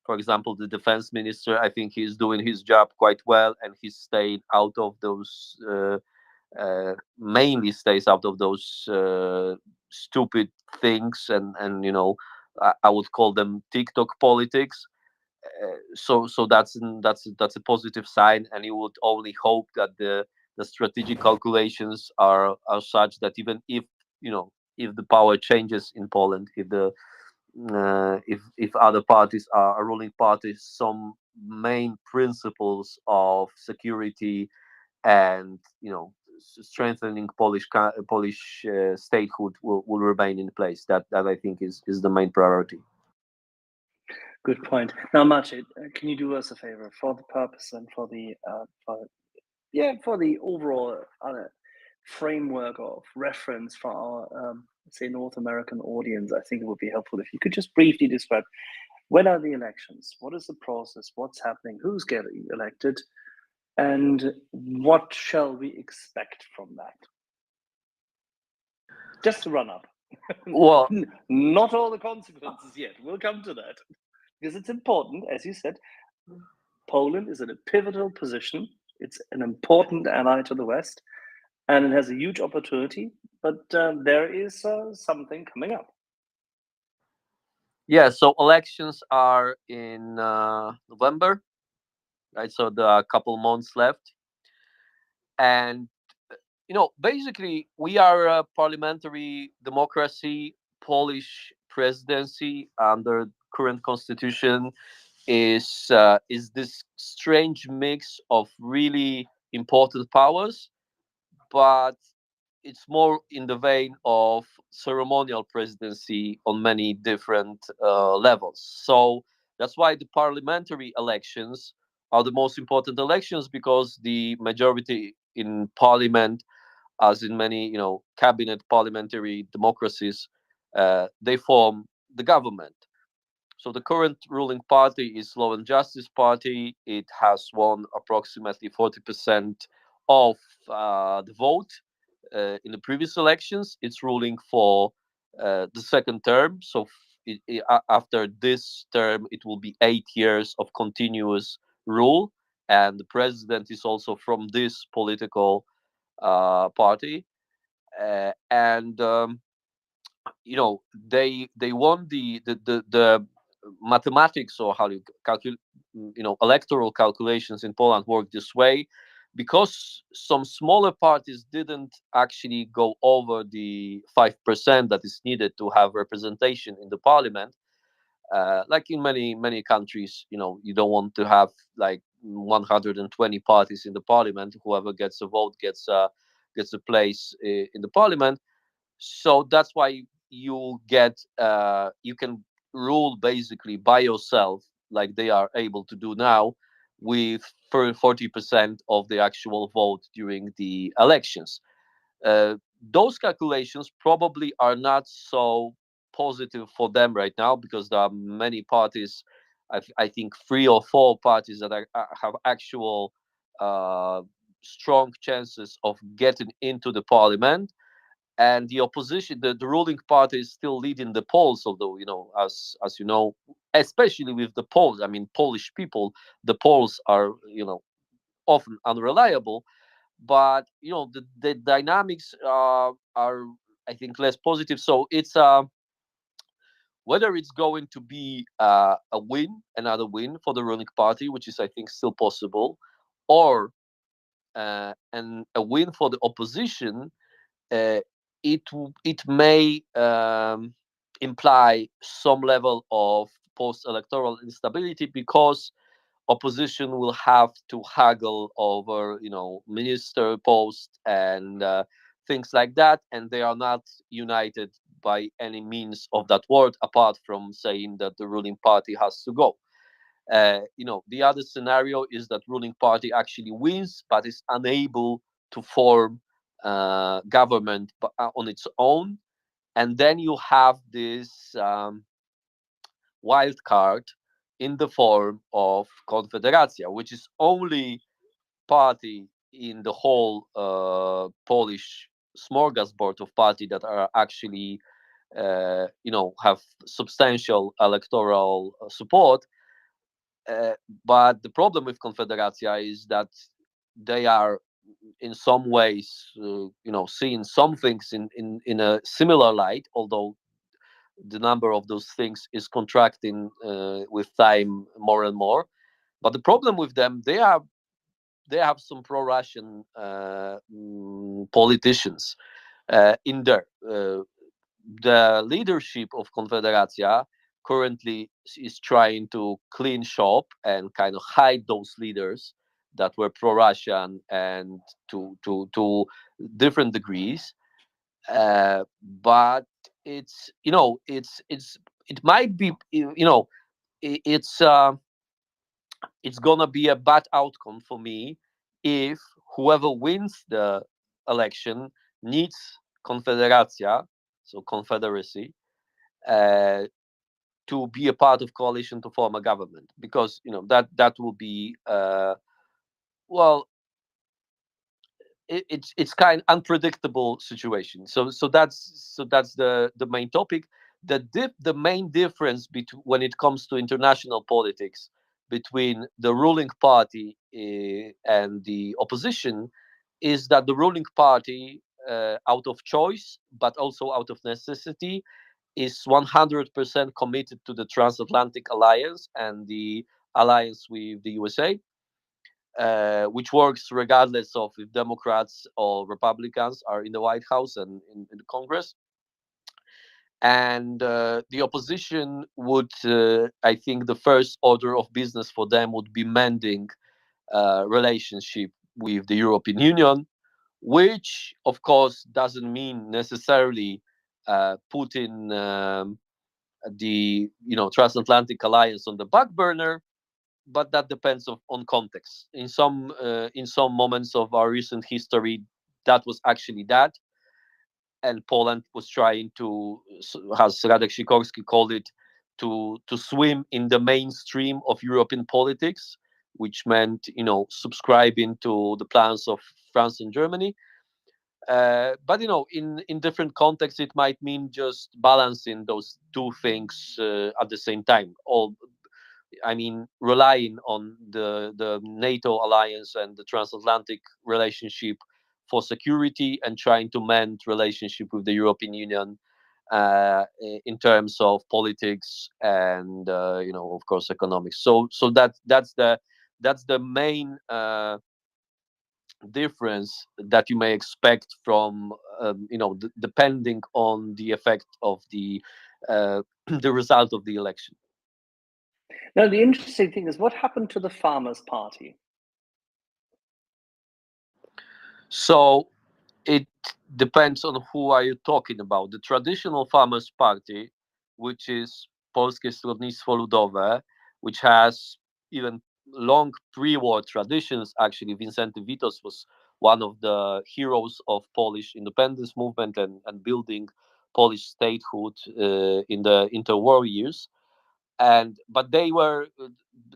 for example, the defense minister, I think he's doing his job quite well, and he stayed out of those, mainly stays out of those stupid things, and I would call them TikTok politics. So that's a positive sign, and you would only hope that the strategic calculations are such that even if if the power changes in Poland, if other parties are ruling parties, some main principles of security and strengthening Polish statehood will remain in place. That I think is the main priority. Good point. Now, Maciej, can you do us a favor for the purpose and for the overall framework of reference for our say North American audience? I think it would be helpful if you could just briefly describe when are the elections, what is the process, what's happening, who's getting elected, and what shall we expect from that? Just to run up. Well, not all the consequences yet. We'll come to that. Because it's important, as you said, Poland is in a pivotal position. It's an important ally to the West, and it has a huge opportunity, but there is something coming up. Yeah, so elections are in November, right? So there are a couple months left. And, basically, we are a parliamentary democracy. Polish presidency under current constitution is this strange mix of really important powers, but it's more in the vein of ceremonial presidency on many different levels. So that's why the parliamentary elections are the most important elections, because the majority in parliament, as in many cabinet parliamentary democracies, they form the government. So the current ruling party is Law and Justice Party. It has won approximately 40% of the vote in the previous elections. It's ruling for the second term. So after this term, it will be 8 years of continuous rule. And the president is also from this political party. And they won the mathematics, or how you calculate, electoral calculations in Poland work this way, because some smaller parties didn't actually go over the 5% that is needed to have representation in the parliament. Like in many countries, you don't want to have like 120 parties in the parliament. Whoever gets a vote gets a place in the parliament. So that's why you can rule basically by yourself, like they are able to do now, with 40% of the actual vote during the elections. uh, those calculations probably are not so positive for them right now, because there are many parties, I think 3 or 4 parties that have actual uh, strong chances of getting into the parliament, and the opposition, the ruling party, is still leading the polls. Although, as you know, especially with the polls, I mean, Polish people, the polls are often unreliable. But the dynamics are, I think, less positive. So it's whether it's going to be another win for the ruling party, which is, I think, still possible, or and a win for the opposition. It may imply some level of post-electoral instability, because opposition will have to haggle over, minister posts and things like that, and they are not united by any means of that word, apart from saying that the ruling party has to go. The other scenario is that ruling party actually wins, but is unable to form government on its own, and then you have this wild card in the form of Confederacja, which is only party in the whole Polish smorgasbord of party that are actually have substantial electoral support. But the problem with Confederacja is that they are in some ways, seeing some things in a similar light, although the number of those things is contracting with time more and more. But the problem with them, they have some pro-Russian politicians in there. The leadership of Confederacja currently is trying to clean shop and kind of hide those leaders that were pro-Russian and to different degrees. But it might be it's gonna be a bad outcome for me if whoever wins the election needs Confederacja, so confederacy, uh, to be a part of coalition to form a government, because that will be well, it's kind of unpredictable situation. So that's the main topic. The main difference between, when it comes to international politics, between the ruling party and the opposition, is that the ruling party, out of choice but also out of necessity, is 100% committed to the transatlantic alliance and the alliance with the USA, which works regardless of if Democrats or Republicans are in the White House and in the Congress. And the opposition would, I think, the first order of business for them would be mending relationship with the European Union, which, of course, doesn't mean necessarily putting the transatlantic alliance on the back burner, but that depends on context. In some moments of our recent history, that was actually that, and Poland was trying to, as Radek Sikorski called it, to swim in the mainstream of European politics, which meant subscribing to the plans of France and Germany. But in different contexts, it might mean just balancing those two things at the same time. Relying on the NATO alliance and the transatlantic relationship for security, and trying to mend relationship with the European Union in terms of politics and of course economics. So that's the main difference that you may expect from depending on the effect of the the result of the election. Now, the interesting thing is, what happened to the Farmers' Party? So it depends on who are you talking about. The traditional Farmers' Party, which is Polskie Stronnictwo Ludowe, which has even long pre-war traditions. Actually, Wincenty Witos was one of the heroes of Polish independence movement and building Polish statehood in the interwar years. But they were,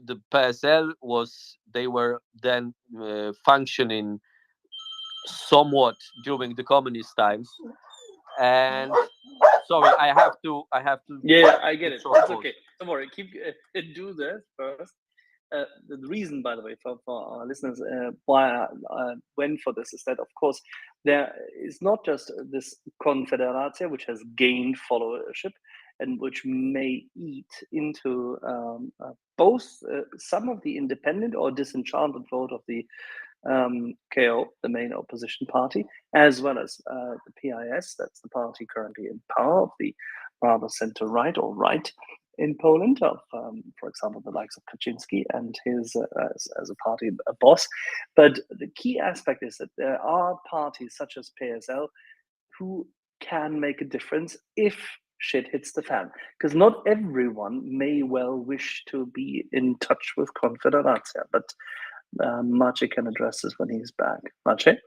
the PSL was, they were then functioning somewhat during the communist times. And sorry, I have to Yeah, I get it. short It's pause. okay. Don't worry. Keep do this first. The reason, by the way, for our listeners, why I went for this is that, of course, there is not just this Confederacja, which has gained followership and which may eat into both some of the independent or disenchanted vote of the KO, the main opposition party, as well as the PIS, that's the party currently in power of the rather center-right or right. in Poland of, for example, the likes of Kaczynski and his as a party boss. But the key aspect is that there are parties such as PSL who can make a difference if shit hits the fan. Because not everyone may well wish to be in touch with Confederacja, but Maciej can address this when he's back. Maciej?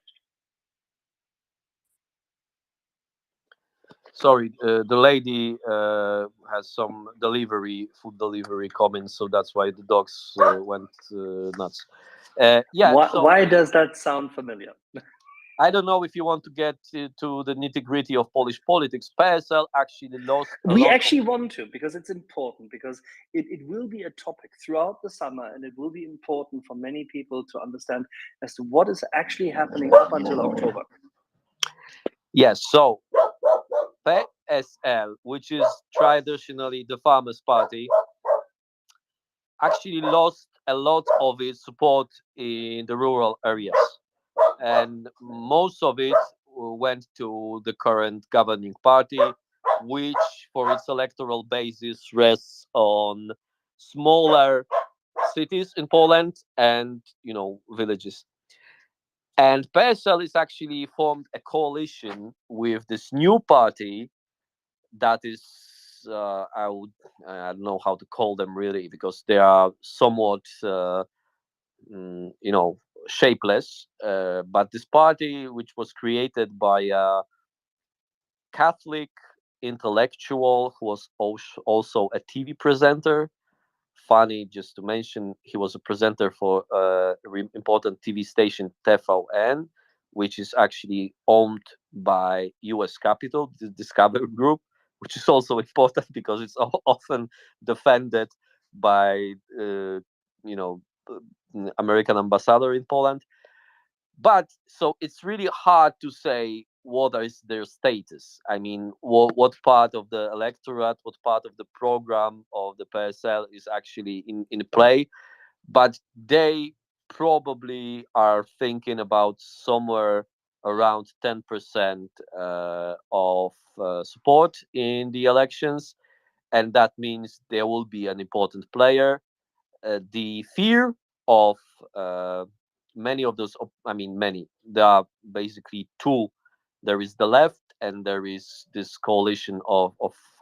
Sorry, the lady has some food delivery coming, so that's why the dogs went nuts. Yeah. Why does that sound familiar? I don't know if you want to get to the nitty gritty of Polish politics. PSL actually lost. We actually want to, because it's important, because it will be a topic throughout the summer, and it will be important for many people to understand as to what is actually happening up until October. Yes, so PSL, which is traditionally the Farmers' Party, actually lost a lot of its support in the rural areas. And most of it went to the current governing party, which, for its electoral basis, rests on smaller cities in Poland and villages. And PSL is actually formed a coalition with this new party that is I don't know how to call them really, because they are somewhat shapeless. But this party, which was created by a Catholic intellectual who was also a TV presenter. Funny, just to mention, he was a presenter for a important TV station TVN, which is actually owned by U.S. Capital, the Discovery Group, which is also important because it's often defended by American ambassador in Poland. But so it's really hard to say what is their status. I mean, what part of the electorate, what part of the program of the PSL is actually in play. But they probably are thinking about somewhere around 10% of support in the elections. And that means there will be an important player. The fear of many of those, many, there are basically two. There is the left, and there is this coalition of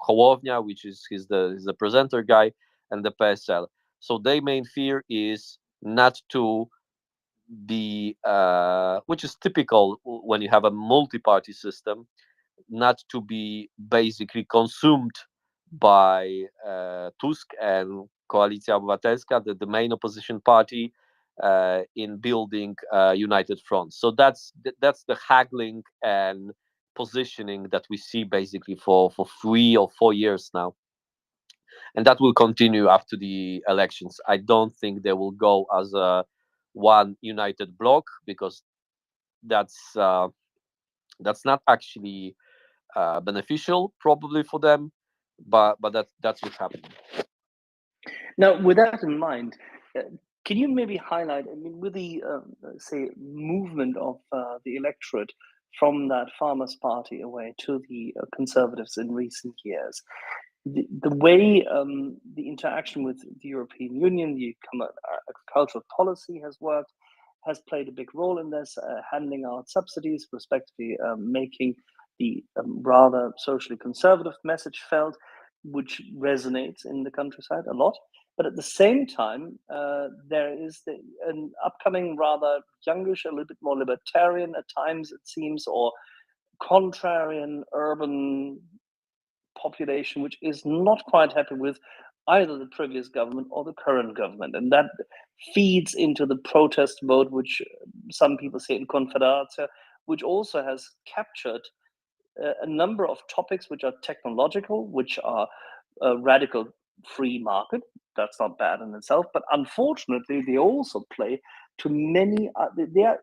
Hołownia, which is he's the presenter guy, and the PSL. So their main fear is not to be, which is typical when you have a multi-party system, not to be basically consumed by Tusk and Koalicja Obywatelska, the main opposition party, in building united front. So that's the haggling and positioning that we see basically for 3 or 4 years now, and that will continue after the elections. I don't think they will go as a one united bloc, because that's not actually beneficial probably for them, but that's what's happening. Now, with that in mind, can you maybe highlight, with the say movement of the electorate from that Farmers' Party away to the Conservatives in recent years, the way the interaction with the European Union, the agricultural policy has worked, has played a big role in this, handing out subsidies, respectively making the rather socially conservative message felt, which resonates in the countryside a lot. But at the same time, there is an upcoming rather youngish, a little bit more libertarian at times, it seems, or contrarian urban population, which is not quite happy with either the previous government or the current government. And that feeds into the protest vote, which some people say in Confederacja, which also has captured a number of topics which are technological, which are radical free market. That's not bad in itself, but unfortunately, they also play to many. They are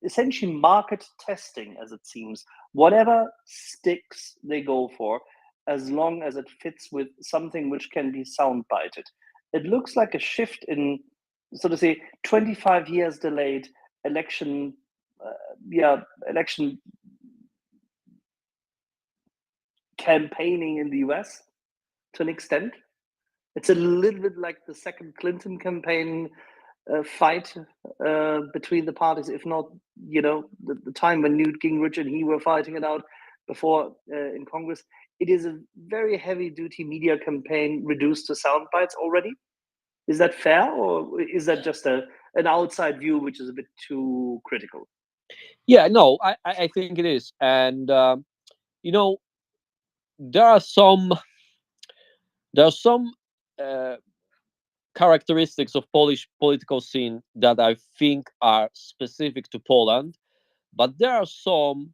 essentially market testing, as it seems. Whatever sticks, they go for, as long as it fits with something which can be soundbited. It looks like a shift in, so to say, 25 years delayed election campaigning in the US to an extent. It's a little bit like the second Clinton campaign fight between the parties, if not, the time when Newt Gingrich and he were fighting it out before in Congress. It is a very heavy-duty media campaign reduced to sound bites already. Is that fair, or is that just an outside view, which is a bit too critical? Yeah, no, I think it is. And there are some uh, characteristics of Polish political scene that I think are specific to Poland, but there are some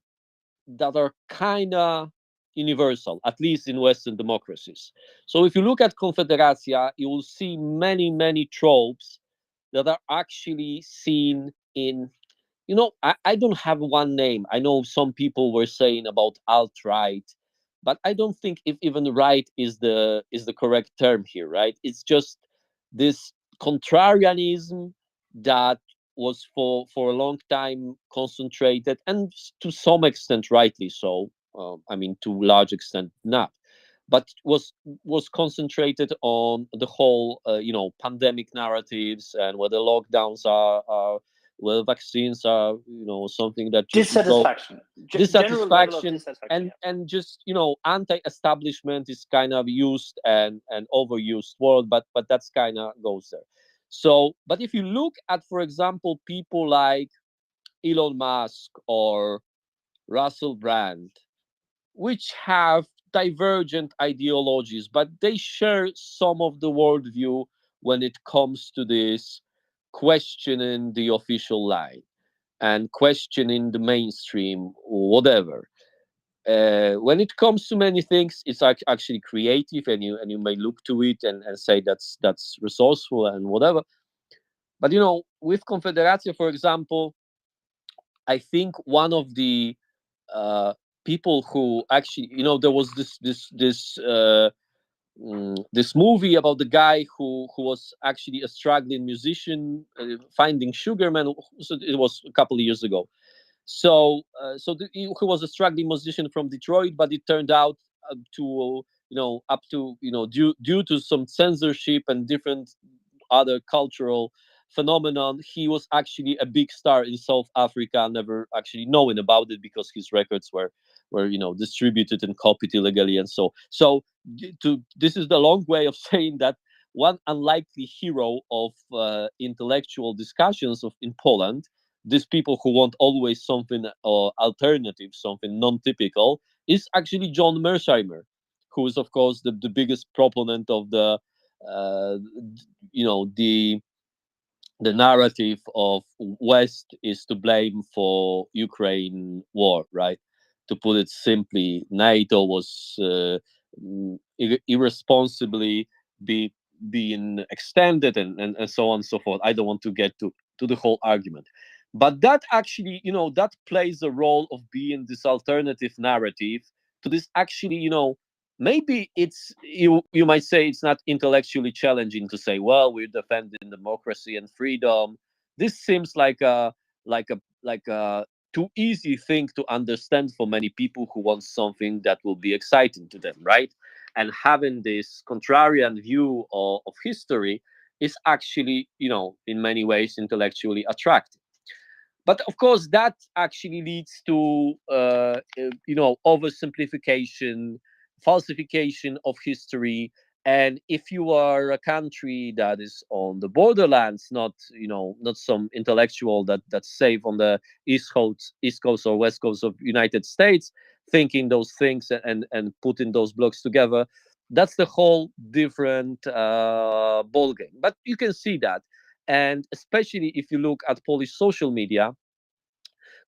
that are kind of universal, at least in Western democracies. So if you look at Confederacja, you will see many tropes that are actually seen in, I don't have one name. I know some people were saying about alt-right, but I don't think if even right is the correct term here, right? It's just this contrarianism that was for a long time concentrated, and to some extent rightly so. I mean, to a large extent not, but was concentrated on the whole pandemic narratives, and whether lockdowns are well, vaccines are something that just should go. Dissatisfaction. General level of Dissatisfaction, dissatisfaction. and just anti-establishment is kind of used and overused word, but that's kind of goes there. So, but if you look at, for example, people like Elon Musk or Russell Brand, which have divergent ideologies, but they share some of the worldview when it comes to this questioning the official line and questioning the mainstream, whatever. When it comes to many things, it's actually creative, and you may look to it and say that's resourceful and whatever. But with Confederacja, for example, I think one of the uh, people who actually, there was this movie about the guy who was actually a struggling musician, finding Sugarman. So it was a couple of years ago. So who was a struggling musician from Detroit, but it turned out due to some censorship and different other cultural phenomenon, he was actually a big star in South Africa, never actually knowing about it because his records were distributed and copied illegally, and this is the long way of saying that one unlikely hero of intellectual discussions in Poland, these people who want always something alternative, something non-typical, is actually John Mersheimer, who is of course the biggest proponent of the uh, the narrative of West is to blame for Ukraine war, right? To put it simply, NATO was irresponsibly being extended, and so on and so forth. I don't want to get to the whole argument, but that actually, that plays a role of being this alternative narrative to this actually, maybe it's you might say it's not intellectually challenging to say, well, we're defending democracy and freedom. This seems like a too easy thing to understand for many people who want something that will be exciting to them, right? And having this contrarian view of history is actually, in many ways intellectually attractive. But of course that actually leads to oversimplification, falsification of history. And if you are a country that is on the borderlands, not some intellectual that's safe on the east coast or west coast of United States, thinking those things and putting those blocks together, that's the whole different ball game. But you can see that, and especially if you look at Polish social media,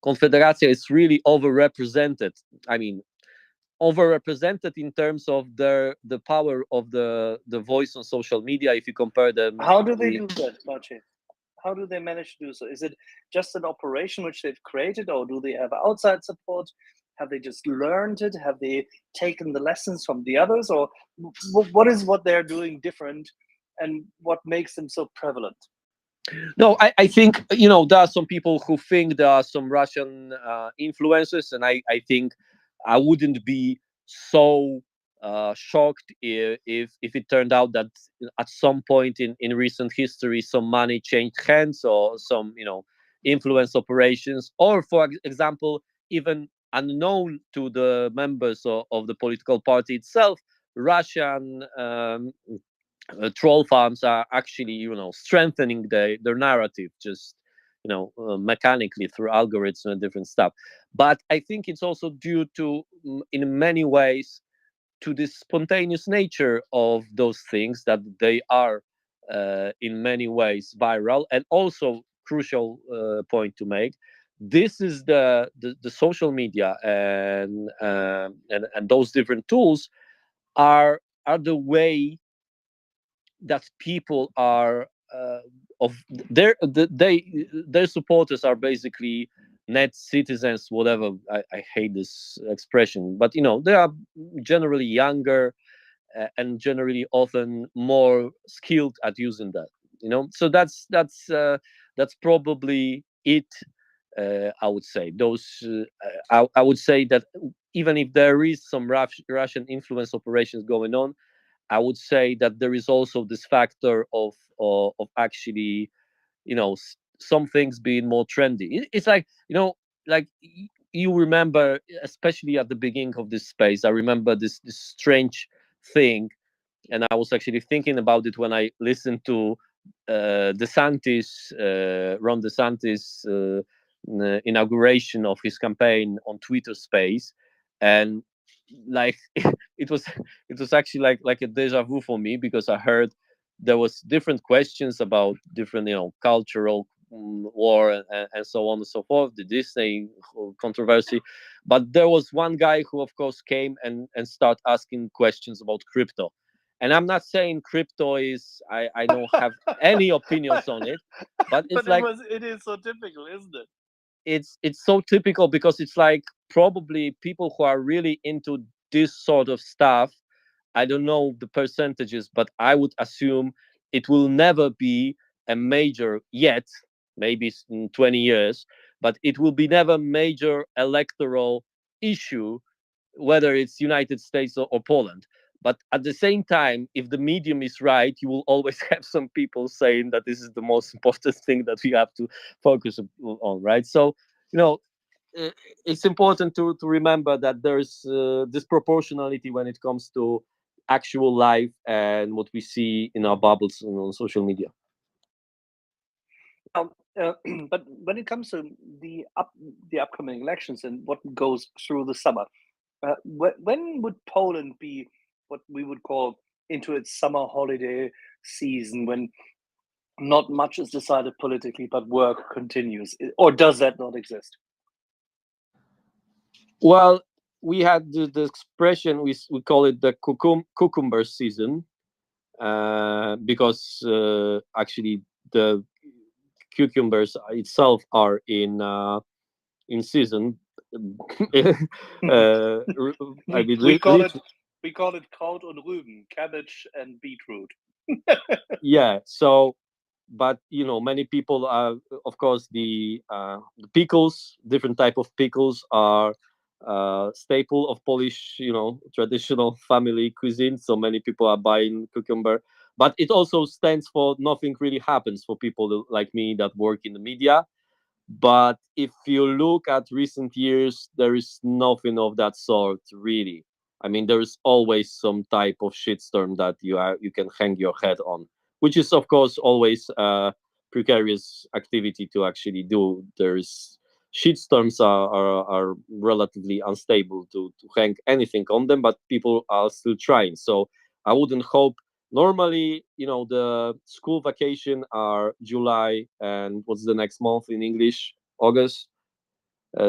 Confederacja is really overrepresented. I mean, overrepresented in terms of the power of the voice on social media. If you compare them, How do they do that, Maciej? How do they manage to do so? Is it just an operation which they've created, or do they have outside support? Have they just learned it? Have they taken the lessons from the others, or what is what they're doing different, and what makes them so prevalent? No, I think there are some people who think there are some Russian influences, and I think I wouldn't be so shocked if it turned out that at some point in recent history some money changed hands, or some influence operations, or for example, even unknown to the members of the political party itself, Russian troll farms are actually strengthening their narrative, just mechanically through algorithms and different stuff. But I think it's also due to, in many ways, to the spontaneous nature of those things, that they are in many ways viral. And also, crucial point to make, this is the social media and those different tools are the way that people are of their supporters are basically net citizens, whatever. I hate this expression, but they are generally younger, and generally often more skilled at using that. So that's probably it. I would say those. I would say that even if there is some Russian influence operations going on, I would say that there is also this factor of actually, some things being more trendy. It's like, you remember, especially at the beginning of this space. I remember this strange thing, and I was actually thinking about it when I listened to Ron DeSantis inauguration of his campaign on Twitter Space, and like it was actually like a deja vu for me, because I heard there was different questions about different cultural war and so on and so forth, the Disney controversy, but there was one guy who of course came and start asking questions about crypto. And I'm not saying crypto is, I don't have any opinions on it, but it's But like, it is so typical, isn't it? it's so typical, because it's like probably people who are really into this sort of stuff, I don't know the percentages, but I would assume it will never be a major yet, maybe in 20 years, but it will be never major electoral issue, whether it's United States or Poland. But at the same time, if the medium is right, you will always have some people saying that this is the most important thing that we have to focus on, right? So, you know, uh, it's important to remember that there's disproportionality when it comes to actual life and what we see in our bubbles on social media. Um, uh, but when it comes to the upcoming elections and what goes through the summer, when would Poland be what we would call into its summer holiday season, when not much is decided politically, but work continues? Or does that not exist? Well, we had the expression, we call it the cucumber season, because actually the cucumbers itself are in season. I mean, we call it Kraut und Rüben, cabbage and beetroot. yeah. So, but many people are, of course, the pickles, different type of pickles are staple of Polish, traditional family cuisine. So many people are buying cucumber, but it also stands for nothing really happens for people like me that work in the media. But if you look at recent years, there is nothing of that sort, really. I mean, there is always some type of shitstorm that you can hang your head on, which is, of course, always a precarious activity to actually do. There's shitstorms are relatively unstable to hang anything on them, but people are still trying. So I wouldn't hope. Normally, the school vacation are July, and what's the next month in English? August.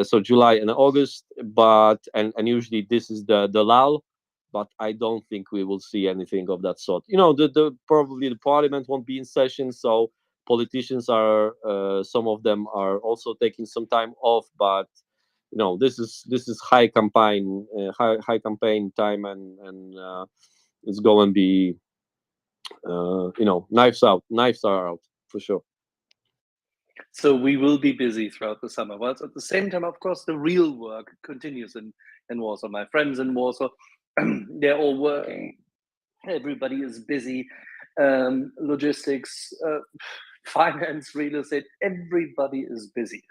So July and August, but and usually this is the lull. But I don't think we will see anything of that sort. The probably the parliament won't be in session, so politicians are some of them are also taking some time off. But this is high campaign time, and it's going to be knives are out for sure. So we will be busy throughout the summer. But at the same time, of course, the real work continues in Warsaw. My friends in Warsaw they're all working. Everybody is busy. Logistics, finance, real estate, everybody is busy.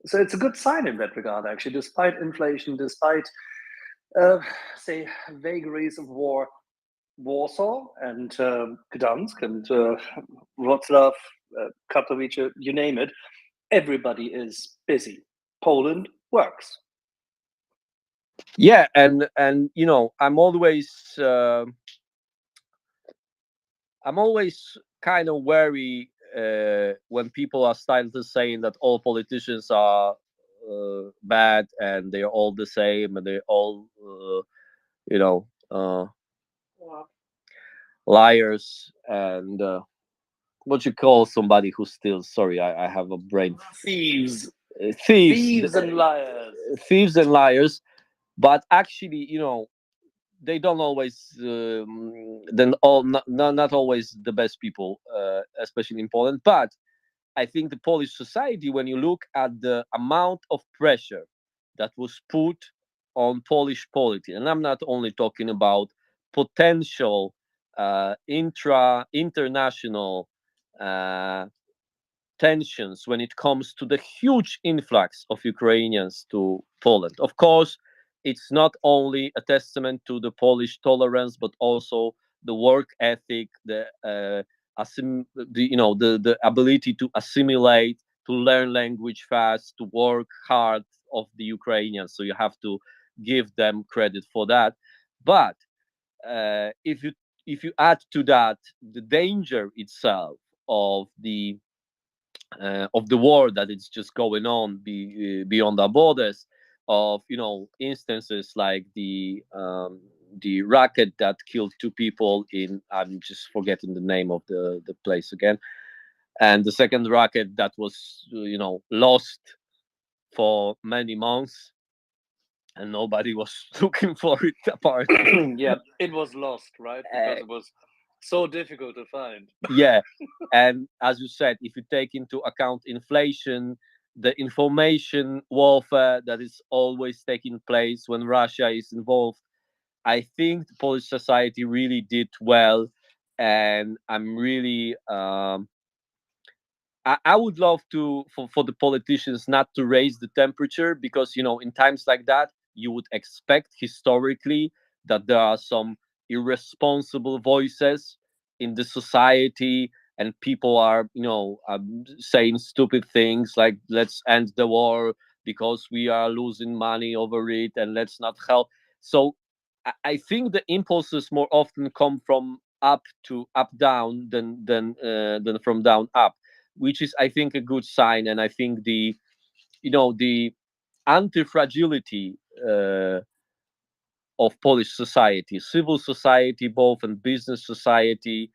So it's a good sign in that regard, actually, despite inflation, despite, say, vagaries of war. Warsaw and Gdansk and Wrocław, Katowice, you name it, everybody is busy. Poland works. Yeah, and I'm always kind of wary when people are starting to saying that all politicians are bad and they're all the same and they're all you know liars and what you call somebody who steals. Sorry, I have a brain. Thieves. Thieves And liars. Thieves and liars. But actually, they don't always not always the best people, especially in Poland. But I think the Polish society, when you look at the amount of pressure that was put on Polish polity, and I'm not only talking about potential international tensions when it comes to the huge influx of Ukrainians to Poland. Of course, it's not only a testament to the Polish tolerance, but also the work ethic, the ability to assimilate, to learn language fast, to work hard of the Ukrainians. So you have to give them credit for that. But if you add to that the danger itself of the war that is just going on beyond our borders, of instances like the rocket that killed two people in, I'm just forgetting the name of the place again, and the second rocket that was lost for many months and nobody was looking for it apparently. Yeah, it was lost, right? Because it was so difficult to find. Yeah, and as you said, if you take into account inflation, the information warfare that is always taking place when Russia is involved, I think the Polish society really did well, and I'm really I would love for the politicians not to raise the temperature, because in times like that you would expect historically that there are some irresponsible voices in the society, and people are saying stupid things like let's end the war because we are losing money over it and let's not help. So I think the impulses more often come from up to up down than from down up, which is, I think, a good sign. And I think the anti-fragility of Polish society, civil society, both, and business society,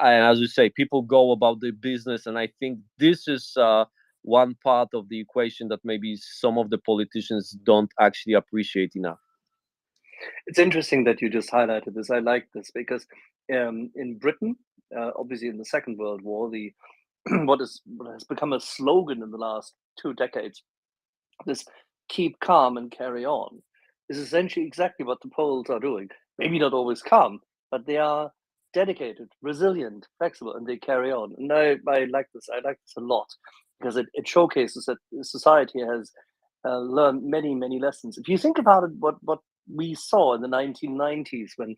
and as you say, people go about their business, and I think this is one part of the equation that maybe some of the politicians don't actually appreciate enough. It's interesting that you just highlighted this. I like this because in Britain, obviously in the Second World War, the what has become a slogan in the last 2 decades, this "keep calm and carry on," is essentially exactly what the Poles are doing. Maybe not always calm, but they are dedicated, resilient, flexible, and they carry on. And I like this. I like this a lot because it showcases that society has learned many, many lessons. If you think about it, what we saw in the 1990s, when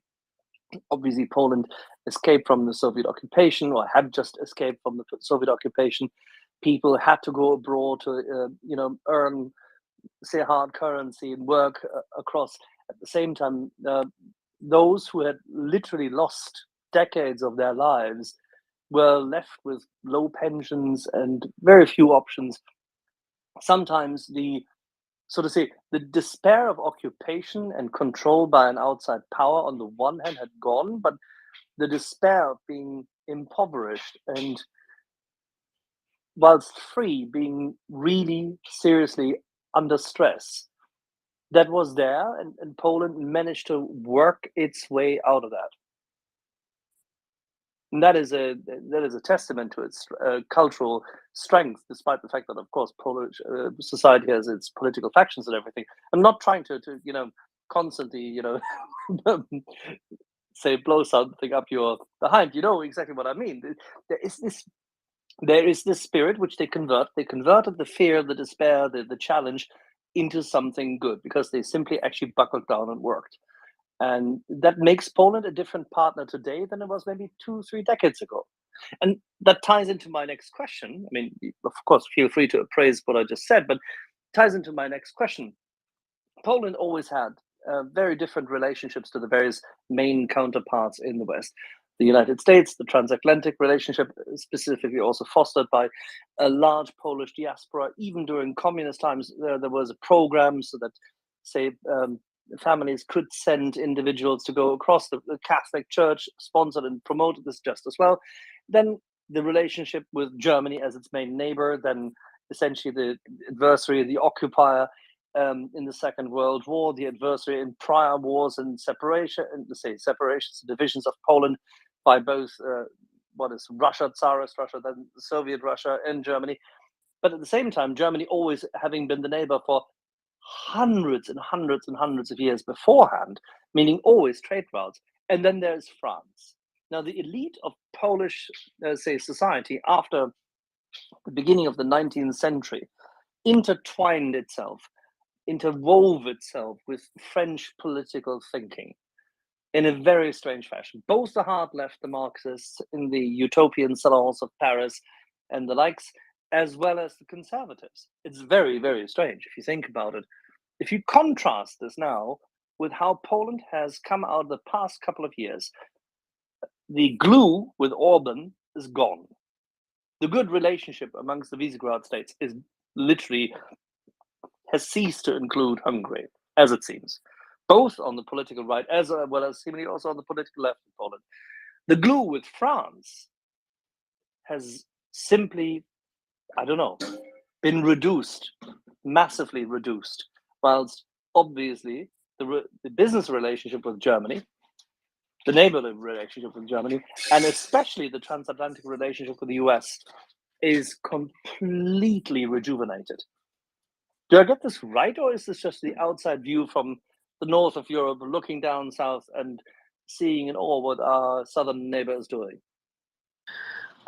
obviously Poland escaped from the Soviet occupation, or had just escaped from the Soviet occupation, people had to go abroad to earn, say, hard currency and work across. At the same time, those who had literally lost decades of their lives were left with low pensions and very few options. Sometimes so to say, the despair of occupation and control by an outside power on the one hand had gone, but the despair of being impoverished and, whilst free, being really seriously under stress, that was there, and Poland managed to work its way out of that. And that is a testament to its cultural strength, despite the fact that, of course, Polish society has its political factions and everything. I'm not trying to constantly, say blow something up your behind. You know exactly what I mean. There is this spirit which they convert. They converted the fear, the despair, the challenge into something good because they simply actually buckled down and worked. And that makes Poland a different partner today than it was maybe 2-3 decades ago. And that ties into my next question. I mean, of course, feel free to appraise what I just said, but ties into my next question. Poland always had very different relationships to the various main counterparts in the West. The United States, the transatlantic relationship, specifically also fostered by a large Polish diaspora. Even during communist times, there was a program so that, say, families could send individuals to go across the Catholic Church, sponsored and promoted this just as well. Then the relationship with Germany as its main neighbor, then essentially the adversary, the occupier, in the Second World War, the adversary in prior wars and separation, and separations, divisions of Poland by both what is Russia, Tsarist Russia, then Soviet Russia, and Germany. But at the same time, Germany always having been the neighbor for hundreds and hundreds and hundreds of years beforehand, meaning always trade routes. And then there's France. Now, the elite of Polish, society after the beginning of the 19th century intertwined itself, interwove itself with French political thinking in a very strange fashion. Both the hard left, the Marxists in the utopian salons of Paris and the likes, as well as the conservatives. It's very, very strange if you think about it. If you contrast this now with how Poland has come out the past couple of years, the glue with Orban is gone. The good relationship amongst the Visegrad states is literally has ceased to include Hungary, as it seems, both on the political right as well as seemingly also on the political left in Poland. The glue with France has simply, I don't know, been reduced, massively reduced, whilst obviously the business relationship with Germany, the neighborly relationship with Germany, and especially the transatlantic relationship with the US is completely rejuvenated. Do I get this right, or is this just the outside view from the north of Europe, looking down south and seeing in awe what our southern neighbor is doing?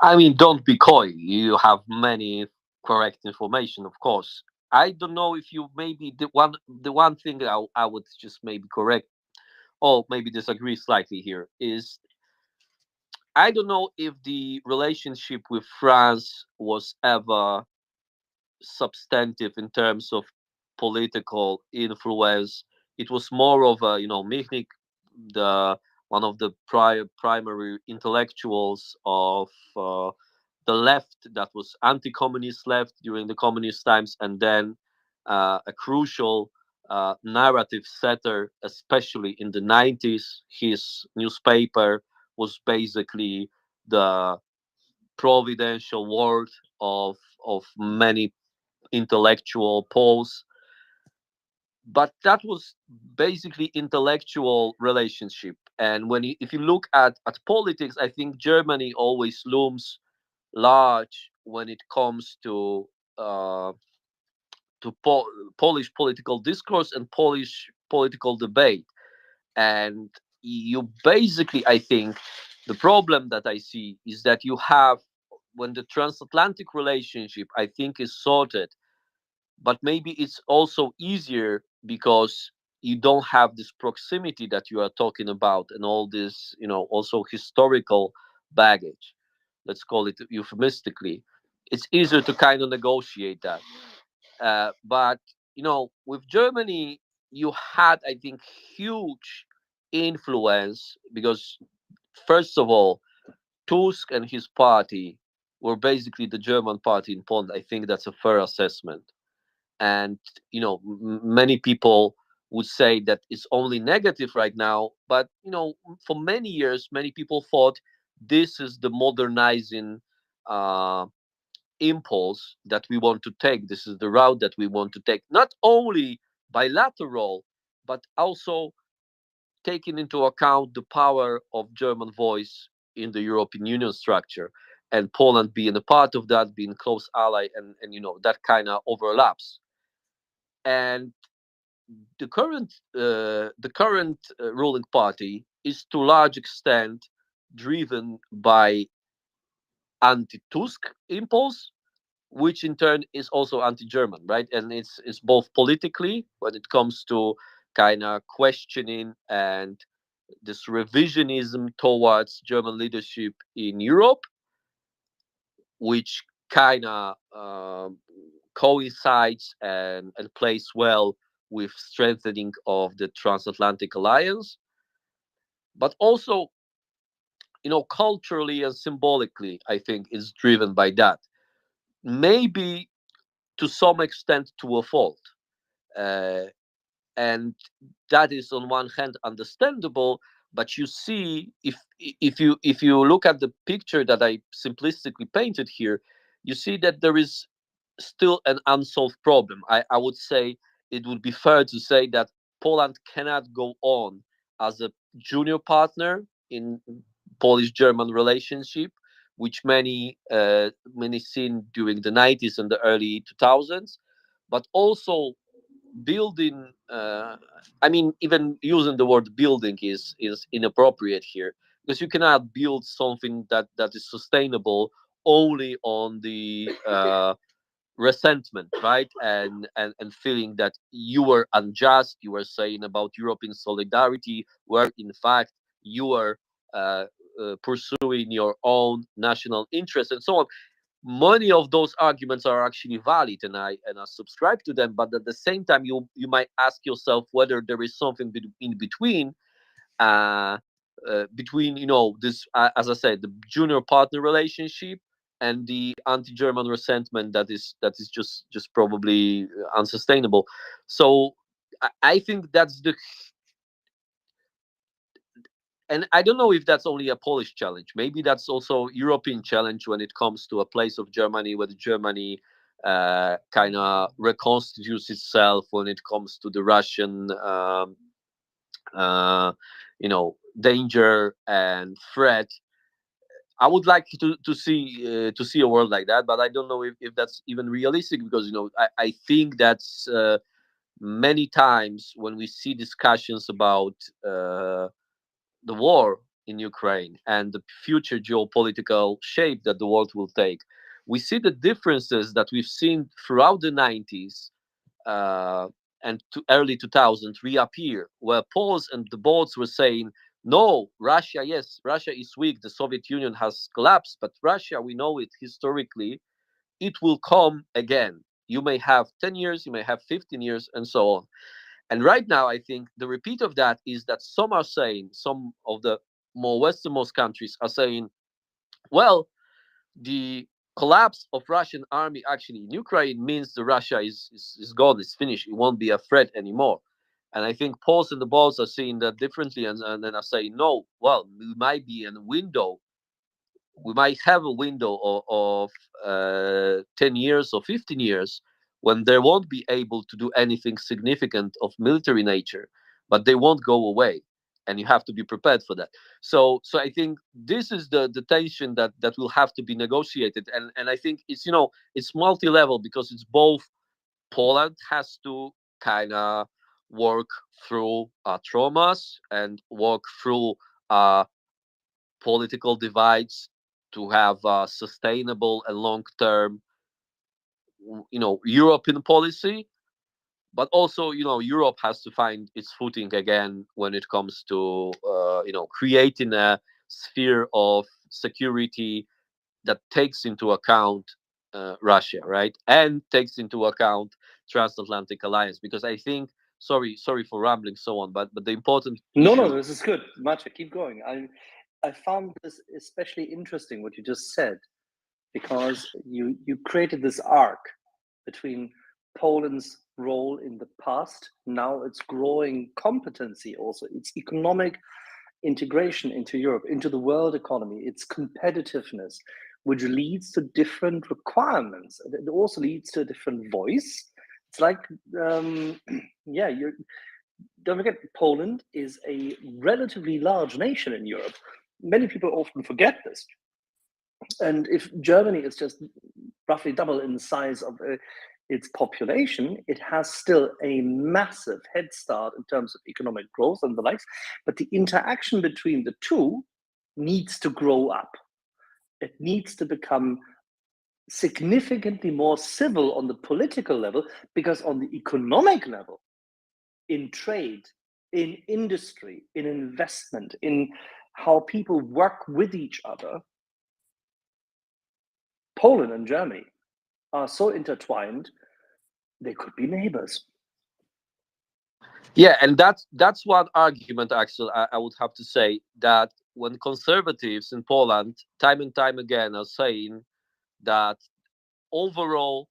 I mean, don't be coy. You have many correct information, of course. I don't know if you maybe the one thing I would just maybe correct or maybe disagree slightly here is I don't know if the relationship with France was ever substantive in terms of political influence. It was more of a, Michnik, the one of the primary intellectuals of the left that was anti-communist left during the communist times, and then a crucial narrative setter, especially in the 90s. His newspaper was basically the providential word of many intellectual Poles, but that was basically intellectual relationship. And if you look at politics, I think Germany always looms large when it comes uh, to Polish political discourse and Polish political debate. And you basically, I think, the problem that I see is that you have, when the transatlantic relationship, I think, is sorted, but maybe it's also easier because you don't have this proximity that you are talking about and all this, also historical baggage, let's call it euphemistically. It's easier to kind of negotiate that. But with Germany, you had, I think, huge influence because, first of all, Tusk and his party were basically the German party in Poland. I think that's a fair assessment. And many people would say that it's only negative right now, but for many years many people thought this is the modernizing uh, impulse that we want to take. This is the route that we want to take, not only bilateral but also taking into account the power of German voice in the European Union structure, and Poland being a part of that, being close ally, and that kind of overlaps. And the current ruling party is to a large extent driven by anti-Tusk impulse, which in turn is also anti-German, right? And it's both politically when it comes to kind of questioning and this revisionism towards German leadership in Europe, which kind of coincides and plays well with strengthening of the transatlantic alliance, but also, culturally and symbolically, I think is driven by that. Maybe to some extent to a fault. Uh, and that is on one hand understandable, but you see, if you look at the picture that I simplistically painted here, you see that there is still an unsolved problem. I would say it would be fair to say that Poland cannot go on as a junior partner in Polish-German relationship, which many seen during the 90s and the early 2000s, but also building. I mean, even using the word building is inappropriate here, because you cannot build something that is sustainable only on the resentment, right? And feeling that you were unjust, you were saying about European solidarity, where in fact you are pursuing your own national interests and so on. Many of those arguments are actually valid, and I subscribe to them. But at the same time, you might ask yourself whether there is something in between, uh, between this, as I said, the junior partner relationship and the anti-German resentment that is just probably unsustainable. So I think that's the, and I don't know if that's only a Polish challenge. Maybe that's also European challenge when it comes to a place of Germany, where Germany kind of reconstitutes itself when it comes to the Russian, uh, danger and threat. I would like to see a world like that, but I don't know if that's even realistic, because I think that's many times when we see discussions about the war in Ukraine and the future geopolitical shape that the world will take, we see the differences that we've seen throughout the 90s and to early 2000s reappear, where Poles and the Balts were saying, no, Russia, yes, Russia is weak, the Soviet Union has collapsed, but Russia, we know it historically, it will come again. You may have 10 years, you may have 15 years, and so on. And right now, I think the repeat of that is that some are saying, some of the more westernmost countries are saying, well, the collapse of Russian army actually in Ukraine means the Russia is gone, it's finished, it won't be a threat anymore. And I think Poles and the Balts are seeing that differently, and then are saying, no, well, we might be in a window, we might have a window of 10 years or 15 years when they won't be able to do anything significant of military nature, but they won't go away. And you have to be prepared for that. So I think this is the tension that will have to be negotiated. And I think it's multi-level, because it's both Poland has to kind of work through traumas and work through uh, political divides to have a sustainable and long-term, European policy. But also, Europe has to find its footing again when it comes to, creating a sphere of security that takes into account Russia, right, and takes into account transatlantic alliance. Because I think, sorry for rambling so on, but the important No, issue. this is good. Maciek, keep going. I found this especially interesting what you just said, because you created this arc between Poland's role in the past, now its growing competency, also its economic integration into Europe, into the world economy, its competitiveness, which leads to different requirements. It also leads to a different voice. It's like, don't forget, Poland is a relatively large nation in Europe. Many people often forget this. And if Germany is just roughly double in the size of its population, it has still a massive head start in terms of economic growth and the likes, but the interaction between the two needs to grow up. It needs to become significantly more civil on the political level, because on the economic level, in trade, in industry, in investment, in how people work with each other, Poland and Germany are so intertwined, they could be neighbors. Yeah, and that's one argument. Actually, I would have to say that when conservatives in Poland, time and time again, are saying that overall,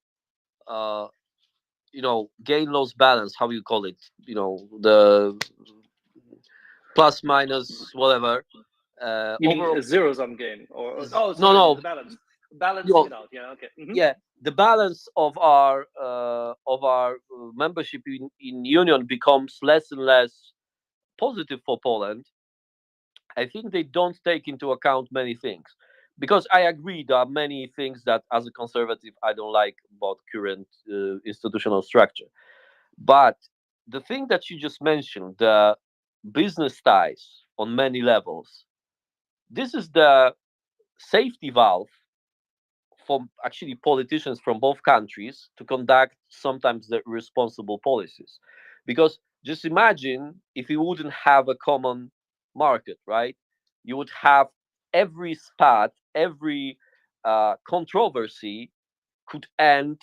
uh, gain loss balance, how you call it, the plus minus whatever. You mean Overall, a zero-sum game, or no, sorry, no, the balance, balancing it out. Yeah, okay. yeah, the balance of our membership in union becomes less and less positive for Poland. I think they don't take into account many things, because I agree there are many things that as a conservative I don't like about current institutional structure. But the thing that you just mentioned, the business ties on many levels, this is the safety valve for actually politicians from both countries to conduct sometimes the irresponsible policies. Because just imagine if you wouldn't have a common market, right? You would have every spat, every controversy could end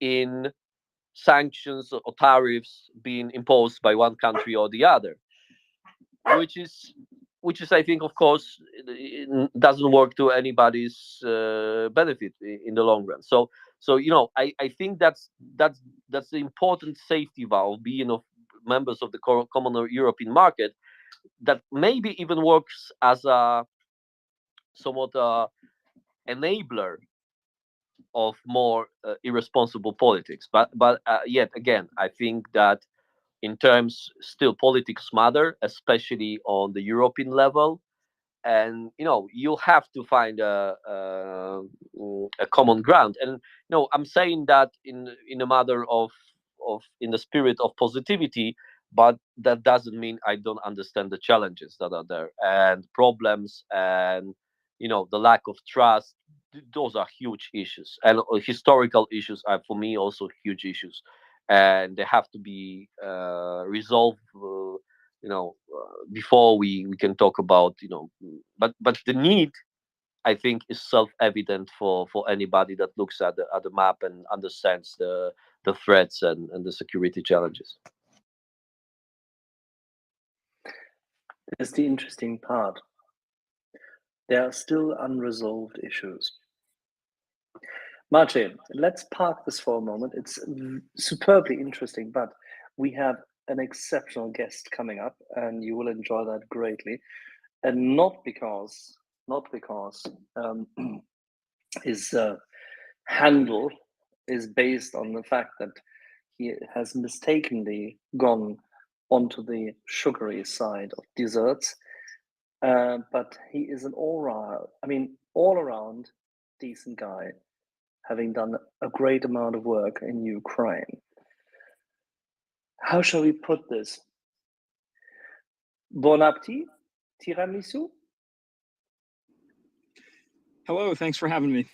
in sanctions or tariffs being imposed by one country or the other, which is I think, of course, it doesn't work to anybody's benefit in the long run. So I think that's the important safety valve, being of members of the common European market, that maybe even works as a somewhat enabler of more irresponsible politics. But yet again, I think that in terms, still politics matter, especially on the European level, and you have to find a common ground. And I'm saying that in a matter of in the spirit of positivity, but that doesn't mean I don't understand the challenges that are there and problems, and the lack of trust. Those are huge issues, and historical issues are for me also huge issues, and they have to be resolved before we can talk about but the need, I think, is self-evident for anybody that looks at the map and understands the threats and the security challenges. That's the interesting part. There are still unresolved issues. Marcin, let's park this for a moment. It's superbly interesting, but we have an exceptional guest coming up, and you will enjoy that greatly. And not because his handle is based on the fact that he has mistakenly gone onto the sugary side of desserts, but he is an all-around decent guy, having done a great amount of work in Ukraine. How shall we put this? Bon appetit, tiramisu? Hello, thanks for having me.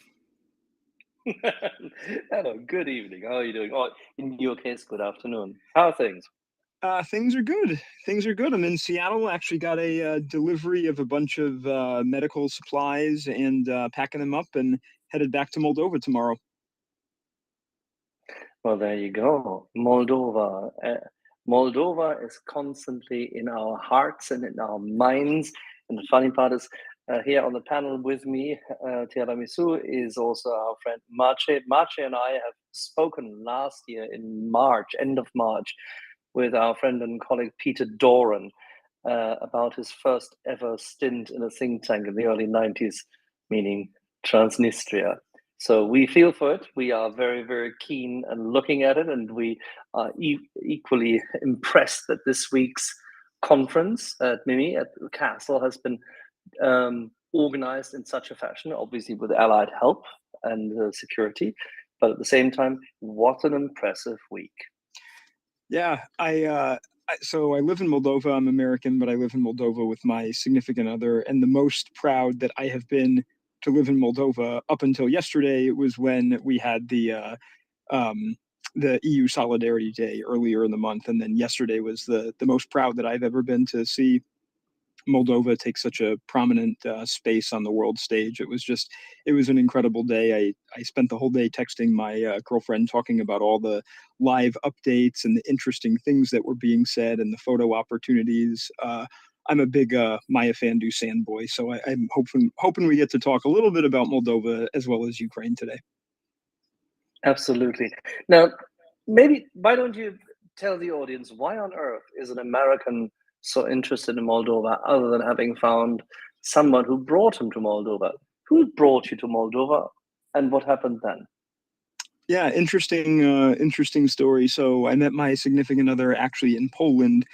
Hello, good evening. How are you doing? Oh, in your case, good afternoon. How are things? Things are good. Things are good. I'm in Seattle. Actually got a delivery of a bunch of medical supplies and packing them up and headed back to Moldova tomorrow. Well, there you go. Moldova. Moldova is constantly in our hearts and in our minds. And the funny part is, here on the panel with me, tiramisu, is also our friend Maciej. Maciej and I have spoken last year in March, end of March, with our friend and colleague Peter Doran about his first ever stint in a think tank in the early 90s, meaning Transnistria. So we feel for it. We are very, very keen and looking at it, and we are equally impressed that this week's conference at Mimi at the Castle has been organized in such a fashion, obviously with Allied help and security, but at the same time, what an impressive week. Yeah, so I live in Moldova. I'm American, but I live in Moldova with my significant other. And the most proud that I have been to live in Moldova up until yesterday was when we had the EU Solidarity Day earlier in the month. And then yesterday was the most proud that I've ever been to see Moldova take such a prominent space on the world stage. It was an incredible day. I spent the whole day texting my girlfriend, talking about all the live updates and the interesting things that were being said and the photo opportunities. I'm a big Maya Fandu Sand boy, so I'm hoping we get to talk a little bit about Moldova as well as Ukraine today. Absolutely. Now, maybe why don't you tell the audience why on earth is an American so interested in Moldova, other than having found someone who brought him to Moldova? Who brought you to Moldova, and what happened then? Yeah, interesting story. So I met my significant other actually in Poland,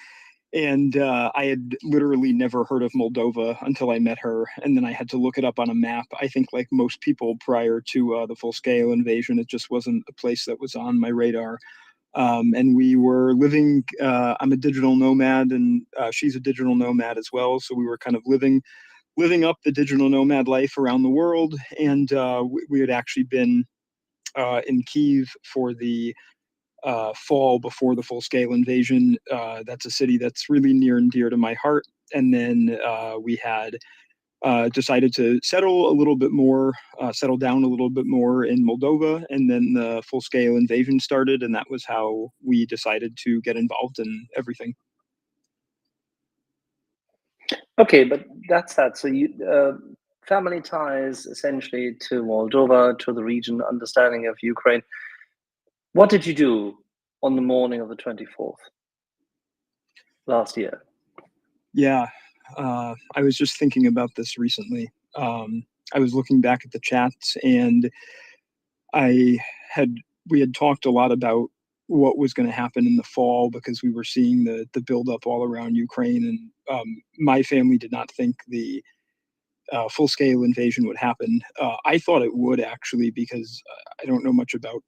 and I had literally never heard of Moldova until I met her, and then I had to look it up on a map. I think, like most people prior to the full-scale invasion, it just wasn't a place that was on my radar. And we were living, I'm a digital nomad, and she's a digital nomad as well. So we were kind of living up the digital nomad life around the world. And we had actually been in Kyiv for the fall before the full-scale invasion. That's a city that's really near and dear to my heart. And then we had decided to settle down a little bit more in Moldova, and then the full-scale invasion started, and that was how we decided to get involved in everything. Okay, but that's that. So you family ties essentially to Moldova, to the region, understanding of Ukraine. What did you do on the morning of the 24th last year? Yeah, I was just thinking about this recently. I was looking back at the chats, and we had talked a lot about what was going to happen in the fall, because we were seeing the buildup all around Ukraine, and my family did not think the full-scale invasion would happen. I thought it would, actually, because I don't know much about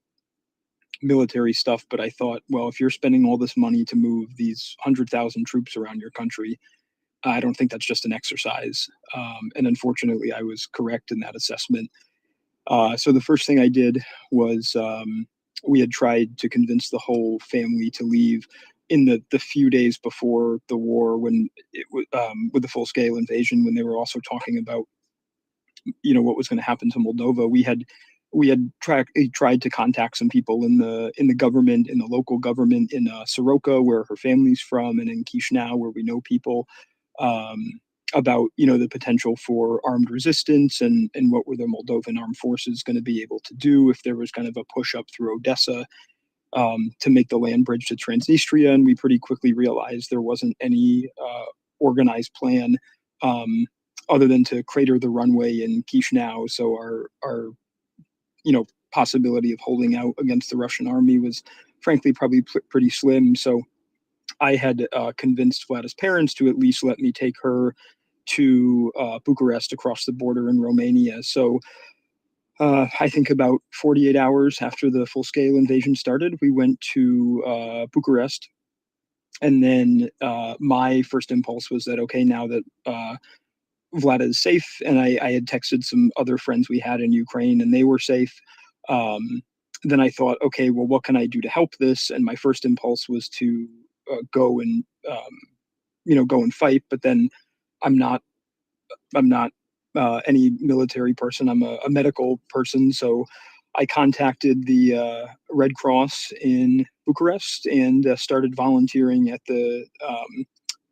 military stuff, but I thought, well, if you're spending all this money to move these 100,000 troops around your country, I don't think that's just an exercise. And unfortunately, I was correct in that assessment. So the first thing I did was we had tried to convince the whole family to leave in the few days before the war, when it was with the full-scale invasion, when they were also talking about what was going to happen to Moldova. We had tried to contact some people in the government, in the local government, in Soroka, where her family's from, and in Chisinau, where we know people, about the potential for armed resistance, and what were the Moldovan armed forces going to be able to do if there was kind of a push up through Odessa to make the land bridge to Transnistria. And we pretty quickly realized there wasn't any organized plan other than to crater the runway in Chisinau. So our possibility of holding out against the Russian army was frankly probably pretty slim. So I had convinced Vlada's parents to at least let me take her to Bucharest, across the border in Romania. So I think about 48 hours after the full-scale invasion started, we went to Bucharest. And then my first impulse was that, okay, now that Vlada is safe, and I had texted some other friends we had in Ukraine, and they were safe, then I thought, okay, well, what can I do to help this? And my first impulse was to go and fight. But then I'm not any military person. I'm a medical person. So I contacted the Red Cross in Bucharest and started volunteering at the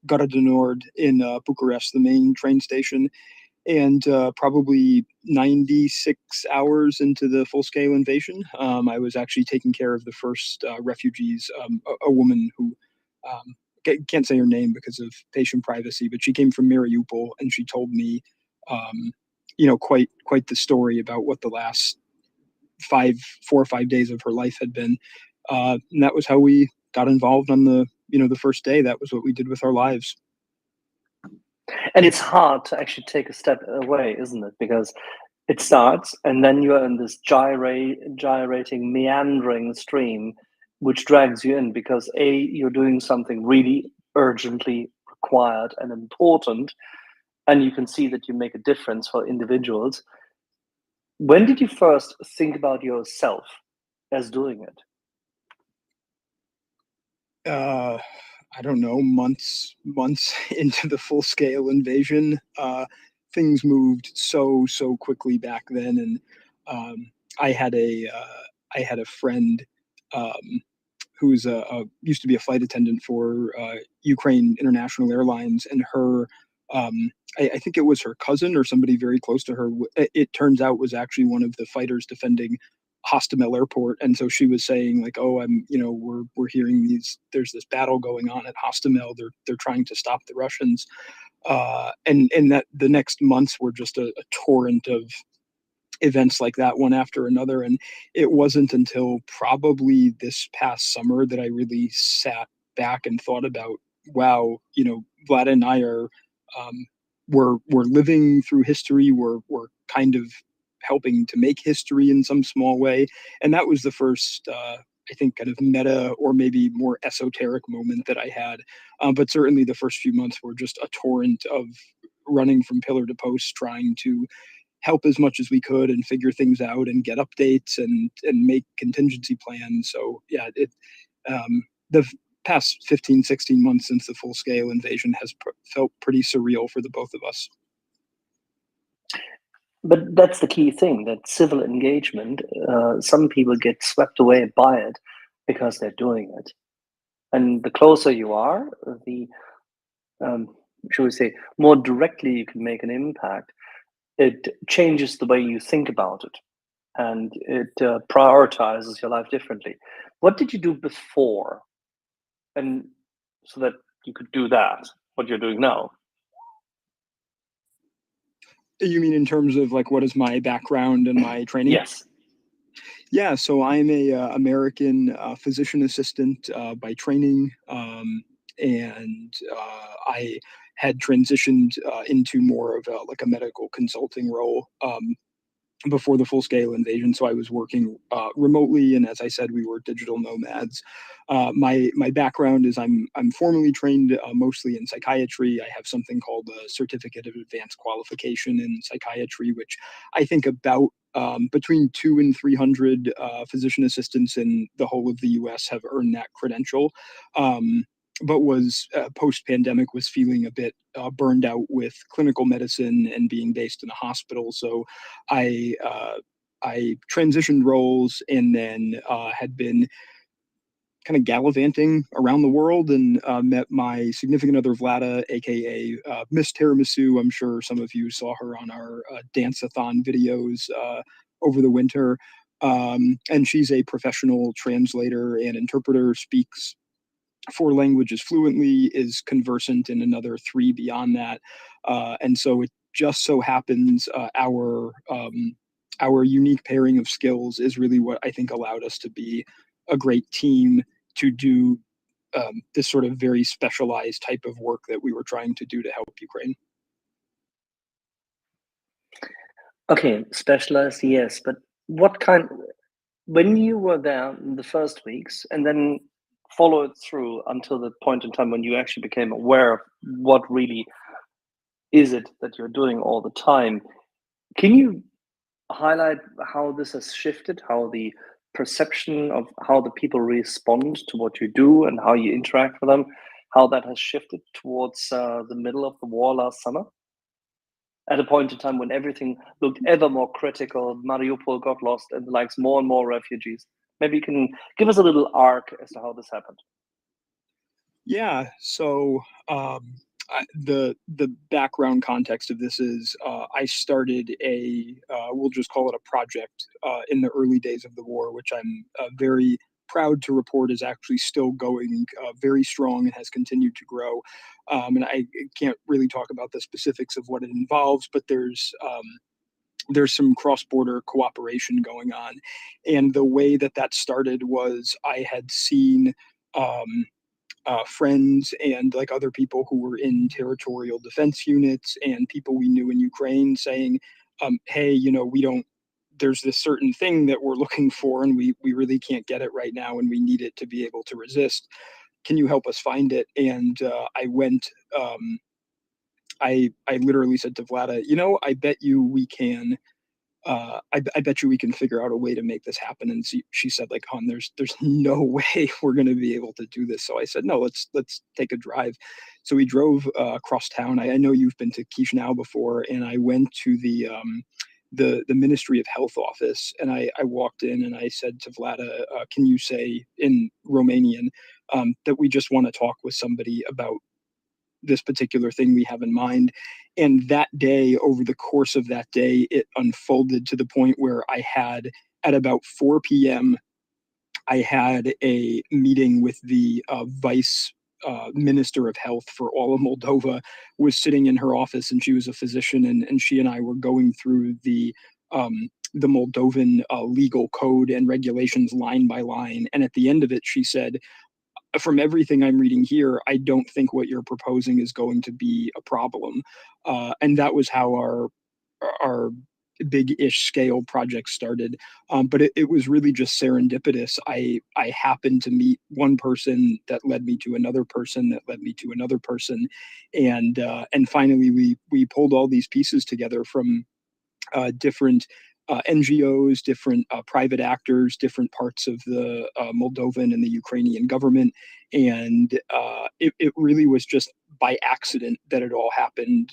Gara de Nord in Bucharest, the main train station. And probably 96 hours into the full-scale invasion, I was actually taking care of the first refugees, a woman who can't say her name because of patient privacy, but she came from MriyaReport, and she told me, quite the story about what the last 4 or 5 days of her life had been. And that was how we got involved on the first day. That was what we did with our lives. And it's hard to actually take a step away, isn't it? Because it starts, and then you're in this gyrating, meandering stream, which drags you in because you're doing something really urgently required and important, and you can see that you make a difference for individuals. When did you first think about yourself as doing it? I don't know, months into the full scale invasion. Things moved so quickly back then, and I had a friend who's used to be a flight attendant for Ukraine International Airlines, and her I think it was her cousin or somebody very close to her. It turns out was actually one of the fighters defending Hostomel Airport, and so she was saying like, "Oh, we're hearing there's this battle going on at Hostomel. They're trying to stop the Russians." And that the next months were just a torrent of events like that, one after another. And it wasn't until probably this past summer that I really sat back and thought about, wow, Vlad and I are we're living through history. We're kind of helping to make history in some small way. And that was the first I think kind of meta or maybe more esoteric moment that I had. But certainly the first few months were just a torrent of running from pillar to post, trying to help as much as we could and figure things out and get updates and make contingency plans. So yeah, the past 15, 16 months since the full scale invasion has felt pretty surreal for the both of us. But that's the key thing, that civil engagement, some people get swept away by it because they're doing it. And the closer you are, the, shall we say, more directly you can make an impact. It changes the way you think about it, and it prioritizes your life differently. What did you do before, and so that you could do that, what you're doing now? You mean in terms of like what is my background and my training? Yes. Yeah, so I'm a American physician assistant by training, and I had transitioned into more of like a medical consulting role before the full scale invasion. So I was working remotely, and as I said, we were digital nomads. My background is I'm formally trained mostly in psychiatry. I have something called a Certificate of Advanced Qualification in Psychiatry, which I think about between 200 and 300 physician assistants in the whole of the U.S. have earned that credential. But was post-pandemic was feeling a bit burned out with clinical medicine and being based in a hospital. So I transitioned roles and then had been kind of gallivanting around the world and met my significant other Vlada, aka Miss Tiramisu. I'm sure some of you saw her on our dance-a-thon videos over the winter. And she's a professional translator and interpreter, speaks 4 languages fluently, is conversant in another 3 beyond that. And so it just so happens our unique pairing of skills is really what I think allowed us to be a great team to do this sort of very specialized type of work that we were trying to do to help Ukraine. Okay, specialized, yes, but what kind, when you were there in the first weeks and then followed through until the point in time when you actually became aware of what really is it that you're doing all the time, can you highlight how this has shifted, how the perception of how the people respond to what you do and how you interact with them, how that has shifted towards the middle of the war last summer? At a point in time when everything looked ever more critical, Mariupol got lost and likes more and more refugees. Maybe you can give us a little arc as to how this happened. Yeah, so the background context of this is I started we'll just call it a project in the early days of the war, which I'm very proud to report is actually still going very strong and has continued to grow. And I can't really talk about the specifics of what it involves, but there's some cross-border cooperation going on. And the way that started was I had seen friends and like other people who were in territorial defense units and people we knew in Ukraine saying, hey, there's this certain thing that we're looking for, and we really can't get it right now, and we need it to be able to resist. Can you help us find it? And I went. I literally said to Vlada, I bet you we can. I bet you we can figure out a way to make this happen. And she said, like, hon, there's no way we're going to be able to do this. So I said, no, let's take a drive. So we drove across town. I know you've been to Chisinau before, and I went to the Ministry of Health office, and I walked in and I said to Vlada, can you say in Romanian that we just want to talk with somebody about this particular thing we have in mind. And that day, over the course of that day, it unfolded to the point where I had, at about 4 p.m., I had a meeting with the vice minister of health for all of Moldova, was sitting in her office, and she was a physician, and she and I were going through the Moldovan legal code and regulations line by line. And at the end of it, she said, from everything I'm reading here, I don't think what you're proposing is going to be a problem. And that was how our big-ish scale project started. But it was really just serendipitous. I happened to meet one person that led me to another person that led me to another person. And finally, we pulled all these pieces together from different NGOs, different private actors, different parts of the Moldovan and the Ukrainian government. And it really was just by accident that it all happened.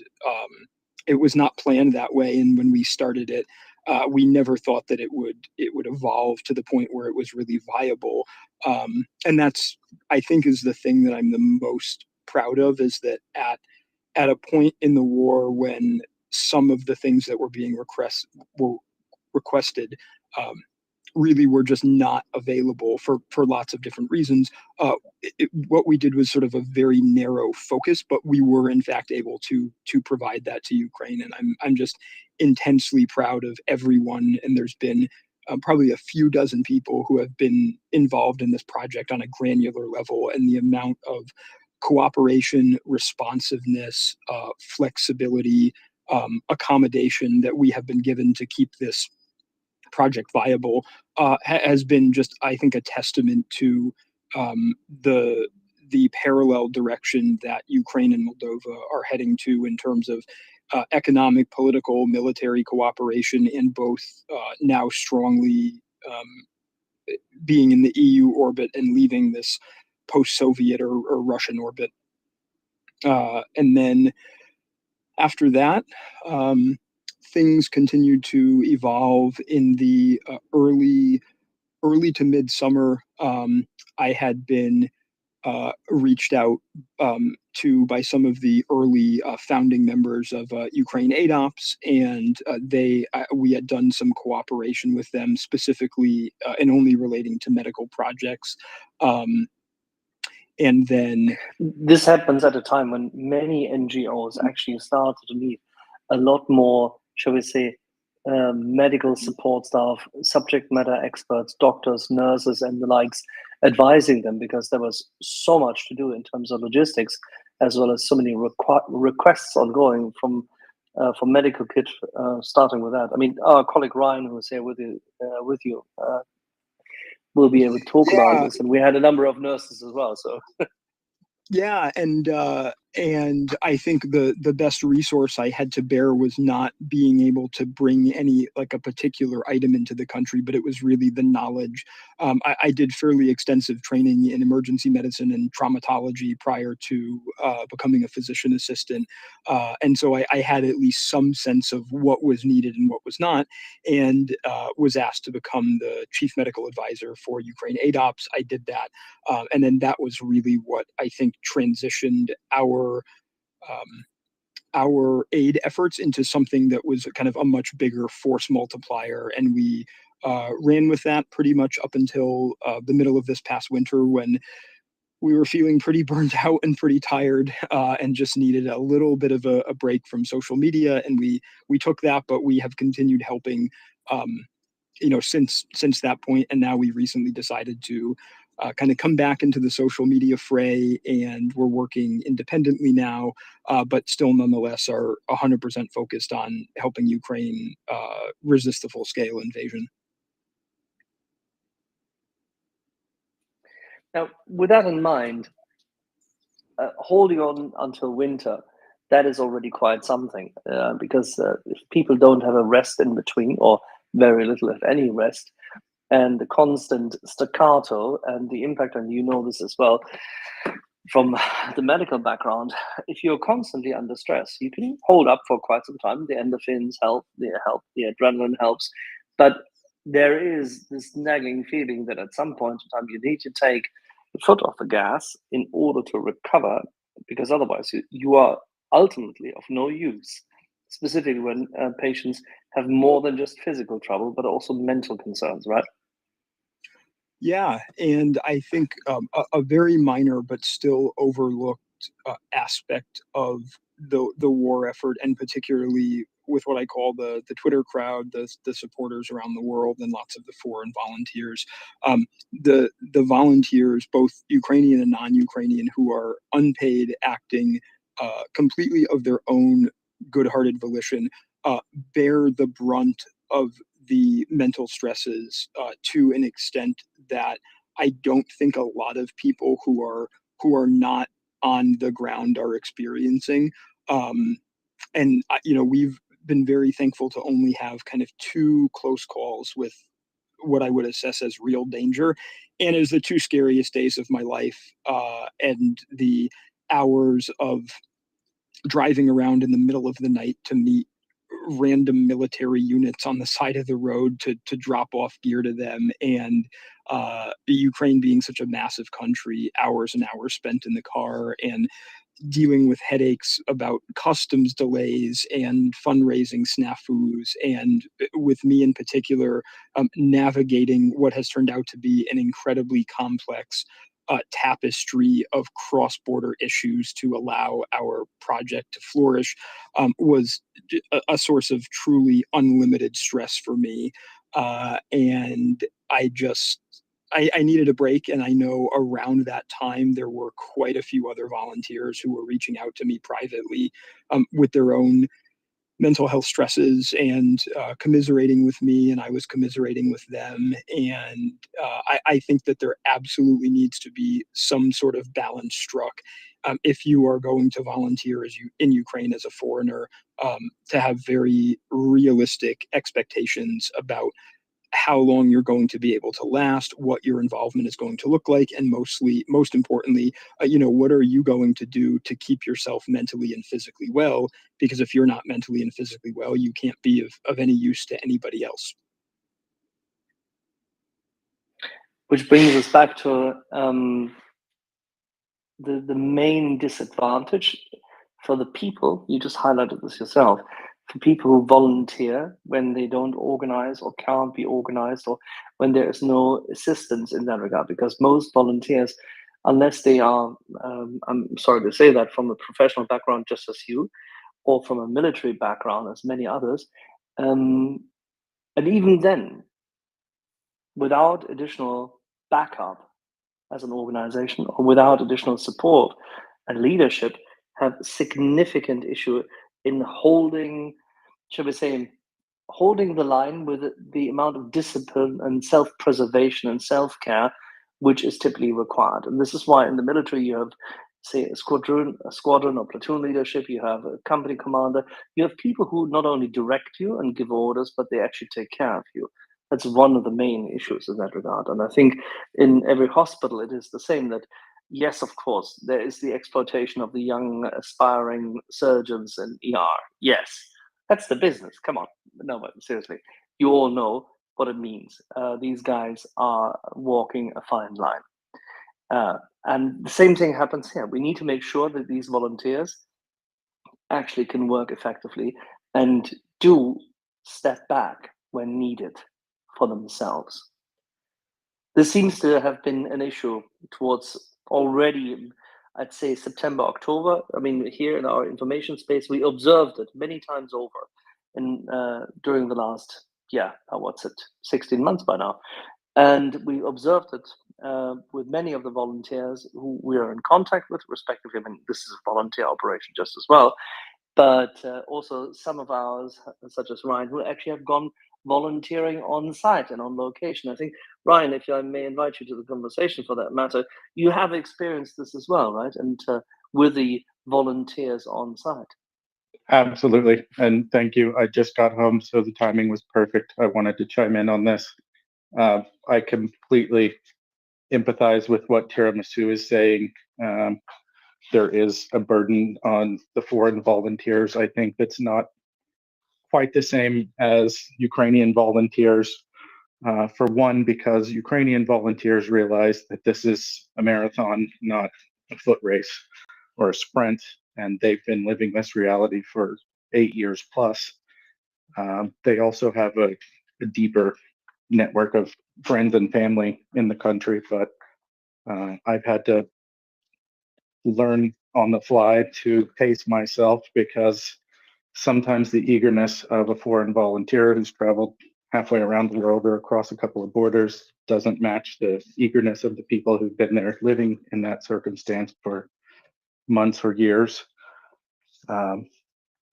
It was not planned that way. And when we started it, we never thought that it would evolve to the point where it was really viable. And that's, I think, is the thing that I'm the most proud of, is that at a point in the war when some of the things that were being requested really were just not available for lots of different reasons. What we did was sort of a very narrow focus, but we were in fact able to provide that to Ukraine. And I'm just intensely proud of everyone. And there's been probably a few dozen people who have been involved in this project on a granular level, and the amount of cooperation, responsiveness, flexibility, accommodation that we have been given to keep this project viable has been just, I think, a testament to the parallel direction that Ukraine and Moldova are heading to in terms of economic, political, military cooperation, and both now strongly being in the EU orbit and leaving this post-Soviet or Russian orbit. And then after that, things continued to evolve in the early to midsummer. I had been reached out to by some of the early founding members of Ukraine ADOPS, and we had done some cooperation with them, specifically and only relating to medical projects. And then this happens at a time when many NGOs actually started to need a lot more, shall we say, medical support staff, subject matter experts, doctors, nurses, and the likes, advising them, because there was so much to do in terms of logistics, as well as so many requests ongoing from medical kit. Starting with that, I mean, our colleague Ryan, who is here with you, will be able to talk about this, and we had a number of nurses as well. So. Yeah, and I think the best resource I had to bear was not being able to bring any, like, a particular item into the country, but it was really the knowledge. I did fairly extensive training in emergency medicine and traumatology prior to becoming a physician assistant, and so I had at least some sense of what was needed and what was not, and was asked to become the chief medical advisor for Ukraine ADOPS. I did that, and then that was really what I think transitioned our aid efforts into something that was kind of a much bigger force multiplier. And we ran with that pretty much up until the middle of this past winter, when we were feeling pretty burnt out and pretty tired, and just needed a little bit of a break from social media. And we took that, but we have continued helping since that point. And now we recently decided to kind of come back into the social media fray, and we're working independently now, but still nonetheless are 100% focused on helping Ukraine resist the full-scale invasion. Now, with that in mind, holding on until winter, that is already quite something, because if people don't have a rest in between, or very little, if any, rest, and the constant staccato and the impact, and you know this as well from the medical background, if you're constantly under stress, you can hold up for quite some time. The endorphins help, the adrenaline helps, but there is this nagging feeling that at some point in time you need to take the foot off the gas in order to recover, because otherwise you are ultimately of no use, specifically when patients have more than just physical trouble, but also mental concerns, right? Yeah, and I think a very minor but still overlooked aspect of the war effort, and particularly with what I call the Twitter crowd, the supporters around the world, and lots of the foreign volunteers, the volunteers, both Ukrainian and non-Ukrainian, who are unpaid, acting completely of their own good-hearted volition, bear the brunt of the mental stresses to an extent that I don't think a lot of people who are not on the ground are experiencing. And you know, we've been very thankful to only have kind of 2 close calls with what I would assess as real danger, and it was the 2 scariest days of my life, and the hours of driving around in the middle of the night to meet random military units on the side of the road to drop off gear to them, and Ukraine being such a massive country, hours and hours spent in the car and dealing with headaches about customs delays and fundraising snafus, and with me in particular, navigating what has turned out to be an incredibly complex tapestry of cross-border issues to allow our project to flourish, was a source of truly unlimited stress for me. And I needed a break, and I know around that time there were quite a few other volunteers who were reaching out to me privately with their own mental health stresses, and commiserating with me, and I was commiserating with them. And I think that there absolutely needs to be some sort of balance struck, if you are going to volunteer in Ukraine as a foreigner, to have very realistic expectations about how long you're going to be able to last, what your involvement is going to look like, and most importantly, you know, what are you going to do to keep yourself mentally and physically well? Because if you're not mentally and physically well, you can't be of any use to anybody else. Which brings us back to the main disadvantage for the people, you just highlighted this yourself, for people who volunteer when they don't organize or can't be organized, or when there is no assistance in that regard, because most volunteers, unless they are, I'm sorry to say that, from a professional background just as you, or from a military background as many others, and even then, without additional backup as an organization, or without additional support and leadership, have significant issue in holding, shall we say, holding the line with the amount of discipline and self-preservation and self-care which is typically required. And this is why in the military you have, say, a squadron or platoon leadership, you have a company commander, you have people who not only direct you and give orders, but they actually take care of you. That's one of the main issues in that regard. And I think in every hospital it is the same, that yes, of course, there is the exploitation of the young aspiring surgeons in ER. Yes, that's the business. Come on. No, but seriously, you all know what it means. These guys are walking a fine line. And the same thing happens here. We need to make sure that these volunteers actually can work effectively and do step back when needed for themselves. This seems to have been an issue towards already, I'd say, September, October. I mean, here in our information space, we observed it many times over during the last, 16 months by now. And we observed it with many of the volunteers who we are in contact with, respectively. I mean, this is a volunteer operation just as well, but also some of ours, such as Ryan, who actually have gone volunteering on site and on location. I think, Ryan, if I may invite you to the conversation for that matter, you have experienced this as well, right? And with the volunteers on site. Absolutely. And thank you. I just got home, so the timing was perfect. I wanted to chime in on this. I completely empathize with what Tiramisu is saying. There is a burden on the foreign volunteers. I think that's not quite the same as Ukrainian volunteers. For one, because Ukrainian volunteers realize that this is a marathon, not a foot race or a sprint, and they've been living this reality for 8 years plus. They also have a deeper network of friends and family in the country, but I've had to learn on the fly to pace myself because sometimes the eagerness of a foreign volunteer who's traveled halfway around the world or across a couple of borders doesn't match the eagerness of the people who've been there living in that circumstance for months or years. I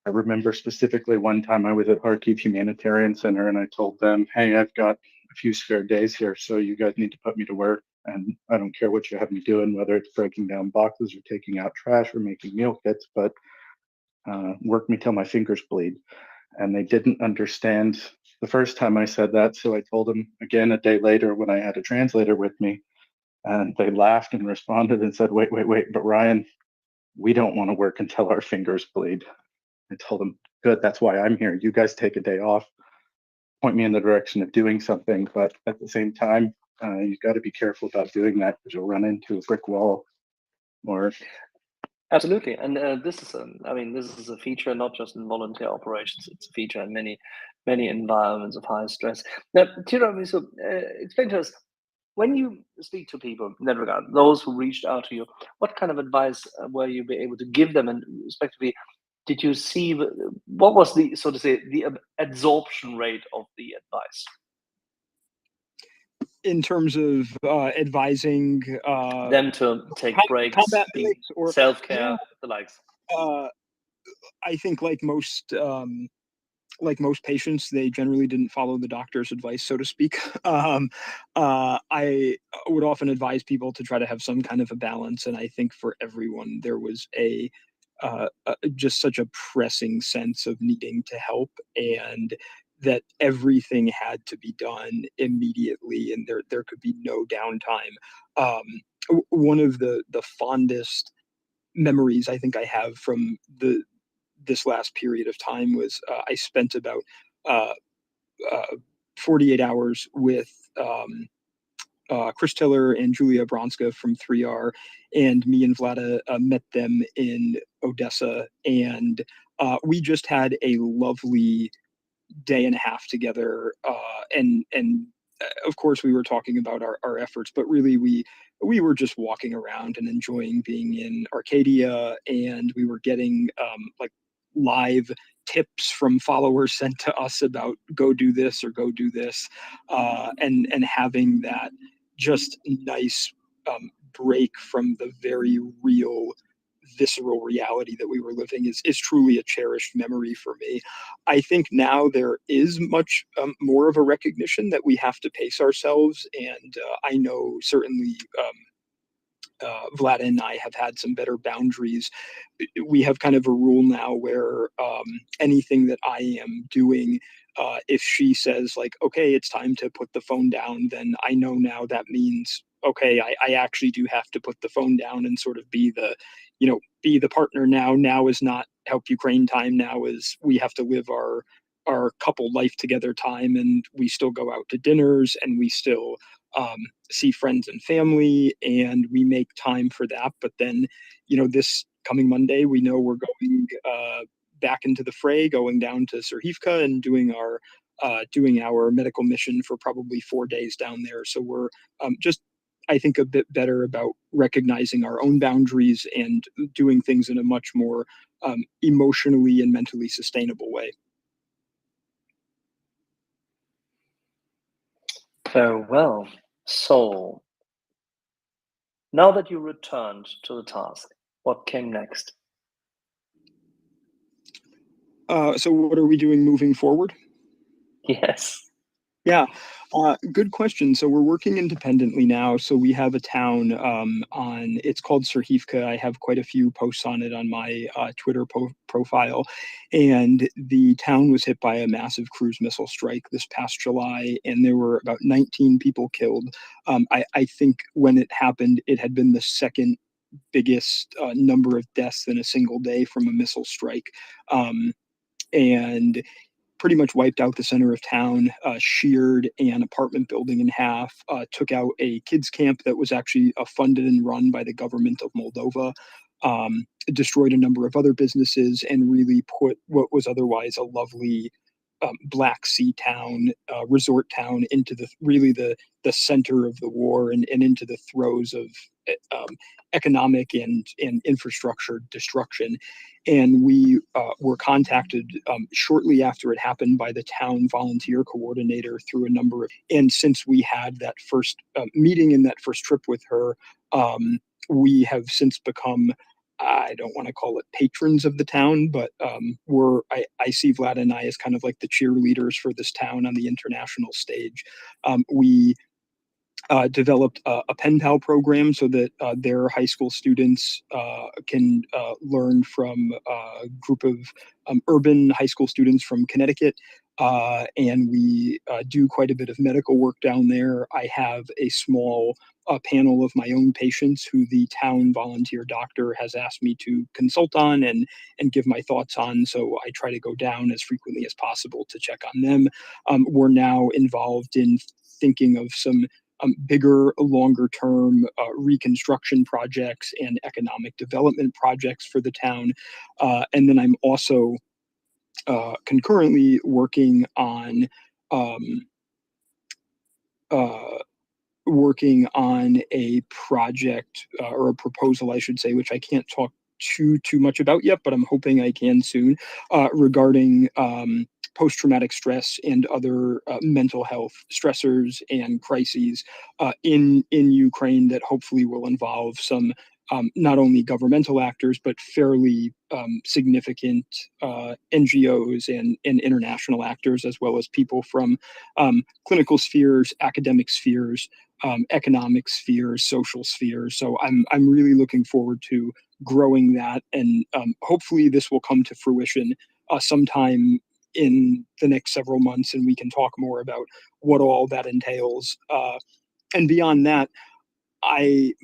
remember specifically one time I was at Kharkiv Humanitarian Center and I told them, hey, I've got a few spare days here, so you guys need to put me to work. And I don't care what you have me doing, whether it's breaking down boxes or taking out trash or making meal kits, but work me till my fingers bleed. And they didn't understand the first time I said that, so I told them again a day later when I had a translator with me, and they laughed and responded and said, wait, but Ryan, we don't want to work until our fingers bleed. I told them, good, that's why I'm here. You guys take a day off, point me in the direction of doing something, but at the same time, you've got to be careful about doing that because you'll run into a brick wall. Or absolutely, and this is this is a feature not just in volunteer operations; it's a feature in many environments of high stress. Now, Tiramisu, explain to us, when you speak to people in that regard, those who reached out to you, what kind of advice were you be able to give them, and respectively, did you see what was the, so to say, the absorption rate of the advice? In terms of advising them to take breaks, combat breaks or self-care, the likes. I think like most patients, they generally didn't follow the doctor's advice, so to speak. I would often advise people to try to have some kind of a balance, and I think for everyone there was just such a pressing sense of needing to help, and that everything had to be done immediately, and there could be no downtime. One of the fondest memories I think I have from this last period of time was I spent about 48 hours with Chris Tiller and Julia Bronska from 3R, and me and Vlada met them in Odessa, and we just had a lovely day and a half together, and of course we were talking about our efforts, but really we were just walking around and enjoying being in Arcadia, and we were getting like live tips from followers sent to us about go do this or go do this, and having that just nice break from the very real visceral reality that we were living is truly a cherished memory for me. I think now there is much more of a recognition that we have to pace ourselves, and I know certainly Vlad and I have had some better boundaries. We have kind of a rule now where anything that I am doing, if she says like, okay, it's time to put the phone down, then I know now that means, okay, I actually do have to put the phone down and sort of be the partner now. Now is not Help Ukraine time. Now is we have to live our couple life together time, and we still go out to dinners, and we still see friends and family, and we make time for that. But then, this coming Monday, we know we're going back into the fray, going down to Serhivka and doing our medical mission for probably 4 days down there. So we're just, I think, a bit better about recognizing our own boundaries and doing things in a much more emotionally and mentally sustainable way. Farewell. So Now that you returned to the task, what came next? So what are we doing moving forward? Yes. Yeah, good question. So we're working independently now. So we have a town it's called Serhivka. I have quite a few posts on it on my Twitter profile. And the town was hit by a massive cruise missile strike this past July, and there were about 19 people killed. I think when it happened, it had been the second biggest number of deaths in a single day from a missile strike. And pretty much wiped out the center of town, sheared an apartment building in half, took out a kids camp that was actually funded and run by the government of Moldova, destroyed a number of other businesses, and really put what was otherwise a lovely Black Sea town, resort town, into the center of the war and into the throes of economic and infrastructure destruction. And we were contacted shortly after it happened by the town volunteer coordinator through a number of. And since we had that first meeting and that first trip with her, we have since become, I don't want to call it patrons of the town, but I see Vlad and I as kind of like the cheerleaders for this town on the international stage. We developed a pen pal program so that their high school students can learn from a group of urban high school students from Connecticut. And we do quite a bit of medical work down there. I have a small panel of my own patients who the town volunteer doctor has asked me to consult on and give my thoughts on. So I try to go down as frequently as possible to check on them. We're now involved in thinking of some bigger, longer term reconstruction projects and economic development projects for the town. And then I'm also concurrently working on a project or a proposal, I should say, which I can't talk too much about yet, but I'm hoping I can soon, regarding post-traumatic stress and other mental health stressors and crises in Ukraine that hopefully will involve some not only governmental actors, but fairly significant NGOs and international actors, as well as people from clinical spheres, academic spheres, economic spheres, social spheres. So I'm really looking forward to growing that, and hopefully this will come to fruition sometime in the next several months, and we can talk more about what all that entails. And beyond that, I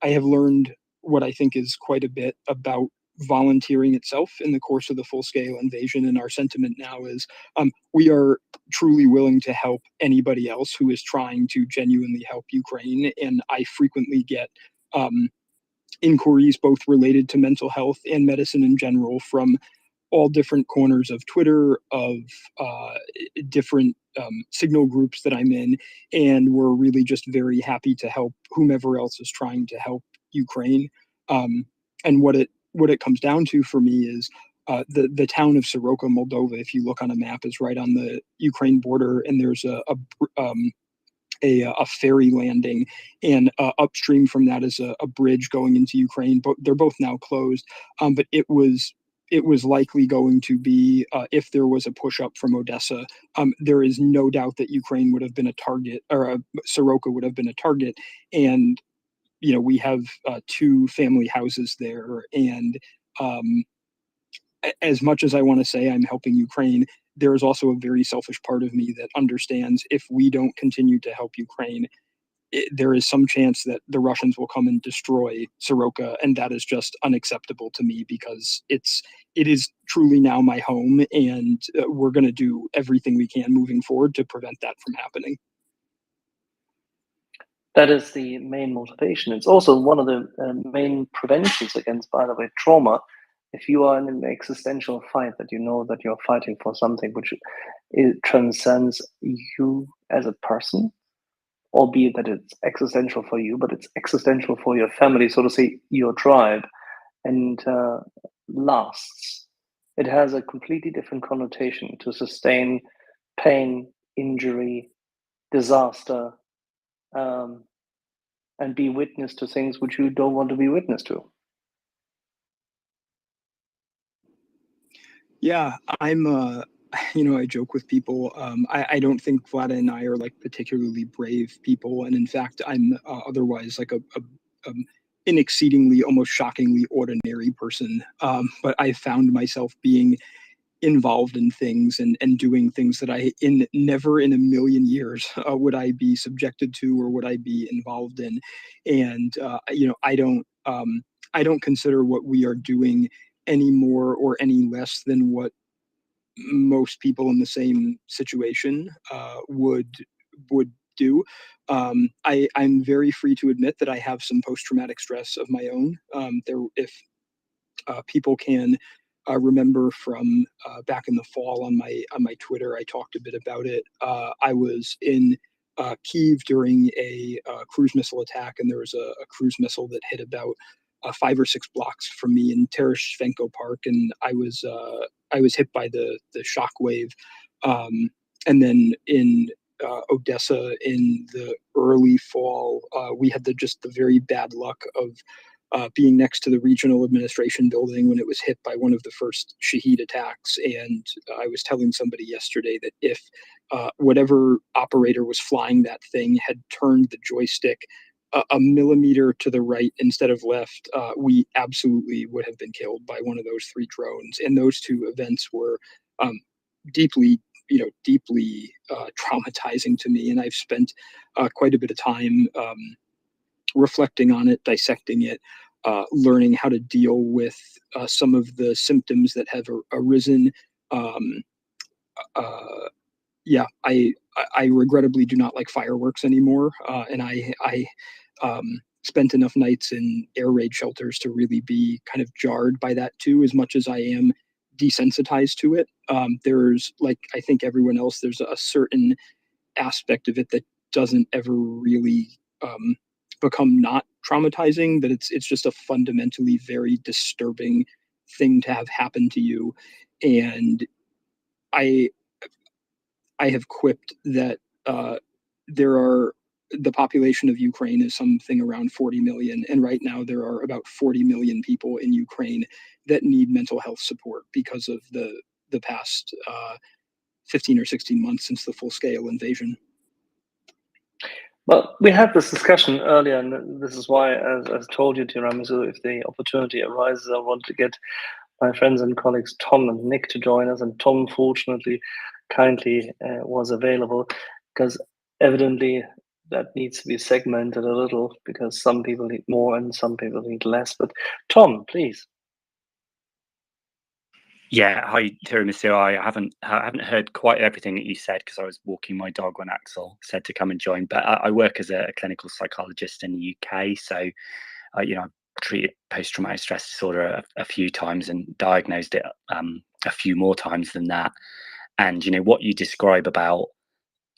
have learned what I think is quite a bit about volunteering itself in the course of the full-scale invasion, and our sentiment now is we are truly willing to help anybody else who is trying to genuinely help Ukraine. And I frequently get inquiries both related to mental health and medicine in general from all different corners of Twitter, of different signal groups that I'm in, and we're really just very happy to help whomever else is trying to help Ukraine. And what it comes down to for me is the town of Soroka, Moldova. If you look on a map, is right on the Ukraine border, and there's a ferry landing, and upstream from that is a bridge going into Ukraine. But they're both now closed. But it was likely going to be, if there was a push up from Odessa, there is no doubt that Ukraine would have been a target, or Soroka would have been a target. And we have 2 family houses there, and as much as I want to say I'm helping Ukraine, there is also a very selfish part of me that understands if we don't continue to help Ukraine, there is some chance that the Russians will come and destroy Soroka, and that is just unacceptable to me, because it is truly now my home, and we're going to do everything we can moving forward to prevent that from happening. That is the main motivation. It's also one of the main preventions against, by the way, trauma. If you are in an existential fight, that you know that you're fighting for something which it transcends you as a person, albeit that it's existential for you, but it's existential for your family, so to say, your tribe, and lasts. It has a completely different connotation to sustain pain, injury, disaster, and be witness to things which you don't want to be witness to. Yeah, I'm I joke with people. I don't think Vlada and I are like particularly brave people, and in fact, I'm otherwise like an exceedingly, almost shockingly ordinary person. But I found myself being involved in things and doing things that never in a million years would I be subjected to or would I be involved in. And I don't consider what we are doing any more or any less than what most people in the same situation would do. I'm very free to admit that I have some post-traumatic stress of my own. If people can remember from back in the fall on my Twitter, I talked a bit about it. I was in Kyiv during a cruise missile attack, and there was a cruise missile that hit about 5 or 6 blocks from me in Tereshchenko Park, and I was hit by the shock wave. And then in Odessa in the early fall, we had just the very bad luck of being next to the regional administration building when it was hit by one of the first Shahid attacks. And I was telling somebody yesterday that if whatever operator was flying that thing had turned the joystick a millimeter to the right instead of left, we absolutely would have been killed by one of those 3 drones. And those 2 events were deeply traumatizing to me. And I've spent quite a bit of time reflecting on it, dissecting it, learning how to deal with some of the symptoms that have arisen. Yeah, I regrettably do not like fireworks anymore, and I spent enough nights in air raid shelters to really be kind of jarred by that too, as much as I am desensitized to it. There's, like I think everyone else, there's a certain aspect of it that doesn't ever really become not traumatizing, but it's just a fundamentally very disturbing thing to have happen to you. And I have quipped that the population of Ukraine is something around 40 million, and right now there are about 40 million people in Ukraine that need mental health support because of the past 15 or 16 months since the full-scale invasion. Well, we had this discussion earlier, and this is why, as I told you, Tiramisu, if the opportunity arises, I want to get my friends and colleagues Tom and Nick to join us. And Tom, fortunately, kindly was available, because evidently that needs to be segmented a little, because some people need more and some people need less. But Tom, please. Yeah, hi Tiramisu. I haven't heard quite everything that you said because I was walking my dog when Axel said to come and join. But I work as a clinical psychologist in the UK, so I've treated post-traumatic stress disorder a few times and diagnosed it a few more times than that. And what you describe about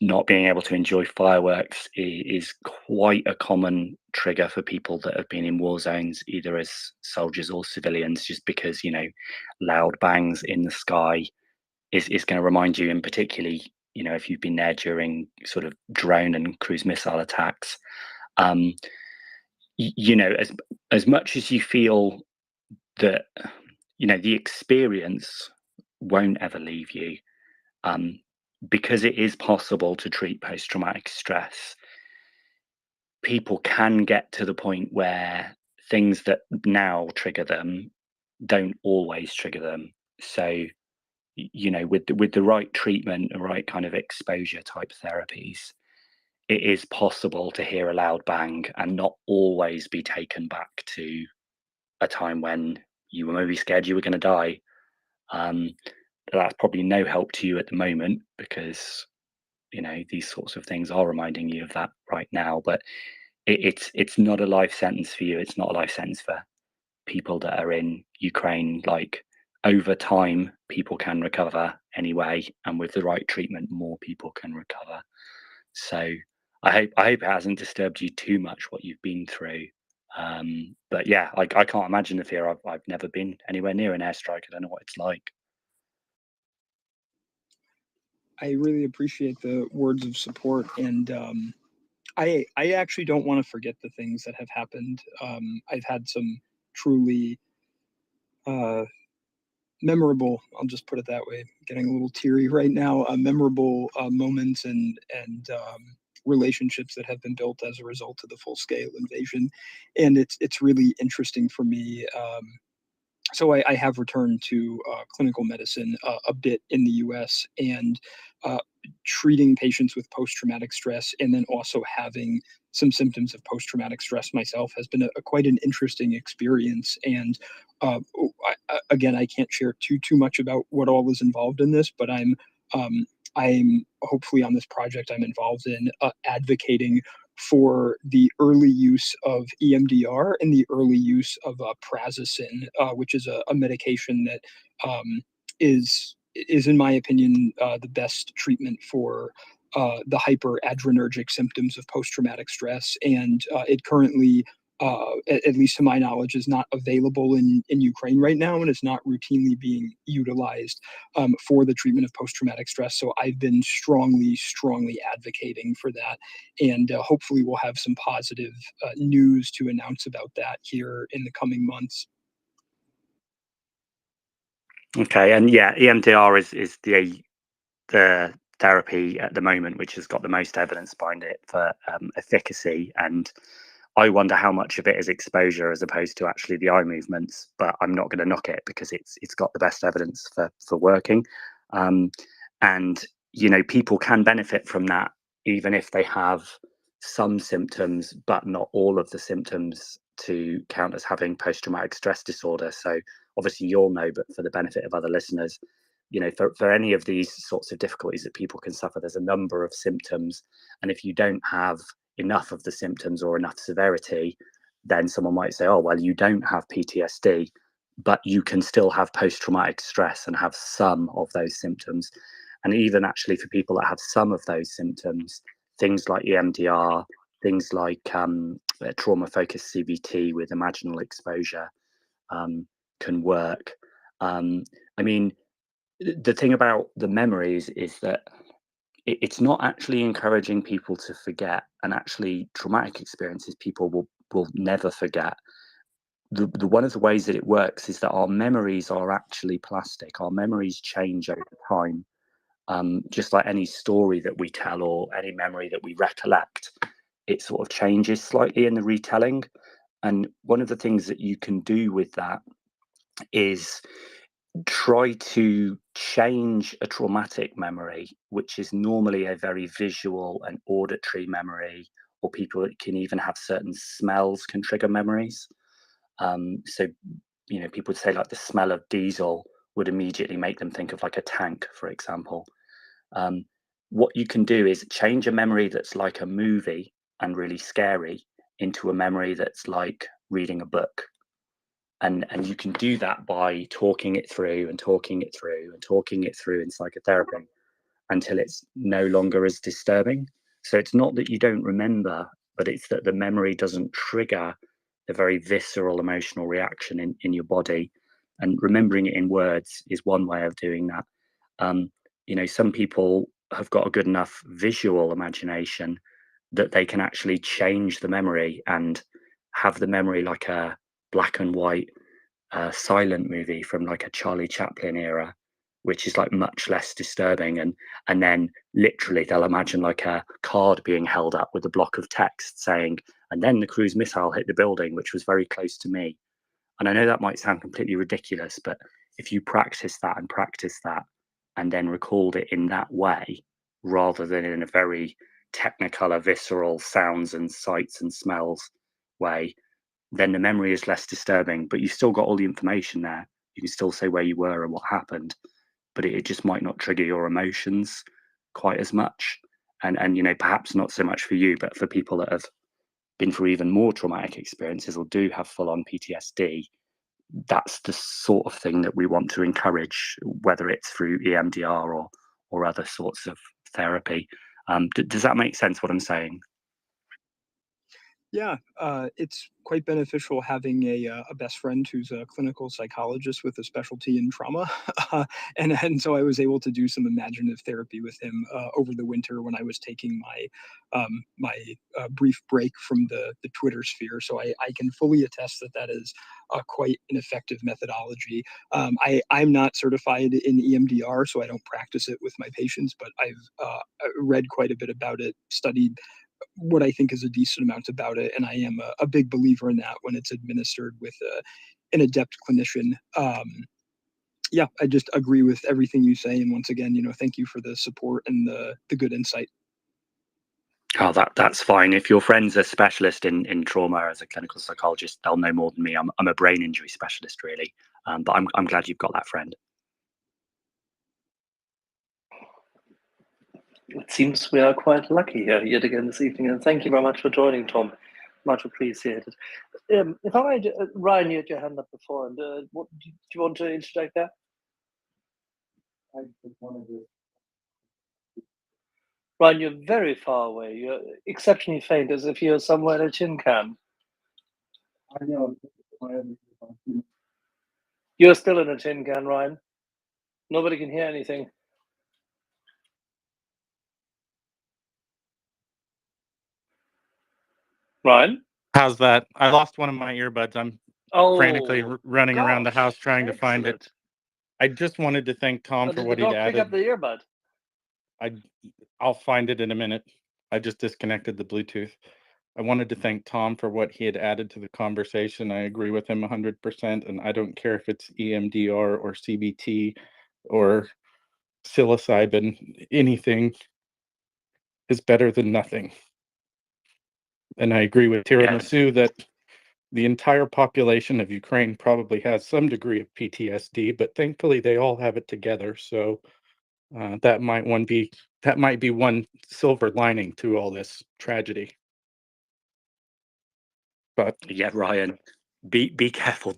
not being able to enjoy fireworks is quite a common trigger for people that have been in war zones, either as soldiers or civilians, just because, loud bangs in the sky is going to remind you, and particularly, if you've been there during sort of drone and cruise missile attacks, as much as you feel that, the experience won't ever leave you, because it is possible to treat post-traumatic stress, people can get to the point where things that now trigger them don't always trigger them. So, with the right treatment, the right kind of exposure type therapies, it is possible to hear a loud bang and not always be taken back to a time when you were maybe scared you were going to die. That's probably no help to you at the moment, because these sorts of things are reminding you of that right now, but it's not a life sentence for you. It's not a life sentence for people that are in Ukraine. Like, over time, people can recover anyway, and with the right treatment, more people can recover. So I hope it hasn't disturbed you too much what you've been through. But yeah, I can't imagine the fear. I've never been anywhere near an airstrike. I don't know what it's like. I really appreciate the words of support, and I actually don't want to forget the things that have happened. I've had some truly memorable, I'll just put it that way, getting a little teary right now, memorable moments and relationships that have been built as a result of the full-scale invasion. And it's really interesting for me. So I have returned to clinical medicine a bit in the US, and treating patients with post-traumatic stress, and then also having some symptoms of post-traumatic stress myself has been quite an interesting experience. And again, I can't share too much about what all is involved in this, but I'm hopefully on this project I'm involved in advocating for the early use of EMDR and the early use of prazosin, which is a medication that is in my opinion the best treatment for the hyperadrenergic symptoms of post-traumatic stress. And it currently, at least to my knowledge, is not available in Ukraine right now, and is not routinely being utilized for the treatment of post-traumatic stress. So I've been strongly advocating for that, and hopefully we'll have some positive news to announce about that here in the coming months. Okay, and yeah, EMDR is the therapy at the moment which has got the most evidence behind it for efficacy, and I wonder how much of it is exposure as opposed to actually the eye movements. But I'm not going to knock it because it's got the best evidence for working, and you know, people can benefit from that even if they have some symptoms but not all of the symptoms to count as having post-traumatic stress disorder. So obviously you'll know, but for the benefit of other listeners, you know, for any of these sorts of difficulties that people can suffer, there's a number of symptoms, and if you don't have enough of the symptoms or enough severity, then someone might say, oh well, you don't have PTSD, but you can still have post-traumatic stress and have some of those symptoms. And even actually for people that have some of those symptoms, things like EMDR, things like trauma-focused CBT with imaginal exposure can work. I mean, the thing about the memories is that it's not actually encouraging people to forget, and actually traumatic experiences people will never forget. The one of the ways that it works is that our memories are actually plastic. Our memories change over time, just like any story that we tell or any memory that we recollect. It sort of changes slightly in the retelling, and one of the things that you can do with that is try to change a traumatic memory, which is normally a very visual and auditory memory, or people that can even have certain smells can trigger memories. So, you know, people would say like the smell of diesel would immediately make them think of like a tank, for example. What you can do is change a memory that's like a movie and really scary into a memory that's like reading a book. And you can do that by talking it through and talking it through and talking it through in psychotherapy until it's no longer as disturbing. So it's not that you don't remember, but it's that the memory doesn't trigger a very visceral emotional reaction in your body. And remembering it in words is one way of doing that. You know, some people have got a good enough visual imagination that they can actually change the memory and have the memory like a black and white silent movie from like a Charlie Chaplin era, which is like much less disturbing. And then literally they'll imagine like a card being held up with a block of text saying, and then the cruise missile hit the building, which was very close to me. And I know that might sound completely ridiculous, but if you practice that and then recalled it in that way, rather than in a very technicolor, visceral sounds and sights and smells way, then the memory is less disturbing, but you've still got all the information there. You can still say where you were and what happened, but it just might not trigger your emotions quite as much. And you know, perhaps not so much for you, but for people that have been through even more traumatic experiences or do have full-on PTSD, that's the sort of thing that we want to encourage, whether it's through EMDR or other sorts of therapy. Does that make sense what I'm saying? Yeah, it's quite beneficial having a best friend who's a clinical psychologist with a specialty in trauma, and so I was able to do some imaginative therapy with him over the winter when I was taking my brief break from the Twitter sphere. So I can fully attest that that is quite an effective methodology. I'm not certified in EMDR, so I don't practice it with my patients, but I've read quite a bit about it, studied what I think is a decent amount about it, and I am a big believer in that when it's administered with an adept clinician. Yeah, I just agree with everything you say, and once again, thank you for the support and the good insight. Oh, that's fine. If your friend's a specialist in trauma as a clinical psychologist, they'll know more than me. I'm a brain injury specialist, really, but I'm glad you've got that friend. It seems we are quite lucky here yet again this evening, and thank you very much for joining, Tom. Much appreciated. If I might, Ryan, you had your hand up before, and do you want to interject there? I just wanted to. Ryan, you're very far away. You're exceptionally faint, as if you're somewhere in a tin can. I know. You're still in a tin can, Ryan. Nobody can hear anything. Ryan? How's that? I lost one of my earbuds. I'm frantically running around the house trying to find it. I just wanted to thank Tom for what he'd added. Pick up the earbud. I'll find it in a minute. I just disconnected the Bluetooth. I wanted to thank Tom for what he had added to the conversation. I agree with him 100%, and I don't care if it's EMDR or CBT or psilocybin. Anything is better than nothing. And I agree with Tiramisu that the entire population of Ukraine probably has some degree of PTSD, but thankfully they all have it together. So that might be one silver lining to all this tragedy. But yeah, Ryan, be careful.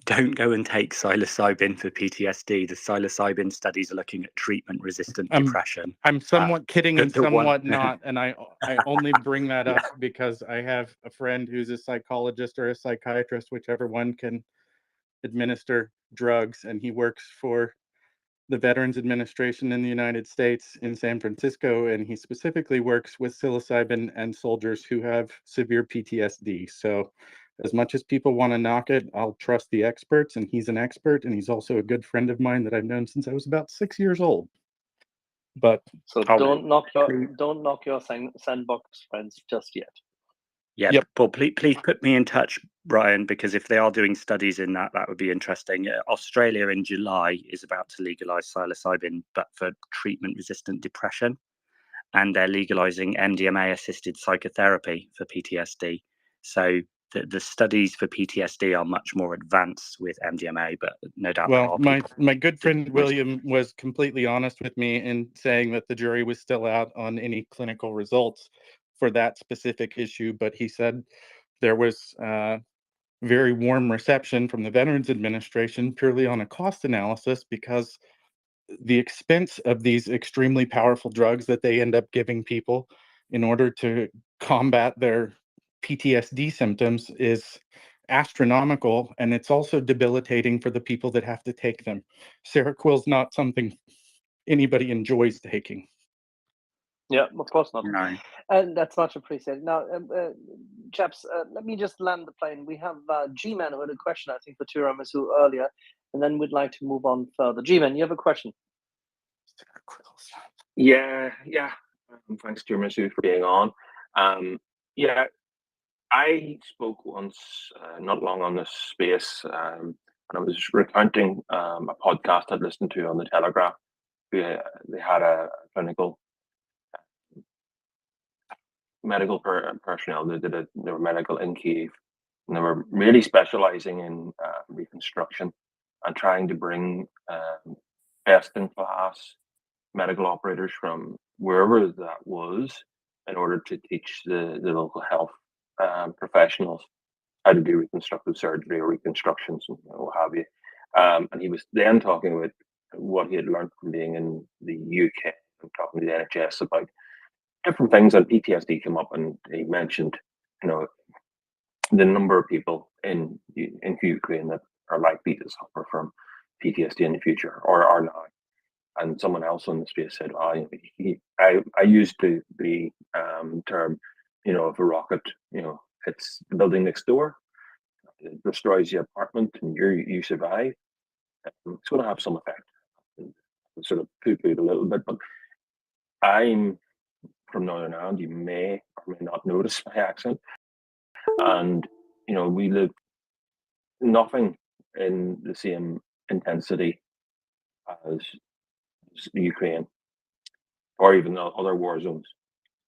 Don't go and take psilocybin for PTSD. The psilocybin studies are looking at treatment-resistant depression. I'm somewhat kidding and somewhat not, and I only bring that up because I have a friend who's a psychologist or a psychiatrist, whichever one can administer drugs, and he works for the Veterans Administration in the United States in San Francisco, and he specifically works with psilocybin and soldiers who have severe PTSD. So as much as people want to knock it, I'll trust the experts, and he's an expert, and he's also a good friend of mine that I've known since I was about 6 years old. But so don't knock your sandbox friends just yet. Yeah, well, please put me in touch, Brian, because if they are doing studies in that would be interesting. Australia in July is about to legalize psilocybin, but for treatment-resistant depression, and they're legalizing MDMA-assisted psychotherapy for PTSD. So the studies for PTSD are much more advanced with MDMA, but no doubt. Well, my good friend William was completely honest with me in saying that the jury was still out on any clinical results for that specific issue, but he said there was very warm reception from the Veterans Administration purely on a cost analysis, because the expense of these extremely powerful drugs that they end up giving people in order to combat their PTSD symptoms is astronomical, and it's also debilitating for the people that have to take them. Seroquel's not something anybody enjoys taking. Yeah, of course not. No. And that's much appreciated. Now, chaps, let me just land the plane. We have G-Man who had a question, I think, for Tiramisu earlier, and then we'd like to move on further. G-Man, you have a question? Yeah. Thanks, Tiramisu, for being on. Yeah, I spoke once, not long on this space, and I was recounting a podcast I'd listened to on the Telegraph. They had a clinical medical personnel. They were medical in Kyiv, and they were really specializing in reconstruction and trying to bring best in class medical operators from wherever that was in order to teach the local health professionals how to do reconstructive surgery or reconstructions and what have you. And he was then talking about what he had learned from being in the UK and talking to the NHS about different things, and PTSD came up, and he mentioned, the number of people in Ukraine that are likely to suffer from PTSD in the future or are now. And someone else on the space said, I used the term, if a rocket, hits the building next door, it destroys the apartment and you survive, it's going to have some effect. Sort of poo-pooed a little bit, but I'm from Northern Ireland. You may or may not notice my accent. And, we live nothing in the same intensity as Ukraine or even the other war zones.